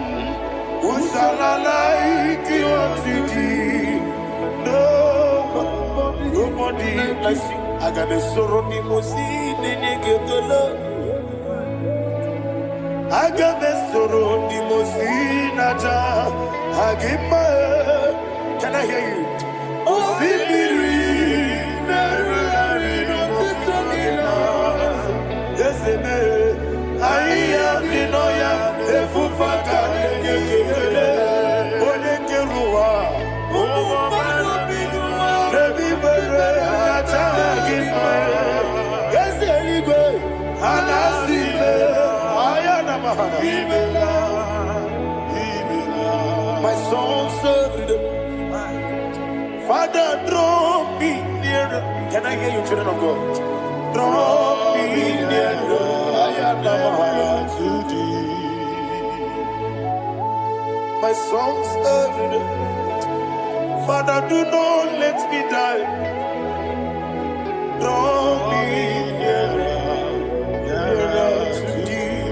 Who shall I like you unto thee? No one. Nobody like you. I got a sorrow in I got a sorrow in Can I hear you? I am the Noya, the Fufaka, the Kerua, the Bibere, yes, anyway, and I see my soul served. Father, draw me nearer. Can I hear you, children of God? Draw me nearer. My songs every day. Father, do not let me die. Draw me nearer to thee.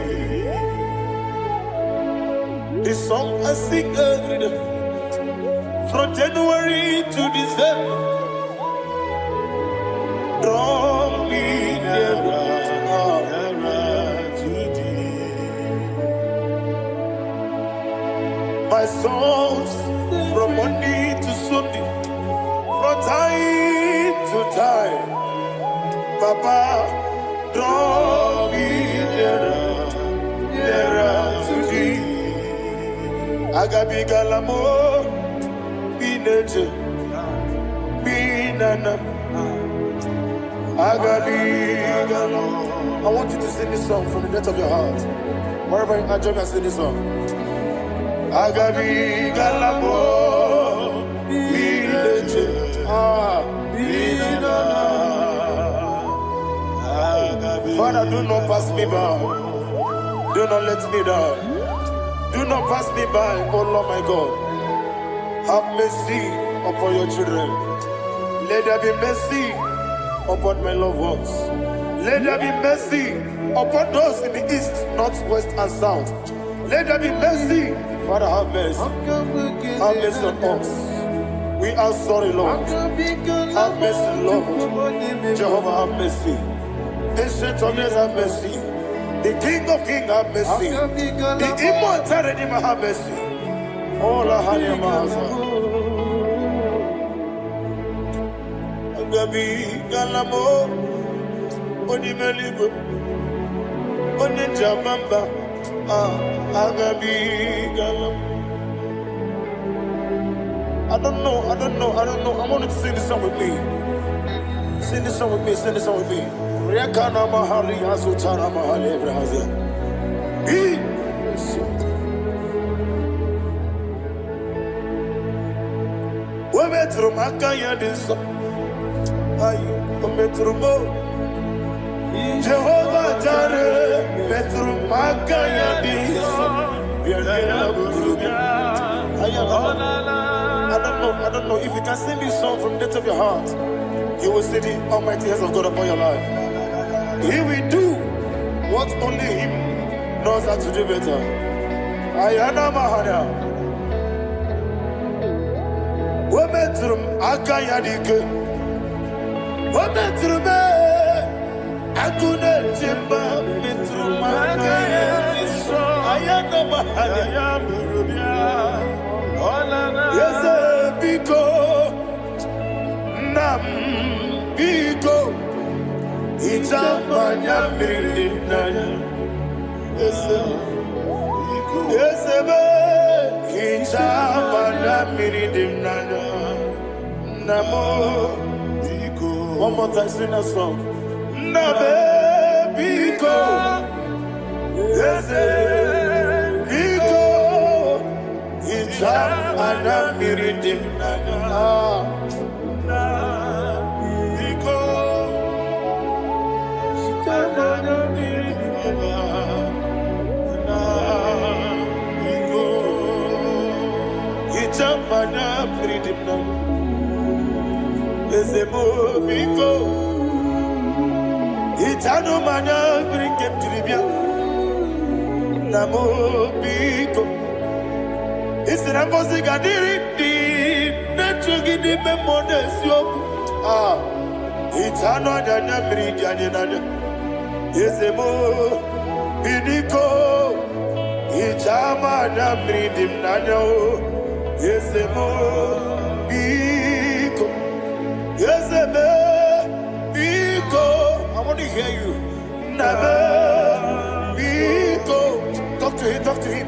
This song I sing every day, from January to December. Draw me nearer. My songs from Monday to Sunday, from time to time, Papa, draw me nearer to thee. Agabi galamo, bineje, binana. Agabi galamo. I want you to sing this song from the depth of your heart. Wherever you are, join me and sing this song. Agabi galamo, bineje, binana. Father, do not pass me by. Do not let me die. Do not pass me by, oh Lord my God. Have mercy upon your children. Let there be mercy upon my loved ones. Let there be mercy upon those in the east, north, west, and south. Let there be mercy. Father, have mercy. Have mercy on us. We are sorry, Lord. Have mercy, Lord. Jehovah, have mercy. Ancient of days, have mercy. The King of Kings, have mercy. The immortal Redeemer, have mercy. Oh, la Hanyamaza. Agabi Galamo, Onimelibu, Onijabamba, Agabi Galamo. I don't know. I want you to sing this song with me. Sing this song with me. Rekana mahali azutana mahali braza. We metro makaya diso. Ayo, we metro mo. Jehovah Jireh, metro makaya diso. I don't know if you can sing this song from the depth of your heart. You will see the almighty hands of God upon your life. He will do what only Him knows how to do better. Ayana Mahana. Wometrum Akayadike. Wometrum Akune Jimba Mitrum Akayadike. Ayana Mahana. Yes, Biko Nam Biko. Ijamanya mirinaya, Yesebe. Ijamanya mirinaya, Namo. One more time, sing that song. Nabe Biko, Yesebe Biko. Ijamanya mirinaya. breathing now. Is a mobiko. Itano mana bring him to the bian. Namobiko. It's an impossible dirty. Natural giddy memories. Ah. Itano dana breathing. Is a mobiko. Itama na breathing nano. Is a mobiko. Yes, Biko. I want to hear you. Never Biko. Talk to him, talk to him.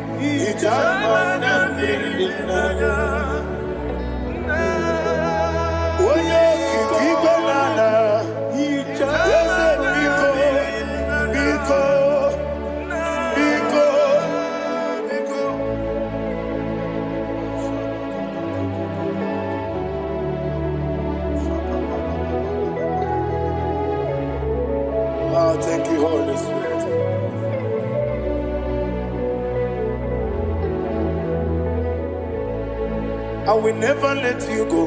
Oh, thank you, Holy Spirit. I will never let you go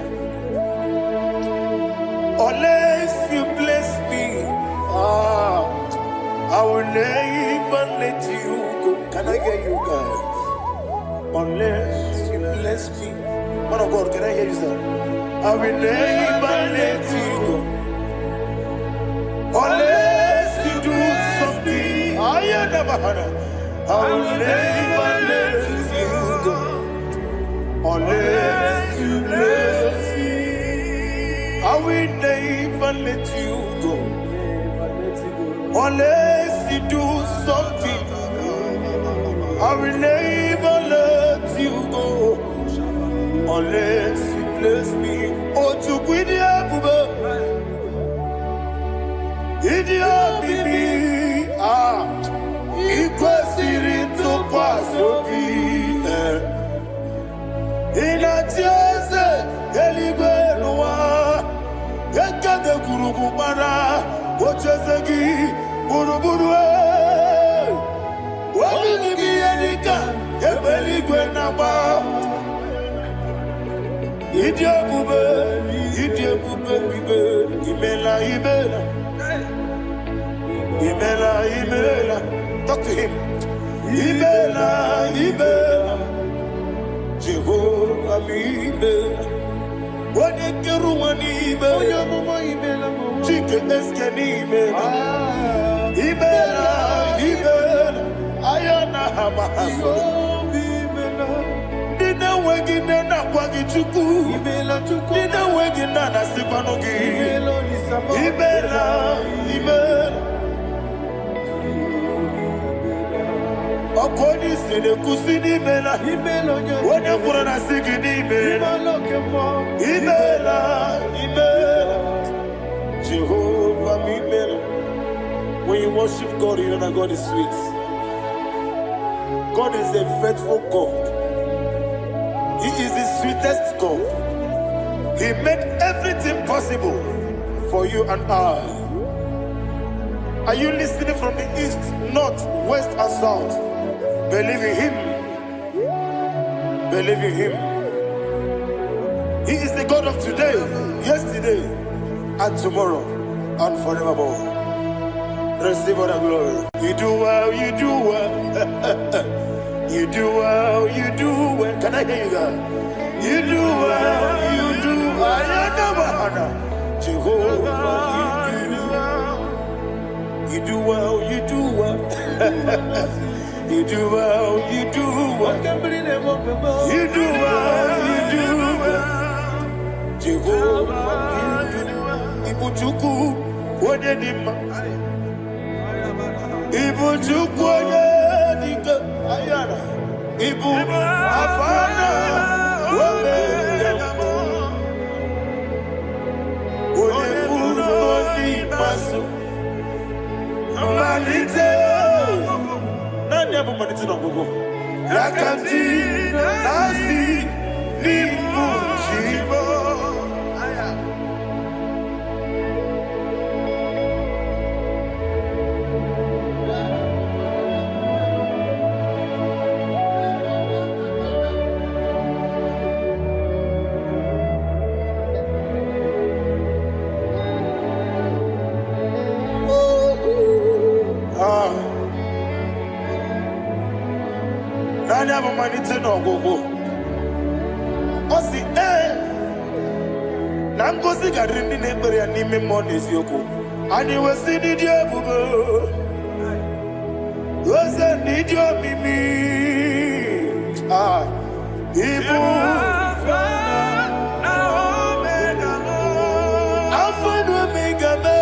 unless you bless me. Ah, I will never let you go. Can I get you guys? Unless you bless me. Man of God, can I hear you, sir? I will never let you go unless you do something. I will never let you go unless you bless me. I will never let you go unless you do something. I will never let you go unless you bless me. Oh, to quit the Idiot bibi ah ikwesiri tukwasobi inatieze eligwenuwa ekade kurugubara ochezegi buruburu Onyedika ebeligwe naba Idiot bube bibe imela Imela, talk to him. Imela, Jehovah Imela. What a Keruani Imela, Chicken Escanimela. Imela, Ayana Hamahaso. Dina Wagina Wagichuku, Dina Wagina Sipanogi. Imela. Okoni sene kusini mela Wone kurana sigini mela Imela Jehovah Imela. When you worship God, you know that God is sweet. God is a faithful God. He is the sweetest God. He made everything possible for you and I. Are you listening from the east, north, west, and south? Believe in Him. Believe in Him. He is the God of today, yesterday, and tomorrow, and forevermore. Receive all the glory. You do well, you do well. You do well, you do well. Can I hear you guys? You do well, you do well. Jehovah, you do well, you do well. You do well, you do well. You do well, you do well. Jehovah, you do well. Ibuchuku, Onyedika. Ibuchuku, Onyedika. Ayana. Ibu, Afana, Wameyamo. Onyekuru, Onimasu. Amalite. Yakati nasi ni mujibo. Anya manite no gogo. Osi na ngozi gadiri ndị na-ekpere ya n'ime mmụọ na eziokwu. Anyị wesi n'ịdị ebube. Oze n'ịdị omimi. Ibu Alpha and Omega me.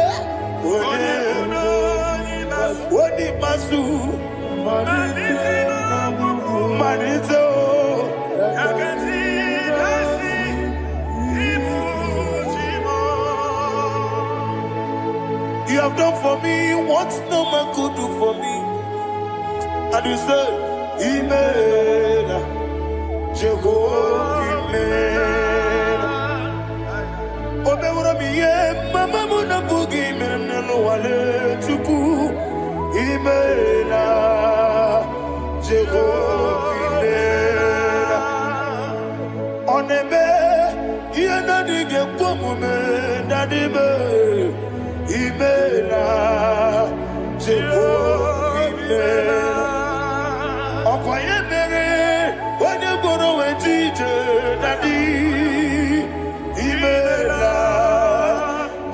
Odi masu Manito. You have done for me what no man could do for me. And you say, Amen. Jehovah, Amen. Obewura mi ye, mama muna bugi mene no wale tuku. Amen. Jehovah, Amen. Onebe, ye na dige kwomume na dibe. Imela, Jehovah, Imela. Okoye mere, when you go to a DJ, Daddy. Imela,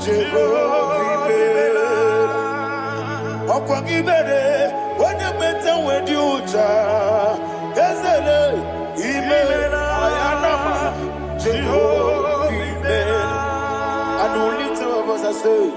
Jehovah, Imela. Okoye mere, when you better with you, Ezele, Imela, Ayanama, Jehovah, Imela. And only two of us are saying,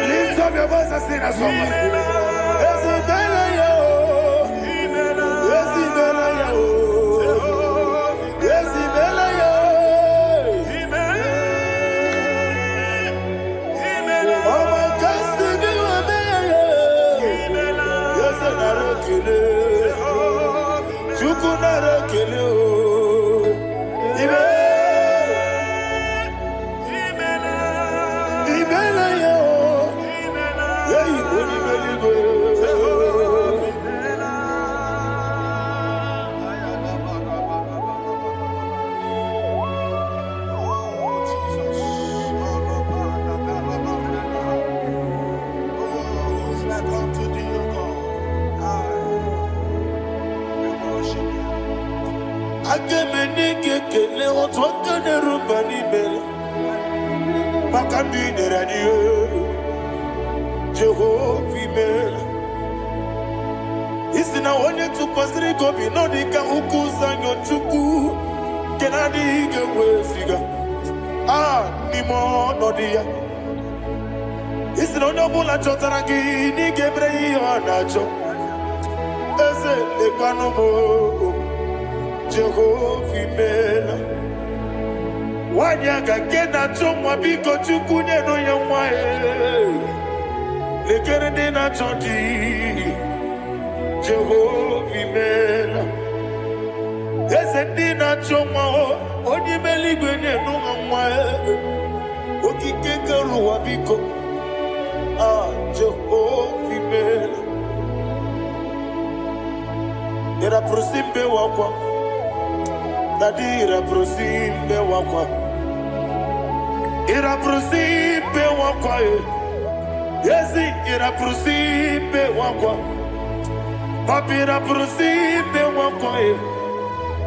lift up your voice and sing a song. Jehovah, Amen. Isina onye tupasiri gobi no dika ukuza nyochuku kenadi gewesiga nimo no dia. Isina onye bula chotara gi ni gebre anacho eze ekano mo Jehovah, Amen. Wanyaga kena chomwa biko chukunye no yamwa lekere de na chonti Jehovah, Amen. Eze na chomwa oni meligwe ne no yamwa okike karuwa biko Jehovah, Amen. Era prosimbe wakwa Dadira prosimbe wakwa Ira prosimbe wakwa Yesi ira prosimbe wakwa Papi ira prosimbe wakwa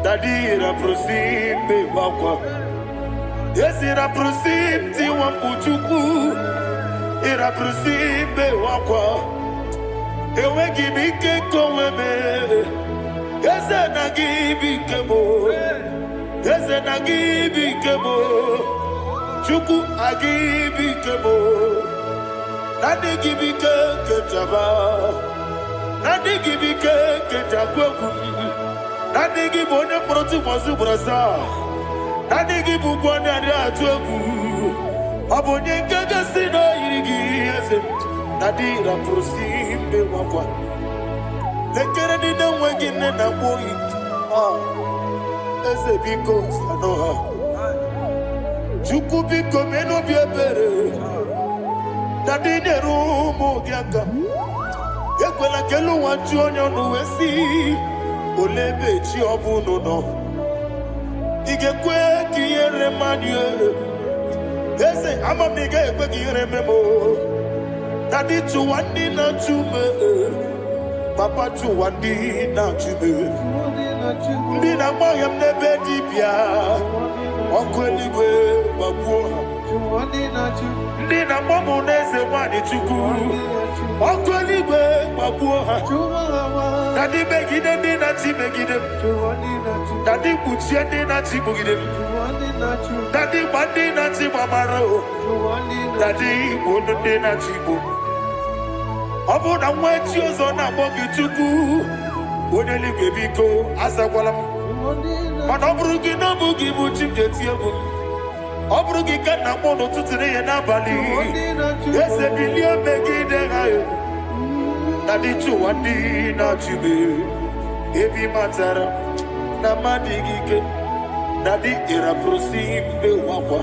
Dadira prosimbe wakwa Yesi ira prosimti wambuchuku Ira prosimbe wakwa Ewe gibike koweme Eze na gibike mo Eze na gibike mo Chuku agibike mo Nadi gibike ketaba Nadi gibike ketabwegu Nadi gibone proti mwazu brasa Nadi gibukwane adi atwegu Abonye kega sino irigi eze Nadi raprosimbe wakwa Lekere ni na wegine na boyi Eze biko sanoha Chuku biko meno biebere Dadine rumu gyaka Ekwela kelu wanju onyo nuwesi. Olebe chi obuno no. Igekwe kiyere manye. Eze ama miga ekwe kiyere memo. Daddy tu wandi na chume. Papa tu wandi na chume. Ndi na moyam nebe dibia. Okweligwe babuha. Ndi na momu neze wani chuku. Okweligwe babuha. Daddy begide ndi na chi begide. Daddy buchie ndi na chi bugide. Daddy bandi na chi mamaro. Daddy bono ndi na chi bu. Obu na mwechi ozo na bogi chuku. Oneligwe biko asakwala. Mana oburu gi no bugi bu chimjeti ebu. Oburu gi kana mono tutire ye na bali. Ese bilio megide hayo. Daddy chuwandi na chibe. Ebi matara na madigike. Daddy era prosimbe wakwa.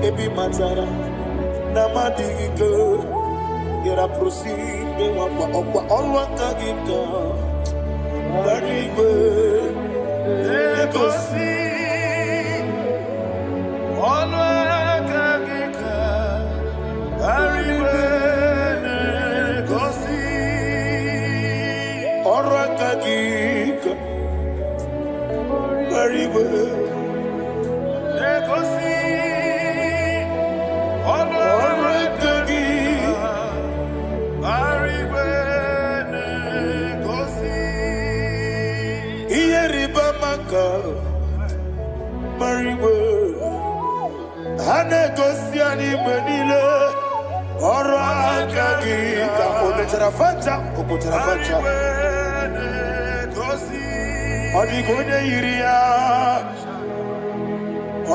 Ebi matara na madigike. Era prosimbe wakwa. Okwa olwaka gika. Daddy go. Negosi. Olwaka gika. Daddy go. Negosi. Olwaka gika. Very well. Negosi. Olwaka gika. Very well. Negosi. Iyeriba maka. Very well. Hanegosi animenile. Olwaka gika. Obeterafanta. Obeterafanta. Odigonye iria.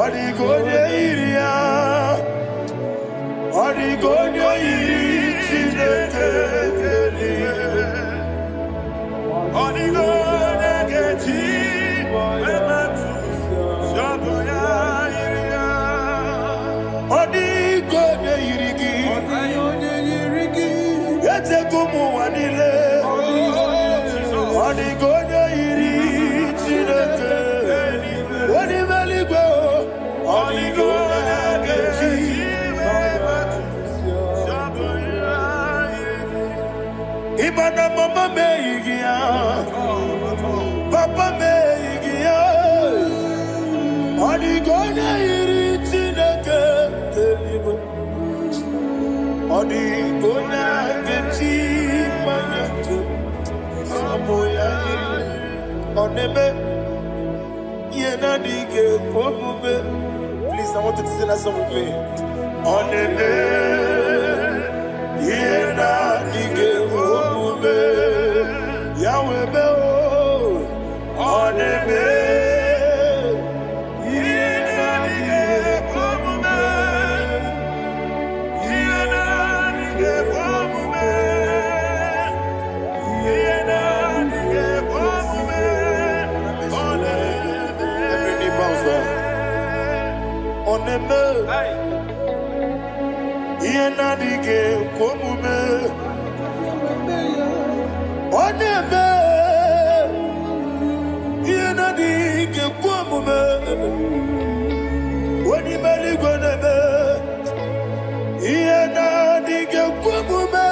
Odigonye iria. Odigonye iri chineke kelie. Odigonye kechi wematu shoboya iria. Odigonye irigi. Odigonye irigi. Etekumu wanile. Odigonye iri chineke. Odimeligwe. Odigonye kechi. Imana mama meigia, papa meigia. Odigonye iri chineke kelibo. Odigonye kechi manyetu. Samoya iri. Oneme yena dige komume. Please, I want you to sing that song with me. Oneme yena dige komume. Yahweh beo. Oneme yena dige komume. Yena dige komume. Yena dige komume. Every knee bows down. Oneme yena dige komume. Oneme yena dige komume. Onimeligwe neme yena dige komume.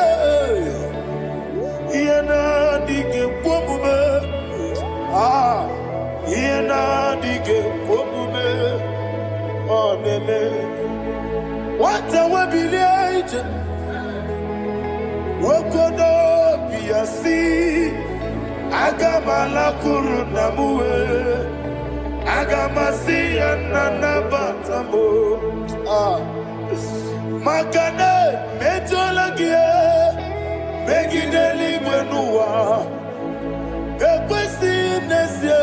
Yena dige komume. Ah, yena dige komume. Oneme wata wabiliaje. Wokodo biasi. Agamala kuruna muwe. Agamasi yanana batamo. Ah, makane metolagie. Megideli mwenuwa. Ekwesi nesie.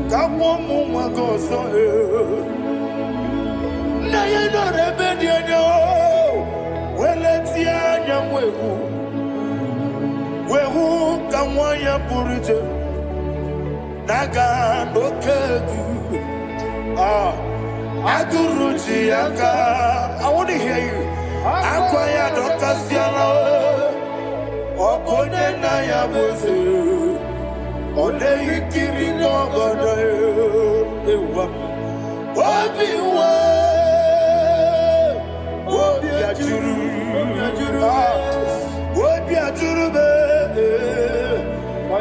Kamwomu mwagoso. Na yeno rebedi enyo. Weleti anya mwehu. Wehu kamwanya purije. Naga nokegu. Ah, Aguruji aka. I want to hear you. Akwaya dokasiala. Okone na ya bozu. Ode ikiri n'obodo ewa. Obiwa. Obi ajuru. Obi ajuru be.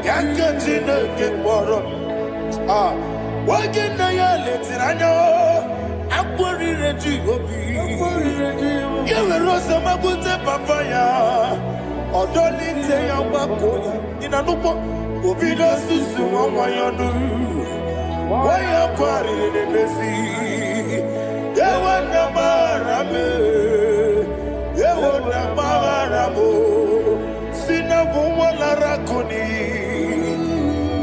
Yakati na kekporo. Oge na ya letiranya. Akworire ji obi. Yewe rosa mabute papaya. Odolite ya wako ya. Inanupo. Obi no susu wanyonu. Waya kwarire nesi. Yewa na marame. Yewa na maramo. Sina wala rakoni.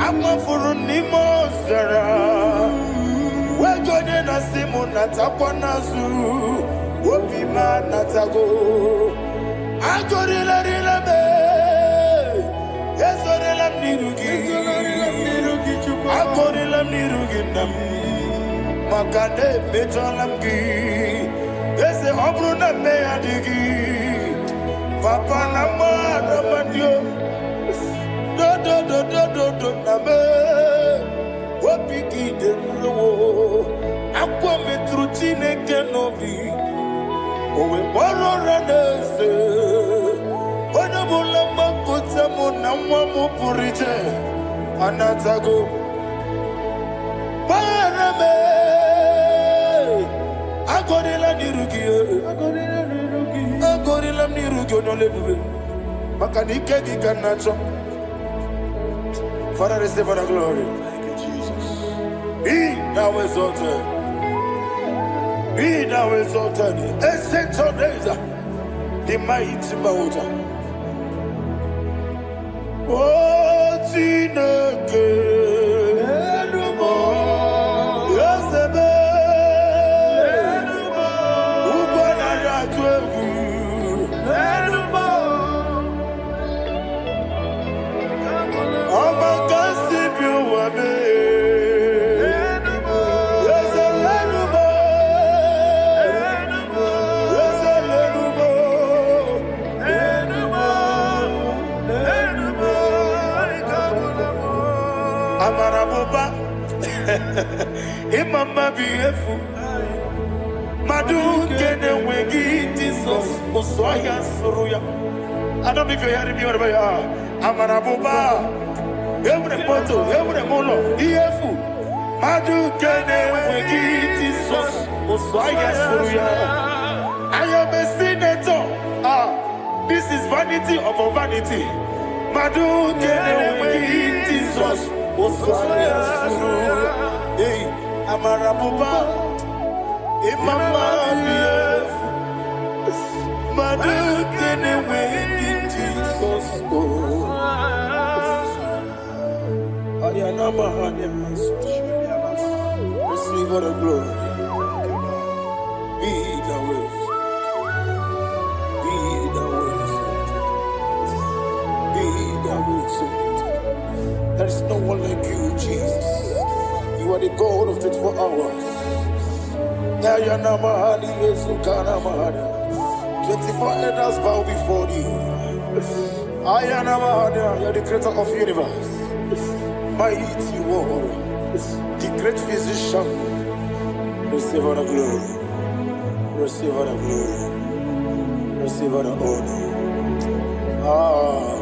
Ama furu ni mozara. Wegone na simu natakwa nazu. Wopi ma natago. Agorila rila be. Yesorila nirugi. Agorila nirugi nam. Makane betolamgi. Yese obru na me adigi. Papa na ma na mandio. Do na me. Wapiki de lo. Akwa metruchine kenobi. Owe boro ranese. Wana bula makuta muna mwamu purije. Anatago. Parame. Agorila nirugi. Agorila nirugi onolebube. Makanike gikanacho. Father, receive the glory. Thank you, Jesus. Be thou exalted. Be thou exalted. Ancient of days, the mighty mountain. Oh, Chineke. Yosebe. Ubonara twegu. Amarabuba, Imama beautiful. Madu kene wengi Jesus, Osoya Suruya. I don't know if you're hearing me wherever you are. Amarabuba, every photo, every molo, beautiful. Madu kene wengi Jesus, Osoya Suruya. I am a senator. This is vanity of a vanity. Madu kene wengi Jesus. Hey, Amarabuba, Imama, Madu kene wengi Jesus. Ayanama, receive all the glory. Be the way. Be the way. Be the way. There is no one like you, Jesus. You are the God of 24 hours. 24 elders bow before you. You are the creator of the universe. Mighty warrior, the great physician. Receive all the glory. Receive all the glory. Receive all the honor.